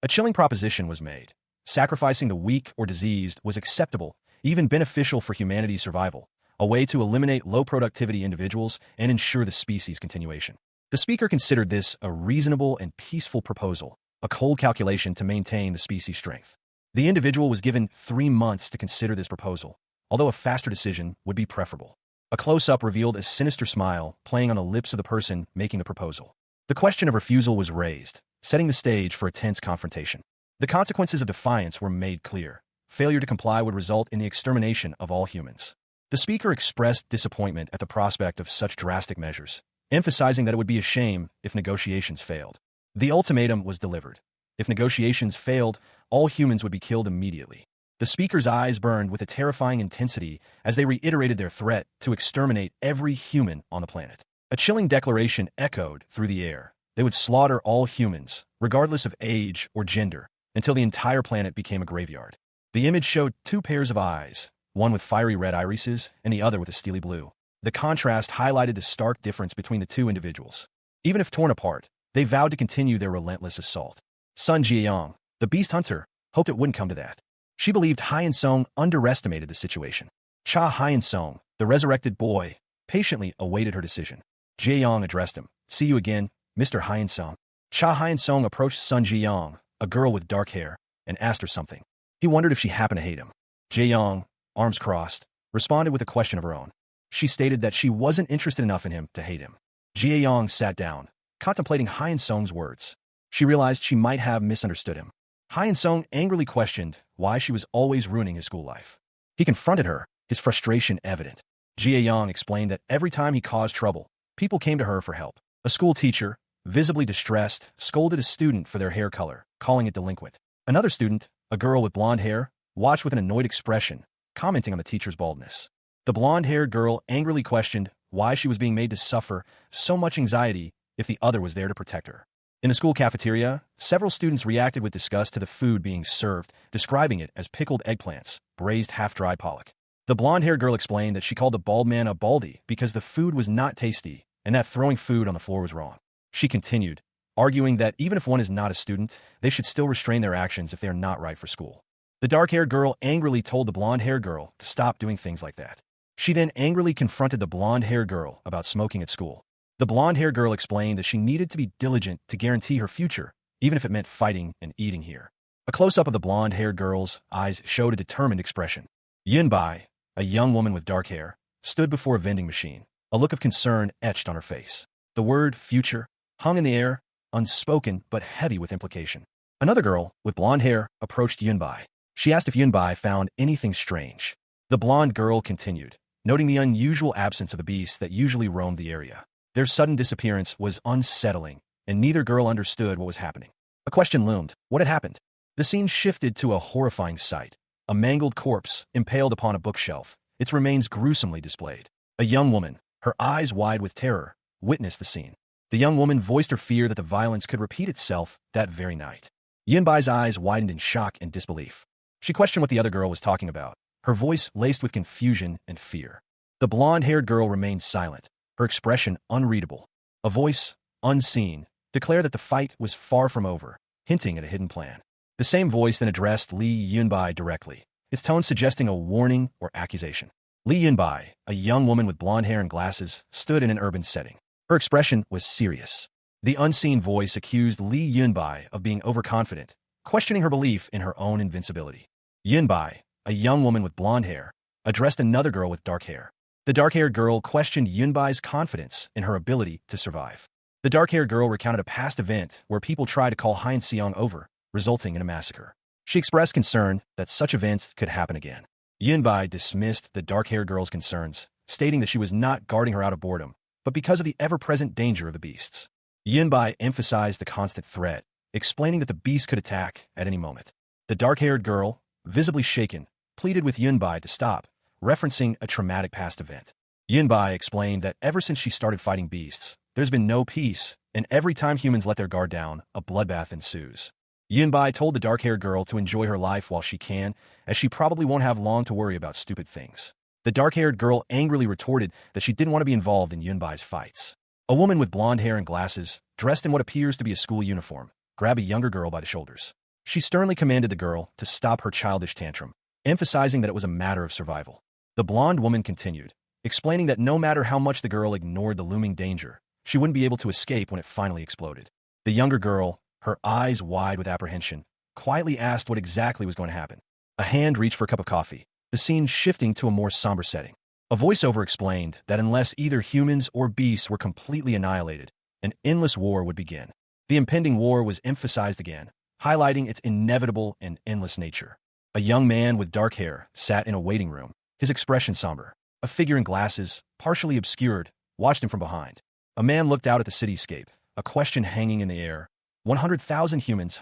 A chilling proposition was made. Sacrificing the weak or diseased was acceptable, even beneficial for humanity's survival, a way to eliminate low-productivity individuals and ensure the species' continuation. The speaker considered this a reasonable and peaceful proposal, a cold calculation to maintain the species' strength. The individual was given 3 months to consider this proposal, although a faster decision would be preferable. A close-up revealed a sinister smile playing on the lips of the person making the proposal. The question of refusal was raised, setting the stage for a tense confrontation. The consequences of defiance were made clear. Failure to comply would result in the extermination of all humans. The speaker expressed disappointment at the prospect of such drastic measures, emphasizing that it would be a shame if negotiations failed. The ultimatum was delivered. If negotiations failed, all humans would be killed immediately. The speaker's eyes burned with a terrifying intensity as they reiterated their threat to exterminate every human on the planet. A chilling declaration echoed through the air. They would slaughter all humans, regardless of age or gender, until the entire planet became a graveyard. The image showed two pairs of eyes, one with fiery red irises and the other with a steely blue. The contrast highlighted the stark difference between the two individuals. Even if torn apart, they vowed to continue their relentless assault. Sun Jieyong, the beast hunter, hoped it wouldn't come to that. She believed Hyen Song underestimated the situation. Cha Hyen Song, the resurrected boy, patiently awaited her decision. Jieyong addressed him. "See you again, Mr. Hyen Song." Cha Hyen Song approached Sun Jieyong, a girl with dark hair, and asked her something. He wondered if she happened to hate him. Jieyong, arms crossed, responded with a question of her own. She stated that she wasn't interested enough in him to hate him. Jieyong sat down, contemplating Hyen Song's words. She realized she might have misunderstood him. Hyen Song angrily questioned why she was always ruining his school life. He confronted her, his frustration evident. Jieyong explained that every time he caused trouble, people came to her for help. A school teacher, visibly distressed, scolded a student for their hair color, calling it delinquent. Another student, a girl with blonde hair, watched with an annoyed expression, commenting on the teacher's baldness. The blonde-haired girl angrily questioned why she was being made to suffer so much anxiety if the other was there to protect her. In the school cafeteria, several students reacted with disgust to the food being served, describing it as pickled eggplants, braised half-dried pollock. The blonde-haired girl explained that she called the bald man a baldy because the food was not tasty and that throwing food on the floor was wrong. She continued, arguing that even if one is not a student, they should still restrain their actions if they are not right for school. The dark-haired girl angrily told the blonde-haired girl to stop doing things like that. She then angrily confronted the blonde-haired girl about smoking at school. The blonde-haired girl explained that she needed to be diligent to guarantee her future, even if it meant fighting and eating here. A close-up of the blonde-haired girl's eyes showed a determined expression. Yunbai, a young woman with dark hair, stood before a vending machine, a look of concern etched on her face. The word future hung in the air, unspoken but heavy with implication. Another girl, with blonde hair, approached Yunbai. She asked if Yunbai found anything strange. The blonde girl continued, noting the unusual absence of the beasts that usually roamed the area. Their sudden disappearance was unsettling, and neither girl understood what was happening. A question loomed. What had happened? The scene shifted to a horrifying sight. A mangled corpse, impaled upon a bookshelf, its remains gruesomely displayed. A young woman, her eyes wide with terror, witnessed the scene. The young woman voiced her fear that the violence could repeat itself that very night. Yunbai's eyes widened in shock and disbelief. She questioned what the other girl was talking about, her voice laced with confusion and fear. The blonde-haired girl remained silent, her expression unreadable. A voice, unseen, declared that the fight was far from over, hinting at a hidden plan. The same voice then addressed Li Yunbai directly, its tone suggesting a warning or accusation. Li Yunbai, a young woman with blonde hair and glasses, stood in an urban setting. Her expression was serious. The unseen voice accused Li Yunbai of being overconfident, questioning her belief in her own invincibility. Yunbai, a young woman with blonde hair, addressed another girl with dark hair. The dark-haired girl questioned Yunbai's confidence in her ability to survive. The dark-haired girl recounted a past event where people tried to call Hyen Seong over, resulting in a massacre. She expressed concern that such events could happen again. Yunbai dismissed the dark-haired girl's concerns, stating that she was not guarding her out of boredom, but because of the ever-present danger of the beasts. Yunbai emphasized the constant threat, explaining that the beast could attack at any moment. The dark-haired girl, visibly shaken, pleaded with Yunbai to stop, referencing a traumatic past event. Yunbai explained that ever since she started fighting beasts, there's been no peace, and every time humans let their guard down, a bloodbath ensues. Yunbai told the dark-haired girl to enjoy her life while she can, as she probably won't have long to worry about stupid things. The dark-haired girl angrily retorted that she didn't want to be involved in Yunbai's fights. A woman with blonde hair and glasses, dressed in what appears to be a school uniform, grabbed a younger girl by the shoulders. She sternly commanded the girl to stop her childish tantrum, emphasizing that it was a matter of survival. The blonde woman continued, explaining that no matter how much the girl ignored the looming danger, she wouldn't be able to escape when it finally exploded. The younger girl, her eyes wide with apprehension, quietly asked what exactly was going to happen. A hand reached for a cup of coffee, the scene shifting to a more somber setting. A voiceover explained that unless either humans or beasts were completely annihilated, an endless war would begin. The impending war was emphasized again, highlighting its inevitable and endless nature. A young man with dark hair sat in a waiting room, his expression somber. A figure in glasses, partially obscured, watched him from behind. A man looked out at the cityscape, a question hanging in the air. 100,000 humans,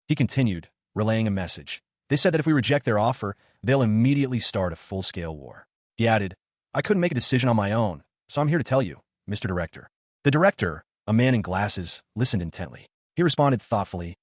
he continued, relaying a message. They said that if we reject their offer, they'll immediately start a full-scale war. He added, I couldn't make a decision on my own, so I'm here to tell you, Mr. Director. The director, a man in glasses, listened intently. He responded thoughtfully,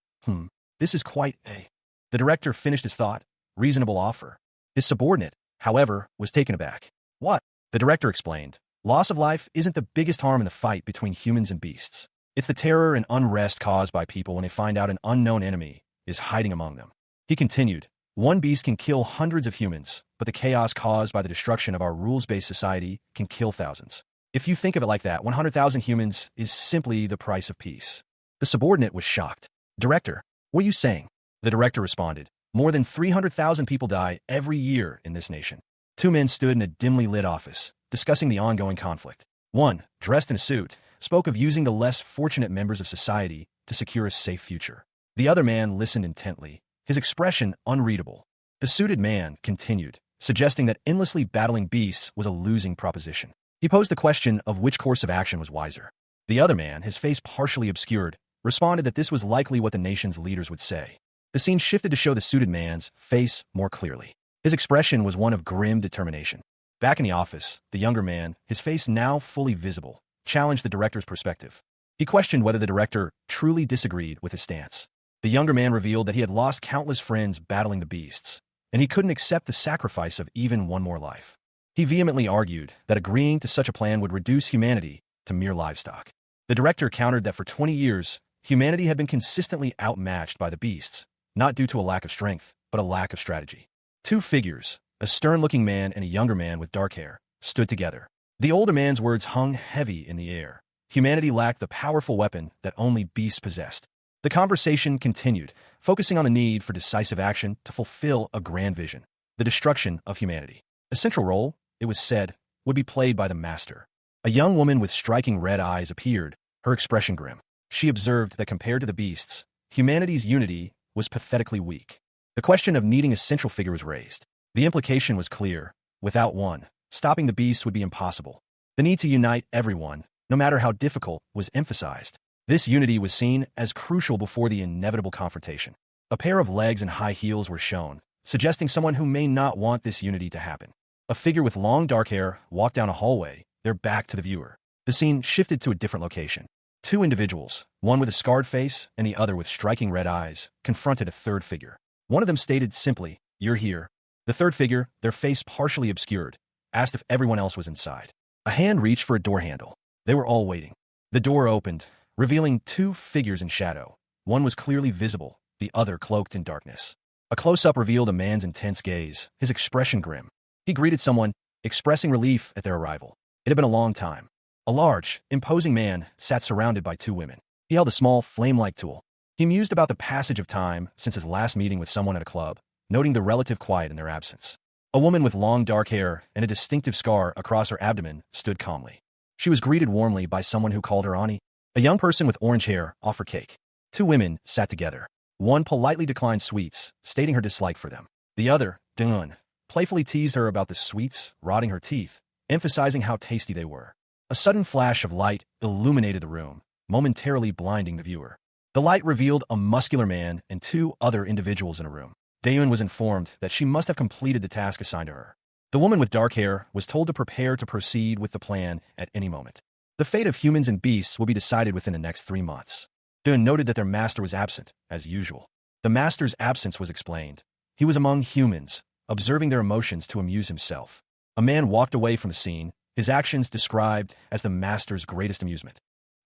this is quite a... The director finished his thought, reasonable offer. His subordinate, however, was taken aback. What? The director explained. Loss of life isn't the biggest harm in the fight between humans and beasts. It's the terror and unrest caused by people when they find out an unknown enemy is hiding among them. He continued, one beast can kill hundreds of humans, but the chaos caused by the destruction of our rules-based society can kill thousands. If you think of it like that, 100,000 humans is simply the price of peace. The subordinate was shocked. Director, what are you saying? The director responded, more than 300,000 people die every year in this nation. Two men stood in a dimly lit office, discussing the ongoing conflict. One, dressed in a suit, spoke of using the less fortunate members of society to secure a safe future. The other man listened intently, his expression unreadable. The suited man continued, suggesting that endlessly battling beasts was a losing proposition. He posed the question of which course of action was wiser. The other man, his face partially obscured, responded that this was likely what the nation's leaders would say. The scene shifted to show the suited man's face more clearly. His expression was one of grim determination. Back in the office, the younger man, his face now fully visible, challenged the director's perspective. He questioned whether the director truly disagreed with his stance. The younger man revealed that he had lost countless friends battling the beasts, and he couldn't accept the sacrifice of even one more life. He vehemently argued that agreeing to such a plan would reduce humanity to mere livestock. The director countered that for 20 years, humanity had been consistently outmatched by the beasts, not due to a lack of strength, but a lack of strategy. Two figures, a stern-looking man and a younger man with dark hair, stood together. The older man's words hung heavy in the air. Humanity lacked the powerful weapon that only beasts possessed. The conversation continued, focusing on the need for decisive action to fulfill a grand vision, the destruction of humanity. A central role, it was said, would be played by the master. A young woman with striking red eyes appeared, her expression grim. She observed that compared to the beasts, humanity's unity was pathetically weak. The question of needing a central figure was raised. The implication was clear. Without one, stopping the beasts would be impossible. The need to unite everyone, no matter how difficult, was emphasized. This unity was seen as crucial before the inevitable confrontation. A pair of legs and high heels were shown, suggesting someone who may not want this unity to happen. A figure with long dark hair walked down a hallway, their back to the viewer. The scene shifted to a different location. Two individuals, one with a scarred face and the other with striking red eyes, confronted a third figure. One of them stated simply, "You're here." The third figure, their face partially obscured, asked if everyone else was inside. A hand reached for a door handle. They were all waiting. The door opened, revealing two figures in shadow. One was clearly visible, the other cloaked in darkness. A close-up revealed a man's intense gaze, his expression grim. He greeted someone, expressing relief at their arrival. It had been a long time. A large, imposing man sat surrounded by two women. He held a small, flame-like tool. He mused about the passage of time since his last meeting with someone at a club, noting the relative quiet in their absence. A woman with long dark hair and a distinctive scar across her abdomen stood calmly. She was greeted warmly by someone who called her Ani. A young person with orange hair offered cake. Two women sat together. One politely declined sweets, stating her dislike for them. The other, Dun, playfully teased her about the sweets, rotting her teeth, emphasizing how tasty they were. A sudden flash of light illuminated the room, momentarily blinding the viewer. The light revealed a muscular man and two other individuals in a room. Daeun was informed that she must have completed the task assigned to her. The woman with dark hair was told to prepare to proceed with the plan at any moment. The fate of humans and beasts will be decided within the next 3 months. Daeun noted that their master was absent, as usual. The master's absence was explained. He was among humans, observing their emotions to amuse himself. A man walked away from the scene, his actions described as the master's greatest amusement.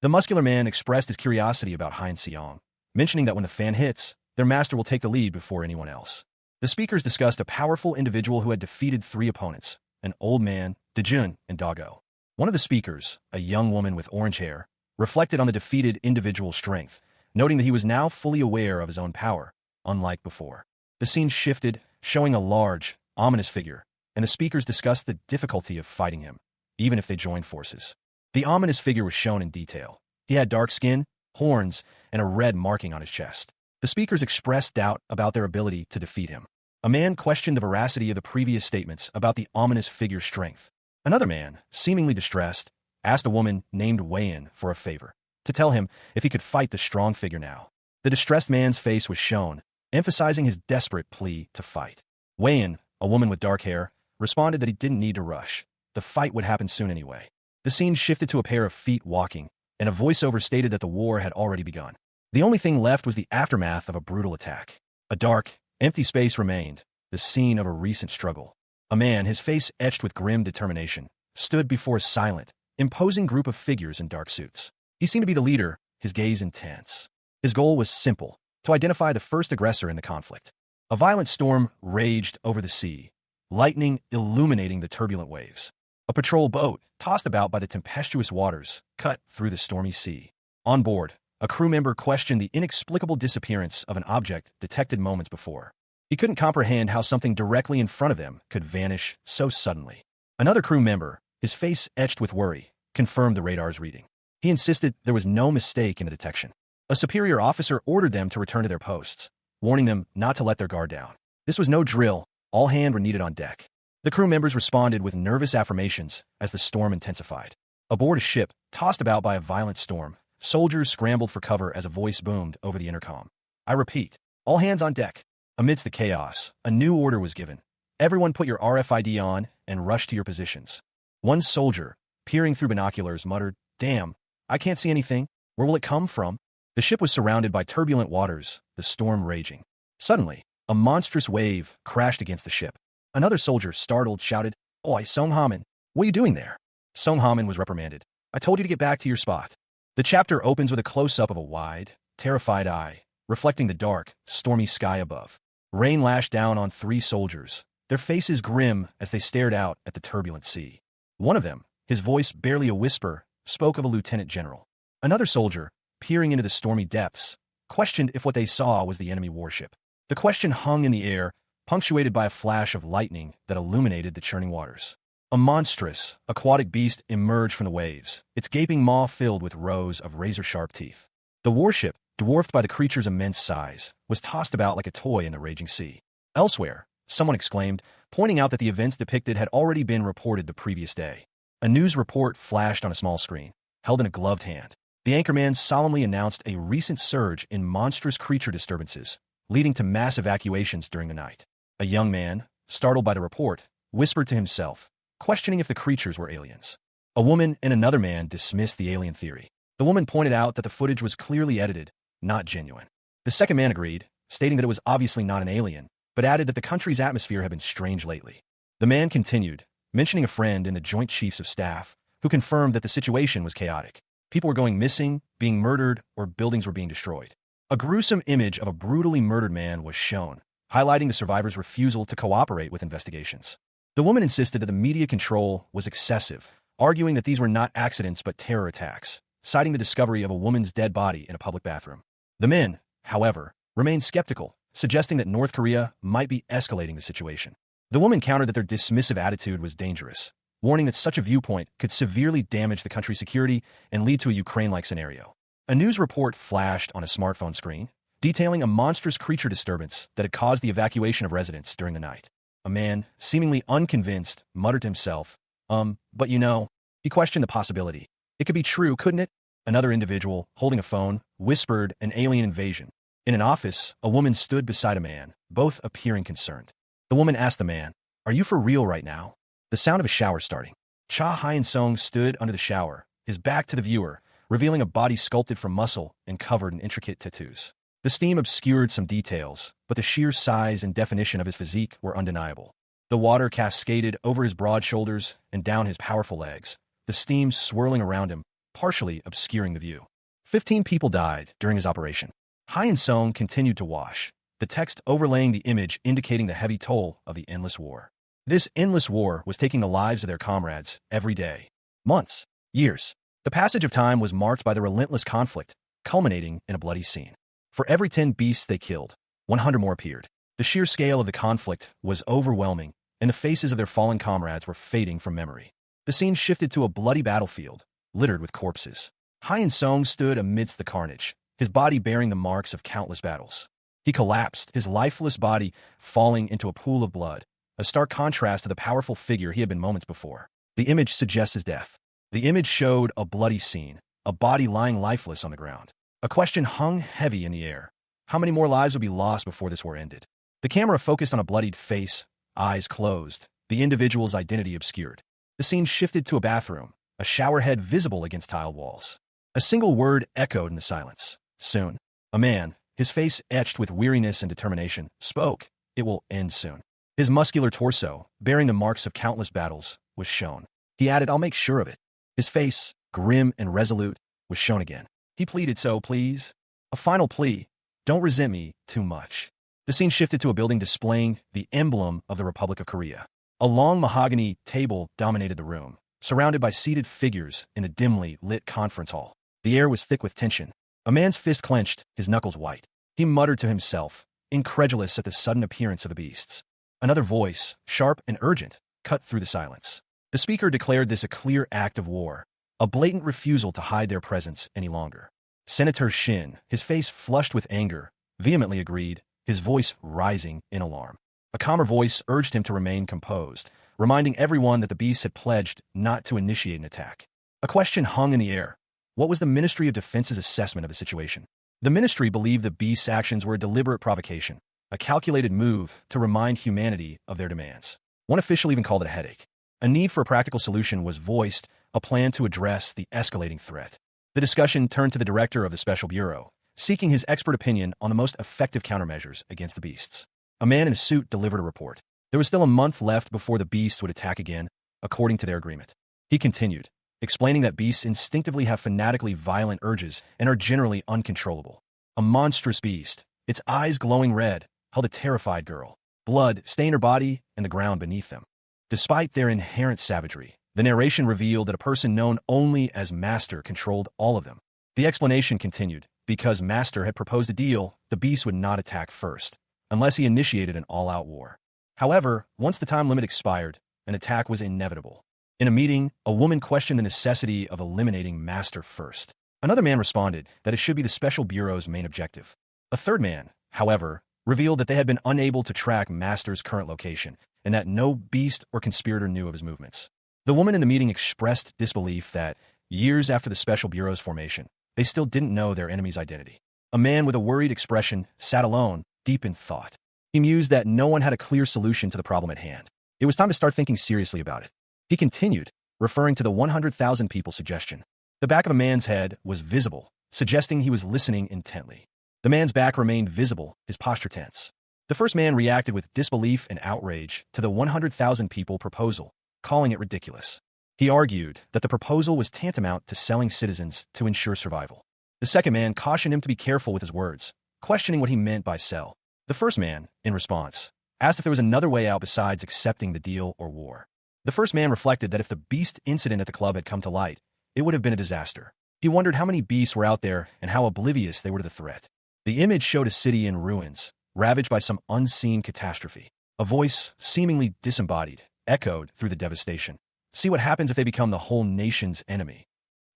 The muscular man expressed his curiosity about Han Seong, mentioning that when the fan hits, their master will take the lead before anyone else. The speakers discussed a powerful individual who had defeated 3 opponents, an old man, Dejun, and Doggo. One of the speakers, a young woman with orange hair, reflected on the defeated individual's strength, noting that he was now fully aware of his own power, unlike before. The scene shifted, showing a large, ominous figure, and the speakers discussed the difficulty of fighting him, even if they joined forces. The ominous figure was shown in detail. He had dark skin, horns, and a red marking on his chest. The speakers expressed doubt about their ability to defeat him. A man questioned the veracity of the previous statements about the ominous figure's strength. Another man, seemingly distressed, asked a woman named Wei-in for a favor, to tell him if he could fight the strong figure now. The distressed man's face was shown, emphasizing his desperate plea to fight. Wei-in, a woman with dark hair, responded that he didn't need to rush. The fight would happen soon anyway. The scene shifted to a pair of feet walking, and a voiceover stated that the war had already begun. The only thing left was the aftermath of a brutal attack. A dark, empty space remained, the scene of a recent struggle. A man, his face etched with grim determination, stood before a silent, imposing group of figures in dark suits. He seemed to be the leader, his gaze intense. His goal was simple, to identify the first aggressor in the conflict. A violent storm raged over the sea, lightning illuminating the turbulent waves. A patrol boat, tossed about by the tempestuous waters, cut through the stormy sea. On board, a crew member questioned the inexplicable disappearance of an object detected moments before. He couldn't comprehend how something directly in front of them could vanish so suddenly. Another crew member, his face etched with worry, confirmed the radar's reading. He insisted there was no mistake in the detection. A superior officer ordered them to return to their posts, warning them not to let their guard down. This was no drill. All hands were needed on deck. The crew members responded with nervous affirmations as the storm intensified. Aboard a ship, tossed about by a violent storm, soldiers scrambled for cover as a voice boomed over the intercom. I repeat, all hands on deck. Amidst the chaos, a new order was given. Everyone put your RFID on and rush to your positions. One soldier, peering through binoculars, muttered, "Damn, I can't see anything. Where will it come from?" The ship was surrounded by turbulent waters, the storm raging. Suddenly, a monstrous wave crashed against the ship. Another soldier, startled, shouted, "Oi, Song Haman, what are you doing there?" Song Haman was reprimanded. "I told you to get back to your spot." The chapter opens with a close-up of a wide, terrified eye, reflecting the dark, stormy sky above. Rain lashed down on three soldiers, their faces grim as they stared out at the turbulent sea. One of them, his voice barely a whisper, spoke of a lieutenant general. Another soldier, peering into the stormy depths, questioned if what they saw was the enemy warship. The question hung in the air, punctuated by a flash of lightning that illuminated the churning waters. A monstrous, aquatic beast emerged from the waves, its gaping maw filled with rows of razor-sharp teeth. The warship, dwarfed by the creature's immense size, was tossed about like a toy in the raging sea. Elsewhere, someone exclaimed, pointing out that the events depicted had already been reported the previous day. A news report flashed on a small screen, held in a gloved hand. The anchorman solemnly announced a recent surge in monstrous creature disturbances, leading to mass evacuations during the night. A young man, startled by the report, whispered to himself, questioning if the creatures were aliens. A woman and another man dismissed the alien theory. The woman pointed out that the footage was clearly edited, not genuine. The second man agreed, stating that it was obviously not an alien, but added that the country's atmosphere had been strange lately. The man continued, mentioning a friend in the Joint Chiefs of Staff, who confirmed that the situation was chaotic. People were going missing, being murdered, or buildings were being destroyed. A gruesome image of a brutally murdered man was shown, highlighting the survivors' refusal to cooperate with investigations. The woman insisted that the media control was excessive, arguing that these were not accidents but terror attacks, citing the discovery of a woman's dead body in a public bathroom. The men, however, remained skeptical, suggesting that North Korea might be escalating the situation. The woman countered that their dismissive attitude was dangerous, warning that such a viewpoint could severely damage the country's security and lead to a Ukraine-like scenario. A news report flashed on a smartphone screen, detailing a monstrous creature disturbance that had caused the evacuation of residents during the night. A man, seemingly unconvinced, muttered to himself, but you know, he questioned the possibility. It could be true, couldn't it? Another individual, holding a phone, whispered an alien invasion. In an office, a woman stood beside a man, both appearing concerned. The woman asked the man, "Are you for real right now?" The sound of a shower starting. Cha Hyun-sung stood under the shower, his back to the viewer, revealing a body sculpted from muscle and covered in intricate tattoos. The steam obscured some details, but the sheer size and definition of his physique were undeniable. The water cascaded over his broad shoulders and down his powerful legs, the steam swirling around him, partially obscuring the view. 15 people died during his operation. Hyun-sung continued to wash, the text overlaying the image indicating the heavy toll of the endless war. This endless war was taking the lives of their comrades every day. Months, years. The passage of time was marked by the relentless conflict, culminating in a bloody scene. For every 10 beasts they killed, 100 more appeared. The sheer scale of the conflict was overwhelming, and the faces of their fallen comrades were fading from memory. The scene shifted to a bloody battlefield, littered with corpses. Hyun Song stood amidst the carnage, his body bearing the marks of countless battles. He collapsed, his lifeless body falling into a pool of blood, a stark contrast to the powerful figure he had been moments before. The image suggests his death. The image showed a bloody scene, a body lying lifeless on the ground. A question hung heavy in the air. How many more lives would be lost before this war ended? The camera focused on a bloodied face, eyes closed, the individual's identity obscured. The scene shifted to a bathroom, a shower head visible against tiled walls. A single word echoed in the silence. Soon. A man, his face etched with weariness and determination, spoke. It will end soon. His muscular torso, bearing the marks of countless battles, was shown. He added, I'll make sure of it. His face, grim and resolute, was shown again. He pleaded, so please. A final plea. Don't resent me too much. The scene shifted to a building displaying the emblem of the Republic of Korea. A long mahogany table dominated the room, surrounded by seated figures in a dimly lit conference hall. The air was thick with tension. A man's fist clenched, his knuckles white. He muttered to himself, incredulous at the sudden appearance of the beasts. Another voice, sharp and urgent, cut through the silence. The speaker declared this a clear act of war, a blatant refusal to hide their presence any longer. Senator Shin, his face flushed with anger, vehemently agreed, his voice rising in alarm. A calmer voice urged him to remain composed, reminding everyone that the beasts had pledged not to initiate an attack. A question hung in the air. What was the Ministry of Defense's assessment of the situation? The ministry believed the beasts' actions were a deliberate provocation, a calculated move to remind humanity of their demands. One official even called it a headache. A need for a practical solution was voiced, a plan to address the escalating threat. The discussion turned to the director of the Special Bureau, seeking his expert opinion on the most effective countermeasures against the beasts. A man in a suit delivered a report. There was still a month left before the beasts would attack again, according to their agreement. He continued, explaining that beasts instinctively have fanatically violent urges and are generally uncontrollable. A monstrous beast, its eyes glowing red, held a terrified girl. Blood stained her body and the ground beneath them. Despite their inherent savagery, the narration revealed that a person known only as Master controlled all of them. The explanation continued, because Master had proposed a deal, the beast would not attack first, unless he initiated an all-out war. However, once the time limit expired, an attack was inevitable. In a meeting, a woman questioned the necessity of eliminating Master first. Another man responded that it should be the Special Bureau's main objective. A third man, however, revealed that they had been unable to track Master's current location, and that no beast or conspirator knew of his movements. The woman in the meeting expressed disbelief that, years after the Special Bureau's formation, they still didn't know their enemy's identity. A man with a worried expression sat alone, deep in thought. He mused that no one had a clear solution to the problem at hand. It was time to start thinking seriously about it. He continued, referring to the 100,000 people suggestion. The back of a man's head was visible, suggesting he was listening intently. The man's back remained visible, his posture tense. The first man reacted with disbelief and outrage to the 100,000 people proposal, calling it ridiculous. He argued that the proposal was tantamount to selling citizens to ensure survival. The second man cautioned him to be careful with his words, questioning what he meant by sell. The first man, in response, asked if there was another way out besides accepting the deal or war. The first man reflected that if the beast incident at the club had come to light, it would have been a disaster. He wondered how many beasts were out there and how oblivious they were to the threat. The image showed a city in ruins, ravaged by some unseen catastrophe. A voice, seemingly disembodied, echoed through the devastation. See what happens if they become the whole nation's enemy.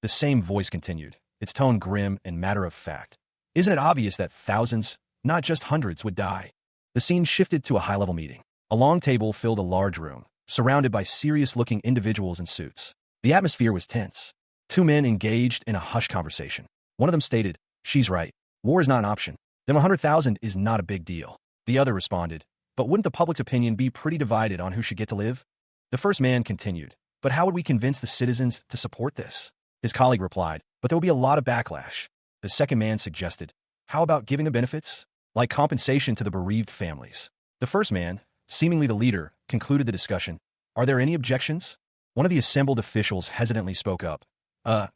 The same voice continued, its tone grim and matter-of-fact. Isn't it obvious that thousands, not just hundreds, would die? The scene shifted to a high-level meeting. A long table filled a large room, surrounded by serious-looking individuals in suits. The atmosphere was tense. Two men engaged in a hushed conversation. One of them stated, "She's right. War is not an option. Then 100,000 is not a big deal." The other responded, "But wouldn't the public's opinion be pretty divided on who should get to live?" The first man continued, "But how would we convince the citizens to support this?" His colleague replied, "But there will be a lot of backlash." The second man suggested, "How about giving the benefits? Like compensation to the bereaved families." The first man, seemingly the leader, concluded the discussion. "Are there any objections?" One of the assembled officials hesitantly spoke up.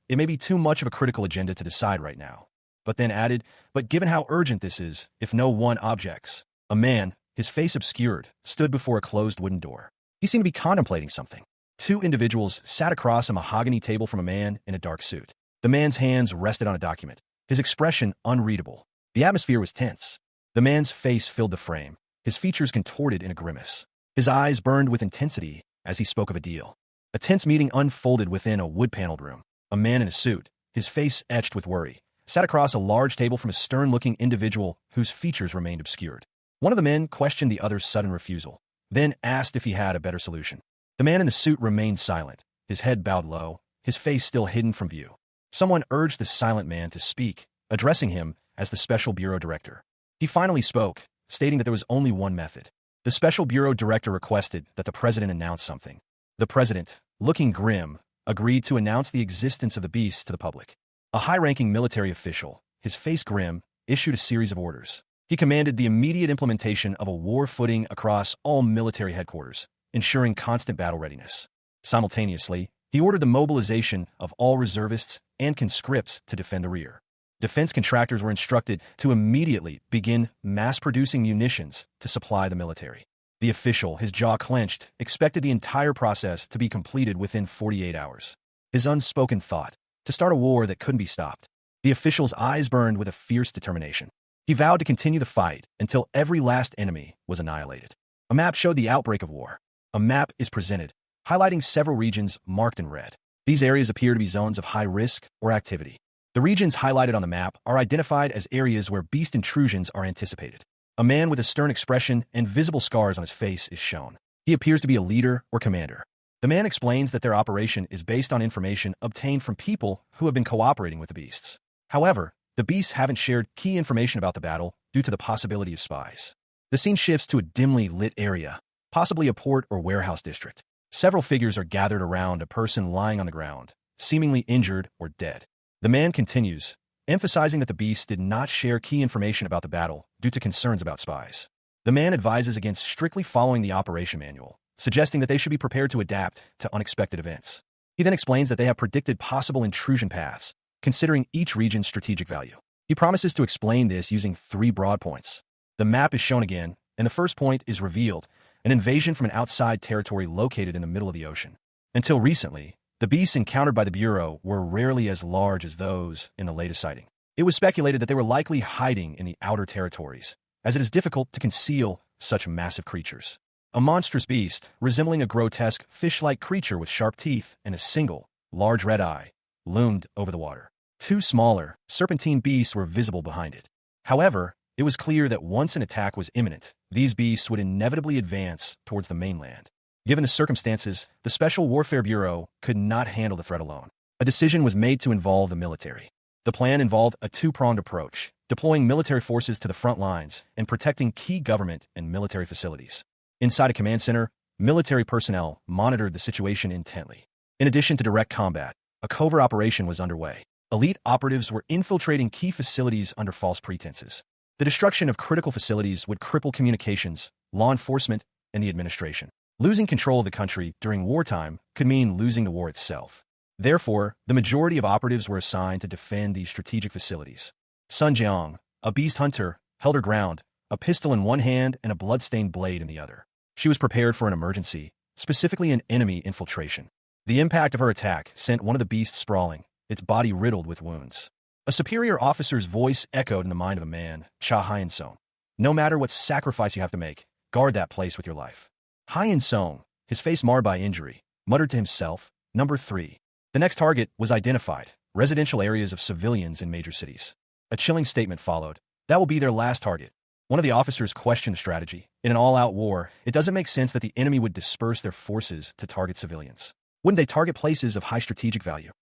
It may be too much of a critical agenda to decide right now." But then added, "But given how urgent this is, if no one objects." A man, his face obscured, stood before a closed wooden door. He seemed to be contemplating something. Two individuals sat across a mahogany table from a man in a dark suit. The man's hands rested on a document, his expression unreadable. The atmosphere was tense. The man's face filled the frame, his features contorted in a grimace. His eyes burned with intensity as he spoke of a deal. A tense meeting unfolded within a wood-paneled room. A man in a suit, his face etched with worry, sat across a large table from a stern-looking individual whose features remained obscured. One of the men questioned the other's sudden refusal, then asked if he had a better solution. The man in the suit remained silent, his head bowed low, his face still hidden from view. Someone urged the silent man to speak, addressing him as the Special Bureau Director. He finally spoke, stating that there was only one method. The Special Bureau Director requested that the president announce something. The president, looking grim, agreed to announce the existence of the beasts to the public. A high-ranking military official, his face grim, issued a series of orders. He commanded the immediate implementation of a war footing across all military headquarters, ensuring constant battle readiness. Simultaneously, he ordered the mobilization of all reservists and conscripts to defend the rear. Defense contractors were instructed to immediately begin mass-producing munitions to supply the military. The official, his jaw clenched, expected the entire process to be completed within 48 hours. His unspoken thought, to start a war that couldn't be stopped. The official's eyes burned with a fierce determination. He vowed to continue the fight until every last enemy was annihilated. A map showed the outbreak of war. A map is presented, highlighting several regions marked in red. These areas appear to be zones of high risk or activity. The regions highlighted on the map are identified as areas where beast intrusions are anticipated. A man with a stern expression and visible scars on his face is shown. He appears to be a leader or commander. The man explains that their operation is based on information obtained from people who have been cooperating with the beasts. However, the beasts haven't shared key information about the battle due to the possibility of spies. The scene shifts to a dimly lit area, possibly a port or warehouse district. Several figures are gathered around a person lying on the ground, seemingly injured or dead. The man continues, emphasizing that the beasts did not share key information about the battle due to concerns about spies. The man advises against strictly following the operation manual, suggesting that they should be prepared to adapt to unexpected events. He then explains that they have predicted possible intrusion paths, considering each region's strategic value. He promises to explain this using 3 broad points. The map is shown again, and the first point is revealed, an invasion from an outside territory located in the middle of the ocean. Until recently, the beasts encountered by the Bureau were rarely as large as those in the latest sighting. It was speculated that they were likely hiding in the outer territories, as it is difficult to conceal such massive creatures. A monstrous beast, resembling a grotesque fish-like creature with sharp teeth and a single, large red eye, loomed over the water. 2 smaller, serpentine beasts were visible behind it. However, it was clear that once an attack was imminent, these beasts would inevitably advance towards the mainland. Given the circumstances, the Special Warfare Bureau could not handle the threat alone. A decision was made to involve the military. The plan involved a 2-pronged approach, deploying military forces to the front lines and protecting key government and military facilities. Inside a command center, military personnel monitored the situation intently. In addition to direct combat, a covert operation was underway. Elite operatives were infiltrating key facilities under false pretenses. The destruction of critical facilities would cripple communications, law enforcement, and the administration. Losing control of the country during wartime could mean losing the war itself. Therefore, the majority of operatives were assigned to defend these strategic facilities. Sun Jiang, a beast hunter, held her ground, a pistol in one hand and a blood-stained blade in the other. She was prepared for an emergency, specifically an enemy infiltration. The impact of her attack sent one of the beasts sprawling, its body riddled with wounds. A superior officer's voice echoed in the mind of a man, Cha Hyen-song. No matter what sacrifice you have to make, guard that place with your life. Hyen-song, his face marred by injury, muttered to himself, Number 3. The next target was identified, residential areas of civilians in major cities. A chilling statement followed. That will be their last target. One of the officers questioned the strategy. In an all-out war, it doesn't make sense that the enemy would disperse their forces to target civilians. Wouldn't they target places of high strategic value?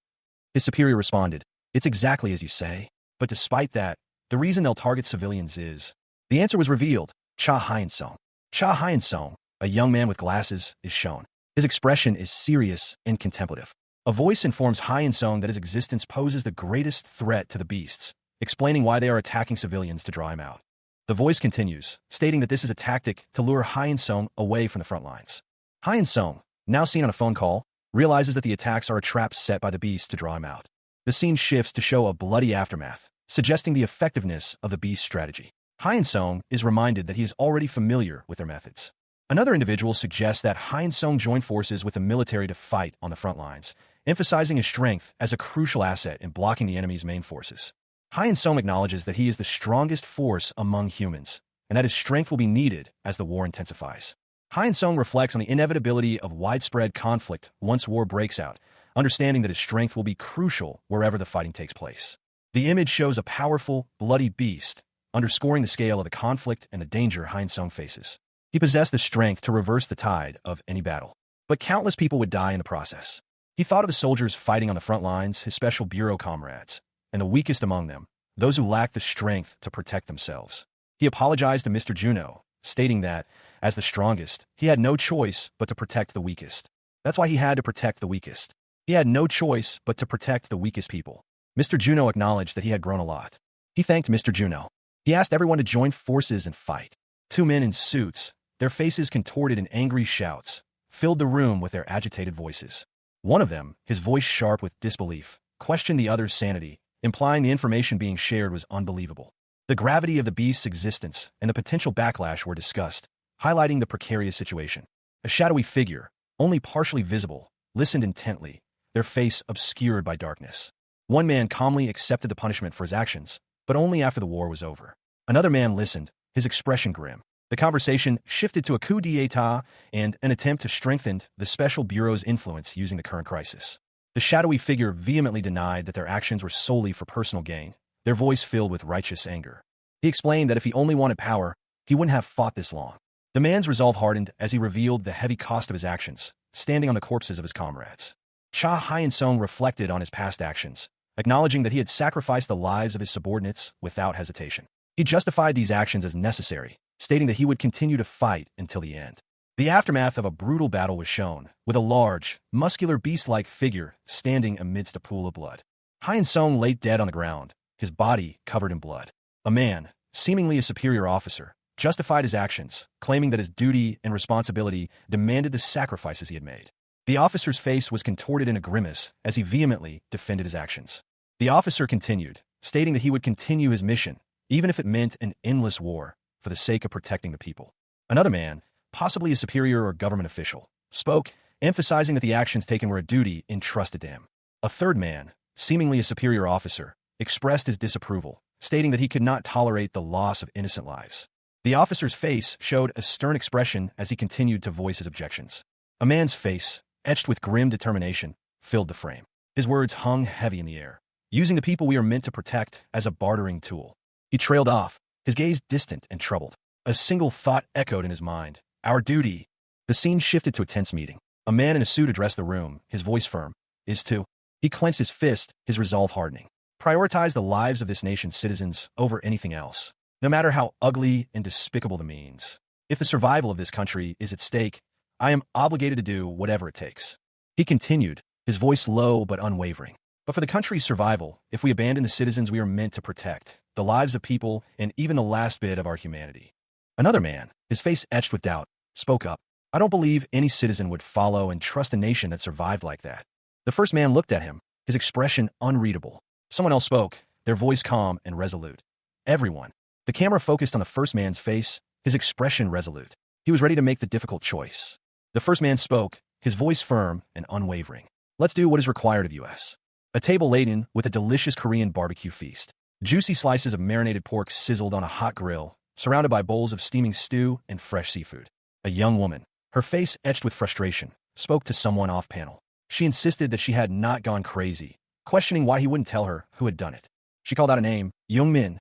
His superior responded, It's exactly as you say. But despite that, the reason they'll target civilians is... The answer was revealed. Cha Hyen-song. Cha Hyen-song, a young man with glasses, is shown. His expression is serious and contemplative. A voice informs Hyen-song that his existence poses the greatest threat to the beasts, explaining why they are attacking civilians to draw him out. The voice continues, stating that this is a tactic to lure Hyen-song away from the front lines. Hyen-song, now seen on a phone call, realizes that the attacks are a trap set by the beast to draw him out. The scene shifts to show a bloody aftermath, suggesting the effectiveness of the beast's strategy. Hyen-song is reminded that he is already familiar with their methods. Another individual suggests that Hyen-song join forces with the military to fight on the front lines, emphasizing his strength as a crucial asset in blocking the enemy's main forces. Hyen-song acknowledges that he is the strongest force among humans, and that his strength will be needed as the war intensifies. Hyen-song reflects on the inevitability of widespread conflict once war breaks out, understanding that his strength will be crucial wherever the fighting takes place. The image shows a powerful, bloody beast, underscoring the scale of the conflict and the danger Sung faces. He possessed the strength to reverse the tide of any battle. But countless people would die in the process. He thought of the soldiers fighting on the front lines, his special bureau comrades, and the weakest among them, those who lacked the strength to protect themselves. He apologized to Mr. Juno, stating that, as the strongest, he had no choice but to protect the weakest. That's why he had to protect the weakest. He had no choice but to protect the weakest people. Mr. Juno acknowledged that he had grown a lot. He thanked Mr. Juno. He asked everyone to join forces and fight. Two men in suits, their faces contorted in angry shouts, filled the room with their agitated voices. One of them, his voice sharp with disbelief, questioned the other's sanity, implying the information being shared was unbelievable. The gravity of the beast's existence and the potential backlash were discussed, highlighting the precarious situation. A shadowy figure, only partially visible, listened intently, their face obscured by darkness. One man calmly accepted the punishment for his actions, but only after the war was over. Another man listened, his expression grim. The conversation shifted to a coup d'état and an attempt to strengthen the Special Bureau's influence using the current crisis. The shadowy figure vehemently denied that their actions were solely for personal gain, their voice filled with righteous anger. He explained that if he only wanted power, he wouldn't have fought this long. The man's resolve hardened as he revealed the heavy cost of his actions, standing on the corpses of his comrades. Cha Hyun-sung reflected on his past actions, acknowledging that he had sacrificed the lives of his subordinates without hesitation. He justified these actions as necessary, stating that he would continue to fight until the end. The aftermath of a brutal battle was shown, with a large, muscular beast-like figure standing amidst a pool of blood. Hyun-sung lay dead on the ground, his body covered in blood. A man, seemingly a superior officer, justified his actions, claiming that his duty and responsibility demanded the sacrifices he had made. The officer's face was contorted in a grimace as he vehemently defended his actions. The officer continued, stating that he would continue his mission, even if it meant an endless war, for the sake of protecting the people. Another man, possibly a superior or government official, spoke, emphasizing that the actions taken were a duty entrusted to him. A third man, seemingly a superior officer, expressed his disapproval, stating that he could not tolerate the loss of innocent lives. The officer's face showed a stern expression as he continued to voice his objections. A man's face, etched with grim determination, filled the frame. His words hung heavy in the air, using the people we are meant to protect as a bartering tool. He trailed off, his gaze distant and troubled. A single thought echoed in his mind: our duty. The scene shifted to a tense meeting. A man in a suit addressed the room, his voice firm. Is to. He clenched his fist, his resolve hardening. Prioritize the lives of this nation's citizens over anything else, no matter how ugly and despicable the means. If the survival of this country is at stake, I am obligated to do whatever it takes. He continued, his voice low but unwavering. But for the country's survival, if we abandon the citizens we are meant to protect, the lives of people, and even the last bit of our humanity. Another man, his face etched with doubt, spoke up. I don't believe any citizen would follow and trust a nation that survived like that. The first man looked at him, his expression unreadable. Someone else spoke, their voice calm and resolute. Everyone. The camera focused on the first man's face, his expression resolute. He was ready to make the difficult choice. The first man spoke, his voice firm and unwavering. Let's do what is required of us. A table laden with a delicious Korean barbecue feast. Juicy slices of marinated pork sizzled on a hot grill, surrounded by bowls of steaming stew and fresh seafood. A young woman, her face etched with frustration, spoke to someone off-panel. She insisted that she had not gone crazy, questioning why he wouldn't tell her who had done it. She called out a name, Young-min.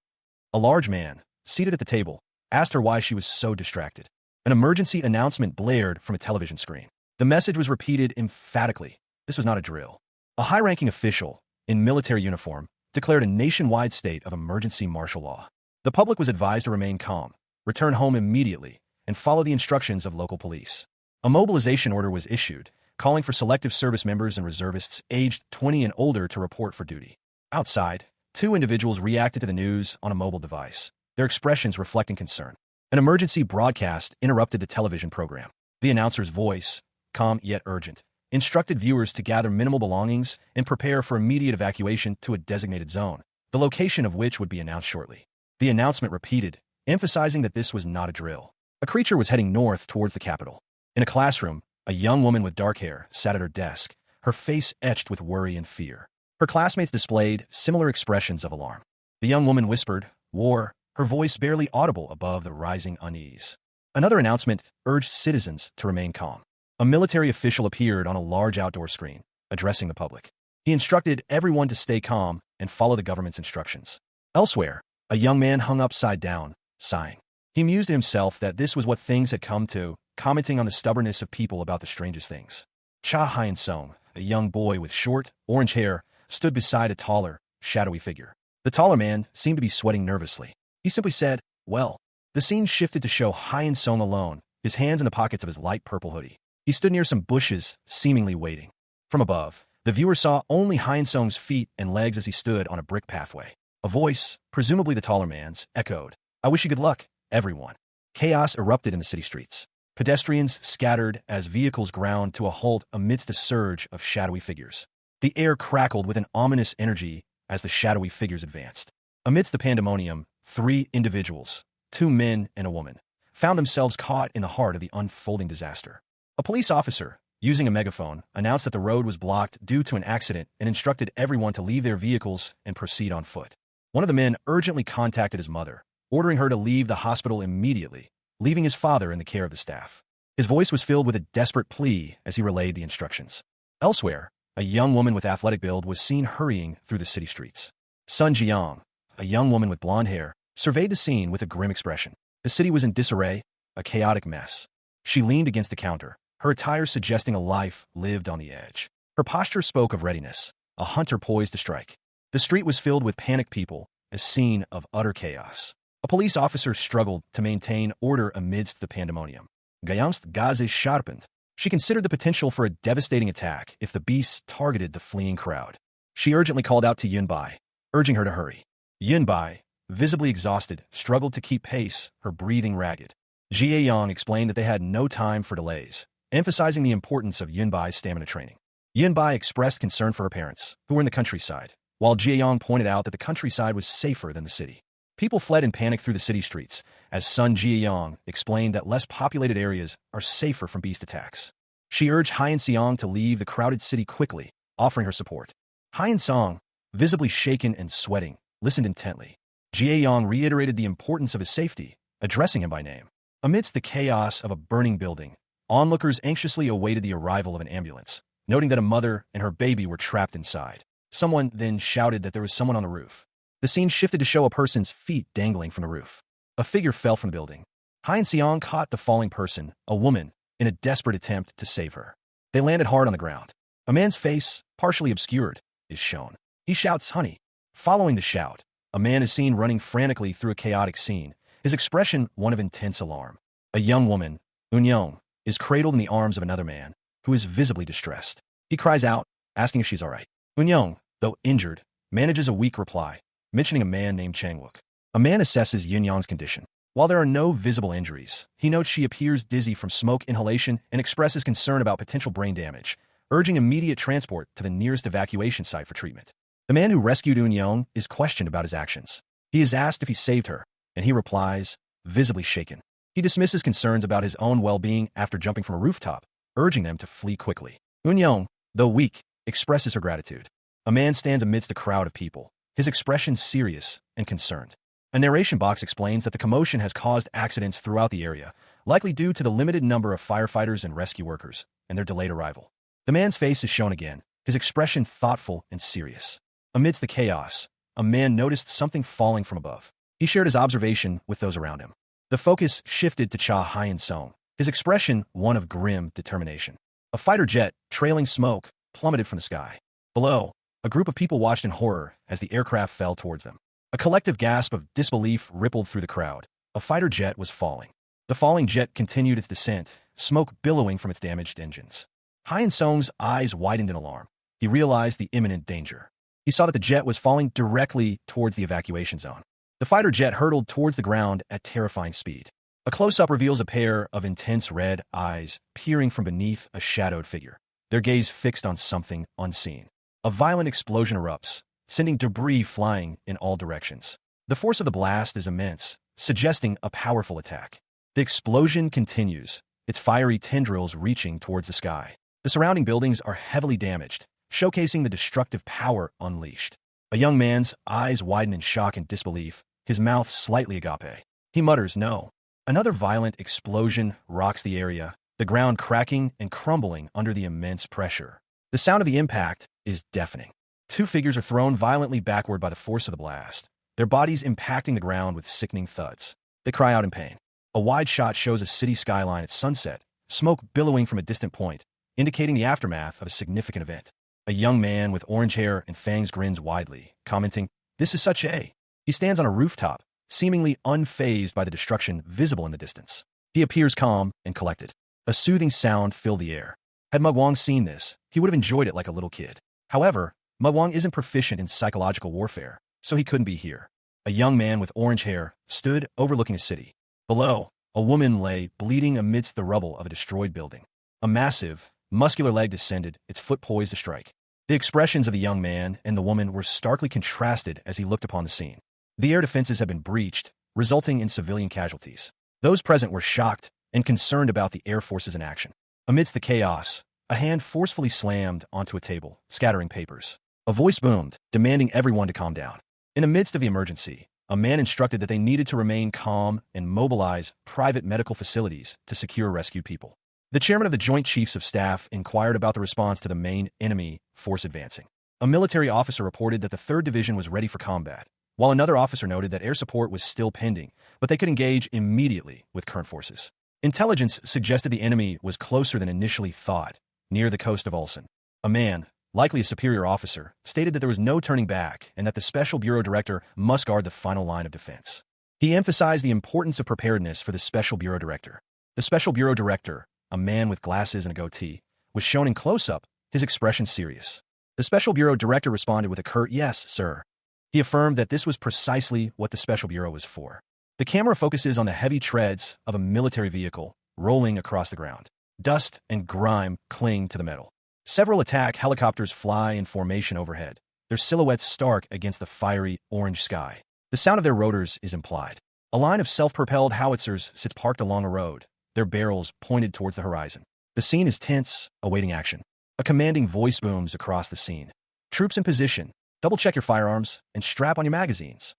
A large man, seated at the table, asked her why she was so distracted. An emergency announcement blared from a television screen. The message was repeated emphatically. This was not a drill. A high-ranking official, in military uniform, declared a nationwide state of emergency martial law. The public was advised to remain calm, return home immediately, and follow the instructions of local police. A mobilization order was issued, calling for selective service members and reservists aged 20 and older to report for duty. Outside, two individuals reacted to the news on a mobile device, their expressions reflecting concern. An emergency broadcast interrupted the television program. The announcer's voice, calm yet urgent, instructed viewers to gather minimal belongings and prepare for immediate evacuation to a designated zone, the location of which would be announced shortly. The announcement repeated, emphasizing that this was not a drill. A creature was heading north towards the capital. In a classroom, a young woman with dark hair sat at her desk, her face etched with worry and fear. Her classmates displayed similar expressions of alarm. The young woman whispered, "War," her voice barely audible above the rising unease. Another announcement urged citizens to remain calm. A military official appeared on a large outdoor screen. addressing the public. He instructed everyone to stay calm and follow the government's instructions. Elsewhere, a young man hung upside down, sighing. He mused to himself that this was what things had come to, commenting on the stubbornness of people about the strangest things. Cha Hyun-sung, a young boy with short, orange hair, stood beside a taller, shadowy figure. The taller man seemed to be sweating nervously. He simply said, "Well." The scene shifted to show Hyun-sung alone, his hands in the pockets of his light purple hoodie. He stood near some bushes, seemingly waiting. From above, the viewer saw only Hyun-sung's feet and legs as he stood on a brick pathway. A voice, presumably the taller man's, echoed, "I wish you good luck, everyone." Chaos erupted in the city streets. Pedestrians scattered as vehicles ground to a halt amidst a surge of shadowy figures. The air crackled with an ominous energy as the shadowy figures advanced. Amidst the pandemonium, 3 individuals, 2 men and a woman, found themselves caught in the heart of the unfolding disaster. A police officer, using a megaphone, announced that the road was blocked due to an accident and instructed everyone to leave their vehicles and proceed on foot. One of the men urgently contacted his mother, ordering her to leave the hospital immediately, leaving his father in the care of the staff. His voice was filled with a desperate plea as he relayed the instructions. Elsewhere, a young woman with athletic build was seen hurrying through the city streets. Sun Jiang, a young woman with blonde hair, surveyed the scene with a grim expression. The city was in disarray, a chaotic mess. She leaned against the counter, her attire suggesting a life lived on the edge. Her posture spoke of readiness, a hunter poised to strike. The street was filled with panicked people, a scene of utter chaos. A police officer struggled to maintain order amidst the pandemonium. Gayamst Gaze sharpened. She considered the potential for a devastating attack if the beasts targeted the fleeing crowd. She urgently called out to Yunbai, urging her to hurry. Yunbai, visibly exhausted, struggled to keep pace, her breathing ragged. Jie Yang explained that they had no time for delays, emphasizing the importance of Yunbai's stamina training. Yunbai expressed concern for her parents, who were in the countryside, while Jie Yang pointed out that the countryside was safer than the city. People fled in panic through the city streets, as Sun Jie-yang explained that less populated areas are safer from beast attacks. She urged Hyun-seong to leave the crowded city quickly, offering her support. Hyun-seong, visibly shaken and sweating, listened intently. Jie-yang reiterated the importance of his safety, addressing him by name. Amidst the chaos of a burning building, onlookers anxiously awaited the arrival of an ambulance, noting that a mother and her baby were trapped inside. Someone then shouted that there was someone on the roof. The scene shifted to show a person's feet dangling from the roof. A figure fell from the building. Hyun-seong caught the falling person, a woman, in a desperate attempt to save her. They landed hard on the ground. A man's face, partially obscured, is shown. He shouts, "Honey." Following the shout, a man is seen running frantically through a chaotic scene, his expression one of intense alarm. A young woman, Eun-young, is cradled in the arms of another man, who is visibly distressed. He cries out, asking if she's all right. Eun-young, though injured, manages a weak reply, mentioning a man named Chang-wook. A man assesses Eun-young's condition. While there are no visible injuries, he notes she appears dizzy from smoke inhalation and expresses concern about potential brain damage, urging immediate transport to the nearest evacuation site for treatment. The man who rescued Eun-young is questioned about his actions. He is asked if he saved her, and he replies, visibly shaken. He dismisses concerns about his own well-being after jumping from a rooftop, urging them to flee quickly. Eun-young, though weak, expresses her gratitude. A man stands amidst a crowd of people, his expression serious and concerned. A narration box explains that the commotion has caused accidents throughout the area, likely due to the limited number of firefighters and rescue workers, and their delayed arrival. The man's face is shown again, his expression thoughtful and serious. Amidst the chaos, a man noticed something falling from above. He shared his observation with those around him. The focus shifted to Cha Hyun-sung, his expression one of grim determination. A fighter jet, trailing smoke, plummeted from the sky. Below, a group of people watched in horror as the aircraft fell towards them. A collective gasp of disbelief rippled through the crowd. A fighter jet was falling. The falling jet continued its descent, smoke billowing from its damaged engines. Hyun-sung's eyes widened in alarm. He realized the imminent danger. He saw that the jet was falling directly towards the evacuation zone. The fighter jet hurtled towards the ground at terrifying speed. A close-up reveals a pair of intense red eyes peering from beneath a shadowed figure, their gaze fixed on something unseen. A violent explosion erupts, sending debris flying in all directions. The force of the blast is immense, suggesting a powerful attack. The explosion continues, its fiery tendrils reaching towards the sky. The surrounding buildings are heavily damaged, showcasing the destructive power unleashed. A young man's eyes widen in shock and disbelief, his mouth slightly agape. He mutters, "No." Another violent explosion rocks the area, the ground cracking and crumbling under the immense pressure. The sound of the impact is deafening. Two figures are thrown violently backward by the force of the blast, their bodies impacting the ground with sickening thuds. They cry out in pain. A wide shot shows a city skyline at sunset, smoke billowing from a distant point, indicating the aftermath of a significant event. A young man with orange hair and fangs grins widely, commenting, "This is such a..." He stands on a rooftop, seemingly unfazed by the destruction visible in the distance. He appears calm and collected. A soothing sound filled the air. Had Mugwang seen this, he would have enjoyed it like a little kid. However, Mugwang isn't proficient in psychological warfare, so he couldn't be here. A young man with orange hair stood overlooking a city. Below, a woman lay bleeding amidst the rubble of a destroyed building. A massive, muscular leg descended, its foot poised to strike. The expressions of the young man and the woman were starkly contrasted as he looked upon the scene. The air defenses had been breached, resulting in civilian casualties. Those present were shocked and concerned about the air forces in action. Amidst the chaos, a hand forcefully slammed onto a table, scattering papers. A voice boomed, demanding everyone to calm down. In the midst of the emergency, a man instructed that they needed to remain calm and mobilize private medical facilities to secure rescued people. The chairman of the Joint Chiefs of Staff inquired about the response to the main enemy force advancing. A military officer reported that the 3rd Division was ready for combat, while another officer noted that air support was still pending, but they could engage immediately with current forces. Intelligence suggested the enemy was closer than initially thought, near the coast of Ulsan. A man, likely a superior officer, stated that there was no turning back and that the Special Bureau Director must guard the final line of defense. He emphasized the importance of preparedness for the Special Bureau Director. The Special Bureau Director, a man with glasses and a goatee, was shown in close-up, his expression serious. The Special Bureau Director responded with a curt, "Yes, sir." He affirmed that this was precisely what the Special Bureau was for. The camera focuses on the heavy treads of a military vehicle rolling across the ground. Dust and grime cling to the metal. Several attack helicopters fly in formation overhead, their silhouettes stark against the fiery orange sky. The sound of their rotors is implied. A line of self-propelled howitzers sits parked along a road, their barrels pointed towards the horizon. The scene is tense, awaiting action. A commanding voice booms across the scene. "Troops in position. Double-check your firearms and strap on your magazines."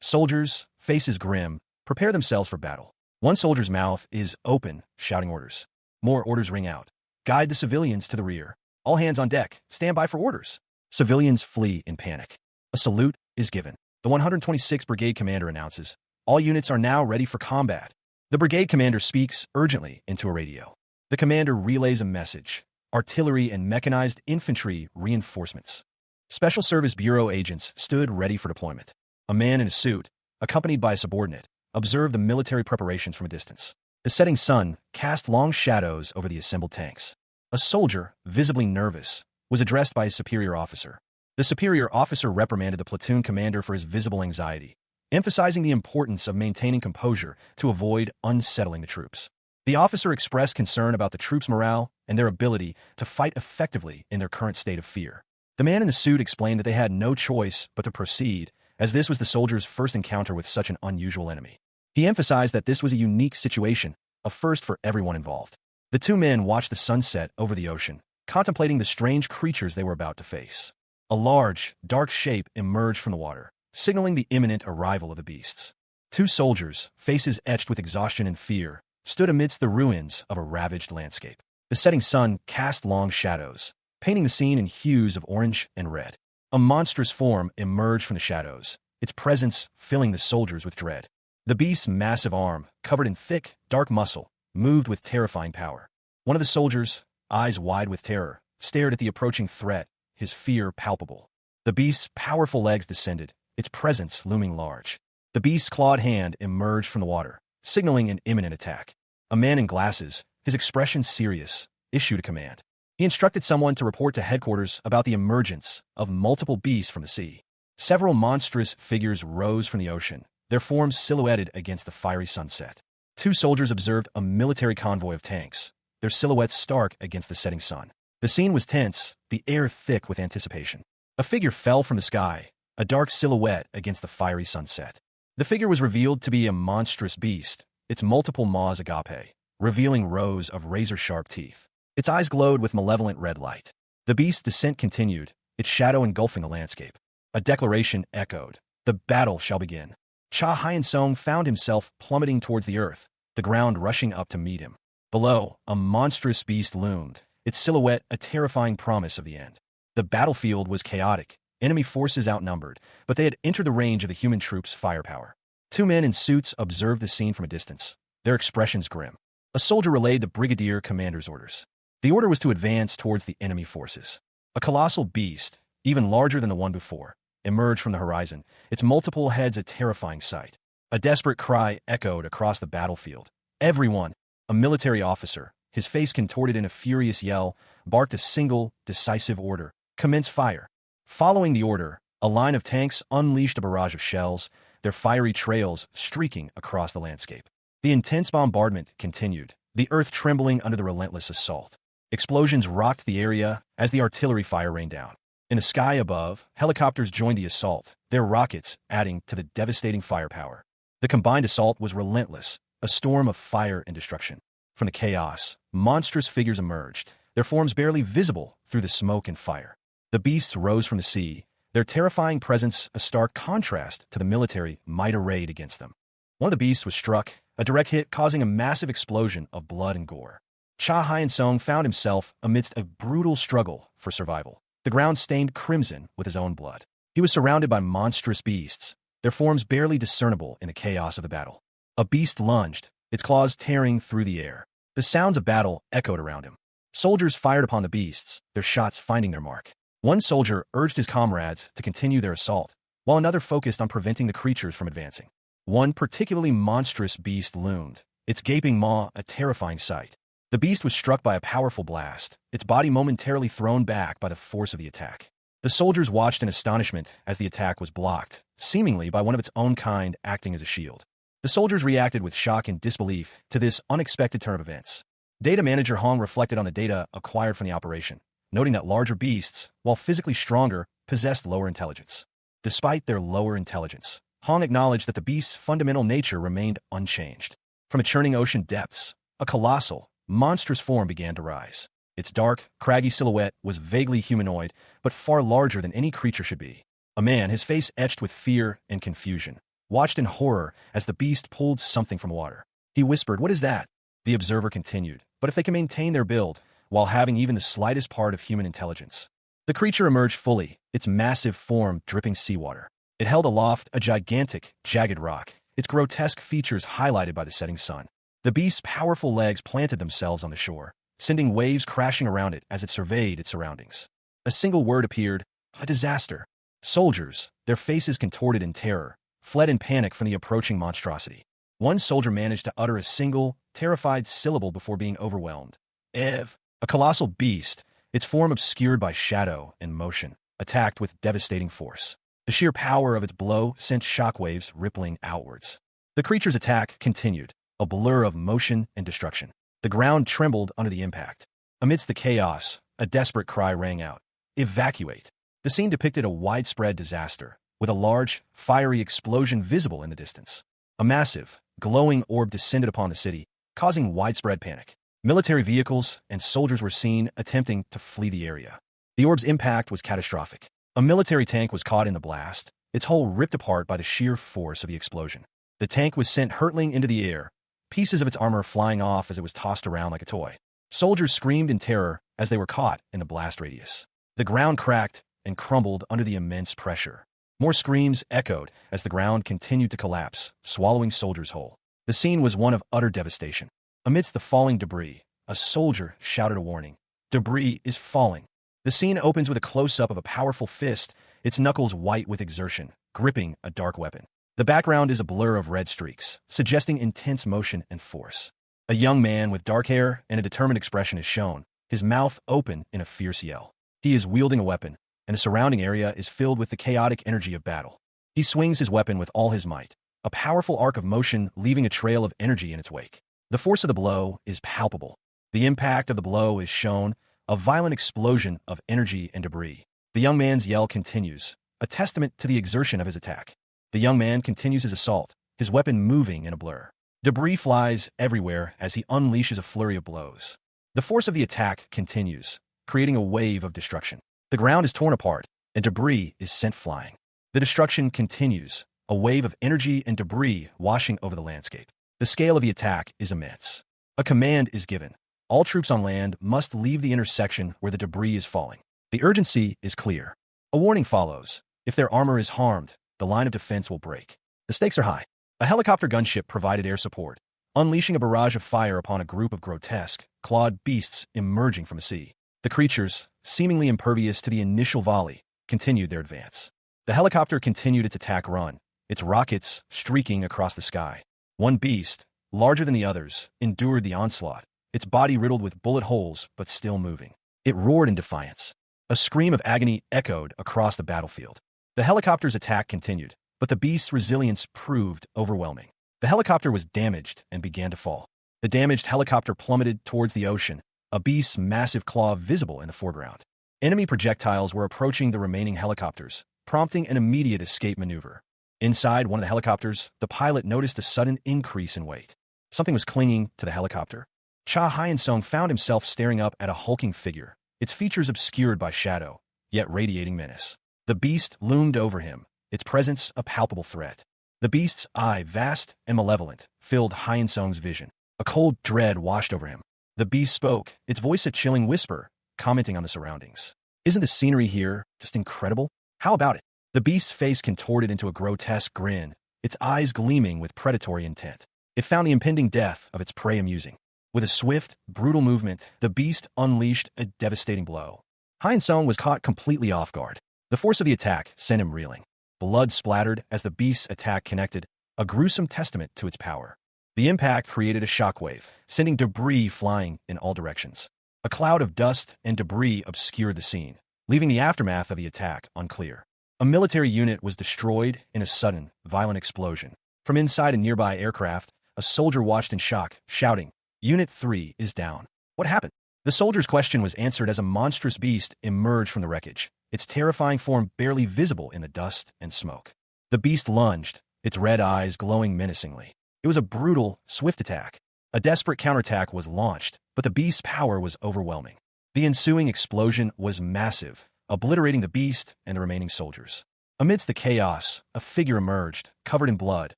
Soldiers, faces grim, prepare themselves for battle. One soldier's mouth is open, shouting orders. More orders ring out. "Guide the civilians to the rear. All hands on deck. Stand by for orders." Civilians flee in panic. A salute is given. The 126th Brigade Commander announces, "All units are now ready for combat." The brigade commander speaks urgently into a radio. The commander relays a message: artillery and mechanized infantry reinforcements. Special Service Bureau agents stood ready for deployment. A man in a suit, accompanied by a subordinate, observed the military preparations from a distance. The setting sun cast long shadows over the assembled tanks. A soldier, visibly nervous, was addressed by his superior officer. The superior officer reprimanded the platoon commander for his visible anxiety, emphasizing the importance of maintaining composure to avoid unsettling the troops. The officer expressed concern about the troops' morale and their ability to fight effectively in their current state of fear. The man in the suit explained that they had no choice but to proceed, as this was the soldiers' first encounter with such an unusual enemy. He emphasized that this was a unique situation, a first for everyone involved. The two men watched the sunset over the ocean, contemplating the strange creatures they were about to face. A large, dark shape emerged from the water, signaling the imminent arrival of the beasts. Two soldiers, faces etched with exhaustion and fear, stood amidst the ruins of a ravaged landscape. The setting sun cast long shadows, painting the scene in hues of orange and red. A monstrous form emerged from the shadows, its presence filling the soldiers with dread. The beast's massive arm, covered in thick, dark muscle, moved with terrifying power. One of the soldiers, eyes wide with terror, stared at the approaching threat, his fear palpable. The beast's powerful legs descended, its presence looming large. The beast's clawed hand emerged from the water, signaling an imminent attack. A man in glasses, his expression serious, issued a command. He instructed someone to report to headquarters about the emergence of multiple beasts from the sea. Several monstrous figures rose from the ocean, their forms silhouetted against the fiery sunset. Two soldiers observed a military convoy of tanks, their silhouettes stark against the setting sun. The scene was tense, the air thick with anticipation. A figure fell from the sky, a dark silhouette against the fiery sunset. The figure was revealed to be a monstrous beast, its multiple maws agape, revealing rows of razor-sharp teeth. Its eyes glowed with malevolent red light. The beast's descent continued, its shadow engulfing the landscape. A declaration echoed: "The battle shall begin." Cha Hyun-sung found himself plummeting towards the earth, the ground rushing up to meet him. Below, a monstrous beast loomed, its silhouette a terrifying promise of the end. The battlefield was chaotic, enemy forces outnumbered, but they had entered the range of the human troops' firepower. Two men in suits observed the scene from a distance, their expressions grim. A soldier relayed the brigadier commander's orders. The order was to advance towards the enemy forces. A colossal beast, even larger than the one before, emerged from the horizon, its multiple heads a terrifying sight. A desperate cry echoed across the battlefield. Everyone, a military officer, his face contorted in a furious yell, barked a single, decisive order: commence fire. Following the order, a line of tanks unleashed a barrage of shells, their fiery trails streaking across the landscape. The intense bombardment continued, the earth trembling under the relentless assault. Explosions rocked the area as the artillery fire rained down. In the sky above, helicopters joined the assault, their rockets adding to the devastating firepower. The combined assault was relentless, a storm of fire and destruction. From the chaos, monstrous figures emerged, their forms barely visible through the smoke and fire. The beasts rose from the sea, their terrifying presence a stark contrast to the military might arrayed against them. One of the beasts was struck, a direct hit causing a massive explosion of blood and gore. Cha Hyun-sung found himself amidst a brutal struggle for survival, the ground stained crimson with his own blood. He was surrounded by monstrous beasts, their forms barely discernible in the chaos of the battle. A beast lunged, its claws tearing through the air. The sounds of battle echoed around him. Soldiers fired upon the beasts, their shots finding their mark. One soldier urged his comrades to continue their assault, while another focused on preventing the creatures from advancing. One particularly monstrous beast loomed, its gaping maw a terrifying sight. The beast was struck by a powerful blast, its body momentarily thrown back by the force of the attack. The soldiers watched in astonishment as the attack was blocked, seemingly by one of its own kind acting as a shield. The soldiers reacted with shock and disbelief to this unexpected turn of events. Data manager Hong reflected on the data acquired from the operation, noting that larger beasts, while physically stronger, possessed lower intelligence. Despite their lower intelligence, Hong acknowledged that the beast's fundamental nature remained unchanged. From a churning ocean depths, a colossal, monstrous form began to rise. Its dark, craggy silhouette was vaguely humanoid, but far larger than any creature should be. A man, his face etched with fear and confusion, watched in horror as the beast pulled something from water. He whispered, "What is that?" The observer continued, "But if they can maintain their build, while having even the slightest part of human intelligence." The creature emerged fully, its massive form dripping seawater. It held aloft a gigantic, jagged rock, its grotesque features highlighted by the setting sun. The beast's powerful legs planted themselves on the shore, sending waves crashing around it as it surveyed its surroundings. A single word appeared: a disaster. Soldiers, their faces contorted in terror, fled in panic from the approaching monstrosity. One soldier managed to utter a single, terrified syllable before being overwhelmed. Ev. A colossal beast, its form obscured by shadow and motion, attacked with devastating force. The sheer power of its blow sent shockwaves rippling outwards. The creature's attack continued, a blur of motion and destruction. The ground trembled under the impact. Amidst the chaos, a desperate cry rang out: "Evacuate!" The scene depicted a widespread disaster, with a large, fiery explosion visible in the distance. A massive, glowing orb descended upon the city, causing widespread panic. Military vehicles and soldiers were seen attempting to flee the area. The orb's impact was catastrophic. A military tank was caught in the blast, its hull ripped apart by the sheer force of the explosion. The tank was sent hurtling into the air, pieces of its armor flying off as it was tossed around like a toy. Soldiers screamed in terror as they were caught in the blast radius. The ground cracked and crumbled under the immense pressure. More screams echoed as the ground continued to collapse, swallowing soldiers whole. The scene was one of utter devastation. Amidst the falling debris, a soldier shouted a warning: "Debris is falling." The scene opens with a close-up of a powerful fist, its knuckles white with exertion, gripping a dark weapon. The background is a blur of red streaks, suggesting intense motion and force. A young man with dark hair and a determined expression is shown, his mouth open in a fierce yell. He is wielding a weapon, and the surrounding area is filled with the chaotic energy of battle. He swings his weapon with all his might, a powerful arc of motion leaving a trail of energy in its wake. The force of the blow is palpable. The impact of the blow is shown, a violent explosion of energy and debris. The young man's yell continues, a testament to the exertion of his attack. The young man continues his assault, his weapon moving in a blur. Debris flies everywhere as he unleashes a flurry of blows. The force of the attack continues, creating a wave of destruction. The ground is torn apart, and debris is sent flying. The destruction continues, a wave of energy and debris washing over the landscape. The scale of the attack is immense. A command is given. All troops on land must leave the intersection where the debris is falling. The urgency is clear. A warning follows. If their armor is harmed, the line of defense will break. The stakes are high. A helicopter gunship provided air support, unleashing a barrage of fire upon a group of grotesque, clawed beasts emerging from the sea. The creatures, seemingly impervious to the initial volley, continued their advance. The helicopter continued its attack run, its rockets streaking across the sky. One beast, larger than the others, endured the onslaught, its body riddled with bullet holes but still moving. It roared in defiance. A scream of agony echoed across the battlefield. The helicopter's attack continued, but the beast's resilience proved overwhelming. The helicopter was damaged and began to fall. The damaged helicopter plummeted towards the ocean, a beast's massive claw visible in the foreground. Enemy projectiles were approaching the remaining helicopters, prompting an immediate escape maneuver. Inside one of the helicopters, the pilot noticed a sudden increase in weight. Something was clinging to the helicopter. Cha Hyun-sung found himself staring up at a hulking figure, its features obscured by shadow, yet radiating menace. The beast loomed over him, its presence a palpable threat. The beast's eye, vast and malevolent, filled Hyun-sung's vision. A cold dread washed over him. The beast spoke, its voice a chilling whisper, commenting on the surroundings. "Isn't the scenery here just incredible? How about it?" The beast's face contorted into a grotesque grin, its eyes gleaming with predatory intent. It found the impending death of its prey amusing. With a swift, brutal movement, the beast unleashed a devastating blow. Hyun-sung was caught completely off guard. The force of the attack sent him reeling. Blood splattered as the beast's attack connected, a gruesome testament to its power. The impact created a shockwave, sending debris flying in all directions. A cloud of dust and debris obscured the scene, leaving the aftermath of the attack unclear. A military unit was destroyed in a sudden, violent explosion. From inside a nearby aircraft, a soldier watched in shock, shouting, "Unit 3 is down. What happened?" The soldier's question was answered as a monstrous beast emerged from the wreckage, its terrifying form barely visible in the dust and smoke. The beast lunged, its red eyes glowing menacingly. It was a brutal, swift attack. A desperate counterattack was launched, but the beast's power was overwhelming. The ensuing explosion was massive, obliterating the beast and the remaining soldiers. Amidst the chaos, a figure emerged, covered in blood,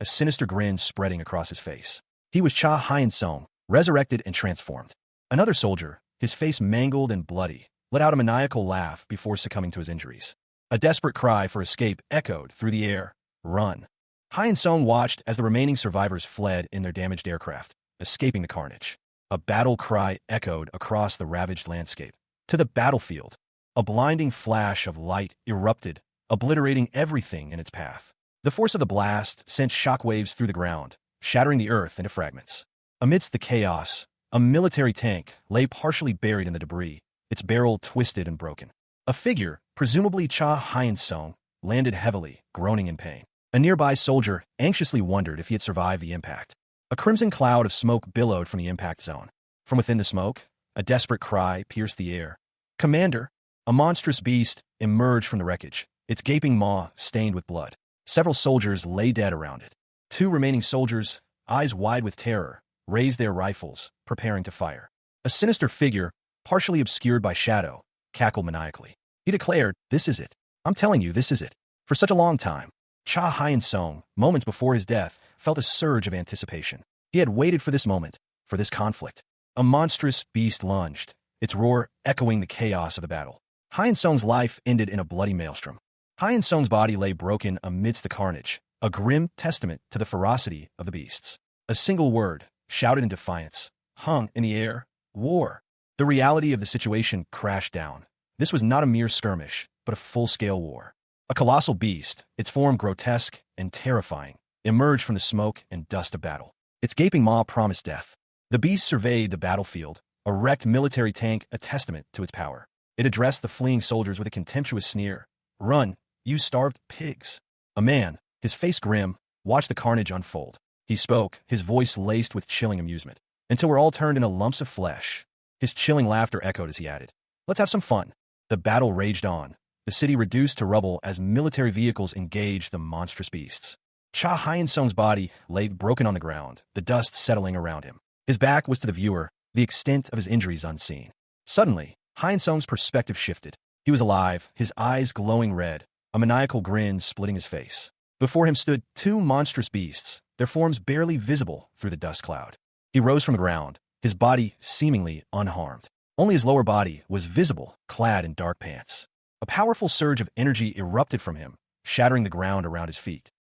a sinister grin spreading across his face. He was Cha Hyun-sung, resurrected and transformed. Another soldier, his face mangled and bloody, let out a maniacal laugh before succumbing to his injuries. A desperate cry for escape echoed through the air. "Run!" Hyun-sung watched as the remaining survivors fled in their damaged aircraft, escaping the carnage. A battle cry echoed across the ravaged landscape. To the battlefield, a blinding flash of light erupted, obliterating everything in its path. The force of the blast sent shockwaves through the ground, shattering the earth into fragments. Amidst the chaos, a military tank lay partially buried in the debris, its barrel twisted and broken. A figure, presumably Cha Hyun-sung, landed heavily, groaning in pain. A nearby soldier anxiously wondered if he had survived the impact. A crimson cloud of smoke billowed from the impact zone. From within the smoke, a desperate cry pierced the air. "Commander!" A monstrous beast emerged from the wreckage, its gaping maw stained with blood. Several soldiers lay dead around it. Two remaining soldiers, eyes wide with terror, raised their rifles, preparing to fire. A sinister figure, partially obscured by shadow, cackled maniacally. He declared, "This is it. I'm telling you, this is it." For such a long time, Cha Hyun-sung, moments before his death, felt a surge of anticipation. He had waited for this moment, for this conflict. A monstrous beast lunged, its roar echoing the chaos of the battle. Hyun-sung's life ended in a bloody maelstrom. Hyun-sung's body lay broken amidst the carnage, a grim testament to the ferocity of the beasts. A single word, shouted in defiance, hung in the air: war. The reality of the situation crashed down. This was not a mere skirmish, but a full-scale war. A colossal beast, its form grotesque and terrifying, emerged from the smoke and dust of battle. Its gaping maw promised death. The beast surveyed the battlefield, a wrecked military tank a testament to its power. It addressed the fleeing soldiers with a contemptuous sneer. "Run, you starved pigs." A man, his face grim, watched the carnage unfold. He spoke, his voice laced with chilling amusement. "Until we're all turned into lumps of flesh." His chilling laughter echoed as he added, "Let's have some fun." The battle raged on, the city reduced to rubble as military vehicles engaged the monstrous beasts. Cha Hyun-sung's body lay broken on the ground, the dust settling around him. His back was to the viewer, the extent of his injuries unseen. Suddenly, Hyun-sung's perspective shifted. He was alive, his eyes glowing red, a maniacal grin splitting his face. Before him stood two monstrous beasts, their forms barely visible through the dust cloud. He rose from the ground, his body seemingly unharmed. Only his lower body was visible, clad in dark pants. A powerful surge of energy erupted from him, shattering the ground around his feet.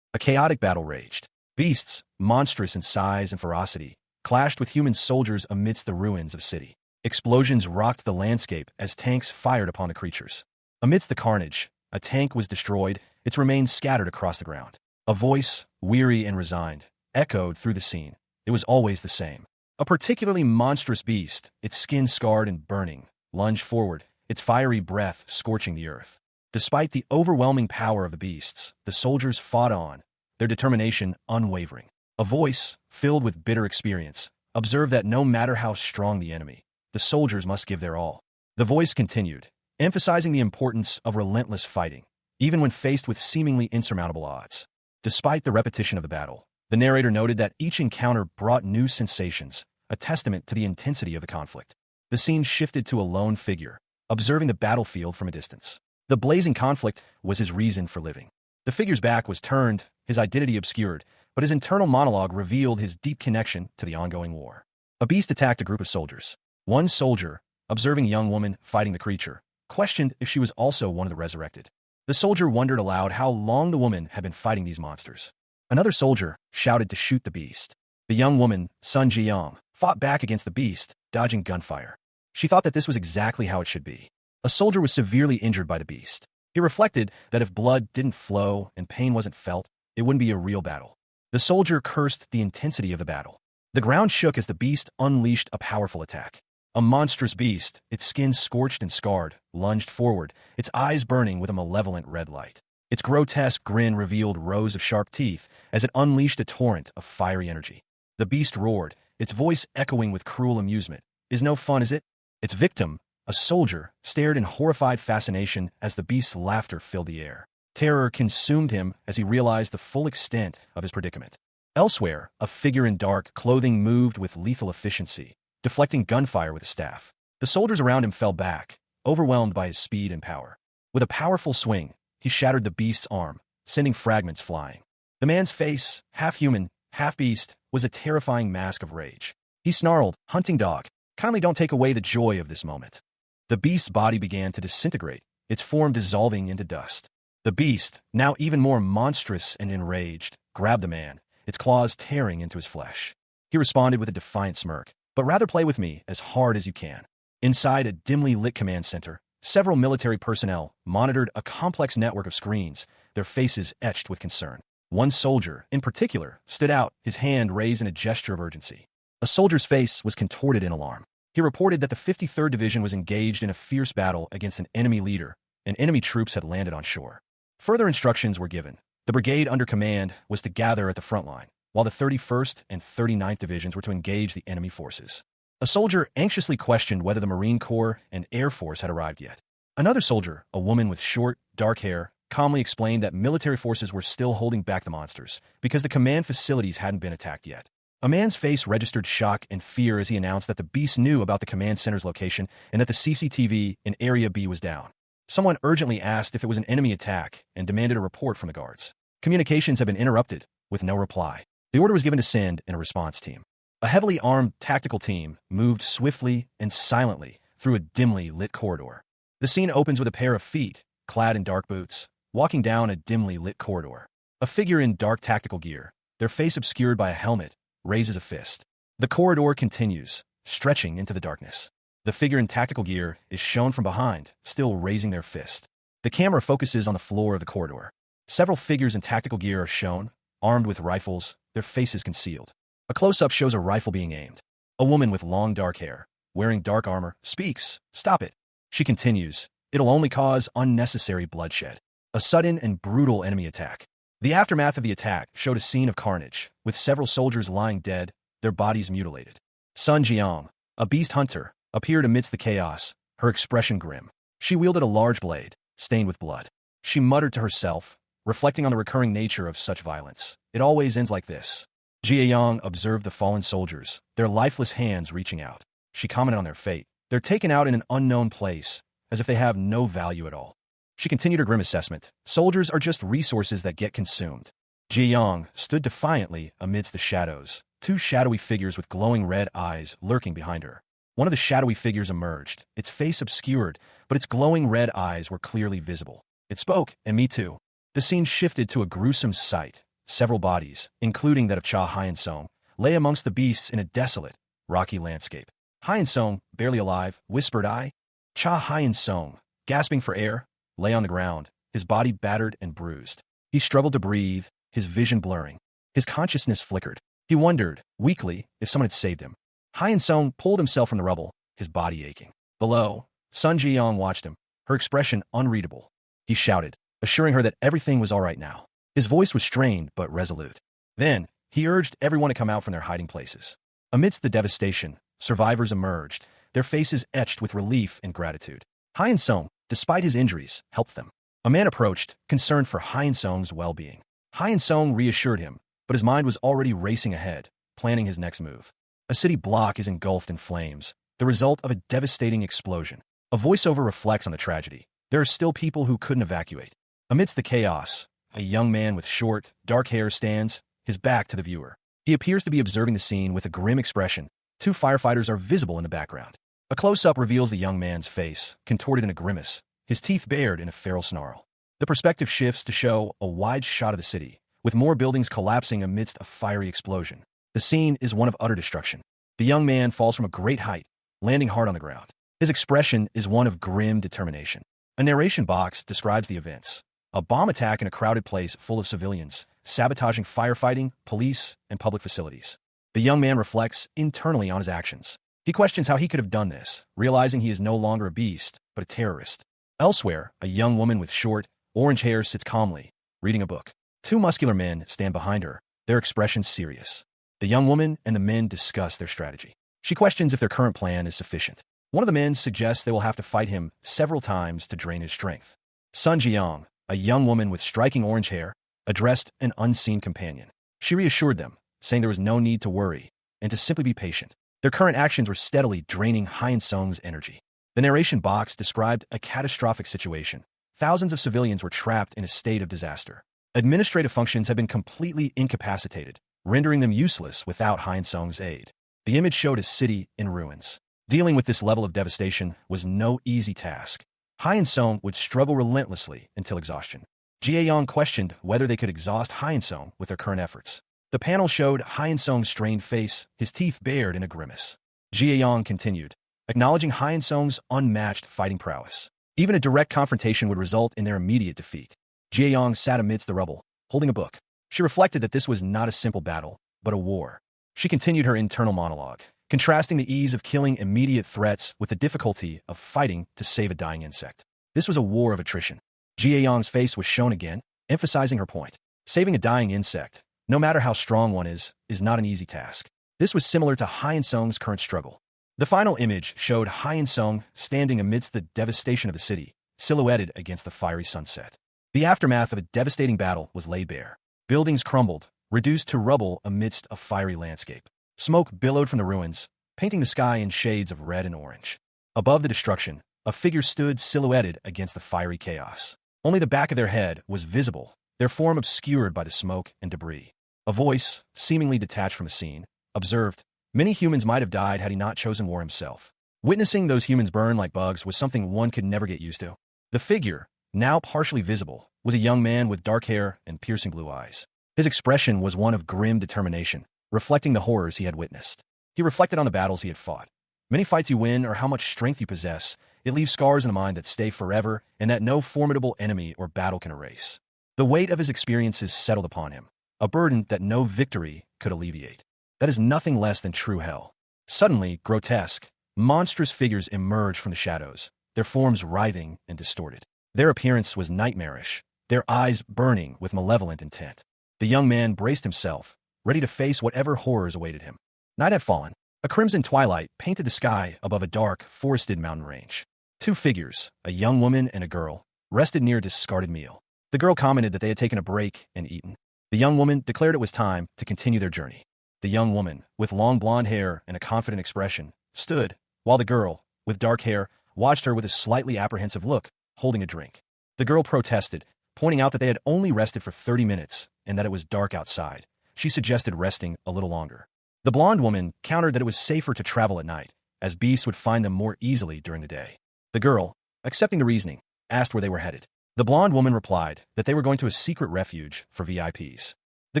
A chaotic battle raged. Beasts, monstrous in size and ferocity, clashed with human soldiers amidst the ruins of a city. Explosions rocked the landscape as tanks fired upon the creatures. Amidst the carnage, a tank was destroyed, its remains scattered across the ground. A voice, weary and resigned, echoed through the scene. It was always the same. A particularly monstrous beast, its skin scarred and burning, lunged forward, its fiery breath scorching the earth. Despite the overwhelming power of the beasts, the soldiers fought on, their determination unwavering. A voice, filled with bitter experience, observed that no matter how strong the enemy, the soldiers must give their all. The voice continued, emphasizing the importance of relentless fighting, even when faced with seemingly insurmountable odds. Despite the repetition of the battle, the narrator noted that each encounter brought new sensations, a testament to the intensity of the conflict. The scene shifted to a lone figure, observing the battlefield from a distance. The blazing conflict was his reason for living. The figure's back was turned, his identity obscured, but his internal monologue revealed his deep connection to the ongoing war. A beast attacked a group of soldiers. One soldier, observing a young woman fighting the creature, questioned if she was also one of the resurrected. The soldier wondered aloud how long the woman had been fighting these monsters. Another soldier shouted to shoot the beast. The young woman, Sun Jiyong, fought back against the beast, dodging gunfire. She thought that this was exactly how it should be. A soldier was severely injured by the beast. He reflected that if blood didn't flow and pain wasn't felt, it wouldn't be a real battle. The soldier cursed the intensity of the battle. The ground shook as the beast unleashed a powerful attack. A monstrous beast, its skin scorched and scarred, lunged forward, its eyes burning with a malevolent red light. Its grotesque grin revealed rows of sharp teeth as it unleashed a torrent of fiery energy. The beast roared, its voice echoing with cruel amusement. "Is no fun, is it?" Its victim, a soldier, stared in horrified fascination as the beast's laughter filled the air. Terror consumed him as he realized the full extent of his predicament. Elsewhere, a figure in dark clothing moved with lethal efficiency, deflecting gunfire with a staff. The soldiers around him fell back, overwhelmed by his speed and power. With a powerful swing, he shattered the beast's arm, sending fragments flying. The man's face, half human, half beast, was a terrifying mask of rage. He snarled, "Hunting dog, kindly don't take away the joy of this moment." The beast's body began to disintegrate, its form dissolving into dust. The beast, now even more monstrous and enraged, grabbed the man, its claws tearing into his flesh. He responded with a defiant smirk, "But rather play with me as hard as you can." Inside a dimly lit command center, several military personnel monitored a complex network of screens, their faces etched with concern. One soldier, in particular, stood out, his hand raised in a gesture of urgency. A soldier's face was contorted in alarm. He reported that the 53rd Division was engaged in a fierce battle against an enemy leader, and enemy troops had landed on shore. Further instructions were given. The brigade under command was to gather at the front line, while the 31st and 39th Divisions were to engage the enemy forces. A soldier anxiously questioned whether the Marine Corps and Air Force had arrived yet. Another soldier, a woman with short, dark hair, calmly explained that military forces were still holding back the monsters because the command facilities hadn't been attacked yet. A man's face registered shock and fear as he announced that the beast knew about the command center's location and that the CCTV in Area B was down. Someone urgently asked if it was an enemy attack and demanded a report from the guards. Communications had been interrupted, with no reply. The order was given to send in a response team. A heavily armed tactical team moved swiftly and silently through a dimly lit corridor. The scene opens with a pair of feet, clad in dark boots, walking down a dimly lit corridor. A figure in dark tactical gear, their face obscured by a helmet, raises a fist. The corridor continues, stretching into the darkness. The figure in tactical gear is shown from behind, still raising their fist. The camera focuses on the floor of the corridor. Several figures in tactical gear are shown, armed with rifles, their faces concealed. A close-up shows a rifle being aimed. A woman with long dark hair, wearing dark armor, speaks, "Stop it." She continues, "It'll only cause unnecessary bloodshed." A sudden and brutal enemy attack. The aftermath of the attack showed a scene of carnage, with several soldiers lying dead, their bodies mutilated. Sun Jiang, a beast hunter, appeared amidst the chaos, her expression grim. She wielded a large blade, stained with blood. She muttered to herself, reflecting on the recurring nature of such violence. "It always ends like this." Jia Yang observed the fallen soldiers, their lifeless hands reaching out. She commented on their fate. "They're taken out in an unknown place, as if they have no value at all." She continued her grim assessment. "Soldiers are just resources that get consumed." Ji Yang stood defiantly amidst the shadows, two shadowy figures with glowing red eyes lurking behind her. One of the shadowy figures emerged, its face obscured, but its glowing red eyes were clearly visible. It spoke, and me too. The scene shifted to a gruesome sight. Several bodies, including that of Cha Hyun-sung, lay amongst the beasts in a desolate, rocky landscape. Hyun-sung, barely alive, whispered I. Cha Hyun-sung, gasping for air, lay on the ground, his body battered and bruised. He struggled to breathe, his vision blurring. His consciousness flickered. He wondered, weakly, if someone had saved him. Hyun-sung pulled himself from the rubble, his body aching. Below, Sun Ji-young watched him, her expression unreadable. He shouted, assuring her that everything was all right now. His voice was strained but resolute. Then, he urged everyone to come out from their hiding places. Amidst the devastation, survivors emerged, their faces etched with relief and gratitude. Hyun-sung, despite his injuries, helped them. A man approached, concerned for Hyun-sung's well-being. Hyun-sung reassured him, but his mind was already racing ahead, planning his next move. A city block is engulfed in flames, the result of a devastating explosion. A voiceover reflects on the tragedy. There are still people who couldn't evacuate. Amidst the chaos, a young man with short, dark hair stands, his back to the viewer. He appears to be observing the scene with a grim expression. Two firefighters are visible in the background. A close-up reveals the young man's face, contorted in a grimace, his teeth bared in a feral snarl. The perspective shifts to show a wide shot of the city, with more buildings collapsing amidst a fiery explosion. The scene is one of utter destruction. The young man falls from a great height, landing hard on the ground. His expression is one of grim determination. A narration box describes the events. A bomb attack in a crowded place full of civilians, sabotaging firefighting, police, and public facilities. The young man reflects internally on his actions. He questions how he could have done this, realizing he is no longer a beast, but a terrorist. Elsewhere, a young woman with short, orange hair sits calmly, reading a book. Two muscular men stand behind her, their expressions serious. The young woman and the men discuss their strategy. She questions if their current plan is sufficient. One of the men suggests they will have to fight him several times to drain his strength. Sun Ji-young, a young woman with striking orange hair, addressed an unseen companion. She reassured them, saying there was no need to worry, and to simply be patient. Their current actions were steadily draining Hyun-sung's energy. The narration box described a catastrophic situation. Thousands of civilians were trapped in a state of disaster. Administrative functions had been completely incapacitated, rendering them useless without Hyun-sung's aid. The image showed a city in ruins. Dealing with this level of devastation was no easy task. Hyun-sung would struggle relentlessly until exhaustion. Ji-young questioned whether they could exhaust Hyun-sung with their current efforts. The panel showed Hyun-sung's strained face, his teeth bared in a grimace. Ji-young continued, acknowledging Hyun-sung's unmatched fighting prowess. Even a direct confrontation would result in their immediate defeat. Ji-young sat amidst the rubble, holding a book. She reflected that this was not a simple battle, but a war. She continued her internal monologue, contrasting the ease of killing immediate threats with the difficulty of fighting to save a dying insect. This was a war of attrition. Ji-young's face was shown again, emphasizing her point. Saving a dying insect, no matter how strong one is not an easy task. This was similar to Hyun-sung's current struggle. The final image showed Hyun-sung standing amidst the devastation of the city, silhouetted against the fiery sunset. The aftermath of a devastating battle was laid bare. Buildings crumbled, reduced to rubble amidst a fiery landscape. Smoke billowed from the ruins, painting the sky in shades of red and orange. Above the destruction, a figure stood silhouetted against the fiery chaos. Only the back of their head was visible, their form obscured by the smoke and debris. A voice, seemingly detached from the scene, observed, many humans might have died had he not chosen war himself. Witnessing those humans burn like bugs was something one could never get used to. The figure, now partially visible, was a young man with dark hair and piercing blue eyes. His expression was one of grim determination, reflecting the horrors he had witnessed. He reflected on the battles he had fought. Many fights you win or how much strength you possess, it leaves scars in the mind that stay forever and that no formidable enemy or battle can erase. The weight of his experiences settled upon him, a burden that no victory could alleviate. That is nothing less than true hell. Suddenly, grotesque, monstrous figures emerged from the shadows, their forms writhing and distorted. Their appearance was nightmarish, their eyes burning with malevolent intent. The young man braced himself, ready to face whatever horrors awaited him. Night had fallen. A crimson twilight painted the sky above a dark, forested mountain range. Two figures, a young woman and a girl, rested near a discarded meal. The girl commented that they had taken a break and eaten. The young woman declared it was time to continue their journey. The young woman, with long blonde hair and a confident expression, stood, while the girl, with dark hair, watched her with a slightly apprehensive look, holding a drink. The girl protested, pointing out that they had only rested for 30 minutes and that it was dark outside. She suggested resting a little longer. The blonde woman countered that it was safer to travel at night, as beasts would find them more easily during the day. The girl, accepting the reasoning, asked where they were headed. The blonde woman replied that they were going to a secret refuge for VIPs. The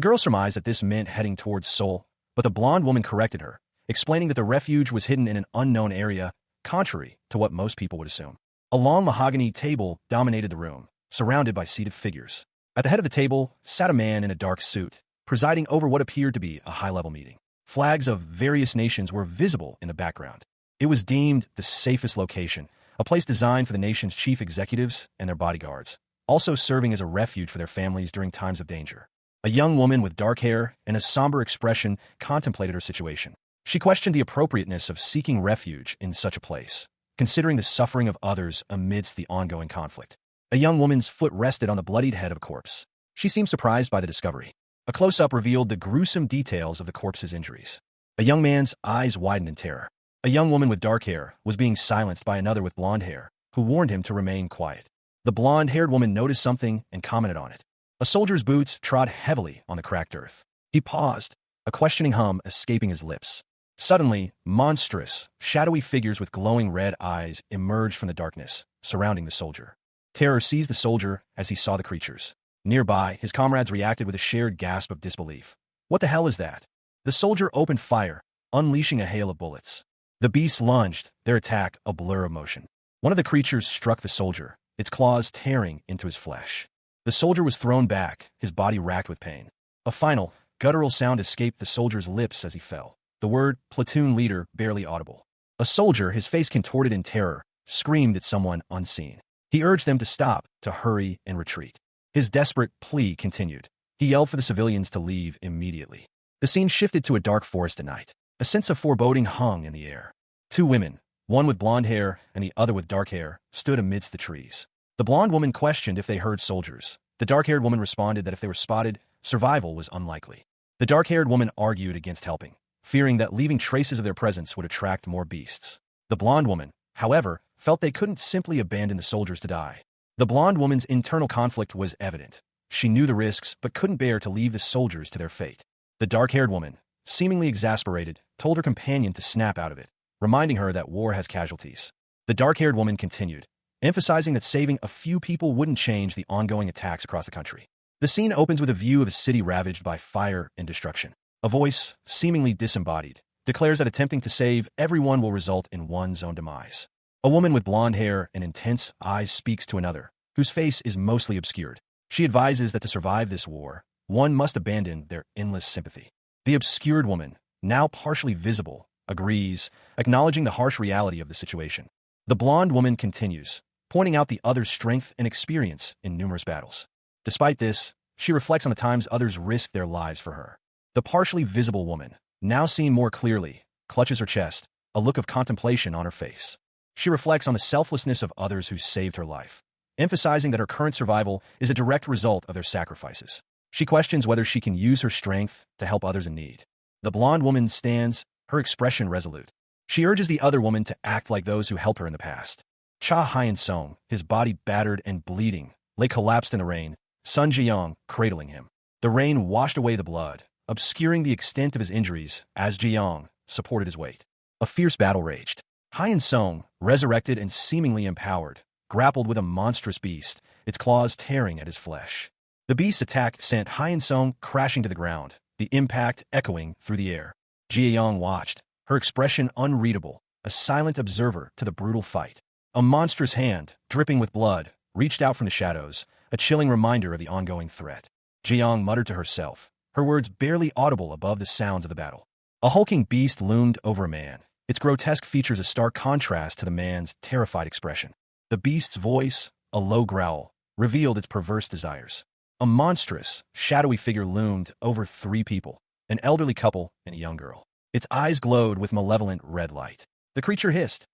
girl surmised that this meant heading towards Seoul, but the blonde woman corrected her, explaining that the refuge was hidden in an unknown area, contrary to what most people would assume. A long mahogany table dominated the room, surrounded by seated figures. At the head of the table sat a man in a dark suit, presiding over what appeared to be a high-level meeting. Flags of various nations were visible in the background. It was deemed the safest location, a place designed for the nation's chief executives and their bodyguards, also serving as a refuge for their families during times of danger. A young woman with dark hair and a somber expression contemplated her situation. She questioned the appropriateness of seeking refuge in such a place, considering the suffering of others amidst the ongoing conflict. A young woman's foot rested on the bloodied head of a corpse. She seemed surprised by the discovery. A close-up revealed the gruesome details of the corpse's injuries. A young man's eyes widened in terror. A young woman with dark hair was being silenced by another with blonde hair, who warned him to remain quiet. The blonde-haired woman noticed something and commented on it. A soldier's boots trod heavily on the cracked earth. He paused, a questioning hum escaping his lips. Suddenly, monstrous, shadowy figures with glowing red eyes emerged from the darkness, surrounding the soldier. Terror seized the soldier as he saw the creatures. Nearby, his comrades reacted with a shared gasp of disbelief. What the hell is that? The soldier opened fire, unleashing a hail of bullets. The beasts lunged, their attack a blur of motion. One of the creatures struck the soldier, its claws tearing into his flesh. The soldier was thrown back, his body racked with pain. A final, guttural sound escaped the soldier's lips as he fell, the word platoon leader barely audible. A soldier, his face contorted in terror, screamed at someone unseen. He urged them to stop, to hurry and retreat. His desperate plea continued. He yelled for the civilians to leave immediately. The scene shifted to a dark forest at night. A sense of foreboding hung in the air. Two women, one with blonde hair and the other with dark hair, stood amidst the trees. The blonde woman questioned if they heard soldiers. The dark-haired woman responded that if they were spotted, survival was unlikely. The dark-haired woman argued against helping, fearing that leaving traces of their presence would attract more beasts. The blonde woman, however, felt they couldn't simply abandon the soldiers to die. The blonde woman's internal conflict was evident. She knew the risks but couldn't bear to leave the soldiers to their fate. The dark-haired woman, seemingly exasperated, told her companion to snap out of it, reminding her that war has casualties. The dark-haired woman continued, emphasizing that saving a few people wouldn't change the ongoing attacks across the country. The scene opens with a view of a city ravaged by fire and destruction. A voice, seemingly disembodied, declares that attempting to save everyone will result in one's own demise. A woman with blonde hair and intense eyes speaks to another, whose face is mostly obscured. She advises that to survive this war, one must abandon their endless sympathy. The obscured woman, now partially visible, agrees, acknowledging the harsh reality of the situation. The blonde woman continues, pointing out the other's strength and experience in numerous battles. Despite this, she reflects on the times others risked their lives for her. The partially visible woman, now seen more clearly, clutches her chest, a look of contemplation on her face. She reflects on the selflessness of others who saved her life, emphasizing that her current survival is a direct result of their sacrifices. She questions whether she can use her strength to help others in need. The blonde woman stands, her expression resolute. She urges the other woman to act like those who helped her in the past. Cha Hyun-sung, his body battered and bleeding, lay collapsed in the rain, Sun Ji-young cradling him. The rain washed away the blood, obscuring the extent of his injuries as Ji-young supported his weight. A fierce battle raged. Hyun-sung, resurrected and seemingly empowered, grappled with a monstrous beast, its claws tearing at his flesh. The beast's attack sent Hyun-sung crashing to the ground, the impact echoing through the air. Ji-young watched, her expression unreadable, a silent observer to the brutal fight. A monstrous hand, dripping with blood, reached out from the shadows, a chilling reminder of the ongoing threat. Ji-young muttered to herself, her words barely audible above the sounds of the battle. A hulking beast loomed over a man, its grotesque features a stark contrast to the man's terrified expression. The beast's voice, a low growl, revealed its perverse desires. A monstrous, shadowy figure loomed over three people, an elderly couple and a young girl. Its eyes glowed with malevolent red light. The creature hissed,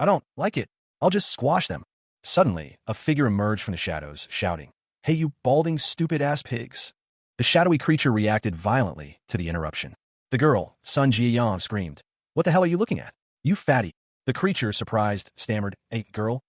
I don't like it. I'll just squash them. Suddenly, a figure emerged from the shadows, shouting, Hey, you balding, stupid-ass pigs. The shadowy creature reacted violently to the interruption. The girl, Sun Ji-young, screamed, What the hell are you looking at? You fatty. The creature, surprised, stammered, Hey, girl?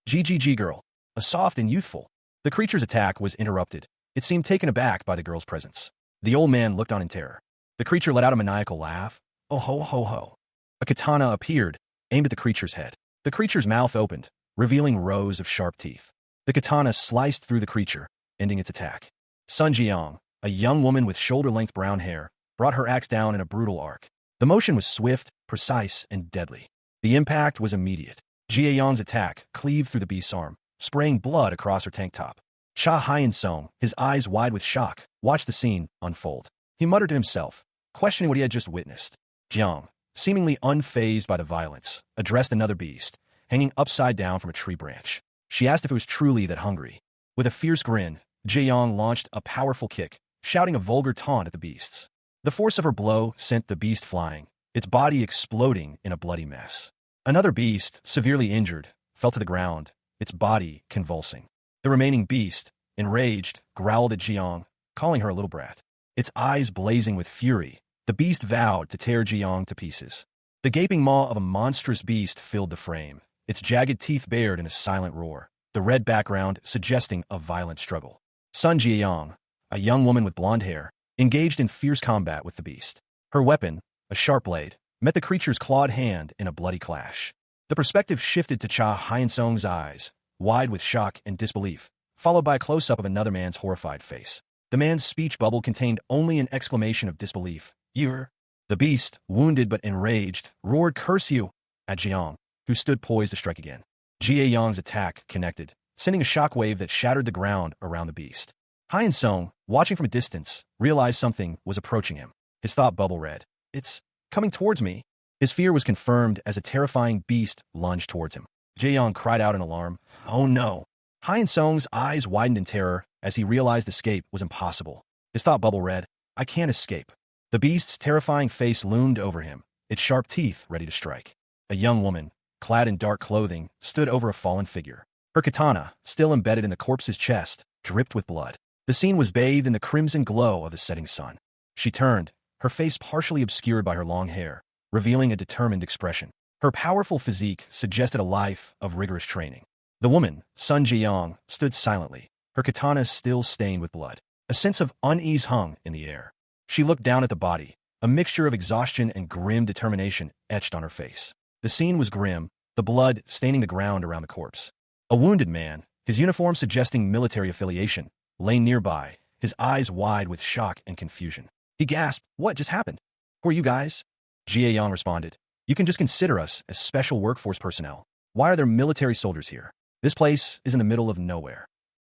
GGG girl. A soft and youthful. The creature's attack was interrupted. It seemed taken aback by the girl's presence. The old man looked on in terror. The creature let out a maniacal laugh. Oh ho ho ho. A katana appeared, aimed at the creature's head. The creature's mouth opened, revealing rows of sharp teeth. The katana sliced through the creature, ending its attack. Sun Jiang, a young woman with shoulder-length brown hair, brought her axe down in a brutal arc. The motion was swift, precise, and deadly. The impact was immediate. Jie Yang's attack cleaved through the beast's arm, spraying blood across her tank top. Cha Hyen-song, his eyes wide with shock, watched the scene unfold. He muttered to himself, questioning what he had just witnessed. Jiang, seemingly unfazed by the violence, addressed another beast, hanging upside down from a tree branch. She asked if it was truly that hungry. With a fierce grin, Jiang launched a powerful kick, shouting a vulgar taunt at the beasts. The force of her blow sent the beast flying, its body exploding in a bloody mess. Another beast, severely injured, fell to the ground, its body convulsing. The remaining beast, enraged, growled at Jiang, calling her a little brat. Its eyes blazing with fury, the beast vowed to tear Jiang to pieces. The gaping maw of a monstrous beast filled the frame, its jagged teeth bared in a silent roar, the red background suggesting a violent struggle. Sun Jiang, a young woman with blonde hair, engaged in fierce combat with the beast. Her weapon, a sharp blade, met the creature's clawed hand in a bloody clash. The perspective shifted to Cha Hyen-song's eyes, wide with shock and disbelief, followed by a close-up of another man's horrified face. The man's speech bubble contained only an exclamation of disbelief. "You're—" The beast, wounded but enraged, roared "Curse you!" at Jiang, who stood poised to strike again. Jie Yang's attack connected, sending a shockwave that shattered the ground around the beast. Hyen-song, watching from a distance, realized something was approaching him. His thought bubble read, "It's coming towards me." His fear was confirmed as a terrifying beast lunged towards him. Jae-young cried out in alarm, "Oh no!" Hyen-song's eyes widened in terror as he realized escape was impossible. His thought bubble read, "I can't escape." The beast's terrifying face loomed over him, its sharp teeth ready to strike. A young woman, clad in dark clothing, stood over a fallen figure. Her katana, still embedded in the corpse's chest, dripped with blood. The scene was bathed in the crimson glow of the setting sun. She turned, her face partially obscured by her long hair, revealing a determined expression. Her powerful physique suggested a life of rigorous training. The woman, Sun Jiang, stood silently, her katana still stained with blood. A sense of unease hung in the air. She looked down at the body, a mixture of exhaustion and grim determination etched on her face. The scene was grim, the blood staining the ground around the corpse. A wounded man, his uniform suggesting military affiliation, lay nearby, his eyes wide with shock and confusion. He gasped, "What just happened?" "Who are you guys?" Jie Yang responded, "You can just consider us as special workforce personnel. Why are there military soldiers here? This place is in the middle of nowhere."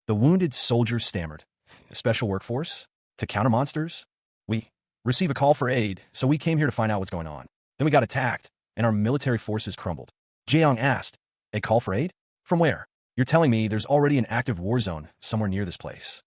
The wounded soldier stammered, "Special workforce? To counter monsters? We receive a call for aid, so we came here to find out what's going on. Then we got attacked, and our military forces crumbled." Jie Yang asked, "A call for aid? From where? You're telling me there's already an active war zone somewhere near this place."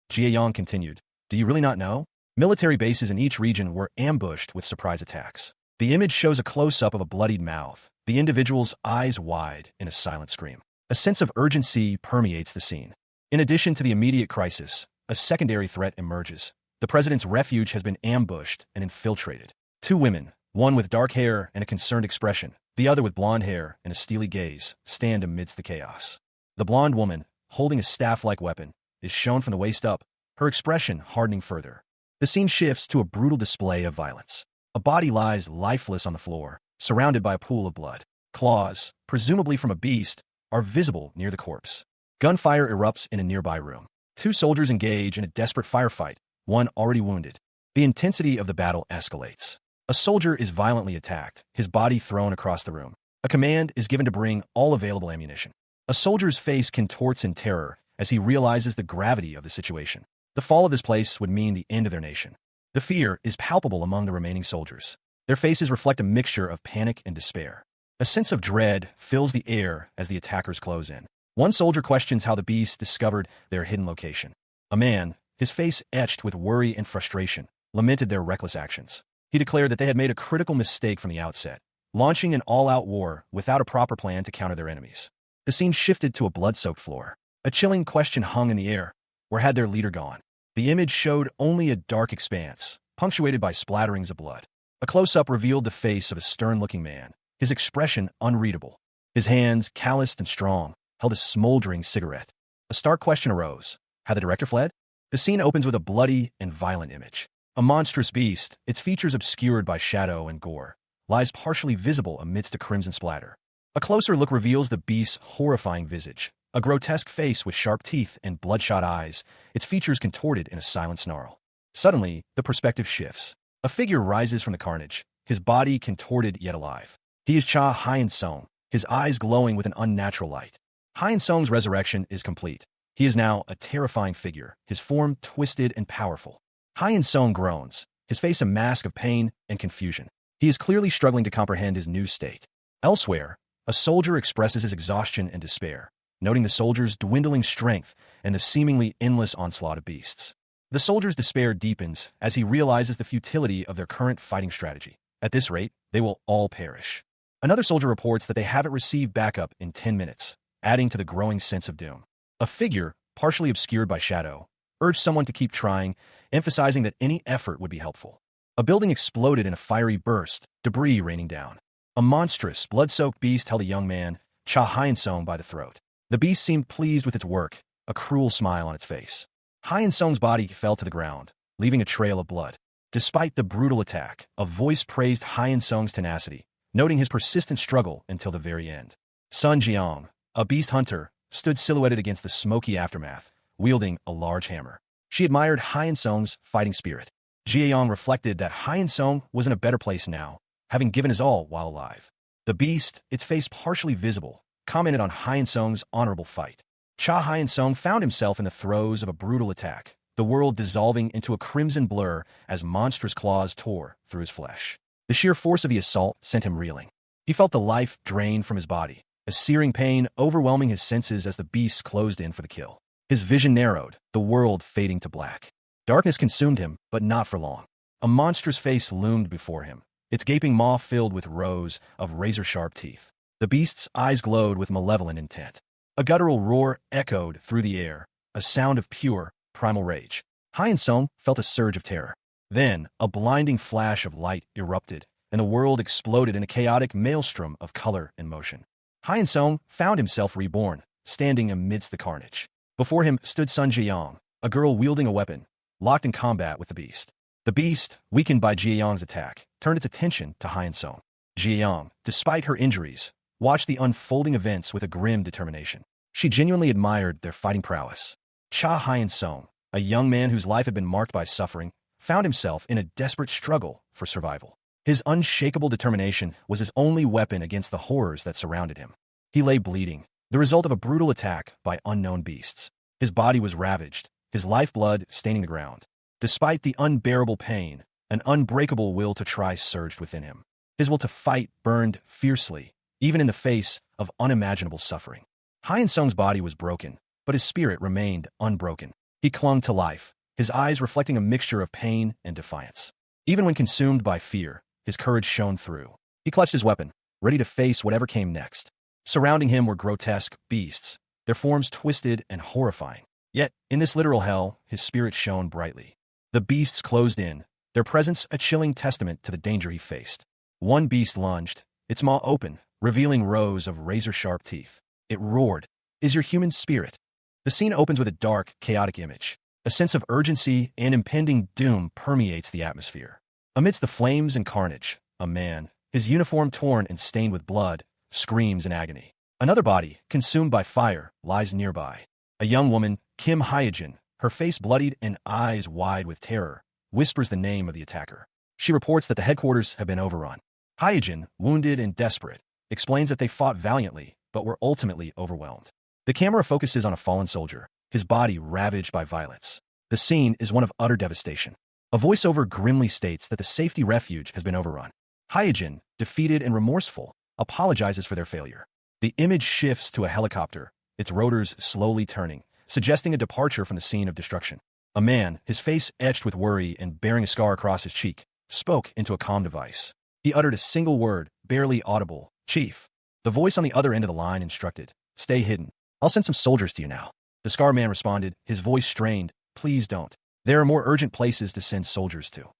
Jie Yang continued, "Do you really not know? Military bases in each region were ambushed with surprise attacks." The image shows a close-up of a bloodied mouth, the individual's eyes wide in a silent scream. A sense of urgency permeates the scene. In addition to the immediate crisis, a secondary threat emerges. The president's refuge has been ambushed and infiltrated. Two women, one with dark hair and a concerned expression, the other with blonde hair and a steely gaze, stand amidst the chaos. The blonde woman, holding a staff-like weapon, is shown from the waist up, her expression hardening further. The scene shifts to a brutal display of violence. A body lies lifeless on the floor, surrounded by a pool of blood. Claws, presumably from a beast, are visible near the corpse. Gunfire erupts in a nearby room. Two soldiers engage in a desperate firefight, one already wounded. The intensity of the battle escalates. A soldier is violently attacked, his body thrown across the room. A command is given to bring all available ammunition. A soldier's face contorts in terror as he realizes the gravity of the situation. The fall of this place would mean the end of their nation. The fear is palpable among the remaining soldiers. Their faces reflect a mixture of panic and despair. A sense of dread fills the air as the attackers close in. One soldier questions how the beast discovered their hidden location. A man, his face etched with worry and frustration, lamented their reckless actions. He declared that they had made a critical mistake from the outset, launching an all-out war without a proper plan to counter their enemies. The scene shifted to a blood-soaked floor. A chilling question hung in the air. Where had their leader gone? The image showed only a dark expanse, punctuated by splatterings of blood. A close-up revealed the face of a stern-looking man, his expression unreadable. His hands, calloused and strong, held a smoldering cigarette. A stark question arose. Had the director fled? The scene opens with a bloody and violent image. A monstrous beast, its features obscured by shadow and gore, lies partially visible amidst a crimson splatter. A closer look reveals the beast's horrifying visage, a grotesque face with sharp teeth and bloodshot eyes, its features contorted in a silent snarl. Suddenly, the perspective shifts. A figure rises from the carnage, his body contorted yet alive. He is Cha Hyun-sung, his eyes glowing with an unnatural light. Hyun-sung's resurrection is complete. He is now a terrifying figure, his form twisted and powerful. Hyun-sung groans, his face a mask of pain and confusion. He is clearly struggling to comprehend his new state. Elsewhere, a soldier expresses his exhaustion and despair, noting the soldier's dwindling strength and the seemingly endless onslaught of beasts. The soldier's despair deepens as he realizes the futility of their current fighting strategy. At this rate, they will all perish. Another soldier reports that they haven't received backup in 10 minutes, adding to the growing sense of doom. A figure, partially obscured by shadow, urged someone to keep trying, emphasizing that any effort would be helpful. A building exploded in a fiery burst, debris raining down. A monstrous, blood-soaked beast held a young man, Cha Hyun-sung, by the throat. The beast seemed pleased with its work, a cruel smile on its face. Hyun-sung's body fell to the ground, leaving a trail of blood. Despite the brutal attack, a voice praised Hyun-sung's tenacity, noting his persistent struggle until the very end. Sun Jiang, a beast hunter, stood silhouetted against the smoky aftermath, wielding a large hammer. She admired Hyun-sung's fighting spirit. Jiang reflected that Hyun-sung was in a better place now, having given his all while alive. The beast, its face partially visible, commented on Hyun-sung's honorable fight. Cha Hyun-sung found himself in the throes of a brutal attack, the world dissolving into a crimson blur as monstrous claws tore through his flesh. The sheer force of the assault sent him reeling. He felt the life drained from his body, a searing pain overwhelming his senses as the beast closed in for the kill. His vision narrowed, the world fading to black. Darkness consumed him, but not for long. A monstrous face loomed before him, its gaping maw filled with rows of razor-sharp teeth. The beast's eyes glowed with malevolent intent. A guttural roar echoed through the air, a sound of pure, primal rage. Hyun-sung felt a surge of terror. Then, a blinding flash of light erupted, and the world exploded in a chaotic maelstrom of color and motion. Hyun-sung found himself reborn, standing amidst the carnage. Before him stood Sun Jiang, a girl wielding a weapon, locked in combat with the beast. The beast, weakened by Jiang's attack, turned its attention to Hyun-sung. Jiang, despite her injuries, watched the unfolding events with a grim determination. She genuinely admired their fighting prowess. Cha Hyun-sung, a young man whose life had been marked by suffering, found himself in a desperate struggle for survival. His unshakable determination was his only weapon against the horrors that surrounded him. He lay bleeding, the result of a brutal attack by unknown beasts. His body was ravaged, his lifeblood staining the ground. Despite the unbearable pain, an unbreakable will to try surged within him. His will to fight burned fiercely, even in the face of unimaginable suffering. Hyun-sung's body was broken, but his spirit remained unbroken. He clung to life, his eyes reflecting a mixture of pain and defiance. Even when consumed by fear, his courage shone through. He clutched his weapon, ready to face whatever came next. Surrounding him were grotesque beasts, their forms twisted and horrifying. Yet, in this literal hell, his spirit shone brightly. The beasts closed in, their presence a chilling testament to the danger he faced. One beast lunged, its maw open, revealing rows of razor-sharp teeth. It roared, "Is your human spirit?" The scene opens with a dark, chaotic image. A sense of urgency and impending doom permeates the atmosphere. Amidst the flames and carnage, a man, his uniform torn and stained with blood, screams in agony. Another body, consumed by fire, lies nearby. A young woman, Kim Hyejin, her face bloodied and eyes wide with terror, whispers the name of the attacker. She reports that the headquarters have been overrun. Hyejin, wounded and desperate, explains that they fought valiantly, but were ultimately overwhelmed. The camera focuses on a fallen soldier, his body ravaged by violence. The scene is one of utter devastation. A voiceover grimly states that the safety refuge has been overrun. Hyejin, defeated and remorseful, apologizes for their failure. The image shifts to a helicopter, its rotors slowly turning, suggesting a departure from the scene of destruction. A man, his face etched with worry and bearing a scar across his cheek, spoke into a comm device. He uttered a single word, barely audible, "Chief." The voice on the other end of the line instructed, "Stay hidden. I'll send some soldiers to you now." The scar man responded, his voice strained, "Please don't. There are more urgent places to send soldiers to."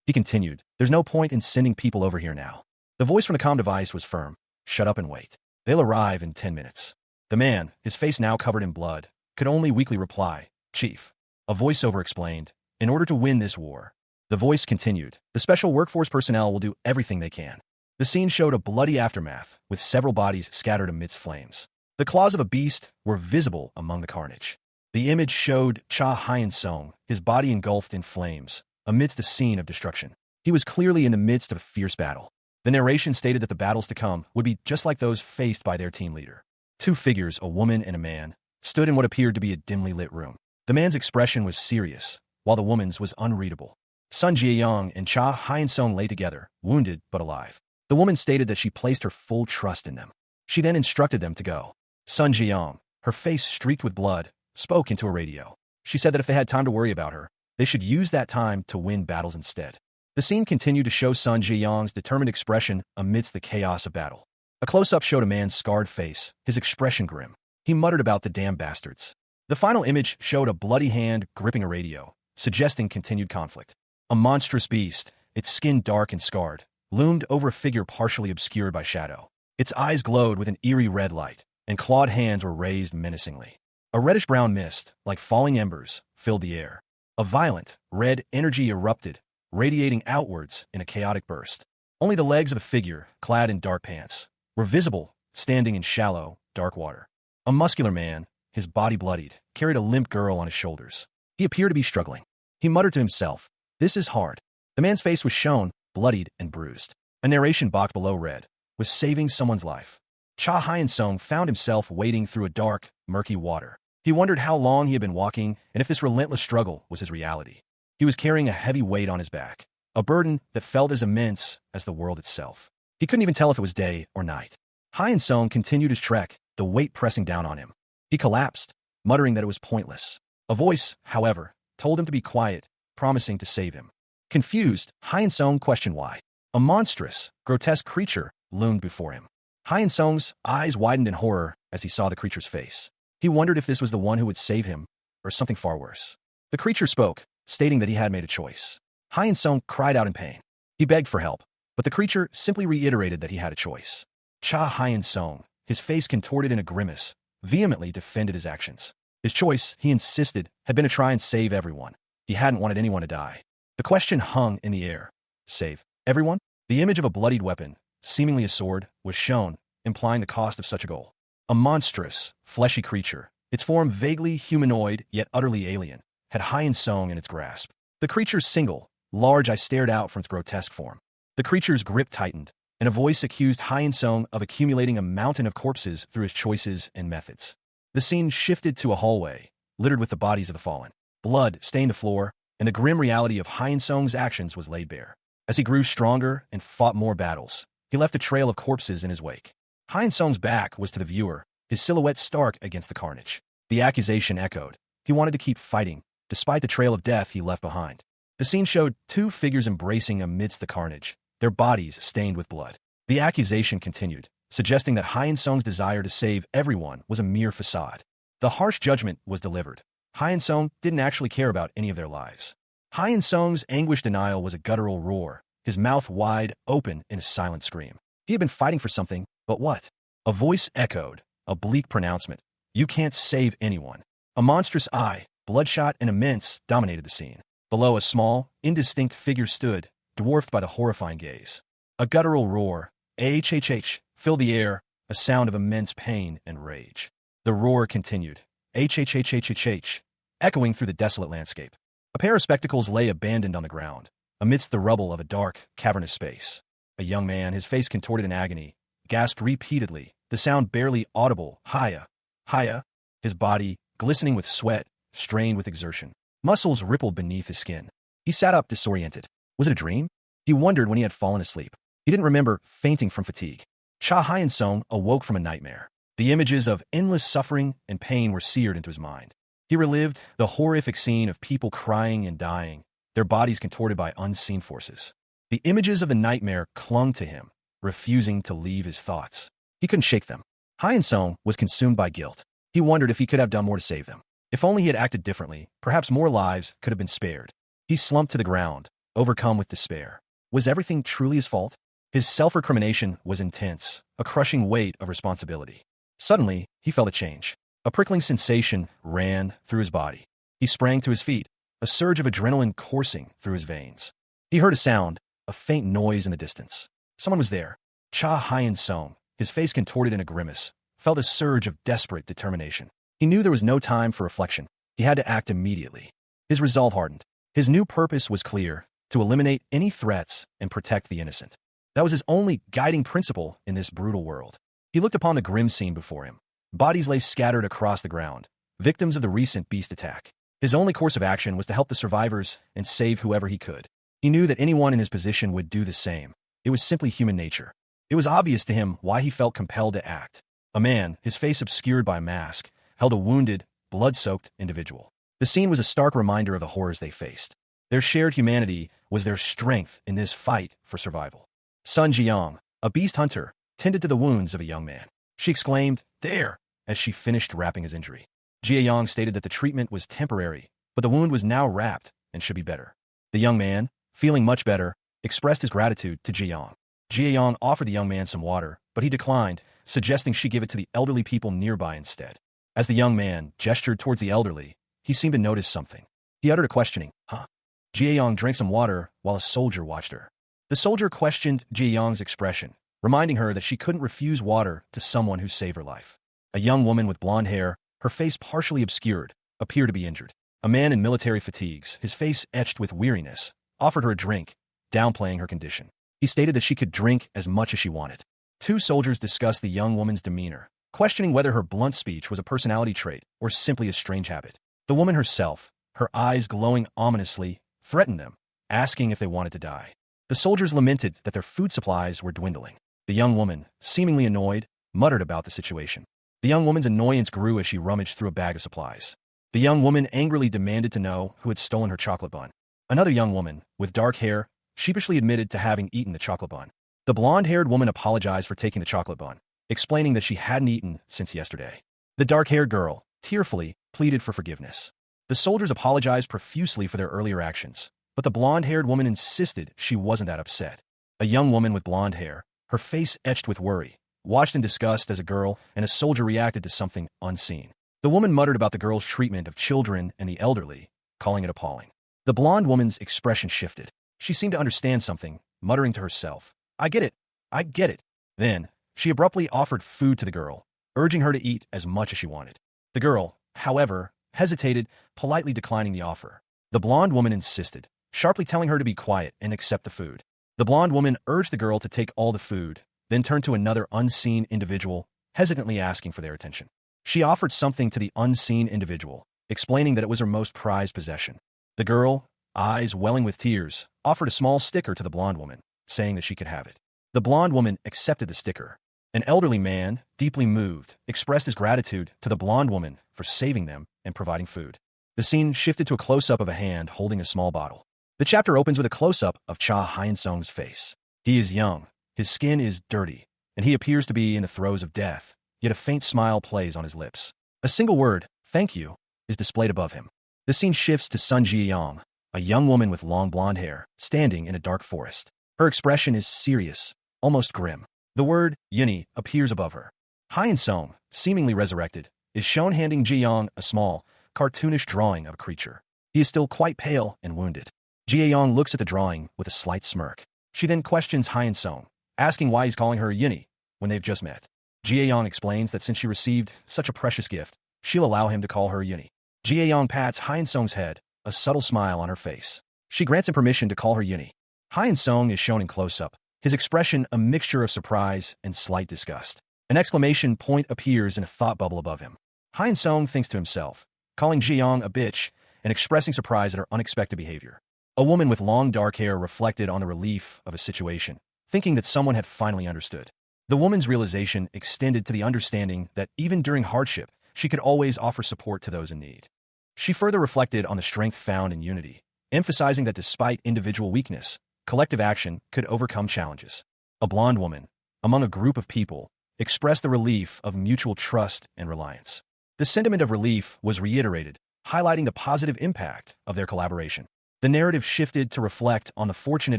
He continued, "There's no point in sending people over here now." The voice from the comm device was firm, "Shut up and wait. They'll arrive in 10 minutes." The man, his face now covered in blood, could only weakly reply, "Chief." A voiceover explained, "In order to win this war, The voice continued. The special workforce personnel will do everything they can. The scene showed a bloody aftermath, with several bodies scattered amidst flames. The claws of a beast were visible among the carnage. The image showed Cha Hyun-sung, his body engulfed in flames, amidst a scene of destruction. He was clearly in the midst of a fierce battle. The narration stated that the battles to come would be just like those faced by their team leader. Two figures, a woman and a man, stood in what appeared to be a dimly lit room. The man's expression was serious, while the woman's was unreadable. Sun Ji-young and Cha Hyun-sung lay together, wounded but alive. The woman stated that she placed her full trust in them. She then instructed them to go. Sun Ji-young, her face streaked with blood, spoke into a radio. She said that if they had time to worry about her, they should use that time to win battles instead. The scene continued to show Sun Ji-young's determined expression amidst the chaos of battle. A close-up showed a man's scarred face, his expression grim. He muttered about the damn bastards. The final image showed a bloody hand gripping a radio, suggesting continued conflict. A monstrous beast, its skin dark and scarred, loomed over a figure partially obscured by shadow. Its eyes glowed with an eerie red light, and clawed hands were raised menacingly. A reddish-brown mist, like falling embers, filled the air. A violent, red energy erupted, radiating outwards in a chaotic burst. Only the legs of a figure, clad in dark pants, were visible, standing in shallow, dark water. A muscular man, his body bloodied, carried a limp girl on his shoulders. He appeared to be struggling. He muttered to himself, "This is hard." The man's face was shown, bloodied and bruised. A narration box below read, "Was saving someone's life." Cha Hyun-sung found himself wading through a dark, murky water. He wondered how long he had been walking and if this relentless struggle was his reality. He was carrying a heavy weight on his back, a burden that felt as immense as the world itself. He couldn't even tell if it was day or night. Hyun-sung continued his trek, the weight pressing down on him. He collapsed, muttering that it was pointless. A voice, however, told him to be quiet, promising to save him. Confused, Hyun-sung questioned why. A monstrous, grotesque creature loomed before him. Hyun-sung's eyes widened in horror as he saw the creature's face. He wondered if this was the one who would save him, or something far worse. The creature spoke, stating that he had made a choice. Hyun-sung cried out in pain. He begged for help, but the creature simply reiterated that he had a choice. Cha Hyun-sung, his face contorted in a grimace, vehemently defended his actions. His choice, he insisted, had been to try and save everyone. He hadn't wanted anyone to die. The question hung in the air. Save everyone? The image of a bloodied weapon, seemingly a sword, was shown, implying the cost of such a goal. A monstrous, fleshy creature, its form vaguely humanoid yet utterly alien, had Hyun-sung in its grasp. The creature's single, large eye stared out from its grotesque form. The creature's grip tightened, and a voice accused Hyun-sung of accumulating a mountain of corpses through his choices and methods. The scene shifted to a hallway, littered with the bodies of the fallen. Blood stained the floor, and the grim reality of Hyun-sung's actions was laid bare. As he grew stronger and fought more battles, he left a trail of corpses in his wake. Hyun-sung's back was to the viewer, his silhouette stark against the carnage. The accusation echoed. He wanted to keep fighting, despite the trail of death he left behind. The scene showed two figures embracing amidst the carnage, their bodies stained with blood. The accusation continued, suggesting that Hyun-sung's desire to save everyone was a mere facade. The harsh judgment was delivered. Hyun-sung didn't actually care about any of their lives. Hyun-sung's anguished denial was a guttural roar, his mouth wide open in a silent scream. He had been fighting for something, but what? A voice echoed, a bleak pronouncement. "You can't save anyone." A monstrous eye, bloodshot and immense, dominated the scene. Below, a small, indistinct figure stood, dwarfed by the horrifying gaze. A guttural roar, "H-H-H," filled the air, a sound of immense pain and rage. The roar continued, "H-H-H-H-H-H," echoing through the desolate landscape. A pair of spectacles lay abandoned on the ground, amidst the rubble of a dark, cavernous space. A young man, his face contorted in agony, gasped repeatedly, the sound barely audible, "Haya, Haya," his body, glistening with sweat, strained with exertion. Muscles rippled beneath his skin. He sat up disoriented. Was it a dream? He wondered when he had fallen asleep. He didn't remember fainting from fatigue. Cha Hyun-sung awoke from a nightmare. The images of endless suffering and pain were seared into his mind. He relived the horrific scene of people crying and dying, their bodies contorted by unseen forces. The images of the nightmare clung to him, refusing to leave his thoughts. He couldn't shake them. Hyun-sung was consumed by guilt. He wondered if he could have done more to save them. If only he had acted differently, perhaps more lives could have been spared. He slumped to the ground, overcome with despair. Was everything truly his fault? His self-recrimination was intense, a crushing weight of responsibility. Suddenly, he felt a change. A prickling sensation ran through his body. He sprang to his feet, a surge of adrenaline coursing through his veins. He heard a sound, a faint noise in the distance. Someone was there. Cha Hyun-sung, his face contorted in a grimace, felt a surge of desperate determination. He knew there was no time for reflection. He had to act immediately. His resolve hardened. His new purpose was clear: to eliminate any threats and protect the innocent. That was his only guiding principle in this brutal world. He looked upon the grim scene before him. Bodies lay scattered across the ground, victims of the recent beast attack. His only course of action was to help the survivors and save whoever he could. He knew that anyone in his position would do the same. It was simply human nature. It was obvious to him why he felt compelled to act. A man, his face obscured by a mask, held a wounded, blood-soaked individual. The scene was a stark reminder of the horrors they faced. Their shared humanity was their strength in this fight for survival. Sun Jiyoung, a beast hunter, tended to the wounds of a young man. She exclaimed, "There!" as she finished wrapping his injury. Jiyoung stated that the treatment was temporary, but the wound was now wrapped and should be better. The young man, feeling much better, expressed his gratitude to Jiyoung. Jiyoung offered the young man some water, but he declined, suggesting she give it to the elderly people nearby instead. As the young man gestured towards the elderly, he seemed to notice something. He uttered a questioning, "Huh?" Jiyoung drank some water while a soldier watched her. The soldier questioned Jiyoung's expression, reminding her that she couldn't refuse water to someone who saved her life. A young woman with blonde hair, her face partially obscured, appeared to be injured. A man in military fatigues, his face etched with weariness, offered her a drink, downplaying her condition. He stated that she could drink as much as she wanted. Two soldiers discussed the young woman's demeanor, questioning whether her blunt speech was a personality trait or simply a strange habit. The woman herself, her eyes glowing ominously, threatened them, asking if they wanted to die. The soldiers lamented that their food supplies were dwindling. The young woman, seemingly annoyed, muttered about the situation. The young woman's annoyance grew as she rummaged through a bag of supplies. The young woman angrily demanded to know who had stolen her chocolate bun. Another young woman, with dark hair, sheepishly admitted to having eaten the chocolate bun. The blonde-haired woman apologized for taking the chocolate bun, explaining that she hadn't eaten since yesterday. The dark-haired girl, tearfully, pleaded for forgiveness. The soldiers apologized profusely for their earlier actions, but the blonde-haired woman insisted she wasn't that upset. A young woman with blonde hair, her face etched with worry, watched in disgust as a girl and a soldier reacted to something unseen. The woman muttered about the girl's treatment of children and the elderly, calling it appalling. The blonde woman's expression shifted. She seemed to understand something, muttering to herself, "I get it. I get it." Then, she abruptly offered food to the girl, urging her to eat as much as she wanted. The girl, however, hesitated, politely declining the offer. The blonde woman insisted, sharply telling her to be quiet and accept the food. The blonde woman urged the girl to take all the food, then turned to another unseen individual, hesitantly asking for their attention. She offered something to the unseen individual, explaining that it was her most prized possession. The girl, eyes welling with tears, offered a small sticker to the blonde woman, saying that she could have it. The blonde woman accepted the sticker. An elderly man, deeply moved, expressed his gratitude to the blonde woman for saving them and providing food. The scene shifted to a close-up of a hand holding a small bottle. The chapter opens with a close-up of Cha Hyun-sung's face. He is young, his skin is dirty, and he appears to be in the throes of death, yet a faint smile plays on his lips. A single word, "thank you," is displayed above him. The scene shifts to Sun Ji-young, a young woman with long blonde hair, standing in a dark forest. Her expression is serious, almost grim. The word "yuni" appears above her. Hyun-sung, seemingly resurrected, is shown handing Ji-young a small, cartoonish drawing of a creature. He is still quite pale and wounded. Ji-young looks at the drawing with a slight smirk. She then questions Hyun-sung, asking why he's calling her Yuni when they've just met. Ji-young explains that since she received such a precious gift, she'll allow him to call her Yuni. Ji-young pats Hyun-sung's head, a subtle smile on her face. She grants him permission to call her Yuni. Hyun-sung is shown in close-up, his expression a mixture of surprise and slight disgust. An exclamation point appears in a thought bubble above him. Hyun-sung thinks to himself, calling Ji-young a bitch and expressing surprise at her unexpected behavior. A woman with long dark hair reflected on the relief of a situation, thinking that someone had finally understood. The woman's realization extended to the understanding that even during hardship, she could always offer support to those in need. She further reflected on the strength found in unity, emphasizing that despite individual weakness, collective action could overcome challenges. A blonde woman, among a group of people, expressed the relief of mutual trust and reliance. The sentiment of relief was reiterated, highlighting the positive impact of their collaboration. The narrative shifted to reflect on the fortunate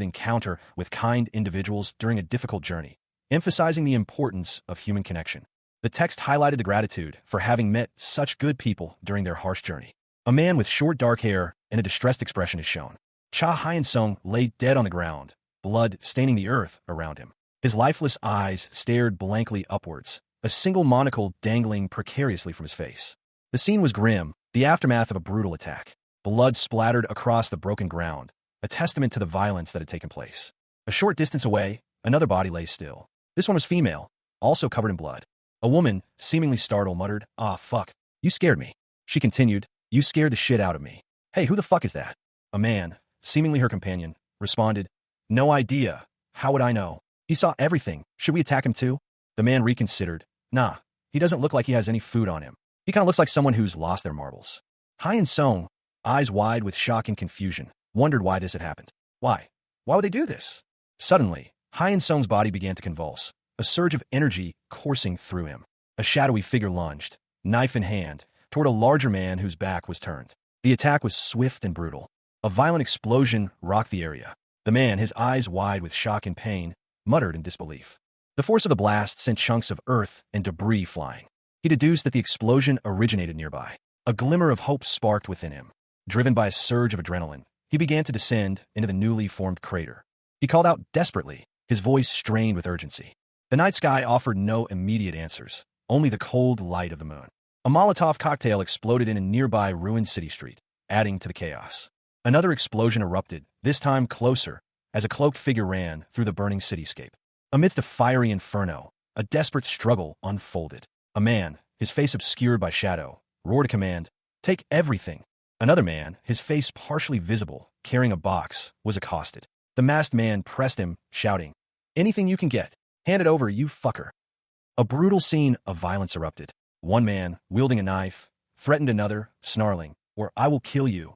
encounter with kind individuals during a difficult journey, emphasizing the importance of human connection. The text highlighted the gratitude for having met such good people during their harsh journey. A man with short dark hair and a distressed expression is shown. Cha Hyun-sung lay dead on the ground, blood staining the earth around him. His lifeless eyes stared blankly upwards, a single monocle dangling precariously from his face. The scene was grim, the aftermath of a brutal attack. Blood splattered across the broken ground, a testament to the violence that had taken place. A short distance away, another body lay still. This one was female, also covered in blood. A woman, seemingly startled, muttered, "Ah, fuck. You scared me." She continued, "You scared the shit out of me." "Hey, who the fuck is that?" A man, seemingly her companion, responded, "No idea. How would I know? He saw everything. Should we attack him too?" The man reconsidered. "Nah, he doesn't look like he has any food on him. He kind of looks like someone who's lost their marbles." Hyun-sung, eyes wide with shock and confusion, wondered why this had happened. Why? Why would they do this? Suddenly, Hyun-sung's body began to convulse, a surge of energy coursing through him. A shadowy figure lunged, knife in hand, toward a larger man whose back was turned. The attack was swift and brutal. A violent explosion rocked the area. The man, his eyes wide with shock and pain, muttered in disbelief. The force of the blast sent chunks of earth and debris flying. He deduced that the explosion originated nearby. A glimmer of hope sparked within him. Driven by a surge of adrenaline, he began to descend into the newly formed crater. He called out desperately, his voice strained with urgency. The night sky offered no immediate answers, only the cold light of the moon. A Molotov cocktail exploded in a nearby ruined city street, adding to the chaos. Another explosion erupted, this time closer, as a cloaked figure ran through the burning cityscape. Amidst a fiery inferno, a desperate struggle unfolded. A man, his face obscured by shadow, roared a command, "Take everything." Another man, his face partially visible, carrying a box, was accosted. The masked man pressed him, shouting, "Anything you can get. Hand it over, you fucker." A brutal scene of violence erupted. One man, wielding a knife, threatened another, snarling, "Or I will kill you."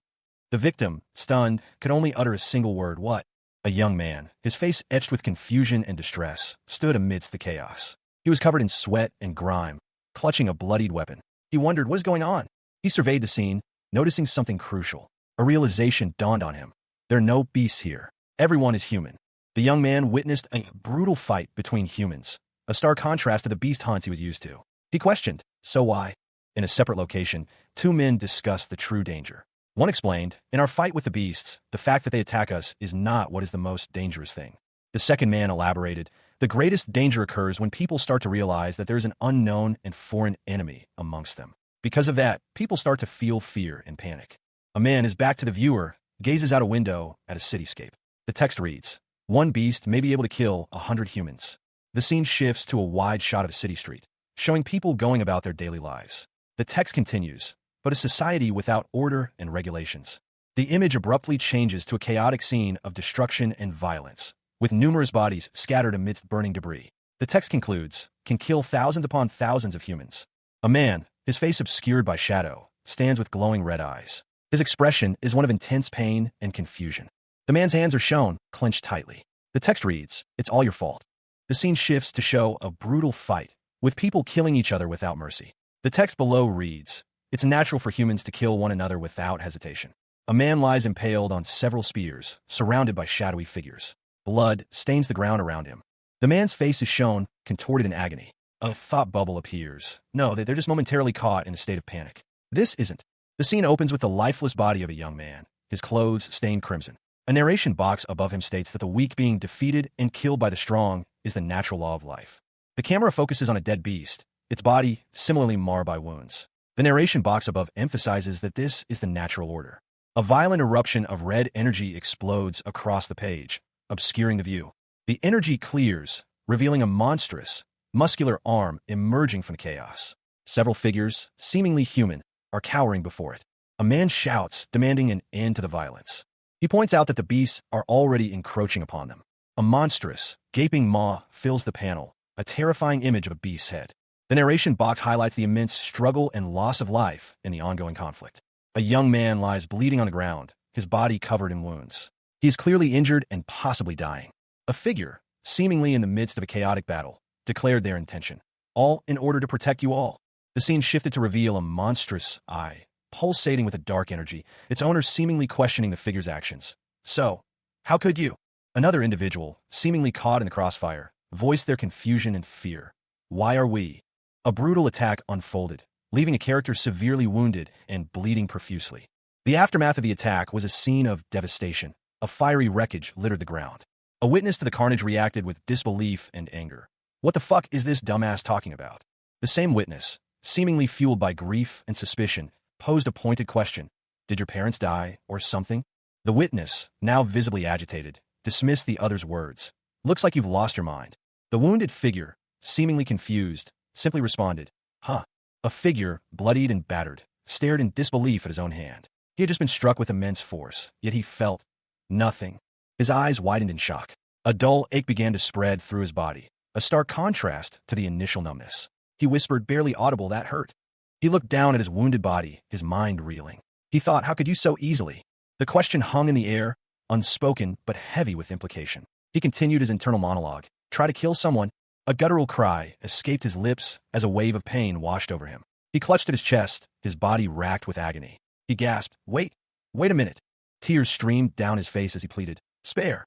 The victim, stunned, could only utter a single word, "What?" A young man, his face etched with confusion and distress, stood amidst the chaos. He was covered in sweat and grime, clutching a bloodied weapon. He wondered what was going on. He surveyed the scene, noticing something crucial. A realization dawned on him. There are no beasts here. Everyone is human. The young man witnessed a brutal fight between humans, a stark contrast to the beast hunts he was used to. He questioned, "So why?" In a separate location, two men discussed the true danger. One explained, "In our fight with the beasts, the fact that they attack us is not what is the most dangerous thing." The second man elaborated, "The greatest danger occurs when people start to realize that there is an unknown and foreign enemy amongst them. Because of that, people start to feel fear and panic." A man, his back to the viewer, gazes out a window at a cityscape. The text reads, "One beast may be able to kill 100 humans." The scene shifts to a wide shot of a city street, showing people going about their daily lives. The text continues, "But a society without order and regulations." The image abruptly changes to a chaotic scene of destruction and violence, with numerous bodies scattered amidst burning debris. The text concludes, "Can kill thousands upon thousands of humans." A man, his face obscured by shadow, stands with glowing red eyes. His expression is one of intense pain and confusion. The man's hands are shown, clenched tightly. The text reads, "It's all your fault." The scene shifts to show a brutal fight, with people killing each other without mercy. The text below reads, "It's natural for humans to kill one another without hesitation." A man lies impaled on several spears, surrounded by shadowy figures. Blood stains the ground around him. The man's face is shown, contorted in agony. A thought bubble appears. No, they're just momentarily caught in a state of panic. This isn't. The scene opens with the lifeless body of a young man, his clothes stained crimson. A narration box above him states that the weak being defeated and killed by the strong is the natural law of life. The camera focuses on a dead beast, its body similarly marred by wounds. The narration box above emphasizes that this is the natural order. A violent eruption of red energy explodes across the page, obscuring the view. The energy clears, revealing a monstrous, muscular arm emerging from the chaos. Several figures, seemingly human, are cowering before it. A man shouts, demanding an end to the violence. He points out that the beasts are already encroaching upon them. A monstrous, gaping maw fills the panel, a terrifying image of a beast's head. The narration box highlights the immense struggle and loss of life in the ongoing conflict. A young man lies bleeding on the ground, his body covered in wounds. He is clearly injured and possibly dying. A figure, seemingly in the midst of a chaotic battle, declared their intention. All in order to protect you all. The scene shifted to reveal a monstrous eye, pulsating with a dark energy, its owner seemingly questioning the figure's actions. "So, how could you?" Another individual, seemingly caught in the crossfire, voiced their confusion and fear. "Why are we?" A brutal attack unfolded, leaving a character severely wounded and bleeding profusely. The aftermath of the attack was a scene of devastation. A fiery wreckage littered the ground. A witness to the carnage reacted with disbelief and anger. What the fuck is this dumbass talking about? The same witness, seemingly fueled by grief and suspicion, posed a pointed question. Did your parents die, or something? The witness, now visibly agitated, dismissed the other's words. Looks like you've lost your mind. The wounded figure, seemingly confused, simply responded, huh. A figure, bloodied and battered, stared in disbelief at his own hand. He had just been struck with immense force, yet he felt nothing. His eyes widened in shock. A dull ache began to spread through his body, a stark contrast to the initial numbness. He whispered, barely audible, that hurt. He looked down at his wounded body, his mind reeling. He thought, how could you so easily? The question hung in the air, unspoken but heavy with implication. He continued his internal monologue. Try to kill someone? A guttural cry escaped his lips as a wave of pain washed over him. He clutched at his chest, his body racked with agony. He gasped, wait a minute. Tears streamed down his face as he pleaded, spare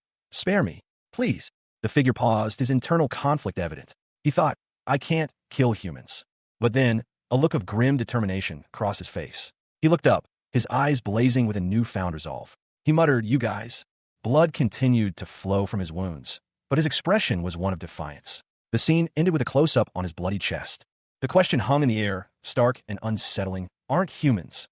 me, please. The figure paused, his internal conflict evident. He thought, I can't kill humans. But then, a look of grim determination crossed his face. He looked up, his eyes blazing with a newfound resolve. He muttered, you guys. Blood continued to flow from his wounds, but his expression was one of defiance. The scene ended with a close-up on his bloody chest. The question hung in the air, stark and unsettling. Aren't humans?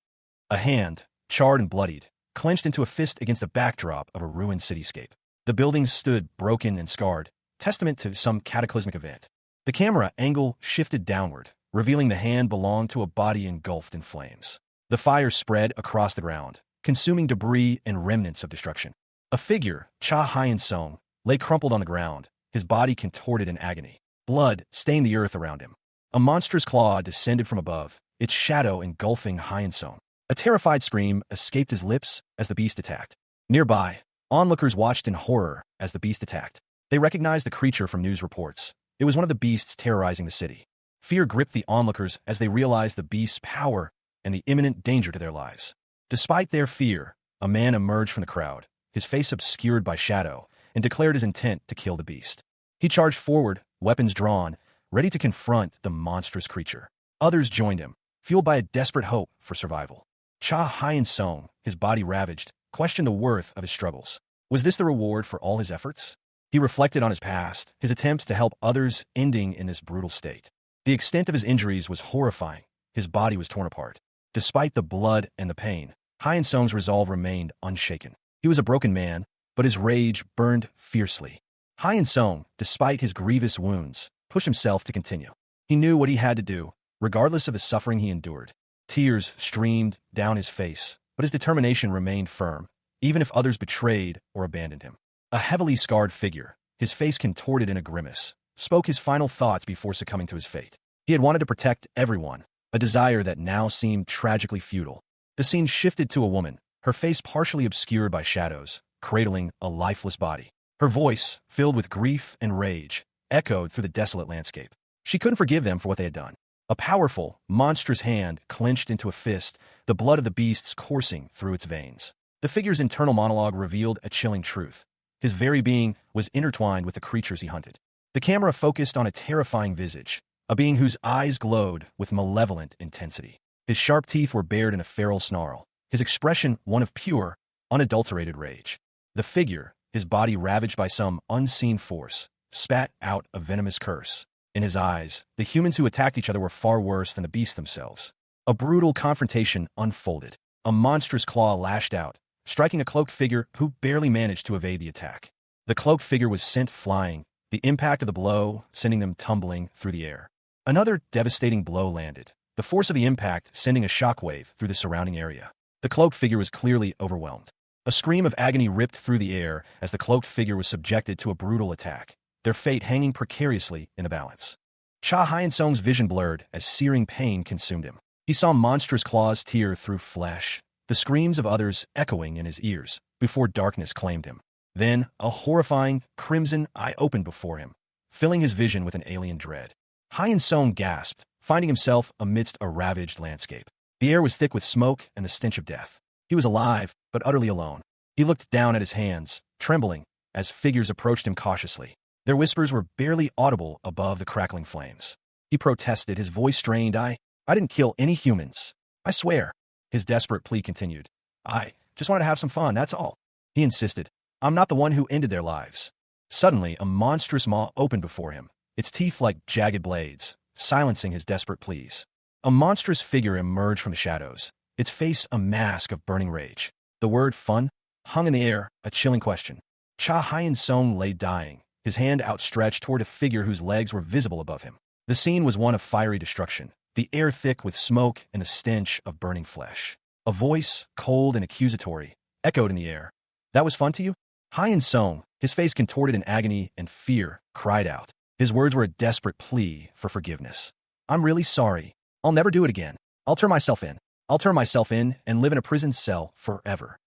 A hand, charred and bloodied, clenched into a fist against the backdrop of a ruined cityscape. The buildings stood broken and scarred, testament to some cataclysmic event. The camera angle shifted downward, revealing the hand belonged to a body engulfed in flames. The fire spread across the ground, consuming debris and remnants of destruction. A figure, Cha Hyun-sung, lay crumpled on the ground, his body contorted in agony. Blood stained the earth around him. A monstrous claw descended from above, its shadow engulfing Hyun-sung. A terrified scream escaped his lips as the beast attacked. Nearby, onlookers watched in horror as the beast attacked. They recognized the creature from news reports. It was one of the beasts terrorizing the city. Fear gripped the onlookers as they realized the beast's power and the imminent danger to their lives. Despite their fear, a man emerged from the crowd, his face obscured by shadow, and declared his intent to kill the beast. He charged forward, weapons drawn, ready to confront the monstrous creature. Others joined him, fueled by a desperate hope for survival. Cha Hyun-sung, his body ravaged, questioned the worth of his struggles. Was this the reward for all his efforts? He reflected on his past, his attempts to help others ending in this brutal state. The extent of his injuries was horrifying. His body was torn apart. Despite the blood and the pain, Hyun-sung's resolve remained unshaken. He was a broken man, but his rage burned fiercely. Hyun-sung, despite his grievous wounds, pushed himself to continue. He knew what he had to do, regardless of the suffering he endured. Tears streamed down his face, but his determination remained firm, even if others betrayed or abandoned him. A heavily scarred figure, his face contorted in a grimace, spoke his final thoughts before succumbing to his fate. He had wanted to protect everyone, a desire that now seemed tragically futile. The scene shifted to a woman, her face partially obscured by shadows, cradling a lifeless body. Her voice, filled with grief and rage, echoed through the desolate landscape. She couldn't forgive them for what they had done. A powerful, monstrous hand clenched into a fist, the blood of the beasts coursing through its veins. The figure's internal monologue revealed a chilling truth. His very being was intertwined with the creatures he hunted. The camera focused on a terrifying visage, a being whose eyes glowed with malevolent intensity. His sharp teeth were bared in a feral snarl, his expression one of pure, unadulterated rage. The figure, his body ravaged by some unseen force, spat out a venomous curse. In his eyes, the humans who attacked each other were far worse than the beasts themselves. A brutal confrontation unfolded. A monstrous claw lashed out, striking a cloaked figure who barely managed to evade the attack. The cloaked figure was sent flying, the impact of the blow sending them tumbling through the air. Another devastating blow landed, the force of the impact sending a shockwave through the surrounding area. The cloaked figure was clearly overwhelmed. A scream of agony ripped through the air as the cloaked figure was subjected to a brutal attack, their fate hanging precariously in the balance. Cha Hyun-sung's vision blurred as searing pain consumed him. He saw monstrous claws tear through flesh, the screams of others echoing in his ears, before darkness claimed him. Then, a horrifying, crimson eye opened before him, filling his vision with an alien dread. Hyun-sung gasped, finding himself amidst a ravaged landscape. The air was thick with smoke and the stench of death. He was alive, but utterly alone. He looked down at his hands, trembling, as figures approached him cautiously. Their whispers were barely audible above the crackling flames. He protested, his voice strained. I didn't kill any humans. I swear. His desperate plea continued. I just wanted to have some fun, that's all. He insisted. I'm not the one who ended their lives. Suddenly, a monstrous maw opened before him, its teeth like jagged blades, silencing his desperate pleas. A monstrous figure emerged from the shadows, its face a mask of burning rage. The word fun hung in the air, a chilling question. Cha Hyun-sung lay dying, his hand outstretched toward a figure whose legs were visible above him. The scene was one of fiery destruction, the air thick with smoke and the stench of burning flesh. A voice, cold and accusatory, echoed in the air. That was fun to you? Hyun-sung, his face contorted in agony and fear, cried out. His words were a desperate plea for forgiveness. I'm really sorry. I'll never do it again. I'll turn myself in. I'll turn myself in and live in a prison cell forever.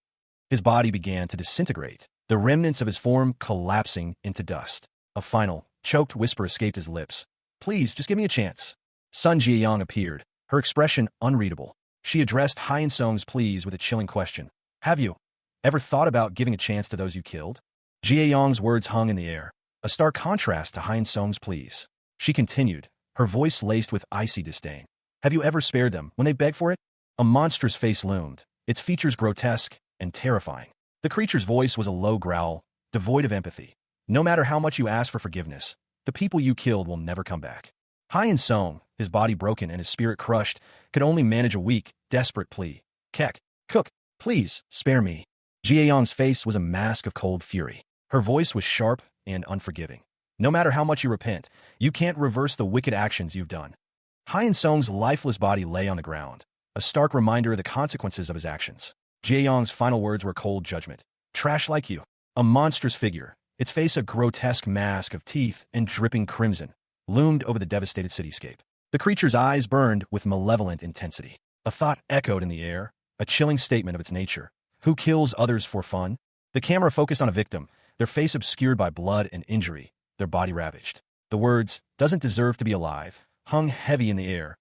His body began to disintegrate, the remnants of his form collapsing into dust. A final, choked whisper escaped his lips. Please, just give me a chance. Sun Ji-young appeared, her expression unreadable. She addressed Hyun-sung's pleas with a chilling question. Have you ever thought about giving a chance to those you killed? Ji-young's words hung in the air, a stark contrast to Hyun-sung's pleas. She continued, her voice laced with icy disdain. Have you ever spared them when they begged for it? A monstrous face loomed, its features grotesque and terrifying. The creature's voice was a low growl, devoid of empathy. No matter how much you ask for forgiveness, the people you killed will never come back. Hyun-sung, his body broken and his spirit crushed, could only manage a weak, desperate plea. Kek, cook, please, spare me. Ji-young's face was a mask of cold fury. Her voice was sharp and unforgiving. No matter how much you repent, you can't reverse the wicked actions you've done. Hyun-sung's lifeless body lay on the ground, a stark reminder of the consequences of his actions. Ji-young's final words were cold judgment. Trash like you. A monstrous figure, its face a grotesque mask of teeth and dripping crimson, loomed over the devastated cityscape. The creature's eyes burned with malevolent intensity. A thought echoed in the air, a chilling statement of its nature. Who kills others for fun? The camera focused on a victim, their face obscured by blood and injury, their body ravaged. The words, doesn't deserve to be alive, hung heavy in the air,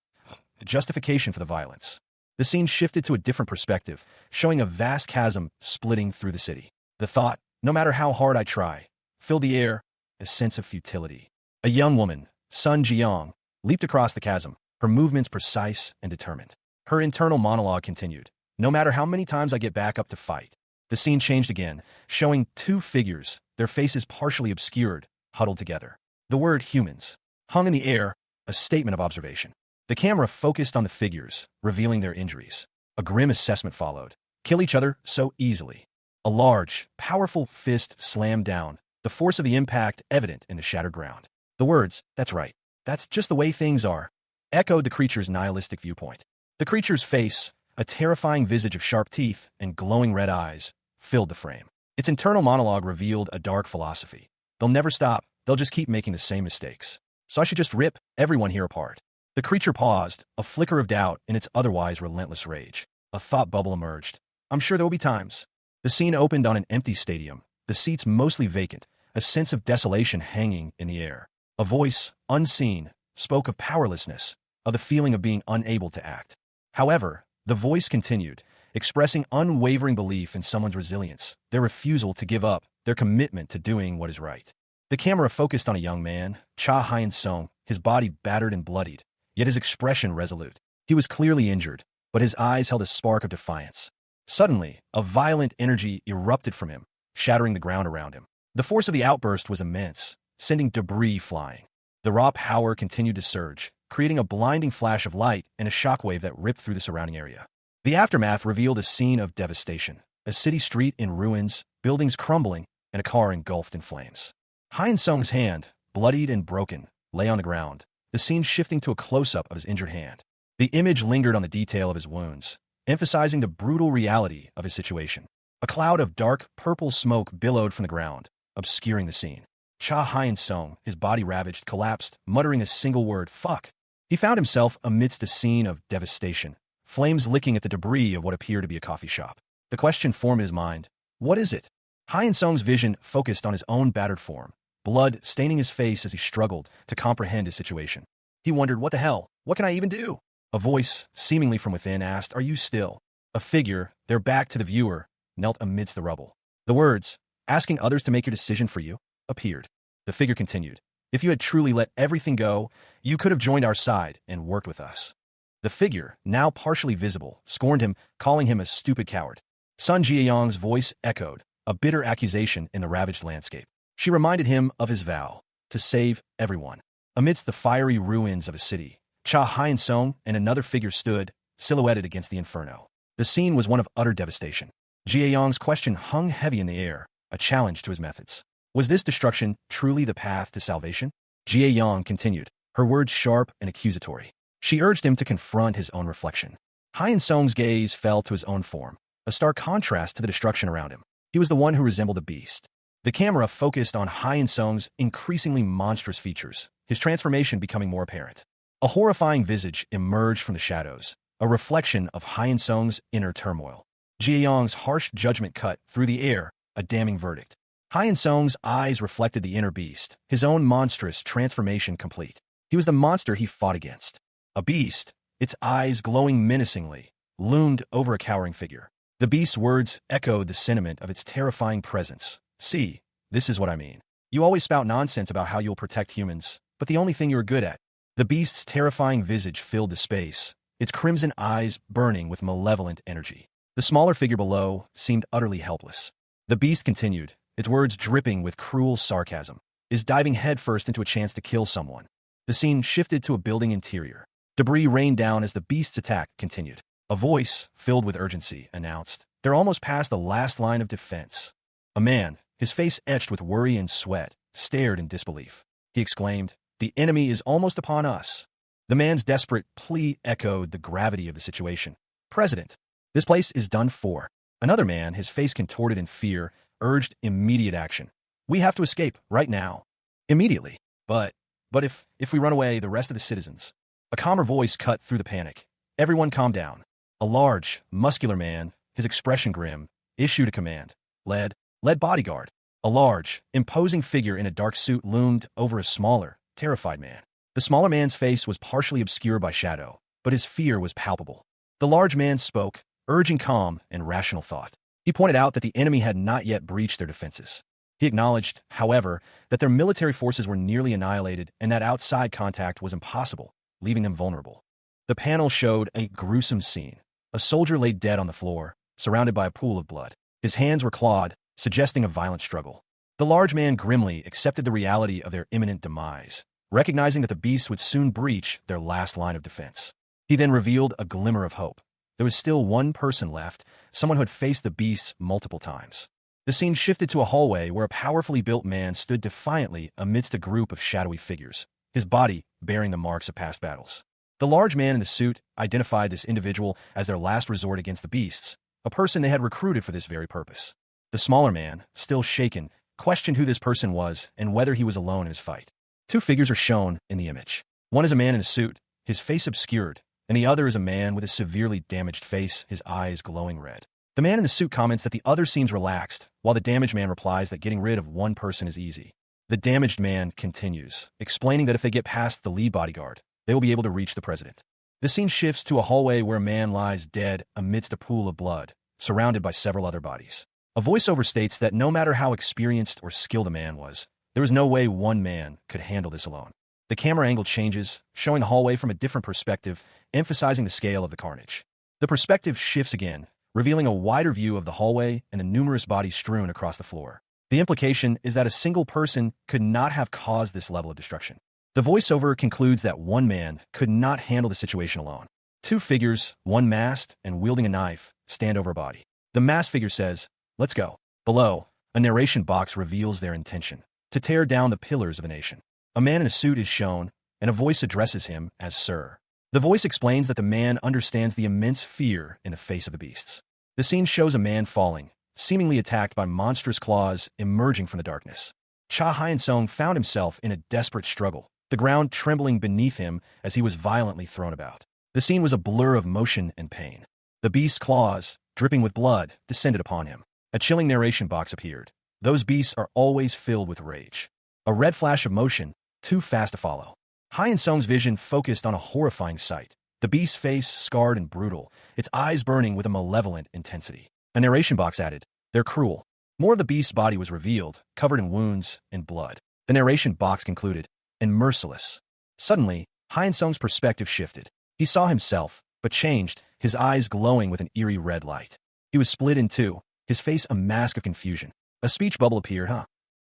a justification for the violence. The scene shifted to a different perspective, showing a vast chasm splitting through the city. The thought, no matter how hard I try, filled the air, a sense of futility. A young woman, Sun Ji-young, leaped across the chasm, her movements precise and determined. Her internal monologue continued. No matter how many times I get back up to fight. The scene changed again, showing two figures, their faces partially obscured, huddled together. The word humans hung in the air, a statement of observation. The camera focused on the figures, revealing their injuries. A grim assessment followed. Kill each other so easily. A large, powerful fist slammed down, the force of the impact evident in the shattered ground. The words, that's right, that's just the way things are, echoed the creature's nihilistic viewpoint. The creature's face, a terrifying visage of sharp teeth and glowing red eyes, filled the frame. Its internal monologue revealed a dark philosophy. They'll never stop, they'll just keep making the same mistakes. So I should just rip everyone here apart. The creature paused, a flicker of doubt in its otherwise relentless rage. A thought bubble emerged. I'm sure there will be times. The scene opened on an empty stadium, the seats mostly vacant, a sense of desolation hanging in the air. A voice, unseen, spoke of powerlessness, of the feeling of being unable to act. However, the voice continued, expressing unwavering belief in someone's resilience, their refusal to give up, their commitment to doing what is right. The camera focused on a young man, Cha Hyun-sung, his body battered and bloodied, yet his expression resolute. He was clearly injured, but his eyes held a spark of defiance. Suddenly, a violent energy erupted from him, shattering the ground around him. The force of the outburst was immense, sending debris flying. The raw power continued to surge, creating a blinding flash of light and a shockwave that ripped through the surrounding area. The aftermath revealed a scene of devastation, a city street in ruins, buildings crumbling, and a car engulfed in flames. Hyun-sung's hand, bloodied and broken, lay on the ground, the scene shifting to a close-up of his injured hand. The image lingered on the detail of his wounds, emphasizing the brutal reality of his situation. A cloud of dark, purple smoke billowed from the ground, obscuring the scene. Cha Hyun-sung, his body ravaged, collapsed, muttering a single word, fuck. He found himself amidst a scene of devastation, flames licking at the debris of what appeared to be a coffee shop. The question formed in his mind, what is it? Hyun-sung's vision focused on his own battered form, blood staining his face as he struggled to comprehend his situation. He wondered, what the hell? What can I even do? A voice, seemingly from within, asked, are you still? A figure, their back to the viewer, knelt amidst the rubble. The words, asking others to make your decision for you, appeared. The figure continued, if you had truly let everything go, you could have joined our side and worked with us. The figure, now partially visible, scorned him, calling him a stupid coward. Sun Jiayong's voice echoed, a bitter accusation in the ravaged landscape. She reminded him of his vow to save everyone. Amidst the fiery ruins of a city, Cha Hyun-sung and another figure stood, silhouetted against the inferno. The scene was one of utter devastation. Jiayong's question hung heavy in the air, a challenge to his methods. Was this destruction truly the path to salvation? Jiayong continued, her words sharp and accusatory. She urged him to confront his own reflection. Hyun-sung's gaze fell to his own form, a stark contrast to the destruction around him. He was the one who resembled a beast. The camera focused on Hyun-sung's increasingly monstrous features, his transformation becoming more apparent. A horrifying visage emerged from the shadows, a reflection of Hyun-sung's inner turmoil. Jiayong's harsh judgment cut through the air, a damning verdict. Hyun-sung's eyes reflected the inner beast, his own monstrous transformation complete. He was the monster he fought against. A beast, its eyes glowing menacingly, loomed over a cowering figure. The beast's words echoed the sentiment of its terrifying presence. See, this is what I mean. You always spout nonsense about how you'll protect humans, but the only thing you're good at. The beast's terrifying visage filled the space, its crimson eyes burning with malevolent energy. The smaller figure below seemed utterly helpless. The beast continued, its words dripping with cruel sarcasm, is diving headfirst into a chance to kill someone. The scene shifted to a building interior. Debris rained down as the beast's attack continued. A voice, filled with urgency, announced, "They're almost past the last line of defense." A man, his face etched with worry and sweat, stared in disbelief. He exclaimed, "The enemy is almost upon us." The man's desperate plea echoed the gravity of the situation. "President, this place is done for." Another man, his face contorted in fear, urged immediate action. "We have to escape, right now." Immediately. But if we run away, the rest of the citizens." A calmer voice cut through the panic. "Everyone calm down." A large, muscular man, his expression grim, issued a command. Lead bodyguard." A large, imposing figure in a dark suit loomed over a smaller, terrified man. The smaller man's face was partially obscured by shadow, but his fear was palpable. The large man spoke, urging calm and rational thought. He pointed out that the enemy had not yet breached their defenses. He acknowledged, however, that their military forces were nearly annihilated and that outside contact was impossible, leaving them vulnerable. The panel showed a gruesome scene. A soldier lay dead on the floor, surrounded by a pool of blood. His hands were clawed, suggesting a violent struggle. The large man grimly accepted the reality of their imminent demise, recognizing that the beasts would soon breach their last line of defense. He then revealed a glimmer of hope. There was still one person left, someone who had faced the beasts multiple times. The scene shifted to a hallway where a powerfully built man stood defiantly amidst a group of shadowy figures, his body bearing the marks of past battles. The large man in the suit identified this individual as their last resort against the beasts, a person they had recruited for this very purpose. The smaller man, still shaken, questioned who this person was and whether he was alone in his fight. Two figures are shown in the image. One is a man in a suit, his face obscured, and the other is a man with a severely damaged face, his eyes glowing red. The man in the suit comments that the other seems relaxed, while the damaged man replies that getting rid of one person is easy. The damaged man continues, explaining that if they get past the lead bodyguard, they will be able to reach the president. The scene shifts to a hallway where a man lies dead amidst a pool of blood, surrounded by several other bodies. A voiceover states that no matter how experienced or skilled a man was, there was no way one man could handle this alone. The camera angle changes, showing the hallway from a different perspective, emphasizing the scale of the carnage. The perspective shifts again, revealing a wider view of the hallway and the numerous bodies strewn across the floor. The implication is that a single person could not have caused this level of destruction. The voiceover concludes that one man could not handle the situation alone. Two figures, one masked and wielding a knife, stand over a body. The masked figure says, "Let's go." Below, a narration box reveals their intention: to tear down the pillars of a nation. A man in a suit is shown, and a voice addresses him as Sir. The voice explains that the man understands the immense fear in the face of the beasts. The scene shows a man falling, seemingly attacked by monstrous claws emerging from the darkness. Cha Hyun-sung found himself in a desperate struggle, the ground trembling beneath him as he was violently thrown about. The scene was a blur of motion and pain. The beast's claws, dripping with blood, descended upon him. A chilling narration box appeared. Those beasts are always filled with rage. A red flash of motion, too fast to follow. Hyun-sung's vision focused on a horrifying sight. The beast's face scarred and brutal, its eyes burning with a malevolent intensity. A narration box added, "They're cruel." More of the beast's body was revealed, covered in wounds and blood. The narration box concluded, "And merciless." Suddenly, Hyun-sung's perspective shifted. He saw himself, but changed, his eyes glowing with an eerie red light. He was split in two, his face a mask of confusion. A speech bubble appeared, huh?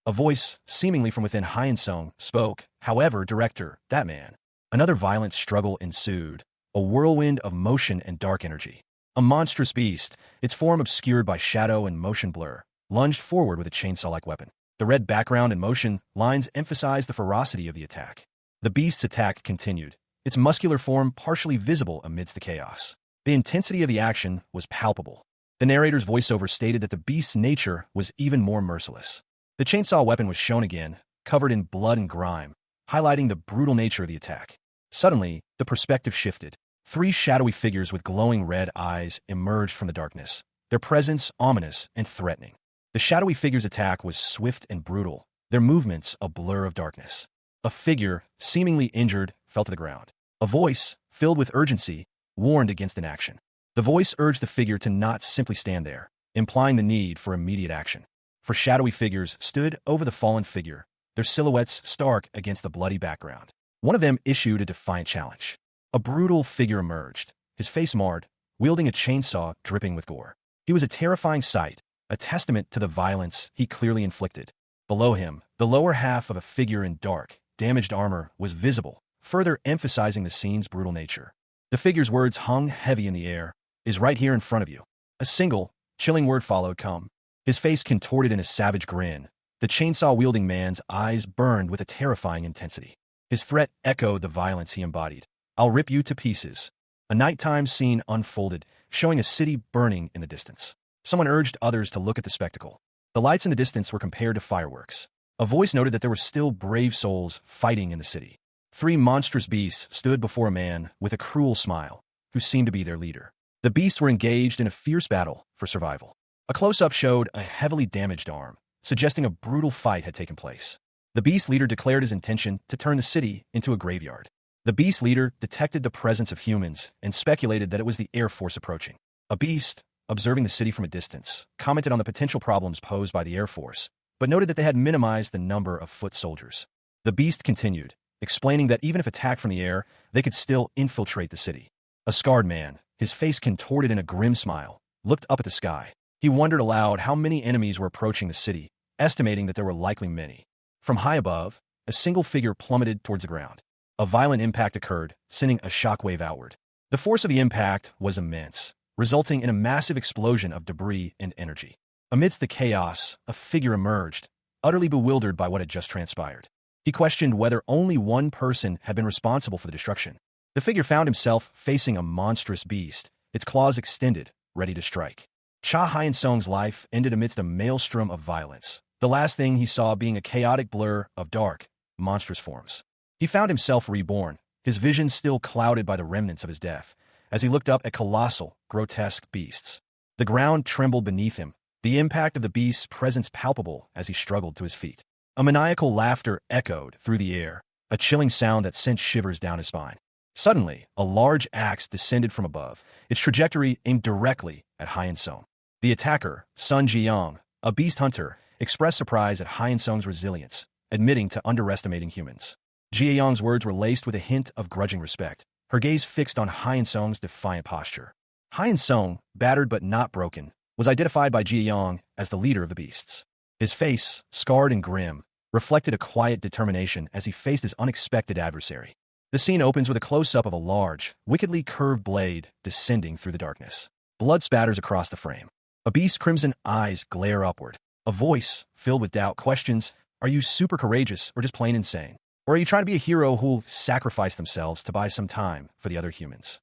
A voice, seemingly from within Hyun-sung, spoke. However, director, that man. Another violent struggle ensued, a whirlwind of motion and dark energy. A monstrous beast, its form obscured by shadow and motion blur, lunged forward with a chainsaw-like weapon. The red background and motion lines emphasized the ferocity of the attack. The beast's attack continued, its muscular form partially visible amidst the chaos. The intensity of the action was palpable. The narrator's voiceover stated that the beast's nature was even more merciless. The chainsaw weapon was shown again, covered in blood and grime, highlighting the brutal nature of the attack. Suddenly, the perspective shifted. Three shadowy figures with glowing red eyes emerged from the darkness, their presence ominous and threatening. The shadowy figure's attack was swift and brutal, their movements a blur of darkness. A figure, seemingly injured, fell to the ground. A voice, filled with urgency, warned against inaction. The voice urged the figure to not simply stand there, implying the need for immediate action. For shadowy figures stood over the fallen figure, their silhouettes stark against the bloody background. One of them issued a defiant challenge. A brutal figure emerged, his face marred, wielding a chainsaw dripping with gore. He was a terrifying sight, a testament to the violence he clearly inflicted. Below him, the lower half of a figure in dark, damaged armor was visible, further emphasizing the scene's brutal nature. The figure's words hung heavy in the air. Is right here in front of you. A single, chilling word followed, come. His face contorted in a savage grin. The chainsaw-wielding man's eyes burned with a terrifying intensity. His threat echoed the violence he embodied. I'll rip you to pieces. A nighttime scene unfolded, showing a city burning in the distance. Someone urged others to look at the spectacle. The lights in the distance were compared to fireworks. A voice noted that there were still brave souls fighting in the city. Three monstrous beasts stood before a man with a cruel smile, who seemed to be their leader. The beasts were engaged in a fierce battle for survival. A close-up showed a heavily damaged arm, suggesting a brutal fight had taken place. The beast leader declared his intention to turn the city into a graveyard. The beast leader detected the presence of humans and speculated that it was the Air Force approaching. A beast, observing the city from a distance, commented on the potential problems posed by the Air Force, but noted that they had minimized the number of foot soldiers. The beast continued, explaining that even if attacked from the air, they could still infiltrate the city. A scarred man, his face contorted in a grim smile, looked up at the sky. He wondered aloud how many enemies were approaching the city, estimating that there were likely many. From high above, a single figure plummeted towards the ground. A violent impact occurred, sending a shockwave outward. The force of the impact was immense, resulting in a massive explosion of debris and energy. Amidst the chaos, a figure emerged, utterly bewildered by what had just transpired. He questioned whether only one person had been responsible for the destruction. The figure found himself facing a monstrous beast, its claws extended, ready to strike. Cha Hyun-sung's life ended amidst a maelstrom of violence, the last thing he saw being a chaotic blur of dark, monstrous forms. He found himself reborn, his vision still clouded by the remnants of his death, as he looked up at colossal, grotesque beasts. The ground trembled beneath him, the impact of the beast's presence palpable as he struggled to his feet. A maniacal laughter echoed through the air, a chilling sound that sent shivers down his spine. Suddenly, a large axe descended from above, its trajectory aimed directly at Hyun-sung. The attacker, Sun Ji-young, a beast hunter, expressed surprise at Hyun-sung's resilience, admitting to underestimating humans. Ji-young's words were laced with a hint of grudging respect, her gaze fixed on Hyun-sung's defiant posture. Hyun-sung, battered but not broken, was identified by Ji-young as the leader of the beasts. His face, scarred and grim, reflected a quiet determination as he faced his unexpected adversary. The scene opens with a close-up of a large, wickedly curved blade descending through the darkness. Blood spatters across the frame. A beast's crimson eyes glare upward. A voice, filled with doubt, questions, are you super courageous or just plain insane? Or are you trying to be a hero who'll sacrifice themselves to buy some time for the other humans?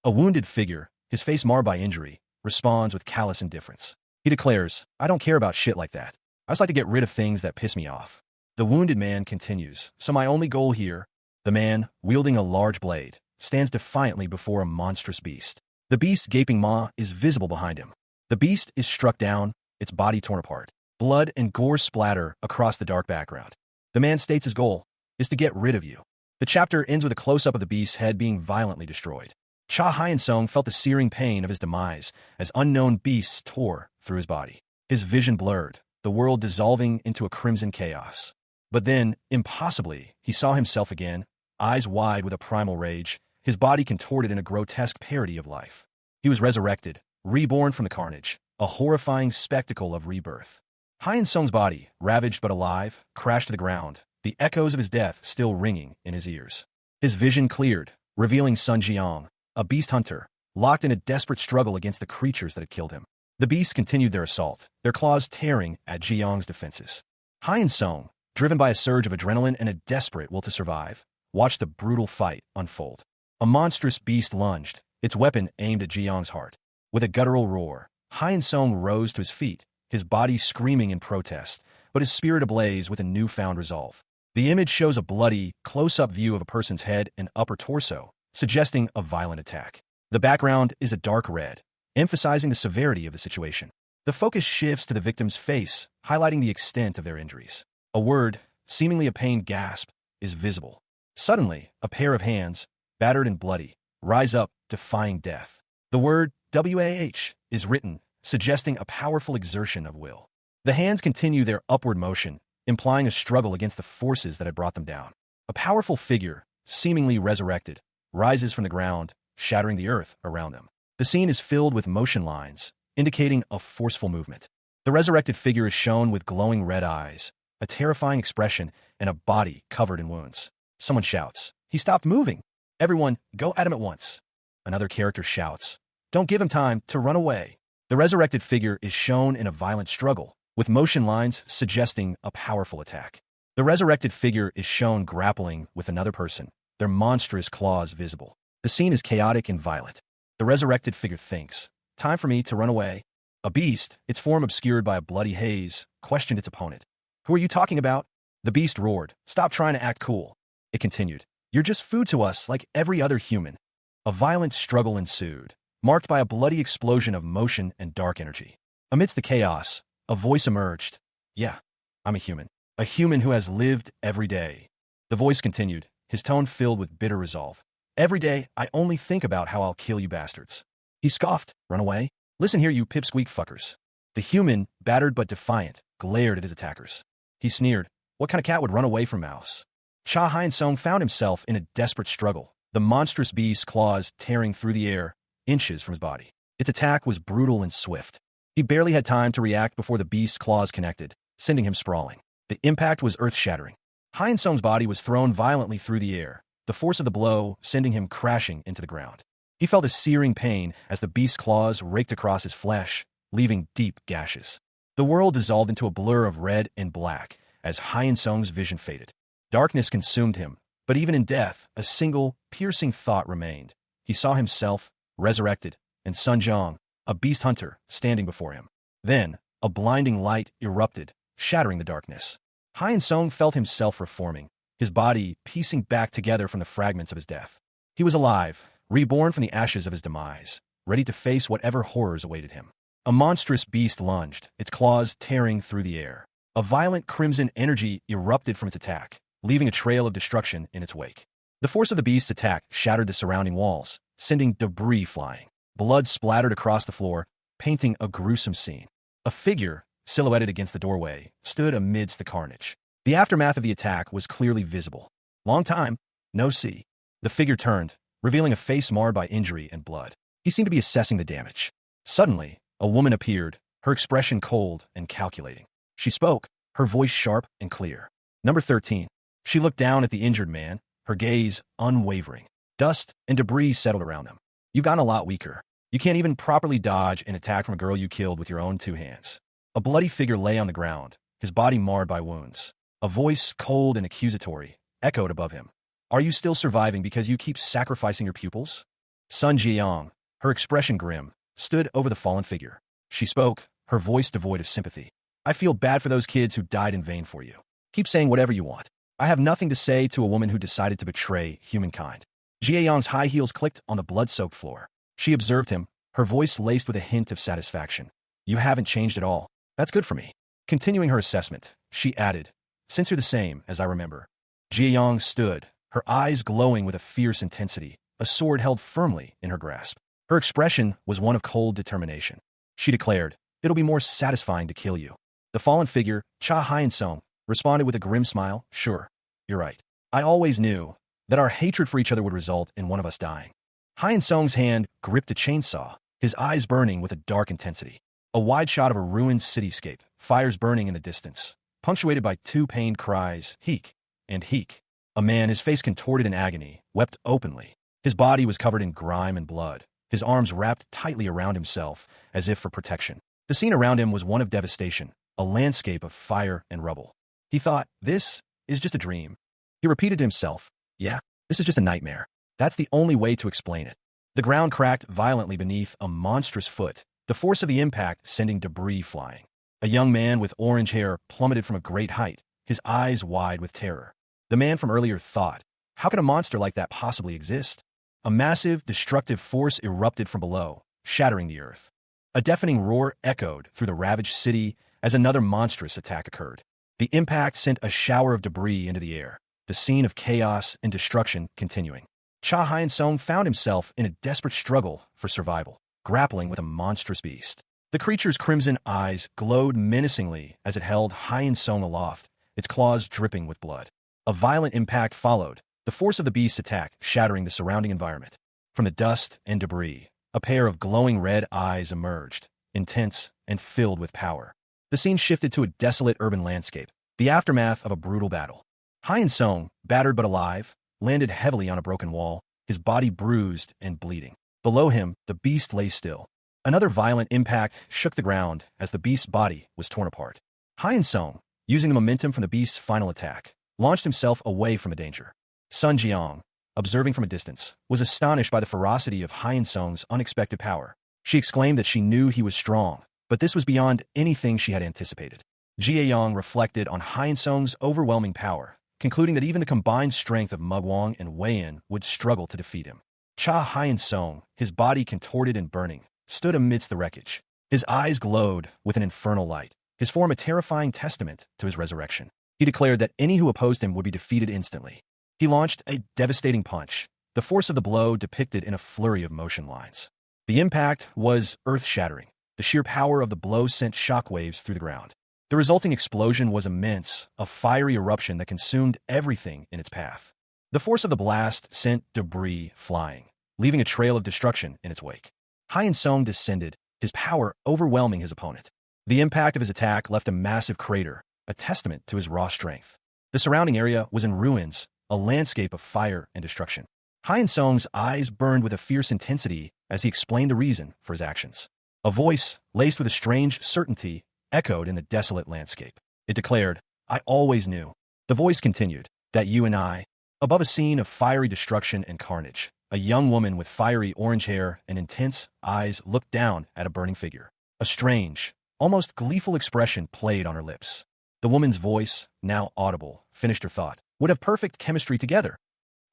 A wounded figure, his face marred by injury, responds with callous indifference. He declares, I don't care about shit like that. I just like to get rid of things that piss me off. The wounded man continues, so my only goal here. The man, wielding a large blade, stands defiantly before a monstrous beast. The beast's gaping maw is visible behind him. The beast is struck down, its body torn apart. Blood and gore splatter across the dark background. The man states his goal is to get rid of you. The chapter ends with a close-up of the beast's head being violently destroyed. Cha Hyun-sung felt the searing pain of his demise as unknown beasts tore through his body. His vision blurred, the world dissolving into a crimson chaos. But then, impossibly, he saw himself again, eyes wide with a primal rage, his body contorted in a grotesque parody of life. He was resurrected, reborn from the carnage, a horrifying spectacle of rebirth. Hyun Sung's body, ravaged but alive, crashed to the ground, the echoes of his death still ringing in his ears. His vision cleared, revealing Sun Jiang, a beast hunter, locked in a desperate struggle against the creatures that had killed him. The beasts continued their assault, their claws tearing at Jiang's defenses. Hyun Sung, driven by a surge of adrenaline and a desperate will to survive, watched the brutal fight unfold. A monstrous beast lunged, its weapon aimed at Jiang's heart. With a guttural roar, Hyun Sung rose to his feet, his body screaming in protest, but his spirit ablaze with a newfound resolve. The image shows a bloody, close-up view of a person's head and upper torso, suggesting a violent attack. The background is a dark red, emphasizing the severity of the situation. The focus shifts to the victim's face, highlighting the extent of their injuries. A word, seemingly a pained gasp, is visible. Suddenly, a pair of hands, battered and bloody, rise up, defying death. The word WAH is written, suggesting a powerful exertion of will. The hands continue their upward motion, implying a struggle against the forces that had brought them down. A powerful figure, seemingly resurrected, rises from the ground, shattering the earth around them. The scene is filled with motion lines, indicating a forceful movement. The resurrected figure is shown with glowing red eyes, a terrifying expression, and a body covered in wounds. Someone shouts, "He stopped moving! Everyone, go at him at once!" Another character shouts, "Don't give him time to run away!" The resurrected figure is shown in a violent struggle, with motion lines suggesting a powerful attack. The resurrected figure is shown grappling with another person, their monstrous claws visible. The scene is chaotic and violent. The resurrected figure thinks, "Time for me to run away." A beast, its form obscured by a bloody haze, questioned its opponent. "Who are you talking about?" The beast roared, "Stop trying to act cool." It continued, "You're just food to us like every other human." A violent struggle ensued, marked by a bloody explosion of motion and dark energy. Amidst the chaos, a voice emerged. "Yeah, I'm a human who has lived every day." The voice continued, his tone filled with bitter resolve. "Every day, I only think about how I'll kill you bastards." He scoffed, "Run away? Listen here, you pipsqueak fuckers." The human, battered but defiant, glared at his attackers. He sneered, "What kind of cat would run away from mouse?" Cha Hyun Sung found himself in a desperate struggle, the monstrous beast's claws tearing through the air, inches from his body. Its attack was brutal and swift. He barely had time to react before the beast's claws connected, sending him sprawling. The impact was earth-shattering. Hyun Sung's body was thrown violently through the air, the force of the blow sending him crashing into the ground. He felt a searing pain as the beast's claws raked across his flesh, leaving deep gashes. The world dissolved into a blur of red and black as Hyun Sung's vision faded. Darkness consumed him, but even in death, a single, piercing thought remained. He saw himself, resurrected, and Sun Jiang, a beast hunter, standing before him. Then, a blinding light erupted, shattering the darkness. Hyun Sung felt himself reforming, his body piecing back together from the fragments of his death. He was alive, reborn from the ashes of his demise, ready to face whatever horrors awaited him. A monstrous beast lunged, its claws tearing through the air. A violent crimson energy erupted from its attack, leaving a trail of destruction in its wake. The force of the beast's attack shattered the surrounding walls, sending debris flying. Blood splattered across the floor, painting a gruesome scene. A figure, silhouetted against the doorway, stood amidst the carnage. The aftermath of the attack was clearly visible. "Long time, no see." The figure turned, revealing a face marred by injury and blood. He seemed to be assessing the damage. Suddenly, a woman appeared, her expression cold and calculating. She spoke, her voice sharp and clear. "Number 13. She looked down at the injured man, her gaze unwavering. Dust and debris settled around them. "You've gotten a lot weaker. You can't even properly dodge an attack from a girl you killed with your own two hands." A bloody figure lay on the ground, his body marred by wounds. A voice, cold and accusatory, echoed above him. "Are you still surviving because you keep sacrificing your pupils?" Sun Jiang, her expression grim, stood over the fallen figure. She spoke, her voice devoid of sympathy. "I feel bad for those kids who died in vain for you. Keep saying whatever you want. I have nothing to say to a woman who decided to betray humankind." Jie Yang's high heels clicked on the blood-soaked floor. She observed him, her voice laced with a hint of satisfaction. "You haven't changed at all. That's good for me." Continuing her assessment, she added, "Since you're the same as I remember." Jie Yang stood, her eyes glowing with a fierce intensity, a sword held firmly in her grasp. Her expression was one of cold determination. She declared, "It'll be more satisfying to kill you." The fallen figure, Cha Hyun Sung, responded with a grim smile, "Sure, you're right. I always knew that our hatred for each other would result in one of us dying." Hyun Sung's hand gripped a chainsaw, his eyes burning with a dark intensity. A wide shot of a ruined cityscape, fires burning in the distance, punctuated by two pained cries, "Heek!" and "Heek!" A man, his face contorted in agony, wept openly. His body was covered in grime and blood, his arms wrapped tightly around himself, as if for protection. The scene around him was one of devastation, a landscape of fire and rubble. He thought, "This is just a dream." He repeated to himself, "Yeah, this is just a nightmare." That's the only way to explain it. The ground cracked violently beneath a monstrous foot, the force of the impact sending debris flying. A young man with orange hair plummeted from a great height, his eyes wide with terror. The man from earlier thought, how could a monster like that possibly exist? A massive, destructive force erupted from below, shattering the earth. A deafening roar echoed through the ravaged city as another monstrous attack occurred. The impact sent a shower of debris into the air, the scene of chaos and destruction continuing. Cha Hyun-sung found himself in a desperate struggle for survival, grappling with a monstrous beast. The creature's crimson eyes glowed menacingly as it held Hyun-sung aloft, its claws dripping with blood. A violent impact followed, the force of the beast's attack shattering the surrounding environment. From the dust and debris, a pair of glowing red eyes emerged, intense and filled with power. The scene shifted to a desolate urban landscape, the aftermath of a brutal battle. Hyun-sung, battered but alive, landed heavily on a broken wall, his body bruised and bleeding. Below him, the beast lay still. Another violent impact shook the ground as the beast's body was torn apart. Hyun-sung, using the momentum from the beast's final attack, launched himself away from the danger. Sun Jiang, observing from a distance, was astonished by the ferocity of Hyun-sung's unexpected power. She exclaimed that she knew he was strong, but this was beyond anything she had anticipated. Jiayong reflected on Hyun-sung's overwhelming power, concluding that even the combined strength of Mugwang and Weian would struggle to defeat him. Cha Hyun-sung, his body contorted and burning, stood amidst the wreckage. His eyes glowed with an infernal light, his form a terrifying testament to his resurrection. He declared that any who opposed him would be defeated instantly. He launched a devastating punch, the force of the blow depicted in a flurry of motion lines. The impact was earth-shattering. The sheer power of the blow sent shockwaves through the ground. The resulting explosion was immense, a fiery eruption that consumed everything in its path. The force of the blast sent debris flying, leaving a trail of destruction in its wake. Hyun-sung descended, his power overwhelming his opponent. The impact of his attack left a massive crater, a testament to his raw strength. The surrounding area was in ruins, a landscape of fire and destruction. Hyun-sung's eyes burned with a fierce intensity as he explained the reason for his actions. A voice, laced with a strange certainty, echoed in the desolate landscape. It declared, "I always knew." The voice continued, "That you and I." Above a scene of fiery destruction and carnage, a young woman with fiery orange hair and intense eyes looked down at a burning figure. A strange, almost gleeful expression played on her lips. The woman's voice, now audible, finished her thought. Would have perfect chemistry together.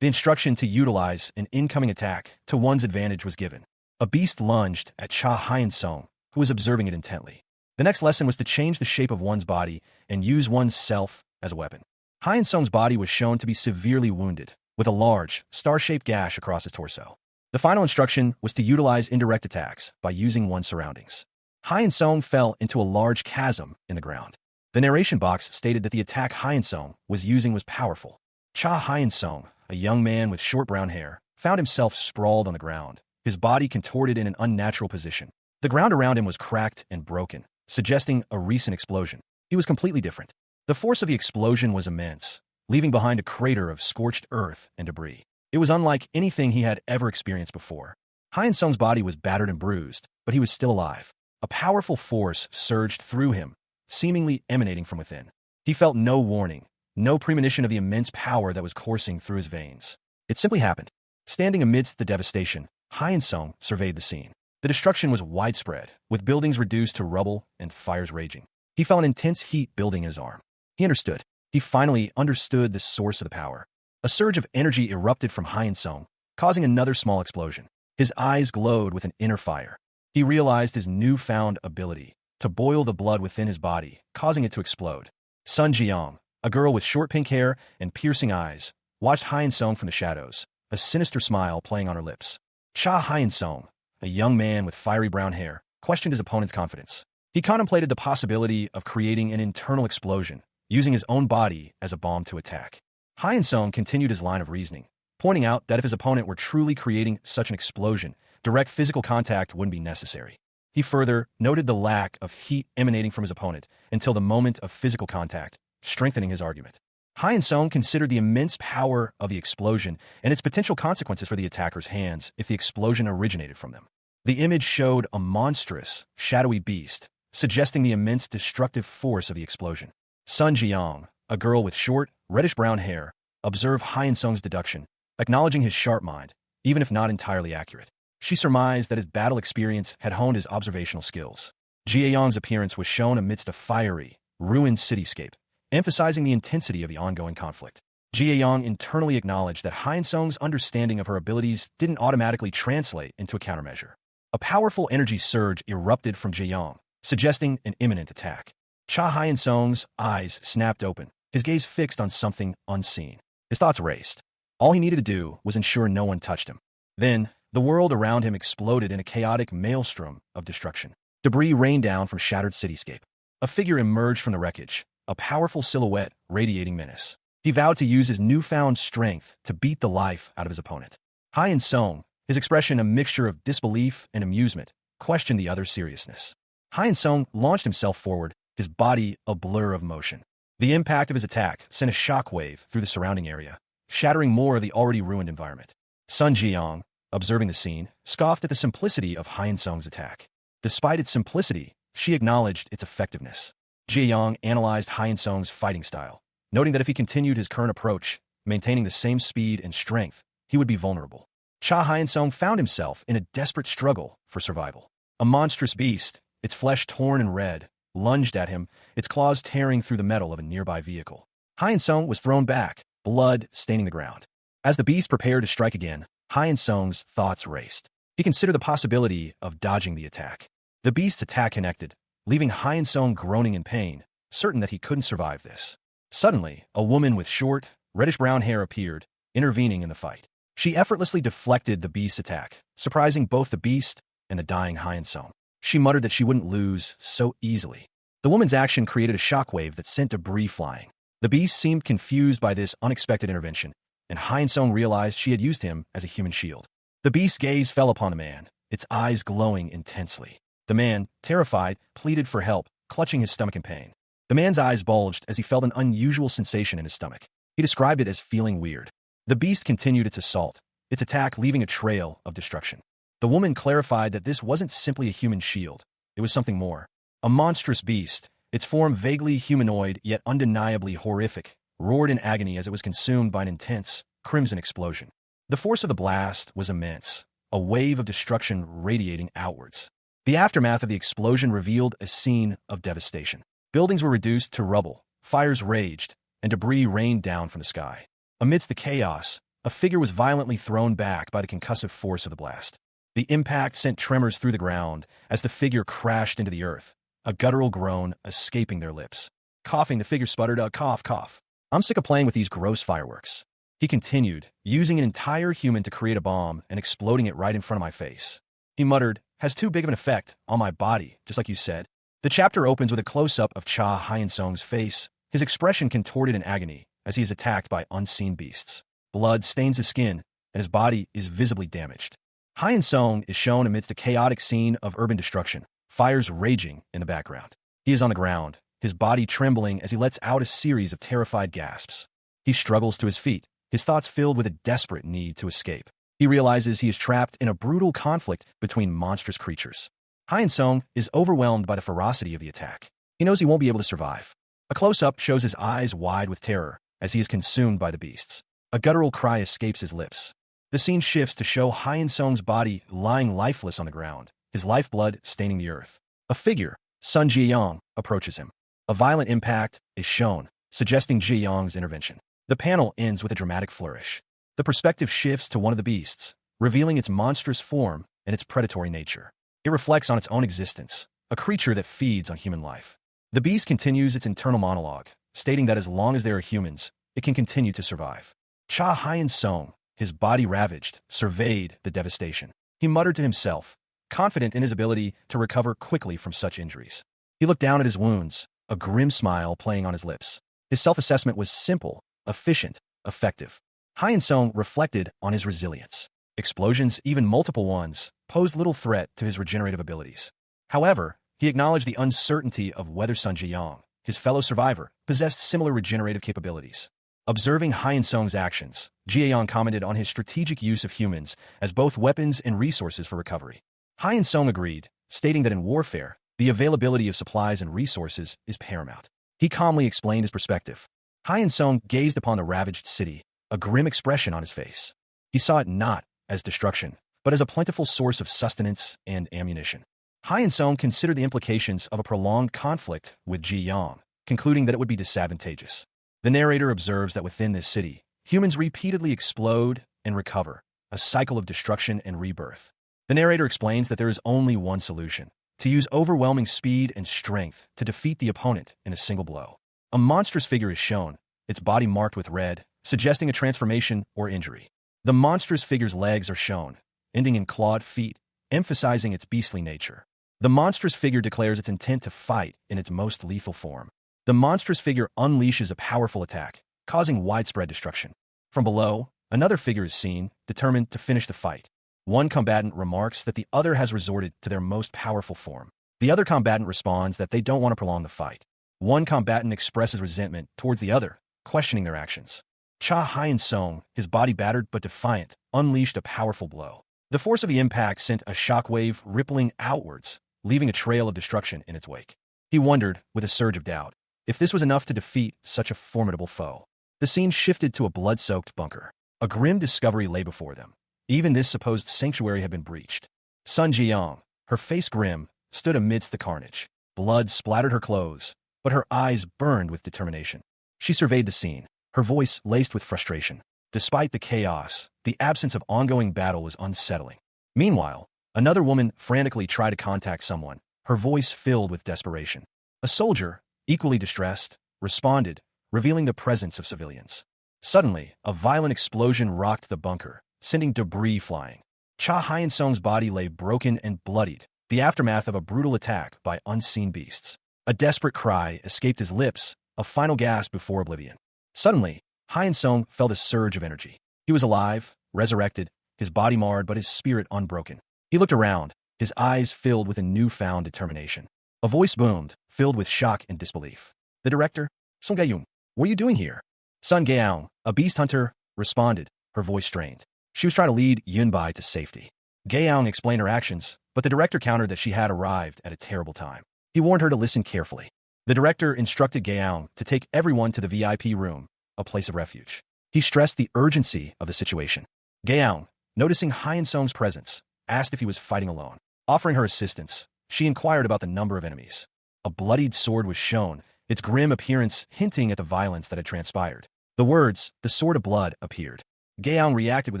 The instruction to utilize an incoming attack to one's advantage was given. A beast lunged at Cha Hyun-sung, who was observing it intently. The next lesson was to change the shape of one's body and use one's self as a weapon. Hyun-sung's body was shown to be severely wounded, with a large, star-shaped gash across his torso. The final instruction was to utilize indirect attacks by using one's surroundings. Hyun-sung fell into a large chasm in the ground. The narration box stated that the attack Hyun-sung was using was powerful. Cha Hyun-sung, a young man with short brown hair, found himself sprawled on the ground, his body contorted in an unnatural position. The ground around him was cracked and broken, suggesting a recent explosion. He was completely different. The force of the explosion was immense, leaving behind a crater of scorched earth and debris. It was unlike anything he had ever experienced before. Hyun-sung's body was battered and bruised, but he was still alive. A powerful force surged through him, seemingly emanating from within. He felt no warning, no premonition of the immense power that was coursing through his veins. It simply happened. Standing amidst the devastation, Hyun-sung surveyed the scene. The destruction was widespread, with buildings reduced to rubble and fires raging. He felt an intense heat building in his arm. He understood. He finally understood the source of the power. A surge of energy erupted from Hyun-sung, causing another small explosion. His eyes glowed with an inner fire. He realized his newfound ability to boil the blood within his body, causing it to explode. Sun Jiang, a girl with short pink hair and piercing eyes, watched Hyun-sung from the shadows, a sinister smile playing on her lips. Cha Hyun-sung, a young man with fiery brown hair, questioned his opponent's confidence. He contemplated the possibility of creating an internal explosion, using his own body as a bomb to attack. Hyun-sung continued his line of reasoning, pointing out that if his opponent were truly creating such an explosion, direct physical contact wouldn't be necessary. He further noted the lack of heat emanating from his opponent until the moment of physical contact, strengthening his argument. Hyun-sung considered the immense power of the explosion and its potential consequences for the attacker's hands if the explosion originated from them. The image showed a monstrous, shadowy beast, suggesting the immense destructive force of the explosion. Sun Jiyoung, a girl with short, reddish-brown hair, observed Hyun-sung's deduction, acknowledging his sharp mind, even if not entirely accurate. She surmised that his battle experience had honed his observational skills. Jiyeong's appearance was shown amidst a fiery, ruined cityscape, emphasizing the intensity of the ongoing conflict. Jiyeong internally acknowledged that Hyun-sung's understanding of her abilities didn't automatically translate into a countermeasure. A powerful energy surge erupted from Jiyeong, suggesting an imminent attack. Cha Hyun-sung's eyes snapped open, his gaze fixed on something unseen. His thoughts raced. All he needed to do was ensure no one touched him. Then, the world around him exploded in a chaotic maelstrom of destruction. Debris rained down from shattered cityscape. A figure emerged from the wreckage, a powerful silhouette radiating menace. He vowed to use his newfound strength to beat the life out of his opponent. Hyun-sung, his expression a mixture of disbelief and amusement, questioned the other's seriousness. Hyun-sung launched himself forward, his body a blur of motion. The impact of his attack sent a shockwave through the surrounding area, shattering more of the already ruined environment. Sun Jiyoung, observing the scene, scoffed at the simplicity of Hyun-sung's attack. Despite its simplicity, she acknowledged its effectiveness. Jiyeong analyzed Hyun-sung's fighting style, noting that if he continued his current approach, maintaining the same speed and strength, he would be vulnerable. Cha Hyun-sung found himself in a desperate struggle for survival. A monstrous beast, its flesh torn and red, lunged at him, its claws tearing through the metal of a nearby vehicle. Hyun-sung was thrown back, blood staining the ground. As the beast prepared to strike again, Hyun-sung's thoughts raced. He considered the possibility of dodging the attack. The beast's attack connected, leaving Hyun-sung groaning in pain, certain that he couldn't survive this. Suddenly, a woman with short, reddish-brown hair appeared, intervening in the fight. She effortlessly deflected the beast's attack, surprising both the beast and the dying Hyun-sung. She muttered that she wouldn't lose so easily. The woman's action created a shockwave that sent debris flying. The beast seemed confused by this unexpected intervention, and Hyun-sung realized she had used him as a human shield. The beast's gaze fell upon the man, its eyes glowing intensely. The man, terrified, pleaded for help, clutching his stomach in pain. The man's eyes bulged as he felt an unusual sensation in his stomach. He described it as feeling weird. The beast continued its assault, its attack leaving a trail of destruction. The woman clarified that this wasn't simply a human shield. It was something more. A monstrous beast, its form vaguely humanoid yet undeniably horrific, roared in agony as it was consumed by an intense, crimson explosion. The force of the blast was immense, a wave of destruction radiating outwards. The aftermath of the explosion revealed a scene of devastation. Buildings were reduced to rubble, fires raged, and debris rained down from the sky. Amidst the chaos, a figure was violently thrown back by the concussive force of the blast. The impact sent tremors through the ground as the figure crashed into the earth, a guttural groan escaping their lips. Coughing, the figure sputtered, cough, cough. I'm sick of playing with these gross fireworks. He continued, using an entire human to create a bomb and exploding it right in front of my face. He muttered, has too big of an effect on my body, just like you said. The chapter opens with a close-up of Cha Hyun-sung's face, his expression contorted in agony as he is attacked by unseen beasts. Blood stains his skin, and his body is visibly damaged. Hyun-sung is shown amidst a chaotic scene of urban destruction, fires raging in the background. He is on the ground, his body trembling as he lets out a series of terrified gasps. He struggles to his feet, his thoughts filled with a desperate need to escape. He realizes he is trapped in a brutal conflict between monstrous creatures. Hyun-sung is overwhelmed by the ferocity of the attack. He knows he won't be able to survive. A close-up shows his eyes wide with terror as he is consumed by the beasts. A guttural cry escapes his lips. The scene shifts to show Hyun-sung's body lying lifeless on the ground, his lifeblood staining the earth. A figure, Sun Jiyeong, approaches him. A violent impact is shown, suggesting Jiyeong's intervention. The panel ends with a dramatic flourish. The perspective shifts to one of the beasts, revealing its monstrous form and its predatory nature. It reflects on its own existence, a creature that feeds on human life. The beast continues its internal monologue, stating that as long as there are humans, it can continue to survive. Cha Hyun-sung, his body ravaged, surveyed the devastation. He muttered to himself, confident in his ability to recover quickly from such injuries. He looked down at his wounds, a grim smile playing on his lips. His self-assessment was simple, efficient, effective. Hyun-sung reflected on his resilience. Explosions, even multiple ones, posed little threat to his regenerative abilities. However, he acknowledged the uncertainty of whether Sun Jiyang, his fellow survivor, possessed similar regenerative capabilities. Observing Hyen Song's actions, Jiayang commented on his strategic use of humans as both weapons and resources for recovery. Hyen Song agreed, stating that in warfare, the availability of supplies and resources is paramount. He calmly explained his perspective. Hyen Song gazed upon the ravaged city, a grim expression on his face. He saw it not as destruction, but as a plentiful source of sustenance and ammunition. Hyen Song considered the implications of a prolonged conflict with Ji Yang, concluding that it would be disadvantageous. The narrator observes that within this city, humans repeatedly explode and recover, a cycle of destruction and rebirth. The narrator explains that there is only one solution: to use overwhelming speed and strength to defeat the opponent in a single blow. A monstrous figure is shown, its body marked with red, suggesting a transformation or injury. The monstrous figure's legs are shown, ending in clawed feet, emphasizing its beastly nature. The monstrous figure declares its intent to fight in its most lethal form. The monstrous figure unleashes a powerful attack, causing widespread destruction. From below, another figure is seen, determined to finish the fight. One combatant remarks that the other has resorted to their most powerful form. The other combatant responds that they don't want to prolong the fight. One combatant expresses resentment towards the other, questioning their actions. Cha Hyen Song, his body battered but defiant, unleashed a powerful blow. The force of the impact sent a shockwave rippling outwards, leaving a trail of destruction in its wake. He wondered, with a surge of doubt, if this was enough to defeat such a formidable foe. The scene shifted to a blood-soaked bunker. A grim discovery lay before them. Even this supposed sanctuary had been breached. Sun Jiyang, her face grim, stood amidst the carnage. Blood splattered her clothes, but her eyes burned with determination. She surveyed the scene, her voice laced with frustration. Despite the chaos, the absence of ongoing battle was unsettling. Meanwhile, another woman frantically tried to contact someone, her voice filled with desperation. A soldier, equally distressed, responded, revealing the presence of civilians. Suddenly, a violent explosion rocked the bunker, sending debris flying. Cha Hyen Song's body lay broken and bloodied, the aftermath of a brutal attack by unseen beasts. A desperate cry escaped his lips, a final gasp before oblivion. Suddenly, Hyen Song felt a surge of energy. He was alive, resurrected, his body marred but his spirit unbroken. He looked around, his eyes filled with a newfound determination. A voice boomed, filled with shock and disbelief. The director, Song Gaeyong, what are you doing here? Sun Gaeyong, a beast hunter, responded, her voice strained. She was trying to lead Yunbai to safety. Gaeyong explained her actions, but the director countered that she had arrived at a terrible time. He warned her to listen carefully. The director instructed Gaeyong to take everyone to the VIP room, a place of refuge. He stressed the urgency of the situation. Gaeyong, noticing Hyen Song's presence, asked if he was fighting alone. Offering her assistance, she inquired about the number of enemies. A bloodied sword was shown, its grim appearance hinting at the violence that had transpired. The words, "the sword of blood," appeared. Gaeyong reacted with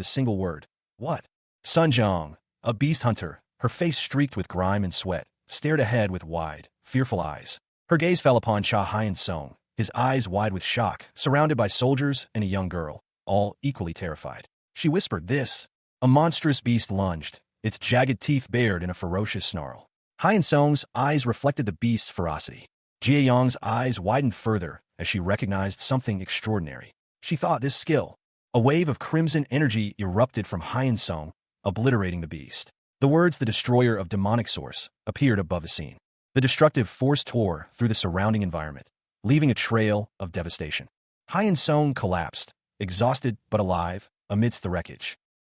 a single word. What? Sun Jiang, a beast hunter, her face streaked with grime and sweat, stared ahead with wide, fearful eyes. Her gaze fell upon Cha Hyen Song, his eyes wide with shock, surrounded by soldiers and a young girl, all equally terrified. She whispered, "This." A monstrous beast lunged, its jagged teeth bared in a ferocious snarl. Hyen Song's eyes reflected the beast's ferocity. Jia Yang's eyes widened further as she recognized something extraordinary. She thought this skill. A wave of crimson energy erupted from Hyen Song, obliterating the beast. The words "the destroyer of demonic source" appeared above the scene. The destructive force tore through the surrounding environment, leaving a trail of devastation. Hyen Song collapsed, exhausted but alive, amidst the wreckage.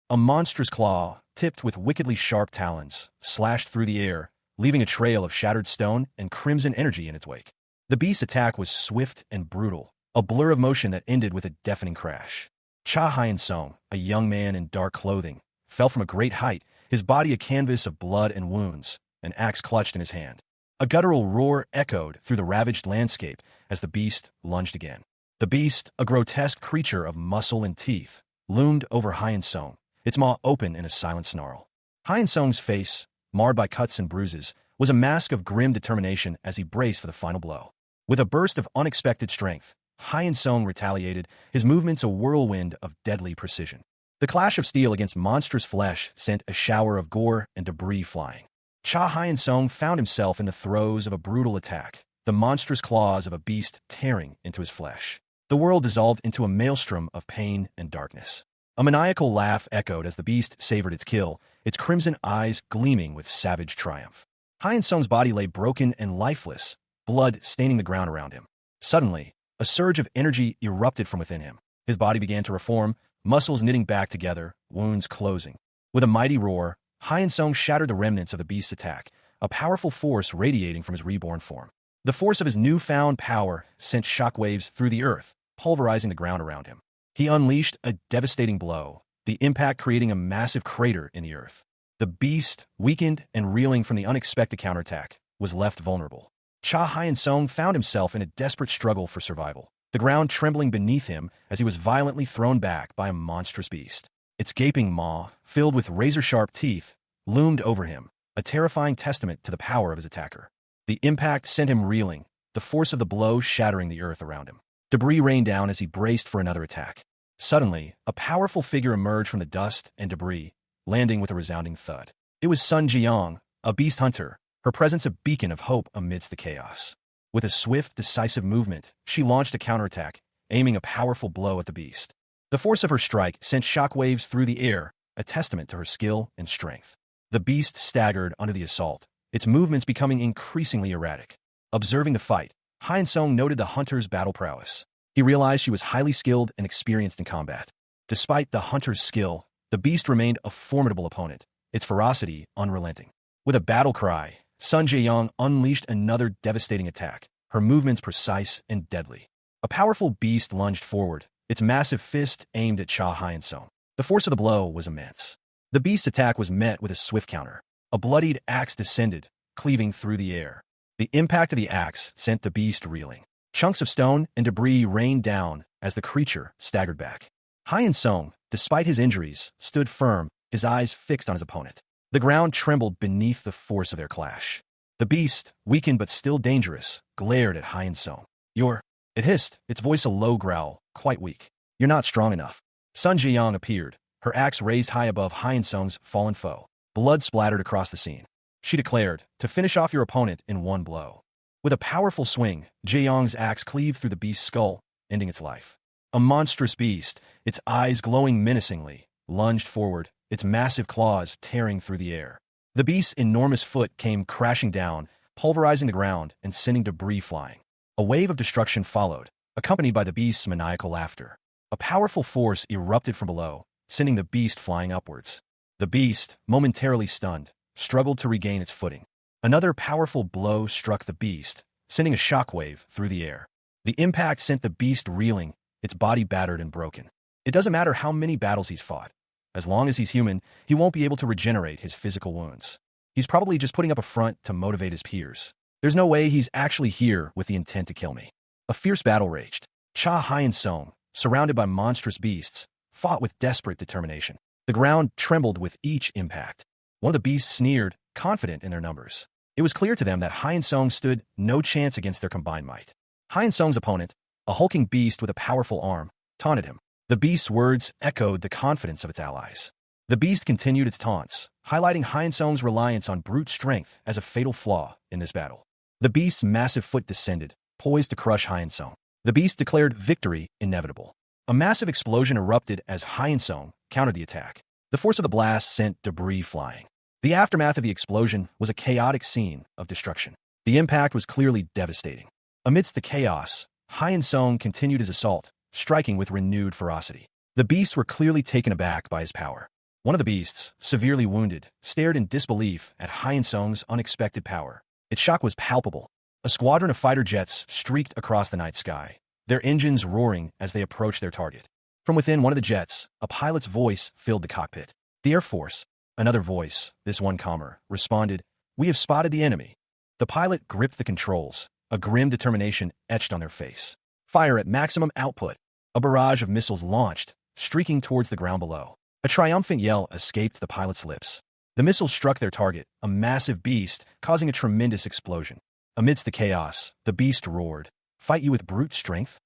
A monstrous claw, tipped with wickedly sharp talons, slashed through the air, leaving a trail of shattered stone and crimson energy in its wake. The beast's attack was swift and brutal, a blur of motion that ended with a deafening crash. Cha Hyen Song, a young man in dark clothing, fell from a great height, his body a canvas of blood and wounds, an axe clutched in his hand. A guttural roar echoed through the ravaged landscape as the beast lunged again. The beast, a grotesque creature of muscle and teeth, loomed over Hyen Song, its maw open in a silent snarl. Hyen Song's face, marred by cuts and bruises, was a mask of grim determination as he braced for the final blow. With a burst of unexpected strength, Hyen Song retaliated, his movements a whirlwind of deadly precision. The clash of steel against monstrous flesh sent a shower of gore and debris flying. Cha Hyen Song found himself in the throes of a brutal attack, the monstrous claws of a beast tearing into his flesh. The world dissolved into a maelstrom of pain and darkness. A maniacal laugh echoed as the beast savored its kill, its crimson eyes gleaming with savage triumph. Hyun-sung's body lay broken and lifeless, blood staining the ground around him. Suddenly, a surge of energy erupted from within him. His body began to reform, muscles knitting back together, wounds closing. With a mighty roar, Hyun-sung shattered the remnants of the beast's attack, a powerful force radiating from his reborn form. The force of his newfound power sent shockwaves through the earth, pulverizing the ground around him. He unleashed a devastating blow, the impact creating a massive crater in the earth. The beast, weakened and reeling from the unexpected counterattack, was left vulnerable. Cha Hyun-sung found himself in a desperate struggle for survival, the ground trembling beneath him as he was violently thrown back by a monstrous beast. Its gaping maw, filled with razor-sharp teeth, loomed over him, a terrifying testament to the power of his attacker. The impact sent him reeling, the force of the blow shattering the earth around him. Debris rained down as he braced for another attack. Suddenly, a powerful figure emerged from the dust and debris, landing with a resounding thud. It was Sun Jiyoung, a beast hunter, her presence a beacon of hope amidst the chaos. With a swift, decisive movement, she launched a counterattack, aiming a powerful blow at the beast. The force of her strike sent shockwaves through the air, a testament to her skill and strength. The beast staggered under the assault, its movements becoming increasingly erratic. Observing the fight, Hyun-sung noted the hunter's battle prowess. He realized she was highly skilled and experienced in combat. Despite the hunter's skill, the beast remained a formidable opponent, its ferocity unrelenting. With a battle cry, Sun Jae-young unleashed another devastating attack, her movements precise and deadly. A powerful beast lunged forward, its massive fist aimed at Cha Hyun-sung. The force of the blow was immense. The beast's attack was met with a swift counter. A bloodied axe descended, cleaving through the air. The impact of the axe sent the beast reeling. Chunks of stone and debris rained down as the creature staggered back. Hyun-sung, despite his injuries, stood firm, his eyes fixed on his opponent. The ground trembled beneath the force of their clash. The beast, weakened but still dangerous, glared at Hyun-sung. It hissed, its voice a low growl, quite weak. You're not strong enough. Sun Jiyoung appeared, her axe raised high above Hyun-sung's fallen foe. Blood splattered across the scene. She declared, to finish off your opponent in one blow. With a powerful swing, Jae-young's axe cleaved through the beast's skull, ending its life. A monstrous beast, its eyes glowing menacingly, lunged forward, its massive claws tearing through the air. The beast's enormous foot came crashing down, pulverizing the ground and sending debris flying. A wave of destruction followed, accompanied by the beast's maniacal laughter. A powerful force erupted from below, sending the beast flying upwards. The beast, momentarily stunned, struggled to regain its footing. Another powerful blow struck the beast, sending a shockwave through the air. The impact sent the beast reeling, its body battered and broken. It doesn't matter how many battles he's fought. As long as he's human, he won't be able to regenerate his physical wounds. He's probably just putting up a front to motivate his peers. There's no way he's actually here with the intent to kill me. A fierce battle raged. Cha Hyun-sung, surrounded by monstrous beasts, fought with desperate determination. The ground trembled with each impact. One of the beasts sneered, confident in their numbers. It was clear to them that Hyun-sung stood no chance against their combined might. Hyun-sung's opponent, a hulking beast with a powerful arm, taunted him. The beast's words echoed the confidence of its allies. The beast continued its taunts, highlighting Hyun-sung's reliance on brute strength as a fatal flaw in this battle. The beast's massive foot descended, poised to crush Hyun-sung. The beast declared victory inevitable. A massive explosion erupted as Hyun-sung countered the attack. The force of the blast sent debris flying. The aftermath of the explosion was a chaotic scene of destruction. The impact was clearly devastating. Amidst the chaos, Hyun-sung continued his assault, striking with renewed ferocity. The beasts were clearly taken aback by his power. One of the beasts, severely wounded, stared in disbelief at Hyun-sung's unexpected power. Its shock was palpable. A squadron of fighter jets streaked across the night sky, their engines roaring as they approached their target. From within one of the jets, a pilot's voice filled the cockpit. The Air Force. Another voice, this one calmer, responded, "We have spotted the enemy." The pilot gripped the controls, a grim determination etched on their face. Fire at maximum output. A barrage of missiles launched, streaking towards the ground below. A triumphant yell escaped the pilot's lips. The missiles struck their target, a massive beast, causing a tremendous explosion. Amidst the chaos, the beast roared, "Fight you with brute strength?"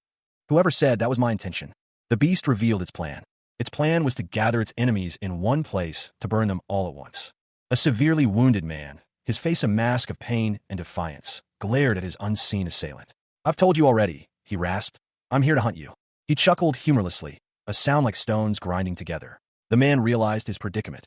Whoever said that was my intention. The beast revealed its plan. Its plan was to gather its enemies in one place to burn them all at once. A severely wounded man, his face a mask of pain and defiance, glared at his unseen assailant. "I've told you already," he rasped. "I'm here to hunt you." He chuckled humorlessly, a sound like stones grinding together. The man realized his predicament.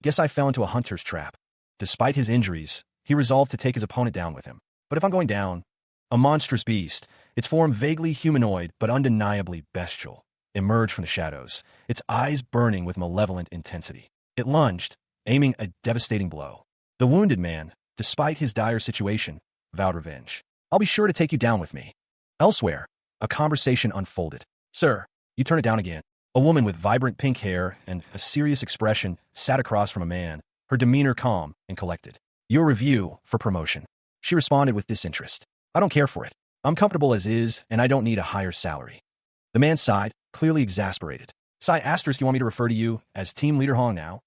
Guess I fell into a hunter's trap. Despite his injuries, He resolved to take his opponent down with him. But if I'm going down, a monstrous beast, its form vaguely humanoid but undeniably bestial, emerged from the shadows, its eyes burning with malevolent intensity. It lunged, aiming a devastating blow. The wounded man, despite his dire situation, vowed revenge. I'll be sure to take you down with me. Elsewhere, a conversation unfolded. Sir, you turn it down again. A woman with vibrant pink hair and a serious expression sat across from a man, her demeanor calm and collected. Your review for promotion. She responded with disinterest. I don't care for it. I'm comfortable as is, and I don't need a higher salary. The man sighed, clearly exasperated. Sigh asterisk, you want me to refer to you as Team Leader Hong now?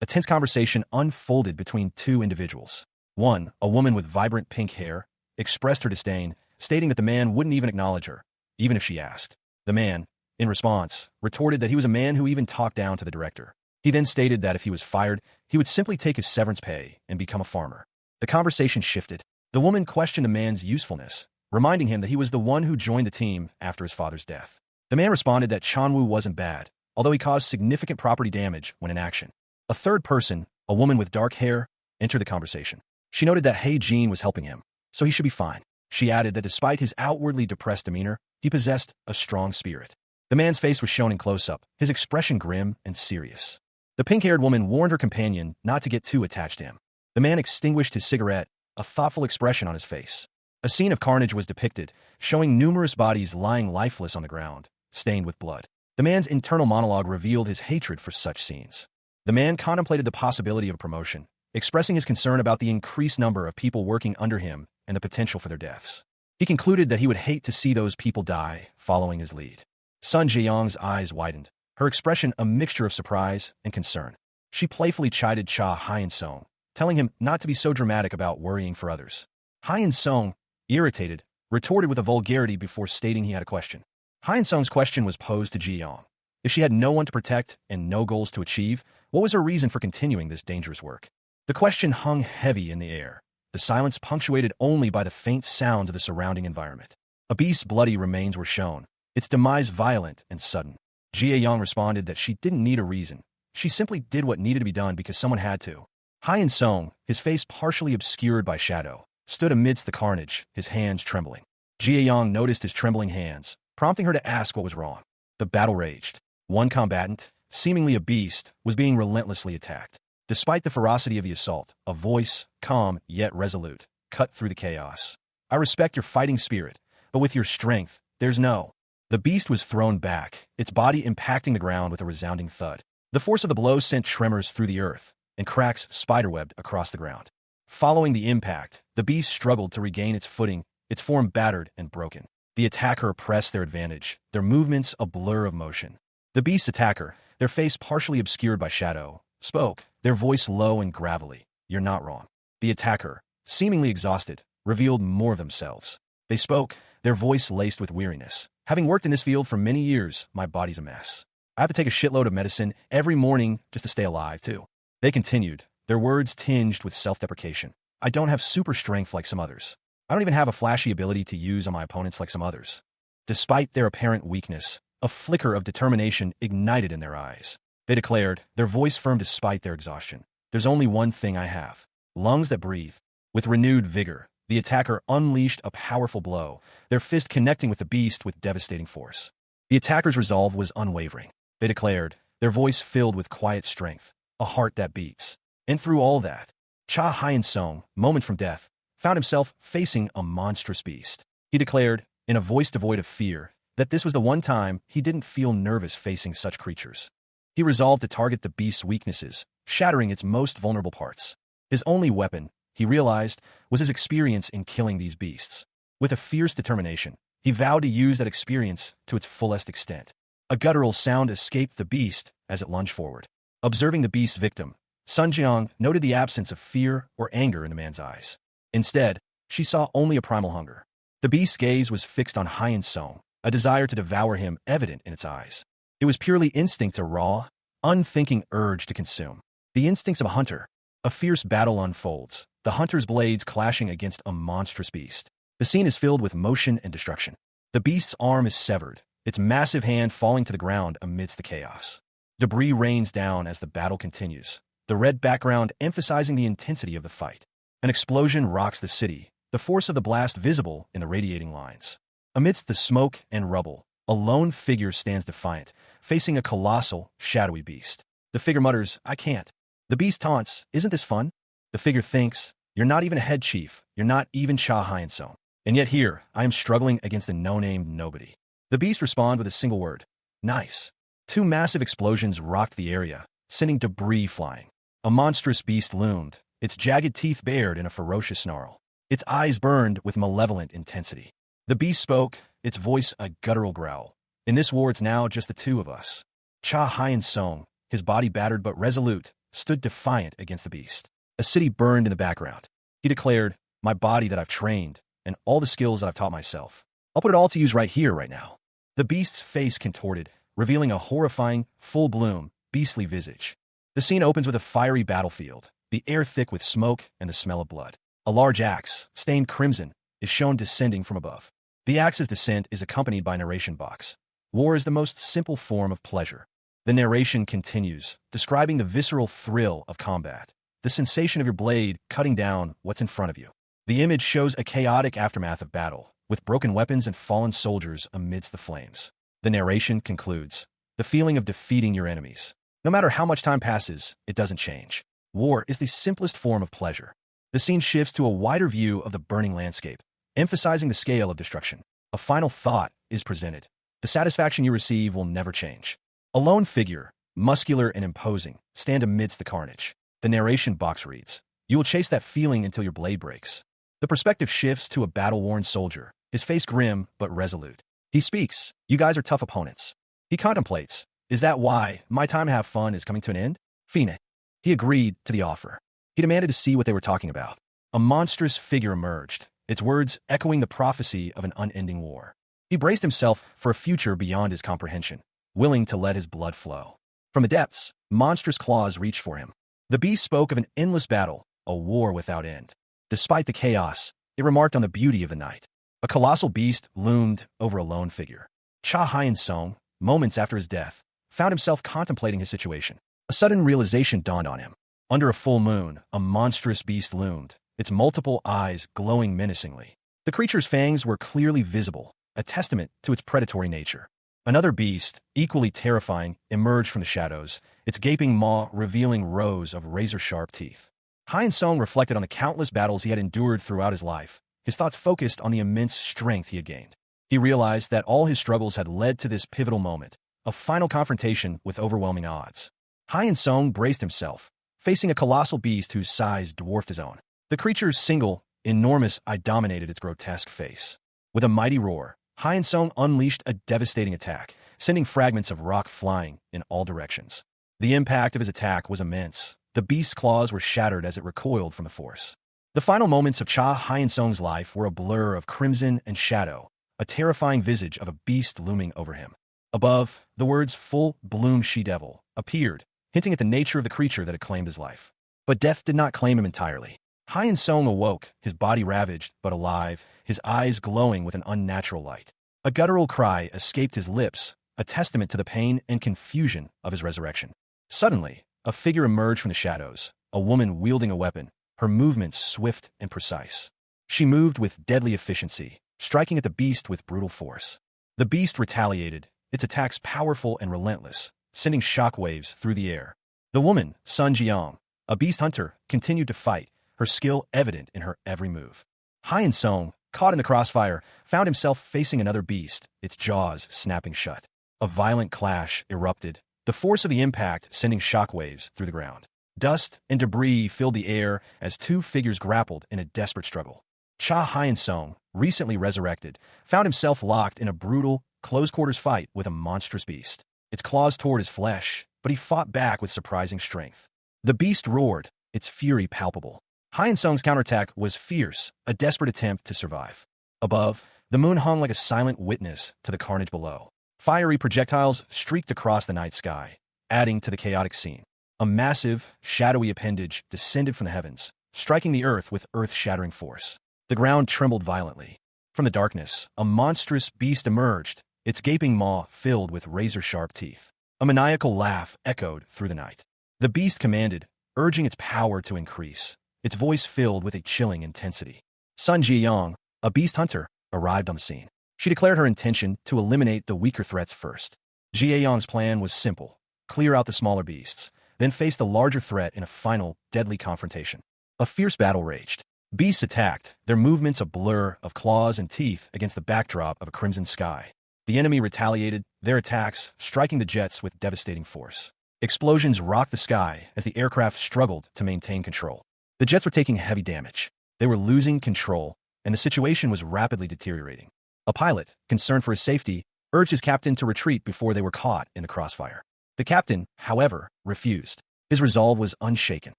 A tense conversation unfolded between two individuals. One, a woman with vibrant pink hair, expressed her disdain, stating that the man wouldn't even acknowledge her, even if she asked. The man, in response, retorted that he was a man who even talked down to the director. He then stated that if he was fired, he would simply take his severance pay and become a farmer. The conversation shifted. The woman questioned the man's usefulness, reminding him that he was the one who joined the team after his father's death. The man responded that Chanwoo wasn't bad, although he caused significant property damage when in action. A third person, a woman with dark hair, entered the conversation. She noted that Hei Jin was helping him, so he should be fine. She added that despite his outwardly depressed demeanor, he possessed a strong spirit. The man's face was shown in close-up, his expression grim and serious. The pink-haired woman warned her companion not to get too attached to him. The man extinguished his cigarette, a thoughtful expression on his face. A scene of carnage was depicted, showing numerous bodies lying lifeless on the ground, stained with blood. The man's internal monologue revealed his hatred for such scenes. The man contemplated the possibility of a promotion, expressing his concern about the increased number of people working under him and the potential for their deaths. He concluded that he would hate to see those people die following his lead. Sun Jiayong's eyes widened, her expression a mixture of surprise and concern. She playfully chided Cha Hyun-sung, telling him not to be so dramatic about worrying for others. Hyun-sung, irritated, retorted with a vulgarity before stating he had a question. Hyun-sung's question was posed to Ji-young. If she had no one to protect and no goals to achieve, what was her reason for continuing this dangerous work? The question hung heavy in the air, the silence punctuated only by the faint sounds of the surrounding environment. A beast's bloody remains were shown, its demise violent and sudden. Ji-young responded that she didn't need a reason. She simply did what needed to be done because someone had to. Hyun-sung, his face partially obscured by shadow, stood amidst the carnage, his hands trembling. Ji-young noticed his trembling hands, prompting her to ask what was wrong. The battle raged. One combatant, seemingly a beast, was being relentlessly attacked. Despite the ferocity of the assault, a voice, calm yet resolute, cut through the chaos. I respect your fighting spirit, but with your strength, there's no. The beast was thrown back, its body impacting the ground with a resounding thud. The force of the blow sent tremors through the earth, and cracks spiderwebbed across the ground. Following the impact, the beast struggled to regain its footing, its form battered and broken. The attacker pressed their advantage, their movements a blur of motion. The beast's attacker, their face partially obscured by shadow, spoke, their voice low and gravelly. You're not wrong. The attacker, seemingly exhausted, revealed more of themselves. They spoke, their voice laced with weariness. Having worked in this field for many years, my body's a mess. I have to take a shitload of medicine every morning just to stay alive, too. They continued, their words tinged with self-deprecation. I don't have super strength like some others. I don't even have a flashy ability to use on my opponents like some others. Despite their apparent weakness, a flicker of determination ignited in their eyes. They declared, their voice firm despite their exhaustion. There's only one thing I have. Lungs that breathe. With renewed vigor, the attacker unleashed a powerful blow, their fist connecting with the beast with devastating force. The attacker's resolve was unwavering. They declared, their voice filled with quiet strength, a heart that beats. And through all that, Cha Hyun-sung, moment from death, found himself facing a monstrous beast. He declared, in a voice devoid of fear, that this was the one time he didn't feel nervous facing such creatures. He resolved to target the beast's weaknesses, shattering its most vulnerable parts. His only weapon, he realized, was his experience in killing these beasts. With a fierce determination, he vowed to use that experience to its fullest extent. A guttural sound escaped the beast as it lunged forward. Observing the beast's victim, Sun Jiang noted the absence of fear or anger in the man's eyes. Instead, she saw only a primal hunger. The beast's gaze was fixed on Hyun-sung, a desire to devour him evident in its eyes. It was purely instinct, a raw, unthinking urge to consume. The instincts of a hunter. A fierce battle unfolds, the hunter's blades clashing against a monstrous beast. The scene is filled with motion and destruction. The beast's arm is severed, its massive hand falling to the ground amidst the chaos. Debris rains down as the battle continues, the red background emphasizing the intensity of the fight. An explosion rocks the city, the force of the blast visible in the radiating lines. Amidst the smoke and rubble, a lone figure stands defiant, facing a colossal, shadowy beast. The figure mutters, "I can't." The beast taunts, "Isn't this fun?" The figure thinks, "You're not even a head chief, you're not even Cha Hyun-sung. And yet here, I am struggling against a no-named nobody." The beast responds with a single word, "Nice." Two massive explosions rocked the area, sending debris flying. A monstrous beast loomed, its jagged teeth bared in a ferocious snarl. Its eyes burned with malevolent intensity. The beast spoke, its voice a guttural growl. "In this war, it's now just the two of us." Cha Hyun-sung, his body battered but resolute, stood defiant against the beast. A city burned in the background. He declared, "My body that I've trained, and all the skills that I've taught myself. I'll put it all to use right here, right now." The beast's face contorted, revealing a horrifying, full-bloom, beastly visage. The scene opens with a fiery battlefield, the air thick with smoke and the smell of blood. A large axe, stained crimson, is shown descending from above. The axe's descent is accompanied by a narration box. War is the most simple form of pleasure. The narration continues, describing the visceral thrill of combat, the sensation of your blade cutting down what's in front of you. The image shows a chaotic aftermath of battle, with broken weapons and fallen soldiers amidst the flames. The narration concludes, "The feeling of defeating your enemies. No matter how much time passes, it doesn't change. War is the simplest form of pleasure." The scene shifts to a wider view of the burning landscape, emphasizing the scale of destruction. A final thought is presented. The satisfaction you receive will never change. A lone figure, muscular and imposing, stands amidst the carnage. The narration box reads, "You will chase that feeling until your blade breaks." The perspective shifts to a battle-worn soldier, his face grim but resolute. He speaks, "You guys are tough opponents." He contemplates, "Is that why my time to have fun is coming to an end?" Fine. He agreed to the offer. He demanded to see what they were talking about. A monstrous figure emerged, its words echoing the prophecy of an unending war. He braced himself for a future beyond his comprehension, willing to let his blood flow. From the depths, monstrous claws reached for him. The beast spoke of an endless battle, a war without end. Despite the chaos, it remarked on the beauty of the night. A colossal beast loomed over a lone figure. Cha Hyun-sung, moments after his death, found himself contemplating his situation. A sudden realization dawned on him. Under a full moon, a monstrous beast loomed, its multiple eyes glowing menacingly. The creature's fangs were clearly visible, a testament to its predatory nature. Another beast, equally terrifying, emerged from the shadows, its gaping maw revealing rows of razor-sharp teeth. Hyun-sung reflected on the countless battles he had endured throughout his life, his thoughts focused on the immense strength he had gained. He realized that all his struggles had led to this pivotal moment, a final confrontation with overwhelming odds. Hyun-sung braced himself, facing a colossal beast whose size dwarfed his own. The creature's single, enormous eye dominated its grotesque face. With a mighty roar, Hyun-sung unleashed a devastating attack, sending fragments of rock flying in all directions. The impact of his attack was immense. The beast's claws were shattered as it recoiled from the force. The final moments of Cha Hyun-sung's life were a blur of crimson and shadow, a terrifying visage of a beast looming over him. Above, the words "full-bloom she-devil" appeared, hinting at the nature of the creature that had claimed his life. But death did not claim him entirely. Hyun-sung awoke, his body ravaged but alive, his eyes glowing with an unnatural light. A guttural cry escaped his lips, a testament to the pain and confusion of his resurrection. Suddenly, a figure emerged from the shadows, a woman wielding a weapon, her movements swift and precise. She moved with deadly efficiency, striking at the beast with brutal force. The beast retaliated, its attacks powerful and relentless, sending shockwaves through the air. The woman, Sun Jiang, a beast hunter, continued to fight, her skill evident in her every move. Hyun-sung, caught in the crossfire, found himself facing another beast, its jaws snapping shut. A violent clash erupted, the force of the impact sending shockwaves through the ground. Dust and debris filled the air as two figures grappled in a desperate struggle. Cha Hyun-sung, recently resurrected, found himself locked in a brutal, close-quarters fight with a monstrous beast. Its claws tore his flesh, but he fought back with surprising strength. The beast roared, its fury palpable. Hyun-sung's counterattack was fierce, a desperate attempt to survive. Above, the moon hung like a silent witness to the carnage below. Fiery projectiles streaked across the night sky, adding to the chaotic scene. A massive, shadowy appendage descended from the heavens, striking the earth with earth-shattering force. The ground trembled violently. From the darkness, a monstrous beast emerged, its gaping maw filled with razor-sharp teeth. A maniacal laugh echoed through the night. The beast commanded, urging its power to increase. its voice filled with a chilling intensity. Sun Ji-young, a beast hunter, arrived on the scene. She declared her intention to eliminate the weaker threats first. Ji-young's plan was simple: clear out the smaller beasts, then face the larger threat in a final, deadly confrontation. A fierce battle raged. Beasts attacked, their movements a blur of claws and teeth against the backdrop of a crimson sky. The enemy retaliated, their attacks striking the jets with devastating force. Explosions rocked the sky as the aircraft struggled to maintain control. The jets were taking heavy damage. They were losing control, and the situation was rapidly deteriorating. A pilot, concerned for his safety, urged his captain to retreat before they were caught in the crossfire. The captain, however, refused. His resolve was unshaken.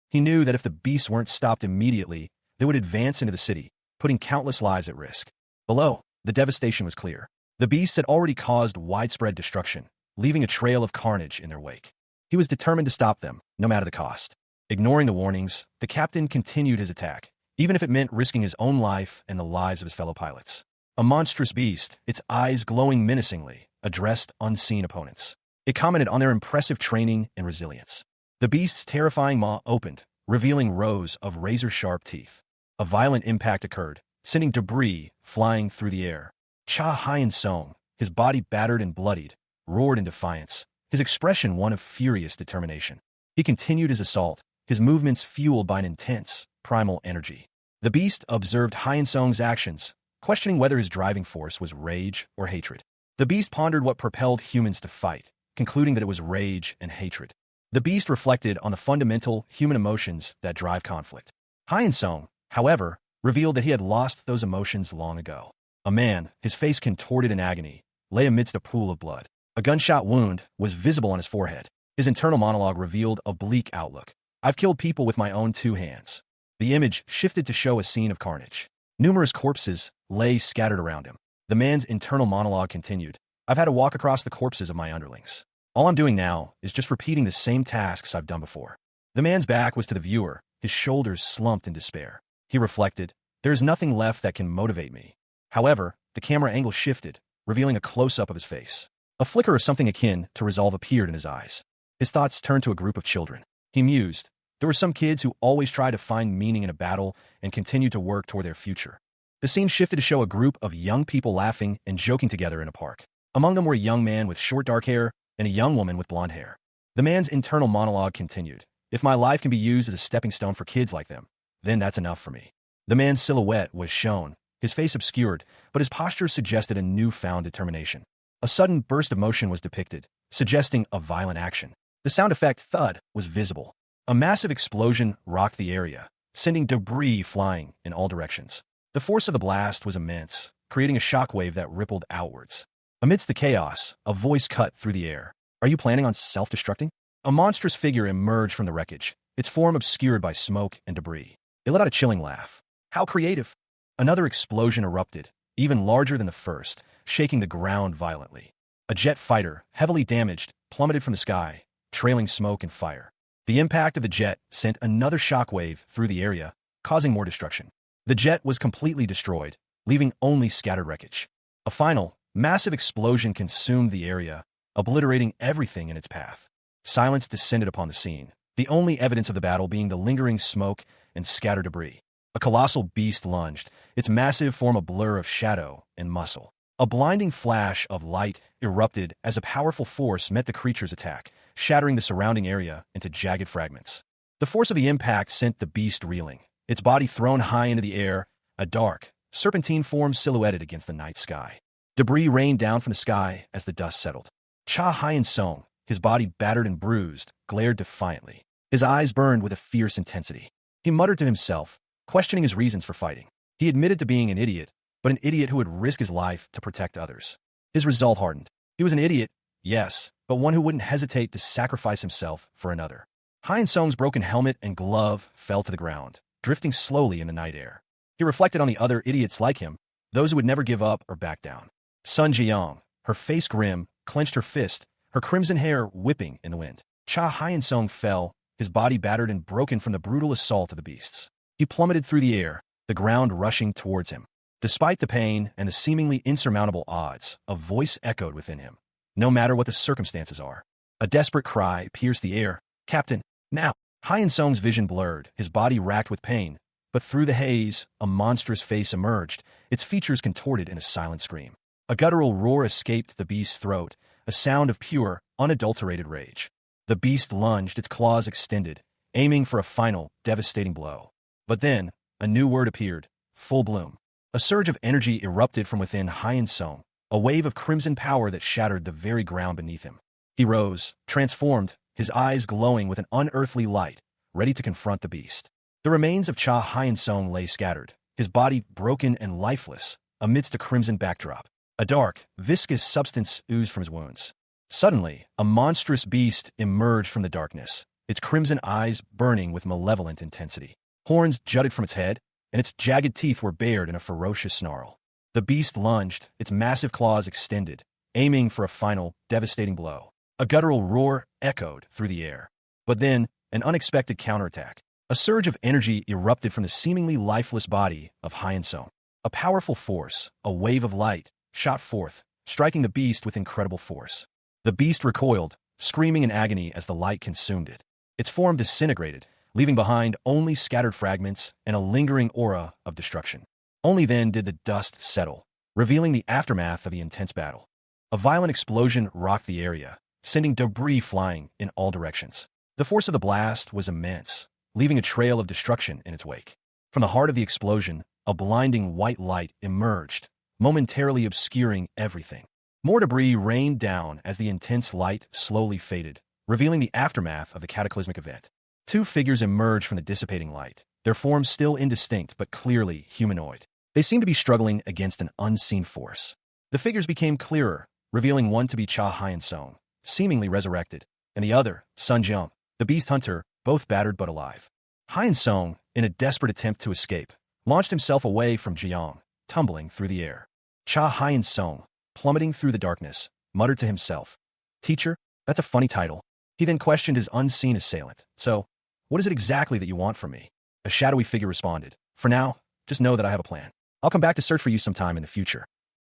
He knew that if the beasts weren't stopped immediately, they would advance into the city, putting countless lives at risk. Below, the devastation was clear. The beasts had already caused widespread destruction, leaving a trail of carnage in their wake. He was determined to stop them, no matter the cost. Ignoring the warnings, the captain continued his attack, even if it meant risking his own life and the lives of his fellow pilots. A monstrous beast, its eyes glowing menacingly, addressed unseen opponents. It commented on their impressive training and resilience. The beast's terrifying maw opened, revealing rows of razor-sharp teeth. A violent impact occurred, sending debris flying through the air. Cha Hyun-sung, his body battered and bloodied, roared in defiance, his expression one of furious determination. He continued his assault, his movements fueled by an intense, primal energy. The beast observed Hyun-sung's actions, questioning whether his driving force was rage or hatred. The beast pondered what propelled humans to fight, concluding that it was rage and hatred. The beast reflected on the fundamental human emotions that drive conflict. Hyun-sung, however, revealed that he had lost those emotions long ago. A man, his face contorted in agony, lay amidst a pool of blood. A gunshot wound was visible on his forehead. His internal monologue revealed a bleak outlook. "I've killed people with my own 2 hands." The image shifted to show a scene of carnage. Numerous corpses lay scattered around him. The man's internal monologue continued. "I've had to walk across the corpses of my underlings. All I'm doing now is just repeating the same tasks I've done before." The man's back was to the viewer, his shoulders slumped in despair. He reflected, "There is nothing left that can motivate me." However, the camera angle shifted, revealing a close-up of his face. A flicker of something akin to resolve appeared in his eyes. His thoughts turned to a group of children. He mused. There were some kids who always try to find meaning in a battle and continue to work toward their future. The scene shifted to show a group of young people laughing and joking together in a park. Among them were a young man with short dark hair and a young woman with blonde hair. The man's internal monologue continued. "If my life can be used as a stepping stone for kids like them, then that's enough for me." The man's silhouette was shown, his face obscured, but his posture suggested a newfound determination. A sudden burst of motion was depicted, suggesting a violent action. The sound effect thud was visible. A massive explosion rocked the area, sending debris flying in all directions. The force of the blast was immense, creating a shockwave that rippled outwards. Amidst the chaos, a voice cut through the air. "Are you planning on self-destructing?" A monstrous figure emerged from the wreckage, its form obscured by smoke and debris. It let out a chilling laugh. "How creative!" Another explosion erupted, even larger than the first, shaking the ground violently. A jet fighter, heavily damaged, plummeted from the sky, trailing smoke and fire. The impact of the jet sent another shockwave through the area, causing more destruction. The jet was completely destroyed, leaving only scattered wreckage. A final, massive explosion consumed the area, obliterating everything in its path. Silence descended upon the scene, the only evidence of the battle being the lingering smoke and scattered debris. A colossal beast lunged, its massive form a blur of shadow and muscle. A blinding flash of light erupted as a powerful force met the creature's attack, shattering the surrounding area into jagged fragments. The force of the impact sent the beast reeling, its body thrown high into the air, a dark, serpentine form silhouetted against the night sky. Debris rained down from the sky as the dust settled. Cha Hyun-sung, his body battered and bruised, glared defiantly. His eyes burned with a fierce intensity. He muttered to himself, questioning his reasons for fighting. He admitted to being an idiot, but an idiot who would risk his life to protect others. His resolve hardened. He was an idiot, yes, but one who wouldn't hesitate to sacrifice himself for another. Hyun-sung's broken helmet and glove fell to the ground, drifting slowly in the night air. He reflected on the other idiots like him, those who would never give up or back down. Sun Ji-young, her face grim, clenched her fist, her crimson hair whipping in the wind. Cha Hyun-sung fell, his body battered and broken from the brutal assault of the beasts. He plummeted through the air, the ground rushing towards him. Despite the pain and the seemingly insurmountable odds, a voice echoed within him. No matter what the circumstances are. A desperate cry pierced the air. "Captain, now!" Hyun-sung's vision blurred, his body racked with pain, but through the haze, a monstrous face emerged, its features contorted in a silent scream. A guttural roar escaped the beast's throat, a sound of pure, unadulterated rage. The beast lunged, its claws extended, aiming for a final, devastating blow. But then, a new word appeared, full bloom. A surge of energy erupted from within Hyun-sung, a wave of crimson power that shattered the very ground beneath him. He rose, transformed, his eyes glowing with an unearthly light, ready to confront the beast. The remains of Cha Hyun-sung lay scattered, his body broken and lifeless, amidst a crimson backdrop. A dark, viscous substance oozed from his wounds. Suddenly, a monstrous beast emerged from the darkness, its crimson eyes burning with malevolent intensity. Horns jutted from its head, and its jagged teeth were bared in a ferocious snarl. The beast lunged, its massive claws extended, aiming for a final, devastating blow. A guttural roar echoed through the air. But then, an unexpected counterattack. A surge of energy erupted from the seemingly lifeless body of Hyun-sung. A powerful force, a wave of light, shot forth, striking the beast with incredible force. The beast recoiled, screaming in agony as the light consumed it. Its form disintegrated, leaving behind only scattered fragments and a lingering aura of destruction. Only then did the dust settle, revealing the aftermath of the intense battle. A violent explosion rocked the area, sending debris flying in all directions. The force of the blast was immense, leaving a trail of destruction in its wake. From the heart of the explosion, a blinding white light emerged, momentarily obscuring everything. More debris rained down as the intense light slowly faded, revealing the aftermath of the cataclysmic event. Two figures emerged from the dissipating light, their forms still indistinct but clearly humanoid. They seemed to be struggling against an unseen force. The figures became clearer, revealing one to be Cha Hyun-sung, seemingly resurrected, and the other, Sun Jung, the beast hunter, both battered but alive. Hyun-sung, in a desperate attempt to escape, launched himself away from Jeong, tumbling through the air. Cha Hyun-sung, plummeting through the darkness, muttered to himself, "Teacher, that's a funny title." He then questioned his unseen assailant. "So, what is it exactly that you want from me?" A shadowy figure responded, "For now, just know that I have a plan. I'll come back to search for you sometime in the future."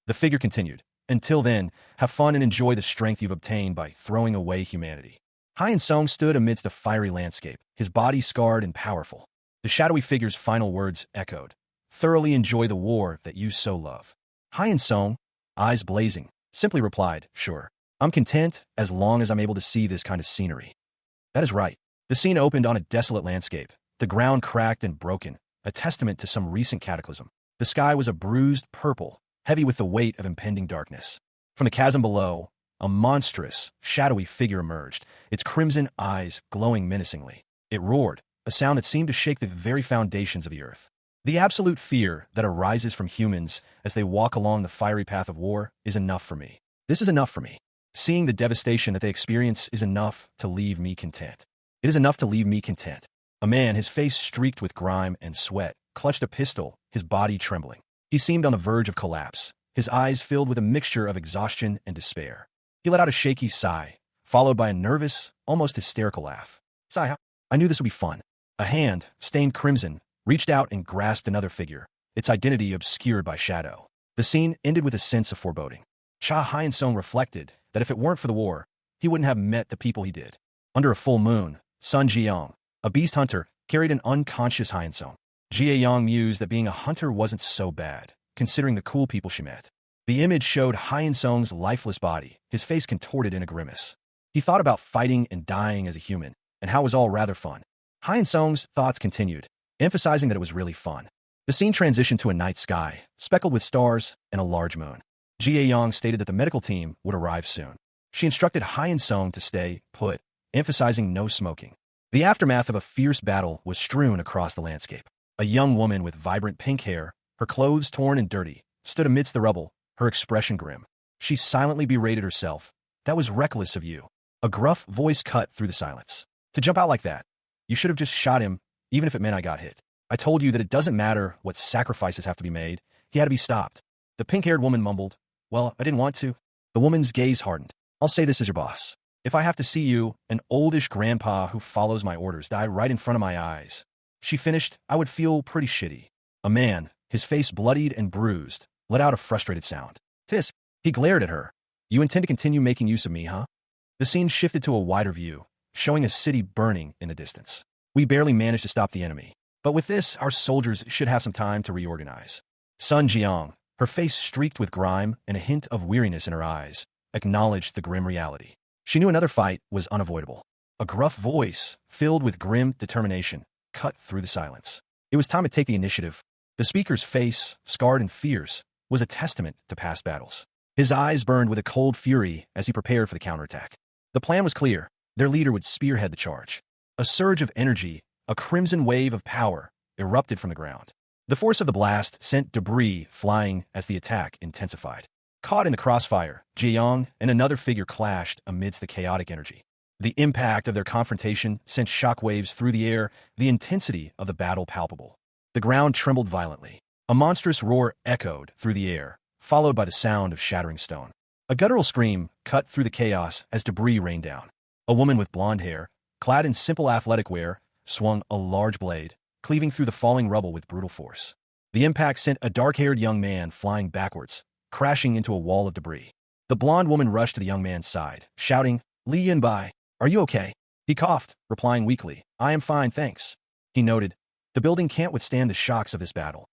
The figure continued, "Until then, have fun and enjoy the strength you've obtained by throwing away humanity." Hyun-sung stood amidst a fiery landscape, his body scarred and powerful. The shadowy figure's final words echoed, "Thoroughly enjoy the war that you so love." Hyun-sung, eyes blazing, simply replied, "Sure. I'm content as long as I'm able to see this kind of scenery." That is right. The scene opened on a desolate landscape, the ground cracked and broken, a testament to some recent cataclysm. The sky was a bruised purple, heavy with the weight of impending darkness. From the chasm below, a monstrous, shadowy figure emerged, its crimson eyes glowing menacingly. It roared, a sound that seemed to shake the very foundations of the earth. The absolute fear that arises from humans as they walk along the fiery path of war is enough for me. This is enough for me. Seeing the devastation that they experience is enough to leave me content. It is enough to leave me content. A man, his face streaked with grime and sweat, clutched a pistol, his body trembling. He seemed on the verge of collapse, his eyes filled with a mixture of exhaustion and despair. He let out a shaky sigh, followed by a nervous, almost hysterical laugh. "Sigh, I knew this would be fun." A hand, stained crimson, reached out and grasped another figure, its identity obscured by shadow. The scene ended with a sense of foreboding. Cha Hyun-sung reflected that if it weren't for the war, he wouldn't have met the people he did. Under a full moon, Sun Jeong, a beast hunter, carried an unconscious Hyun-sung. Jeong mused that being a hunter wasn't so bad, considering the cool people she met. The image showed Hyun-sung's lifeless body, his face contorted in a grimace. He thought about fighting and dying as a human, and how it was all rather fun. Hyun-sung's thoughts continued, emphasizing that it was really fun. The scene transitioned to a night sky, speckled with stars and a large moon. Jeong stated that the medical team would arrive soon. She instructed Hyun-sung to stay put, emphasizing no smoking. The aftermath of a fierce battle was strewn across the landscape. A young woman with vibrant pink hair, her clothes torn and dirty, stood amidst the rubble, her expression grim. She silently berated herself. "That was reckless of you." A gruff voice cut through the silence. "To jump out like that. You should have just shot him, even if it meant I got hit. I told you that it doesn't matter what sacrifices have to be made. He had to be stopped." The pink-haired woman mumbled, "Well, I didn't want to." The woman's gaze hardened. "I'll say this as your boss. If I have to see you, an oldish grandpa who follows my orders, die right in front of my eyes," she finished, "I would feel pretty shitty." A man, his face bloodied and bruised, let out a frustrated sound. "Tisk." He glared at her. "You intend to continue making use of me, huh?" The scene shifted to a wider view, showing a city burning in the distance. We barely managed to stop the enemy. But with this, our soldiers should have some time to reorganize. Sun Jiang, her face streaked with grime and a hint of weariness in her eyes, acknowledged the grim reality. She knew another fight was unavoidable. A gruff voice, filled with grim determination, cut through the silence. It was time to take the initiative. The speaker's face, scarred and fierce, was a testament to past battles. His eyes burned with a cold fury as he prepared for the counterattack. The plan was clear. Their leader would spearhead the charge. A surge of energy, a crimson wave of power, erupted from the ground. The force of the blast sent debris flying as the attack intensified. Caught in the crossfire, Jiang and another figure clashed amidst the chaotic energy. The impact of their confrontation sent shockwaves through the air, the intensity of the battle palpable. The ground trembled violently. A monstrous roar echoed through the air, followed by the sound of shattering stone. A guttural scream cut through the chaos as debris rained down. A woman with blonde hair, clad in simple athletic wear, swung a large blade, cleaving through the falling rubble with brutal force. The impact sent a dark-haired young man flying backwards, crashing into a wall of debris. The blonde woman rushed to the young man's side, shouting, "Li Yunbai, are you okay?" He coughed, replying weakly, "I am fine, thanks." He noted, "The building can't withstand the shocks of this battle."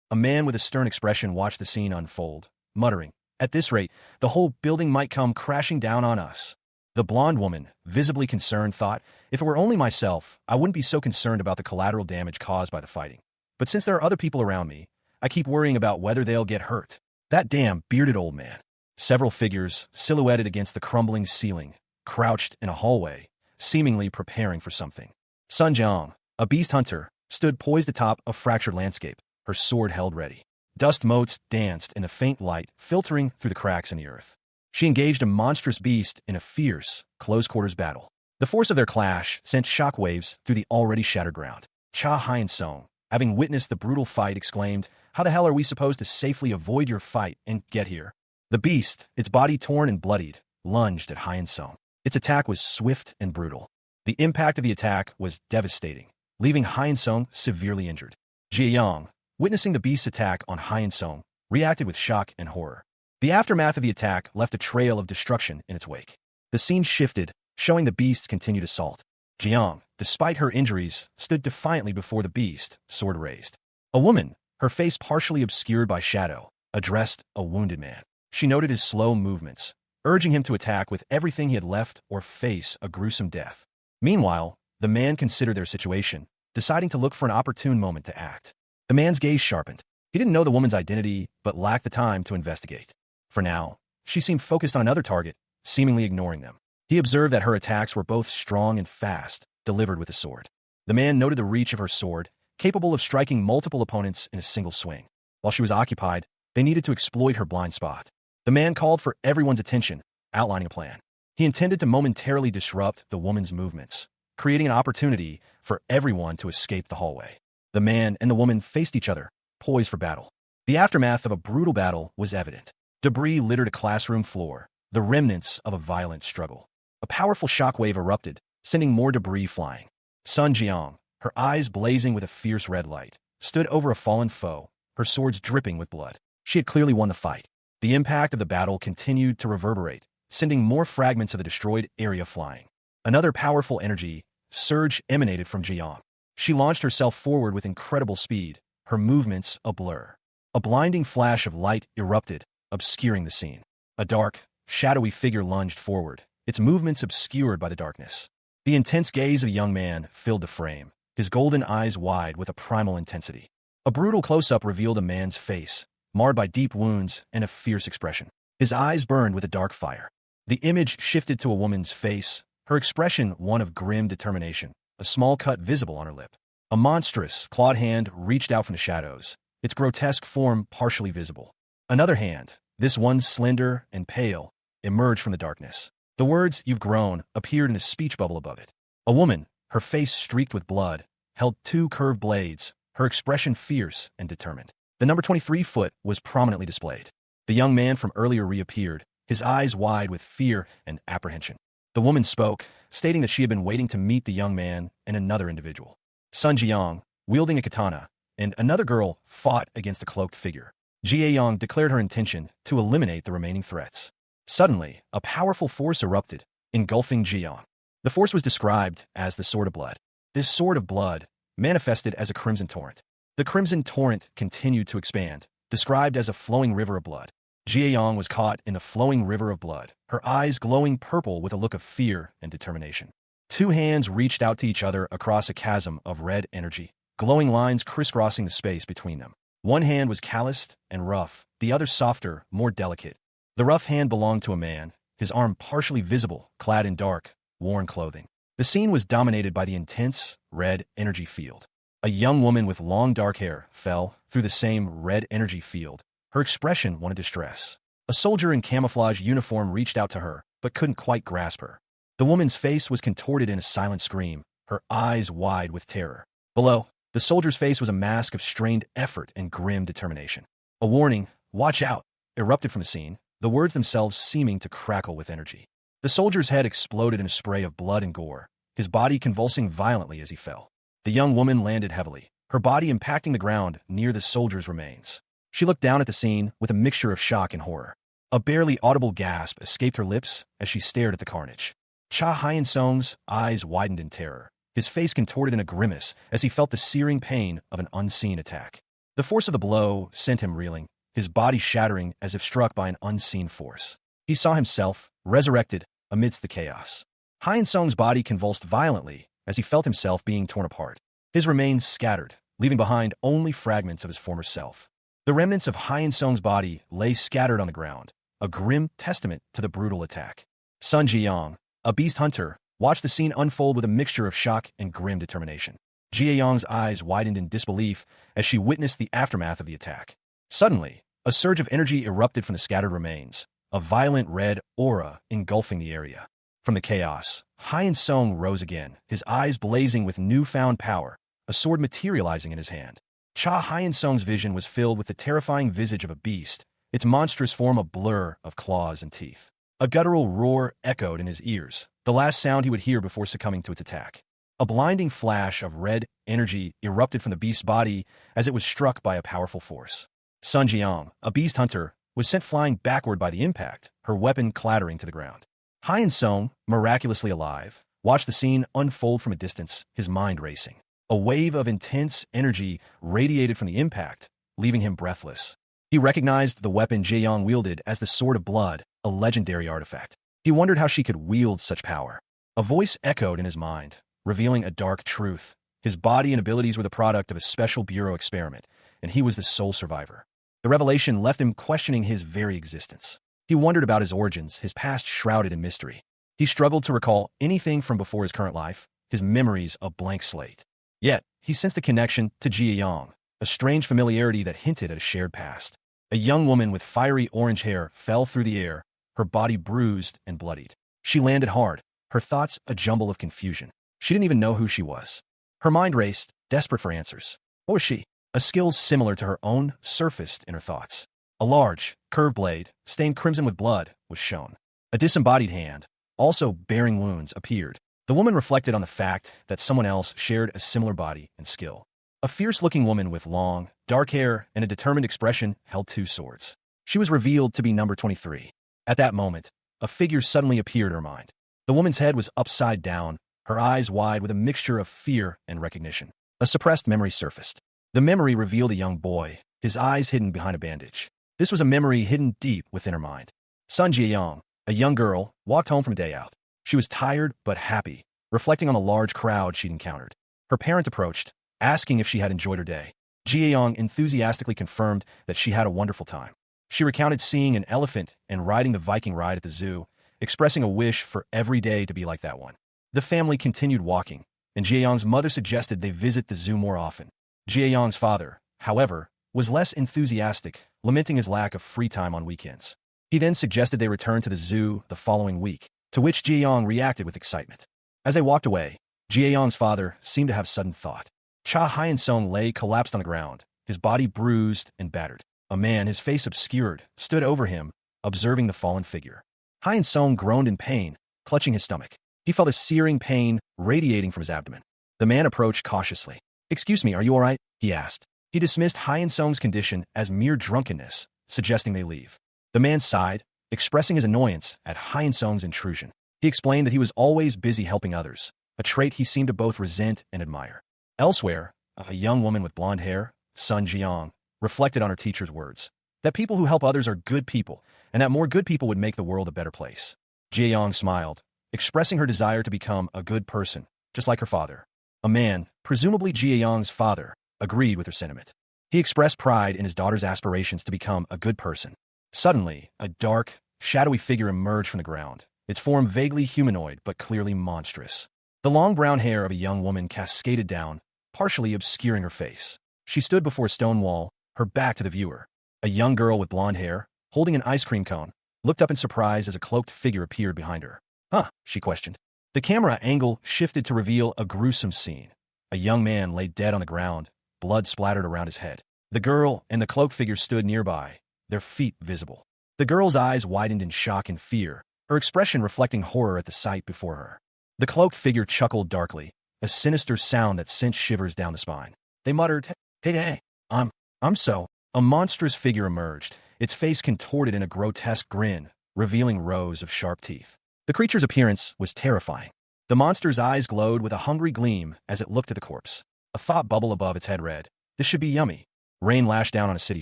A man with a stern expression watched the scene unfold, muttering, "At this rate, the whole building might come crashing down on us." The blonde woman, visibly concerned, thought, "If it were only myself, I wouldn't be so concerned about the collateral damage caused by the fighting. But since there are other people around me, I keep worrying about whether they'll get hurt." That damn bearded old man. Several figures, silhouetted against the crumbling ceiling, crouched in a hallway, seemingly preparing for something. Sun Jiang, a beast hunter, stood poised atop a fractured landscape, her sword held ready. Dust motes danced in the faint light filtering through the cracks in the earth. She engaged a monstrous beast in a fierce, close-quarters battle. The force of their clash sent shockwaves through the already shattered ground. Cha Hyen-song, having witnessed the brutal fight, exclaimed, "How the hell are we supposed to safely avoid your fight and get here?" The beast, its body torn and bloodied, lunged at Hyen-song. Its attack was swift and brutal. The impact of the attack was devastating, leaving Hyen-song severely injured. Jie Yang, witnessing the beast's attack on Hyen-song, reacted with shock and horror. The aftermath of the attack left a trail of destruction in its wake. The scene shifted, showing the beast's continued assault. Jiang, despite her injuries, stood defiantly before the beast, sword raised. A woman, her face partially obscured by shadow, addressed a wounded man. She noted his slow movements, urging him to attack with everything he had left or face a gruesome death. Meanwhile, the man considered their situation, deciding to look for an opportune moment to act. The man's gaze sharpened. He didn't know the woman's identity, but lacked the time to investigate. For now, she seemed focused on another target, seemingly ignoring them. He observed that her attacks were both strong and fast, delivered with a sword. The man noted the reach of her sword, capable of striking multiple opponents in a single swing. While she was occupied, they needed to exploit her blind spot. The man called for everyone's attention, outlining a plan. He intended to momentarily disrupt the woman's movements, creating an opportunity for everyone to escape the hallway. The man and the woman faced each other, poised for battle. The aftermath of a brutal battle was evident. Debris littered a classroom floor, the remnants of a violent struggle. A powerful shockwave erupted, sending more debris flying. Sun Jiang, her eyes blazing with a fierce red light, stood over a fallen foe, her swords dripping with blood. She had clearly won the fight. The impact of the battle continued to reverberate, sending more fragments of the destroyed area flying. Another powerful energy surge emanated from Jiang. She launched herself forward with incredible speed, her movements a blur. A blinding flash of light erupted, obscuring the scene. A dark, shadowy figure lunged forward, its movements obscured by the darkness. The intense gaze of a young man filled the frame, his golden eyes wide with a primal intensity. A brutal close-up revealed a man's face, marred by deep wounds and a fierce expression. His eyes burned with a dark fire. The image shifted to a woman's face, her expression one of grim determination, a small cut visible on her lip. A monstrous, clawed hand reached out from the shadows, its grotesque form partially visible. Another hand, this one slender and pale, emerged from the darkness. The words, "You've grown," appeared in a speech bubble above it. A woman, her face streaked with blood, held two curved blades, her expression fierce and determined. The number 23 foot was prominently displayed. The young man from earlier reappeared, his eyes wide with fear and apprehension. The woman spoke, stating that she had been waiting to meet the young man and another individual. Sun Jiang, wielding a katana, and another girl fought against a cloaked figure. Jie Yang declared her intention to eliminate the remaining threats. Suddenly, a powerful force erupted, engulfing Jiang. The force was described as the Sword of Blood. This sword of blood manifested as a crimson torrent. The crimson torrent continued to expand, described as a flowing river of blood. Jiayang was caught in the flowing river of blood, her eyes glowing purple with a look of fear and determination. Two hands reached out to each other across a chasm of red energy, glowing lines crisscrossing the space between them. One hand was calloused and rough, the other softer, more delicate. The rough hand belonged to a man, his arm partially visible, clad in dark, worn clothing. The scene was dominated by the intense, red energy field. A young woman with long dark hair fell through the same red energy field, her expression one of distress. A soldier in camouflage uniform reached out to her, but couldn't quite grasp her. The woman's face was contorted in a silent scream, her eyes wide with terror. Below, the soldier's face was a mask of strained effort and grim determination. A warning, "Watch out," erupted from the scene, the words themselves seeming to crackle with energy. The soldier's head exploded in a spray of blood and gore, his body convulsing violently as he fell. The young woman landed heavily, her body impacting the ground near the soldier's remains. She looked down at the scene with a mixture of shock and horror. A barely audible gasp escaped her lips as she stared at the carnage. Cha Hyun-sung's eyes widened in terror, his face contorted in a grimace as he felt the searing pain of an unseen attack. The force of the blow sent him reeling, his body shattering as if struck by an unseen force. He saw himself, resurrected, amidst the chaos. Hyun-sung's body convulsed violently as he felt himself being torn apart. His remains scattered, leaving behind only fragments of his former self. The remnants of Hyun-sung's body lay scattered on the ground, a grim testament to the brutal attack. Sun Jiayang, a beast hunter, watched the scene unfold with a mixture of shock and grim determination. Jiayang's eyes widened in disbelief as she witnessed the aftermath of the attack. Suddenly, a surge of energy erupted from the scattered remains, a violent red aura engulfing the area. From the chaos, Hyun-sung rose again, his eyes blazing with newfound power, a sword materializing in his hand. Cha Hyun-sung's vision was filled with the terrifying visage of a beast, its monstrous form a blur of claws and teeth. A guttural roar echoed in his ears, the last sound he would hear before succumbing to its attack. A blinding flash of red energy erupted from the beast's body as it was struck by a powerful force. Sun Jiang, a beast hunter, was sent flying backward by the impact, her weapon clattering to the ground. Hyun-sung, miraculously alive, watched the scene unfold from a distance, his mind racing. A wave of intense energy radiated from the impact, leaving him breathless. He recognized the weapon Jiayang wielded as the Sword of Blood, a legendary artifact. He wondered how she could wield such power. A voice echoed in his mind, revealing a dark truth. His body and abilities were the product of a special Bureau experiment, and he was the sole survivor. The revelation left him questioning his very existence. He wondered about his origins, his past shrouded in mystery. He struggled to recall anything from before his current life, his memories a blank slate. Yet, he sensed a connection to Jiayang, a strange familiarity that hinted at a shared past. A young woman with fiery orange hair fell through the air, her body bruised and bloodied. She landed hard, her thoughts a jumble of confusion. She didn't even know who she was. Her mind raced, desperate for answers. What was she? A skill similar to her own surfaced in her thoughts. A large, curved blade, stained crimson with blood, was shown. A disembodied hand, also bearing wounds, appeared. The woman reflected on the fact that someone else shared a similar body and skill. A fierce-looking woman with long, dark hair and a determined expression held two swords. She was revealed to be number 23. At that moment, a figure suddenly appeared in her mind. The woman's head was upside down, her eyes wide with a mixture of fear and recognition. A suppressed memory surfaced. The memory revealed a young boy, his eyes hidden behind a bandage. This was a memory hidden deep within her mind. Sun Jiayang, a young girl, walked home from a day out. She was tired but happy, reflecting on the large crowd she'd encountered. Her parent approached, asking if she had enjoyed her day. Jiayang enthusiastically confirmed that she had a wonderful time. She recounted seeing an elephant and riding the Viking ride at the zoo, expressing a wish for every day to be like that one. The family continued walking, and Jiayang's mother suggested they visit the zoo more often. Jiayang's father, however, was less enthusiastic, lamenting his lack of free time on weekends. He then suggested they return to the zoo the following week, to which Jiayang reacted with excitement. As they walked away, Jiayang's father seemed to have sudden thought. Cha Hyun-sung lay collapsed on the ground, his body bruised and battered. A man, his face obscured, stood over him, observing the fallen figure. Hyun-sung groaned in pain, clutching his stomach. He felt a searing pain radiating from his abdomen. The man approached cautiously. "Excuse me, are you all right?" he asked. He dismissed Hyun-sung's condition as mere drunkenness, suggesting they leave. The man sighed, expressing his annoyance at Hyun-sung's intrusion. He explained that he was always busy helping others, a trait he seemed to both resent and admire. Elsewhere, a young woman with blonde hair, Sun Jiang, reflected on her teacher's words, that people who help others are good people, and that more good people would make the world a better place. Jiang smiled, expressing her desire to become a good person, just like her father. A man, presumably Jiang's father, agreed with her sentiment. He expressed pride in his daughter's aspirations to become a good person. Suddenly, a dark, shadowy figure emerged from the ground, its form vaguely humanoid but clearly monstrous. The long brown hair of a young woman cascaded down, partially obscuring her face. She stood before a stone wall, her back to the viewer. A young girl with blonde hair, holding an ice cream cone, looked up in surprise as a cloaked figure appeared behind her. Huh? She questioned. The camera angle shifted to reveal a gruesome scene. A young man lay dead on the ground, blood splattered around his head. The girl and the cloaked figure stood nearby, their feet visible. The girl's eyes widened in shock and fear, her expression reflecting horror at the sight before her. The cloaked figure chuckled darkly, a sinister sound that sent shivers down the spine. They muttered, Hey, I'm so. A monstrous figure emerged, its face contorted in a grotesque grin, revealing rows of sharp teeth. The creature's appearance was terrifying. The monster's eyes glowed with a hungry gleam as it looked at the corpse. A thought bubble above its head read, This should be yummy. Rain lashed down on a city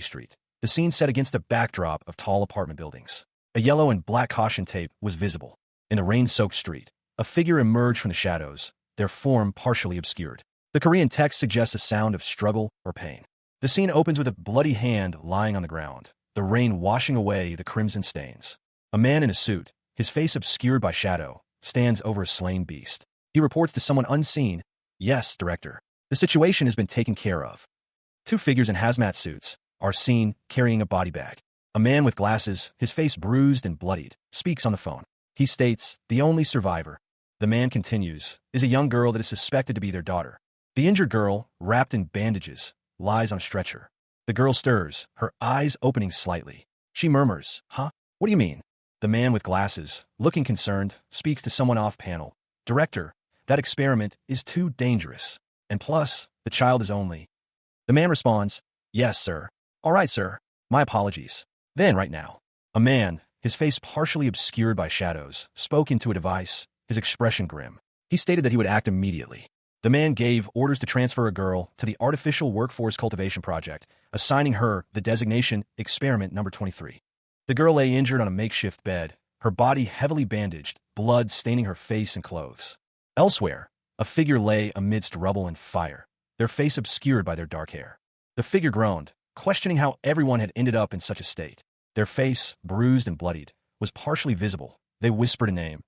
street. The scene set against a backdrop of tall apartment buildings. A yellow and black caution tape was visible. In a rain-soaked street, a figure emerged from the shadows, their form partially obscured. The Korean text suggests a sound of struggle or pain. The scene opens with a bloody hand lying on the ground, the rain washing away the crimson stains. A man in a suit, his face obscured by shadow, stands over a slain beast. He reports to someone unseen, Yes, director. The situation has been taken care of. Two figures in hazmat suits are seen carrying a body bag. A man with glasses, his face bruised and bloodied, speaks on the phone. He states, the only survivor. The man continues, is a young girl that is suspected to be their daughter. The injured girl, wrapped in bandages, lies on a stretcher. The girl stirs, her eyes opening slightly. She murmurs, Huh? What do you mean? The man with glasses, looking concerned, speaks to someone off-panel. Director, that experiment is too dangerous. And plus, the child is only. The man responds, Yes, sir. All right, sir. My apologies. Then, right now, a man, his face partially obscured by shadows, spoke into a device, his expression grim. He stated that he would act immediately. The man gave orders to transfer a girl to the Artificial Workforce Cultivation Project, assigning her the designation Experiment Number 23. The girl lay injured on a makeshift bed, her body heavily bandaged, blood staining her face and clothes. Elsewhere, a figure lay amidst rubble and fire, their face obscured by their dark hair. The figure groaned, questioning how everyone had ended up in such a state. Their face, bruised and bloodied, was partially visible. They whispered a name,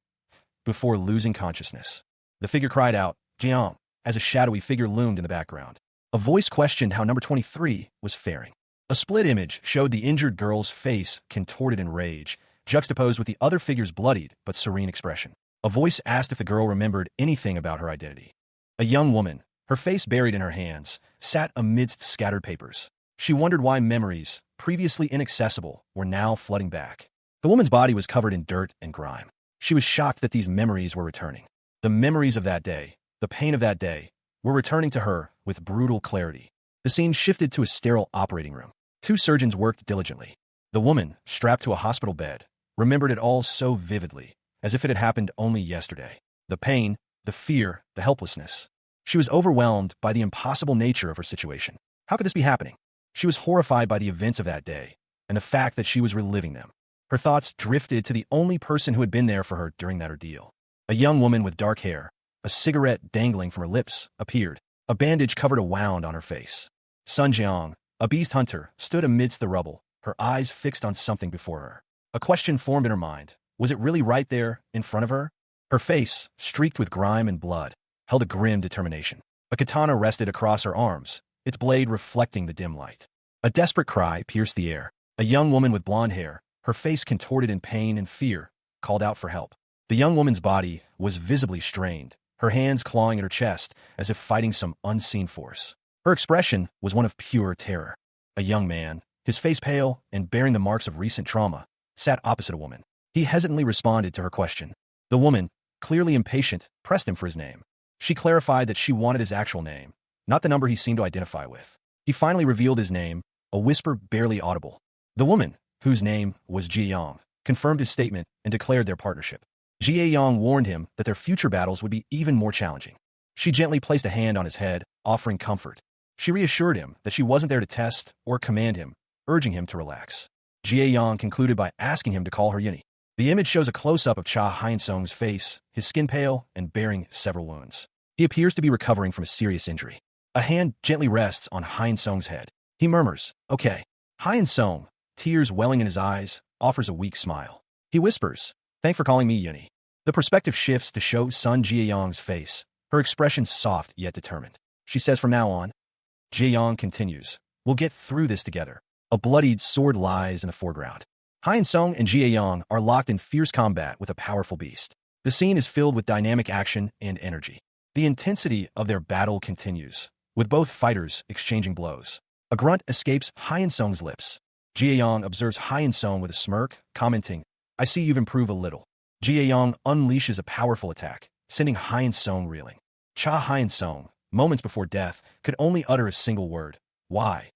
before losing consciousness. The figure cried out, Jiang, as a shadowy figure loomed in the background. A voice questioned how number 23 was faring. A split image showed the injured girl's face contorted in rage, juxtaposed with the other figure's bloodied but serene expression. A voice asked if the girl remembered anything about her identity. A young woman, her face buried in her hands, sat amidst scattered papers. She wondered why memories, previously inaccessible, were now flooding back. The woman's body was covered in dirt and grime. She was shocked that these memories were returning. The memories of that day, the pain of that day, were returning to her with brutal clarity. The scene shifted to a sterile operating room. Two surgeons worked diligently. The woman, strapped to a hospital bed, remembered it all so vividly, as if it had happened only yesterday. The pain, the fear, the helplessness. She was overwhelmed by the impossible nature of her situation. How could this be happening? She was horrified by the events of that day, and the fact that she was reliving them. Her thoughts drifted to the only person who had been there for her during that ordeal. A young woman with dark hair, a cigarette dangling from her lips, appeared. A bandage covered a wound on her face. Sun Jiang, a beast hunter, stood amidst the rubble, her eyes fixed on something before her. A question formed in her mind. Was it really right there, in front of her? Her face, streaked with grime and blood, held a grim determination. A katana rested across her arms, its blade reflecting the dim light. A desperate cry pierced the air. A young woman with blonde hair, her face contorted in pain and fear, called out for help. The young woman's body was visibly strained, her hands clawing at her chest as if fighting some unseen force. Her expression was one of pure terror. A young man, his face pale and bearing the marks of recent trauma, sat opposite a woman. He hesitantly responded to her question. The woman, clearly impatient, pressed him for his name. She clarified that she wanted his actual name, not the number he seemed to identify with. He finally revealed his name, a whisper barely audible. The woman, whose name was Ji Yang, confirmed his statement and declared their partnership. Jie Yang warned him that their future battles would be even more challenging. She gently placed a hand on his head, offering comfort. She reassured him that she wasn't there to test or command him, urging him to relax. Jie Yang concluded by asking him to call her Yuni. The image shows a close-up of Cha Hyun-sung's face, his skin pale and bearing several wounds. He appears to be recovering from a serious injury. A hand gently rests on Hyun-sung's head. He murmurs, "Okay." Hyun-sung, tears welling in his eyes, offers a weak smile. He whispers, "Thanks for calling me Yuni." The perspective shifts to show Sun Jie-yong's face, her expression soft yet determined. She says, "From now on." Jie-yong continues, "We'll get through this together." A bloodied sword lies in the foreground. Hyun-sung and Jie-yong are locked in fierce combat with a powerful beast. The scene is filled with dynamic action and energy. The intensity of their battle continues, with both fighters exchanging blows. A grunt escapes Hyun-sung's lips. Jie-yong observes Hyun-sung with a smirk, commenting, "I see you've improved a little." Jie-yong unleashes a powerful attack, sending Hyun-sung reeling. Cha Hyun-sung, moments before death, could only utter a single word, "Why?"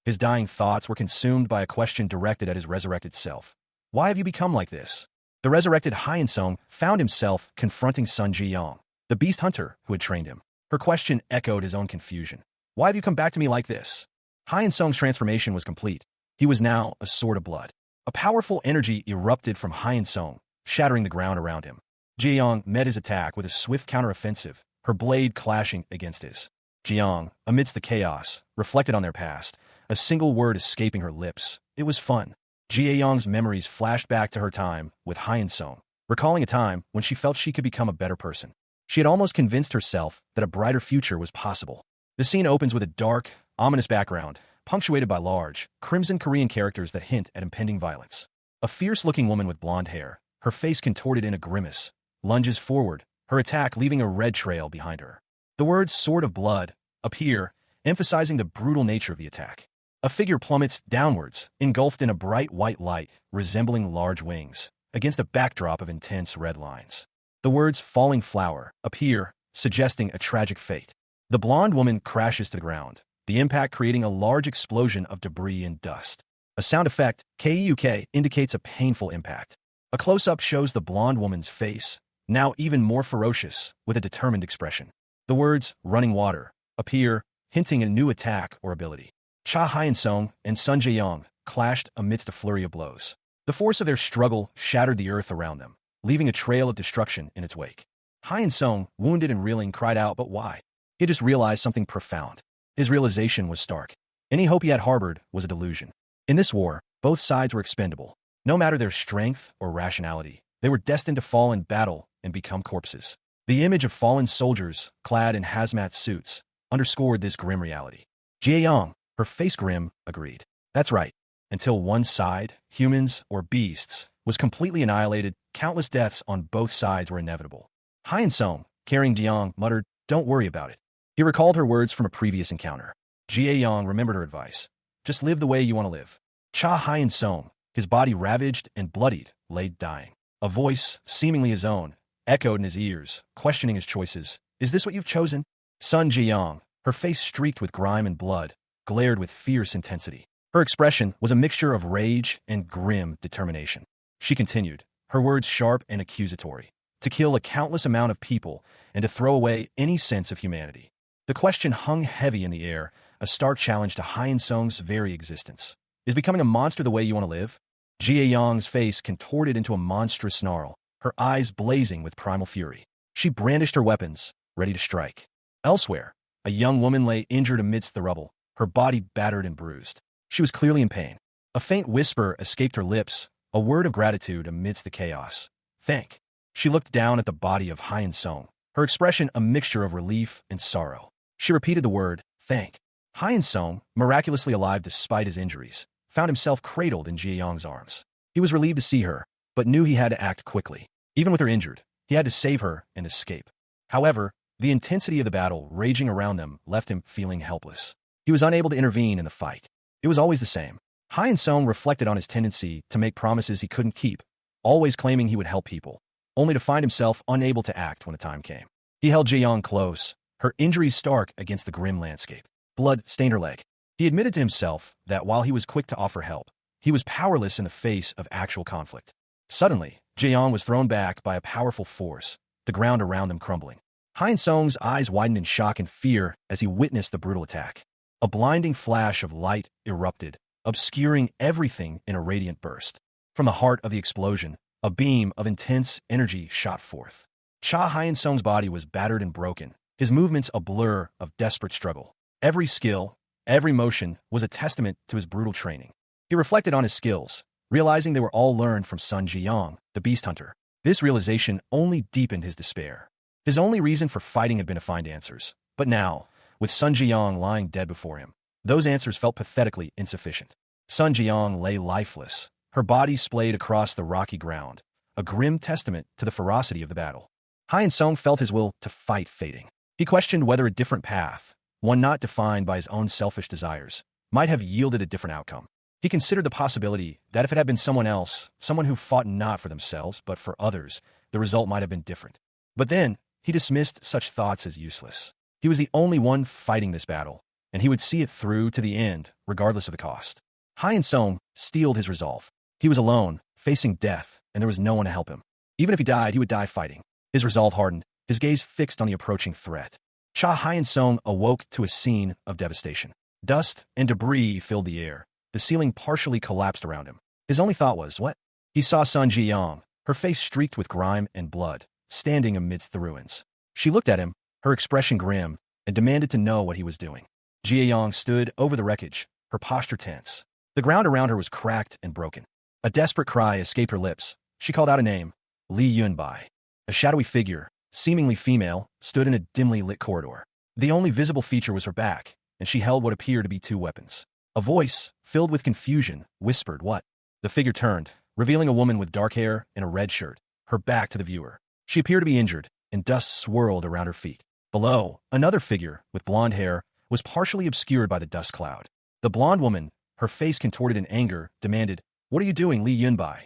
His dying thoughts were consumed by a question directed at his resurrected self. "Why have you become like this?" The resurrected Hyun-sung found himself confronting Sun Ji-yong, the beast hunter who had trained him. Her question echoed his own confusion. "Why have you come back to me like this?" Hyun-sung's transformation was complete. He was now a sword of blood. A powerful energy erupted from Hyun-sung, shattering the ground around him. Ji-yong met his attack with a swift counteroffensive, her blade clashing against his. Ji-yong, amidst the chaos, reflected on their past, a single word escaping her lips. It was fun. Jie-yong's memories flashed back to her time with Hyun-sung, recalling a time when she felt she could become a better person. She had almost convinced herself that a brighter future was possible. The scene opens with a dark, ominous background, punctuated by large, crimson Korean characters that hint at impending violence. A fierce-looking woman with blonde hair, her face contorted in a grimace, lunges forward, her attack leaving a red trail behind her. The words "sword of blood" appear, emphasizing the brutal nature of the attack. A figure plummets downwards, engulfed in a bright white light, resembling large wings, against a backdrop of intense red lines. The words "falling flower" appear, suggesting a tragic fate. The blonde woman crashes to the ground, the impact creating a large explosion of debris and dust. A sound effect, KUK, indicates a painful impact. A close-up shows the blonde woman's face, now even more ferocious, with a determined expression. The words "running water" appear, hinting at a new attack or ability. Cha Hyun-sung and Sun Jae-yong clashed amidst a flurry of blows. The force of their struggle shattered the earth around them, leaving a trail of destruction in its wake. Hyun-sung, wounded and reeling, cried out, "But why?" He had just realized something profound. His realization was stark. Any hope he had harbored was a delusion. In this war, both sides were expendable. No matter their strength or rationality, they were destined to fall in battle and become corpses. The image of fallen soldiers, clad in hazmat suits, underscored this grim reality. Jie-yong, her face grim, agreed. That's right. Until one side, humans or beasts, was completely annihilated, countless deaths on both sides were inevitable. Hyun-sung, carrying Jeong, muttered, "Don't worry about it." He recalled her words from a previous encounter. Jie-yong remembered her advice. Just live the way you want to live. Cha Hyun-sung, his body ravaged and bloodied, lay dying. A voice, seemingly his own, echoed in his ears, questioning his choices. "Is this what you've chosen?" Sun Ji-yong, her face streaked with grime and blood, glared with fierce intensity. Her expression was a mixture of rage and grim determination. She continued, her words sharp and accusatory. To kill a countless amount of people and to throw away any sense of humanity. The question hung heavy in the air, a stark challenge to Hyun-sung's very existence. Is becoming a monster the way you want to live? Jie-yong's face contorted into a monstrous snarl, her eyes blazing with primal fury. She brandished her weapons, ready to strike. Elsewhere, a young woman lay injured amidst the rubble, her body battered and bruised. She was clearly in pain. A faint whisper escaped her lips, a word of gratitude amidst the chaos. "Thank." She looked down at the body of Hyun-sung, her expression a mixture of relief and sorrow. She repeated the word, "Thank." Hyun-sung, miraculously alive despite his injuries, found himself cradled in Jie-yong's arms. He was relieved to see her, but knew he had to act quickly. Even with her injured, he had to save her and escape. However, the intensity of the battle raging around them left him feeling helpless. He was unable to intervene in the fight. It was always the same. Hyun-sung reflected on his tendency to make promises he couldn't keep, always claiming he would help people, only to find himself unable to act when the time came. He held Jae-yong close, her injuries stark against the grim landscape. Blood stained her leg. He admitted to himself that while he was quick to offer help, he was powerless in the face of actual conflict. Suddenly, Jaeyoung was thrown back by a powerful force, the ground around them crumbling. Hyun-sung's eyes widened in shock and fear as he witnessed the brutal attack. A blinding flash of light erupted, obscuring everything in a radiant burst. From the heart of the explosion, a beam of intense energy shot forth. Cha Hyun-sung's body was battered and broken, his movements a blur of desperate struggle. Every skill, every motion was a testament to his brutal training. He reflected on his skills, realizing they were all learned from Sun Ji-young, the beast hunter. This realization only deepened his despair. His only reason for fighting had been to find answers. But now, with Sun Ji-young lying dead before him, those answers felt pathetically insufficient. Sun Ji-young lay lifeless, her body splayed across the rocky ground, a grim testament to the ferocity of the battle. Hyun-sung felt his will to fight fading. He questioned whether a different path, one not defined by his own selfish desires, might have yielded a different outcome. He considered the possibility that if it had been someone else, someone who fought not for themselves but for others, the result might have been different. But then, he dismissed such thoughts as useless. He was the only one fighting this battle, and he would see it through to the end, regardless of the cost. Hyun-sung steeled his resolve. He was alone, facing death, and there was no one to help him. Even if he died, he would die fighting. His resolve hardened, his gaze fixed on the approaching threat. Cha Hyun-sung awoke to a scene of devastation. Dust and debris filled the air. The ceiling partially collapsed around him. His only thought was, what? He saw Sun Ji-young, her face streaked with grime and blood, standing amidst the ruins. She looked at him, her expression grim, and demanded to know what he was doing. Ji-young stood over the wreckage, her posture tense. The ground around her was cracked and broken. A desperate cry escaped her lips. She called out a name, Lee Yunbai. A shadowy figure, seemingly female, stood in a dimly lit corridor. The only visible feature was her back, and she held what appeared to be two weapons. A voice, filled with confusion, whispered, "What?" The figure turned, revealing a woman with dark hair and a red shirt, her back to the viewer. She appeared to be injured, and dust swirled around her feet. Below, another figure, with blonde hair, was partially obscured by the dust cloud. The blonde woman, her face contorted in anger, demanded, "What are you doing, Lee Yunbai?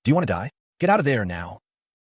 Do you want to die? Get out of there now."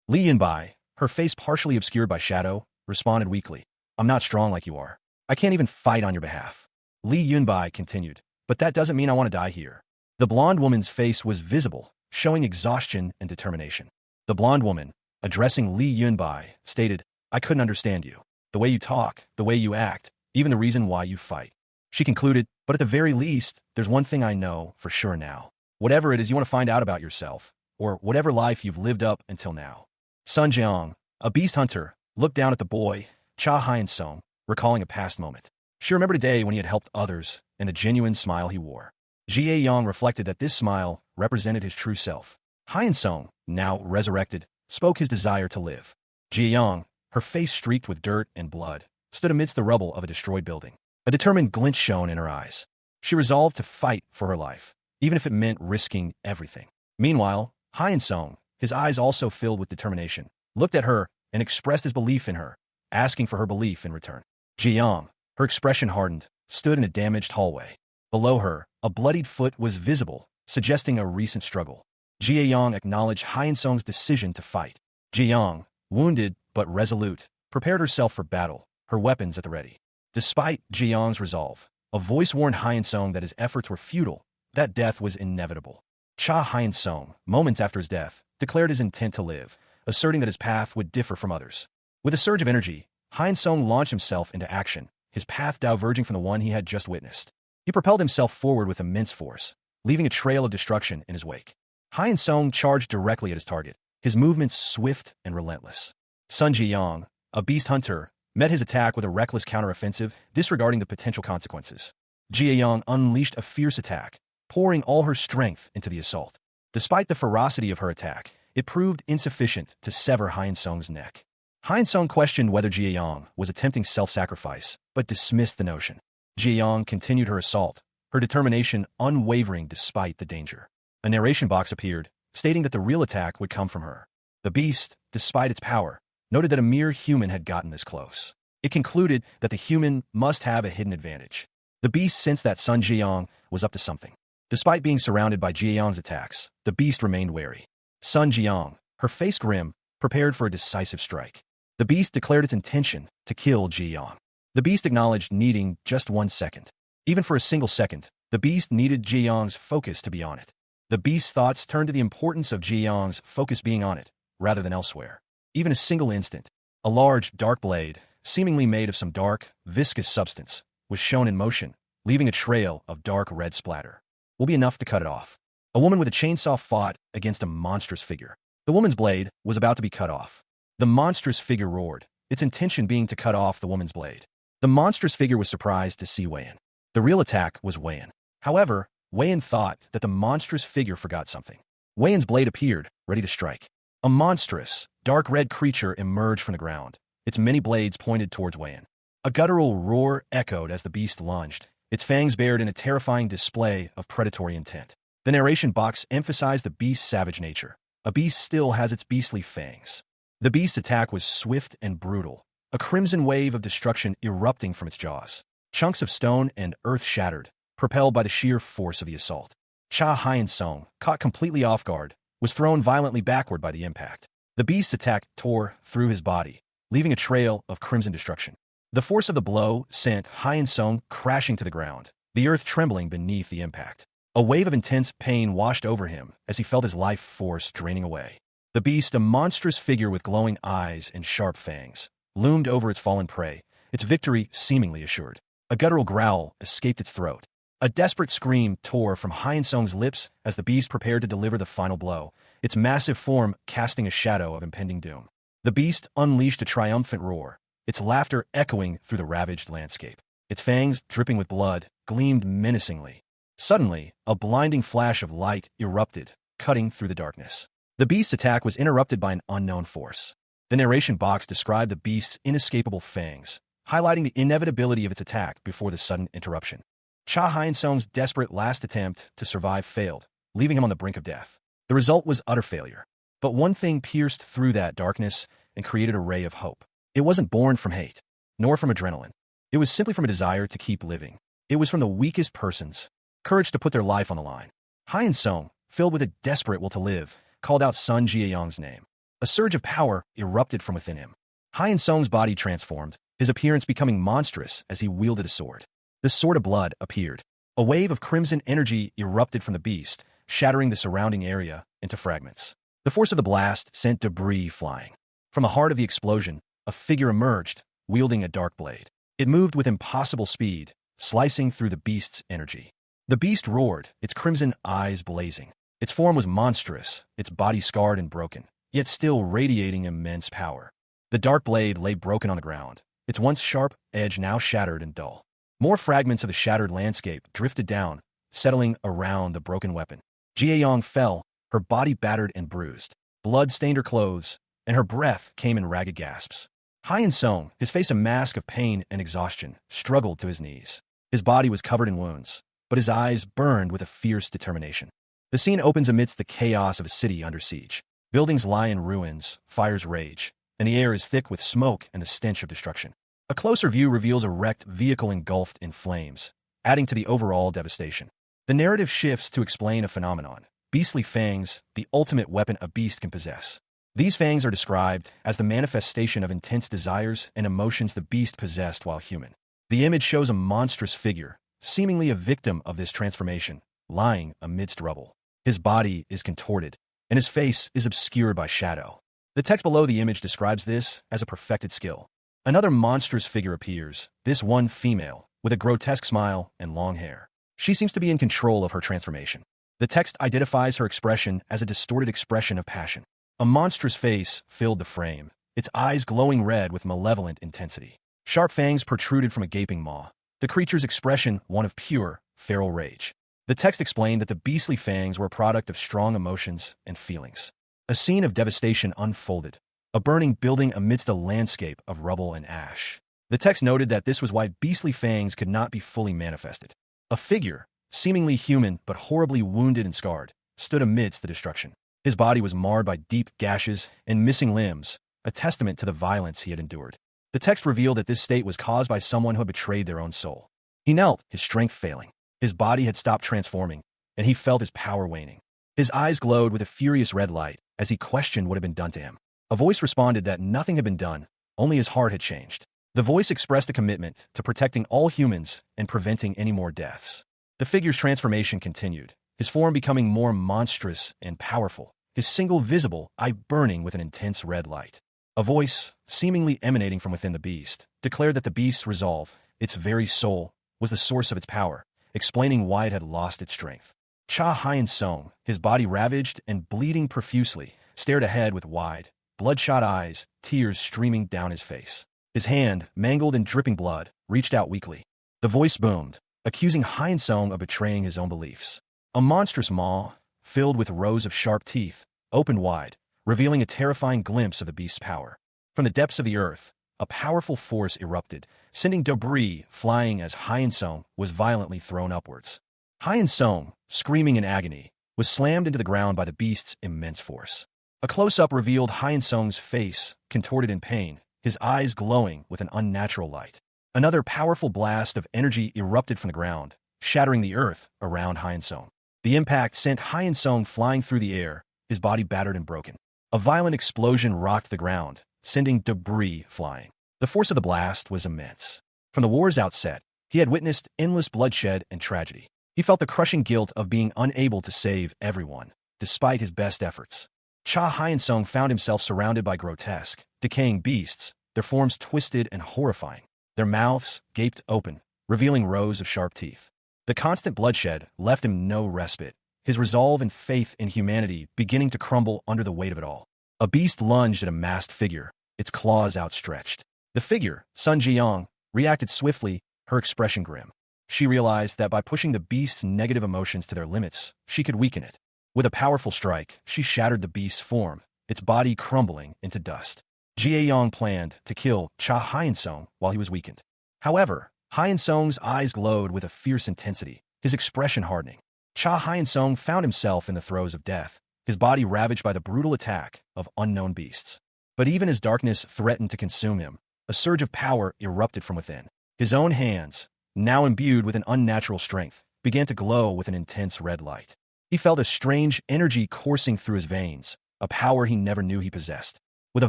Lee Yunbai, her face partially obscured by shadow, responded weakly, "I'm not strong like you are. I can't even fight on your behalf." Lee Yunbai continued, "But that doesn't mean I want to die here." The blonde woman's face was visible, showing exhaustion and determination. The blonde woman, addressing Lee Yunbai, stated, "I couldn't understand you. The way you talk, the way you act, even the reason why you fight." She concluded, "But at the very least, there's one thing I know for sure now. Whatever it is you want to find out about yourself, or whatever life you've lived up until now." Sun Jeong, a beast hunter, looked down at the boy, Cha Hyun-sung, recalling a past moment. She remembered a day when he had helped others and the genuine smile he wore. Jae-young reflected that this smile represented his true self. Hyun-sung, now resurrected, spoke his desire to live. Jae-young, her face streaked with dirt and blood, stood amidst the rubble of a destroyed building. A determined glint shone in her eyes. She resolved to fight for her life, even if it meant risking everything. Meanwhile, Hyun-sung, his eyes also filled with determination, looked at her and expressed his belief in her, asking for her belief in return. Ji-young, her expression hardened, stood in a damaged hallway. Below her, a bloodied foot was visible, suggesting a recent struggle. Ji-young acknowledged Hyun-sung's decision to fight. Ji-young, wounded but resolute, prepared herself for battle, her weapons at the ready. Despite Ji-young's resolve, a voice warned Hyun-sung that his efforts were futile, that death was inevitable. Cha Hyun-sung, moments after his death, declared his intent to live, asserting that his path would differ from others. With a surge of energy, Hyun-sung launched himself into action, his path diverging from the one he had just witnessed. He propelled himself forward with immense force, leaving a trail of destruction in his wake. Hyun-sung charged directly at his target, his movements swift and relentless. Sun Ji-young, a beast hunter, met his attack with a reckless counteroffensive, disregarding the potential consequences. Ji-young unleashed a fierce attack, pouring all her strength into the assault. Despite the ferocity of her attack, it proved insufficient to sever Hyun-sung's neck. Hyun-sung questioned whether Ji-young was attempting self-sacrifice, but dismissed the notion. Ji-young continued her assault, her determination unwavering despite the danger. A narration box appeared, stating that the real attack would come from her. The beast, despite its power, noted that a mere human had gotten this close. It concluded that the human must have a hidden advantage. The beast sensed that Sun Ji-young was up to something. Despite being surrounded by Ji-young's attacks, the beast remained wary. Sun Ji-young, her face grim, prepared for a decisive strike. The beast declared its intention to kill Ji-young. The beast acknowledged needing just 1 second. Even for a single second, the beast needed Ji-young's focus to be on it. The beast's thoughts turned to the importance of Ji-young's focus being on it, rather than elsewhere. Even a single instant, a large, dark blade, seemingly made of some dark, viscous substance, was shown in motion, leaving a trail of dark red splatter. Will be enough to cut it off. A woman with a chainsaw fought against a monstrous figure. The woman's blade was about to be cut off. The monstrous figure roared, its intention being to cut off the woman's blade. The monstrous figure was surprised to see Wei-in. The real attack was Wei-in. However, Wei-in thought that the monstrous figure forgot something. Wei-in's blade appeared, ready to strike. A monstrous, dark red creature emerged from the ground, its many blades pointed towards Wei-in. A guttural roar echoed as the beast lunged, its fangs bared in a terrifying display of predatory intent. The narration box emphasized the beast's savage nature. A beast still has its beastly fangs. The beast's attack was swift and brutal, a crimson wave of destruction erupting from its jaws. Chunks of stone and earth shattered, propelled by the sheer force of the assault. Cha Hyun-sung, caught completely off guard, was thrown violently backward by the impact. The beast's attack tore through his body, leaving a trail of crimson destruction. The force of the blow sent Hyun-sung crashing to the ground, the earth trembling beneath the impact. A wave of intense pain washed over him as he felt his life force draining away. The beast, a monstrous figure with glowing eyes and sharp fangs, loomed over its fallen prey, its victory seemingly assured. A guttural growl escaped its throat. A desperate scream tore from Hyun-sung's lips as the beast prepared to deliver the final blow, its massive form casting a shadow of impending doom. The beast unleashed a triumphant roar, its laughter echoing through the ravaged landscape. Its fangs, dripping with blood, gleamed menacingly. Suddenly, a blinding flash of light erupted, cutting through the darkness. The beast's attack was interrupted by an unknown force. The narration box described the beast's inescapable fangs, highlighting the inevitability of its attack before the sudden interruption. Cha Hyun-sung's desperate last attempt to survive failed, leaving him on the brink of death. The result was utter failure. But one thing pierced through that darkness and created a ray of hope. It wasn't born from hate, nor from adrenaline. It was simply from a desire to keep living. It was from the weakest person's courage to put their life on the line. Hyun-sung, filled with a desperate will to live, called out Sun Ji-young's name. A surge of power erupted from within him. Hyun-sung's body transformed, his appearance becoming monstrous as he wielded a sword. The sword of blood appeared. A wave of crimson energy erupted from the beast, shattering the surrounding area into fragments. The force of the blast sent debris flying. From the heart of the explosion, a figure emerged, wielding a dark blade. It moved with impossible speed, slicing through the beast's energy. The beast roared, its crimson eyes blazing. Its form was monstrous, its body scarred and broken, yet still radiating immense power. The dark blade lay broken on the ground, its once sharp edge now shattered and dull. More fragments of the shattered landscape drifted down, settling around the broken weapon. Ji-young fell, her body battered and bruised. Blood stained her clothes, and her breath came in ragged gasps. Hyun-sung, his face a mask of pain and exhaustion, struggled to his knees. His body was covered in wounds, but his eyes burned with a fierce determination. The scene opens amidst the chaos of a city under siege. Buildings lie in ruins, fires rage, and the air is thick with smoke and the stench of destruction. A closer view reveals a wrecked vehicle engulfed in flames, adding to the overall devastation. The narrative shifts to explain a phenomenon: beastly fangs, the ultimate weapon a beast can possess. These fangs are described as the manifestation of intense desires and emotions the beast possessed while human. The image shows a monstrous figure, seemingly a victim of this transformation, lying amidst rubble. His body is contorted, and his face is obscured by shadow. The text below the image describes this as a perfected skill. Another monstrous figure appears, this one female, with a grotesque smile and long hair. She seems to be in control of her transformation. The text identifies her expression as a distorted expression of passion. A monstrous face filled the frame, its eyes glowing red with malevolent intensity. Sharp fangs protruded from a gaping maw, the creature's expression one of pure, feral rage. The text explained that the beastly fangs were a product of strong emotions and feelings. A scene of devastation unfolded, a burning building amidst a landscape of rubble and ash. The text noted that this was why beastly fangs could not be fully manifested. A figure, seemingly human but horribly wounded and scarred, stood amidst the destruction. His body was marred by deep gashes and missing limbs, a testament to the violence he had endured. The text revealed that this state was caused by someone who had betrayed their own soul. He knelt, his strength failing. His body had stopped transforming, and he felt his power waning. His eyes glowed with a furious red light as he questioned what had been done to him. A voice responded that nothing had been done, only his heart had changed. The voice expressed a commitment to protecting all humans and preventing any more deaths. The figure's transformation continued, his form becoming more monstrous and powerful, his single visible eye burning with an intense red light. A voice, seemingly emanating from within the beast, declared that the beast's resolve, its very soul, was the source of its power, explaining why it had lost its strength. Cha Hyun-sung, his body ravaged and bleeding profusely, stared ahead with wide, bloodshot eyes, tears streaming down his face. His hand, mangled and dripping blood, reached out weakly. The voice boomed, accusing Hyun-sung of betraying his own beliefs. A monstrous maw, filled with rows of sharp teeth, opened wide, revealing a terrifying glimpse of the beast's power. From the depths of the earth, a powerful force erupted, sending debris flying as Hyun-sung was violently thrown upwards. Hyun-sung, screaming in agony, was slammed into the ground by the beast's immense force. A close-up revealed Hyun-sung's face, contorted in pain, his eyes glowing with an unnatural light. Another powerful blast of energy erupted from the ground, shattering the earth around Hyun-sung. The impact sent Hyun-sung flying through the air, his body battered and broken. A violent explosion rocked the ground, sending debris flying. The force of the blast was immense. From the war's outset, he had witnessed endless bloodshed and tragedy. He felt the crushing guilt of being unable to save everyone, despite his best efforts. Cha Hyun-sung found himself surrounded by grotesque, decaying beasts, their forms twisted and horrifying. Their mouths gaped open, revealing rows of sharp teeth. The constant bloodshed left him no respite, his resolve and faith in humanity beginning to crumble under the weight of it all. A beast lunged at a masked figure, its claws outstretched. The figure, Sun Ji-young, reacted swiftly, her expression grim. She realized that by pushing the beast's negative emotions to their limits, she could weaken it. With a powerful strike, she shattered the beast's form, its body crumbling into dust. Ji-young planned to kill Cha Hyun-sung while he was weakened. However, Hyun-sung's eyes glowed with a fierce intensity, his expression hardening. Cha Hyun-sung found himself in the throes of death, his body ravaged by the brutal attack of unknown beasts. But even as darkness threatened to consume him, a surge of power erupted from within. His own hands, now imbued with an unnatural strength, began to glow with an intense red light. He felt a strange energy coursing through his veins, a power he never knew he possessed. With a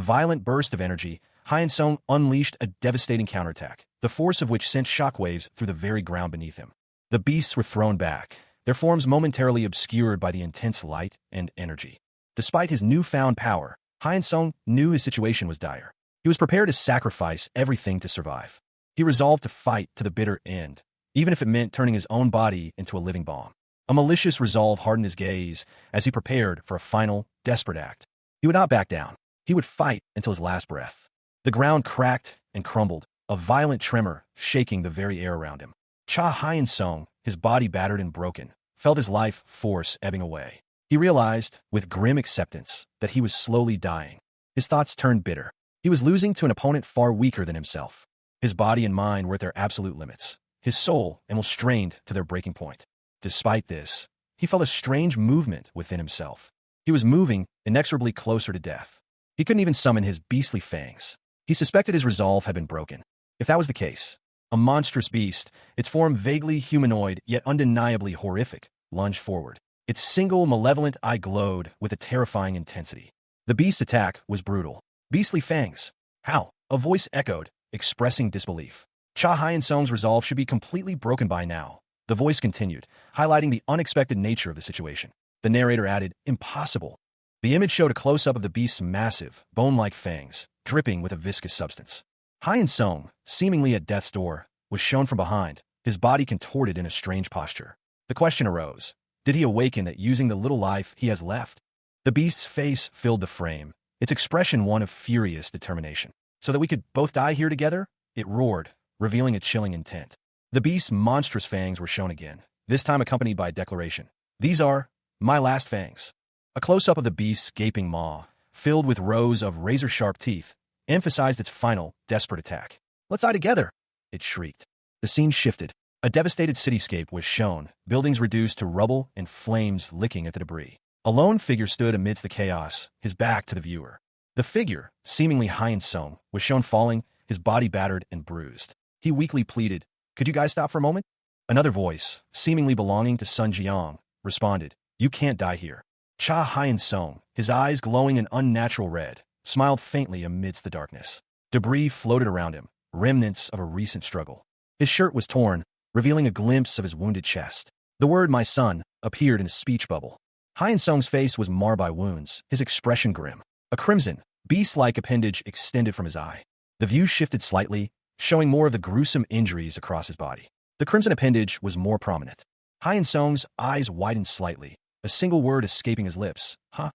violent burst of energy, Hyun-sung unleashed a devastating counterattack, the force of which sent shockwaves through the very ground beneath him. The beasts were thrown back, their forms momentarily obscured by the intense light and energy. Despite his newfound power, Hyun-sung knew his situation was dire. He was prepared to sacrifice everything to survive. He resolved to fight to the bitter end, even if it meant turning his own body into a living bomb. A malicious resolve hardened his gaze as he prepared for a final, desperate act. He would not back down. He would fight until his last breath. The ground cracked and crumbled, a violent tremor shaking the very air around him. Cha Hyun-sung, his body battered and broken, felt his life force ebbing away. He realized, with grim acceptance, that he was slowly dying. His thoughts turned bitter. He was losing to an opponent far weaker than himself. His body and mind were at their absolute limits, his soul almost strained to their breaking point. Despite this, he felt a strange movement within himself. He was moving inexorably closer to death. He couldn't even summon his beastly fangs. He suspected his resolve had been broken. If that was the case, a monstrous beast, its form vaguely humanoid yet undeniably horrific, lunged forward. Its single malevolent eye glowed with a terrifying intensity. The beast's attack was brutal. Beastly fangs. How? A voice echoed, expressing disbelief. Cha Hyun-sung's resolve should be completely broken by now. The voice continued, highlighting the unexpected nature of the situation. The narrator added, impossible. The image showed a close-up of the beast's massive, bone-like fangs, dripping with a viscous substance. Hyun-sung, seemingly at death's door, was shown from behind, his body contorted in a strange posture. The question arose, did he awaken at using the little life he has left? The beast's face filled the frame, its expression one of furious determination. So that we could both die here together? It roared, revealing a chilling intent. The beast's monstrous fangs were shown again, this time accompanied by a declaration. These are my last fangs. A close-up of the beast's gaping maw, filled with rows of razor-sharp teeth, emphasized its final, desperate attack. Let's die together, it shrieked. The scene shifted. A devastated cityscape was shown, buildings reduced to rubble and flames licking at the debris. A lone figure stood amidst the chaos, his back to the viewer. The figure, seemingly Hyun-sung, was shown falling, his body battered and bruised. He weakly pleaded, could you guys stop for a moment? Another voice, seemingly belonging to Sun Ji-young, responded, you can't die here. Cha Hyun-sung, his eyes glowing an unnatural red, smiled faintly amidst the darkness. Debris floated around him, remnants of a recent struggle. His shirt was torn, revealing a glimpse of his wounded chest. The word "my son" appeared in a speech bubble. Hyun Sung's face was marred by wounds, his expression grim. A crimson, beast-like appendage extended from his eye. The view shifted slightly, showing more of the gruesome injuries across his body. The crimson appendage was more prominent. Hyun Sung's eyes widened slightly, a single word escaping his lips. Huh?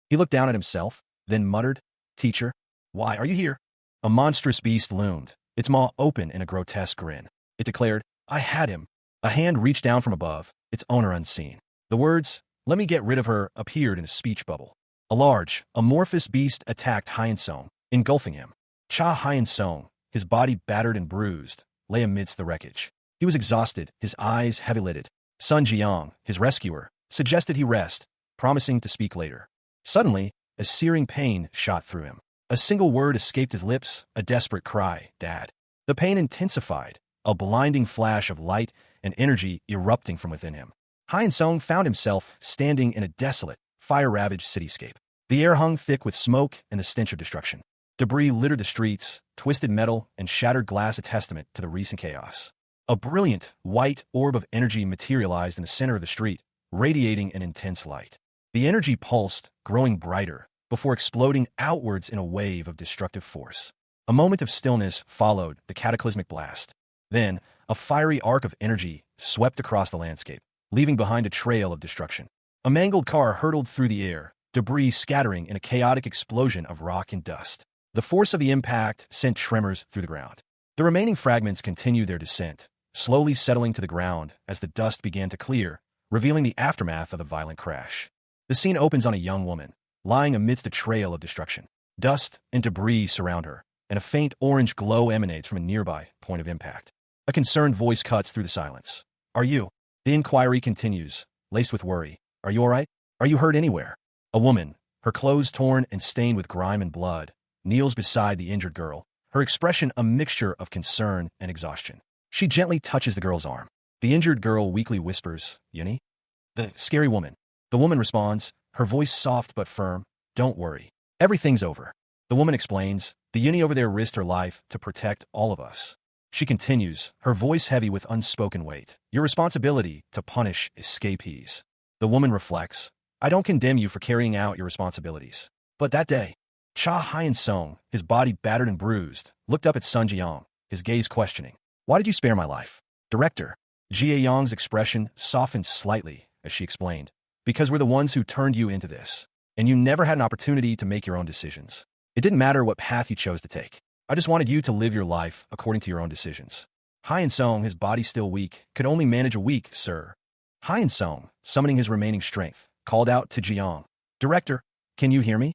He looked down at himself, then muttered, "Teacher, why are you here?" A monstrous beast loomed, its maw open in a grotesque grin. It declared, "I had him." A hand reached down from above, its owner unseen. The words, "Let me get rid of her," appeared in a speech bubble. A large, amorphous beast attacked Hyun Sung, engulfing him. Cha Hyun Sung, his body battered and bruised, lay amidst the wreckage. He was exhausted, his eyes heavy-lidded. Sun Jiang, his rescuer, suggested he rest, promising to speak later. Suddenly, a searing pain shot through him. A single word escaped his lips, a desperate cry, "Dad." The pain intensified, a blinding flash of light and energy erupting from within him. Hyun Sung found himself standing in a desolate, fire-ravaged cityscape. The air hung thick with smoke and the stench of destruction. Debris littered the streets, twisted metal and shattered glass a testament to the recent chaos. A brilliant, white orb of energy materialized in the center of the street, radiating an intense light. The energy pulsed, growing brighter, before exploding outwards in a wave of destructive force. A moment of stillness followed the cataclysmic blast. Then, a fiery arc of energy swept across the landscape, leaving behind a trail of destruction. A mangled car hurtled through the air, debris scattering in a chaotic explosion of rock and dust. The force of the impact sent tremors through the ground. The remaining fragments continued their descent, slowly settling to the ground as the dust began to clear, revealing the aftermath of the violent crash. The scene opens on a young woman, lying amidst a trail of destruction. Dust and debris surround her, and a faint orange glow emanates from a nearby point of impact. A concerned voice cuts through the silence. "Are you?" The inquiry continues, laced with worry. "Are you all right? Are you hurt anywhere?" A woman, her clothes torn and stained with grime and blood, kneels beside the injured girl, her expression a mixture of concern and exhaustion. She gently touches the girl's arm. The injured girl weakly whispers, "Yuni?" The scary woman. The woman responds, her voice soft but firm, "Don't worry. Everything's over." The woman explains, "The Yuni over there risked her life to protect all of us." She continues, her voice heavy with unspoken weight, "Your responsibility to punish escapees." The woman reflects, "I don't condemn you for carrying out your responsibilities. But that day," Cha Hyun Sung, his body battered and bruised, looked up at Sun Jiang, his gaze questioning. "Why did you spare my life?" "Director." Jie Yang's expression softened slightly as she explained, "Because we're the ones who turned you into this, and you never had an opportunity to make your own decisions. It didn't matter what path you chose to take. I just wanted you to live your life according to your own decisions." Hyun Sung, his body still weak, could only manage a week, sir. Hyun Sung, summoning his remaining strength, called out to Jiang, "Director, can you hear me?"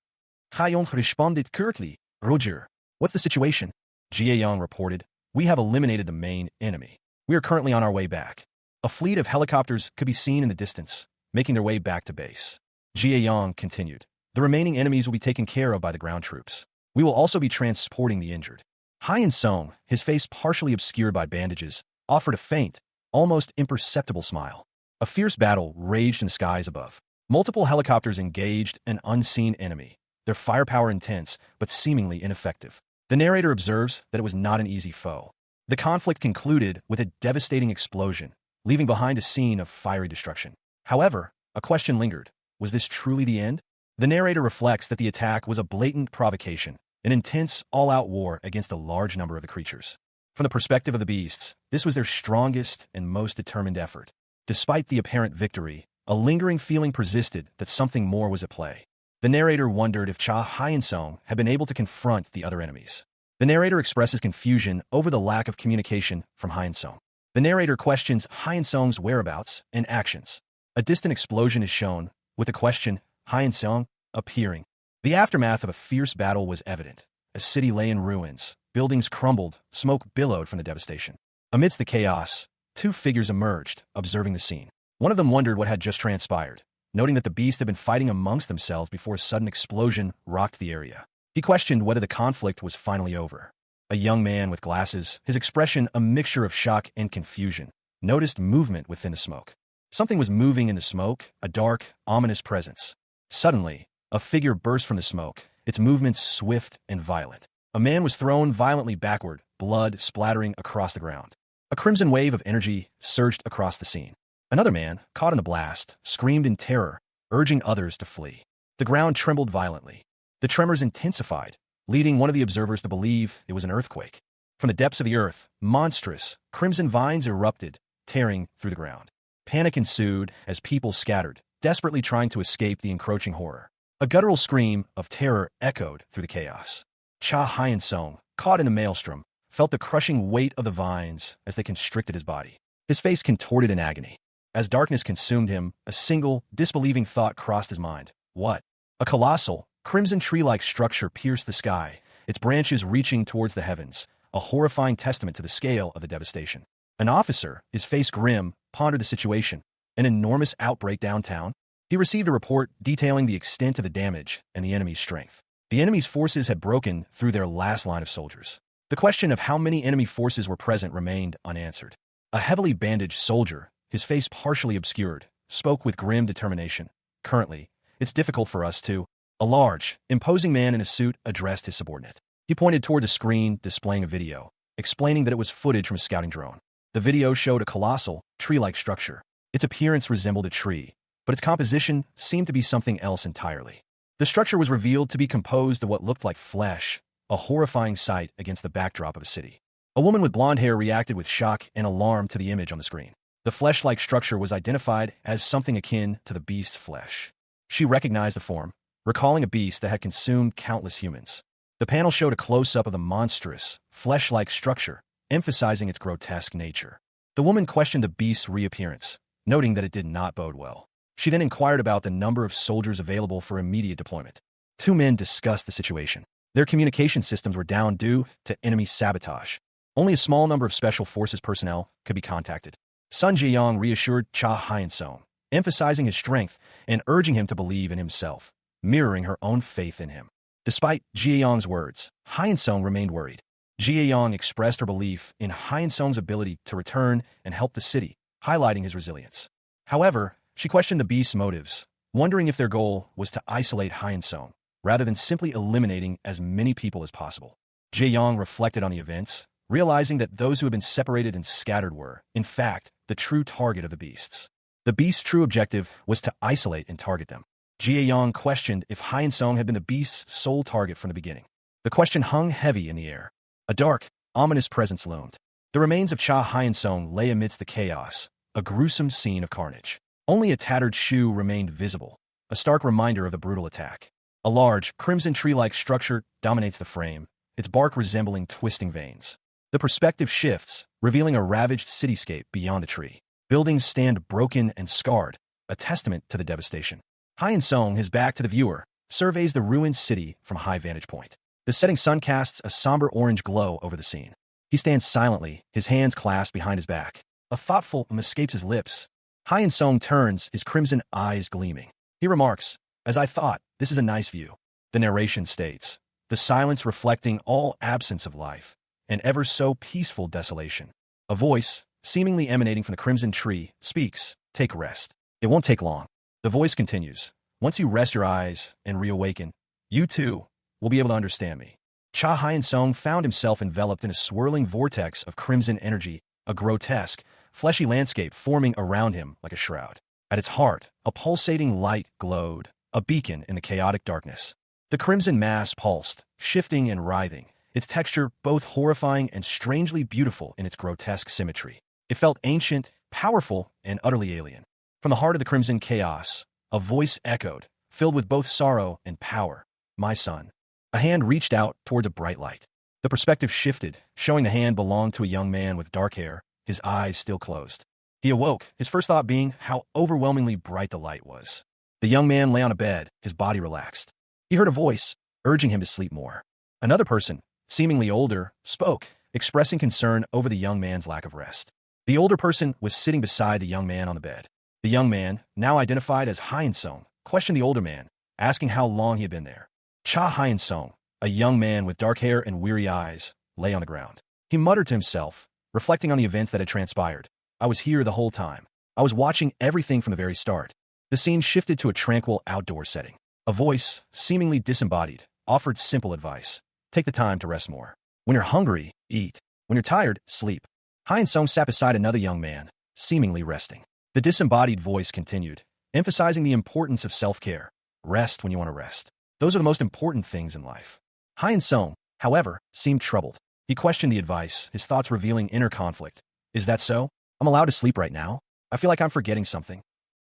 Hyun responded curtly, "Roger. What's the situation?" Jie Yang reported, "We have eliminated the main enemy. We are currently on our way back." A fleet of helicopters could be seen in the distance, making their way back to base. Jie Yang continued, "The remaining enemies will be taken care of by the ground troops. We will also be transporting the injured." Hyun Sung, his face partially obscured by bandages, offered a faint, almost imperceptible smile. A fierce battle raged in the skies above. Multiple helicopters engaged an unseen enemy, their firepower intense but seemingly ineffective. The narrator observes that it was not an easy foe. The conflict concluded with a devastating explosion, leaving behind a scene of fiery destruction. However, a question lingered. Was this truly the end? The narrator reflects that the attack was a blatant provocation, an intense, all-out war against a large number of the creatures. From the perspective of the beasts, this was their strongest and most determined effort. Despite the apparent victory, a lingering feeling persisted that something more was at play. The narrator wondered if Cha Hyun Sung had been able to confront the other enemies. The narrator expresses confusion over the lack of communication from Hyun Sung. The narrator questions Hyun Sung's whereabouts and actions. A distant explosion is shown, with the question, Hyun Sung, appearing. The aftermath of a fierce battle was evident. A city lay in ruins, buildings crumbled, smoke billowed from the devastation. Amidst the chaos, two figures emerged, observing the scene. One of them wondered what had just transpired, noting that the beasts had been fighting amongst themselves before a sudden explosion rocked the area. He questioned whether the conflict was finally over. A young man with glasses, his expression a mixture of shock and confusion, noticed movement within the smoke. Something was moving in the smoke, a dark, ominous presence. Suddenly, a figure burst from the smoke, its movements swift and violent. A man was thrown violently backward, blood splattering across the ground. A crimson wave of energy surged across the scene. Another man, caught in the blast, screamed in terror, urging others to flee. The ground trembled violently. The tremors intensified, leading one of the observers to believe it was an earthquake. From the depths of the earth, monstrous, crimson vines erupted, tearing through the ground. Panic ensued as people scattered, desperately trying to escape the encroaching horror. A guttural scream of terror echoed through the chaos. Cha Hyun-sung, caught in the maelstrom, felt the crushing weight of the vines as they constricted his body. His face contorted in agony. As darkness consumed him, a single, disbelieving thought crossed his mind. What? A colossal, crimson tree-like structure pierced the sky, its branches reaching towards the heavens, a horrifying testament to the scale of the devastation. An officer, his face grim, pondered the situation. An enormous outbreak downtown? He received a report detailing the extent of the damage and the enemy's strength. The enemy's forces had broken through their last line of soldiers. The question of how many enemy forces were present remained unanswered. A heavily bandaged soldier, his face partially obscured, spoke with grim determination. Currently, it's difficult for us to... A large, imposing man in a suit addressed his subordinate. He pointed toward a screen displaying a video, explaining that it was footage from a scouting drone. The video showed a colossal, tree-like structure. Its appearance resembled a tree, but its composition seemed to be something else entirely. The structure was revealed to be composed of what looked like flesh, a horrifying sight against the backdrop of a city. A woman with blonde hair reacted with shock and alarm to the image on the screen. The flesh-like structure was identified as something akin to the beast's flesh. She recognized the form, recalling a beast that had consumed countless humans. The panel showed a close-up of the monstrous, flesh-like structure, emphasizing its grotesque nature. The woman questioned the beast's reappearance, noting that it did not bode well. She then inquired about the number of soldiers available for immediate deployment. Two men discussed the situation. Their communication systems were down due to enemy sabotage. Only a small number of Special Forces personnel could be contacted. Sun Ji-young reassured Cha Hyun-sung, emphasizing his strength and urging him to believe in himself, mirroring her own faith in him. Despite Ji-young's words, Hyun-sung remained worried. Ji-young expressed her belief in Hyun-sung's ability to return and help the city, highlighting his resilience. However, she questioned the beast's motives, wondering if their goal was to isolate Hyun-sung, rather than simply eliminating as many people as possible. Ji-young reflected on the events, realizing that those who had been separated and scattered were, in fact, the true target of the beasts. The beast's true objective was to isolate and target them. Ji-young questioned if Hyun-sung had been the beast's sole target from the beginning. The question hung heavy in the air. A dark, ominous presence loomed. The remains of Cha Hyun-sung lay amidst the chaos, a gruesome scene of carnage. Only a tattered shoe remained visible, a stark reminder of the brutal attack. A large, crimson tree-like structure dominates the frame, its bark resembling twisting veins. The perspective shifts, revealing a ravaged cityscape beyond the tree. Buildings stand broken and scarred, a testament to the devastation. Hyun-sung, his back to the viewer, surveys the ruined city from a high vantage point. The setting sun casts a somber orange glow over the scene. He stands silently, his hands clasped behind his back. A thoughtful escapes his lips. Hyun-sung turns, his crimson eyes gleaming. He remarks, "As I thought, this is a nice view." The narration states, the silence reflecting all absence of life, an ever so peaceful desolation. A voice, seemingly emanating from the crimson tree, speaks, "Take rest. It won't take long." The voice continues, "Once you rest your eyes and reawaken, you too will be able to understand me." Cha Hyun-sung found himself enveloped in a swirling vortex of crimson energy, a grotesque, fleshy landscape forming around him like a shroud. At its heart, a pulsating light glowed, a beacon in the chaotic darkness. The crimson mass pulsed, shifting and writhing, its texture both horrifying and strangely beautiful in its grotesque symmetry. It felt ancient, powerful, and utterly alien. From the heart of the crimson chaos, a voice echoed, filled with both sorrow and power. "My son." A hand reached out towards a bright light. The perspective shifted, showing the hand belonged to a young man with dark hair, his eyes still closed. He awoke, his first thought being how overwhelmingly bright the light was. The young man lay on a bed, his body relaxed. He heard a voice, urging him to sleep more. Another person, seemingly older, spoke, expressing concern over the young man's lack of rest. The older person was sitting beside the young man on the bed. The young man, now identified as Hyun-sung, questioned the older man, asking how long he had been there. Cha Hyun-sung, a young man with dark hair and weary eyes, lay on the ground. He muttered to himself, reflecting on the events that had transpired. "I was here the whole time. I was watching everything from the very start." The scene shifted to a tranquil outdoor setting. A voice, seemingly disembodied, offered simple advice. "Take the time to rest more. When you're hungry, eat. When you're tired, sleep." Hyun-sung sat beside another young man, seemingly resting. The disembodied voice continued, emphasizing the importance of self-care. Rest when you want to rest. Those are the most important things in life. Hyun Sung, however, seemed troubled. He questioned the advice, his thoughts revealing inner conflict. Is that so? I'm allowed to sleep right now? I feel like I'm forgetting something.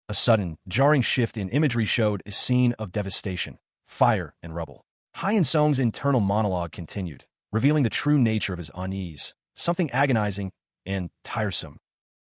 A sudden, jarring shift in imagery showed a scene of devastation, fire, and rubble. Hyun Sung's internal monologue continued, revealing the true nature of his unease, something agonizing and tiresome.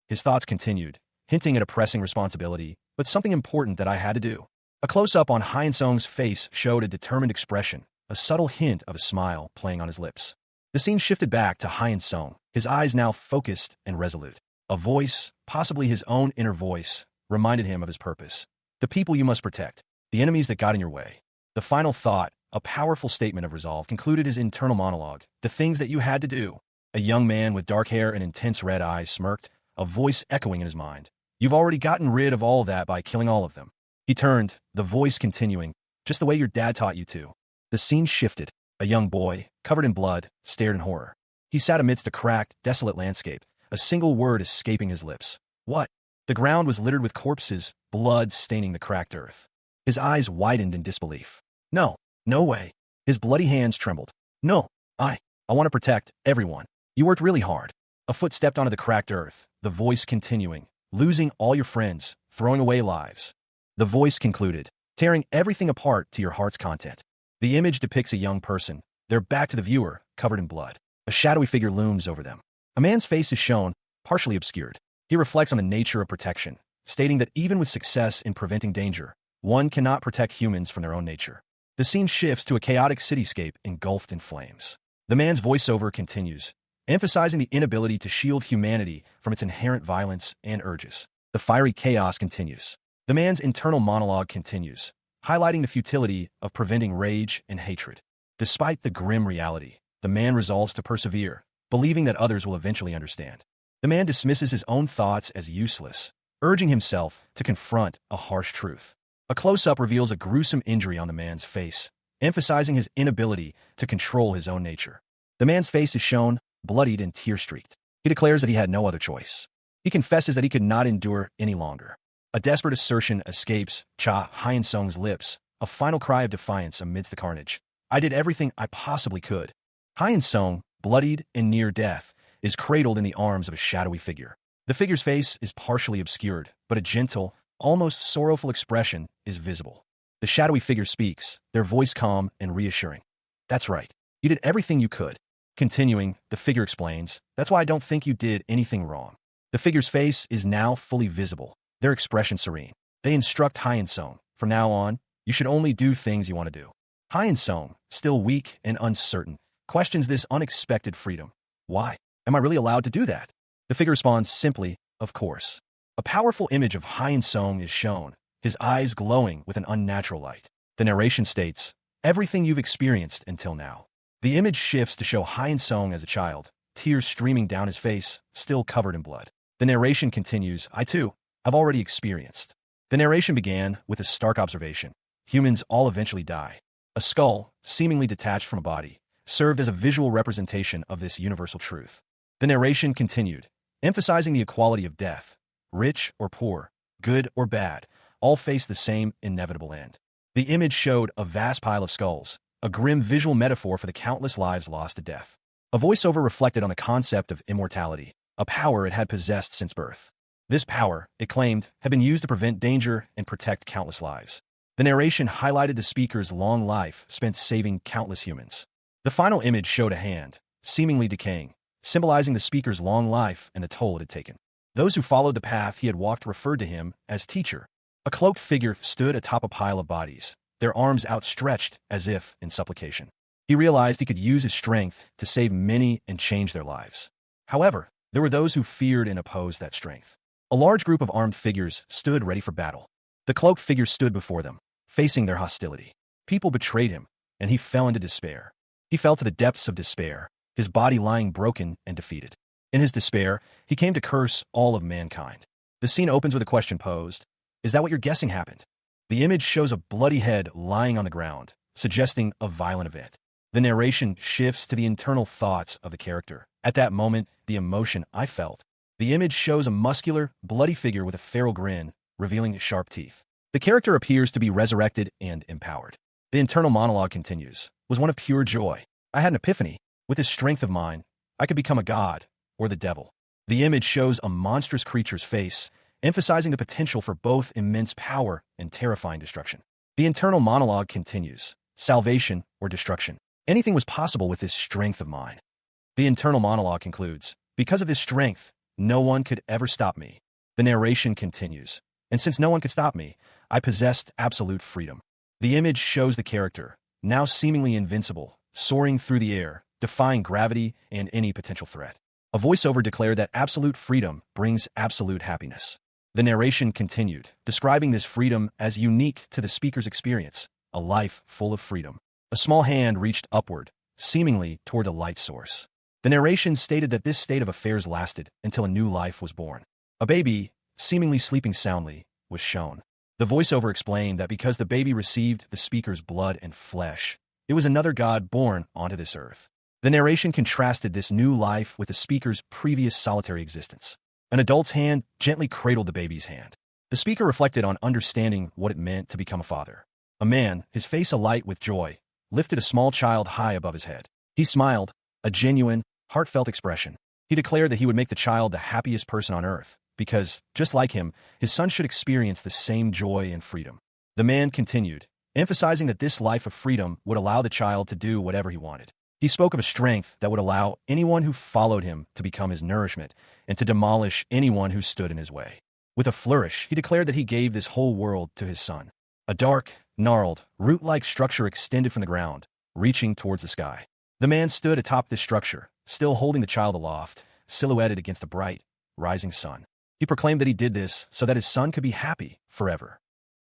His thoughts continued, hinting at a pressing responsibility, but something important that I had to do. A close-up on Hyun Sung's face showed a determined expression, a subtle hint of a smile playing on his lips. The scene shifted back to Hyun Sung, his eyes now focused and resolute. A voice, possibly his own inner voice, reminded him of his purpose. The people you must protect, the enemies that got in your way. The final thought, a powerful statement of resolve, concluded his internal monologue. The things that you had to do. A young man with dark hair and intense red eyes smirked, a voice echoing in his mind. You've already gotten rid of all that by killing all of them. He turned, the voice continuing, just the way your dad taught you to. The scene shifted. A young boy, covered in blood, stared in horror. He sat amidst a cracked, desolate landscape, a single word escaping his lips. What? The ground was littered with corpses, blood staining the cracked earth. His eyes widened in disbelief. No, no way. His bloody hands trembled. No, I want to protect everyone. You worked really hard. A foot stepped onto the cracked earth, the voice continuing, losing all your friends, throwing away lives. The voice concluded, tearing everything apart to your heart's content. The image depicts a young person, their back to the viewer, covered in blood. A shadowy figure looms over them. A man's face is shown, partially obscured. He reflects on the nature of protection, stating that even with success in preventing danger, one cannot protect humans from their own nature. The scene shifts to a chaotic cityscape engulfed in flames. The man's voiceover continues, emphasizing the inability to shield humanity from its inherent violence and urges. The fiery chaos continues. The man's internal monologue continues, highlighting the futility of preventing rage and hatred. Despite the grim reality, the man resolves to persevere, believing that others will eventually understand. The man dismisses his own thoughts as useless, urging himself to confront a harsh truth. A close-up reveals a gruesome injury on the man's face, emphasizing his inability to control his own nature. The man's face is shown, bloodied and tear-streaked. He declares that he had no other choice. He confesses that he could not endure any longer. A desperate assertion escapes Cha Hyun Sung's lips, a final cry of defiance amidst the carnage. I did everything I possibly could. Hyun Sung, bloodied and near death, is cradled in the arms of a shadowy figure. The figure's face is partially obscured, but a gentle, almost sorrowful expression is visible. The shadowy figure speaks, their voice calm and reassuring. That's right. You did everything you could. Continuing, the figure explains, that's why I don't think you did anything wrong. The figure's face is now fully visible, their expression serene. They instruct Hyun Sung, from now on, you should only do things you want to do. Hyun Sung, still weak and uncertain, questions this unexpected freedom. Why? Am I really allowed to do that? The figure responds simply, of course. A powerful image of Hyun Sung is shown, his eyes glowing with an unnatural light. The narration states, everything you've experienced until now. The image shifts to show Hyun Sung as a child, tears streaming down his face, still covered in blood. The narration continues, I too, have already experienced. The narration began with a stark observation. Humans all eventually die. A skull, seemingly detached from a body, served as a visual representation of this universal truth. The narration continued, emphasizing the equality of death. Rich or poor, good or bad, all face the same inevitable end. The image showed a vast pile of skulls, a grim visual metaphor for the countless lives lost to death. A voiceover reflected on the concept of immortality, a power it had possessed since birth. This power, it claimed, had been used to prevent danger and protect countless lives. The narration highlighted the speaker's long life spent saving countless humans. The final image showed a hand, seemingly decaying, symbolizing the speaker's long life and the toll it had taken. Those who followed the path he had walked referred to him as teacher. A cloaked figure stood atop a pile of bodies, their arms outstretched as if in supplication. He realized he could use his strength to save many and change their lives. However, there were those who feared and opposed that strength. A large group of armed figures stood ready for battle. The cloaked figure stood before them, facing their hostility. People betrayed him, and he fell into despair. He fell to the depths of despair, his body lying broken and defeated. In his despair, he came to curse all of mankind. The scene opens with a question posed. Is that what you're guessing happened? The image shows a bloody head lying on the ground, suggesting a violent event. The narration shifts to the internal thoughts of the character. At that moment, the emotion I felt The image shows a muscular, bloody figure with a feral grin, revealing sharp teeth. The character appears to be resurrected and empowered. The internal monologue continues. Was one of pure joy. I had an epiphany. With this strength of mine, I could become a god, or the devil. The image shows a monstrous creature's face, emphasizing the potential for both immense power and terrifying destruction. The internal monologue continues. Salvation or destruction. Anything was possible with this strength of mine. The internal monologue concludes. Because of this strength, no one could ever stop me. The narration continues. And since no one could stop me, I possessed absolute freedom. The image shows the character, now seemingly invincible, soaring through the air, defying gravity and any potential threat. A voiceover declared that absolute freedom brings absolute happiness. The narration continued, describing this freedom as unique to the speaker's experience, a life full of freedom. A small hand reached upward, seemingly toward a light source. The narration stated that this state of affairs lasted until a new life was born. A baby, seemingly sleeping soundly, was shown. The voiceover explained that because the baby received the speaker's blood and flesh, it was another god born onto this earth. The narration contrasted this new life with the speaker's previous solitary existence. An adult's hand gently cradled the baby's hand. The speaker reflected on understanding what it meant to become a father. A man, his face alight with joy, lifted a small child high above his head. He smiled, a genuine, heartfelt expression. He declared that he would make the child the happiest person on earth, because, just like him, his son should experience the same joy and freedom. The man continued, emphasizing that this life of freedom would allow the child to do whatever he wanted. He spoke of a strength that would allow anyone who followed him to become his nourishment and to demolish anyone who stood in his way. With a flourish, he declared that he gave this whole world to his son. A dark, gnarled, root-like structure extended from the ground, reaching towards the sky. The man stood atop this structure, still holding the child aloft, silhouetted against a bright, rising sun. He proclaimed that he did this so that his son could be happy forever.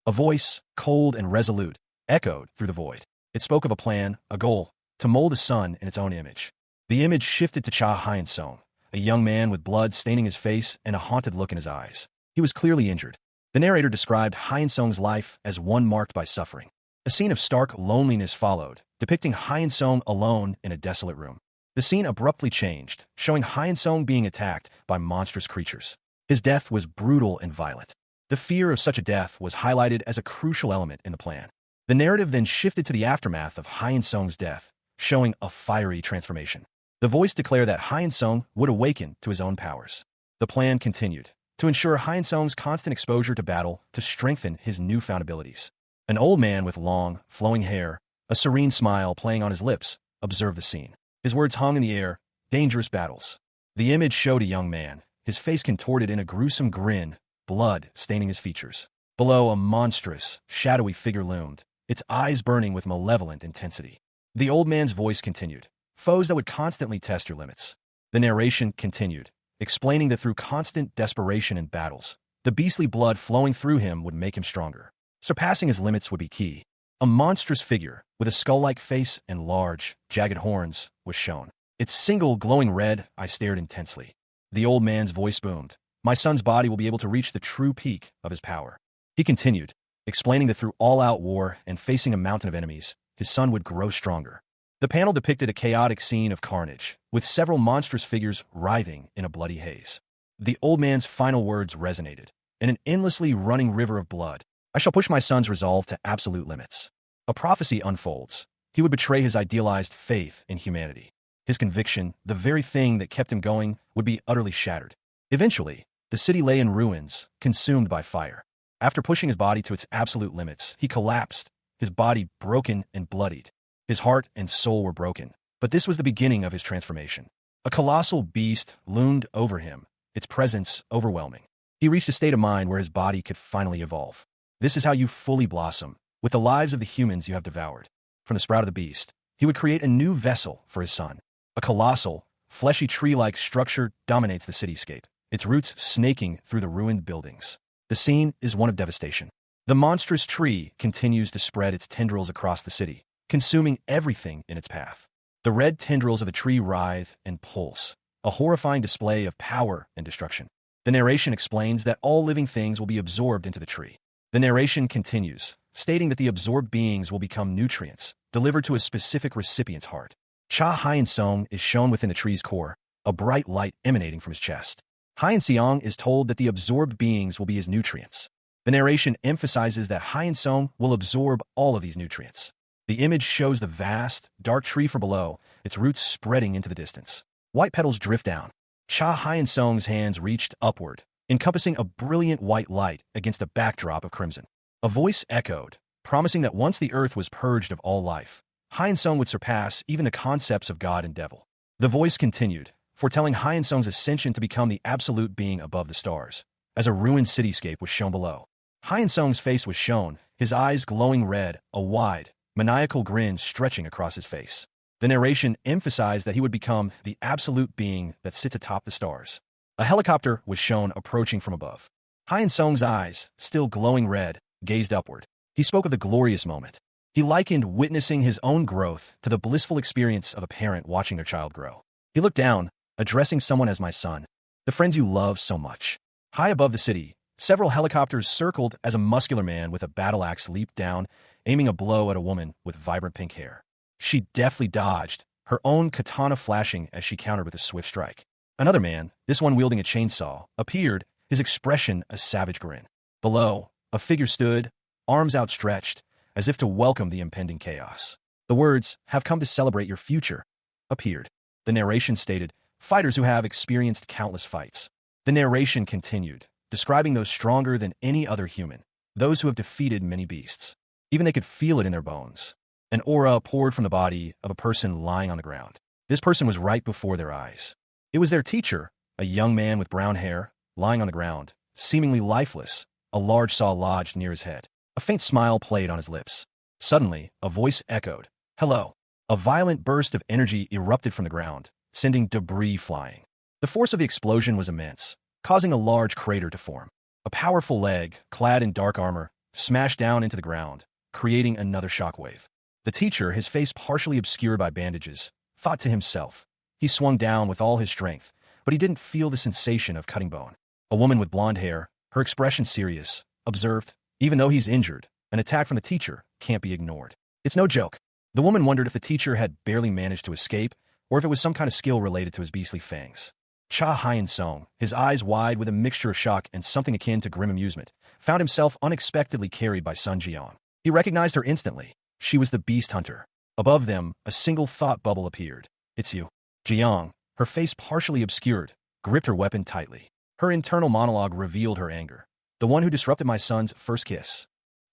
A voice, cold and resolute, echoed through the void. It spoke of a plan, a goal, to mold a son in its own image. The image shifted to Cha Hyun-sung, a young man with blood staining his face and a haunted look in his eyes. He was clearly injured. The narrator described Hyun-sung's life as one marked by suffering. A scene of stark loneliness followed, depicting Hyun-sung alone in a desolate room. The scene abruptly changed, showing Hyun-sung being attacked by monstrous creatures. His death was brutal and violent. The fear of such a death was highlighted as a crucial element in the plan. The narrative then shifted to the aftermath of Hyun-sung's death, showing a fiery transformation. The voice declared that Hyun-sung would awaken to his own powers. The plan continued, to ensure Hyun-sung's constant exposure to battle to strengthen his newfound abilities. An old man with long, flowing hair, a serene smile playing on his lips, observed the scene. His words hung in the air, dangerous battles. The image showed a young man, his face contorted in a gruesome grin, blood staining his features. Below, a monstrous, shadowy figure loomed, its eyes burning with malevolent intensity. The old man's voice continued, foes that would constantly test your limits. The narration continued, explaining that through constant desperation and battles, the beastly blood flowing through him would make him stronger. Surpassing his limits would be key. A monstrous figure, with a skull-like face and large, jagged horns, was shown. Its single glowing red eye stared intensely. The old man's voice boomed. My son's body will be able to reach the true peak of his power. He continued, explaining that through all-out war and facing a mountain of enemies, his son would grow stronger. The panel depicted a chaotic scene of carnage, with several monstrous figures writhing in a bloody haze. The old man's final words resonated. In an endlessly running river of blood, I shall push my son's resolve to absolute limits. A prophecy unfolds. He would betray his idealized faith in humanity. His conviction, the very thing that kept him going, would be utterly shattered. Eventually, the city lay in ruins, consumed by fire. After pushing his body to its absolute limits, he collapsed, his body broken and bloodied. His heart and soul were broken, but this was the beginning of his transformation. A colossal beast loomed over him, its presence overwhelming. He reached a state of mind where his body could finally evolve. This is how you fully blossom, with the lives of the humans you have devoured. From the sprout of the beast, he would create a new vessel for his son. A colossal, fleshy tree-like structure dominates the cityscape, its roots snaking through the ruined buildings. The scene is one of devastation. The monstrous tree continues to spread its tendrils across the city, consuming everything in its path. The red tendrils of the tree writhe and pulse, a horrifying display of power and destruction. The narration explains that all living things will be absorbed into the tree. The narration continues, stating that the absorbed beings will become nutrients, delivered to a specific recipient's heart. Cha Hyun-sung is shown within the tree's core, a bright light emanating from his chest. Hyeon Seong is told that the absorbed beings will be his nutrients. The narration emphasizes that Hyeon Seong will absorb all of these nutrients. The image shows the vast, dark tree from below, its roots spreading into the distance. White petals drift down. Cha Hyeon Seong's hands reached upward, encompassing a brilliant white light against a backdrop of crimson. A voice echoed, promising that once the earth was purged of all life, Hyeon Seong would surpass even the concepts of God and devil. The voice continued, foretelling Hyeon Seong's ascension to become the absolute being above the stars, as a ruined cityscape was shown below. Hyeon Seong's face was shown, his eyes glowing red, a wide, maniacal grin stretching across his face. The narration emphasized that he would become the absolute being that sits atop the stars. A helicopter was shown approaching from above. Hyeon Seong's eyes, still glowing red, gazed upward. He spoke of the glorious moment. He likened witnessing his own growth to the blissful experience of a parent watching their child grow. He looked down, addressing someone as my son, the friends you love so much. High above the city, several helicopters circled as a muscular man with a battle axe leaped down, aiming a blow at a woman with vibrant pink hair. She deftly dodged, her own katana flashing as she countered with a swift strike. Another man, this one wielding a chainsaw, appeared, his expression a savage grin. Below, a figure stood, arms outstretched, as if to welcome the impending chaos. The words, "have come to celebrate your future," appeared. The narration stated, "fighters who have experienced countless fights." The narration continued, describing those stronger than any other human, those who have defeated many beasts. Even they could feel it in their bones. An aura poured from the body of a person lying on the ground. This person was right before their eyes. It was their teacher, a young man with brown hair, lying on the ground, seemingly lifeless, a large saw lodged near his head. A faint smile played on his lips. Suddenly, a voice echoed, "Hello." A violent burst of energy erupted from the ground, sending debris flying. The force of the explosion was immense, causing a large crater to form. A powerful leg, clad in dark armor, smashed down into the ground, creating another shockwave. The teacher, his face partially obscured by bandages, thought to himself. He swung down with all his strength, but he didn't feel the sensation of cutting bone. A woman with blonde hair, her expression serious, observed, "Even though he's injured, an attack from the teacher can't be ignored. It's no joke." The woman wondered if the teacher had barely managed to escape, or if it was some kind of skill related to his beastly fangs. Cha Hyeon Seong, his eyes wide with a mixture of shock and something akin to grim amusement, found himself unexpectedly carried by Sun Jiang. He recognized her instantly. She was the beast hunter. Above them, a single thought bubble appeared. "It's you." Jiang, her face partially obscured, gripped her weapon tightly. Her internal monologue revealed her anger. "The one who disrupted my son's first kiss."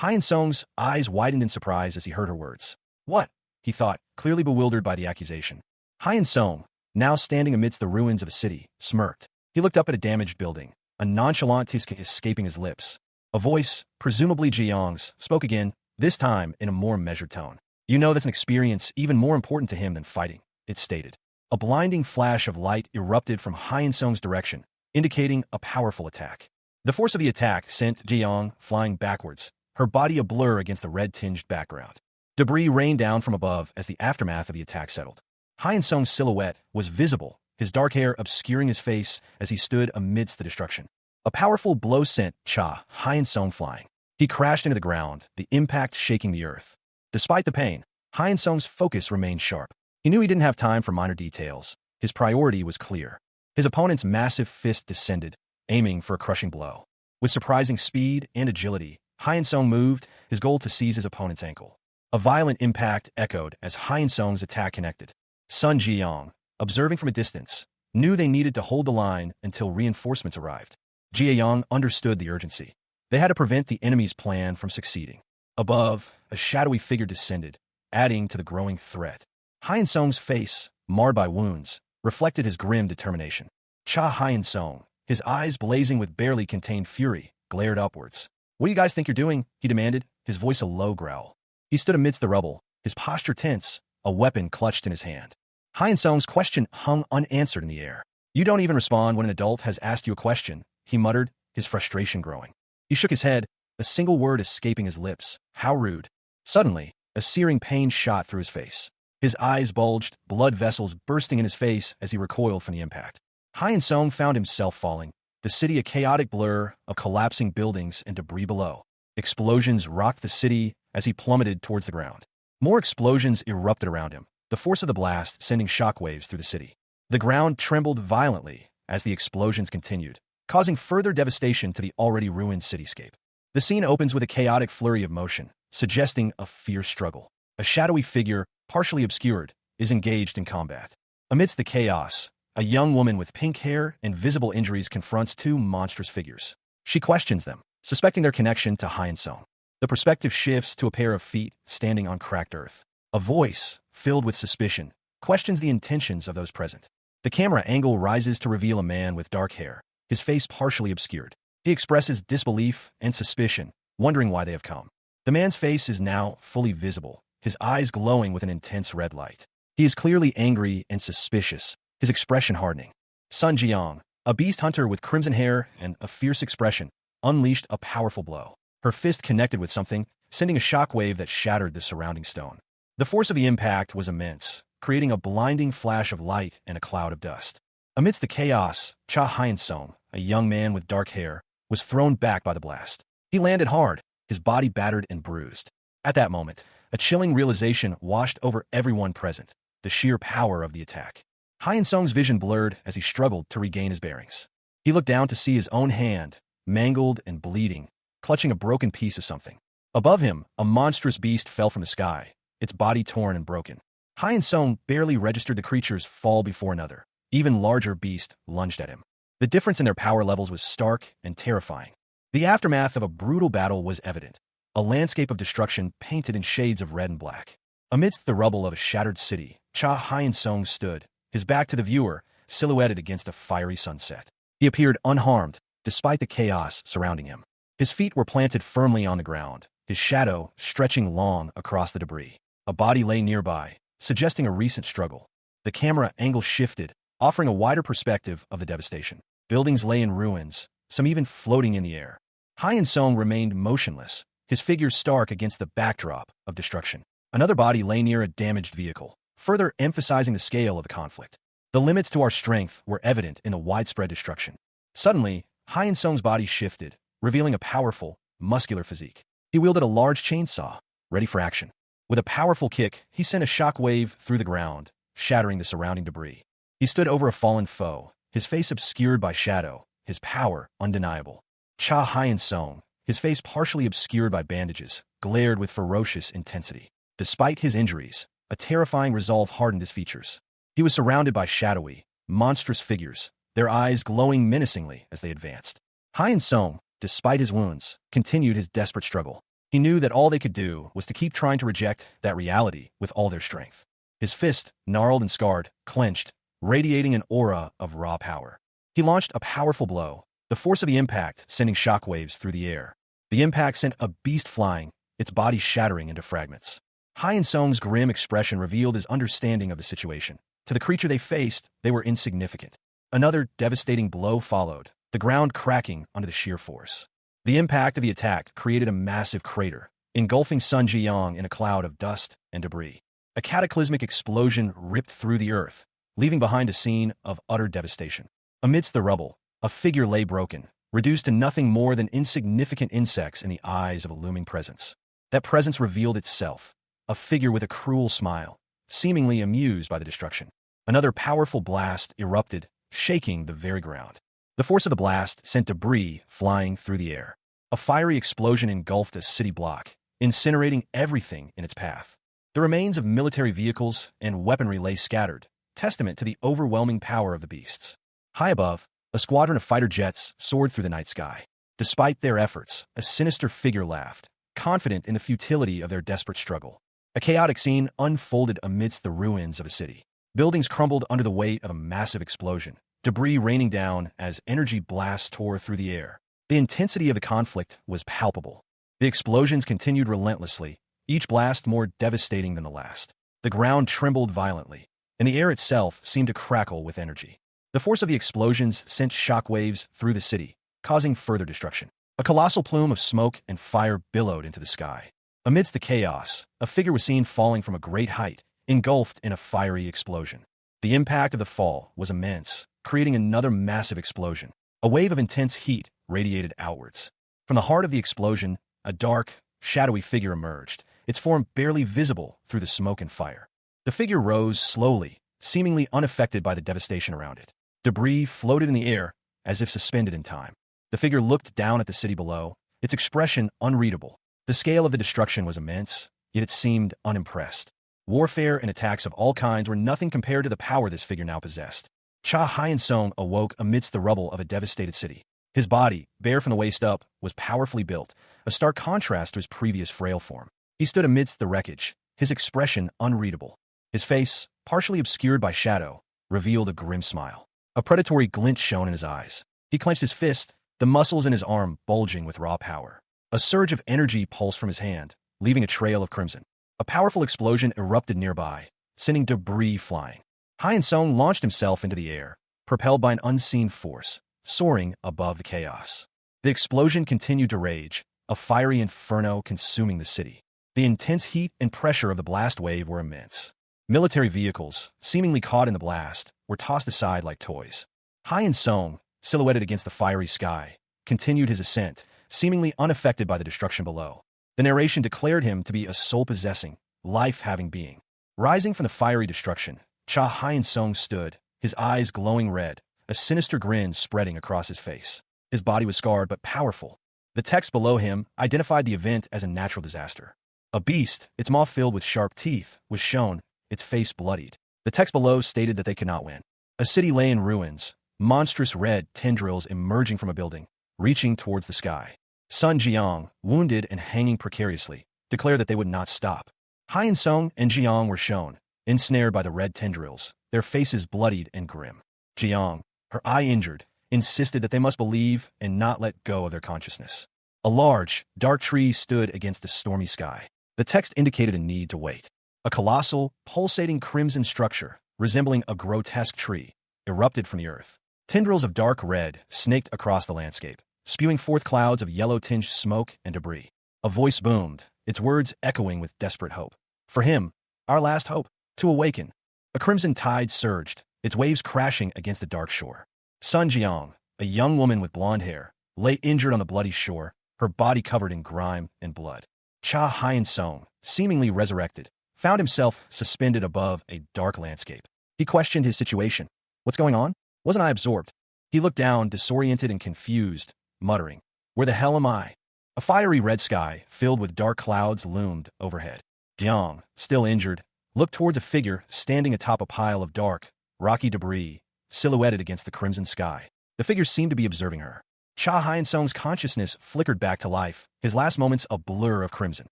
Hyeon Seong's eyes widened in surprise as he heard her words. "What?" he thought, clearly bewildered by the accusation. Hyeon Seong, now standing amidst the ruins of a city, smirked. He looked up at a damaged building, a nonchalant hiss escaping his lips. A voice, presumably Jiang's, spoke again, this time in a more measured tone. "You know that's an experience even more important to him than fighting," it stated. A blinding flash of light erupted from Hyeon Seong's direction, indicating a powerful attack. The force of the attack sent Jiang flying backwards, her body a blur against the red-tinged background. Debris rained down from above as the aftermath of the attack settled. Hyeon Seong's silhouette was visible, his dark hair obscuring his face as he stood amidst the destruction. A powerful blow sent Cha Hyeon Seong flying. He crashed into the ground, the impact shaking the earth. Despite the pain, Hyeon Seong's focus remained sharp. He knew he didn't have time for minor details. His priority was clear. His opponent's massive fist descended, aiming for a crushing blow. With surprising speed and agility, Hyeon Seong moved, his goal to seize his opponent's ankle. A violent impact echoed as Hyeon Seong's attack connected. Sun Jiang, observing from a distance, knew they needed to hold the line until reinforcements arrived. Jiang understood the urgency. They had to prevent the enemy's plan from succeeding. Above, a shadowy figure descended, adding to the growing threat. Hyeon Seong's face, marred by wounds, reflected his grim determination. Cha Hyeon Seong, his eyes blazing with barely contained fury, glared upwards. "What do you guys think you're doing?" he demanded, his voice a low growl. He stood amidst the rubble, his posture tense, a weapon clutched in his hand. Hyeon Seong's question hung unanswered in the air. "You don't even respond when an adult has asked you a question," he muttered, his frustration growing. He shook his head, a single word escaping his lips. "How rude." Suddenly, a searing pain shot through his face. His eyes bulged, blood vessels bursting in his face as he recoiled from the impact. Hyeon Seong found himself falling, the city a chaotic blur of collapsing buildings and debris below. Explosions rocked the city as he plummeted towards the ground. More explosions erupted around him, the force of the blast sending shockwaves through the city. The ground trembled violently as the explosions continued, causing further devastation to the already ruined cityscape. The scene opens with a chaotic flurry of motion, suggesting a fierce struggle. A shadowy figure, partially obscured, is engaged in combat. Amidst the chaos, a young woman with pink hair and visible injuries confronts two monstrous figures. She questions them, suspecting their connection to Hyun-sung. The perspective shifts to a pair of feet standing on cracked earth. A voice, filled with suspicion, questions the intentions of those present. The camera angle rises to reveal a man with dark hair, his face partially obscured. He expresses disbelief and suspicion, wondering why they have come. The man's face is now fully visible, his eyes glowing with an intense red light. He is clearly angry and suspicious, his expression hardening. Sun Jiang, a beast hunter with crimson hair and a fierce expression, unleashed a powerful blow. Her fist connected with something, sending a shockwave that shattered the surrounding stone. The force of the impact was immense, creating a blinding flash of light and a cloud of dust. Amidst the chaos, Cha Hyun-sung, a young man with dark hair, was thrown back by the blast. He landed hard, his body battered and bruised. At that moment, a chilling realization washed over everyone present, the sheer power of the attack. Hyun-sung's vision blurred as he struggled to regain his bearings. He looked down to see his own hand, mangled and bleeding, clutching a broken piece of something. Above him, a monstrous beast fell from the sky, its body torn and broken. Hyun-sung barely registered the creature's fall before another. Even larger beast lunged at him. The difference in their power levels was stark and terrifying. The aftermath of a brutal battle was evident, a landscape of destruction painted in shades of red and black. Amidst the rubble of a shattered city, Cha Hyun-sung stood, his back to the viewer, silhouetted against a fiery sunset. He appeared unharmed, despite the chaos surrounding him. His feet were planted firmly on the ground, his shadow stretching long across the debris. A body lay nearby, suggesting a recent struggle. The camera angle shifted, offering a wider perspective of the devastation. Buildings lay in ruins, some even floating in the air. Hyun-sung remained motionless, his figure stark against the backdrop of destruction. Another body lay near a damaged vehicle, further emphasizing the scale of the conflict. The limits to our strength were evident in the widespread destruction. Suddenly, Hyun-sung's body shifted, revealing a powerful, muscular physique. He wielded a large chainsaw, ready for action. With a powerful kick, he sent a shockwave through the ground, shattering the surrounding debris. He stood over a fallen foe, his face obscured by shadow, his power undeniable. Cha Hyun-sung, his face partially obscured by bandages, glared with ferocious intensity. Despite his injuries, a terrifying resolve hardened his features. He was surrounded by shadowy, monstrous figures, their eyes glowing menacingly as they advanced. Hyun-sung, despite his wounds, continued his desperate struggle. He knew that all they could do was to keep trying to reject that reality with all their strength. His fist, gnarled and scarred, clenched, radiating an aura of raw power. He launched a powerful blow, the force of the impact sending shockwaves through the air. The impact sent a beast flying, its body shattering into fragments. Hyun-sung's grim expression revealed his understanding of the situation. To the creature they faced, they were insignificant. Another devastating blow followed, the ground cracking under the sheer force. The impact of the attack created a massive crater, engulfing Sun Jiang in a cloud of dust and debris. A cataclysmic explosion ripped through the earth, leaving behind a scene of utter devastation. Amidst the rubble, a figure lay broken, reduced to nothing more than insignificant insects in the eyes of a looming presence. That presence revealed itself, a figure with a cruel smile, seemingly amused by the destruction. Another powerful blast erupted, shaking the very ground. The force of the blast sent debris flying through the air. A fiery explosion engulfed a city block, incinerating everything in its path. The remains of military vehicles and weaponry lay scattered, testament to the overwhelming power of the beasts. High above, a squadron of fighter jets soared through the night sky. Despite their efforts, a sinister figure laughed, confident in the futility of their desperate struggle. A chaotic scene unfolded amidst the ruins of a city. Buildings crumbled under the weight of a massive explosion, debris raining down as energy blasts tore through the air. The intensity of the conflict was palpable. The explosions continued relentlessly, each blast more devastating than the last. The ground trembled violently, and the air itself seemed to crackle with energy. The force of the explosions sent shockwaves through the city, causing further destruction. A colossal plume of smoke and fire billowed into the sky. Amidst the chaos, a figure was seen falling from a great height, engulfed in a fiery explosion. The impact of the fall was immense, creating another massive explosion. A wave of intense heat radiated outwards. From the heart of the explosion, a dark, shadowy figure emerged, its form barely visible through the smoke and fire. The figure rose slowly, seemingly unaffected by the devastation around it. Debris floated in the air, as if suspended in time. The figure looked down at the city below, its expression unreadable. The scale of the destruction was immense, yet it seemed unimpressed. Warfare and attacks of all kinds were nothing compared to the power this figure now possessed. Cha Hyun-sung awoke amidst the rubble of a devastated city. His body, bare from the waist up, was powerfully built, a stark contrast to his previous frail form. He stood amidst the wreckage, his expression unreadable. His face, partially obscured by shadow, revealed a grim smile. A predatory glint shone in his eyes. He clenched his fist, the muscles in his arm bulging with raw power. A surge of energy pulsed from his hand, leaving a trail of crimson. A powerful explosion erupted nearby, sending debris flying. Hyun-sung launched himself into the air, propelled by an unseen force, soaring above the chaos. The explosion continued to rage, a fiery inferno consuming the city. The intense heat and pressure of the blast wave were immense. Military vehicles, seemingly caught in the blast, were tossed aside like toys. Hyun-sung, silhouetted against the fiery sky, continued his ascent, seemingly unaffected by the destruction below. The narration declared him to be a soul-possessing, life-having being. Rising from the fiery destruction, Cha Hyun-sung stood, his eyes glowing red, a sinister grin spreading across his face. His body was scarred but powerful. The text below him identified the event as a natural disaster. A beast, its maw filled with sharp teeth, was shown, its face bloodied. The text below stated that they could not win. A city lay in ruins, monstrous red tendrils emerging from a building, reaching towards the sky. Sun Jiang, wounded and hanging precariously, declared that they would not stop. Hyun-sung and Jiang were shown, ensnared by the red tendrils, their faces bloodied and grim. Jiang, her eye injured, insisted that they must believe and not let go of their consciousness. A large, dark tree stood against the stormy sky. The text indicated a need to wait. A colossal, pulsating crimson structure, resembling a grotesque tree, erupted from the earth. Tendrils of dark red snaked across the landscape, spewing forth clouds of yellow-tinged smoke and debris. A voice boomed, its words echoing with desperate hope. For him, our last hope, to awaken. A crimson tide surged, its waves crashing against the dark shore. Sun Jiang, a young woman with blonde hair, lay injured on the bloody shore, her body covered in grime and blood. Cha Hyun-sung, seemingly resurrected, found himself suspended above a dark landscape. He questioned his situation. What's going on? Wasn't I absorbed? He looked down, disoriented and confused, muttering, "Where the hell am I?" A fiery red sky, filled with dark clouds, loomed overhead. Jiang, still injured, looked towards a figure standing atop a pile of dark, rocky debris, silhouetted against the crimson sky. The figure seemed to be observing her. Cha Hyun-sung's consciousness flickered back to life, his last moments a blur of crimson.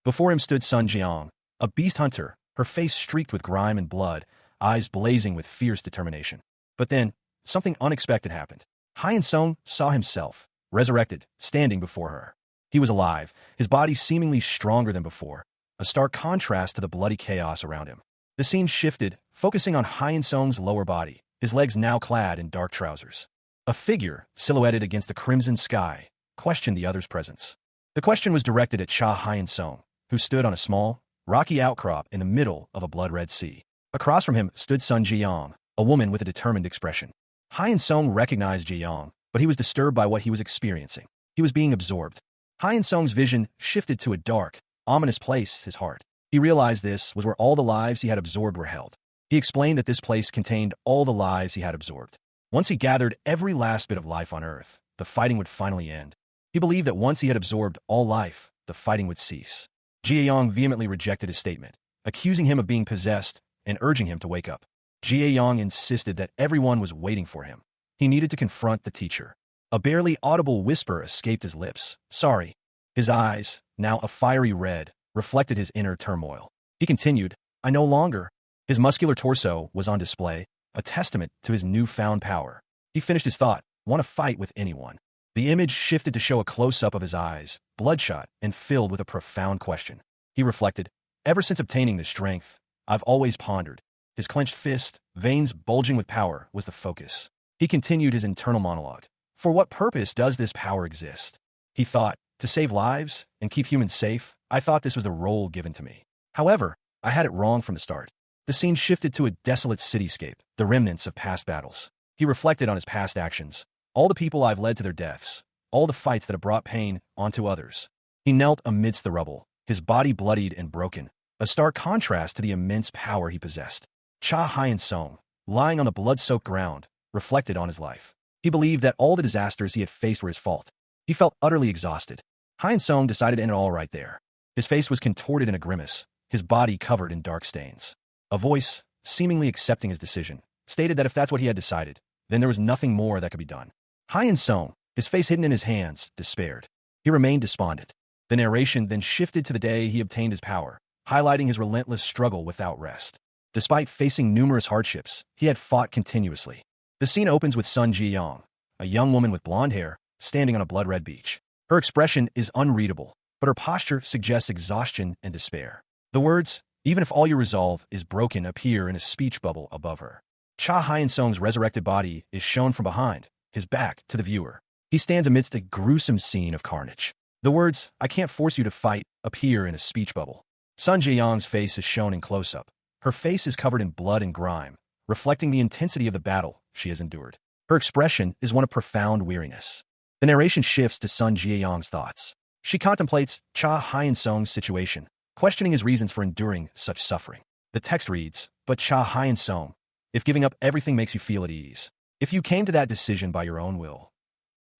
Before him stood Sun Jiang, a beast hunter, her face streaked with grime and blood, eyes blazing with fierce determination. But then, something unexpected happened. Hyun-sung saw himself, resurrected, standing before her. He was alive, his body seemingly stronger than before, a stark contrast to the bloody chaos around him. The scene shifted, focusing on Hyun-sung's lower body, his legs now clad in dark trousers. A figure, silhouetted against the crimson sky, questioned the other's presence. The question was directed at Cha Hyun-sung, who stood on a small, rocky outcrop in the middle of a blood-red sea. Across from him stood Sun Jiang, a woman with a determined expression. Hyun-sung recognized Jiang, but he was disturbed by what he was experiencing. He was being absorbed. Hyun-sung's vision shifted to a dark, ominous place, his heart. He realized this was where all the lives he had absorbed were held. He explained that this place contained all the lives he had absorbed. Once he gathered every last bit of life on Earth, the fighting would finally end. He believed that once he had absorbed all life, the fighting would cease. Jiayong vehemently rejected his statement, accusing him of being possessed and urging him to wake up. Jiayong insisted that everyone was waiting for him. He needed to confront the teacher. A barely audible whisper escaped his lips. Sorry. His eyes, now a fiery red, reflected his inner turmoil. He continued, I no longer. His muscular torso was on display, a testament to his newfound power. He finished his thought, want to fight with anyone. The image shifted to show a close-up of his eyes, bloodshot and filled with a profound question. He reflected, ever since obtaining this strength, I've always pondered. His clenched fist, veins bulging with power, was the focus. He continued his internal monologue. For what purpose does this power exist? He thought, to save lives and keep humans safe. I thought this was the role given to me. However, I had it wrong from the start. The scene shifted to a desolate cityscape, the remnants of past battles. He reflected on his past actions, all the people I've led to their deaths, all the fights that have brought pain onto others. He knelt amidst the rubble, his body bloodied and broken, a stark contrast to the immense power he possessed. Cha Hyun-sung, lying on the blood-soaked ground, reflected on his life. He believed that all the disasters he had faced were his fault. He felt utterly exhausted. Hyun-sung decided to end it all right there. His face was contorted in a grimace, his body covered in dark stains. A voice, seemingly accepting his decision, stated that if that's what he had decided, then there was nothing more that could be done. Hyun-sung, his face hidden in his hands, despaired. He remained despondent. The narration then shifted to the day he obtained his power, highlighting his relentless struggle without rest. Despite facing numerous hardships, he had fought continuously. The scene opens with Sun Ji-young, a young woman with blonde hair, standing on a blood-red beach. Her expression is unreadable, but her posture suggests exhaustion and despair. The words, "Even if all your resolve is broken," appear in a speech bubble above her. Cha Hyun-sung's resurrected body is shown from behind, his back to the viewer. He stands amidst a gruesome scene of carnage. The words, "I can't force you to fight," appear in a speech bubble. Sun Ji-young's face is shown in close-up. Her face is covered in blood and grime, reflecting the intensity of the battle she has endured. Her expression is one of profound weariness. The narration shifts to Sun Ji-young's thoughts. She contemplates Cha Hyun-sung's situation, questioning his reasons for enduring such suffering. The text reads, "But Cha Hyun-sung, if giving up everything makes you feel at ease, if you came to that decision by your own will."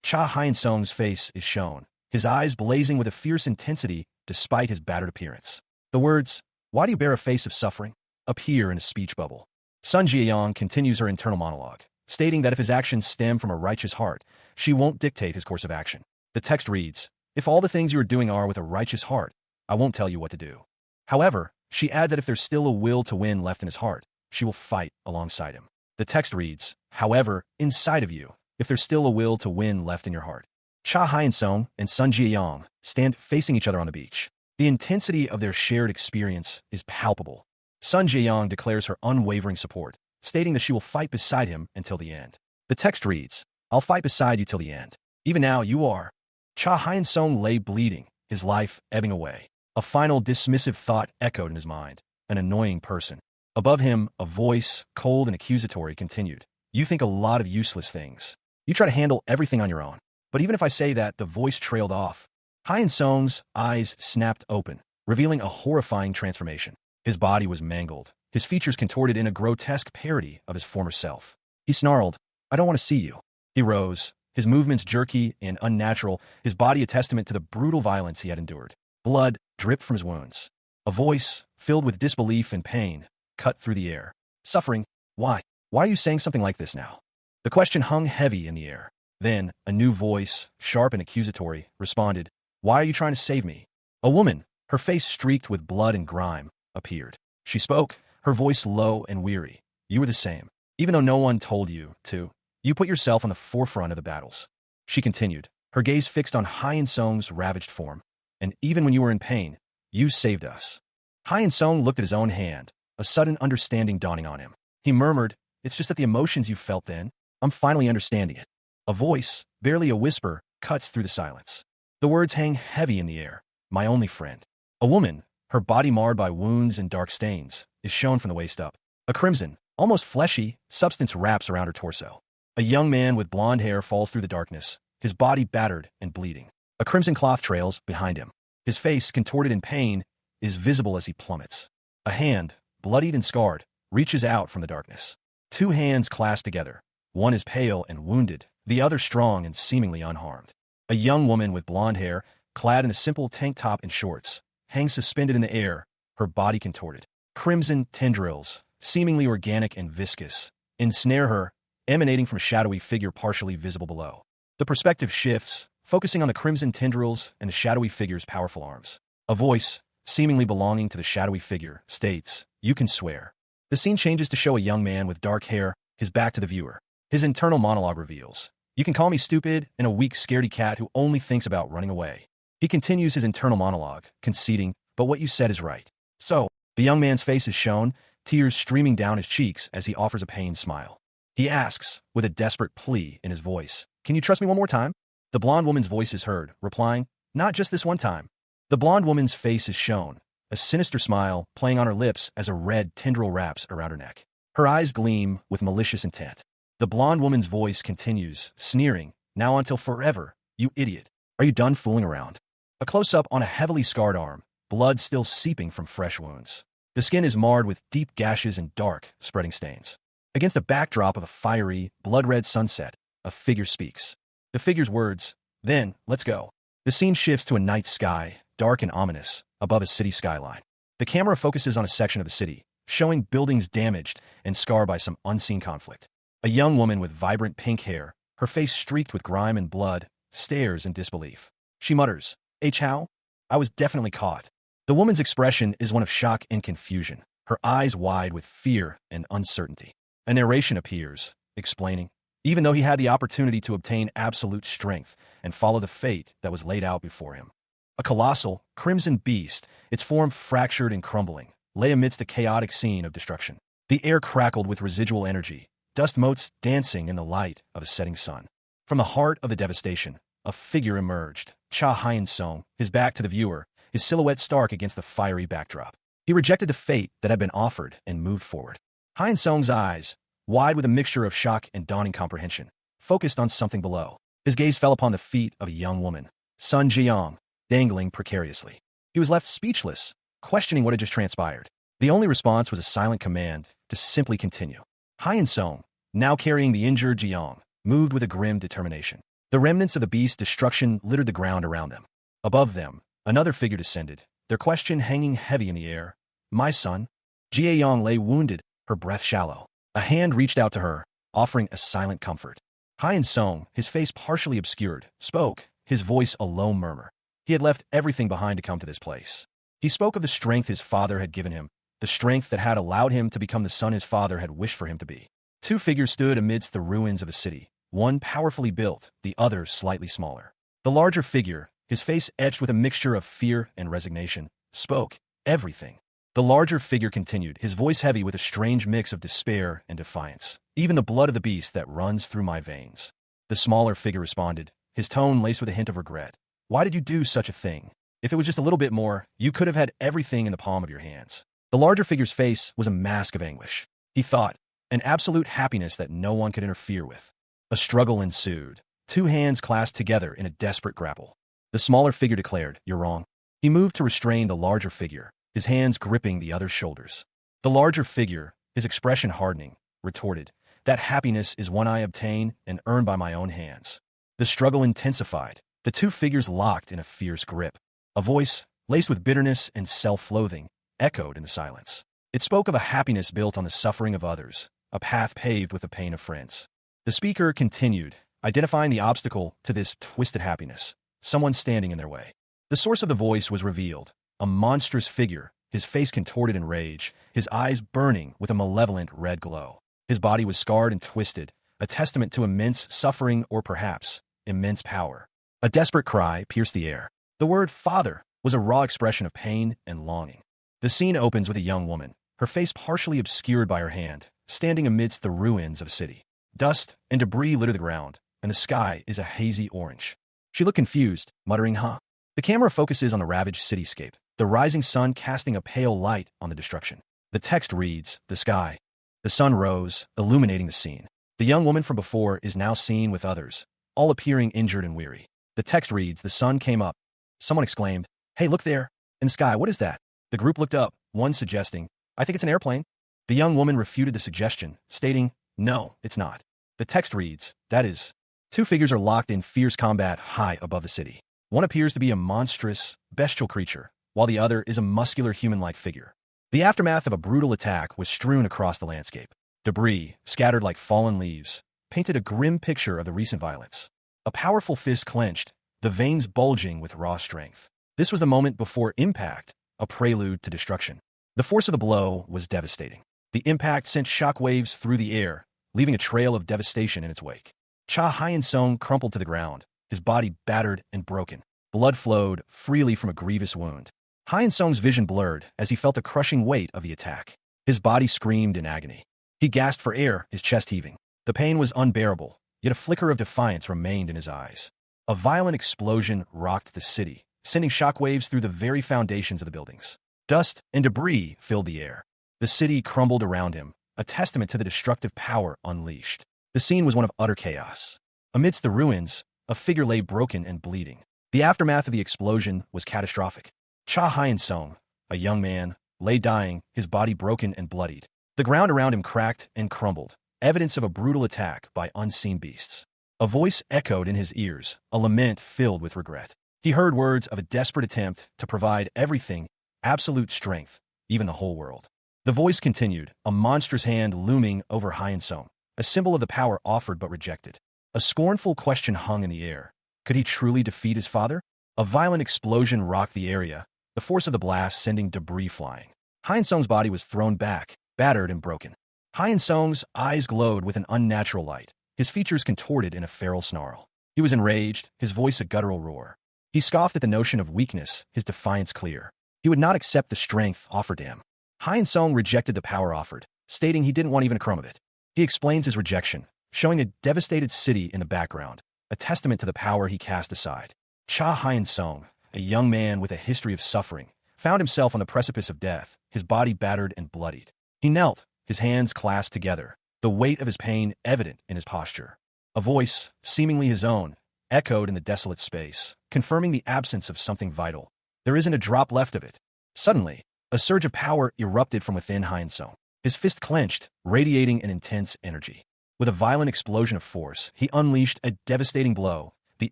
Cha Hyun-sung's face is shown, his eyes blazing with a fierce intensity despite his battered appearance. The words, "Why do you bear a face of suffering?" appear in a speech bubble. Sun Ji-young continues her internal monologue, stating that if his actions stem from a righteous heart, she won't dictate his course of action. The text reads, "If all the things you are doing are with a righteous heart, I won't tell you what to do." However, she adds that if there's still a will to win left in his heart, she will fight alongside him. The text reads, "However, inside of you, if there's still a will to win left in your heart." Cha Hyun-sung and Sun Ji-young stand facing each other on the beach. The intensity of their shared experience is palpable. Sun Ji-young declares her unwavering support, stating that she will fight beside him until the end. The text reads, "I'll fight beside you till the end. Even now, you are." Cha Hyun-sung lay bleeding, his life ebbing away. A final dismissive thought echoed in his mind, an annoying person. Above him, a voice, cold and accusatory, continued, "You think a lot of useless things. You try to handle everything on your own. But even if I say that," the voice trailed off. Hyun-sung's eyes snapped open, revealing a horrifying transformation. His body was mangled, his features contorted in a grotesque parody of his former self. He snarled, "I don't want to see you." He rose, his movements jerky and unnatural, his body a testament to the brutal violence he had endured. Blood dripped from his wounds. A voice, filled with disbelief and pain, cut through the air. "Suffering? Why? Why are you saying something like this now?" The question hung heavy in the air. Then, a new voice, sharp and accusatory, responded, "Why are you trying to save me?" A woman, her face streaked with blood and grime, appeared. She spoke, her voice low and weary. "You were the same. Even though no one told you to, you put yourself on the forefront of the battles." She continued, her gaze fixed on Hyun-sung's ravaged form. "And even when you were in pain, you saved us." Hyun-sung looked at his own hand, a sudden understanding dawning on him. He murmured, "It's just that the emotions you felt then, I'm finally understanding it." A voice, barely a whisper, cuts through the silence. The words hang heavy in the air. "My only friend." A woman, her body marred by wounds and dark stains, is shown from the waist up. A crimson, almost fleshy, substance wraps around her torso. A young man with blonde hair falls through the darkness, his body battered and bleeding. A crimson cloth trails behind him. His face, contorted in pain, is visible as he plummets. A hand, bloodied and scarred, reaches out from the darkness. Two hands clasp together. One is pale and wounded, the other strong and seemingly unharmed. A young woman with blonde hair, clad in a simple tank top and shorts, hangs suspended in the air, her body contorted. Crimson tendrils, seemingly organic and viscous, ensnare her, emanating from a shadowy figure partially visible below. The perspective shifts, focusing on the crimson tendrils and the shadowy figure's powerful arms. A voice, seemingly belonging to the shadowy figure, states, "You can swear." The scene changes to show a young man with dark hair, his back to the viewer. His internal monologue reveals, "You can call me stupid and a weak, scaredy cat who only thinks about running away." He continues his internal monologue, conceding, "But what you said is right." So, the young man's face is shown, tears streaming down his cheeks as he offers a pained smile. He asks, with a desperate plea in his voice, "Can you trust me one more time?" The blonde woman's voice is heard, replying, "Not just this one time." The blonde woman's face is shown, a sinister smile playing on her lips as a red tendril wraps around her neck. Her eyes gleam with malicious intent. The blonde woman's voice continues, sneering, "Now until forever, you idiot. Are you done fooling around?" A close-up on a heavily scarred arm, blood still seeping from fresh wounds. The skin is marred with deep gashes and dark, spreading stains. Against a backdrop of a fiery, blood-red sunset, a figure speaks. The figure's words, "Then, let's go." The scene shifts to a night sky, dark and ominous, above a city skyline. The camera focuses on a section of the city, showing buildings damaged and scarred by some unseen conflict. A young woman with vibrant pink hair, her face streaked with grime and blood, stares in disbelief. She mutters, "Chow? I was definitely caught." The woman's expression is one of shock and confusion, her eyes wide with fear and uncertainty. A narration appears, explaining, even though he had the opportunity to obtain absolute strength and follow the fate that was laid out before him. A colossal, crimson beast, its form fractured and crumbling, lay amidst a chaotic scene of destruction. The air crackled with residual energy, dust motes dancing in the light of a setting sun. From the heart of the devastation, a figure emerged, Cha Hyun-sung, his back to the viewer, his silhouette stark against the fiery backdrop. He rejected the fate that had been offered and moved forward. Hyun-sung's eyes, wide with a mixture of shock and dawning comprehension, focused on something below. His gaze fell upon the feet of a young woman, Sun Jiyoung, dangling precariously. He was left speechless, questioning what had just transpired. The only response was a silent command to simply continue. Hyun-sung, now carrying the injured Jiyoung, moved with a grim determination. The remnants of the beast's destruction littered the ground around them. Above them, another figure descended, their question hanging heavy in the air. "My son?" Jiyoung lay wounded, her breath shallow. A hand reached out to her, offering a silent comfort. Hyun-sung, his face partially obscured, spoke, his voice a low murmur. He had left everything behind to come to this place. He spoke of the strength his father had given him, the strength that had allowed him to become the son his father had wished for him to be. Two figures stood amidst the ruins of a city, one powerfully built, the other slightly smaller. The larger figure, his face etched with a mixture of fear and resignation, spoke, "Everything." The larger figure continued, his voice heavy with a strange mix of despair and defiance. "Even the blood of the beast that runs through my veins." The smaller figure responded, his tone laced with a hint of regret. "Why did you do such a thing? If it was just a little bit more, you could have had everything in the palm of your hands." The larger figure's face was a mask of anguish. He thought, an absolute happiness that no one could interfere with. A struggle ensued, two hands clasped together in a desperate grapple. The smaller figure declared, "You're wrong." He moved to restrain the larger figure, his hands gripping the other's shoulders. The larger figure, his expression hardening, retorted, "That happiness is one I obtain and earn by my own hands." The struggle intensified, the two figures locked in a fierce grip. A voice, laced with bitterness and self-loathing, echoed in the silence. It spoke of a happiness built on the suffering of others, a path paved with the pain of friends. The speaker continued, identifying the obstacle to this twisted happiness, someone standing in their way. The source of the voice was revealed, a monstrous figure, his face contorted in rage, his eyes burning with a malevolent red glow. His body was scarred and twisted, a testament to immense suffering or perhaps immense power. A desperate cry pierced the air. The word "father" was a raw expression of pain and longing. The scene opens with a young woman, her face partially obscured by her hand, standing amidst the ruins of a city. Dust and debris litter the ground, and the sky is a hazy orange. She looked confused, muttering, "Huh?" The camera focuses on the ravaged cityscape, the rising sun casting a pale light on the destruction. The text reads, "The sky." The sun rose, illuminating the scene. The young woman from before is now seen with others, all appearing injured and weary. The text reads, "The sun came up." Someone exclaimed, "Hey, look there! In the sky, what is that?" The group looked up, one suggesting, "I think it's an airplane." The young woman refuted the suggestion, stating, "No, it's not." The text reads, "That is." Two figures are locked in fierce combat high above the city. One appears to be a monstrous, bestial creature, while the other is a muscular human-like figure. The aftermath of a brutal attack was strewn across the landscape. Debris, scattered like fallen leaves, painted a grim picture of the recent violence. A powerful fist clenched, the veins bulging with raw strength. This was the moment before impact, a prelude to destruction. The force of the blow was devastating. The impact sent shockwaves through the air, leaving a trail of devastation in its wake. Cha Hyun-sung crumpled to the ground, his body battered and broken. Blood flowed freely from a grievous wound. Hyun-sung's vision blurred as he felt the crushing weight of the attack. His body screamed in agony. He gasped for air, his chest heaving. The pain was unbearable, yet a flicker of defiance remained in his eyes. A violent explosion rocked the city, sending shockwaves through the very foundations of the buildings. Dust and debris filled the air. The city crumbled around him, a testament to the destructive power unleashed. The scene was one of utter chaos. Amidst the ruins, a figure lay broken and bleeding. The aftermath of the explosion was catastrophic. Cha Hyun-sung, a young man, lay dying, his body broken and bloodied. The ground around him cracked and crumbled, evidence of a brutal attack by unseen beasts. A voice echoed in his ears, a lament filled with regret. He heard words of a desperate attempt to provide everything, absolute strength, even the whole world. The voice continued, a monstrous hand looming over Hyun-sung, a symbol of the power offered but rejected. A scornful question hung in the air. Could he truly defeat his father? A violent explosion rocked the area, the force of the blast sending debris flying. Hyun-sung's body was thrown back, battered and broken. Hyun-sung's eyes glowed with an unnatural light, his features contorted in a feral snarl. He was enraged, his voice a guttural roar. He scoffed at the notion of weakness, his defiance clear. He would not accept the strength offered to him. Hyun-sung rejected the power offered, stating he didn't want even a crumb of it. He explains his rejection, showing a devastated city in the background, a testament to the power he cast aside. Cha Hyun-sung, a young man with a history of suffering, found himself on the precipice of death, his body battered and bloodied. He knelt, his hands clasped together, the weight of his pain evident in his posture. A voice, seemingly his own, echoed in the desolate space, confirming the absence of something vital. There isn't a drop left of it. Suddenly, a surge of power erupted from within Hyun-sung. His fist clenched, radiating an intense energy. With a violent explosion of force, he unleashed a devastating blow, the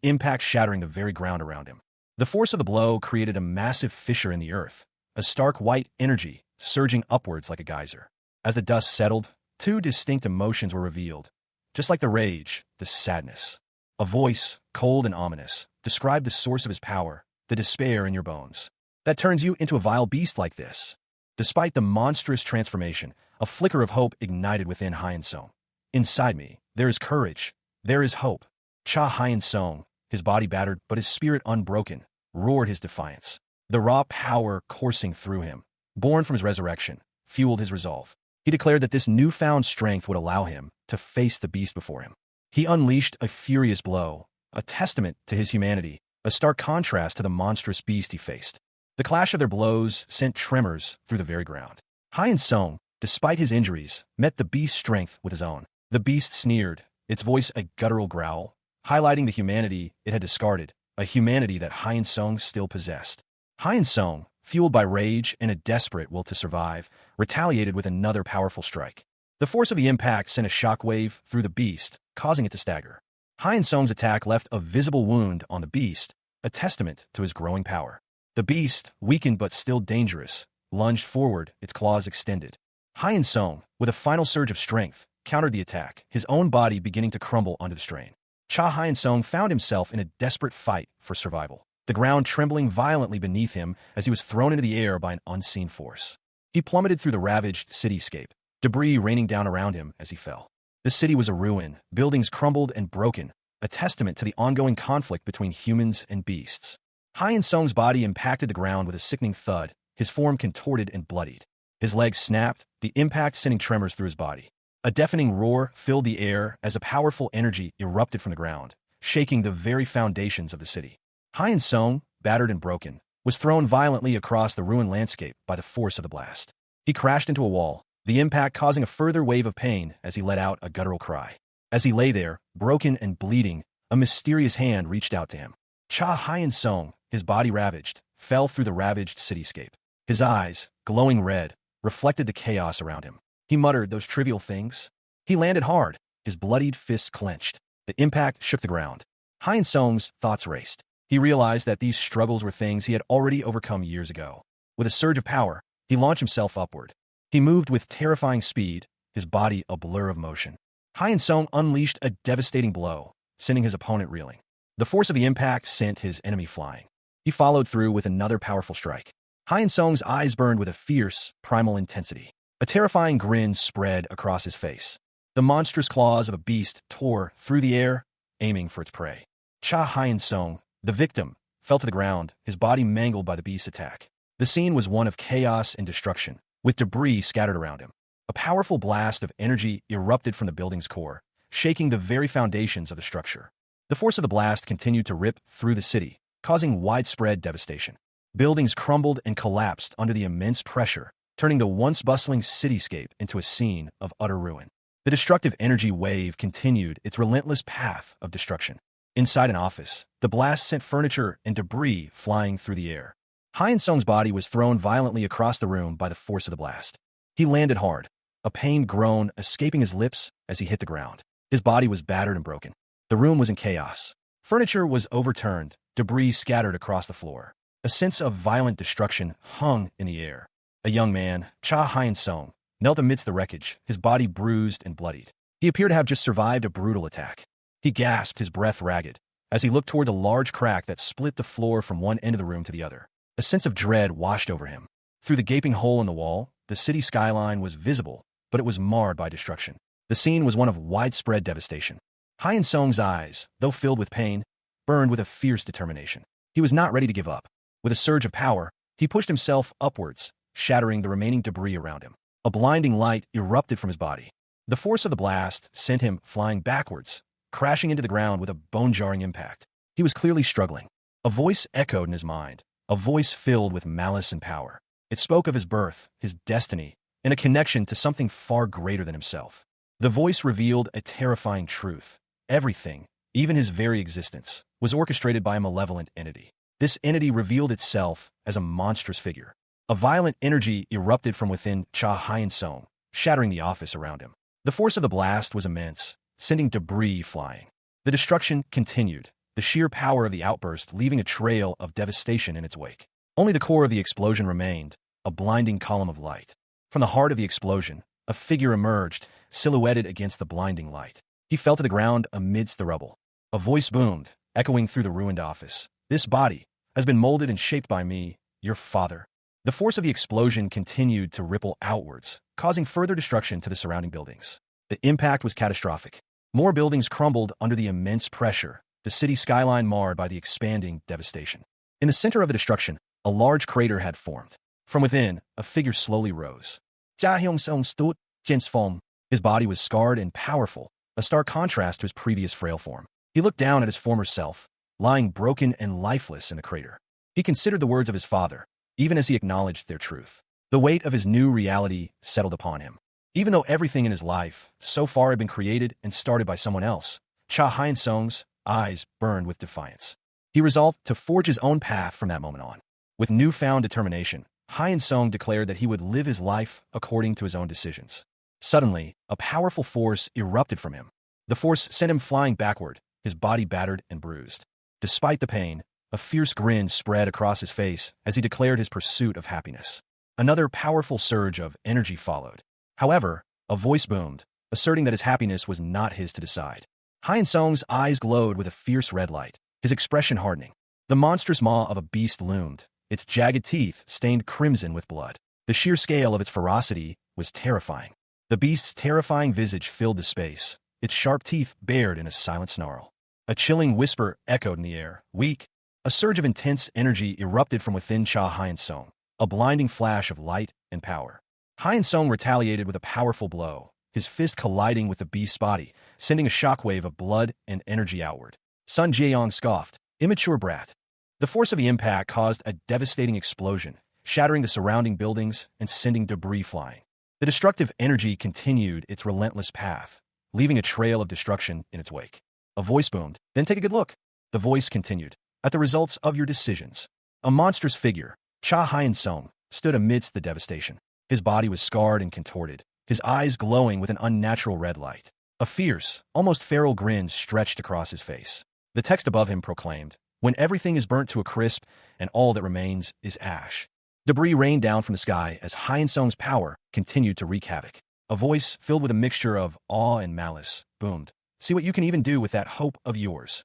impact shattering the very ground around him. The force of the blow created a massive fissure in the earth, a stark white energy surging upwards like a geyser. As the dust settled, two distinct emotions were revealed. Just like the rage, the sadness. A voice, cold and ominous, described the source of his power, the despair in your bones. That turns you into a vile beast like this. Despite the monstrous transformation, a flicker of hope ignited within Hyun-sung. Inside me, there is courage. There is hope. Cha Hyun-sung, his body battered but his spirit unbroken, roared his defiance. The raw power coursing through him, born from his resurrection, fueled his resolve. He declared that this newfound strength would allow him to face the beast before him. He unleashed a furious blow, a testament to his humanity, a stark contrast to the monstrous beast he faced. The clash of their blows sent tremors through the very ground. Hyun-sung, despite his injuries, met the beast's strength with his own. The beast sneered, its voice a guttural growl, highlighting the humanity it had discarded, a humanity that Hyun-sung still possessed. Hyun-sung, fueled by rage and a desperate will to survive, retaliated with another powerful strike. The force of the impact sent a shockwave through the beast, causing it to stagger. Hyun-sung's attack left a visible wound on the beast, a testament to his growing power. The beast, weakened but still dangerous, lunged forward, its claws extended. Hyun-sung, with a final surge of strength, countered the attack, his own body beginning to crumble under the strain. Cha Hyun-sung found himself in a desperate fight for survival, the ground trembling violently beneath him as he was thrown into the air by an unseen force. He plummeted through the ravaged cityscape, debris raining down around him as he fell. The city was a ruin, buildings crumbled and broken, a testament to the ongoing conflict between humans and beasts. Hyun-sung's body impacted the ground with a sickening thud, his form contorted and bloodied. His legs snapped, the impact sending tremors through his body. A deafening roar filled the air as a powerful energy erupted from the ground, shaking the very foundations of the city. Hyun-sung, battered and broken, was thrown violently across the ruined landscape by the force of the blast. He crashed into a wall, the impact causing a further wave of pain as he let out a guttural cry. As he lay there, broken and bleeding, a mysterious hand reached out to him. Cha Hyun-sung, his body ravaged, fell through the ravaged cityscape. His eyes, glowing red, reflected the chaos around him. He muttered those trivial things. He landed hard, his bloodied fists clenched. The impact shook the ground. Hyun-sung's thoughts raced. He realized that these struggles were things he had already overcome years ago. With a surge of power, he launched himself upward. He moved with terrifying speed, his body a blur of motion. Hyun-sung unleashed a devastating blow, sending his opponent reeling. The force of the impact sent his enemy flying. He followed through with another powerful strike. Hyun-sung's eyes burned with a fierce, primal intensity. A terrifying grin spread across his face. The monstrous claws of a beast tore through the air, aiming for its prey. Cha Hyun-sung, the victim, fell to the ground, his body mangled by the beast's attack. The scene was one of chaos and destruction, with debris scattered around him. A powerful blast of energy erupted from the building's core, shaking the very foundations of the structure. The force of the blast continued to rip through the city, causing widespread devastation. Buildings crumbled and collapsed under the immense pressure, turning the once bustling cityscape into a scene of utter ruin. The destructive energy wave continued its relentless path of destruction. Inside an office, the blast sent furniture and debris flying through the air. Hyun-sung's body was thrown violently across the room by the force of the blast. He landed hard, a pained groan escaping his lips as he hit the ground. His body was battered and broken. The room was in chaos. Furniture was overturned, debris scattered across the floor. A sense of violent destruction hung in the air. A young man, Cha Hyun-sung, knelt amidst the wreckage, his body bruised and bloodied. He appeared to have just survived a brutal attack. He gasped, his breath ragged, as he looked toward a large crack that split the floor from one end of the room to the other. A sense of dread washed over him. Through the gaping hole in the wall, the city skyline was visible, but it was marred by destruction. The scene was one of widespread devastation. Hyun-sung's eyes, though filled with pain, burned with a fierce determination. He was not ready to give up. With a surge of power, he pushed himself upwards, shattering the remaining debris around him. A blinding light erupted from his body. The force of the blast sent him flying backwards, crashing into the ground with a bone-jarring impact. He was clearly struggling. A voice echoed in his mind, a voice filled with malice and power. It spoke of his birth, his destiny, and a connection to something far greater than himself. The voice revealed a terrifying truth. Everything, even his very existence, was orchestrated by a malevolent entity. This entity revealed itself as a monstrous figure. A violent energy erupted from within Cha Hyun-sung, shattering the office around him. The force of the blast was immense, sending debris flying. The destruction continued, the sheer power of the outburst leaving a trail of devastation in its wake. Only the core of the explosion remained, a blinding column of light. From the heart of the explosion, a figure emerged, silhouetted against the blinding light. He fell to the ground amidst the rubble. A voice boomed, echoing through the ruined office. "This body has been molded and shaped by me, your father." The force of the explosion continued to ripple outwards, causing further destruction to the surrounding buildings. The impact was catastrophic. More buildings crumbled under the immense pressure, the city skyline marred by the expanding devastation. In the center of the destruction, a large crater had formed. From within, a figure slowly rose. Cha Hyun-sung stood, transformed. His body was scarred and powerful, a stark contrast to his previous frail form. He looked down at his former self, lying broken and lifeless in the crater. He considered the words of his father, even as he acknowledged their truth. The weight of his new reality settled upon him. Even though everything in his life so far had been created and started by someone else, Cha Hyun-sung's eyes burned with defiance. He resolved to forge his own path from that moment on. With newfound determination, Hyun-sung declared that he would live his life according to his own decisions. Suddenly, a powerful force erupted from him. The force sent him flying backward, his body battered and bruised. Despite the pain, a fierce grin spread across his face as he declared his pursuit of happiness. Another powerful surge of energy followed. However, a voice boomed, asserting that his happiness was not his to decide. Hyun-sung's eyes glowed with a fierce red light, his expression hardening. The monstrous maw of a beast loomed, its jagged teeth stained crimson with blood. The sheer scale of its ferocity was terrifying. The beast's terrifying visage filled the space, its sharp teeth bared in a silent snarl. A chilling whisper echoed in the air, "Weak." A surge of intense energy erupted from within Cha Hyun-sung, a blinding flash of light and power. Hyun-sung retaliated with a powerful blow, his fist colliding with the beast's body, sending a shockwave of blood and energy outward. Sun Jae-yong scoffed, "Immature brat." The force of the impact caused a devastating explosion, shattering the surrounding buildings and sending debris flying. The destructive energy continued its relentless path, leaving a trail of destruction in its wake. A voice boomed, "Then take a good look." The voice continued, "At the results of your decisions." A monstrous figure, Cha Hyun-sung, stood amidst the devastation. His body was scarred and contorted, his eyes glowing with an unnatural red light. A fierce, almost feral grin stretched across his face. The text above him proclaimed, "When everything is burnt to a crisp and all that remains is ash." Debris rained down from the sky as Hyun-sung's power continued to wreak havoc. A voice filled with a mixture of awe and malice boomed, "See what you can even do with that hope of yours."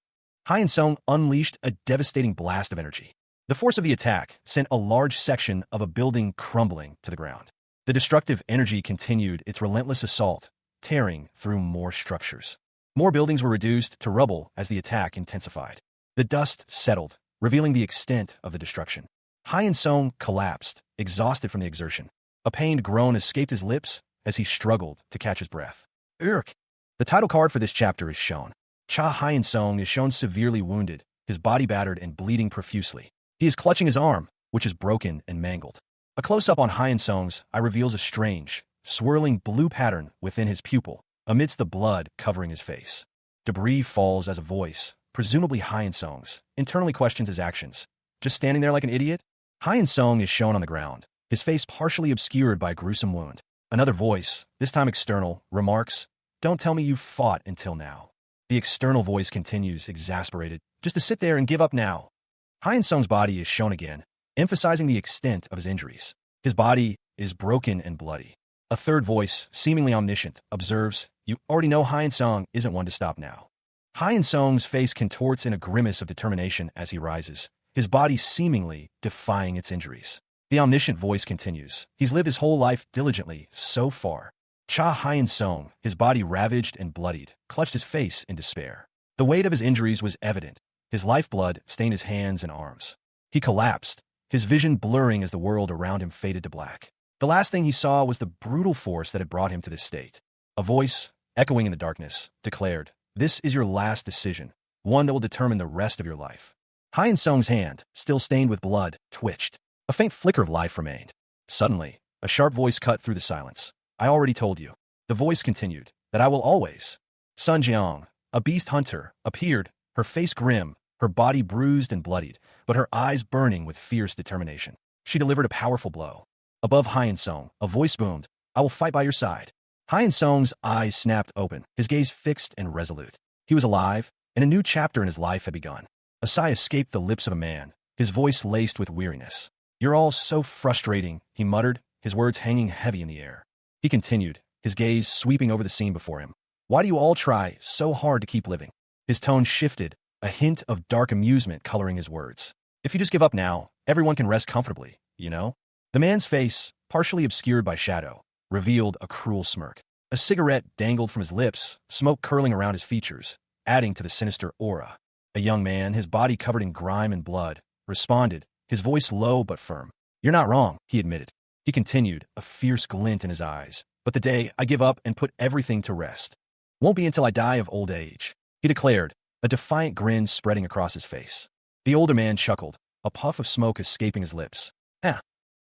Hyun-sung unleashed a devastating blast of energy. The force of the attack sent a large section of a building crumbling to the ground. The destructive energy continued its relentless assault, tearing through more structures. More buildings were reduced to rubble as the attack intensified. The dust settled, revealing the extent of the destruction. Hyun-sung collapsed, exhausted from the exertion. A pained groan escaped his lips as he struggled to catch his breath. Urk! The title card for this chapter is shown. Cha Hyun-sung is shown severely wounded, his body battered and bleeding profusely. He is clutching his arm, which is broken and mangled. A close-up on Hyun-sung's eye reveals a strange, swirling blue pattern within his pupil, amidst the blood covering his face. Debris falls as a voice, presumably Hyun-sung's, internally questions his actions. Just standing there like an idiot? Hyun-sung is shown on the ground, his face partially obscured by a gruesome wound. Another voice, this time external, remarks, "Don't tell me you fought until now." The external voice continues, exasperated, "Just to sit there and give up now." Hyun Sung's body is shown again, emphasizing the extent of his injuries. His body is broken and bloody. A third voice, seemingly omniscient, observes, "You already know Hyun Sung isn't one to stop now." Hyun Sung's face contorts in a grimace of determination as he rises, his body seemingly defying its injuries. The omniscient voice continues, "He's lived his whole life diligently, so far." Cha Hyun Sung, his body ravaged and bloodied, clutched his face in despair. The weight of his injuries was evident. His lifeblood stained his hands and arms. He collapsed, his vision blurring as the world around him faded to black. The last thing he saw was the brutal force that had brought him to this state. A voice, echoing in the darkness, declared, "This is your last decision, one that will determine the rest of your life." Hyun Sung's hand, still stained with blood, twitched. A faint flicker of life remained. Suddenly, a sharp voice cut through the silence. "I already told you." The voice continued, "that I will always." Sun Jiang, a beast hunter, appeared, her face grim, her body bruised and bloodied, but her eyes burning with fierce determination. She delivered a powerful blow. Above Hyun Sung, a voice boomed, "I will fight by your side." Hyun Sung's eyes snapped open, his gaze fixed and resolute. He was alive, and a new chapter in his life had begun. A sigh escaped the lips of a man, his voice laced with weariness. "You're all so frustrating," he muttered, his words hanging heavy in the air. He continued, his gaze sweeping over the scene before him. "Why do you all try so hard to keep living?" His tone shifted, a hint of dark amusement coloring his words. "If you just give up now, everyone can rest comfortably, you know?" The man's face, partially obscured by shadow, revealed a cruel smirk. A cigarette dangled from his lips, smoke curling around his features, adding to the sinister aura. A young man, his body covered in grime and blood, responded, his voice low but firm. "You're not wrong," he admitted. He continued, a fierce glint in his eyes. "But the day I give up and put everything to rest won't be until I die of old age," he declared, a defiant grin spreading across his face. The older man chuckled, a puff of smoke escaping his lips. "Eh,"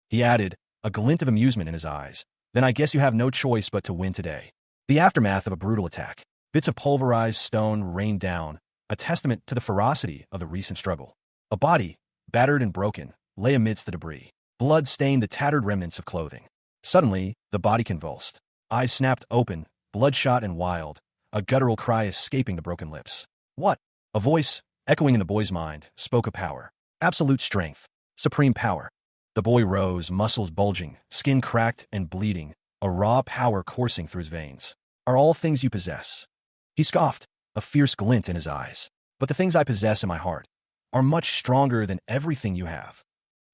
he added, a glint of amusement in his eyes. "Then I guess you have no choice but to win today." The aftermath of a brutal attack. Bits of pulverized stone rained down, a testament to the ferocity of the recent struggle. A body, battered and broken, lay amidst the debris. Blood stained the tattered remnants of clothing. Suddenly, the body convulsed. Eyes snapped open, bloodshot and wild, a guttural cry escaping the broken lips. "What?" A voice, echoing in the boy's mind, spoke of power. Absolute strength. Supreme power. The boy rose, muscles bulging, skin cracked and bleeding, a raw power coursing through his veins. "Are all things you possess?" He scoffed, a fierce glint in his eyes. "But the things I possess in my heart are much stronger than everything you have."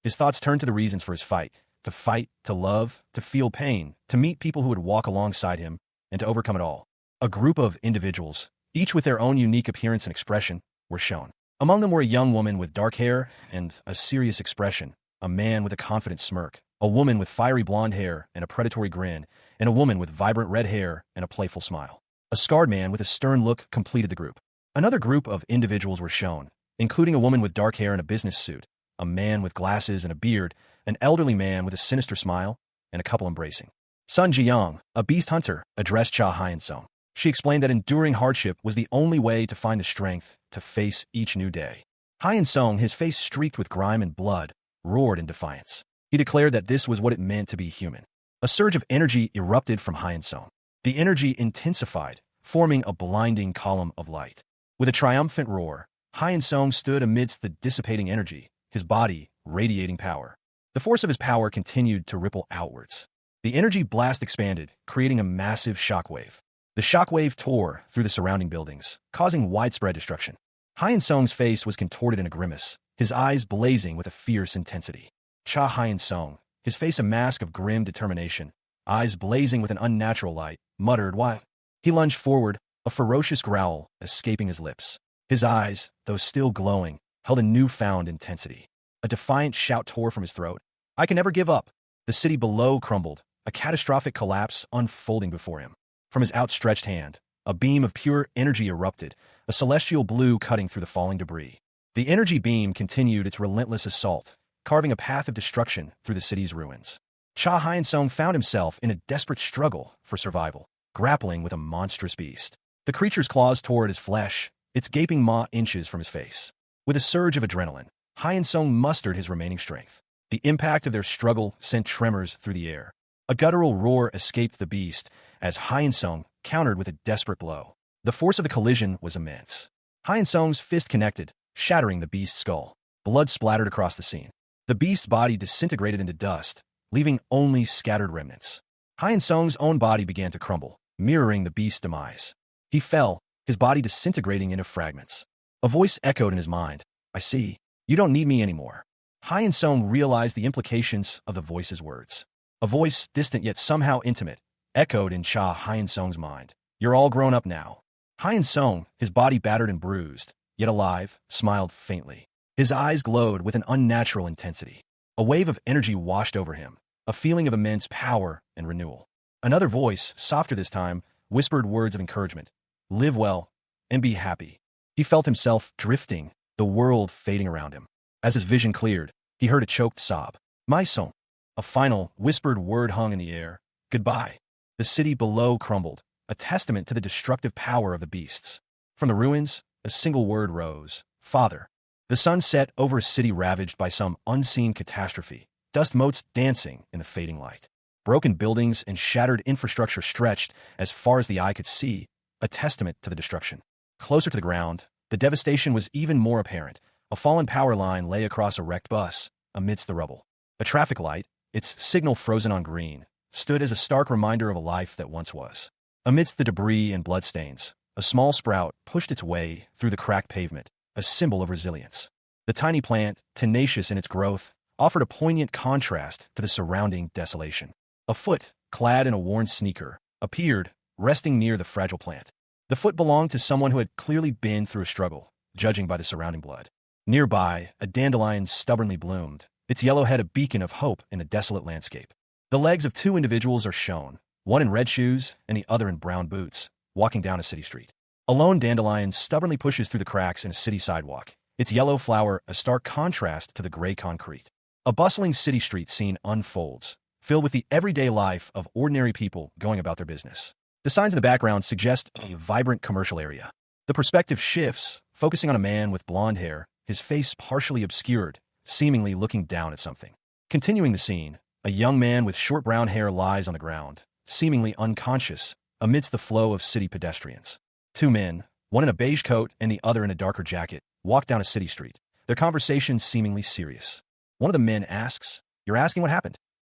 His thoughts turned to the reasons for his fight, to love, to feel pain, to meet people who would walk alongside him, and to overcome it all. A group of individuals, each with their own unique appearance and expression, were shown. Among them were a young woman with dark hair and a serious expression, a man with a confident smirk, a woman with fiery blonde hair and a predatory grin, and a woman with vibrant red hair and a playful smile. A scarred man with a stern look completed the group. Another group of individuals were shown, including a woman with dark hair and a business suit, a man with glasses and a beard, an elderly man with a sinister smile, and a couple embracing. Sun Jiang, a beast hunter, addressed Cha Hyun Sung. She explained that enduring hardship was the only way to find the strength to face each new day. Hyun Sung, his face streaked with grime and blood, roared in defiance. He declared that this was what it meant to be human. A surge of energy erupted from Hyun Sung. The energy intensified, forming a blinding column of light. With a triumphant roar, Hyun Sung stood amidst the dissipating energy, his body radiating power. The force of his power continued to ripple outwards. The energy blast expanded, creating a massive shockwave. The shockwave tore through the surrounding buildings, causing widespread destruction. Hyun Sung's face was contorted in a grimace, his eyes blazing with a fierce intensity. Cha Hyun Sung, his face a mask of grim determination, eyes blazing with an unnatural light, muttered, "What?" He lunged forward, a ferocious growl escaping his lips. His eyes, though still glowing, held a newfound intensity. A defiant shout tore from his throat. "I can never give up." The city below crumbled, a catastrophic collapse unfolding before him. From his outstretched hand, a beam of pure energy erupted, a celestial blue cutting through the falling debris. The energy beam continued its relentless assault, carving a path of destruction through the city's ruins. Cha Hyun Sung found himself in a desperate struggle for survival, grappling with a monstrous beast. The creature's claws tore at his flesh, its gaping maw inches from his face. With a surge of adrenaline, Hyun Sung mustered his remaining strength. The impact of their struggle sent tremors through the air. A guttural roar escaped the beast as Hyun-sung countered with a desperate blow. The force of the collision was immense. Hyun-sung's fist connected, shattering the beast's skull. Blood splattered across the scene. The beast's body disintegrated into dust, leaving only scattered remnants. Hyun-sung's own body began to crumble, mirroring the beast's demise. He fell, his body disintegrating into fragments. A voice echoed in his mind. I see. You don't need me anymore. Hyun-sung realized the implications of the voice's words. A voice, distant yet somehow intimate, echoed in Cha Hyun-sung's mind. You're all grown up now. Hyun-sung, his body battered and bruised, yet alive, smiled faintly. His eyes glowed with an unnatural intensity. A wave of energy washed over him, a feeling of immense power and renewal. Another voice, softer this time, whispered words of encouragement. Live well and be happy. He felt himself drifting, the world fading around him. As his vision cleared, he heard a choked sob. My son. A final, whispered word hung in the air. Goodbye. The city below crumbled, a testament to the destructive power of the beasts. From the ruins, a single word rose. Father. The sun set over a city ravaged by some unseen catastrophe, dust motes dancing in the fading light. Broken buildings and shattered infrastructure stretched as far as the eye could see, a testament to the destruction. Closer to the ground, the devastation was even more apparent. A fallen power line lay across a wrecked bus, amidst the rubble. A traffic light, its signal frozen on green, stood as a stark reminder of a life that once was. Amidst the debris and bloodstains, a small sprout pushed its way through the cracked pavement, a symbol of resilience. The tiny plant, tenacious in its growth, offered a poignant contrast to the surrounding desolation. A foot, clad in a worn sneaker, appeared, resting near the fragile plant. The foot belonged to someone who had clearly been through a struggle, judging by the surrounding blood. Nearby, a dandelion stubbornly bloomed, its yellow head a beacon of hope in a desolate landscape. The legs of two individuals are shown, one in red shoes and the other in brown boots, walking down a city street. A lone dandelion stubbornly pushes through the cracks in a city sidewalk, its yellow flower a stark contrast to the gray concrete. A bustling city street scene unfolds, filled with the everyday life of ordinary people going about their business. The signs in the background suggest a vibrant commercial area. The perspective shifts, focusing on a man with blonde hair, his face partially obscured, seemingly looking down at something. Continuing the scene, a young man with short brown hair lies on the ground, seemingly unconscious, amidst the flow of city pedestrians. Two men, one in a beige coat and the other in a darker jacket, walk down a city street, their conversation seemingly serious. One of the men asks, You're asking what happened?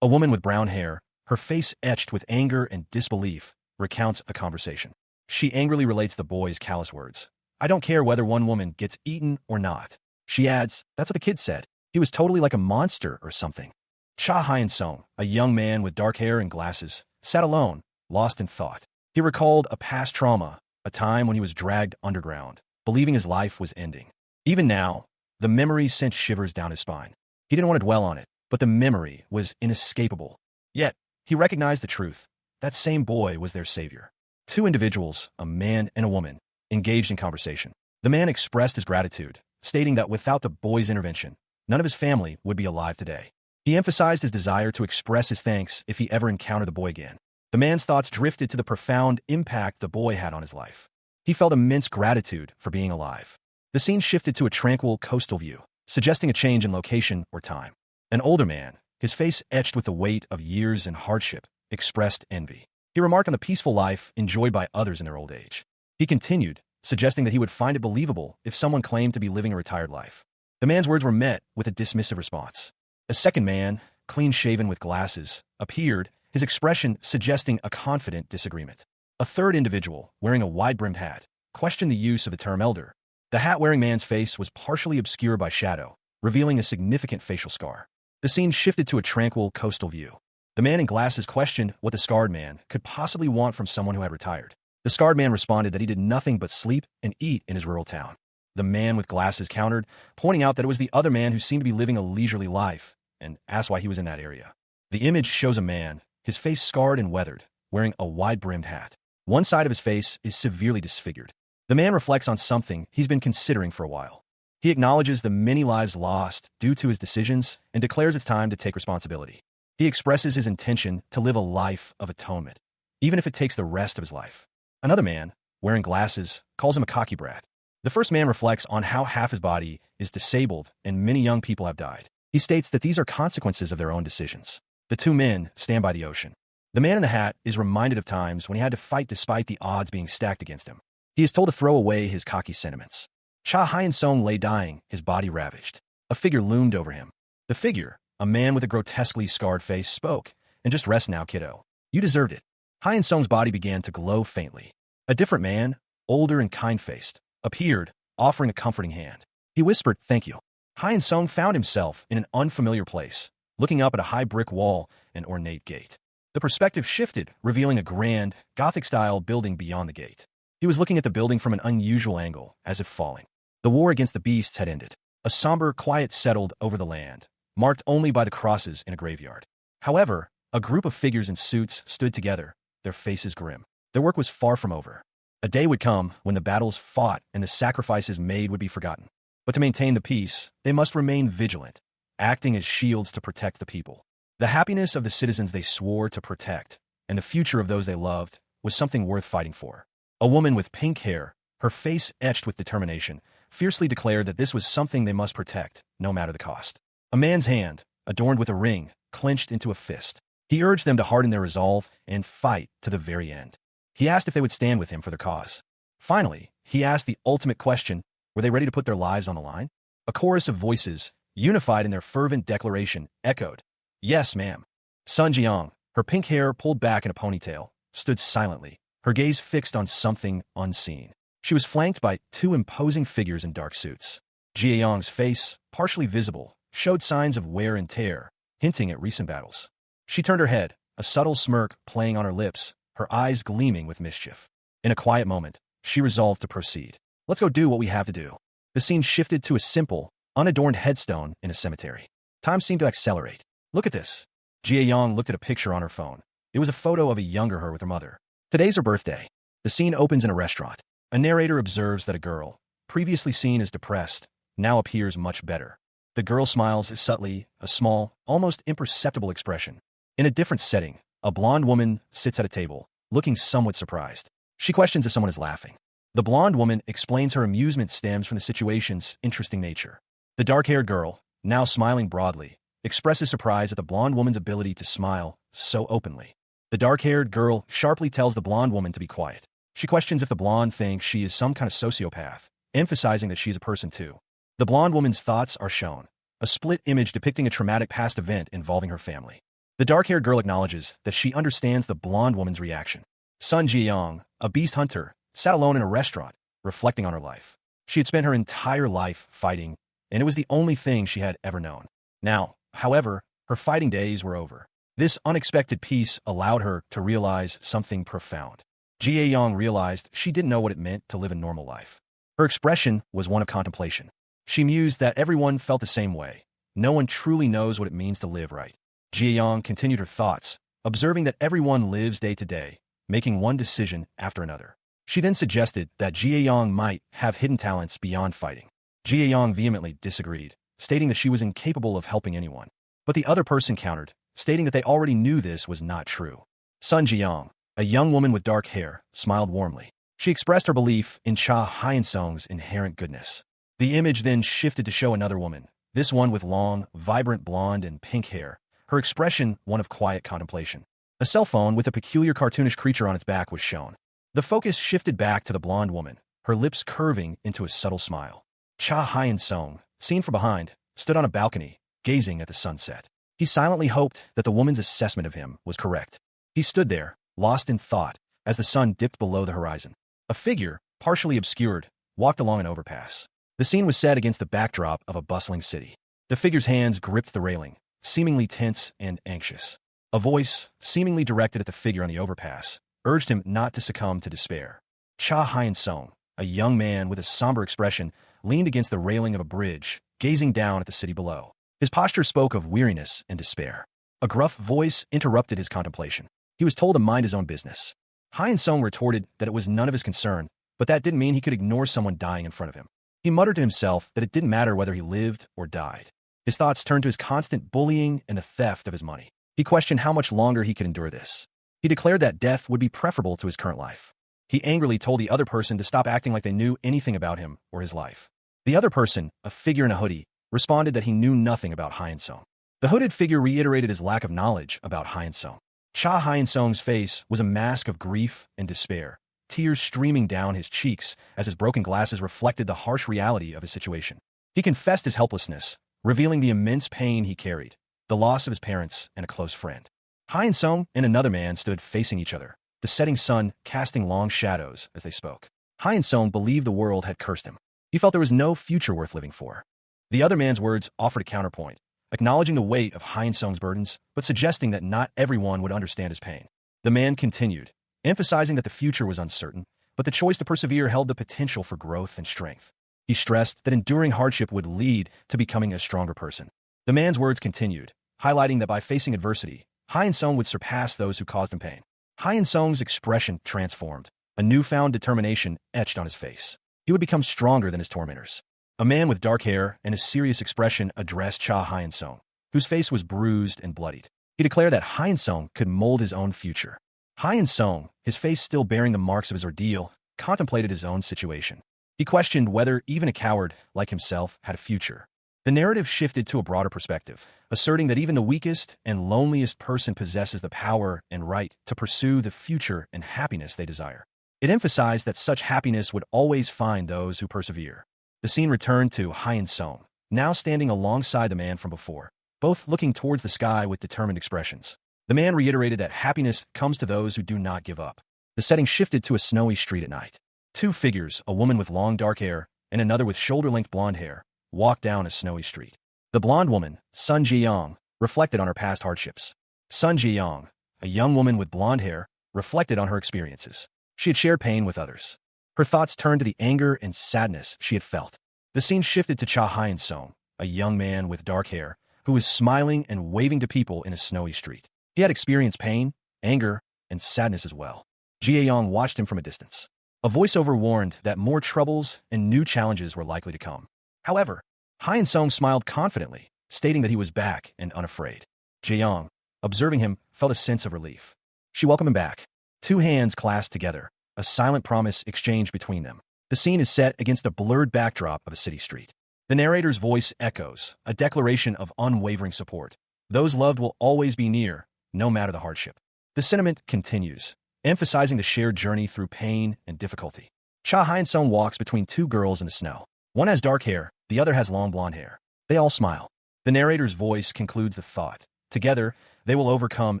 A woman with brown hair, her face etched with anger and disbelief, recounts a conversation. She angrily relates the boy's callous words. I don't care whether one woman gets eaten or not. She adds, That's what the kid said. He was totally like a monster or something. Cha Hyun-sung, a young man with dark hair and glasses, sat alone, lost in thought. He recalled a past trauma, a time when he was dragged underground, believing his life was ending. Even now, the memory sent shivers down his spine. He didn't want to dwell on it, but the memory was inescapable. Yet, he recognized the truth. That same boy was their savior. Two individuals, a man and a woman, engaged in conversation. The man expressed his gratitude, stating that without the boy's intervention, none of his family would be alive today. He emphasized his desire to express his thanks if he ever encountered the boy again. The man's thoughts drifted to the profound impact the boy had on his life. He felt immense gratitude for being alive. The scene shifted to a tranquil coastal view, suggesting a change in location or time. An older man, his face etched with the weight of years and hardship, expressed envy. He remarked on the peaceful life enjoyed by others in their old age. He continued, suggesting that he would find it believable if someone claimed to be living a retired life. The man's words were met with a dismissive response. A second man, clean-shaven with glasses, appeared, his expression suggesting a confident disagreement. A third individual, wearing a wide-brimmed hat, questioned the use of the term elder. The hat-wearing man's face was partially obscured by shadow, revealing a significant facial scar. The scene shifted to a tranquil coastal view. The man in glasses questioned what the scarred man could possibly want from someone who had retired. The scarred man responded that he did nothing but sleep and eat in his rural town. The man with glasses countered, pointing out that it was the other man who seemed to be living a leisurely life, and asked why he was in that area. The image shows a man, his face scarred and weathered, wearing a wide-brimmed hat. One side of his face is severely disfigured. The man reflects on something he's been considering for a while. He acknowledges the many lives lost due to his decisions and declares it's time to take responsibility. He expresses his intention to live a life of atonement, even if it takes the rest of his life. Another man, wearing glasses, calls him a cocky brat. The first man reflects on how half his body is disabled and many young people have died. He states that these are consequences of their own decisions. The two men stand by the ocean. The man in the hat is reminded of times when he had to fight despite the odds being stacked against him. He is told to throw away his cocky sentiments. Cha Hyun-sung lay dying, his body ravaged. A figure loomed over him. The figure, a man with a grotesquely scarred face, spoke, "And just rest now, kiddo. You deserved it." Hyun-sung's body began to glow faintly. A different man, older and kind-faced, appeared, offering a comforting hand. He whispered, "Thank you." Hyun-sung found himself in an unfamiliar place, looking up at a high brick wall and ornate gate. The perspective shifted, revealing a grand, Gothic-style building beyond the gate. He was looking at the building from an unusual angle, as if falling. The war against the beasts had ended. A somber quiet settled over the land, marked only by the crosses in a graveyard. However, a group of figures in suits stood together, their faces grim. Their work was far from over. A day would come when the battles fought and the sacrifices made would be forgotten. But to maintain the peace, they must remain vigilant, acting as shields to protect the people. The happiness of the citizens they swore to protect, and the future of those they loved, was something worth fighting for. A woman with pink hair, her face etched with determination, fiercely declared that this was something they must protect, no matter the cost. A man's hand, adorned with a ring, clenched into a fist. He urged them to harden their resolve and fight to the very end. He asked if they would stand with him for their cause. Finally, he asked the ultimate question: were they ready to put their lives on the line? A chorus of voices, unified in their fervent declaration, echoed, "Yes, ma'am." Sun Jiang, her pink hair pulled back in a ponytail, stood silently, her gaze fixed on something unseen. She was flanked by two imposing figures in dark suits. Jie Yong's face, partially visible, showed signs of wear and tear, hinting at recent battles. She turned her head, a subtle smirk playing on her lips, her eyes gleaming with mischief. In a quiet moment, she resolved to proceed. "Let's go do what we have to do." The scene shifted to a simple, unadorned headstone in a cemetery. Time seemed to accelerate. "Look at this." Jie Yong looked at a picture on her phone. It was a photo of a younger her with her mother. Today's her birthday. The scene opens in a restaurant. A narrator observes that a girl, previously seen as depressed, now appears much better. The girl smiles subtly, a small, almost imperceptible expression. In a different setting, a blonde woman sits at a table, looking somewhat surprised. She questions if someone is laughing. The blonde woman explains her amusement stems from the situation's interesting nature. The dark-haired girl, now smiling broadly, expresses surprise at the blonde woman's ability to smile so openly. The dark-haired girl sharply tells the blonde woman to be quiet. She questions if the blonde thinks she is some kind of sociopath, emphasizing that she is a person too. The blonde woman's thoughts are shown, a split image depicting a traumatic past event involving her family. The dark-haired girl acknowledges that she understands the blonde woman's reaction. Sun Ji-young, a beast hunter, sat alone in a restaurant, reflecting on her life. She had spent her entire life fighting, and it was the only thing she had ever known. Now, however, her fighting days were over. This unexpected peace allowed her to realize something profound. Jie Yong realized she didn't know what it meant to live a normal life. Her expression was one of contemplation. She mused that everyone felt the same way. No one truly knows what it means to live right. Jie Yong continued her thoughts, observing that everyone lives day to day, making one decision after another. She then suggested that Jie Yong might have hidden talents beyond fighting. Jie Yong vehemently disagreed, stating that she was incapable of helping anyone. But the other person countered, stating that they already knew this was not true. Sun Jiang, a young woman with dark hair, smiled warmly. She expressed her belief in Cha Hyun-sung's inherent goodness. The image then shifted to show another woman, this one with long, vibrant blonde and pink hair, her expression one of quiet contemplation. A cell phone with a peculiar cartoonish creature on its back was shown. The focus shifted back to the blonde woman, her lips curving into a subtle smile. Cha Hyun-sung, seen from behind, stood on a balcony, gazing at the sunset. He silently hoped that the woman's assessment of him was correct. He stood there, lost in thought, as the sun dipped below the horizon. A figure, partially obscured, walked along an overpass. The scene was set against the backdrop of a bustling city. The figure's hands gripped the railing, seemingly tense and anxious. A voice, seemingly directed at the figure on the overpass, urged him not to succumb to despair. Cha Hyun-sung, a young man with a somber expression, leaned against the railing of a bridge, gazing down at the city below. His posture spoke of weariness and despair. A gruff voice interrupted his contemplation. He was told to mind his own business. Hyun-sung retorted that it was none of his concern, but that didn't mean he could ignore someone dying in front of him. He muttered to himself that it didn't matter whether he lived or died. His thoughts turned to his constant bullying and the theft of his money. He questioned how much longer he could endure this. He declared that death would be preferable to his current life. He angrily told the other person to stop acting like they knew anything about him or his life. The other person, a figure in a hoodie, responded that he knew nothing about Hyun-sung. The hooded figure reiterated his lack of knowledge about Hyun-sung. Cha Hyun-sung's face was a mask of grief and despair, tears streaming down his cheeks as his broken glasses reflected the harsh reality of his situation. He confessed his helplessness, revealing the immense pain he carried, the loss of his parents and a close friend. Hyun-sung and another man stood facing each other, the setting sun casting long shadows as they spoke. Hyun-sung believed the world had cursed him. He felt there was no future worth living for. The other man's words offered a counterpoint, acknowledging the weight of Hyun-sung's burdens, but suggesting that not everyone would understand his pain. The man continued, emphasizing that the future was uncertain, but the choice to persevere held the potential for growth and strength. He stressed that enduring hardship would lead to becoming a stronger person. The man's words continued, highlighting that by facing adversity, Hyun-sung would surpass those who caused him pain. Hyun-sung's expression transformed, a newfound determination etched on his face. He would become stronger than his tormentors. A man with dark hair and a serious expression addressed Cha Hyun-sung, whose face was bruised and bloodied. He declared that Hyun-sung could mold his own future. Hyun-sung, his face still bearing the marks of his ordeal, contemplated his own situation. He questioned whether even a coward like himself had a future. The narrative shifted to a broader perspective, asserting that even the weakest and loneliest person possesses the power and right to pursue the future and happiness they desire. It emphasized that such happiness would always find those who persevere. The scene returned to Hyun-sung, now standing alongside the man from before, both looking towards the sky with determined expressions. The man reiterated that happiness comes to those who do not give up. The setting shifted to a snowy street at night. Two figures, a woman with long dark hair and another with shoulder-length blonde hair, walked down a snowy street. The blonde woman, Sun Ji-young, reflected on her past hardships. Sun Ji-young, a young woman with blonde hair, reflected on her experiences. She had shared pain with others. Her thoughts turned to the anger and sadness she had felt. The scene shifted to Cha Hyun-sung, a young man with dark hair, who was smiling and waving to people in a snowy street. He had experienced pain, anger, and sadness as well. Ji-young watched him from a distance. A voiceover warned that more troubles and new challenges were likely to come. However, Hyun-sung smiled confidently, stating that he was back and unafraid. Ji-young, observing him, felt a sense of relief. She welcomed him back. Two hands clasped together, a silent promise exchanged between them. The scene is set against a blurred backdrop of a city street. The narrator's voice echoes, a declaration of unwavering support. Those loved will always be near, no matter the hardship. The sentiment continues, emphasizing the shared journey through pain and difficulty. Cha Hyun-sung walks between two girls in the snow. One has dark hair, the other has long blonde hair. They all smile. The narrator's voice concludes the thought. Together, they will overcome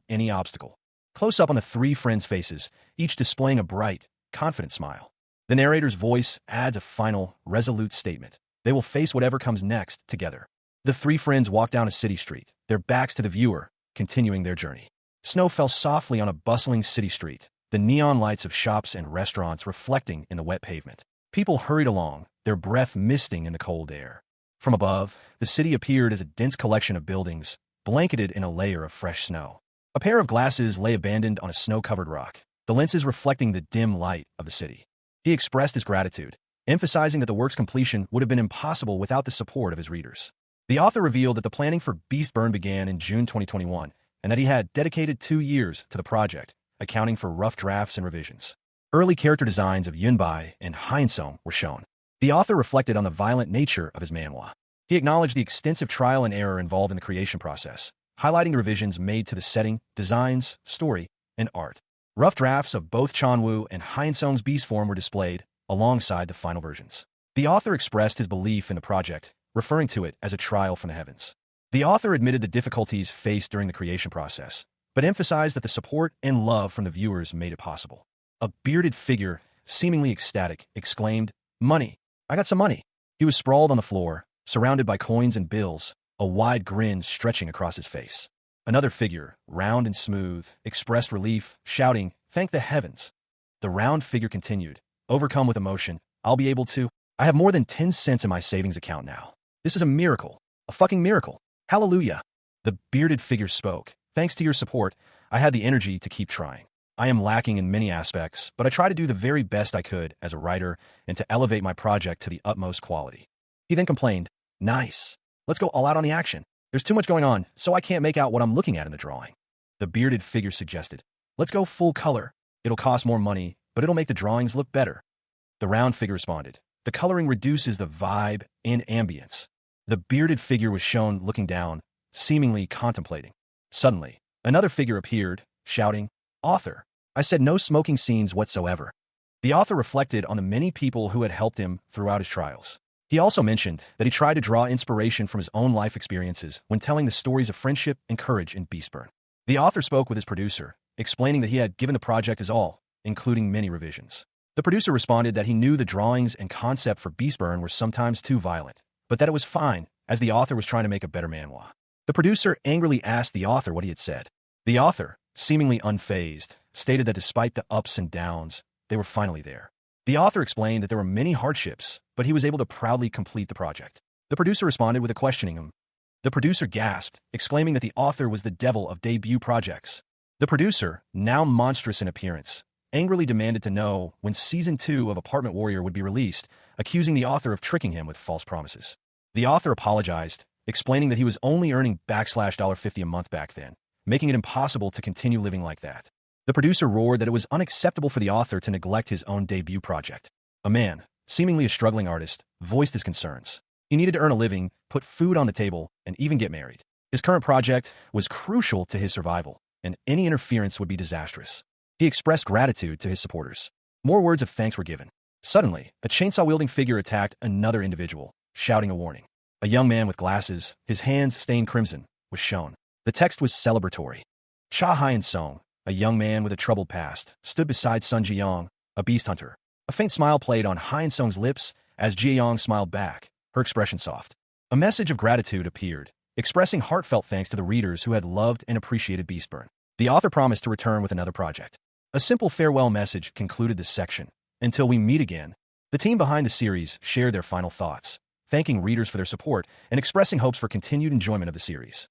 any obstacle. Close up on the three friends' faces, each displaying a bright, confident smile. The narrator's voice adds a final, resolute statement. They will face whatever comes next together. The three friends walk down a city street, their backs to the viewer, continuing their journey. Snow fell softly on a bustling city street, the neon lights of shops and restaurants reflecting in the wet pavement. People hurried along, their breath misting in the cold air. From above, the city appeared as a dense collection of buildings, blanketed in a layer of fresh snow. A pair of glasses lay abandoned on a snow-covered rock, the lenses reflecting the dim light of the city. He expressed his gratitude, emphasizing that the work's completion would have been impossible without the support of his readers. The author revealed that the planning for Beast Burn began in June 2021, and that he had dedicated 2 years to the project, accounting for rough drafts and revisions. Early character designs of Yunbai and Hyun-sung were shown. The author reflected on the violent nature of his manhwa. He acknowledged the extensive trial and error involved in the creation process, highlighting the revisions made to the setting, designs, story, and art. Rough drafts of both Chanwoo and Hyun-sung's beast form were displayed, alongside the final versions. The author expressed his belief in the project, referring to it as a trial from the heavens. The author admitted the difficulties faced during the creation process, but emphasized that the support and love from the viewers made it possible. A bearded figure, seemingly ecstatic, exclaimed, "Money! I got some money!" He was sprawled on the floor, surrounded by coins and bills, a wide grin stretching across his face. Another figure, round and smooth, expressed relief, shouting, "Thank the heavens!" The round figure continued, overcome with emotion, "I'll be able to. I have more than 10 cents in my savings account now. This is a miracle. A fucking miracle. Hallelujah." The bearded figure spoke, "Thanks to your support, I had the energy to keep trying. I am lacking in many aspects, but I try to do the very best I could as a writer and to elevate my project to the utmost quality." He then complained, "Nice. Let's go all out on the action. There's too much going on, so I can't make out what I'm looking at in the drawing." The bearded figure suggested, "Let's go full color. It'll cost more money, but it'll make the drawings look better." The round figure responded, "The coloring reduces the vibe and ambience." The bearded figure was shown looking down, seemingly contemplating. Suddenly, another figure appeared, shouting, "Author, I said no smoking scenes whatsoever." The author reflected on the many people who had helped him throughout his trials. He also mentioned that he tried to draw inspiration from his own life experiences when telling the stories of friendship and courage in Beastburn. The author spoke with his producer, explaining that he had given the project his all, including many revisions. The producer responded that he knew the drawings and concept for Beastburn were sometimes too violent, but that it was fine, as the author was trying to make a better manhwa. The producer angrily asked the author what he had said. The author, seemingly unfazed, stated that despite the ups and downs, they were finally there. The author explained that there were many hardships, but he was able to proudly complete the project. The producer responded with a questioning him. The producer gasped, exclaiming that the author was the devil of debut projects. The producer, now monstrous in appearance, angrily demanded to know when Season 2 of Apartment Warrior would be released, accusing the author of tricking him with false promises. The author apologized, explaining that he was only earning $50 a month back then, making it impossible to continue living like that. The producer roared that it was unacceptable for the author to neglect his own debut project. A man, seemingly a struggling artist, voiced his concerns. He needed to earn a living, put food on the table, and even get married. His current project was crucial to his survival, and any interference would be disastrous. He expressed gratitude to his supporters. More words of thanks were given. Suddenly, a chainsaw-wielding figure attacked another individual, shouting a warning. A young man with glasses, his hands stained crimson, was shown. The text was celebratory. Cha Hyun-song, a young man with a troubled past, stood beside Sun Ji-young, a beast hunter. A faint smile played on Hyun-song's lips as Ji-young smiled back, her expression soft. A message of gratitude appeared, expressing heartfelt thanks to the readers who had loved and appreciated Beastburn. The author promised to return with another project. A simple farewell message concluded this section. Until we meet again, the team behind the series shared their final thoughts, thanking readers for their support and expressing hopes for continued enjoyment of the series.